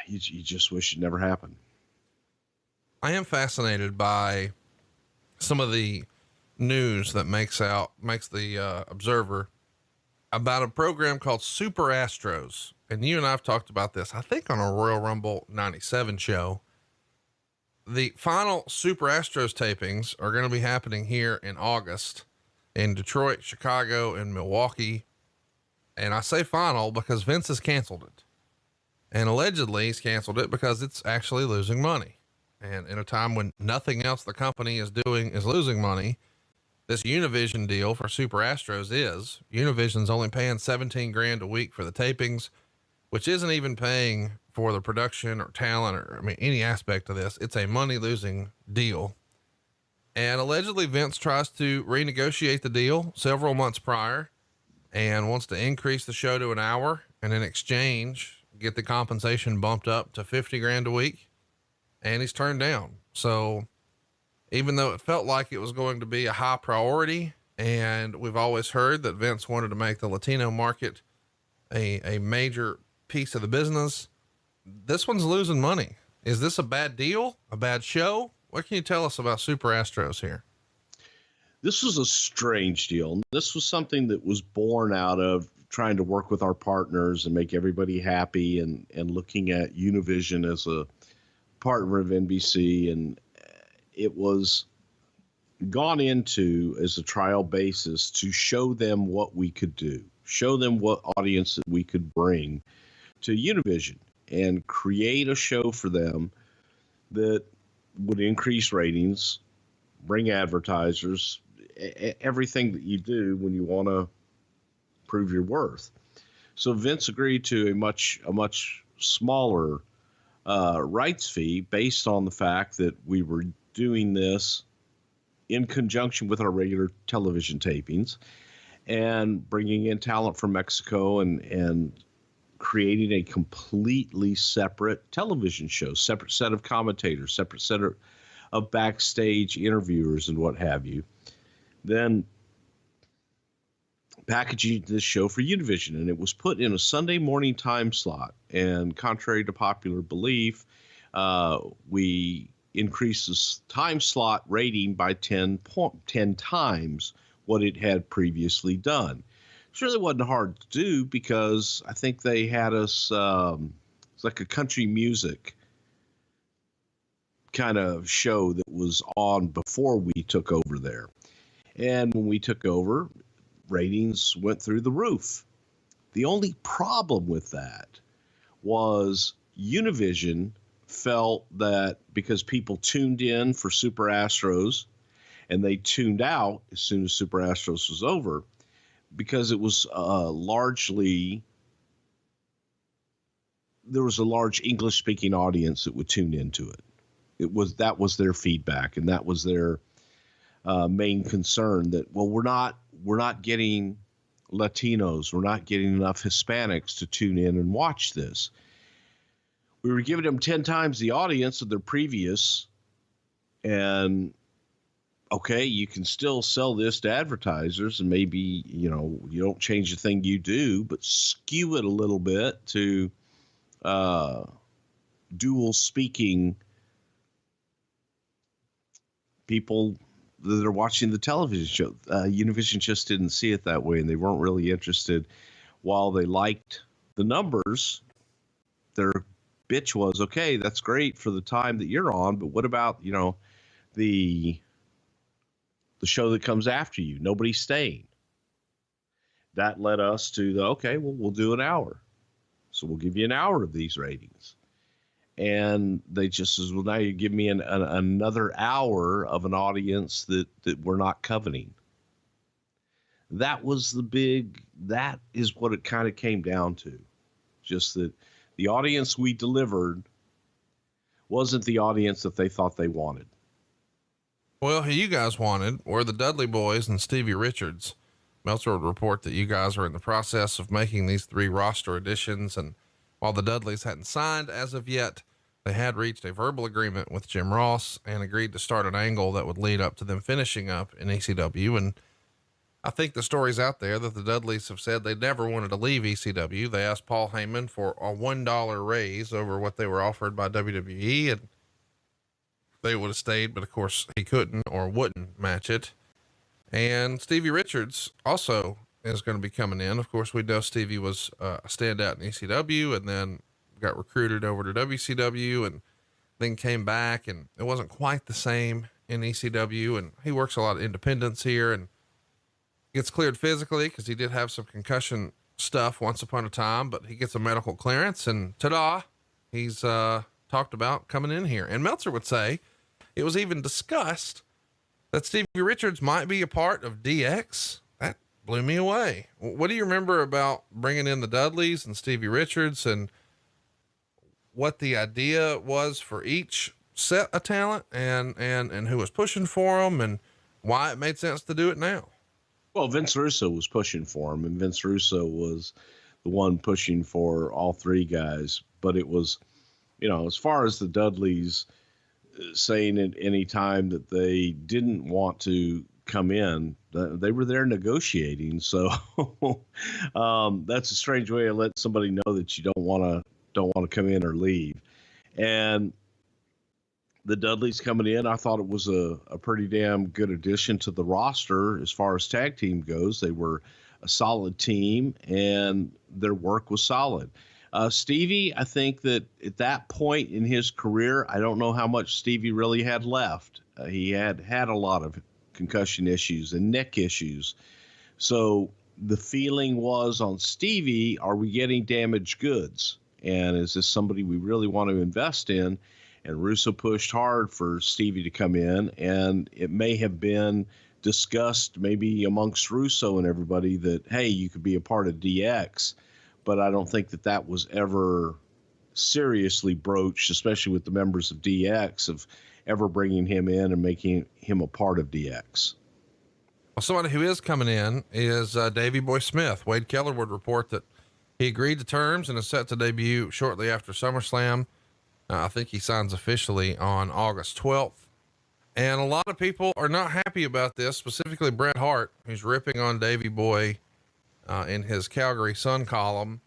you just wish it never happened. I am fascinated by some of the news that makes the Observer about a program called Super Astros. And you and I've talked about this, I think, on a Royal Rumble 97 show. The final Super Astros tapings are going to be happening here in August in Detroit, Chicago, and Milwaukee. And I say final because Vince has canceled it. And allegedly he's canceled it because it's actually losing money. And in a time when nothing else the company is doing is losing money, this Univision deal for Super Astros is. Univision's only paying $17,000 a week for the tapings, which isn't even paying for the production or talent or, any aspect of this. It's a money losing deal. And allegedly Vince tries to renegotiate the deal several months prior and wants to increase the show to an hour, and in exchange, get the compensation bumped up to $50,000 a week. And he's turned down. So even though it felt like it was going to be a high priority, and we've always heard that Vince wanted to make the Latino market a major piece of the business, this one's losing money. Is this a bad deal? A bad show? What can you tell us about Super Astros here? This was a strange deal. This was something that was born out of trying to work with our partners and make everybody happy, and looking at Univision as a partner of NBC, and it was gone into as a trial basis to show them what we could do, show them what audience that we could bring to Univision, and create a show for them that would increase ratings, bring advertisers, everything that you do when you want to prove your worth. So Vince agreed to a much smaller rights fee based on the fact that we were doing this in conjunction with our regular television tapings and bringing in talent from Mexico and creating a completely separate television show, separate set of commentators, separate set of backstage interviewers and what have you. Then packaging this show for Univision, and it was put in a Sunday morning time slot. And contrary to popular belief, we increased the time slot rating by 10 times what it had previously done. It really wasn't hard to do because I think they had us, it's like a country music kind of show that was on before we took over there. And when we took over, ratings went through the roof. The only problem with that was Univision felt that because people tuned in for Super Astros and they tuned out as soon as Super Astros was over, because it was largely, there was a large English speaking audience that would tune into it. That was their feedback, and that was their main concern, that, well, we're not getting Latinos, we're not getting enough Hispanics to tune in and watch this. We were giving them 10 times the audience of their previous, and okay, you can still sell this to advertisers, and maybe, you don't change the thing you do, but skew it a little bit to dual speaking people that are watching the television show. Univision just didn't see it that way, and they weren't really interested. While they liked the numbers, their bitch was, okay, that's great for the time that you're on, but what about, the show that comes after you? Nobody's staying. That led us to okay, well, we'll do an hour. So we'll give you an hour of these ratings. And they just says, well, now you give me another hour of an audience that we're not coveting. That is what it kind of came down to. Just that the audience we delivered wasn't the audience that they thought they wanted. Well, who you guys wanted were the Dudley Boys and Stevie Richards. Meltzer would report that you guys are in the process of making these 3 roster additions, and while the Dudleys hadn't signed as of yet, they had reached a verbal agreement with Jim Ross and agreed to start an angle that would lead up to them finishing up in ECW. And I think the story's out there that the Dudleys have said they never wanted to leave ECW. They asked Paul Heyman for a $1 raise over what they were offered by WWE, and they would have stayed, but of course he couldn't or wouldn't match it. And Stevie Richards also is going to be coming in. Of course, we know Stevie was a standout in ECW and then got recruited over to WCW and then came back, and it wasn't quite the same in ECW. And he works a lot of independence here and gets cleared physically because he did have some concussion stuff once upon a time, but he gets a medical clearance, and ta-da, he's talked about coming in here. And Meltzer would say it was even discussed that Stevie Richards might be a part of DX. That blew me away. What do you remember about bringing in the Dudleys and Stevie Richards, and what the idea was for each set of talent, and who was pushing for them, and why it made sense to do it now? Well, Vince Russo was pushing for him, and Vince Russo was the one pushing for all 3 guys. But it was, as far as the Dudleys saying at any time that they didn't want to come in, they were there negotiating. So that's a strange way to let somebody know that you don't want to come in or leave. And the Dudleys coming in, I thought it was a pretty damn good addition to the roster as far as tag team goes. They were a solid team, and their work was solid. Stevie, I think that at that point in his career, I don't know how much Stevie really had left. He had a lot of concussion issues and neck issues. So the feeling was on Stevie, are we getting damaged goods? And is this somebody we really want to invest in? And Russo pushed hard for Stevie to come in, and it may have been discussed maybe amongst Russo and everybody that, hey, you could be a part of DX. But I don't think that was ever seriously broached, especially with the members of DX, of, ever bringing him in and making him a part of DX. Well, somebody who is coming in is Davey Boy Smith. Wade Keller would report that he agreed to terms and is set to debut shortly after SummerSlam. I think he signs officially on August 12th. And a lot of people are not happy about this, specifically Bret Hart, who's ripping on Davey Boy in his Calgary Sun column,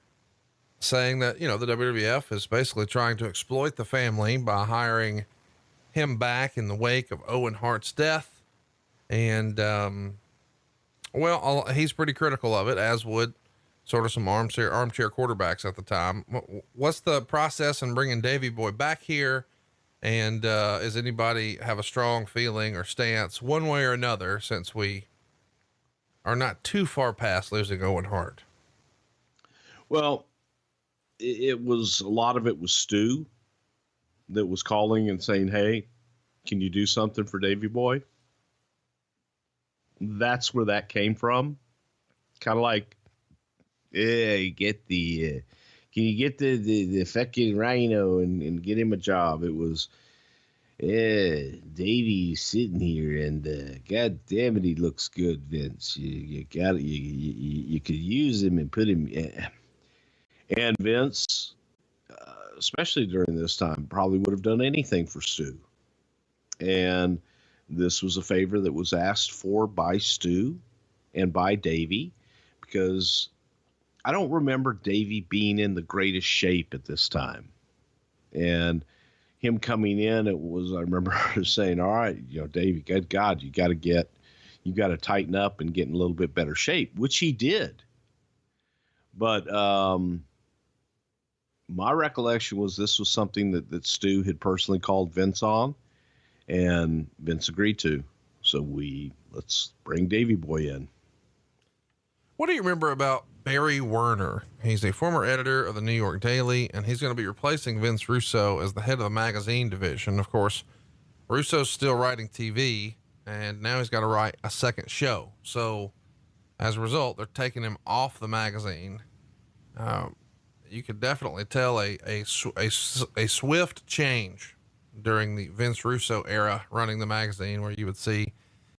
saying that, the WWF is basically trying to exploit the family by hiring him back in the wake of Owen Hart's death. And, he's pretty critical of it, as would sort of some armchair quarterbacks at the time. What's the process in bringing Davey Boy back here? And, does anybody have a strong feeling or stance one way or another, since we are not too far past losing Owen Hart? Well, a lot of it was Stu that was calling and saying, "Hey, can you do something for Davey Boy?" That's where that came from. Kind of like, can you get the fucking Rhino and get him a job? It was, Davey's sitting here and, God damn it, he looks good, Vince. You could use him and put him. And Vince, especially during this time, probably would have done anything for Stu. And this was a favor that was asked for by Stu and by Davey, because I don't remember Davey being in the greatest shape at this time. And him coming in, I remember saying, "All right, Davey, good God, you got to tighten up and get in a little bit better shape," which he did. But, my recollection was this was something that Stu had personally called Vince on, and Vince agreed to. So let's bring Davey Boy in. What do you remember about Barry Werner? He's a former editor of the New York Daily, and he's going to be replacing Vince Russo as the head of the magazine division. Of course, Russo's still writing TV, and now he's got to write a second show. So as a result, they're taking him off the magazine. You could definitely tell a swift change during the Vince Russo era running the magazine, where you would see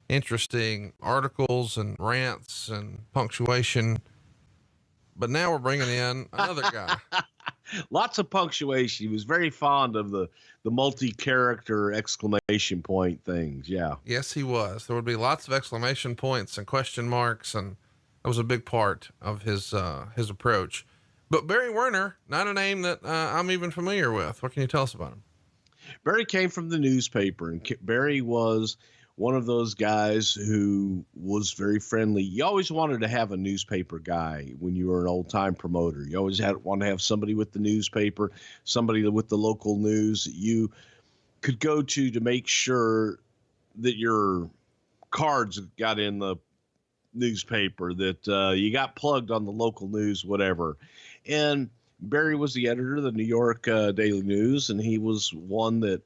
interesting articles and rants and punctuation. But now we're bringing in another guy. Lots of punctuation. He was very fond of the multi-character exclamation point things. Yeah. Yes, he was. There would be lots of exclamation points and question marks, and that was a big part of his approach. But Barry Werner, not a name that I'm even familiar with. What can you tell us about him? Barry came from the newspaper, and Barry was one of those guys who was very friendly. You always wanted to have a newspaper guy when you were an old-time promoter. You always want to have somebody with the newspaper, somebody with the local news that you could go to make sure that your cards got in the newspaper, that you got plugged on the local news, whatever. And Barry was the editor of the New York Daily News, and he was one that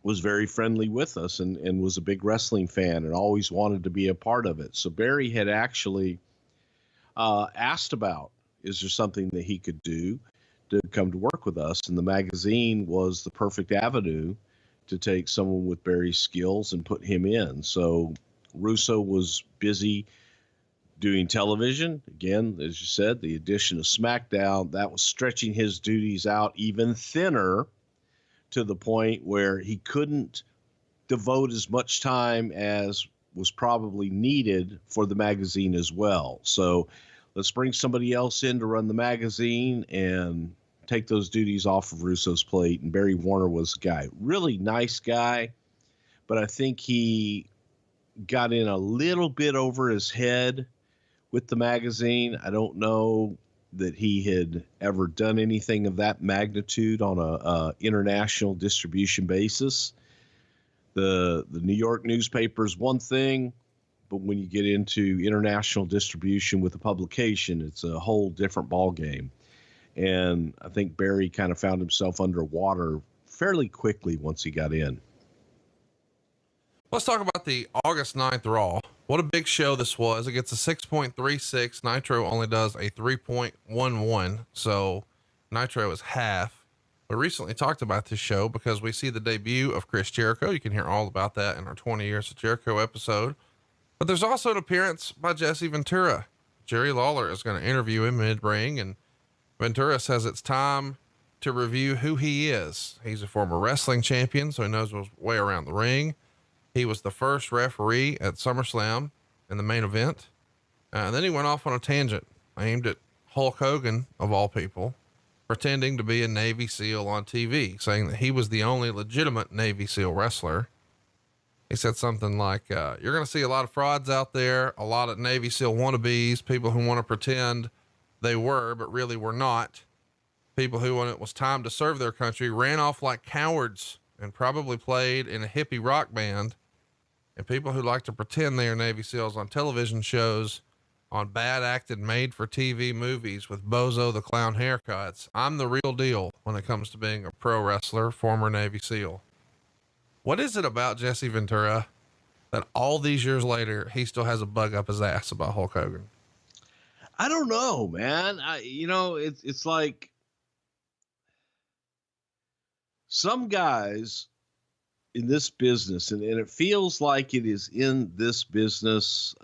was very friendly with us and was a big wrestling fan and always wanted to be a part of it. So Barry had actually asked about, is there something that he could do to come to work with us? And the magazine was the perfect avenue to take someone with Barry's skills and put him in. So Russo was busy doing television. Again, as you said, the addition of SmackDown, that was stretching his duties out even thinner, to the point where he couldn't devote as much time as was probably needed for the magazine as well. So let's bring somebody else in to run the magazine and take those duties off of Russo's plate. And Barry Werner was the guy. Really nice guy, but I think he got in a little bit over his head with the magazine. I don't know that he had ever done anything of that magnitude on a international distribution basis. The New York newspaper is one thing, but when you get into international distribution with a publication, it's a whole different ball game. And I think Barry kind of found himself underwater fairly quickly once he got in. Let's talk about the August 9th Raw. What a big show this was. It gets a 6.36. Nitro only does a 3.11. So Nitro is half. We recently talked about this show because we see the debut of Chris Jericho. You can hear all about that in our 20 Years of Jericho episode. But there's also an appearance by Jesse Ventura. Jerry Lawler is going to interview him mid-ring, and Ventura says it's time to review who he is. He's a former wrestling champion, so he knows his way around the ring. He was the first referee at SummerSlam in the main event. And then he went off on a tangent aimed at Hulk Hogan, of all people, pretending to be a Navy SEAL on TV, saying that he was the only legitimate Navy SEAL wrestler. He said something like, you're going to see a lot of frauds out there, a lot of Navy SEAL wannabes, people who want to pretend they were, but really were not. People who, when it was time to serve their country, ran off like cowards and probably played in a hippie rock band. And people who like to pretend they are Navy SEALs on television shows, on bad acted made for TV movies with Bozo the Clown haircuts. I'm the real deal when it comes to being a pro wrestler, former Navy SEAL. What is it about Jesse Ventura that all these years later, he still has a bug up his ass about Hulk Hogan? I don't know, man. It's like some guys in this business, and it feels like it is in this business,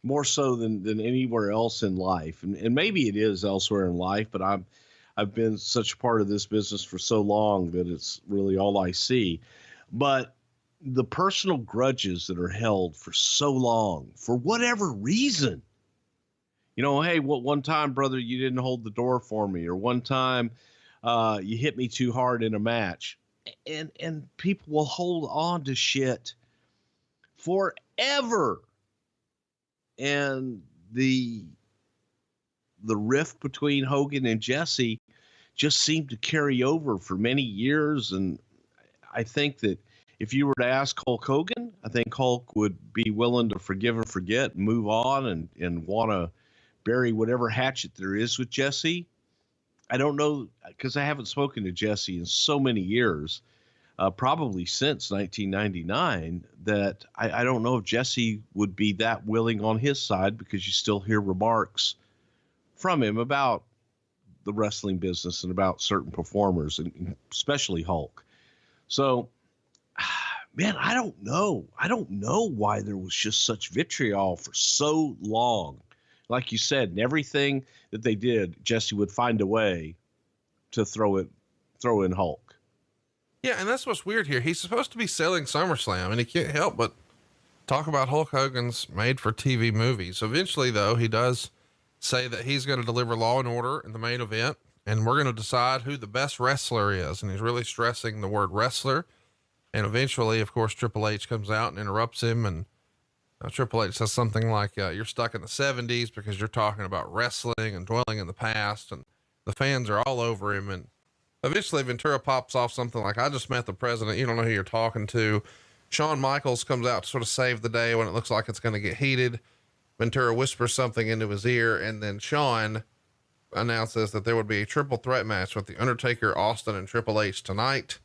more so than anywhere else in life. And maybe it is elsewhere in life, but I've been such a part of this business for so long that it's really all I see. But the personal grudges that are held for so long, for whatever reason, hey, one time, brother, you didn't hold the door for me, or one time you hit me too hard in a match, and people will hold on to shit forever. And the rift between Hogan and Jesse just seemed to carry over for many years. And I think that if you were to ask Hulk Hogan, I think Hulk would be willing to forgive and forget, move on, and want to bury whatever hatchet there is with Jesse. I don't know, because I haven't spoken to Jesse in so many years, probably since 1999, that I don't know if Jesse would be that willing on his side, because you still hear remarks from him about the wrestling business and about certain performers, and especially Hulk. So, man, I don't know. I don't know why there was just such vitriol for so long. Like you said, and everything that they did, Jesse would find a way to throw in Hulk. Yeah, and that's what's weird here. He's supposed to be selling SummerSlam, and he can't help but talk about Hulk Hogan's made-for-TV movies. Eventually, though, he does say that he's going to deliver Law and Order in the main event, and we're going to decide who the best wrestler is. And he's really stressing the word wrestler. And eventually, of course, Triple H comes out and interrupts him, and Triple H says something like, you're stuck in the 70s because you're talking about wrestling and dwelling in the past, and the fans are all over him. And eventually Ventura pops off something like, I just met the president. You don't know who you're talking to. Shawn Michaels comes out to sort of save the day when it looks like it's going to get heated. Ventura whispers something into his ear, and then Shawn announces that there would be a triple threat match with The Undertaker, Austin, and Triple H tonight.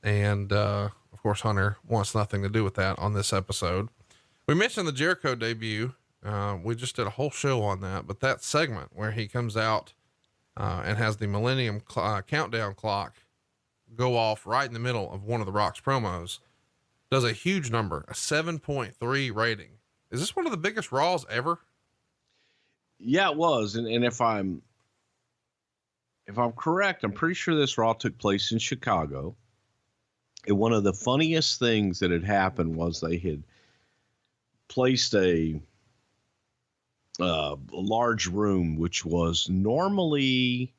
And, of course, Hunter wants nothing to do with that on this episode. We mentioned the Jericho debut. We just did a whole show on that, but that segment where he comes out, and has the Millennium countdown clock go off right in the middle of one of the Rock's promos, does a huge number, a 7.3 rating. Is this one of the biggest Raws ever? Yeah, it was. And if I'm correct, I'm pretty sure this Raw took place in Chicago. And one of the funniest things that had happened was they had placed a large room, which was normally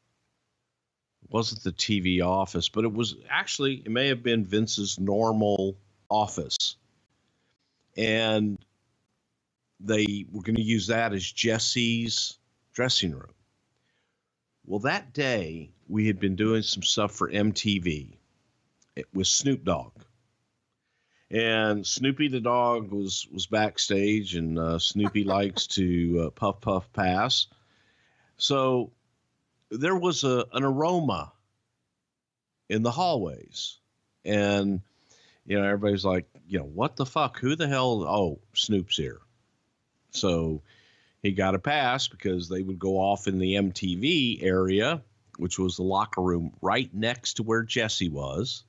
wasn't the TV office, but it may have been Vince's normal office. And they were going to use that as Jesse's dressing room. Well, that day we had been doing some stuff for MTV. It was Snoop Dogg. And Snoopy the dog was backstage, and Snoopy likes to puff, puff, pass. So there was an aroma in the hallways. And, everybody's like, what the fuck? Who the hell? Oh, Snoop's here. So he got a pass because they would go off in the MTV area which was the locker room right next to where Jesse was.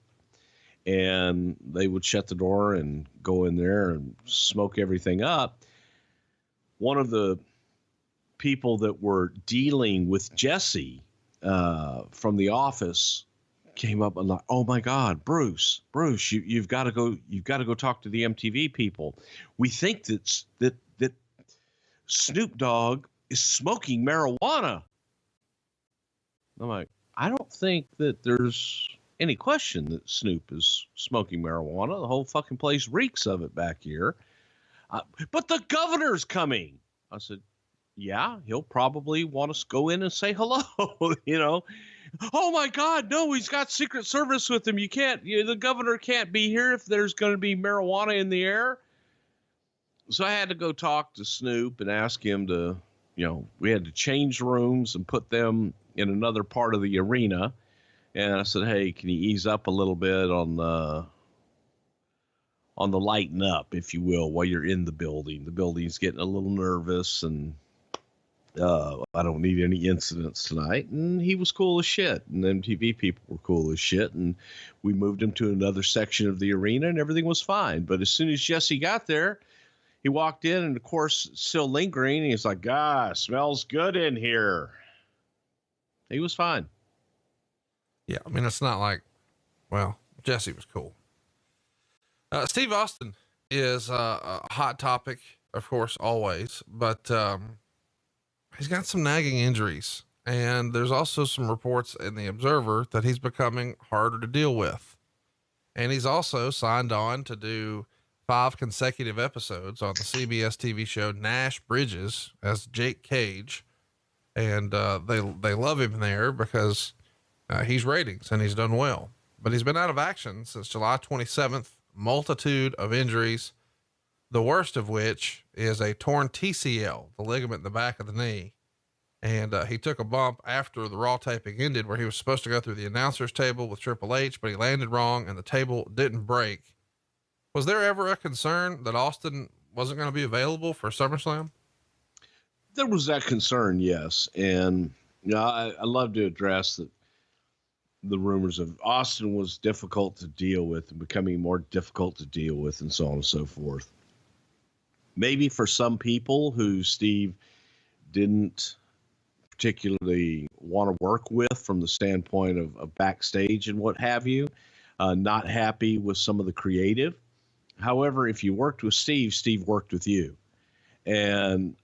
And they would shut the door and go in there and smoke everything up. One of the people that were dealing with Jesse from the office came up and like, oh my God, Bruce, you've got to go talk to the MTV people. We think that Snoop Dogg is smoking marijuana. I'm like, I don't think that there's any question that Snoop is smoking marijuana. The whole fucking place reeks of it back here. But the governor's coming. I said, yeah, he'll probably want us to go in and say hello, you know. Oh my God, no, he's got Secret Service with him. The governor can't be here if there's going to be marijuana in the air. So I had to go talk to Snoop and ask him to, we had to change rooms and put them in another part of the arena. And I said, hey, can you ease up a little bit on the lighten up, if you will, while you're in the building. The building's getting a little nervous, and I don't need any incidents tonight. And he was cool as shit. And the MTV people were cool as shit. And we moved him to another section of the arena, and everything was fine. But as soon as Jesse got there, he walked in, and of course, still lingering. He's like, smells good in here. He was fine. Yeah. I mean, it's not like, well, Jesse was cool. Steve Austin is a hot topic, of course, always, but he's got some nagging injuries, and there's also some reports in the Observer that he's becoming harder to deal with. And he's also signed on to do 5 consecutive episodes on the CBS TV show Nash Bridges as Jake Cage. And they love him there because he's ratings and he's done well, but he's been out of action since July 27th. Multitude of injuries, the worst of which is a torn TCL, the ligament in the back of the knee. And he took a bump after the Raw taping ended, where he was supposed to go through the announcer's table with Triple H, but he landed wrong and the table didn't break. Was there ever a concern that Austin wasn't going to be available for SummerSlam? There was that concern, yes. And I love to address that. The rumors of Austin was difficult to deal with and becoming more difficult to deal with, and so on and so forth. Maybe for some people who Steve didn't particularly want to work with from the standpoint of backstage and what have you, not happy with some of the creative. However, if you worked with Steve, Steve worked with you. And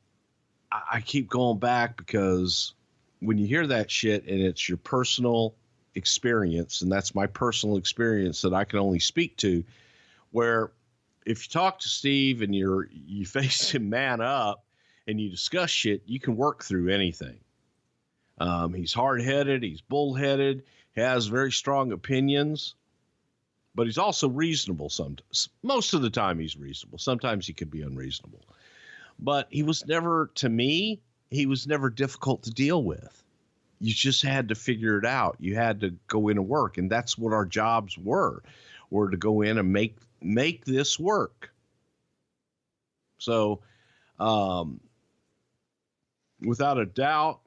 I keep going back because when you hear that shit and it's your personal experience, and that's my personal experience that I can only speak to, where if you talk to Steve and you face him man up and you discuss shit, you can work through anything. He's hard-headed, he's bullheaded, has very strong opinions, but he's also reasonable. Most of the time he's reasonable. Sometimes he could be unreasonable, but he was never difficult to deal with. You just had to figure it out. You had to go in and work. And that's what our jobs were to go in and make this work. So, without a doubt,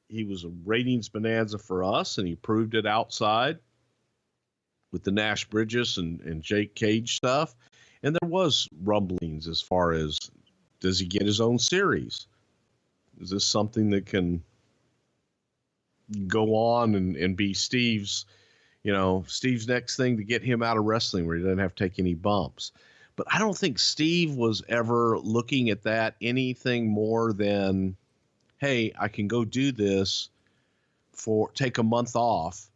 he was a ratings bonanza for us, and he proved it outside with the Nash Bridges and Jake Cage stuff. And there was rumblings as far as, does he get his own series? Is this something that can go on and be Steve's next thing to get him out of wrestling, where he doesn't have to take any bumps? But I don't think Steve was ever looking at that anything more than, hey, I can go do this take a month off,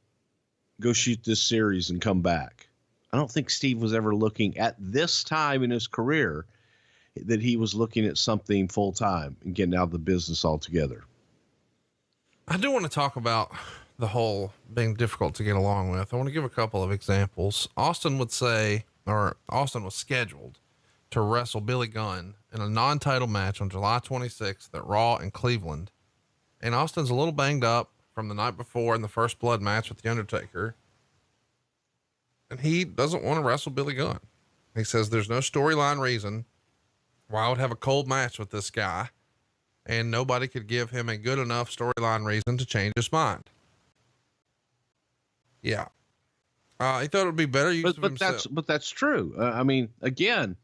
go shoot this series and come back. I don't think Steve was ever looking at this time in his career that he was looking at something full time and getting out of the business altogether. I do want to talk about the whole being difficult to get along with. I want to give a couple of examples. Austin was scheduled to wrestle Billy Gunn in a non-title match on July 26th at Raw in Cleveland. And Austin's a little banged up from the night before in the First Blood match with The Undertaker. And he doesn't want to wrestle Billy Gunn. He says there's no storyline reason why I would have a cold match with this guy, and nobody could give him a good enough storyline reason to change his mind. Yeah. He thought it would be better use of himself. But that's true. I mean, again,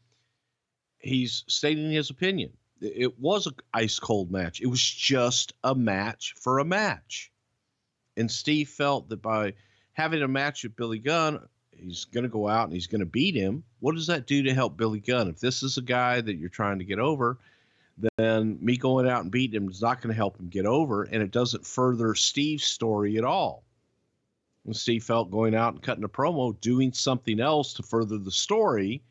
he's stating his opinion. It was an ice cold match. It was just a match for a match. And Steve felt that by having a match with Billy Gunn, he's going to go out and he's going to beat him. What does that do to help Billy Gunn? If this is a guy that you're trying to get over, then me going out and beating him is not going to help him get over. And it doesn't further Steve's story at all. And Steve felt going out and cutting a promo, doing something else to further the story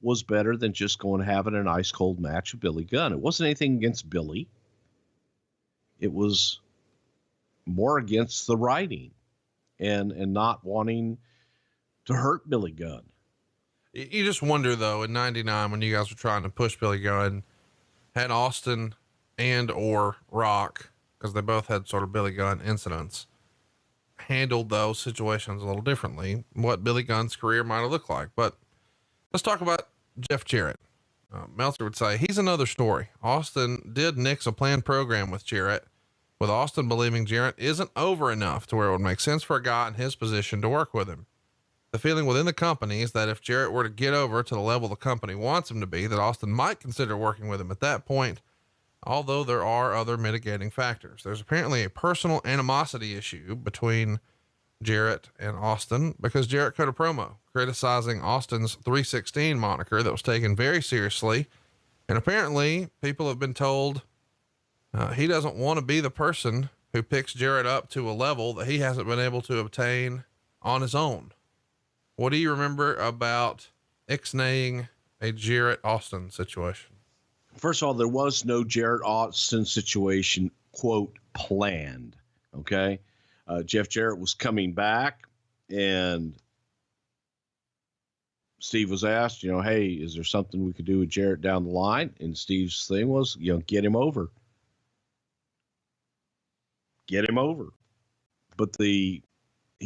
was better than just going and having an ice cold match with Billy Gunn. It wasn't anything against Billy. It was more against the writing and not wanting to hurt Billy Gunn. You just wonder though, in 99, when you guys were trying to push Billy Gunn, had Austin and or Rock, because they both had sort of Billy Gunn incidents, handled those situations a little differently, what Billy Gunn's career might have looked like. But let's talk about Jeff Jarrett. Meltzer would say he's another story. Austin did nix a planned program with Jarrett, with Austin believing Jarrett isn't over enough to where it would make sense for a guy in his position to work with him. The feeling within the company is that if Jarrett were to get over to the level the company wants him to be, that Austin might consider working with him at that point, although there are other mitigating factors. There's apparently a personal animosity issue between Jarrett and Austin because Jarrett cut a promo criticizing Austin's 316 moniker that was taken very seriously. And apparently people have been told he doesn't want to be the person who picks Jarrett up to a level that he hasn't been able to obtain on his own. What do you remember about ixnaying a Jarrett Austin situation? First of all, there was no Jarrett Austin situation, quote, planned. Okay. Jeff Jarrett was coming back and Steve was asked, hey, is there something we could do with Jarrett down the line? And Steve's thing was, get him over. Get him over. But he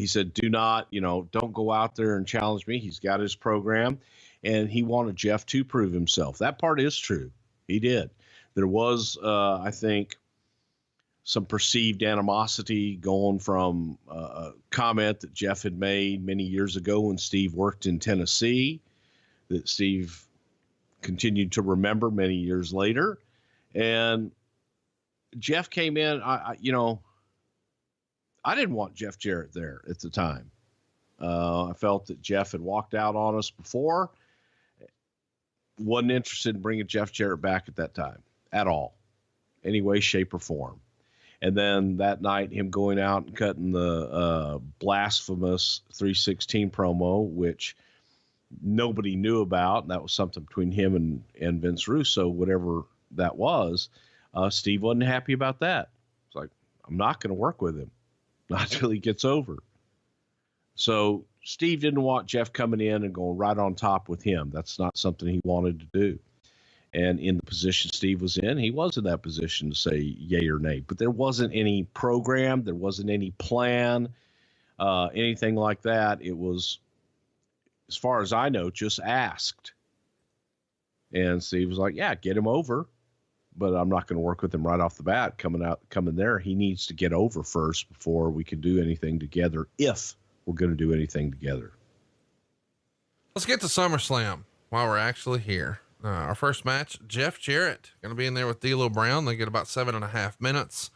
said, do not, don't go out there and challenge me. He's got his program and he wanted Jeff to prove himself. That part is true. He did. There was, I think, some perceived animosity going from a comment that Jeff had made many years ago when Steve worked in Tennessee that Steve continued to remember many years later. And Jeff came in, I didn't want Jeff Jarrett there at the time. I felt that Jeff had walked out on us before. Wasn't interested in bringing Jeff Jarrett back at that time at all, any way, shape, or form. And then that night, him going out and cutting the blasphemous 316 promo, which nobody knew about, and that was something between him and Vince Russo, whatever that was. Steve wasn't happy about that. It's like, I'm not going to work with him, not until he gets over. So Steve didn't want Jeff coming in and going right on top with him. That's not something he wanted to do. And in the position Steve was in, he was in that position to say yay or nay. But there wasn't any program. There wasn't any plan, anything like that. It was, as far as I know, just asked. And Steve was like, yeah, get him over. But I'm not going to work with him right off the bat coming there. He needs to get over first before we can do anything together, if we're going to do anything together. Let's get to SummerSlam while we're actually here. Our first match, Jeff Jarrett going to be in there with D'Lo Brown. They get about 7.5 minutes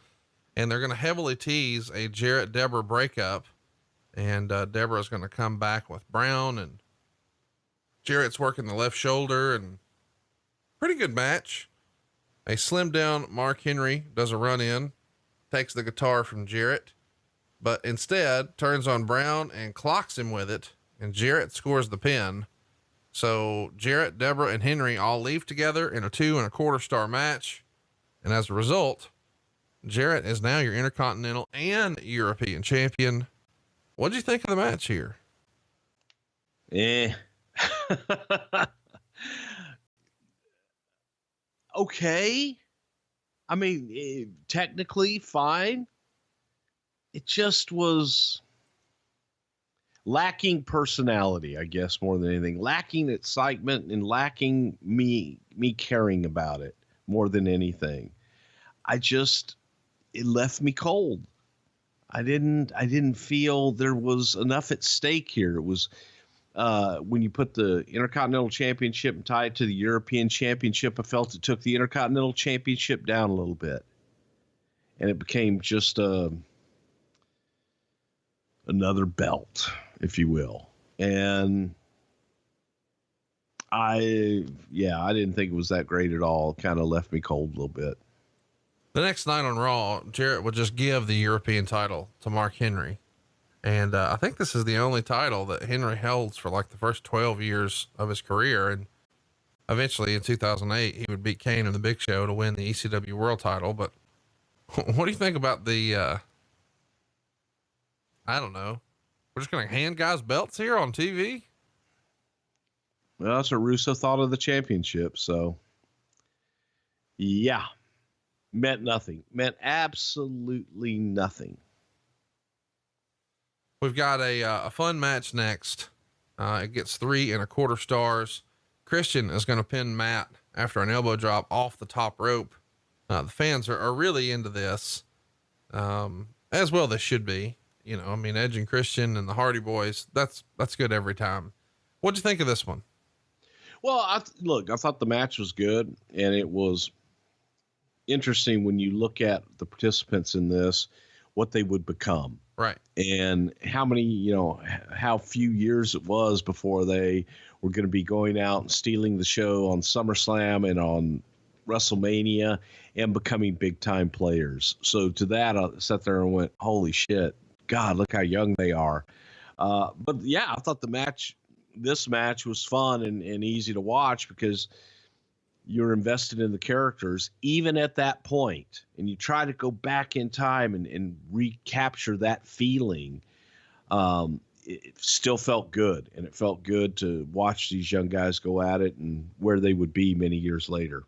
and they're going to heavily tease a Jarrett Deborah breakup. And, Deborah is going to come back with Brown and Jarrett's working the left shoulder and pretty good match. A slimmed down Mark Henry does a run in, takes the guitar from Jarrett, but instead turns on Brown and clocks him with it. And Jarrett scores the pin. So Jarrett, Deborah, and Henry all leave together in a 2.25 star match. And as a result, Jarrett is now your Intercontinental and European champion. What'd you think of the match here? Okay. I mean, technically fine. It just was lacking personality, I guess, more than anything, lacking excitement and lacking me caring about it more than anything. It left me cold. I didn't feel there was enough at stake here. It was when you put the Intercontinental Championship and tie it to the European Championship, I felt it took the Intercontinental Championship down a little bit. And it became just another belt, if you will. And I didn't think it was that great at all. Kind of left me cold a little bit. The next night on Raw, Jarrett would just give the European title to Mark Henry. And I think this is the only title that Henry holds for like the first 12 years of his career. And eventually in 2008, he would beat Kane in the Big Show to win the ECW World title. But what do you think about the, I don't know. We're just going to hand guys belts here on TV. Well, that's what Russo thought of the championship. So yeah, meant nothing, meant absolutely nothing. We've got a fun match next. It gets 3 1/4 stars. Christian is going to pin Matt after an elbow drop off the top rope. The fans are really into this, as well they should be. You know, I mean, Edge and Christian and the Hardy Boys, that's good every time. What'd you think of this one? Well, I thought the match was good, and it was interesting when you look at the participants in this, what they would become. Right. And how many, how few years it was before they were going to be going out and stealing the show on SummerSlam and on WrestleMania and becoming big time players. So to that, I sat there and went, holy shit, God, look how young they are. But yeah, I thought this match was fun and easy to watch because you're invested in the characters, even at that point, and you try to go back in time and recapture that feeling. It still felt good, and it felt good to watch these young guys go at it and where they would be many years later.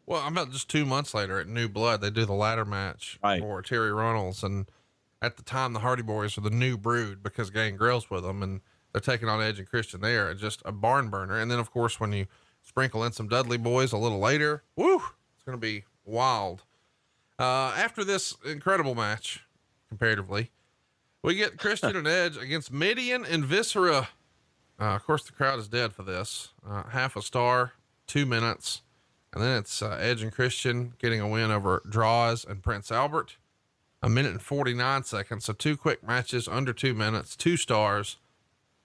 Well, about just 2 months later at New Blood, they do the ladder match for Terry Runnels. And at the time, the Hardy Boys are the new brood because Gangrel's with them, and they're taking on Edge and Christian there, and just a barn burner. And then of course, when you sprinkle in some Dudley Boys a little later, woo, it's going to be wild. After this incredible match, comparatively, we get Christian and Edge against Midian and Viscera. Of course, the crowd is dead for this. 1/2 star, 2 minutes. And then it's Edge and Christian getting a win over Draws and Prince Albert. 1 minute and 49 seconds. So 2 quick matches under 2 minutes, 2 stars.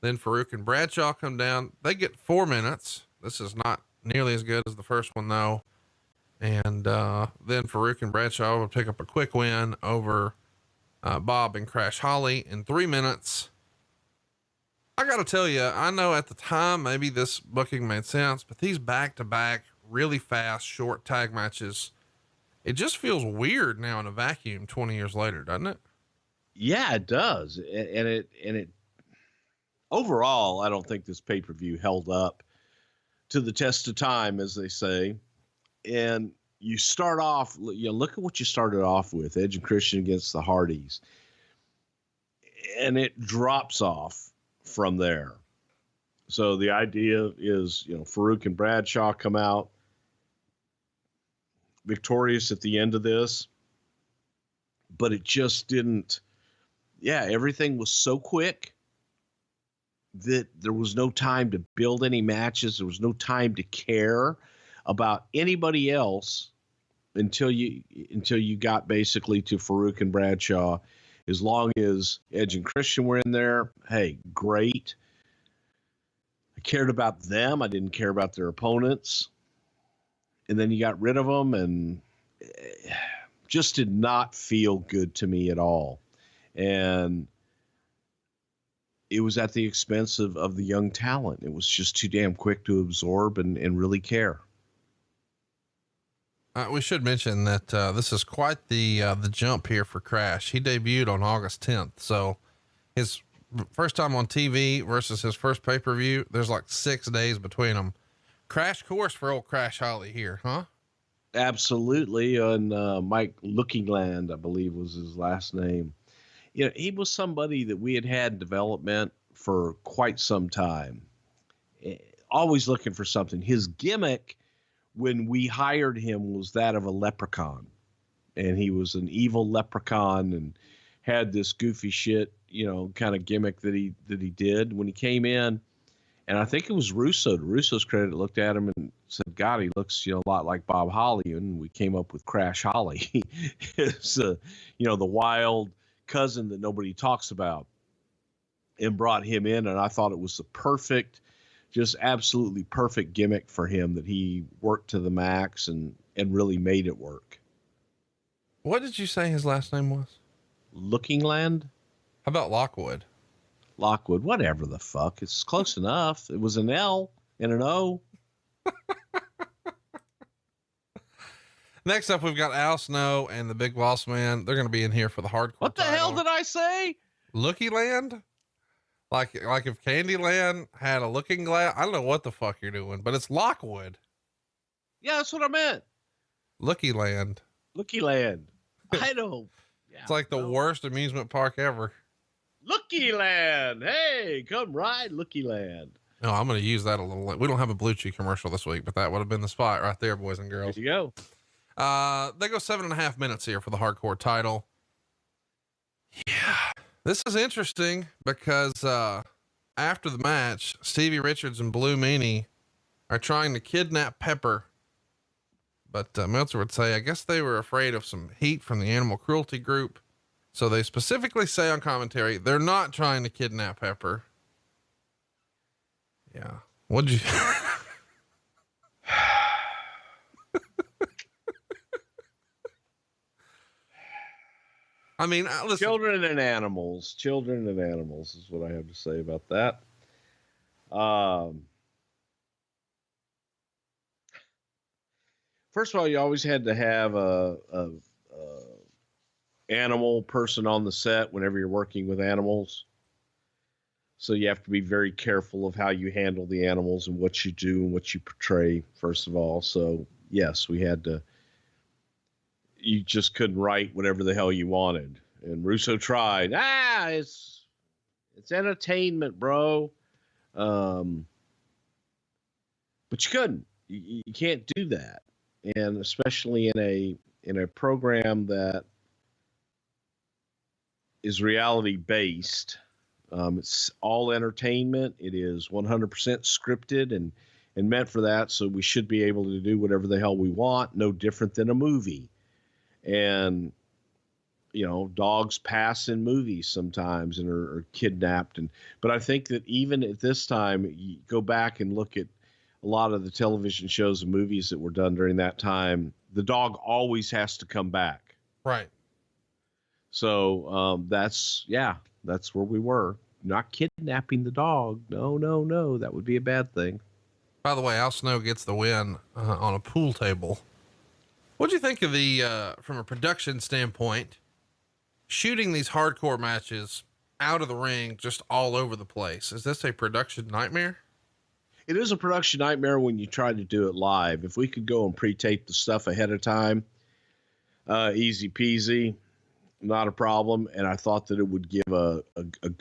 Then Farouk and Bradshaw come down. They get 4 minutes. This is not nearly as good as the first one though. And then Farouk and Bradshaw will pick up a quick win over Bob and Crash Holly in 3 minutes. I got to tell you, I know at the time, maybe this booking made sense, but these back-to-back really fast, short tag matches, it just feels weird now in a vacuum 20 years later, doesn't it? Yeah, it does. And it overall, I don't think this pay-per-view held up to the test of time, as they say. And you start off, look at what you started off with, Edge and Christian against the Hardys. And it drops off from there. So the idea is, Farouk and Bradshaw come out victorious at the end of this, but it just didn't. Yeah, everything was so quick that there was no time to build any matches. There was no time to care about anybody else until you got basically to Farouk and Bradshaw. As long as Edge and Christian were in there, hey, great. I cared about them. I didn't care about their opponents. And then you got rid of them, and just did not feel good to me at all. And it was at the expense of the young talent. It was just too damn quick to absorb and really care. We should mention that this is quite the jump here for Crash. He debuted on August 10th. So his first time on TV versus his first pay-per-view, there's like 6 days between them. Crash course for old Crash Holly here, huh? Absolutely. And Mike Lookingland, I believe was his last name. He was somebody that we had in development for quite some time. Always looking for something. His gimmick when we hired him was that of a leprechaun, and he was an evil leprechaun and had this goofy shit, kind of gimmick that he did when he came in. And I think it was Russo. To Russo's credit, looked at him and said, God, he looks, a lot like Bob Holly. And we came up with Crash Holly. It's, the wild cousin that nobody talks about, and brought him in. And I thought it was the perfect, just absolutely perfect gimmick for him, that he worked to the max and really made it work. What did you say his last name was? Looking Land? How about Lockwood? Lockwood, whatever the fuck. It's close enough. It was an L and an O. Next up, we've got Al Snow and the Big Boss Man. They're going to be in here for the hardcore. What the hell did I say? Looky Land? Like if Candyland had a looking glass. I don't know what the fuck you're doing, but it's Lockwood. Yeah, that's what I meant. Looky Land. Looky Land. I know. Yeah, It's like the worst amusement park ever. Looky Land. Hey, come ride Looky Land. No, I'm going to use that a little. We don't have a Blue Chew commercial this week, but that would have been the spot right there, boys and girls. There you go. They go 7.5 minutes here for the hardcore title. Yeah, this is interesting because, after the match, Stevie Richards and Blue Meanie are trying to kidnap Pepper. But Meltzer would say, I guess they were afraid of some heat from the animal cruelty group. So they specifically say on commentary, they're not trying to kidnap Pepper. Yeah. What'd you? I mean, listen. Children and animals is what I have to say about that. First of all, you always had to have a animal person on the set whenever you're working with animals. So you have to be very careful of how you handle the animals and what you do and what you portray, first of all. So yes, you just couldn't write whatever the hell you wanted. And Russo tried. It's entertainment, bro. But you couldn't. You can't do that. And especially in a program that is reality based. It's all entertainment. It is 100% scripted and meant for that. So we should be able to do whatever the hell we want. No different than a movie. And, dogs pass in movies sometimes and are kidnapped. But I think that even at this time, you go back and look at a lot of the television shows and movies that were done during that time, the dog always has to come back. Right. So that's where we were. Not kidnapping the dog. No. That would be a bad thing. By the way, Al Snow gets the win on a pool table. What'd you think of the, from a production standpoint, shooting these hardcore matches out of the ring, just all over the place? Is this a production nightmare? It is a production nightmare when you try to do it live. If we could go and pre-tape the stuff ahead of time, easy peasy, not a problem. And I thought that it would give a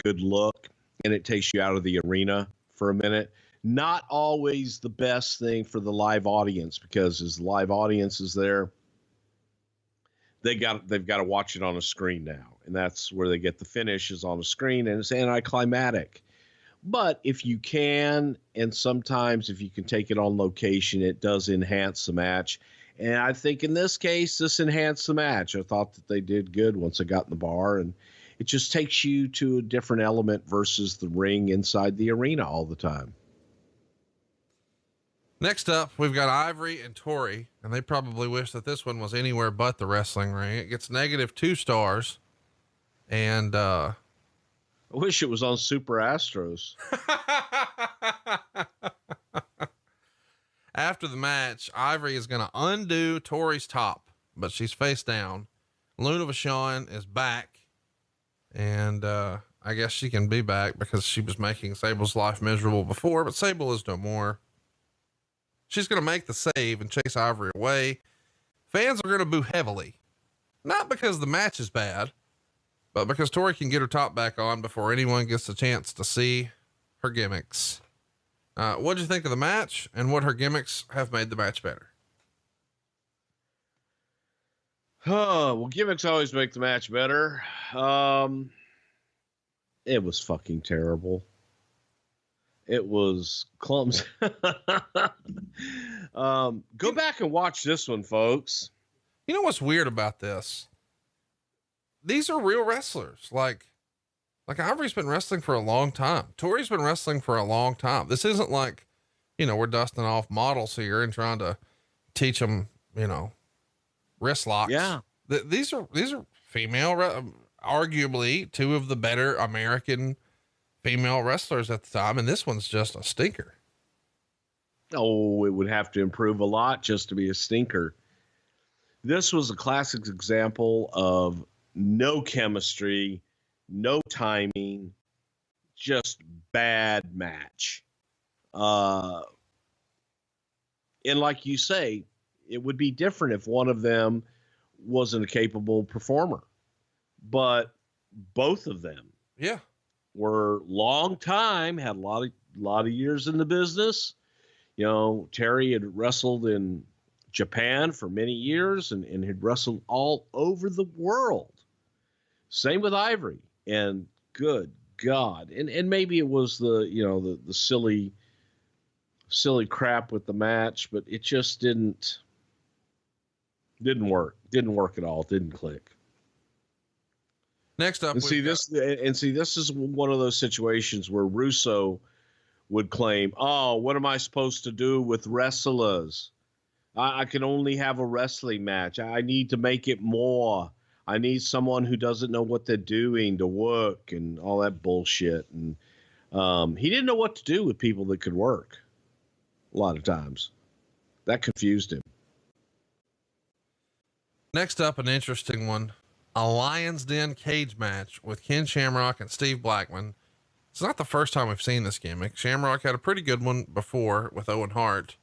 good look, and it takes you out of the arena for a minute. Not always the best thing for the live audience, because as the live audience is there, they've got to watch it on a screen now. And that's where they get the finish, is on a screen, and it's anticlimactic. But if you can, and sometimes if you can take it on location, it does enhance the match. And I think in this case, this enhanced the match. I thought that they did good once I got in the bar, and it just takes you to a different element versus the ring inside the arena all the time. Next up, we've got Ivory and Tori, and they probably wish that this one was anywhere but the wrestling ring. It gets -2 stars. And, I wish it was on Super Astros. After the match, Ivory is going to undo Tori's top, but she's face down. Luna Vachon is back, and I guess she can be back because she was making Sable's life miserable before, but Sable is no more. She's going to make the save and chase Ivory away. Fans are going to boo heavily, not because the match is bad, but because Tori can get her top back on before anyone gets a chance to see her gimmicks. What'd you think of the match, and what her gimmicks have made the match better? Well, gimmicks always make the match better. It was fucking terrible. It was clumsy. Go back and watch this one, folks. You know what's weird about this? These are real wrestlers. Like Ivory's been wrestling for a long time. Tori's been wrestling for a long time. This isn't like, we're dusting off models here and trying to teach them, wrist locks. Yeah. These are female, arguably two of the better American female wrestlers at the time. And this one's just a stinker. Oh, it would have to improve a lot just to be a stinker. This was a classic example of no chemistry, no timing, just bad match. And like you say, it would be different if one of them wasn't a capable performer, but both of them were long time, had a lot of years in the business. Terry had wrestled in Japan for many years and had wrestled all over the world. Same with Ivory. And good God. And maybe it was the silly crap with the match, but it just didn't work. Didn't work at all. Didn't click. Next up, this is one of those situations where Russo would claim, "Oh, what am I supposed to do with wrestlers? I can only have a wrestling match. I need to make it more. I need someone who doesn't know what they're doing to work," and all that bullshit. And he didn't know what to do with people that could work. A lot of times, that confused him. Next up, an interesting one. A Lion's Den cage match with Ken Shamrock and Steve Blackman. It's not the first time we've seen this gimmick. Shamrock had a pretty good one before with Owen Hart.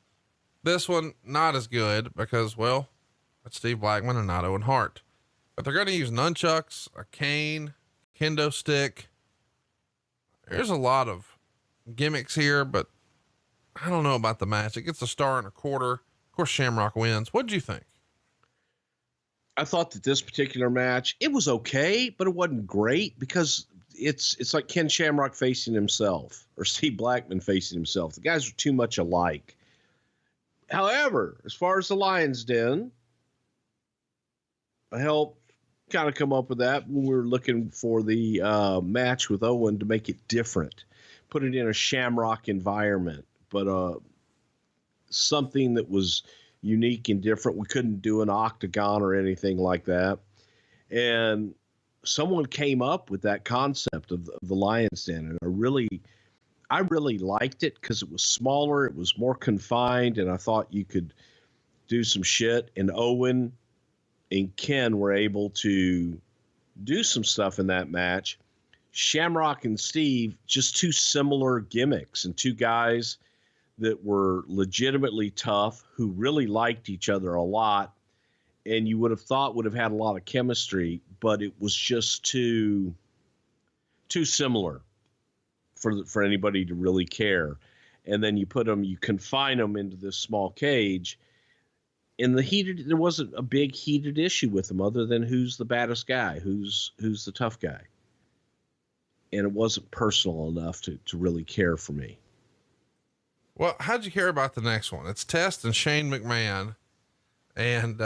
This one, not as good because, well, it's Steve Blackman and not Owen Hart. But they're going to use nunchucks, a cane, kendo stick. There's a lot of gimmicks here, but I don't know about the match. It gets a 1.25 stars. Of course, Shamrock wins. What'd you think? I thought that this particular match, it was okay, but it wasn't great because it's like Ken Shamrock facing himself or Steve Blackman facing himself. The guys are too much alike. However, as far as the Lion's Den, I helped kind of come up with that when we were looking for the match with Owen to make it different, put it in a Shamrock environment, but something that was unique and different. We couldn't do an octagon or anything like that. And someone came up with that concept of the Lion's Den. And I really liked it because it was smaller. It was more confined. And I thought you could do some shit. And Owen and Ken were able to do some stuff in that match. Shamrock and Steve, just two similar gimmicks and two guys that were legitimately tough, who really liked each other a lot, and you would have thought would have had a lot of chemistry, but it was just too similar for anybody to really care. And then you confine them into this small cage. In there wasn't a big heated issue with them other than who's the baddest guy, who's the tough guy. And it wasn't personal enough to really care for me. Well, how'd you care about the next one? It's Test and Shane McMahon. And,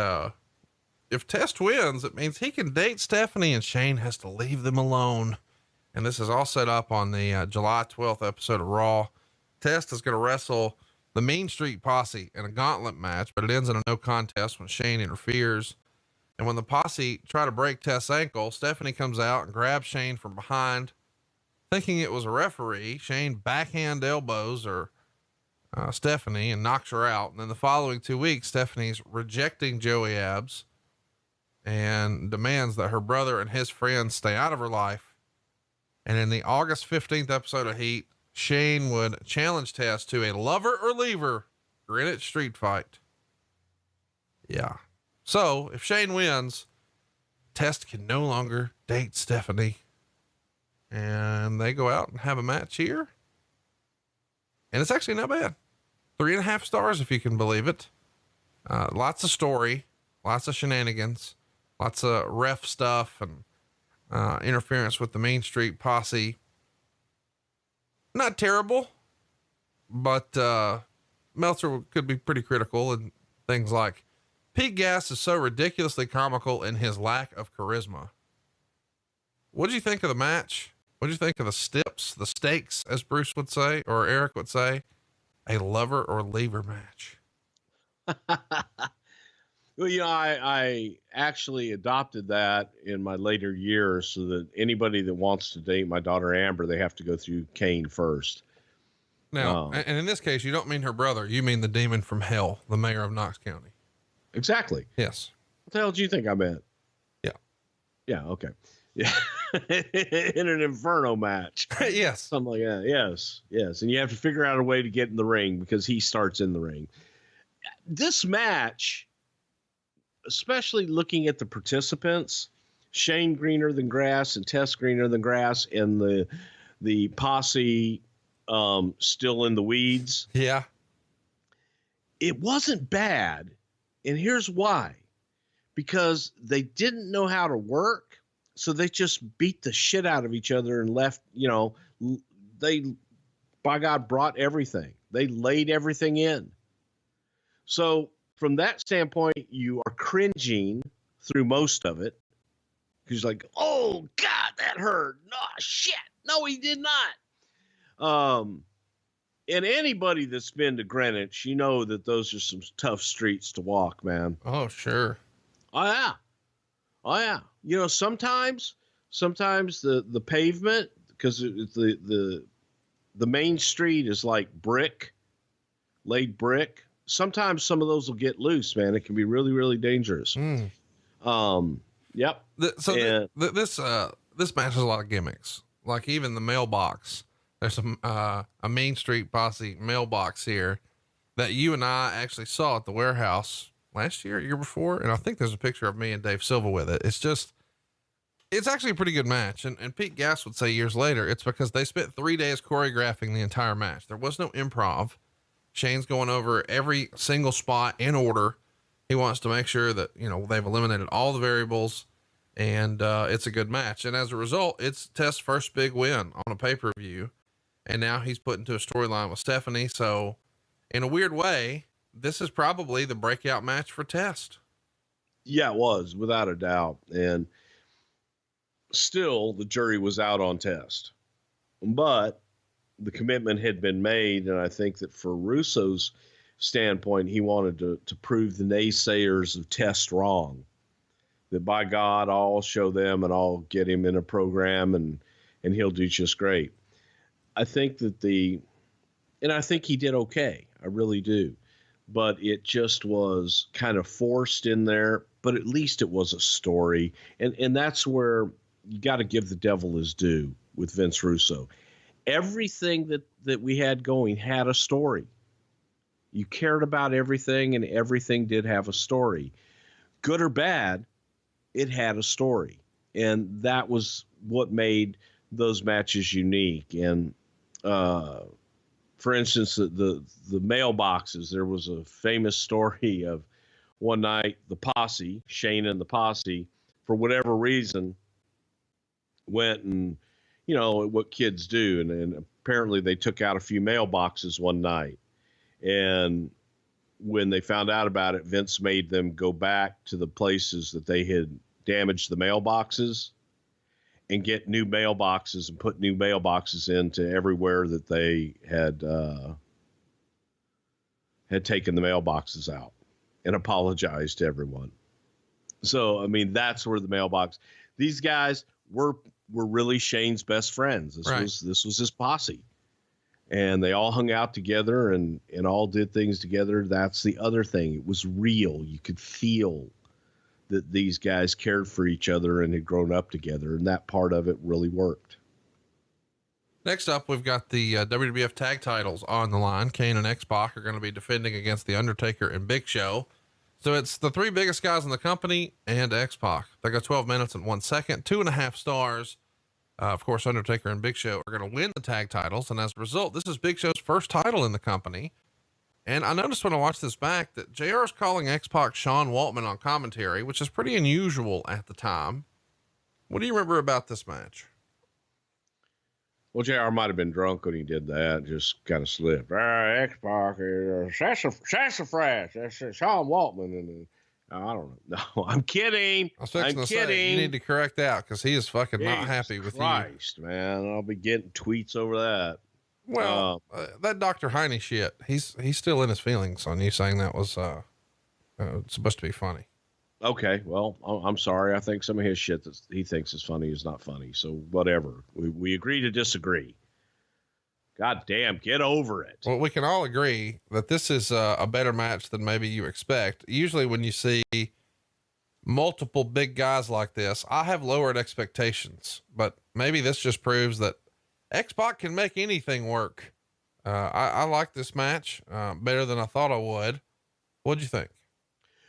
if Test wins, it means he can date Stephanie and Shane has to leave them alone. And this is all set up on the July 12th episode of Raw. Test is going to wrestle the Mean Street Posse in a gauntlet match, but it ends in a no contest when Shane interferes. And when the Posse try to break Test's ankle, Stephanie comes out and grabs Shane from behind. Thinking it was a referee, Shane backhand elbows Stephanie and knocks her out. And then the following 2 weeks, Stephanie's rejecting Joey Abs and demands that her brother and his friends stay out of her life. And in the August 15th episode of Heat, Shane would challenge Test to a lover or leaver Greenwich street fight. Yeah. So if Shane wins, Test can no longer date Stephanie. And they go out and have a match here. And it's actually not bad. 3.5 stars, if you can believe it. Lots of story, lots of shenanigans. lots of ref stuff and interference with the Main Street Posse. Not terrible, but Meltzer could be pretty critical, and things like Pete Gas is so ridiculously comical in his lack of charisma. What did you think of the match? What did you think of the stakes, as Bruce would say, or Eric would say, a lover or leaver match? Well, I actually adopted that in my later years so that anybody that wants to date my daughter Amber, they have to go through Kane first. Now, and in this case, you don't mean her brother. You mean the demon from hell, the mayor of Knox County. Exactly. Yes. What the hell do you think I meant? Yeah. Yeah. Okay. Yeah. In an Inferno match. Yes. Something like that. Yes. Yes. And you have to figure out a way to get in the ring because he starts in the ring. This match, especially looking at the participants, Shane greener than grass and Tess greener than grass, and the posse still in the weeds. Yeah. It wasn't bad. And here's why. Because they didn't know how to work. So they just beat the shit out of each other and left, they, by God, brought everything. They laid everything in. So from that standpoint, you are cringing through most of it. He's like, oh God, that hurt. No, shit. No, he did not. And anybody that's been to Greenwich, you know that those are some tough streets to walk, man. Oh, sure. Oh yeah. Oh yeah. Sometimes the pavement, because the main street is like laid brick. Sometimes some of those will get loose, man. It can be really, really dangerous. Yep. This match has a lot of gimmicks. Like even the mailbox. There's a Main Street Posse mailbox here that you and I actually saw at the warehouse last year before. And I think there's a picture of me and Dave Silva with it. It's actually a pretty good match. And Pete Gas would say years later, it's because they spent 3 days choreographing the entire match. There was no improv. Shane's going over every single spot in order. He wants to make sure that, they've eliminated all the variables, and it's a good match. And as a result, it's Test's first big win on a pay-per-view. And now he's put into a storyline with Stephanie. So in a weird way, this is probably the breakout match for Test. Yeah, it was, without a doubt. And still the jury was out on Test, but the commitment had been made. And I think that for Russo's standpoint, he wanted to prove the naysayers of Test wrong, that by God, I'll show them and I'll get him in a program and he'll do just great. I think and I think he did okay. I really do. But it just was kind of forced in there, but at least it was a story. And that's where you got to give the devil his due with Vince Russo. Everything that we had going had a story. You cared about everything, and everything did have a story. Good or bad, it had a story. And that was what made those matches unique. And, for instance, the mailboxes, there was a famous story of one night, the posse, Shane and the posse, for whatever reason, went and, what kids do. And apparently they took out a few mailboxes one night. And when they found out about it, Vince made them go back to the places that they had damaged the mailboxes and get new mailboxes and put new mailboxes into everywhere that they had taken the mailboxes out, and apologized to everyone. So, I mean, that's where the mailbox, these guys were really Shane's best friends. This was his posse, and they all hung out together and all did things together. That's the other thing. It was real. You could feel that these guys cared for each other and had grown up together, and that part of it really worked. Next up, we've got the WWF tag titles on the line. Kane and X-Pac are going to be defending against The Undertaker and Big Show. So it's the three biggest guys in the company and X-Pac. They got 12 minutes and 1 second, 2.5 stars. Of course, Undertaker and Big Show are going to win the tag titles. And as a result, this is Big Show's first title in the company. And I noticed when I watched this back that JR is calling X-Pac Sean Waltman on commentary, which is pretty unusual at the time. What do you remember about this match? Well, JR might have been drunk when he did that. Just kind of slipped. X-Pac, sassafras. That's Sean Waltman. And I don't know. No, I'm kidding. I was fixing to say, you need to correct that because he is fucking not happy with Christ, man. I'll be getting tweets over that. Well, that Dr. Heine shit, he's still in his feelings on you saying that was supposed to be funny. Okay, well, I'm sorry. I think some of his shit that he thinks is funny is not funny. So whatever. We agree to disagree. God damn, get over it. Well, we can all agree that this is a better match than maybe you expect. Usually when you see multiple big guys like this, I have lowered expectations, but maybe this just proves that X-Pac can make anything work. I like this match better than I thought I would. What'd you think?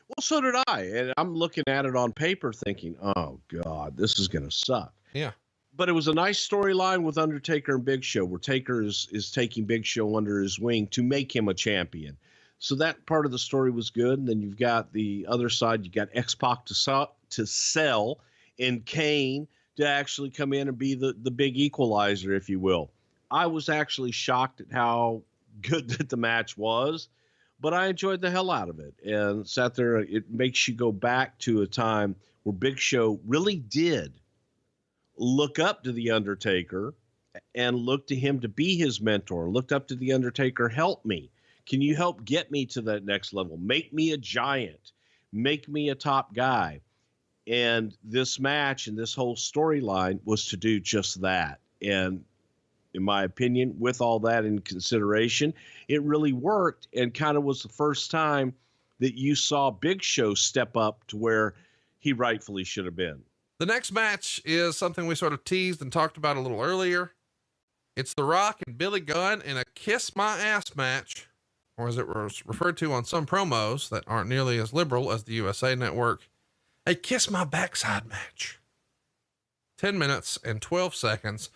Well, so did I. And I'm looking at it on paper thinking, oh God, this is going to suck. Yeah. But it was a nice storyline with Undertaker and Big Show, where Taker is taking Big Show under his wing to make him a champion. So that part of the story was good. And then you've got the other side. You got X-Pac to sell, and Kane to actually come in and be the big equalizer, if you will. I was actually shocked at how good that the match was, but I enjoyed the hell out of it and sat there. It makes you go back to a time where Big Show really did look up to the Undertaker and look to him to be his mentor, looked up to the Undertaker. Help me. Can you help get me to that next level? Make me a giant, make me a top guy. And this match and this whole storyline was to do just that. And in my opinion, with all that in consideration, it really worked, and kind of was the first time that you saw Big Show step up to where he rightfully should have been. The next match is something we sort of teased and talked about a little earlier. It's The Rock and Billy Gunn in a Kiss My Ass match, or as it was referred to on some promos that aren't nearly as liberal as the USA Network, a Kiss My Backside match. 10 minutes and 12 seconds.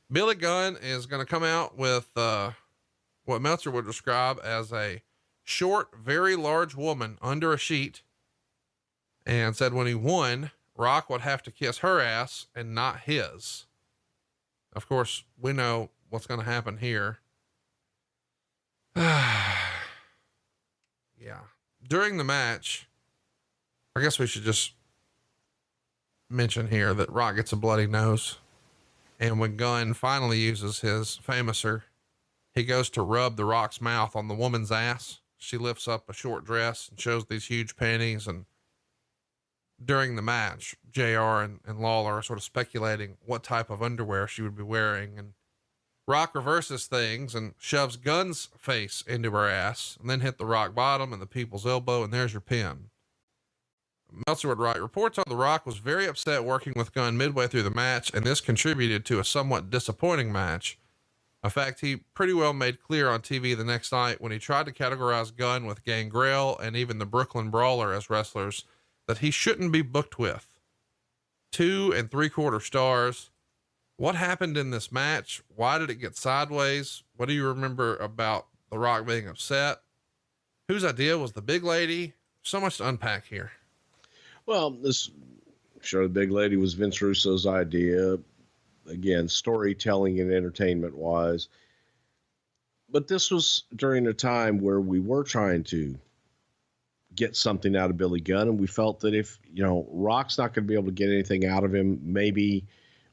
Billy Gunn is going to come out with what Meltzer would describe as a short, very large woman under a sheet, and said when he won, Rock would have to kiss her ass and not his. Of course, we know what's going to happen here. Yeah. During the match, I guess we should just mention here that Rock gets a bloody nose. And when Gunn finally uses his famouser, he goes to rub the Rock's mouth on the woman's ass. She lifts up a short dress and shows these huge panties. And during the match, JR and Lawler are sort of speculating what type of underwear she would be wearing. And Rock reverses things and shoves Gunn's face into her ass, and then hit the Rock bottom and the people's elbow. And there's your pin. Meltzer would write, reports on The Rock was very upset working with Gunn midway through the match, and this contributed to a somewhat disappointing match. In fact, he pretty well made clear on TV the next night when he tried to categorize Gunn with Gangrel and even the Brooklyn Brawler as wrestlers that he shouldn't be booked with. 2 3/4 stars. What happened in this match? Why did it get sideways? What do you remember about The Rock being upset? Whose idea was the big lady? So much to unpack here. Well, the big lady was Vince Russo's idea. Again, storytelling and entertainment wise. But this was during a time where we were trying to get something out of Billy Gunn. And we felt that if, Rock's not going to be able to get anything out of him, maybe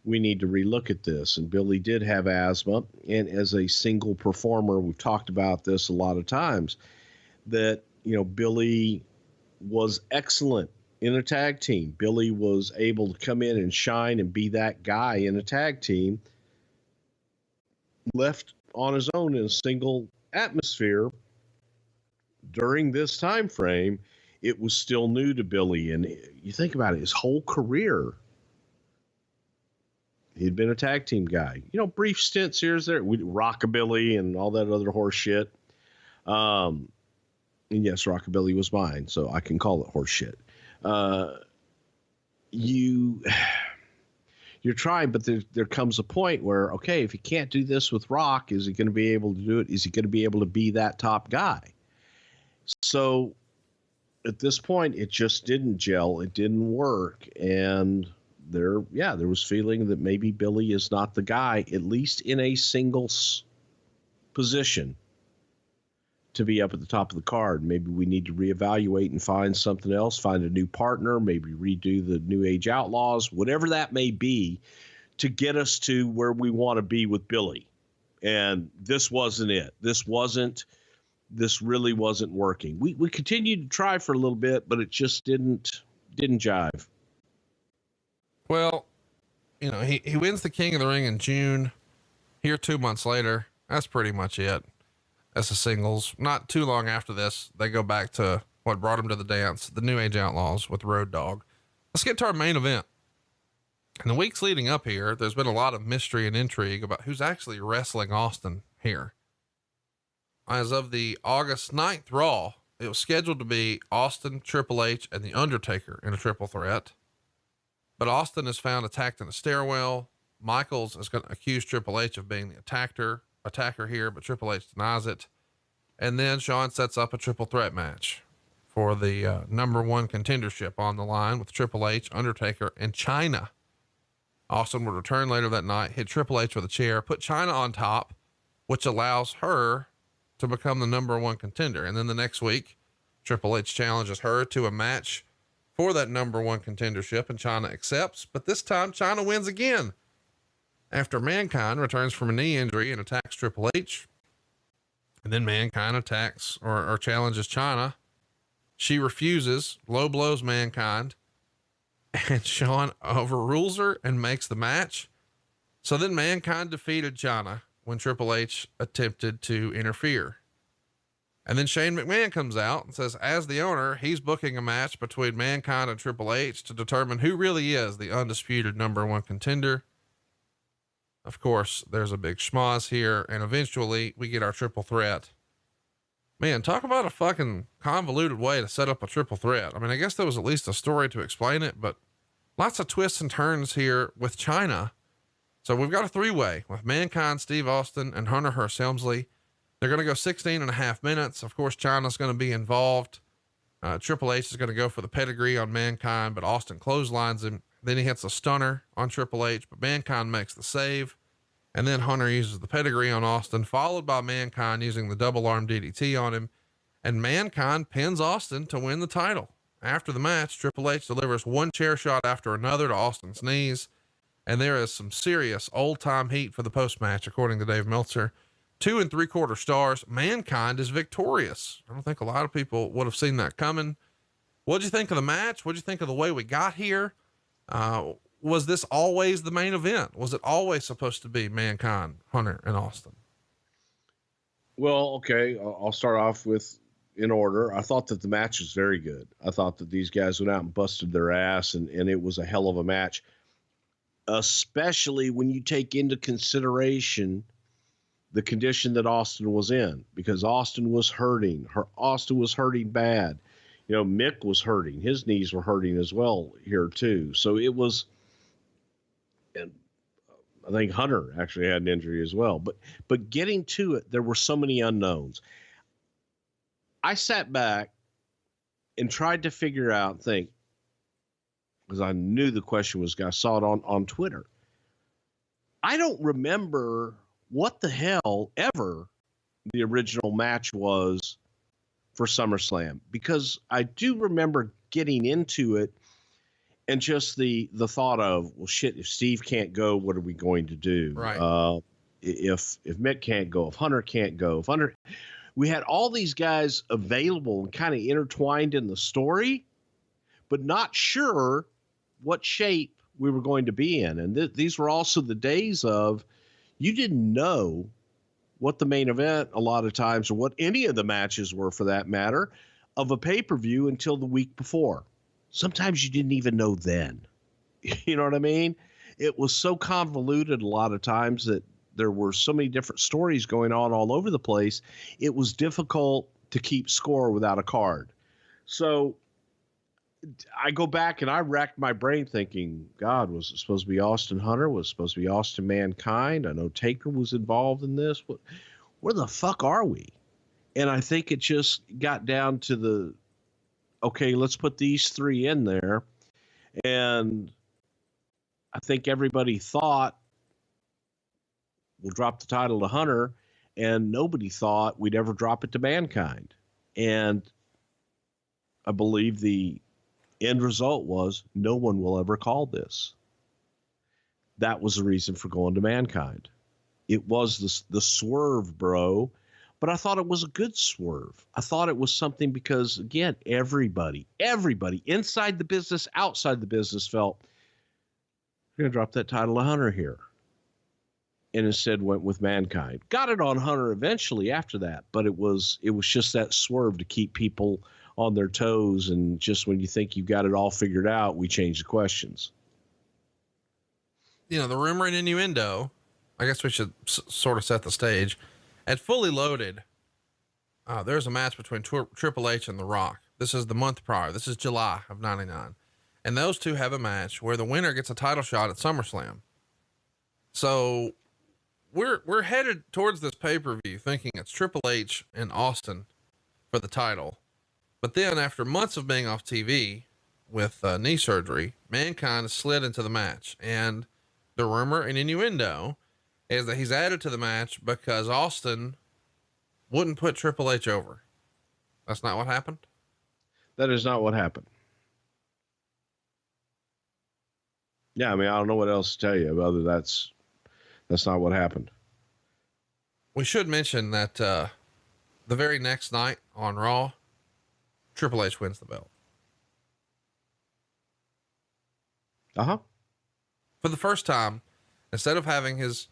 we need to relook at this. And Billy did have asthma. And as a single performer, we've talked about this a lot of times, that, Billy was excellent in a tag team. Billy was able to come in and shine and be that guy in a tag team. Left on his own in a single atmosphere during this time frame, it was still new to Billy. And you think about it, his whole career, he'd been a tag team guy. Brief stints here and there, Rockabilly and all that other horse shit. And yes, Rockabilly was mine, so I can call it horse shit. You're trying, but there comes a point where, okay, if he can't do this with Rock, is he going to be able to do it? Is he going to be able to be that top guy? So at this point, it just didn't gel. It didn't work. And there was feeling that maybe Billy is not the guy, at least in a singles position, to be up at the top of the card. Maybe we need to reevaluate and find something else, find a new partner, maybe redo the New Age Outlaws, whatever that may be, to get us to where we want to be with Billy. And this wasn't it. This really wasn't working. We continued to try for a little bit, but it just didn't jive. Well, you know, he wins the King of the Ring in June. Here 2 months later, that's pretty much it. As a singles, not too long after this, they go back to what brought him to the dance, the New Age Outlaws with Road Dogg. Let's get to our main event. In the weeks leading up here, there's been a lot of mystery and intrigue about who's actually wrestling Austin here. As of the August 9th Raw, it was scheduled to be Austin, Triple H, and The Undertaker in a triple threat. But Austin is found attacked in a stairwell. Michaels is going to accuse Triple H of being the attacker here, but Triple H denies it. And then Shawn sets up a triple threat match for the number one contendership on the line with Triple H, Undertaker, and Chyna. Austin would return later that night, hit Triple H with a chair, put Chyna on top, which allows her to become the number one contender. And then the next week, Triple H challenges her to a match for that number one contendership, and Chyna accepts, but this time Chyna wins again. After Mankind returns from a knee injury and attacks Triple H, and then Mankind attacks or challenges Chyna, she refuses, low blows Mankind, and Shawn overrules her and makes the match. So then Mankind defeated Chyna when Triple H attempted to interfere. And then Shane McMahon comes out and says, as the owner, he's booking a match between Mankind and Triple H to determine who really is the undisputed number one contender. Of course, there's a big schmoz here, and eventually we get our triple threat. Man, talk about a fucking convoluted way to set up a triple threat. I mean, I guess there was at least a story to explain it, but lots of twists and turns here with Chyna. So we've got a three-way with Mankind, Steve Austin, and Hunter Hearst Helmsley. They're going to go 16.5 minutes. Of course, Chyna's going to be involved. Triple H is going to go for the pedigree on Mankind, but Austin clotheslines him. Then he hits a stunner on Triple H, but Mankind makes the save. And then Hunter uses the pedigree on Austin, followed by Mankind using the double arm DDT on him. And Mankind pins Austin to win the title. After the match, Triple H delivers one chair shot after another to Austin's knees. And there is some serious old time heat for the post match, according to Dave Meltzer. 2 3/4 stars. Mankind is victorious. I don't think a lot of people would have seen that coming. What'd you think of the match? What'd you think of the way we got here? Was this always the main event? Was it always supposed to be Mankind, Hunter, and Austin? Well, okay. I'll start off with in order. I thought that the match was very good. I thought that these guys went out and busted their ass, and it was a hell of a match, especially when you take into consideration the condition that Austin was in, because Austin was hurting. Austin was hurting bad. You know, Mick was hurting. His knees were hurting as well here too. So it was, and I think Hunter actually had an injury as well, but getting to it, there were so many unknowns. I sat back and tried to figure out, think, because I knew the question was, I saw it on Twitter. I don't remember what the hell ever the original match was for SummerSlam, because I do remember getting into it and just the thought of, well, shit, if Steve can't go, what are we going to do? Right. If Mick can't go, if Hunter can't go, we had all these guys available and kind of intertwined in the story, but not sure what shape we were going to be in. And these were also the days of, you didn't know what the main event a lot of times, or what any of the matches were for that matter, of a pay-per-view until the week before. Sometimes you didn't even know then. You know what I mean? It was so convoluted a lot of times that there were so many different stories going on all over the place. It was difficult to keep score without a card. So I go back and I racked my brain thinking, God, was it supposed to be Austin Hunter? Was it supposed to be Austin Mankind? I know Taker was involved in this. Where the fuck are we? And I think it just got down to okay, let's put these three in there. And I think everybody thought we'll drop the title to Hunter, and nobody thought we'd ever drop it to Mankind. And I believe the end result was no one will ever call this. That was the reason for going to Mankind. It was the swerve, bro. But I thought it was a good swerve. I thought it was something because, again, everybody inside the business, outside the business felt we're going to drop that title to Hunter here. And instead went with Mankind. Got it on Hunter eventually after that, but it was just that swerve to keep people on their toes. And just when you think you've got it all figured out, we change the questions. You know, the rumor and innuendo, I guess we should sort of set the stage. At Fully Loaded, there's a match between Triple H and The Rock. This is the month prior. This is July of 99. And those two have a match where the winner gets a title shot at SummerSlam. So we're headed towards this pay-per-view thinking it's Triple H and Austin for the title. But then after months of being off TV with knee surgery, Mankind slid into the match. And the rumor and innuendo is that he's added to the match because Austin wouldn't put Triple H over. That's not what happened? That is not what happened. Yeah, I mean, I don't know what else to tell you other that's not what happened. We should mention that the very next night on Raw, Triple H wins the belt. Uh-huh. For the first time, instead of having his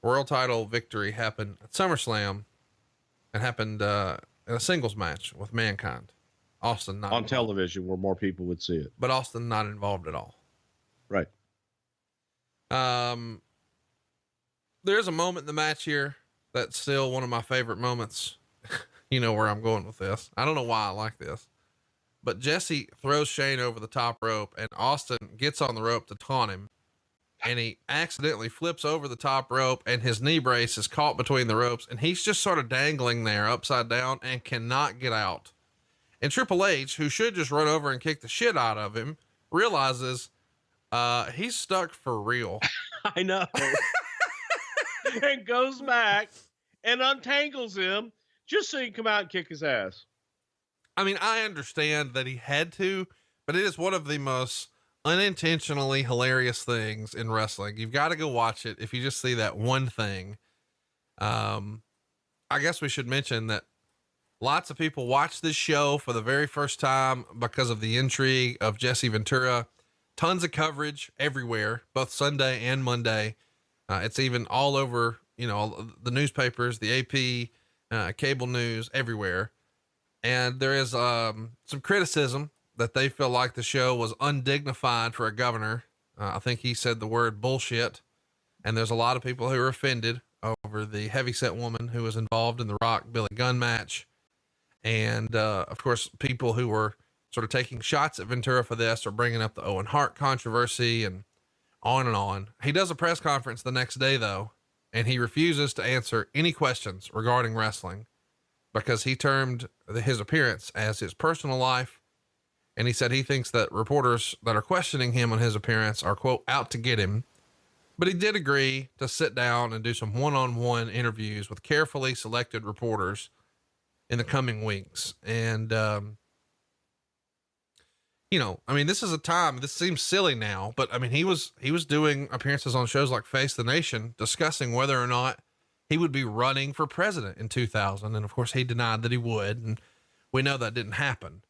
world title victory happen at SummerSlam, it happened in a singles match with Mankind. Austin not on involved. Television where more people would see it. But Austin not involved at all. Right. There's a moment in the match here that's still one of my favorite moments. You know where I'm going with this. I don't know why I like this, but Jesse throws Shane over the top rope and Austin gets on the rope to taunt him. And he accidentally flips over the top rope and his knee brace is caught between the ropes and he's just sort of dangling there upside down and cannot get out. And Triple H, who should just run over and kick the shit out of him, realizes, he's stuck for real. I know. And goes back and untangles him just so he can come out and kick his ass. I mean, I understand that he had to, but it is one of the most unintentionally hilarious things in wrestling. You've got to go watch it. If you just see that one thing, I guess we should mention that lots of people watch this show for the very first time because of the intrigue of Jesse Ventura. Tons of coverage everywhere, both Sunday and Monday. It's even all over, you know, the newspapers, the AP, cable news, everywhere. And there is some criticism that they feel like the show was undignified for a governor. I think he said the word bullshit. And there's a lot of people who are offended over the heavyset woman who was involved in the Rock Billy Gunn match. And, of course, people who were sort of taking shots at Ventura for this are bringing up the Owen Hart controversy and on and on. He does a press conference the next day though, and he refuses to answer any questions regarding wrestling because he termed his appearance as his personal life. And he said he thinks that reporters that are questioning him on his appearance are, quote, out to get him. But he did agree to sit down and do some one-on-one interviews with carefully selected reporters in the coming weeks. And, you know, I mean, this is a time, this seems silly now, but I mean, he was doing appearances on shows like Face the Nation, discussing whether or not he would be running for president in 2000. And of course he denied that he would. And we know that didn't happen.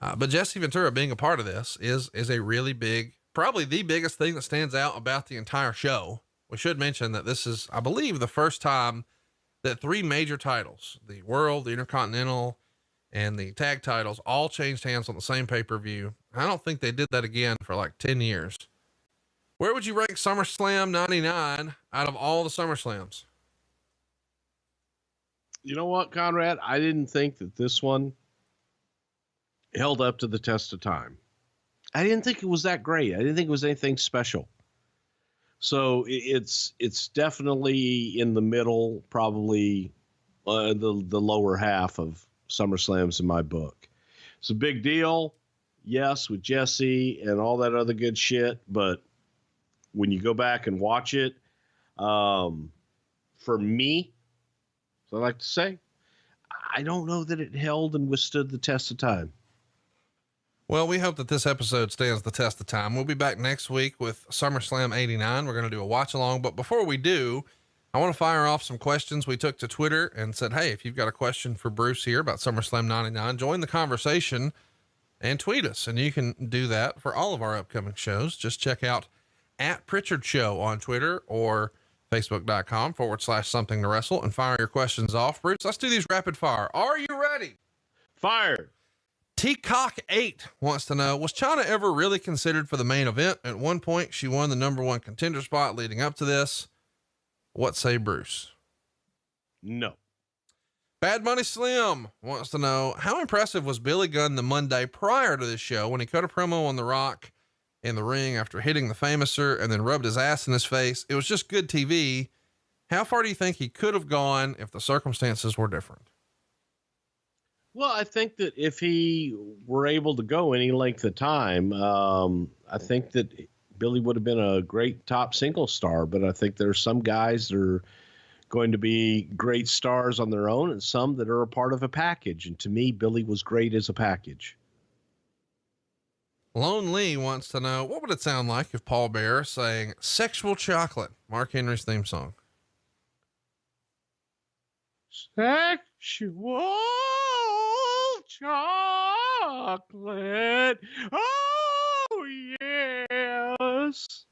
But Jesse Ventura being a part of this is a really big, probably the biggest thing that stands out about the entire show. We should mention that this is, I believe, the first time that three major titles, the World, the Intercontinental, and the tag titles all changed hands on the same pay-per-view. I don't think they did that again for like 10 years. Where would you rank SummerSlam 99 out of all the SummerSlams? You know what, Conrad? I didn't think that this one held up to the test of time. I didn't think it was that great. I didn't think it was anything special. So it's definitely in the middle, probably the lower half of SummerSlams in my book. It's a big deal. Yes, with Jesse and all that other good shit. But when you go back and watch it, for me, as I like to say, I don't know that it held and withstood the test of time. Well, we hope that this episode stands the test of time. We'll be back next week with SummerSlam 89. We're going to do a watch along, but before we do, I want to fire off some questions we took to Twitter and said, hey, if you've got a question for Bruce here about SummerSlam 99, join the conversation and tweet us. And you can do that for all of our upcoming shows. Just check out @Prichard Show on Twitter or Facebook.com/something to wrestle and fire your questions off. Bruce, let's do these rapid fire. Are you ready? Fire. T-Cock8 wants to know, was Chyna ever really considered for the main event? At one point, she won the #1 contender spot leading up to this. What say Bruce? No. Bad Money Slim wants to know, how impressive was Billy Gunn the Monday prior to this show when he cut a promo on The Rock in the ring after hitting the Famouser and then rubbed his ass in his face? It was just good TV. How far do you think he could have gone if the circumstances were different? Well, I think that if he were able to go any length of time, I think that Billy would have been a great top single star, but I think there's some guys that are going to be great stars on their own and some that are a part of a package. And to me, Billy was great as a package. Lone Lee wants to know, what would it sound like if Paul Bearer sang Sexual Chocolate, Mark Henry's theme song? Sexual chocolate. Oh, yes.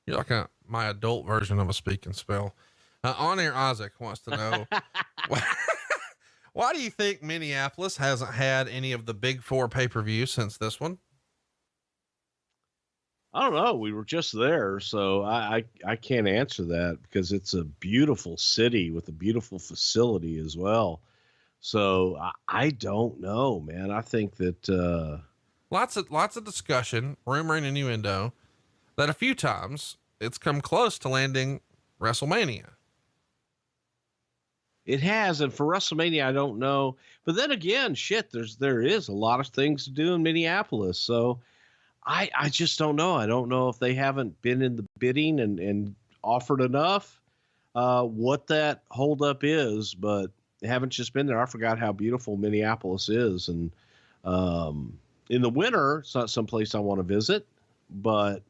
You're like my adult version of a speak and spell. On Air Isaac wants to know, why do you think Minneapolis hasn't had any of the big four pay-per-views since this one? I don't know. We were just there, so I can't answer that because it's a beautiful city with a beautiful facility as well. So I don't know, man. I think that lots of discussion, rumor and innuendo that a few times it's come close to landing WrestleMania. It has, and for WrestleMania, I don't know. But then again, there is a lot of things to do in Minneapolis, so I just don't know. I don't know if they haven't been in the bidding and offered enough, what that holdup is, but they haven't just been there. I forgot how beautiful Minneapolis is. And in the winter, it's not someplace I want to visit, but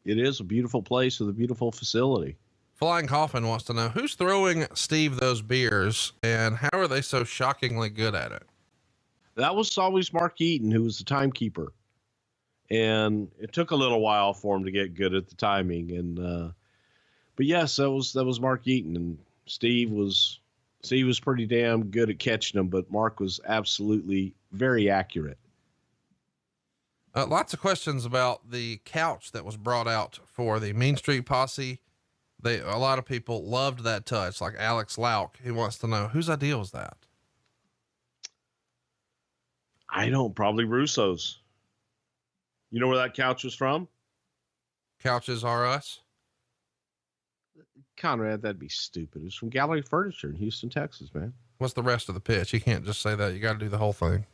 it is a beautiful place with a beautiful facility. Flying Coffin wants to know, who's throwing Steve those beers and how are they so shockingly good at it? That was always Mark Eaton, who was the timekeeper. And it took a little while for him to get good at the timing. And, but yes, that was Mark Eaton, and Steve was pretty damn good at catching them, but Mark was absolutely very accurate. Lots of questions about the couch that was brought out for the Mean Street Posse. A lot of people loved that touch, like Alex Lauk. He wants to know, whose idea was that? I don't, probably Russo's. You know where that couch was from? Couches Are Us. Conrad, that'd be stupid. It's from Gallery Furniture in Houston, Texas, man. What's the rest of the pitch? You can't just say that. You got to do the whole thing.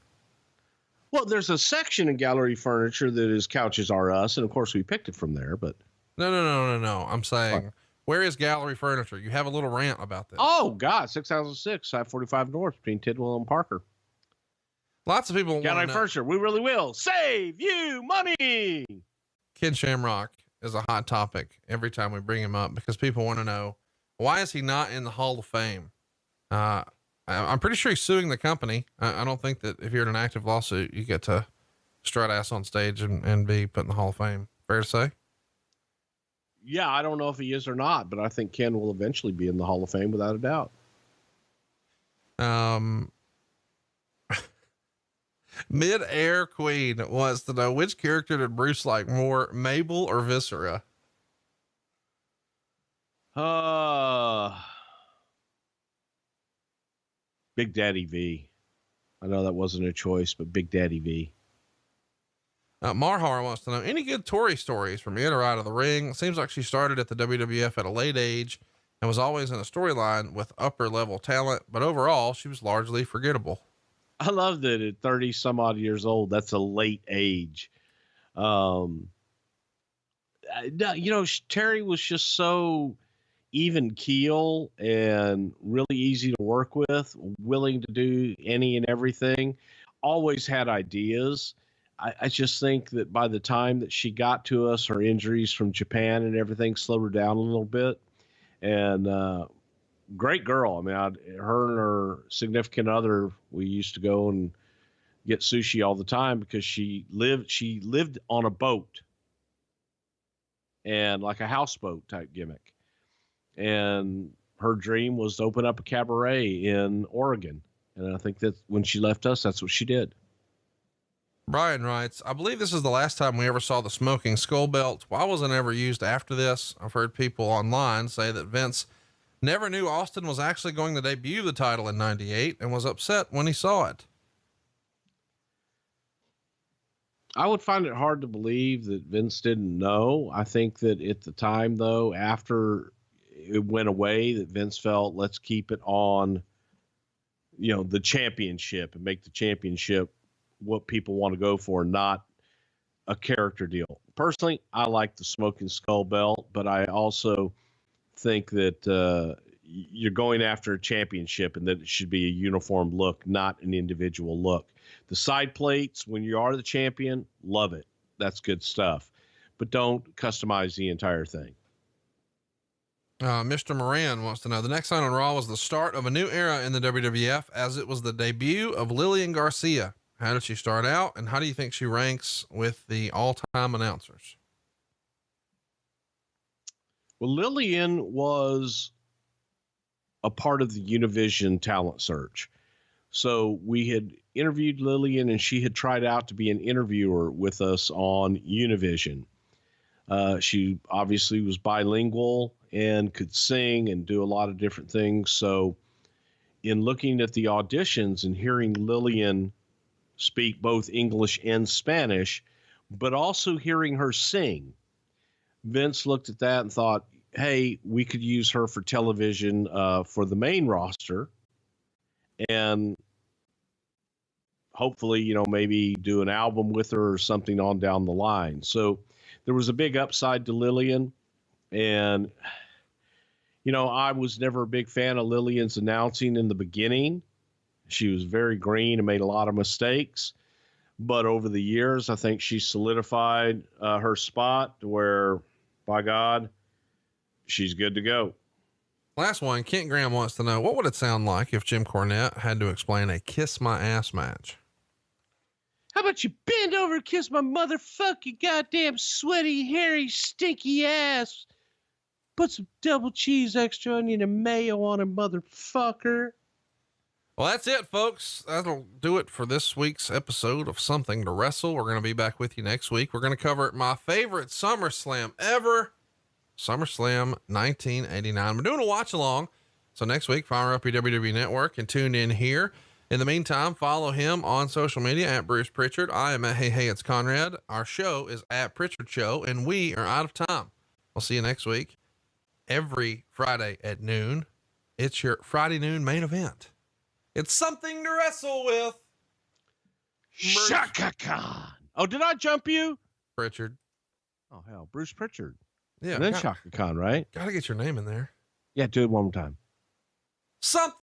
Well, there's a section in Gallery Furniture that is Couches Are Us, and of course we picked it from there, but. No. I'm saying, where is Gallery Furniture? You have a little rant about this. Oh, God, 6006, 545 North between Tidwell and Parker. Lots of people Gallery Furniture, we really will save you money. Ken Shamrock is a hot topic every time we bring him up because people want to know, why is he not in the Hall of Fame? I'm pretty sure he's suing the company. I don't think that if you're in an active lawsuit, you get to strut ass on stage and be put in the Hall of Fame. Fair to say? Yeah, I don't know if he is or not, but I think Ken will eventually be in the Hall of Fame without a doubt. Mid-Air Queen wants to know, which character did Bruce like more, Mabel or Viscera? Big Daddy V. I know that wasn't a choice, but Big Daddy V. Marhar wants to know, any good Tori stories from in or out of the ring? Seems like she started at the WWF at a late age and was always in a storyline with upper level talent, but overall she was largely forgettable. I love that at 30 some odd years old, that's a late age. Terry was just so even keel and really easy to work with, willing to do any and everything, always had ideas. I just think that by the time that she got to us, her injuries from Japan and everything slowed her down a little bit. And great girl. I mean, her and her significant other, we used to go and get sushi all the time because she lived on a boat, and like a houseboat type gimmick. And her dream was to open up a cabaret in Oregon. And I think that when she left us, that's what she did. Brian writes, I believe this is the last time we ever saw the smoking skull belt. Why wasn't it ever used after this? I've heard people online say that Vince never knew Austin was actually going to debut the title in 98 and was upset when he saw it. I would find it hard to believe that Vince didn't know. I think that at the time, though, after it went away, that Vince felt, let's keep it on, the championship and make the championship what people want to go for, not a character deal. Personally, I like the smoking skull belt, but I also think that you're going after a championship and that it should be a uniform look, not an individual look. The side plates, when you are the champion, love it. That's good stuff, but don't customize the entire thing. Mr. Moran wants to know, the next night on Raw was the start of a new era in the WWF, as it was the debut of Lillian Garcia. How did she start out, and how do you think she ranks with the all-time announcers? Well, Lillian was a part of the Univision talent search. So we had interviewed Lillian, and she had tried out to be an interviewer with us on Univision. She obviously was bilingual and could sing and do a lot of different things. So in looking at the auditions and hearing Lillian speak both English and Spanish, but also hearing her sing, Vince looked at that and thought, hey, we could use her for television for the main roster, and hopefully, maybe do an album with her or something on down the line. So there was a big upside to Lillian. And, I was never a big fan of Lillian's announcing in the beginning. She was very green and made a lot of mistakes. But over the years, I think she solidified her spot to where, by God, she's good to go. Last one, Kent Graham wants to know, what would it sound like if Jim Cornette had to explain a kiss my ass match? How about you bend over and kiss my motherfucking goddamn sweaty, hairy, stinky ass? Put some double cheese, extra onion, and mayo on it, motherfucker. Well, that's it, folks. That'll do it for this week's episode of Something to Wrestle. We're going to be back with you next week. We're going to cover my favorite SummerSlam ever, SummerSlam 1989. We're doing a watch along. So next week, fire up your WWE Network and tune in here. In the meantime, follow him on social media at Bruce Prichard. I am at Hey, it's Conrad. Our show is at Prichard Show, and we are out of time. We'll see you next week. Every Friday at noon, it's your Friday noon main event. It's Something to Wrestle with. Shaka Khan. Oh, did I jump you? Prichard. Oh, hell. Bruce Prichard. Yeah. And then Shaka Khan, right? Gotta get your name in there. Yeah, do it one more time. Something